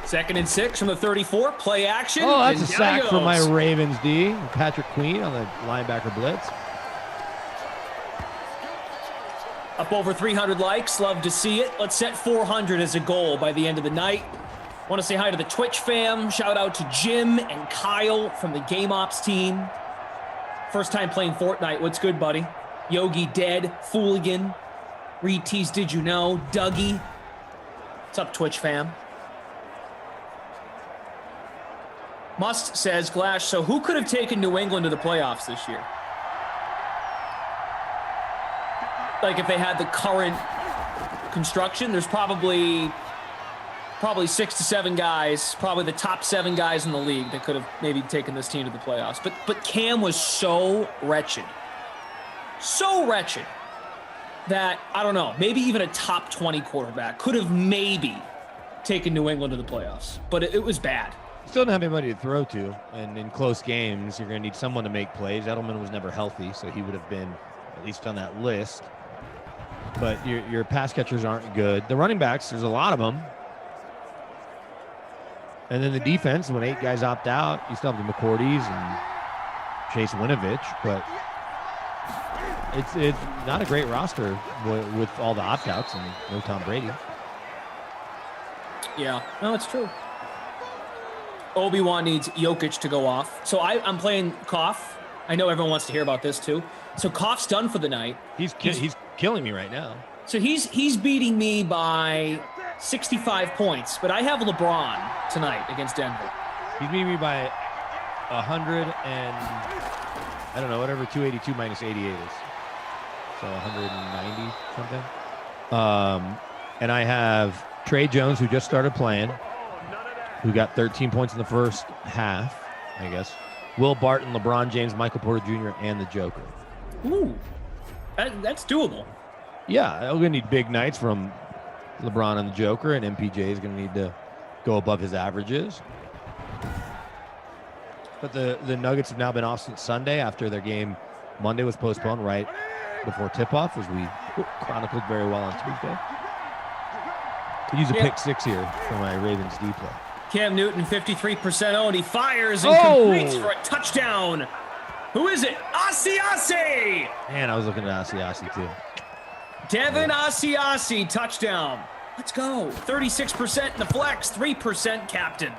2nd and 6 from the 34. Play action. Oh, that's a sack for my Ravens D. Patrick Queen on the linebacker blitz. Up over 300 likes. Love to see it. Let's set 400 as a goal by the end of the night. Want to say hi to the Twitch fam. Shout out to Jim and Kyle from the Game Ops team. First time playing Fortnite. What's good, buddy? Yogi Dead, Fooligan, Reed Tees, Did You Know, Dougie. What's up, Twitch fam? Must says, Glash, so who could have taken New England to the playoffs this year? Like if they had the current construction, there's probably 6 to 7 guys, probably the top 7 guys in the league that could have maybe taken this team to the playoffs. But Cam was so wretched that, I don't know, maybe even a top 20 quarterback could have maybe taken New England to the playoffs. But it was bad. Still don't have anybody to throw to, and in close games, you're going to need someone to make plays. Edelman was never healthy, so he would have been at least on that list. But your pass catchers aren't good. The running backs, there's a lot of them. And then the defense, when 8 guys opt out, you still have the McCourties and Chase Winovich, but it's not a great roster with all the opt-outs and no Tom Brady. Yeah, no, it's true. Obi-Wan needs Jokic to go off. So I'm playing Koff. I know everyone wants to hear about this too. So Koff's done for the night. He's killing me right now. So he's beating me by 65 points, but I have LeBron tonight against Denver. He's beating me by 100 and I don't know, whatever 282 minus 88 is. So 190 something. And I have Trey Jones, who just started playing, who got 13 points in the first half, I guess. Will Barton, LeBron James, Michael Porter Jr., and the Joker. Ooh, that's doable. Yeah, we're going to need big nights from LeBron and the Joker, and MPJ is going to need to go above his averages. But the Nuggets have now been off since Sunday after their game Monday was postponed right before tip-off, as we chronicled very well on Tuesday. Could use a pick six here for my Ravens D play. Cam Newton, 53% owned. He fires and completes for a touchdown. Who is it? Asiasi! Man, I was looking at Asiasi too. Devin Asiasi, touchdown. Let's go. 36% in the flex, 3% captain.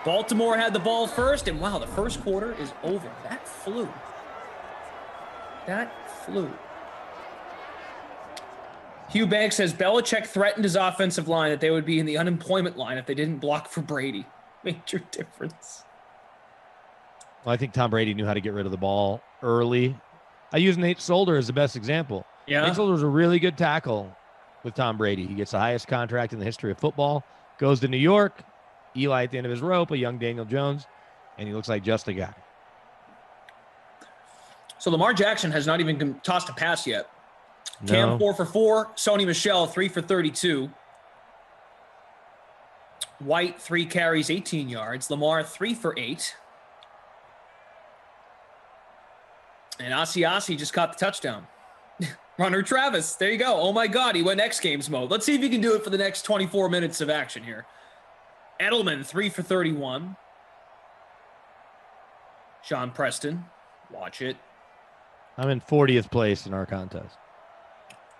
Baltimore had the ball first, and wow, the first quarter is over. That flew. That flew. Hugh Banks says Belichick threatened his offensive line that they would be in the unemployment line if they didn't block for Brady. Major difference. Well, I think Tom Brady knew how to get rid of the ball early. I use Nate Solder as the best example. Yeah. Nate Solder was a really good tackle with Tom Brady. He gets the highest contract in the history of football, goes to New York, Eli at the end of his rope, a young Daniel Jones, and he looks like just a guy. So Lamar Jackson has not even tossed a pass yet. No. Cam 4 for 4. Sony Michel 3 for 32. White 3 carries, 18 yards. Lamar 3 for 8. And Asiasi just caught the touchdown. Runner Travis, there you go. Oh my God, he went X Games mode. Let's see if he can do it for the next 24 minutes of action here. Edelman 3 for 31. Sean Preston, watch it. I'm in 40th place in our contest.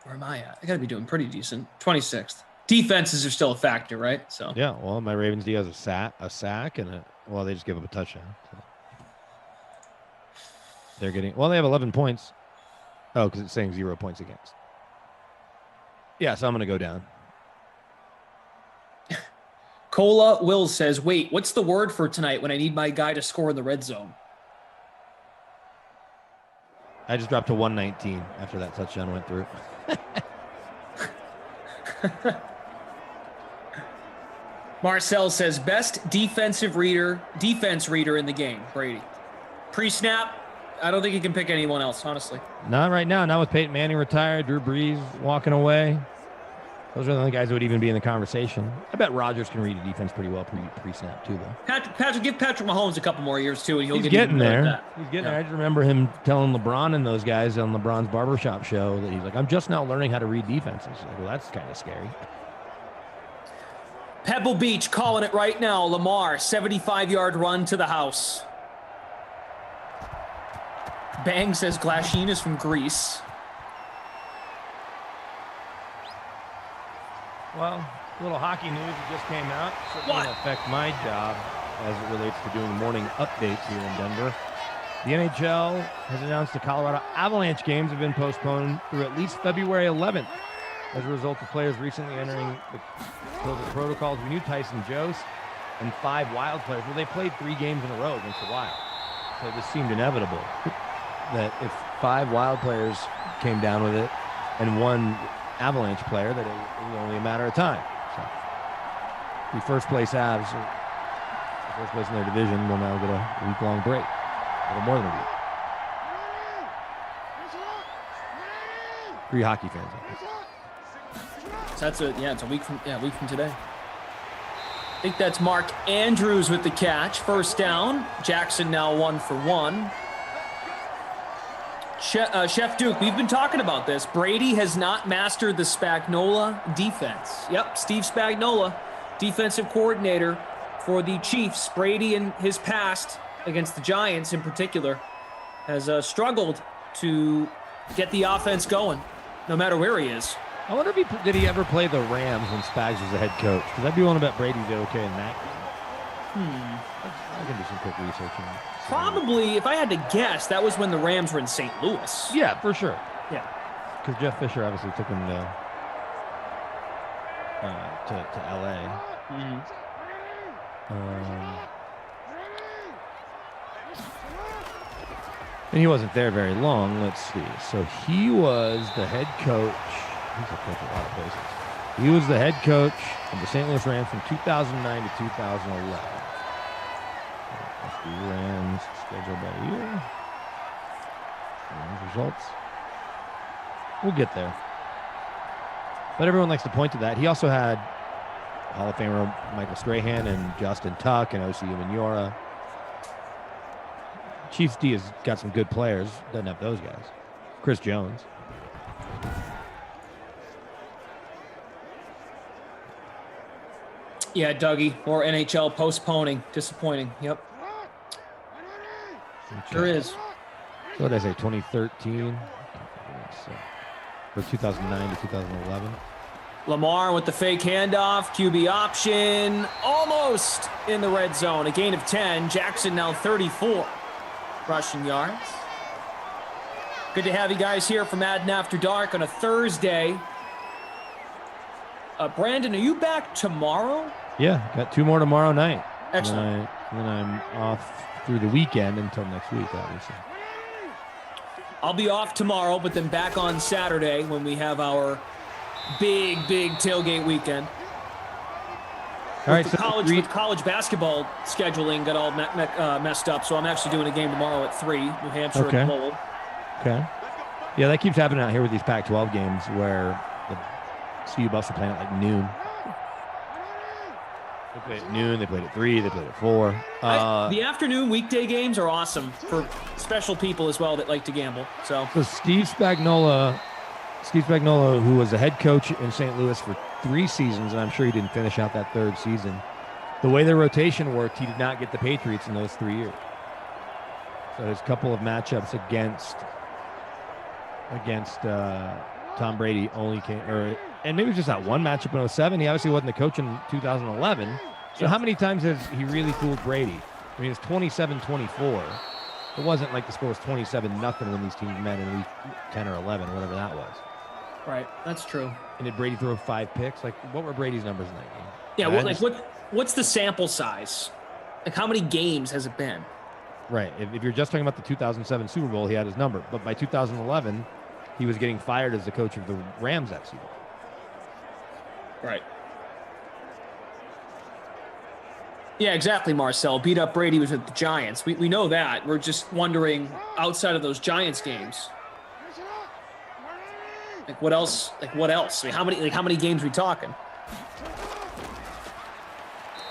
Where am I at? I got to be doing pretty decent. 26th. Defenses are still a factor, right? So Yeah, well, my Ravens D has a sack, and they just give up a touchdown. So. They're getting, they have 11 points. Oh, because it's saying 0 points against. Yeah, so I'm going to go down. Cola Wills says, wait, what's the word for tonight when I need my guy to score in the red zone? I just dropped to 119 after that touchdown went through. Marcel says, best defense reader in the game, Brady. Pre-snap, I don't think he can pick anyone else, honestly. Not right now. Not with Peyton Manning retired, Drew Brees walking away. Those are the only guys that would even be in the conversation. I bet Rodgers can read a defense pretty well pre-snap too, though. Patrick, give Patrick Mahomes a couple more years too, and he'll He's get getting even better there. at that. He's getting there. I just remember him telling LeBron and those guys on LeBron's barbershop show that he's like, I'm just now learning how to read defenses. Like, well, that's kind of scary. Pebble Beach calling it right now. Lamar, 75-yard run to the house. Bang says Glasheen is from Greece. Well, a little hockey news that just came out. Certainly going to affect my job as it relates to doing morning updates here in Denver. The NHL has announced the Colorado Avalanche games have been postponed through at least February 11th as a result of players recently entering the COVID protocols. We knew Tyson Jost and 5 Wild players. Well, they played 3 games in a row against the Wild. So this seemed inevitable that if 5 Wild players came down with it and 1 Avalanche player, that it was only a matter of time. So the first place Avs, first place in their division, will now get a week-long break. A little more than a week. 3 hockey fans. So that's it's a week from today. I think that's Mark Andrews with the catch. First down. Jackson now 1 for 1. Chef Duke, we've been talking about this. Brady has not mastered the Spagnuolo defense. Yep, Steve Spagnuolo, defensive coordinator for the Chiefs. Brady in his past against the Giants in particular has struggled to get the offense going, no matter where he is. I wonder if did he ever play the Rams when Spags was the head coach? Because I'd be willing to bet Brady did okay in that game. I can do some quick research on that. Probably, if I had to guess, that was when the Rams were in St. Louis. Yeah, for sure. Yeah. Because Jeff Fisher obviously took him to L.A. And he wasn't there very long. Let's see. So he was the head coach. He's a coach at a lot of places. He was the head coach of the St. Louis Rams from 2009 to 2011. That's the Rams schedule by year. Rams results. We'll get there. But everyone likes to point to that. He also had Hall of Famer Michael Strahan and Justin Tuck and O.C. Umenyiora. Chiefs D has got some good players. Doesn't have those guys. Chris Jones. Yeah, Dougie, or NHL postponing. Disappointing. Yep. Sure is. So what did I say, 2013? Or 2009 to 2011? Lamar with the fake handoff, QB option, almost in the red zone. A gain of 10. Jackson now 34 rushing yards. Good to have you guys here for Madden After Dark on a Thursday. Brandon, are you back tomorrow? Yeah, got 2 more tomorrow night. Excellent. And then I'm off through the weekend until next week, obviously. I'll be off tomorrow, but then back on Saturday when we have our big tailgate weekend. All right, with college basketball scheduling got all messed up, so I'm actually doing a game tomorrow at 3, New Hampshire Okay. and Lowell. Okay. Yeah, that keeps happening out here with these Pac-12 games where the CU Buffs are playing at like noon. They played at noon, they played at 3, they played at 4. The afternoon weekday games are awesome for special people as well that like to gamble. So Steve Spagnuolo, who was a head coach in St. Louis for 3 seasons, and I'm sure he didn't finish out that 3rd season. The way the rotation worked, he did not get the Patriots in those 3 years. So his couple of matchups against Tom Brady only came, and maybe it was just that one matchup in 07. He obviously wasn't the coach in 2011. So how many times has he really fooled Brady? I mean, it's 27-24. It wasn't like the score was 27-0 when these teams met in week 10 or 11, whatever that was. Right, that's true. And did Brady throw 5 picks? Like, what were Brady's numbers in that game? Yeah, what's the sample size? Like, how many games has it been? Right. If you're just talking about the 2007 Super Bowl, he had his number. But by 2011, he was getting fired as the coach of the Rams that season. Right. Yeah, exactly, Marcel. Beat up Brady was with the Giants. We know that. We're just wondering, outside of those Giants games, like what else? I mean, how many games are we talking?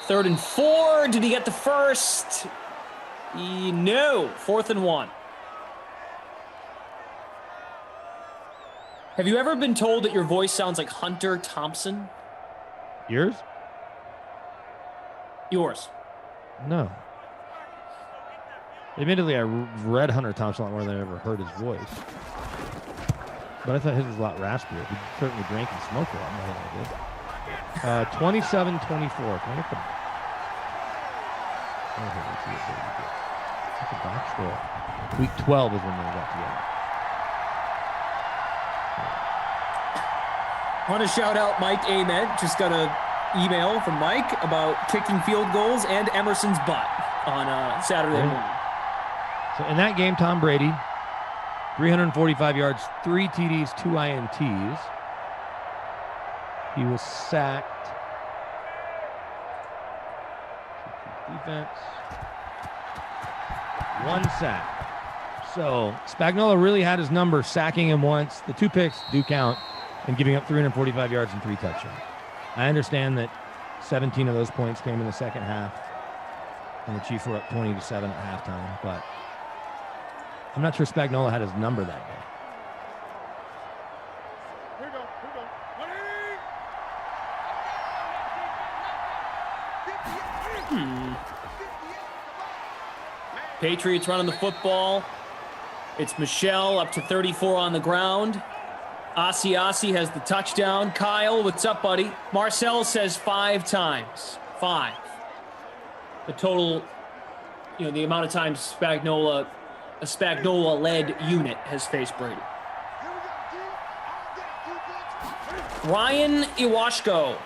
3rd and 4. Did he get the first? No. 4th and 1. Have you ever been told that your voice sounds like Hunter Thompson? Yours? Yours. No. Admittedly, I read Hunter Thompson a lot more than I ever heard his voice. But I thought his was a lot raspier. He certainly drank and smoked a lot more than I did. 27-24. Can I get the... Get the box score. Week 12 is when they got together. I want to shout out Mike Ahmed. Just got an email from Mike about kicking field goals and Emerson's butt on Saturday morning. So in that game, Tom Brady, 345 yards, 3 TDs, 2 INTs. He was sacked. Defense. 1 sack. So Spagnuolo really had his number, sacking him once. The 2 picks do count, and giving up 345 yards and 3 touchdowns. I understand that 17 of those points came in the second half, and the Chiefs were up 20-7 at halftime, but I'm not sure Spagnuolo had his number that day. Patriots running the football. It's Michelle up to 34 on the ground. Asiasi has the touchdown. Kyle, what's up, buddy? Marcel says 5 times. 5. The total, the amount of times a Spagnuolo-led unit has faced Brady. Ryan Iwashko.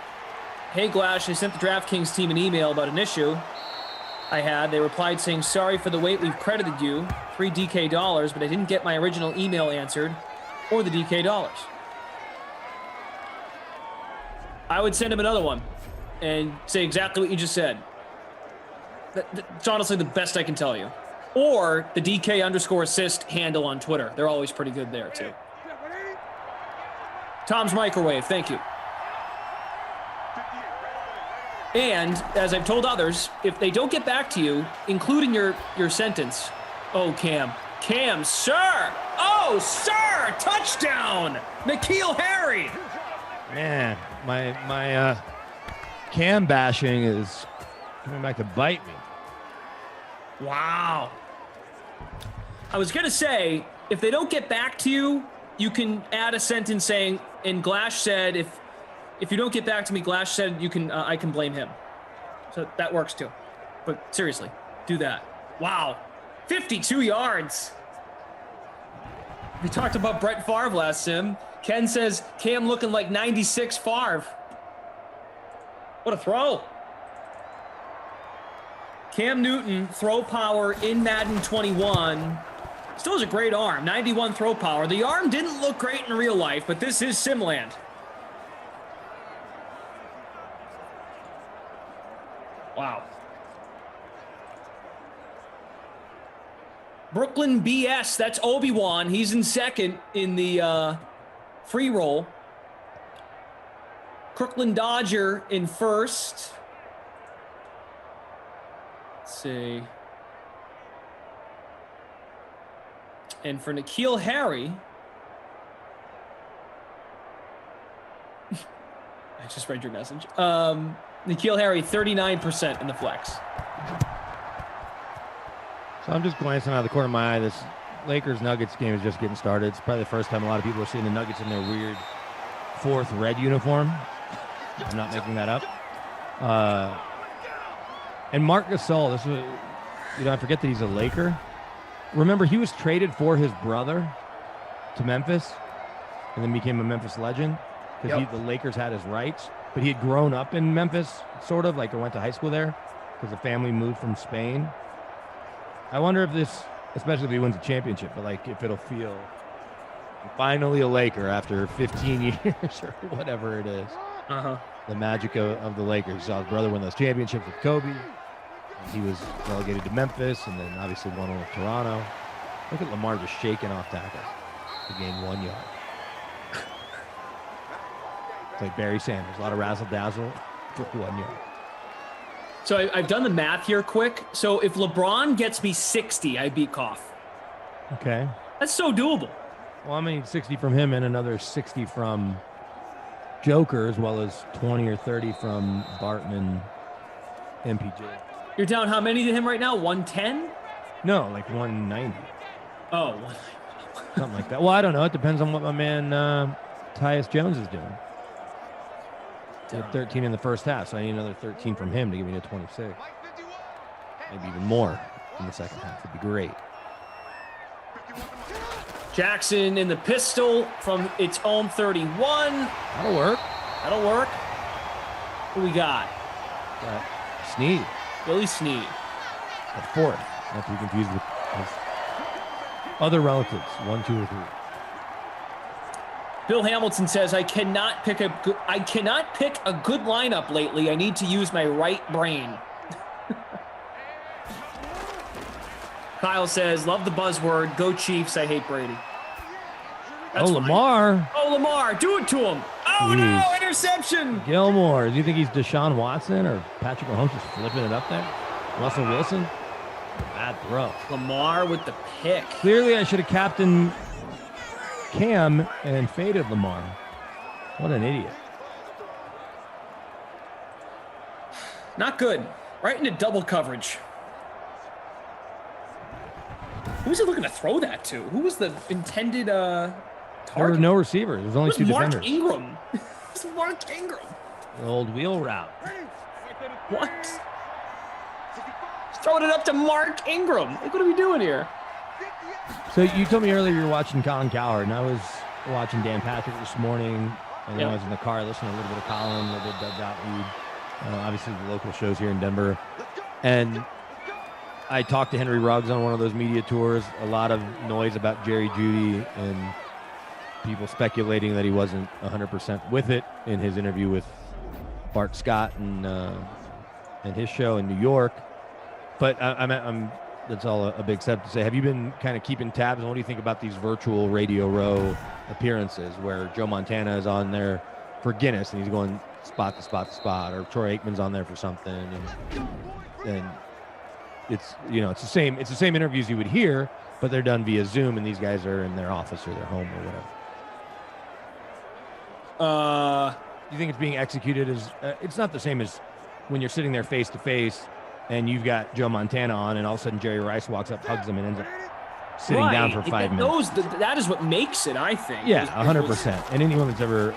Hey, Glash, I sent the DraftKings team an email about an issue I had. They replied saying, sorry for the wait, we've credited you $3 DK, but I didn't get my original email answered or the DK dollars. I would send him another one and say exactly what you just said. It's honestly the best I can tell you. Or the DK_assist handle on Twitter. They're always pretty good there too. Tom's Microwave, thank you. And as I've told others, if they don't get back to you, including your sentence, oh, Cam, sir, oh, sir, touchdown, N'Keal Harry. Man, my Cam bashing is coming back to bite me. Wow. I was going to say, if they don't get back to you, you can add a sentence saying, and Glash said, if you don't get back to me, Glash said you can, I can blame him. So that works too. But seriously, do that. Wow. 52 yards. We talked about Brett Favre last sim. Ken says Cam looking like 96 Favre. What a throw. Cam Newton, throw power in Madden 21. Still has a great arm, 91 throw power. The arm didn't look great in real life, but this is Simland. Wow. Brooklyn BS, that's Obi-Wan. He's in second in the free roll. Crooklyn Dodger in first. Let's see. And for N'Keal Harry, I just read your message. N'Keal Harry, 39% in the flex. So I'm just glancing out of the corner of my eye. This Lakers-Nuggets game is just getting started. It's probably the first time a lot of people are seeing the Nuggets in their weird fourth red uniform. I'm not making that up. And Marc Gasol, this was, I forget that he's a Laker. Remember, he was traded for his brother to Memphis and then became a Memphis legend because the Lakers had his rights. But he had grown up in Memphis, sort of, like, or went to high school there because the family moved from Spain. I wonder if this, especially if he wins a championship, but, like, if it'll feel finally a Laker after 15 years or whatever it is. The magic of the Lakers. He saw his brother win those championships with Kobe. He was relegated to Memphis and then obviously won with Toronto. Look at Lamar just shaking off tackles to gain 1 yard. It's like Barry Sanders, a lot of razzle-dazzle for 1 yard. So I've done the math here quick. So if LeBron gets me 60, I beat Koff. Okay. That's so doable. Well, I'm going to need 60 from him and another 60 from Joker, as well as 20 or 30 from Barton and MPJ. You're down how many to him right now? 110? No, like 190. Oh, something like that. Well, I don't know. It depends on what my man Tyus Jones is doing. He had 13 in the first half, so I need another 13 from him to give me to 26. Maybe even more in the second half. It'd be great. Jackson in the pistol from its own 31. That'll work. That'll work. Who we got? Snead. Billy Snead. At fourth. Not to be confused with his other relatives, 1, 2, or 3. Bill Hamilton says, I cannot pick a good lineup lately. I need to use my right brain. Kyle says, love the buzzword. Go Chiefs. I hate Brady. That's Lamar. Oh, Lamar. Do it to him. Oh, no. Interception. Gilmore. Do you think he's Deshaun Watson or Patrick Mahomes just flipping it up there? Russell Wilson? Bad throw. Lamar with the pick. Clearly, I should have captained Cam and faded Lamar. What an idiot. Not good. Right into double coverage. Who was he looking to throw that to? Who was the intended target? There were no receivers. There's only two defenders. Mark Ingram. It's Mark Ingram. The old wheel route. What? He's throwing it up to Mark Ingram. Like, what are we doing here? So you told me earlier you were watching Colin Cowherd, and I was watching Dan Patrick this morning, and then I was in the car listening to a little bit of Colin, a little bit of Doug Gottlieb, obviously the local shows here in Denver. And I talked to Henry Ruggs on one of those media tours. A lot of noise about Jerry Jeudy and people speculating that he wasn't 100% with it in his interview with Bart Scott and his show in New York. But I'm that's all a big step to say. Have you been kind of keeping tabs on what do you think about these virtual Radio Row appearances where Joe Montana is on there for Guinness and he's going spot to spot to spot, or Troy Aikman's on there for something, and it's it's the same interviews you would hear, but they're done via Zoom, and these guys are in their office or their home or whatever. you think it's being executed as it's not the same as when you're sitting there face to face and you've got Joe Montana on, and all of a sudden Jerry Rice walks up, hugs him, and ends up sitting down for 5 minutes. That is what makes it, I think. Yeah, 100%. And anyone that's ever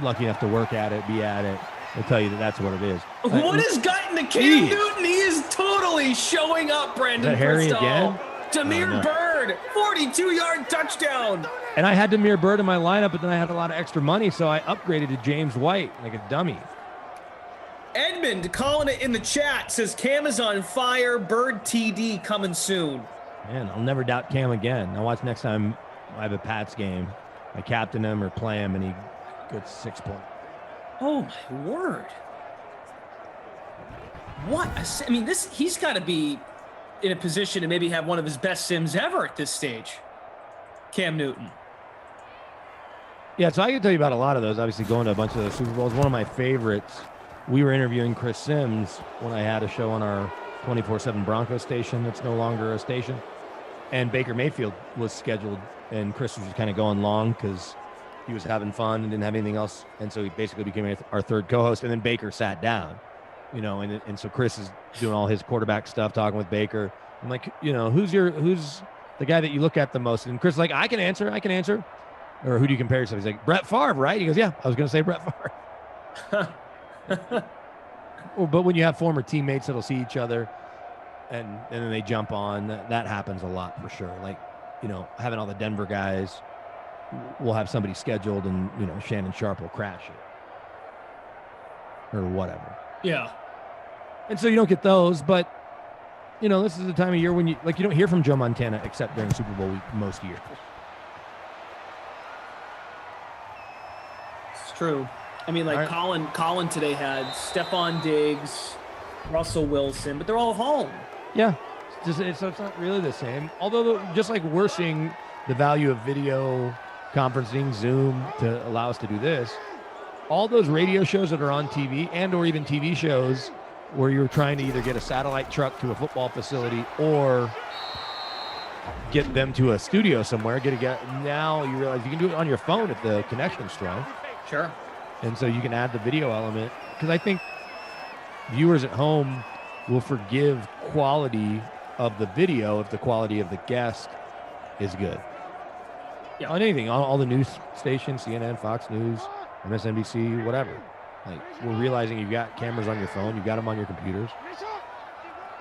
lucky enough to work at it, be at it, will tell you that that's what it is. What is gutting to Cam Newton? He is totally showing up, Brandon. Is that Harry Bristow. again? Demir Bird, 42-yard touchdown. And I had Demir Bird in my lineup, but then I had a lot of extra money, so I upgraded to James White like a dummy. Edmund calling it in the chat says Cam is on fire. Bird TD coming soon. Man, I'll never doubt Cam again. Now watch next time I have a Pats game. I captain him or play him, and he gets 6 points. Oh my word! What? I mean, he's got to be in a position to maybe have one of his best sims ever at this stage. Cam Newton. Yeah, so I can tell you about a lot of those. Obviously, going to a bunch of those Super Bowls. One of my favorites. We were interviewing Chris Sims when I had a show on our 24/7 Broncos station. That's no longer a station. And Baker Mayfield was scheduled, and Chris was kind of going long because he was having fun and didn't have anything else. And so he basically became our third co-host. And then Baker sat down, and so Chris is doing all his quarterback stuff, talking with Baker. I'm like, who's the guy that you look at the most? And Chris is like, I can answer. Or who do you compare yourself? He's like, Brett Favre, right? He goes, yeah, I was going to say Brett Favre. But when you have former teammates that'll see each other and then they jump on, that happens a lot for sure. Like, having all the Denver guys, we'll have somebody scheduled and, Shannon Sharp will crash it or whatever. Yeah. And so you don't get those, but, this is the time of year when you don't hear from Joe Montana except during Super Bowl week most years. It's true. I mean, like Colin today had Stephon Diggs, Russell Wilson, but they're all home. Yeah, so it's not really the same. Although, just like we're seeing the value of video conferencing, Zoom, to allow us to do this, all those radio shows that are on TV or even TV shows where you're trying to either get a satellite truck to a football facility or get them to a studio somewhere, now you realize you can do it on your phone if the connection's strong. Sure. And so you can add the video element, because I think viewers at home will forgive quality of the video if the quality of the guest is good. Yeah. On anything, on all the news stations, CNN, Fox News, MSNBC, whatever. Like, we're realizing you've got cameras on your phone, you've got them on your computers.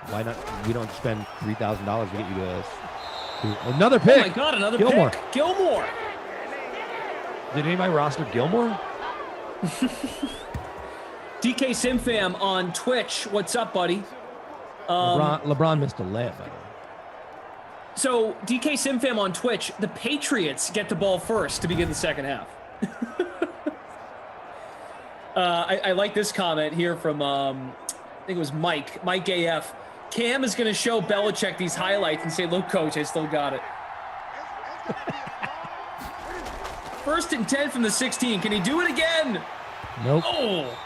Why not? We don't spend $3,000 to get you to another pick. Oh my God, another Gilmore. pick. Gilmore. Did anybody roster Gilmore? DK Simfam on Twitch. What's up, buddy? LeBron missed a layup, by the way. So, DK Simfam on Twitch, the Patriots get the ball first to begin the second half. I like this comment here from, I think it was Mike AF. Cam is going to show Belichick these highlights and say, look, coach, I still got it. 1st and 10 from the 16. Can he do it again? Nope. Oh.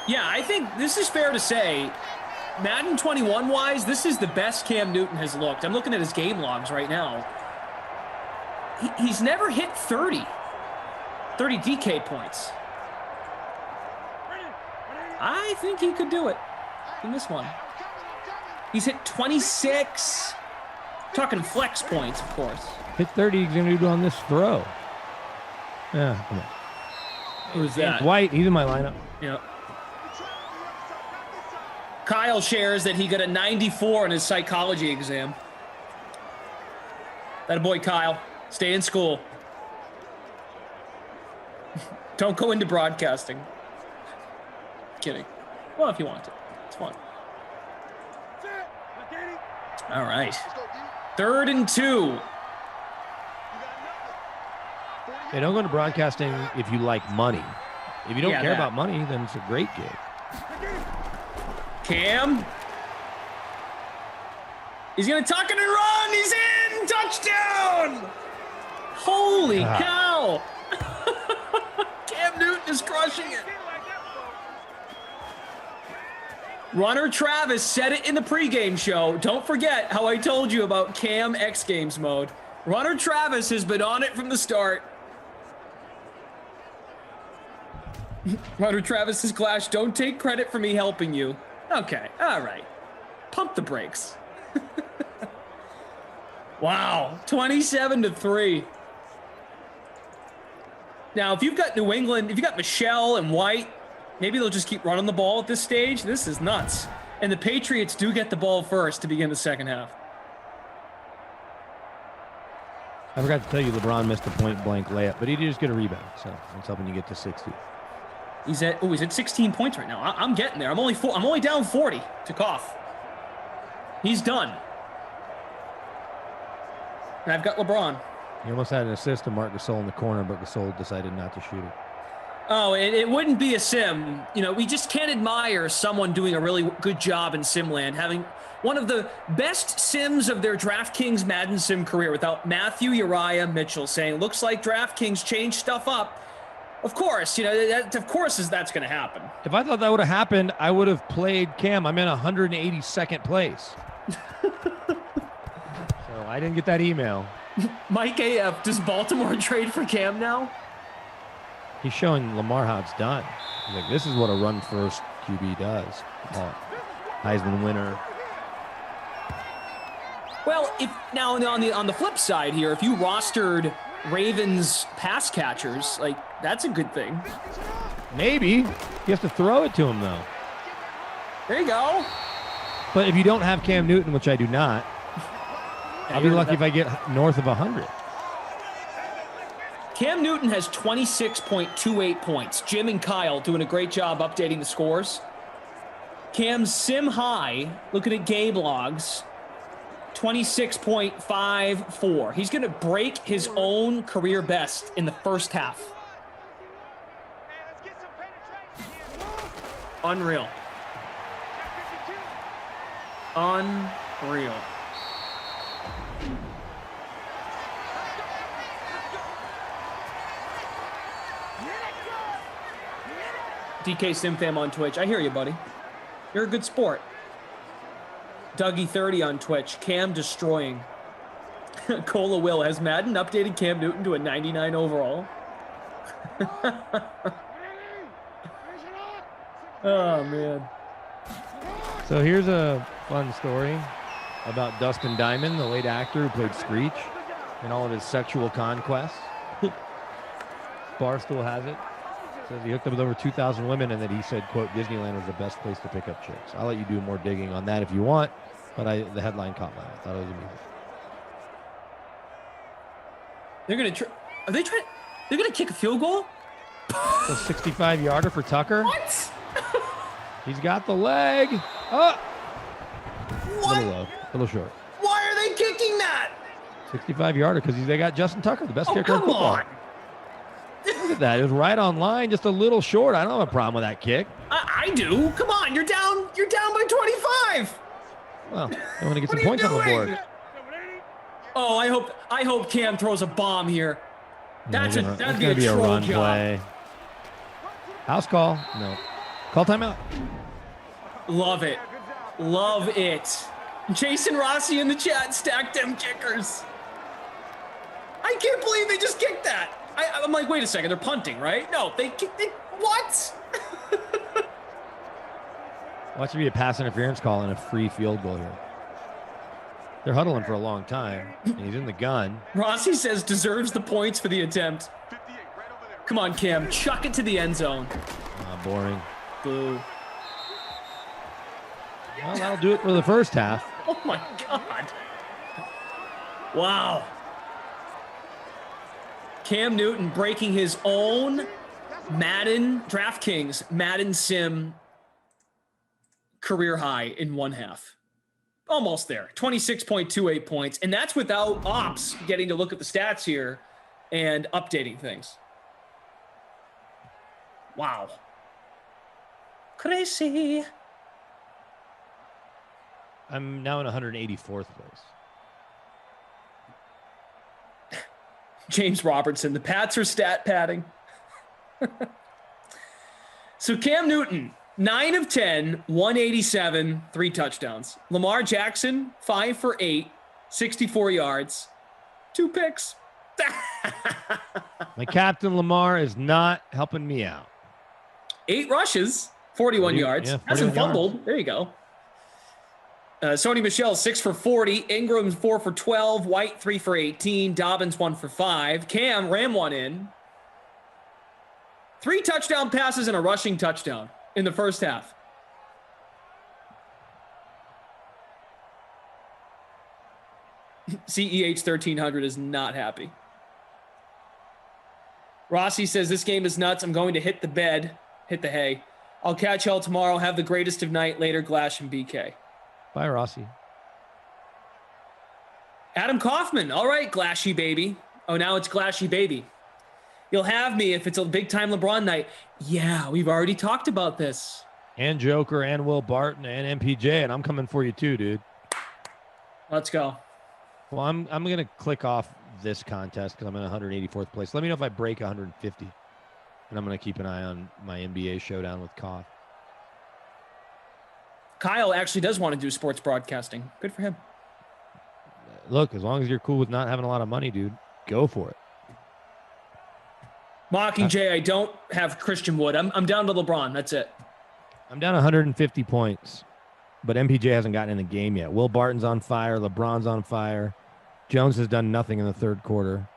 Yeah, I think this is fair to say. Madden 21 wise, this is the best Cam Newton has looked. I'm looking at his game logs right now. He's never hit 30 DK points. I think he could do it in this one. He's hit 26. Talking flex points, of course. Hit 30, he's going to do on this throw. Yeah, come on. Who's that? White, he's in my lineup. Yeah. Kyle shares that he got a 94 in his psychology exam. That boy, Kyle. Stay in school. Don't go into broadcasting. Kidding. Well, if you want to. It's fun. All right. 3rd and 2. Hey, don't go into broadcasting if you like money. If you don't care about money, then it's a great gig. Cam. He's going to tuck it and run. He's in. Touchdown. Holy cow. Cam Newton is crushing it. Runner Travis said it in the pregame show. Don't forget how I told you about Cam X Games mode. Runner Travis has been on it from the start. Runner Travis is Clash. Don't take credit for me helping you. Okay, all right. Pump the brakes. Wow, 27-3. Now, if you've got New England, if you got Michelle and White, maybe they'll just keep running the ball at this stage. This is nuts. And the Patriots do get the ball first to begin the second half. I forgot to tell you, LeBron missed a point-blank layup, but he did just get a rebound, so it's helping you get to 60. He's at 16 points right now. I'm getting there. I'm only down 40 to Koff. He's done. And I've got LeBron. He almost had an assist to Marc Gasol in the corner, but Gasol decided not to shoot it. Oh, it wouldn't be a sim. You know, we just can't admire someone doing a really good job in Simland, having one of the best sims of their DraftKings Madden Sim career without Matthew Uriah Mitchell saying, looks like DraftKings changed stuff up. Of course, you know, that's going to happen. If I thought that would have happened, I would have played Cam. I'm in 182nd place. So I didn't get that email. Mike AF, does Baltimore trade for Cam now? He's showing Lamar how it's done. He's like, this is what a run-first QB does. Oh, Heisman winner. Well, if now on the flip side here, if you rostered Ravens pass catchers, like that's a good thing. Maybe. You have to throw it to him, though. There you go. But if you don't have Cam Newton, which I do not, I'll be lucky if I get north of 100. Cam Newton has 26.28 points. Jim and Kyle doing a great job updating the scores. Cam's sim high, looking at game logs, 26.54. He's going to break his own career best in the first half. Unreal. Unreal. DK Simfam on Twitch. I hear you, buddy. You're a good sport. Dougie30 on Twitch. Cam destroying. Cola Will, has Madden updated Cam Newton to a 99 overall? Oh, man. So here's a fun story about Dustin Diamond, the late actor who played Screech, and all of his sexual conquests. Barstool has it. Says he hooked up with over 2,000 women and that he said, quote, Disneyland was the best place to pick up chicks. I'll let you do more digging on that if you want, but the headline caught my eye. I thought it was amazing. They're going to they're going to kick a field goal? A 65-yarder for Tucker. What? He's got the leg. Oh! What? A little low, a little short. Why are they kicking that? 65-yarder because they got Justin Tucker, the best kicker in come football. on. Look at that. It was right on line, just a little short. I don't have a problem with that kick. I do. Come on, you're down by 25. Well, I want to get some points on the board. Oh, I hope Cam throws a bomb here. That'd be a troll run job. play. House call. No. Call timeout. Love it. Love it. Jason Rossi in the chat, stacked them kickers. I can't believe they just kicked that. I'm like, wait a second, they're punting, right? No, they what? Watch it be a pass interference call and a free field goal here. They're huddling for a long time, and he's in the gun. Rossi says deserves the points for the attempt. Come on, Cam, chuck it to the end zone. Boring. Boo. Well, that'll do it for the first half. Oh my God. Wow. Cam Newton breaking his own DraftKings Madden Sim career high in one half. Almost there. 26.28 points. And that's without ops getting to look at the stats here and updating things. Wow. Crazy. I'm now in 184th place. James Robertson, the Pats are stat padding. So Cam Newton, 9 of 10, 187, 3 touchdowns. Lamar Jackson, 5 for 8, 64 yards. 2 picks. My captain Lamar is not helping me out. 8 rushes, 41 yards. yeah, Hasn't 41 fumbled. yards. There you go. Sony Michel, 6 for 40. Ingram, 4 for 12. White, 3 for 18. Dobbins, 1 for 5. Cam ran one in. 3 touchdown passes and a rushing touchdown in the first half. CEH 1300 is not happy. Rossi says, this game is nuts. I'm going to hit the bed, hit the hay. I'll catch y'all tomorrow. Have the greatest of night. Later, Glash and BK. Bye, Rossi. Adam Kaufman. All right, Glashy baby. Oh, now it's Glashy baby. You'll have me if it's a big-time LeBron night. Yeah, we've already talked about this. And Joker and Will Barton and MPJ, and I'm coming for you too, dude. Let's go. Well, I'm going to click off this contest because I'm in 184th place. Let me know if I break 150. And I'm going to keep an eye on my NBA showdown with Koff. Kyle actually does want to do sports broadcasting. Good for him. Look, as long as you're cool with not having a lot of money, dude, go for it. Mockingjay, I don't have Christian Wood. I'm down to LeBron. That's it. I'm down 150 points, but MPJ hasn't gotten in the game yet. Will Barton's on fire. LeBron's on fire. Jones has done nothing in the third quarter.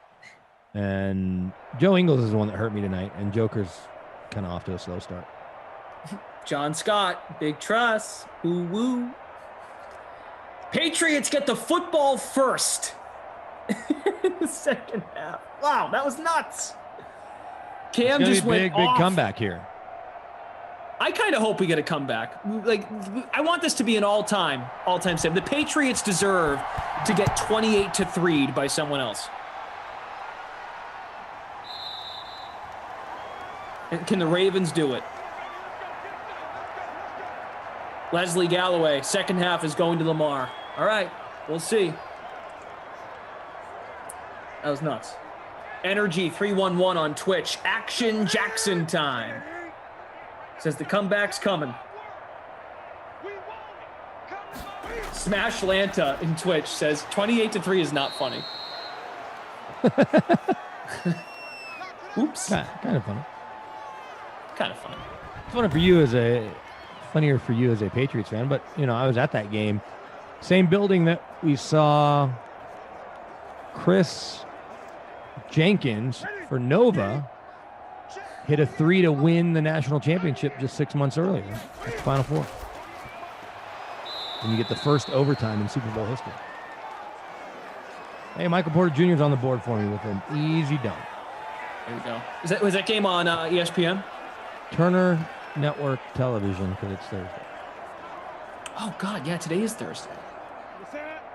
And Joe Ingles is the one that hurt me tonight, and Joker's kind of off to a slow start. John Scott, big trust. Woo woo. Patriots get the football first in the second half. Wow, that was nuts. Cam just went big comeback here. I kind of hope we get a comeback. Like, I want this to be an all-time save. The Patriots deserve to get 28-3 by someone else. And can the Ravens do it? Leslie Galloway, second half is going to Lamar. All right, we'll see. That was nuts. Energy 311 on Twitch. Action Jackson time. Says the comeback's coming. Smash Lanta in Twitch says 28-3 is not funny. Oops. Kind of funny. Kind of funny. It's funnier for you as a Patriots fan, but you know, I was at that game. Same building that we saw Chris Jenkins for Nova hit a 3 to win the national championship just 6 months earlier at the Final Four. And you get the first overtime in Super Bowl history. Hey, Michael Porter Jr. is on the board for me with an easy dunk. There we go. Was that game on ESPN? Turner Network Television, because it's Thursday. Oh God, yeah, today is Thursday.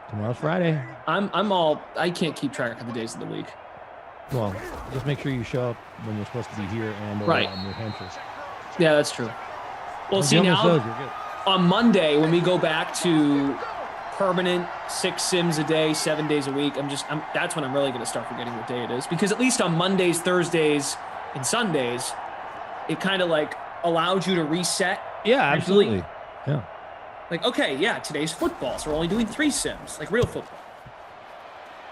Tomorrow's Friday. I can't keep track of the days of the week. Well, just make sure you show up when you're supposed to be here and right. on New Hampshire. Yeah, that's true. Well, If see you almost now, those, you're good. on Monday when we go back to permanent 6 sims a day, 7 days a week, that's when I'm really going to start forgetting what day it is, because at least on Mondays, Thursdays, and Sundays, it kind of like allows you to reset. Yeah, absolutely. Yeah. Like, okay, yeah, today's football, so we're only doing 3 sims, like real football.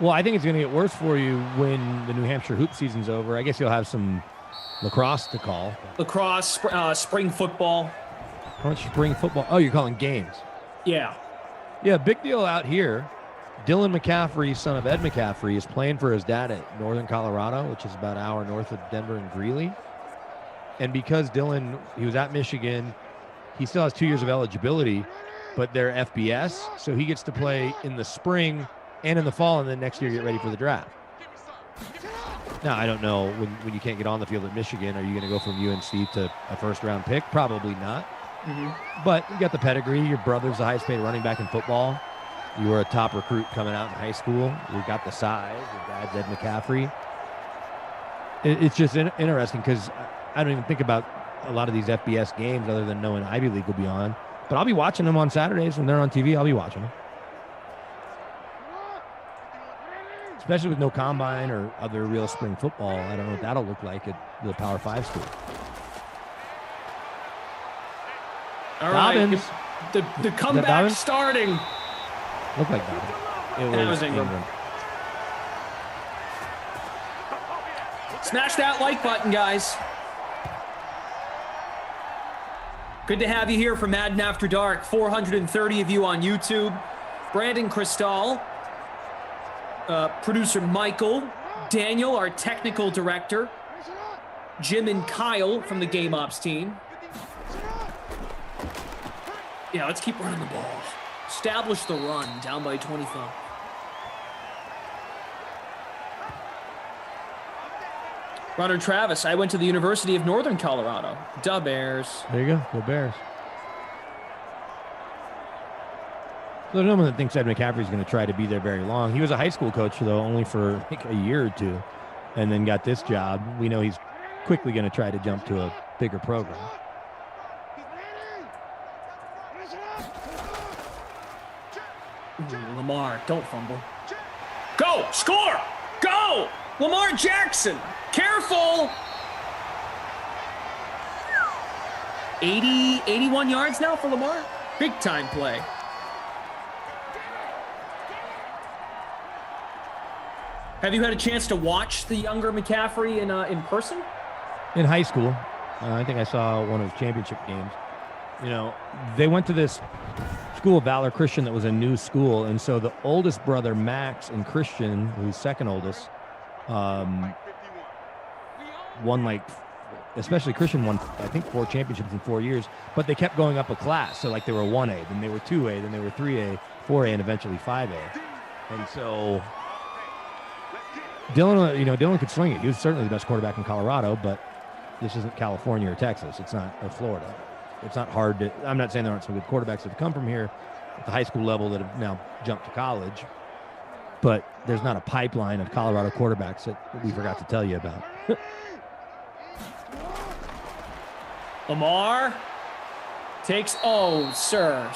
Well, I think it's going to get worse for you when the New Hampshire hoop season's over. I guess you'll have some lacrosse to call. Lacrosse, spring football. How much spring football? Oh, you're calling games. Yeah. Yeah, big deal out here. Dylan McCaffrey, son of Ed McCaffrey, is playing for his dad at Northern Colorado, which is about an hour north of Denver and Greeley. And because Dylan, he was at Michigan, he still has 2 years of eligibility, but they're FBS, so he gets to play in the spring and in the fall, and then next year get ready for the draft. Now, I don't know, when you can't get on the field at Michigan, are you going to go from UNC to a first-round pick? Probably not. Mm-hmm. But you got the pedigree. Your brother's the highest paid running back in football. You were a top recruit coming out in high school. You got the size. Your dad's Ed McCaffrey. It's just interesting because I don't even think about a lot of these FBS games other than knowing Ivy League will be on. But I'll be watching them on Saturdays when they're on TV. I'll be watching them. Especially with no combine or other real spring football. I don't know what that'll look like at the Power 5 school. All Dobbins. right, the comeback starting. Looked like Dobbins. It was Ingram. Smash that like button, guys. Good to have you here for Madden After Dark. 430 of you on YouTube. Brandon Cristal, producer Michael, Daniel, our technical director, Jim and Kyle from the Game Ops team. Yeah, let's keep running the ball. Establish the run, down by 25. Runner Travis, I went to the University of Northern Colorado. Duh Bears. There you go. Go Bears. So no one that thinks Ed McCaffrey's going to try to be there very long. He was a high school coach, though, only for like a year or two, and then got this job. We know he's quickly going to try to jump to a bigger program. Ooh, Lamar, don't fumble. Go! Score! Go! Lamar Jackson! Careful! 81 yards now for Lamar. Big time play. Have you had a chance to watch the younger McCaffrey in person? In high school, I think I saw one of his championship games. You know, they went to this School of Valor Christian that was a new school, and so the oldest brother, Max, and Christian, who's second oldest, won like, especially Christian won, I think, 4 championships in 4 years, but they kept going up a class. So like they were 1A, then they were 2A, then they were 3A, 4A, and eventually 5A. And so Dylan, you know, Dylan could swing it. He was certainly the best quarterback in Colorado, but this isn't California or Texas. It's not, or Florida. It's not hard to, I'm not saying there aren't some good quarterbacks that have come from here at the high school level that have now jumped to college, but there's not a pipeline of Colorado quarterbacks that we forgot to tell you about. Lamar takes, oh, sir.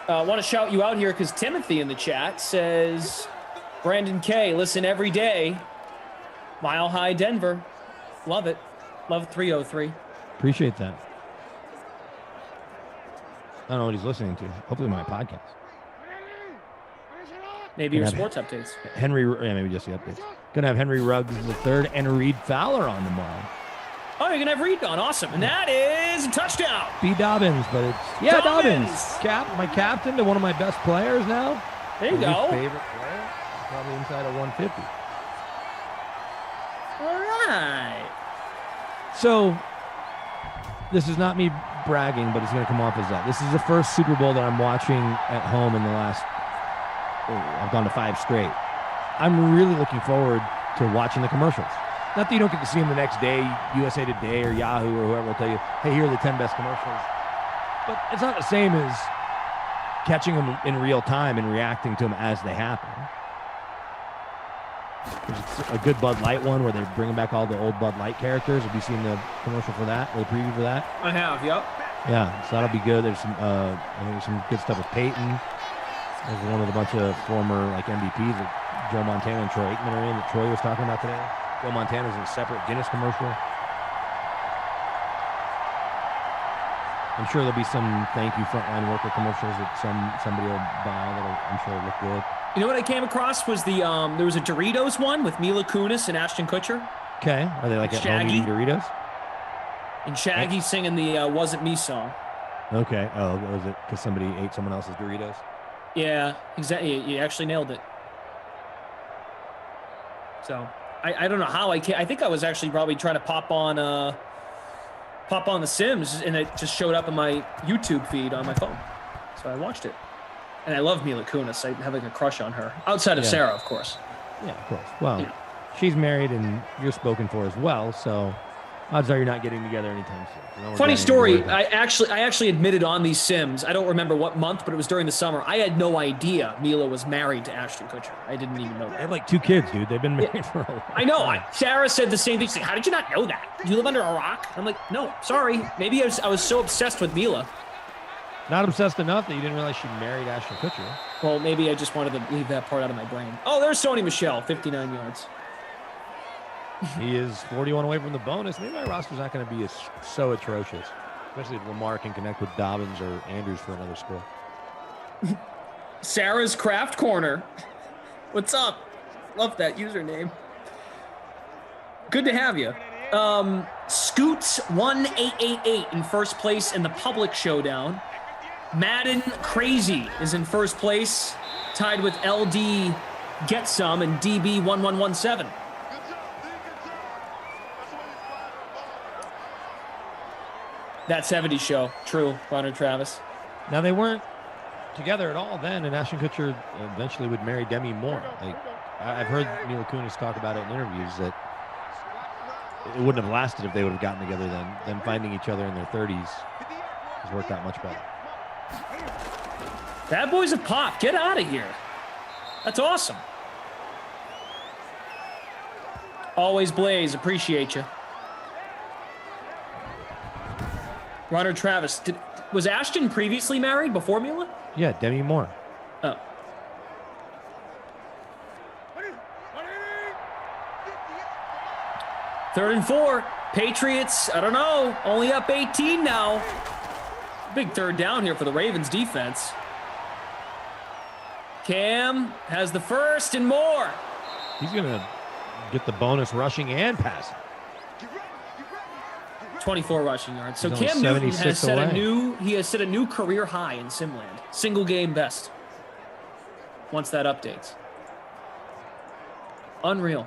I want to shout you out here because Timothy in the chat says, Brandon K, listen every day. Mile High Denver. Love it. Love 303. Appreciate that. I don't know what he's listening to. Hopefully my podcast. Maybe your sports updates. Maybe just the updates. Gonna have Henry Ruggs III and Reed Fowler on tomorrow. Oh, you're gonna have Reed on. Awesome. And that is a touchdown. B. Dobbins, but it's Dobbins. My captain to one of my best players now. There you go. Favorite player, probably inside of 150. All right. So this is not me bragging, but it's going to come off as that. This is the first Super Bowl that I'm watching at home in the last, I've gone to 5 straight. I'm really looking forward to watching the commercials. Not that you don't get to see them the next day, USA Today or Yahoo or whoever will tell you, hey, here are the 10 best commercials. But it's not the same as catching them in real time and reacting to them as they happen. There's a good Bud Light one where they're bringing back all the old Bud Light characters. Have you seen the commercial for that, or the preview for that? I have, yep. Yeah, so that'll be good. There's some, I think there's some good stuff with Peyton. There's one with a bunch of former like MVPs that Joe Montana and Troy Aikman are in that Troy was talking about today. Joe Montana's in a separate Guinness commercial. I'm sure there'll be some thank you frontline worker commercials that somebody will buy that'll, I'm sure, look good. You know what I came across was the there was a Doritos one with Mila Kunis and Ashton Kutcher. Okay, are they like at home eating Doritos? And Shaggy singing the "Wasn't Me" song. Okay. Oh, was it because somebody ate someone else's Doritos? Yeah, exactly. You actually nailed it. So I don't know how I think I was actually probably trying to pop on The Sims, and it just showed up in my YouTube feed on my phone. So I watched it. And I love Mila Kunis. I have like a crush on her. Outside of Sarah, of course. Yeah, of course. Well, she's married and you're spoken for as well, so odds are you're not getting together anytime soon. So Funny story. I actually admitted on these Sims, I don't remember what month, but it was during the summer. I had no idea Mila was married to Ashton Kutcher. I didn't even know that. They have like 2 kids, dude. They've been married for a long time. I know. Sarah said the same thing. She's like, how did you not know that? Do you live under a rock? I'm like, no, sorry. Maybe I was so obsessed with Mila. Not obsessed enough that you didn't realize she married Ashton Kutcher. Well, maybe I just wanted to leave that part out of my brain. Oh, there's Sony Michel, 59 yards. He is 41 away from the bonus. Maybe my roster's not going to be so atrocious, especially if Lamar can connect with Dobbins or Andrews for another score. Sarah's Craft Corner. What's up? Love that username. Good to have you. Scoots1888 in first place in the public showdown. Madden Crazy is in first place, tied with LD Get Some and DB1117. That 70s show. True, Ron Travis. Now, they weren't together at all then, and Ashton Kutcher eventually would marry Demi Moore. Like, I've heard Mila Kunis talk about it in interviews that it wouldn't have lasted if they would have gotten together then. Them finding each other in their 30s has worked out much better. Bad boys have popped. Get out of here. That's awesome. Always Blaze. Appreciate you. Runner Travis. Was Ashton previously married before Mila? Yeah, Demi Moore. Oh. Third and 4. Patriots, I don't know. Only up 18 now. Big third down here for the Ravens defense. Cam has the first and more. He's going to get the bonus rushing and passing. 24 rushing yards. So He's only Cam Newton 76 has set away. he has set a new career high in Simland. Single game best. Once that updates. Unreal.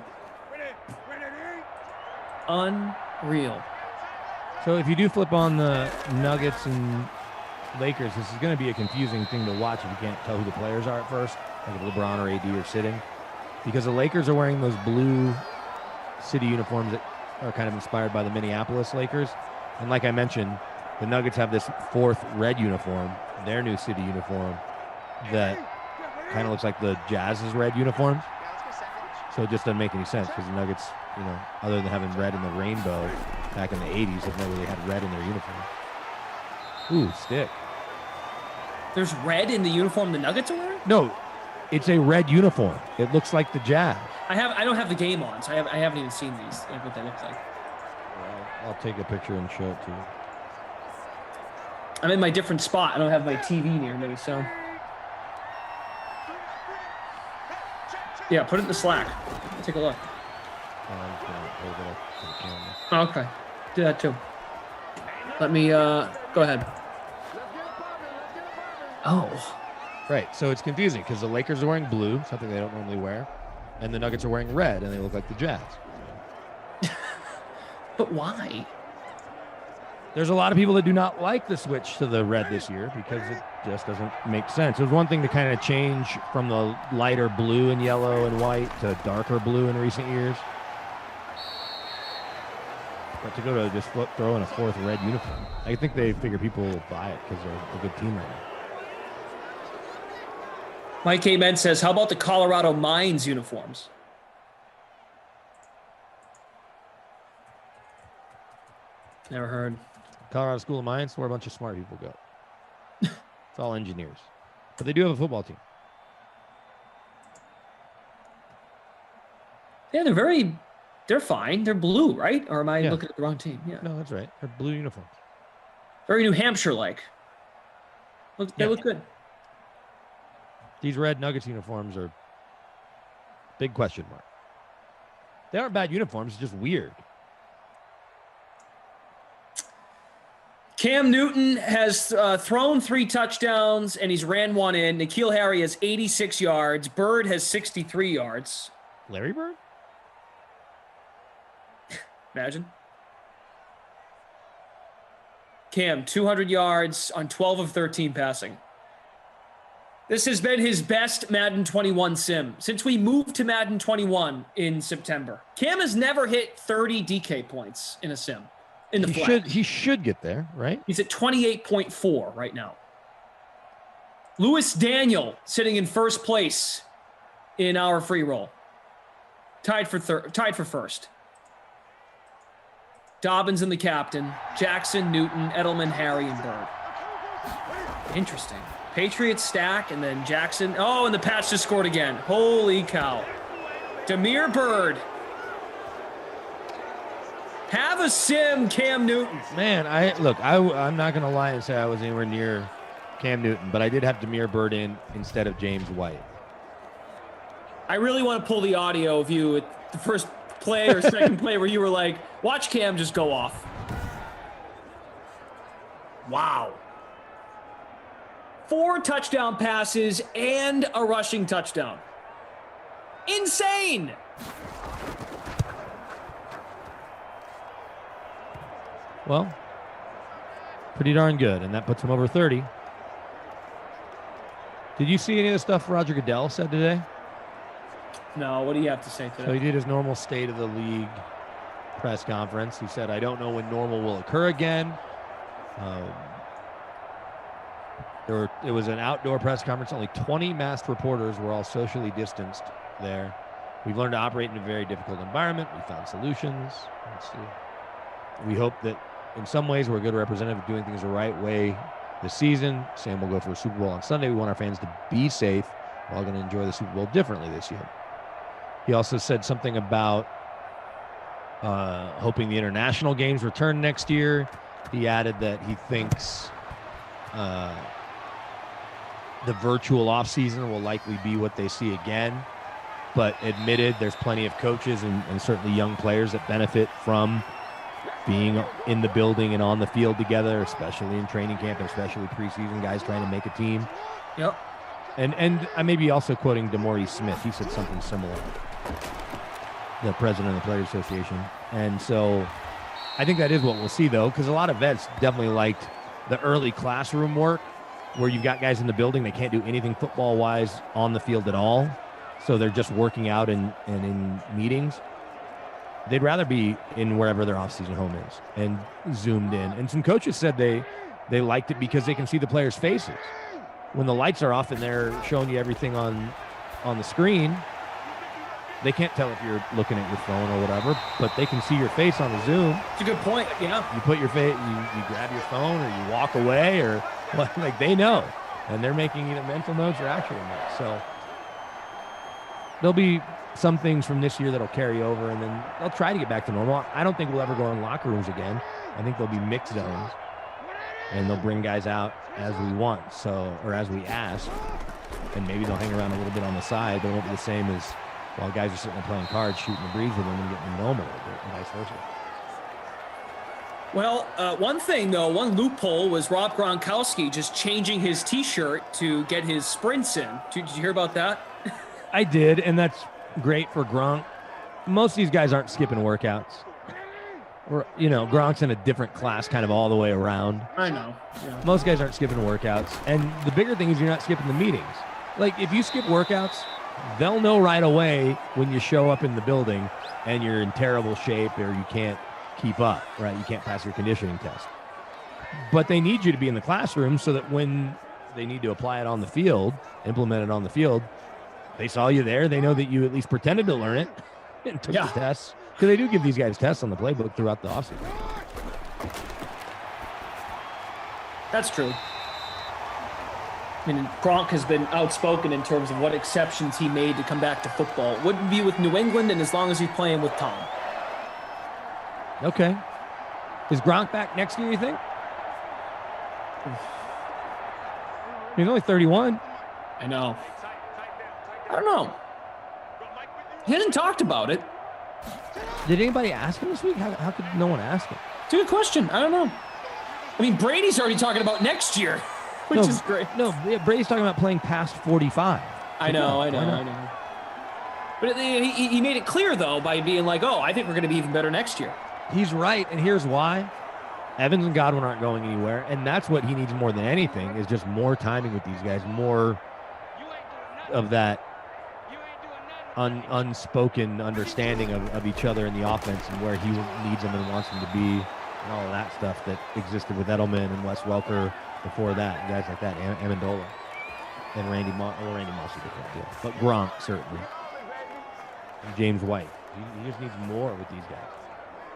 Unreal. So if you do flip on the Nuggets and Lakers, this is going to be a confusing thing to watch if you can't tell who the players are at first, like if LeBron or AD are sitting. Because the Lakers are wearing those blue city uniforms that are kind of inspired by the Minneapolis Lakers. And like I mentioned, the Nuggets have this fourth red uniform, their new city uniform, that kind of looks like the Jazz's red uniforms. So it just doesn't make any sense because the Nuggets, you know, other than having red in the rainbow back in the 80s, have never really had red in their uniform. Ooh, stick. There's red in the uniform the Nuggets are wearing? No, it's a red uniform. It looks like the Jazz. I don't have the game on, so I haven't even seen these, like what they look like. I'll take a picture and show it to you. I'm in my different spot. I don't have my TV near me, so. Yeah, put it in the Slack. Take a look. Okay, do that too. Let me, go ahead. Oh. Right, so it's confusing because the Lakers are wearing blue, something they don't normally wear, and the Nuggets are wearing red, and they look like the Jazz. But why? There's a lot of people that do not like the switch to the red this year because it just doesn't make sense. It was one thing to kind of change from the lighter blue and yellow and white to darker blue in recent years. But to go to just throw in a fourth red uniform, I think they figure people will buy it because they're a good team right now. Mike Amen says, how about the Colorado Mines uniforms? Never heard. Colorado School of Mines, where a bunch of smart people go. It's all engineers. But they do have a football team. Yeah, they're fine. They're blue, right? Or am I looking at the wrong team? Yeah. No, that's right. They're blue uniforms. Very New Hampshire-like. They look good. These red Nuggets uniforms are big question mark. They aren't bad uniforms, it's just weird. Cam Newton has thrown 3 touchdowns, and he's ran 1 in. N'Keal Harry has 86 yards. Bird has 63 yards. Larry Bird? Imagine. Cam, 200 yards on 12 of 13 passing. This has been his best Madden 21 sim since we moved to Madden 21 in September. Cam has never hit 30 DK points in a sim. In the flat. He should get there, right? He's at 28.4 right now. Lewis Daniel sitting in first place in our free roll. Tied for first. Dobbins and the captain. Jackson, Newton, Edelman, Harry, and Bird. Interesting. Patriots stack, and then Jackson. Oh, and the Pats just scored again. Holy cow. Damiere Byrd. Have a sim, Cam Newton. Man, I'm not going to lie and say I was anywhere near Cam Newton, but I did have Damiere Byrd in instead of James White. I really want to pull the audio of you at the first play or second play where you were like, watch Cam just go off. Wow. 4 touchdown passes and a rushing touchdown. Insane. Well, pretty darn good, and that puts him over 30. Did you see any of the stuff Roger Goodell said today? No, what do you have to say today? So he did his normal State of the League press conference. He said, I don't know when normal will occur again. It was an outdoor press conference. Only 20 masked reporters were all socially distanced there. We've learned to operate in a very difficult environment. We found solutions. We hope that in some ways we're a good representative of doing things the right way this season. Sam will go for a Super Bowl on Sunday. We want our fans to be safe. We're all going to enjoy the Super Bowl differently this year. He also said something about hoping the international games return next year. He added that he thinks the virtual offseason will likely be what they see again, but admitted there's plenty of coaches and certainly young players that benefit from being in the building and on the field together, especially in training camp and especially preseason, guys trying to make a team. Yep. And I may be also quoting DeMaurice Smith. He said something similar, the president of the Players Association. And so I think that is what we'll see, though, because a lot of vets definitely liked the early classroom work where you've got guys in the building. They can't do anything football-wise on the field at all. So they're just working out and in meetings. They'd rather be in wherever their off-season home is and zoomed in. And some coaches said they liked it because they can see the players' faces. When the lights are off and they're showing you everything on the screen, they can't tell if you're looking at your phone or whatever, but they can see your face on the Zoom. It's a good point. Yeah. You put your face, you grab your phone or you walk away or like they know, and they're making either mental notes or actual notes. So there'll be some things from this year that'll carry over, and then they'll try to get back to normal. I don't think we'll ever go in locker rooms again. I think there'll be mixed zones, and they'll bring guys out as we want, or as we ask, and maybe they'll hang around a little bit on the side, but it won't be the same as while guys are sitting there playing cards, shooting the breeze with them and getting normal, and vice versa. Well, one thing, though, one loophole was Rob Gronkowski just changing his T-shirt to get his sprints in. Did you hear about that? I did, and that's great for Gronk. Most of these guys aren't skipping workouts. Gronk's in a different class kind of all the way around. I know. Yeah. Most guys aren't skipping workouts. And the bigger thing is you're not skipping the meetings. Like, if you skip workouts, they'll know right away when you show up in the building and you're in terrible shape or you can't keep up, right? You can't pass your conditioning test. But they need you to be in the classroom so that when they need to apply it on the field, implement it on the field, they saw you there. They know that you at least pretended to learn it and took the tests. Because they do give these guys tests on the playbook throughout the offseason. That's true. I mean, Gronk has been outspoken in terms of what exceptions he made to come back to football. It wouldn't be with New England, and as long as he's playing with Tom. Okay. Is Gronk back next year, you think? He's only 31. I know. I don't know. He hasn't talked about it. Did anybody ask him this week? How could no one ask him? It's a good question. I don't know. I mean, Brady's already talking about next year, which is great. No, Brady's talking about playing past 45. I know. But he made it clear, though, by being like, I think we're going to be even better next year. He's right, and here's why. Evans and Godwin aren't going anywhere, and that's what he needs more than anything is just more timing with these guys, more of that unspoken understanding of each other in the offense and where he needs them and wants them to be and all of that stuff that existed with Edelman and Wes Welker before that, and guys like that, Amendola and Randy Moss. Well, Randy Moss is a different deal, but Gronk certainly, and James White. He just needs more with these guys.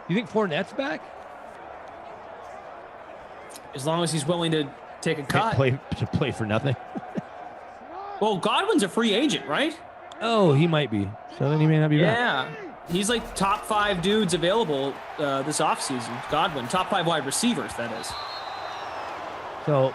You think Fournette's back? As long as he's willing to take a cut. Play for nothing. Well, Godwin's a free agent, right? Oh, he might be. So then he may not be back. Yeah. He's like top 5 dudes available this offseason. Godwin, top 5 wide receivers, that is. So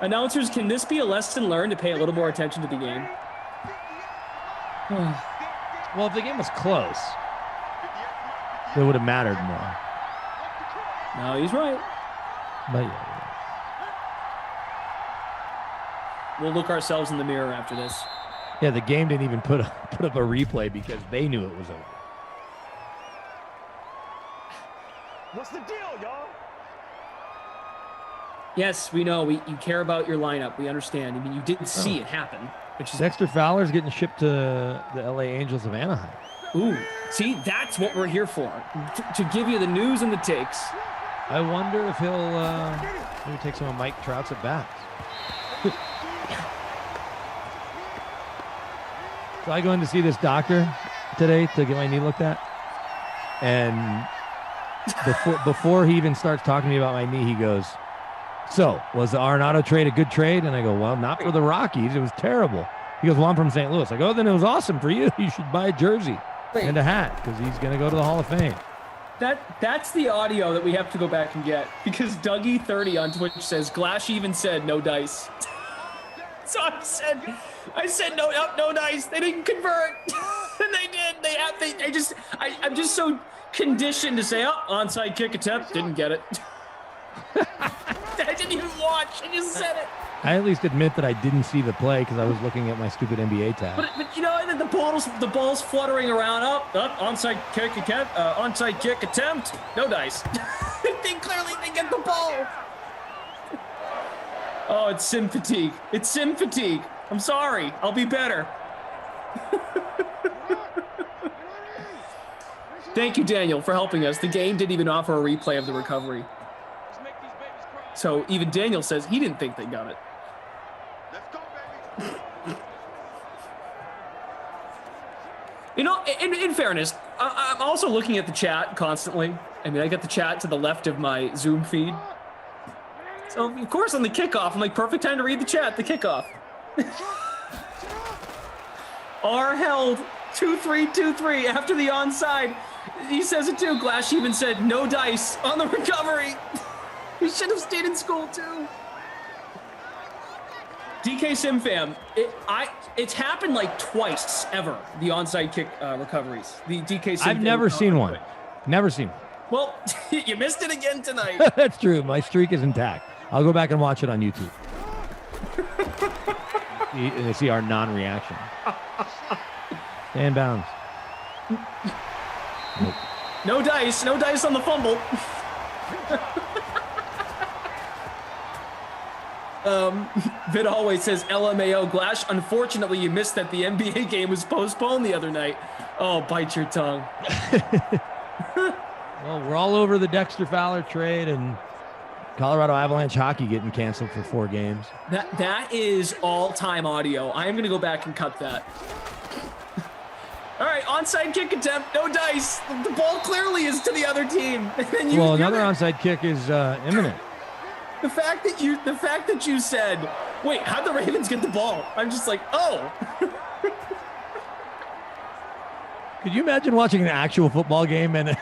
Announcers, can this be a lesson learned to pay a little more attention to the game? Well, if the game was close, it would have mattered more. No, he's right. But yeah. We'll look ourselves in the mirror after this. Yeah, the game didn't even put up a replay because they knew it was over. What's the deal, y'all? Yes, we know. You care about your lineup. We understand. I mean, you didn't see it happen. Which is Dexter Fowler's getting shipped to the LA Angels of Anaheim. Ooh, see, that's what we're here for. To give you the news and the takes. I wonder if he'll maybe take some of Mike Trout's at bats. So I go in to see this doctor today to get my knee looked at. And before he even starts talking to me about my knee, he goes, "So, was the Arenado trade a good trade?" And I go, "Well, not for the Rockies. It was terrible." He goes, "Well, I'm from St. Louis." I go, "Then it was awesome for you. You should buy a jersey and a hat because he's going to go to the Hall of Fame." That's the audio that we have to go back and get, because Dougie30 on Twitch says Glash even said no dice. So I said no dice. They didn't convert, and they did. I'm just so conditioned to say, "Oh, onside kick attempt, didn't get it." I didn't even watch. I just said it. I at least admit that I didn't see the play because I was looking at my stupid NBA tab. But you know, the ball's fluttering around. Onside kick attempt, no dice. They get the ball. Oh, it's sim fatigue. It's sim fatigue. I'm sorry. I'll be better. Thank you, Daniel, for helping us. The game didn't even offer a replay of the recovery. So even Daniel says he didn't think they got it. You know, in fairness, I'm also looking at the chat constantly. I mean, I got the chat to the left of my Zoom feed. So, of course, on the kickoff, I'm like, perfect time to read the chat, the kickoff. R held 2-3-2-3 after the onside. He says it too. Glash even said no dice on the recovery. We should have stayed in school too. DK Sim fam, it's happened like twice ever, the onside kick recoveries. The DK Sim I've never seen one. Never seen one. Well, you missed it again tonight. That's true. My streak is intact. I'll go back and watch it on YouTube. You see our non-reaction. And bounds. Nope. No dice on the fumble. Vid always says LMAO Glash. Unfortunately, you missed that the NBA game was postponed the other night. Oh, bite your tongue. Well, we're all over the Dexter Fowler trade and Colorado Avalanche hockey getting canceled for 4 games. That is all-time audio. I am going to go back and cut that. All right, onside kick attempt, no dice. The ball clearly is to the other team. And Well, another onside kick is imminent. The fact that you said, "Wait, how'd the Ravens get the ball?" I'm just like, oh. Could you imagine watching an actual football game and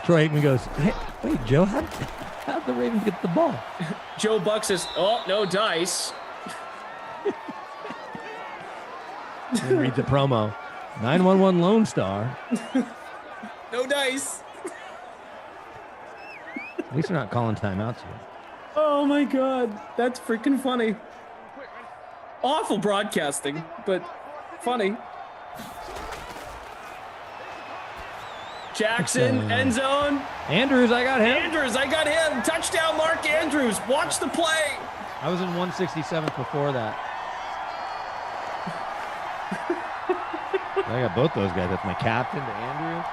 Troy Aikman goes, "Hey, wait, Joe, how'd the Ravens get the ball?" Joe Buck says, "Oh, no dice." And reads a promo. 911 Lone Star. No dice. At least they're not calling timeouts here. Oh my God, that's freaking funny. Awful broadcasting, but funny. Jackson, end zone. Andrews, I got him. Touchdown, Mark Andrews. Watch the play. I was in 167th before that. I got both those guys. That's my captain to Andrews.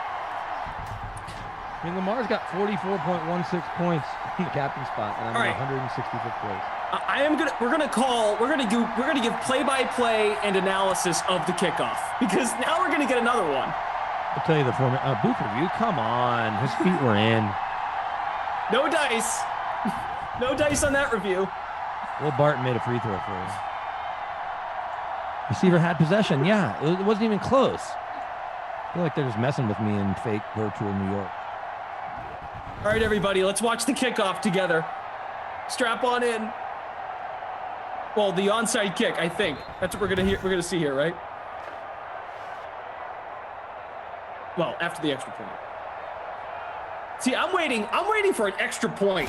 I mean, Lamar's got 44.16 points in the captain spot, and I'm in 165th place. We're gonna give play-by-play and analysis of the kickoff, because now we're gonna get another one. I'll tell you the format. Booth review. Come on, his feet were in. No dice. No dice on that review. Will Barton made a free throw for you. Receiver had possession. Yeah, it wasn't even close. I feel like they're just messing with me in fake virtual New York. All right, everybody, let's watch the kickoff together. Strap on in. Well, the onside kick, I think. That's what we're gonna see here, right? Well, after the extra point. See, I'm waiting for an extra point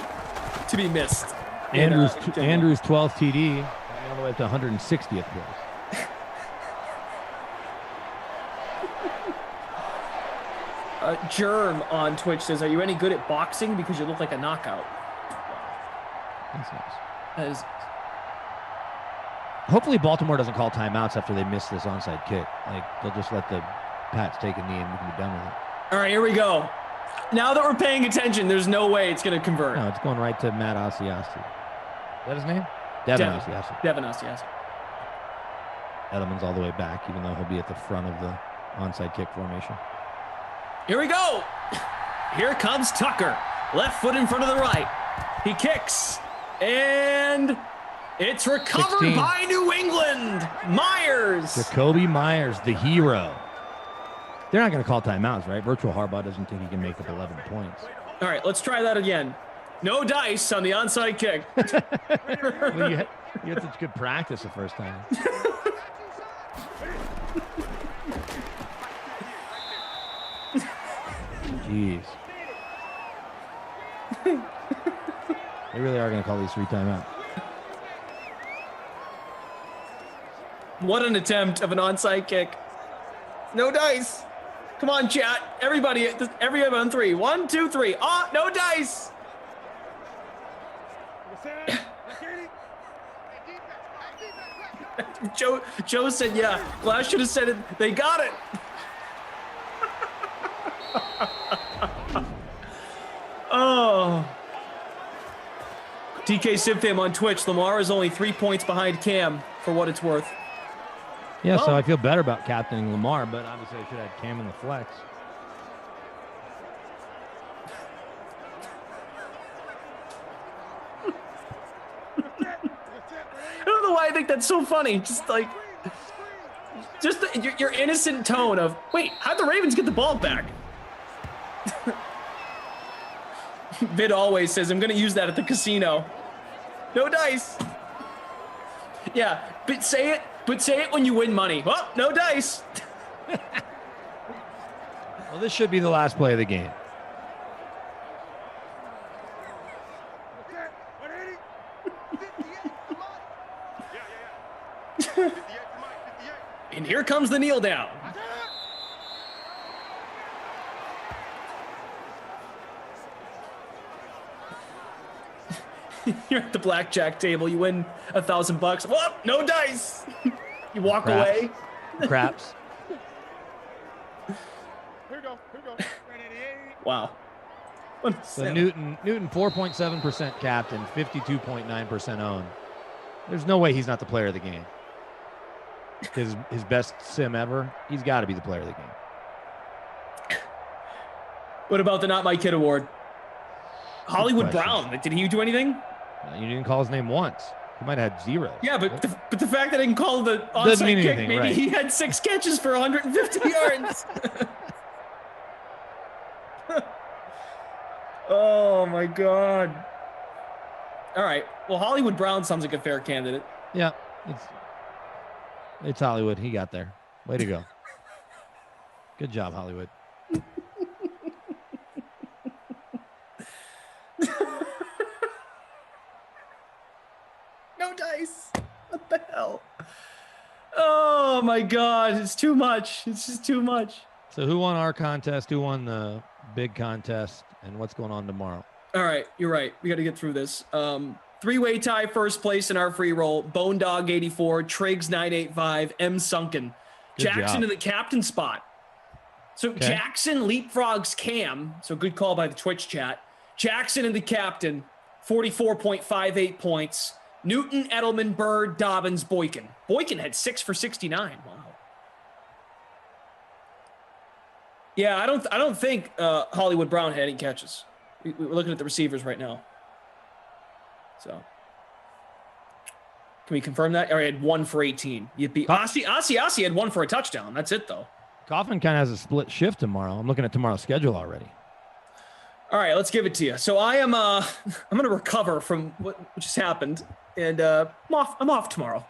to be missed. Andrew's 12th TD, all the way up to 160th place. Germ on Twitch says, "Are you any good at boxing? Because you look like a knockout." That's nice. That is. Hopefully Baltimore doesn't call timeouts after they miss this onside kick. Like, they'll just let the Pats take a knee and we can be done with it. All right, here we go. Now that we're paying attention, there's no way it's going to convert. No, it's going right to Matt Asiasi. Is that his name? Devin Asiasi. Devin Asiasi. Edelman's all the way back, even though he'll be at the front of the onside kick formation. Here we go. Here comes Tucker. Left foot in front of the right. He kicks. And it's recovered 16. by New England. Myers. Jacoby Myers, the hero. They're not going to call timeouts, right? Virtual Harbaugh doesn't think he can make up 11 points. All right, let's try that again. No dice on the onside kick. Well, you had such good practice the first time. Jeez. They really are going to call these 3 timeouts. What an attempt of an onside kick. No dice. Come on, chat. Everybody on 3. 1, 2, 3. Oh, no dice. Joe said, yeah. Glass should have said it. They got it. Oh. DK Simfam on Twitch. Lamar is only 3 points behind Cam, for what it's worth. Yeah, so I feel better about captaining Lamar, but obviously I should have had Cam in the flex. I don't know why I think that's so funny. Just your innocent tone of, wait, how'd the Ravens get the ball back? Vid always says, I'm going to use that at the casino. No dice. Yeah, but say it when you win money. Oh, no dice. Well, this should be the last play of the game. And here comes the kneel down. You're at the blackjack table. You win $1,000. Whoa, no dice. You walk away. Craps. Wow. So Newton 4.7% captain, 52.9% owned. There's no way he's not the player of the game. His best sim ever. He's got to be the player of the game. What about the Not My Kid award? Hollywood Brown. Did he do anything? You didn't call his name once. He might have had 0. Yeah, but the fact that I didn't call the Doesn't mean onside kick, anything, maybe right. he had 6 catches for 150 yards. Oh my God. All right. Well, Hollywood Brown sounds like a fair candidate. Yeah, it's Hollywood. He got there. Way to go. Good job, Hollywood. No dice. What the hell? Oh my God. It's too much. It's just too much. So who won our contest? Who won the big contest? And what's going on tomorrow? All right. You're right. We got to get through this. 3-way tie first place in our free roll. Bone Dog 84, Triggs 985, M Sunken. Good Jackson job. in the captain spot. So Okay. Jackson leapfrogs Cam. So good call by the Twitch chat. Jackson in the captain, 44.58 points. Newton, Edelman, Bird, Dobbins, Boykin. Boykin had 6 for 69. Wow. Yeah, I don't think Hollywood Brown had any catches. We're looking at the receivers right now. So, can we confirm that? Or he had 1 for 18. Asi had 1 for a touchdown. That's it, though. Coffin kind of has a split shift tomorrow. I'm looking at tomorrow's schedule already. All right, let's give it to you. So I'm going to recover from what just happened, and I'm off tomorrow.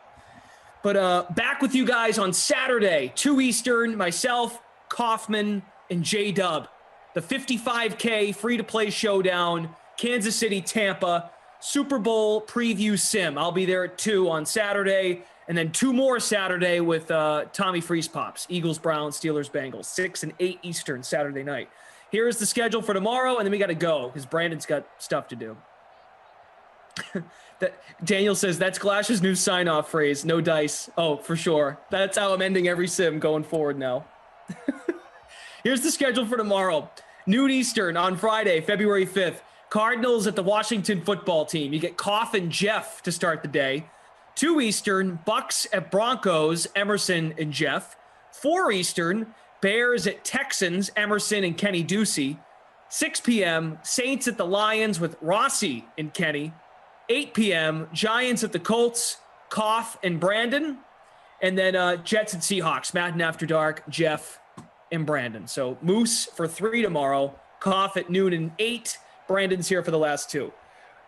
But back with you guys on Saturday, 2 Eastern, myself, Kaufman, and J-Dub. The 55K free-to-play showdown, Kansas City, Tampa, Super Bowl preview sim. I'll be there at 2 on Saturday, and then 2 more Saturday with Tommy Freeze Pops, Eagles, Browns, Steelers, Bengals, 6 and 8 Eastern Saturday night. Here is the schedule for tomorrow, and then we got to go because Brandon's got stuff to do. Daniel says that's Glash's new sign-off phrase, no dice. Oh, for sure. That's how I'm ending every sim going forward now. Here's the schedule for tomorrow. Noon Eastern on Friday, February 5th. Cardinals at the Washington football team. You get Koff and Jeff to start the day. 2 Eastern, Bucks at Broncos, Emerson and Jeff. 4 Eastern, Bears at Texans, Emerson and Kenny Ducey. 6 p.m., Saints at the Lions with Rossi and Kenny. 8 p.m., Giants at the Colts, Koff and Brandon. And then Jets and Seahawks, Madden After Dark, Jeff and Brandon. So Moose for 3 tomorrow, Koff at noon and 8. Brandon's here for the last 2.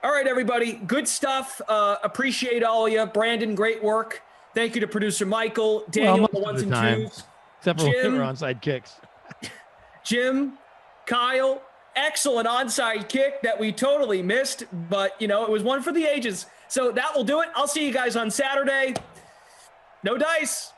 All right, everybody, good stuff. Appreciate all of you. Brandon, great work. Thank you to producer Michael, Daniel, the ones and twos. Except for when we're onside kicks. Jim, Kyle, excellent onside kick that we totally missed, but, it was one for the ages. So that will do it. I'll see you guys on Saturday. No dice.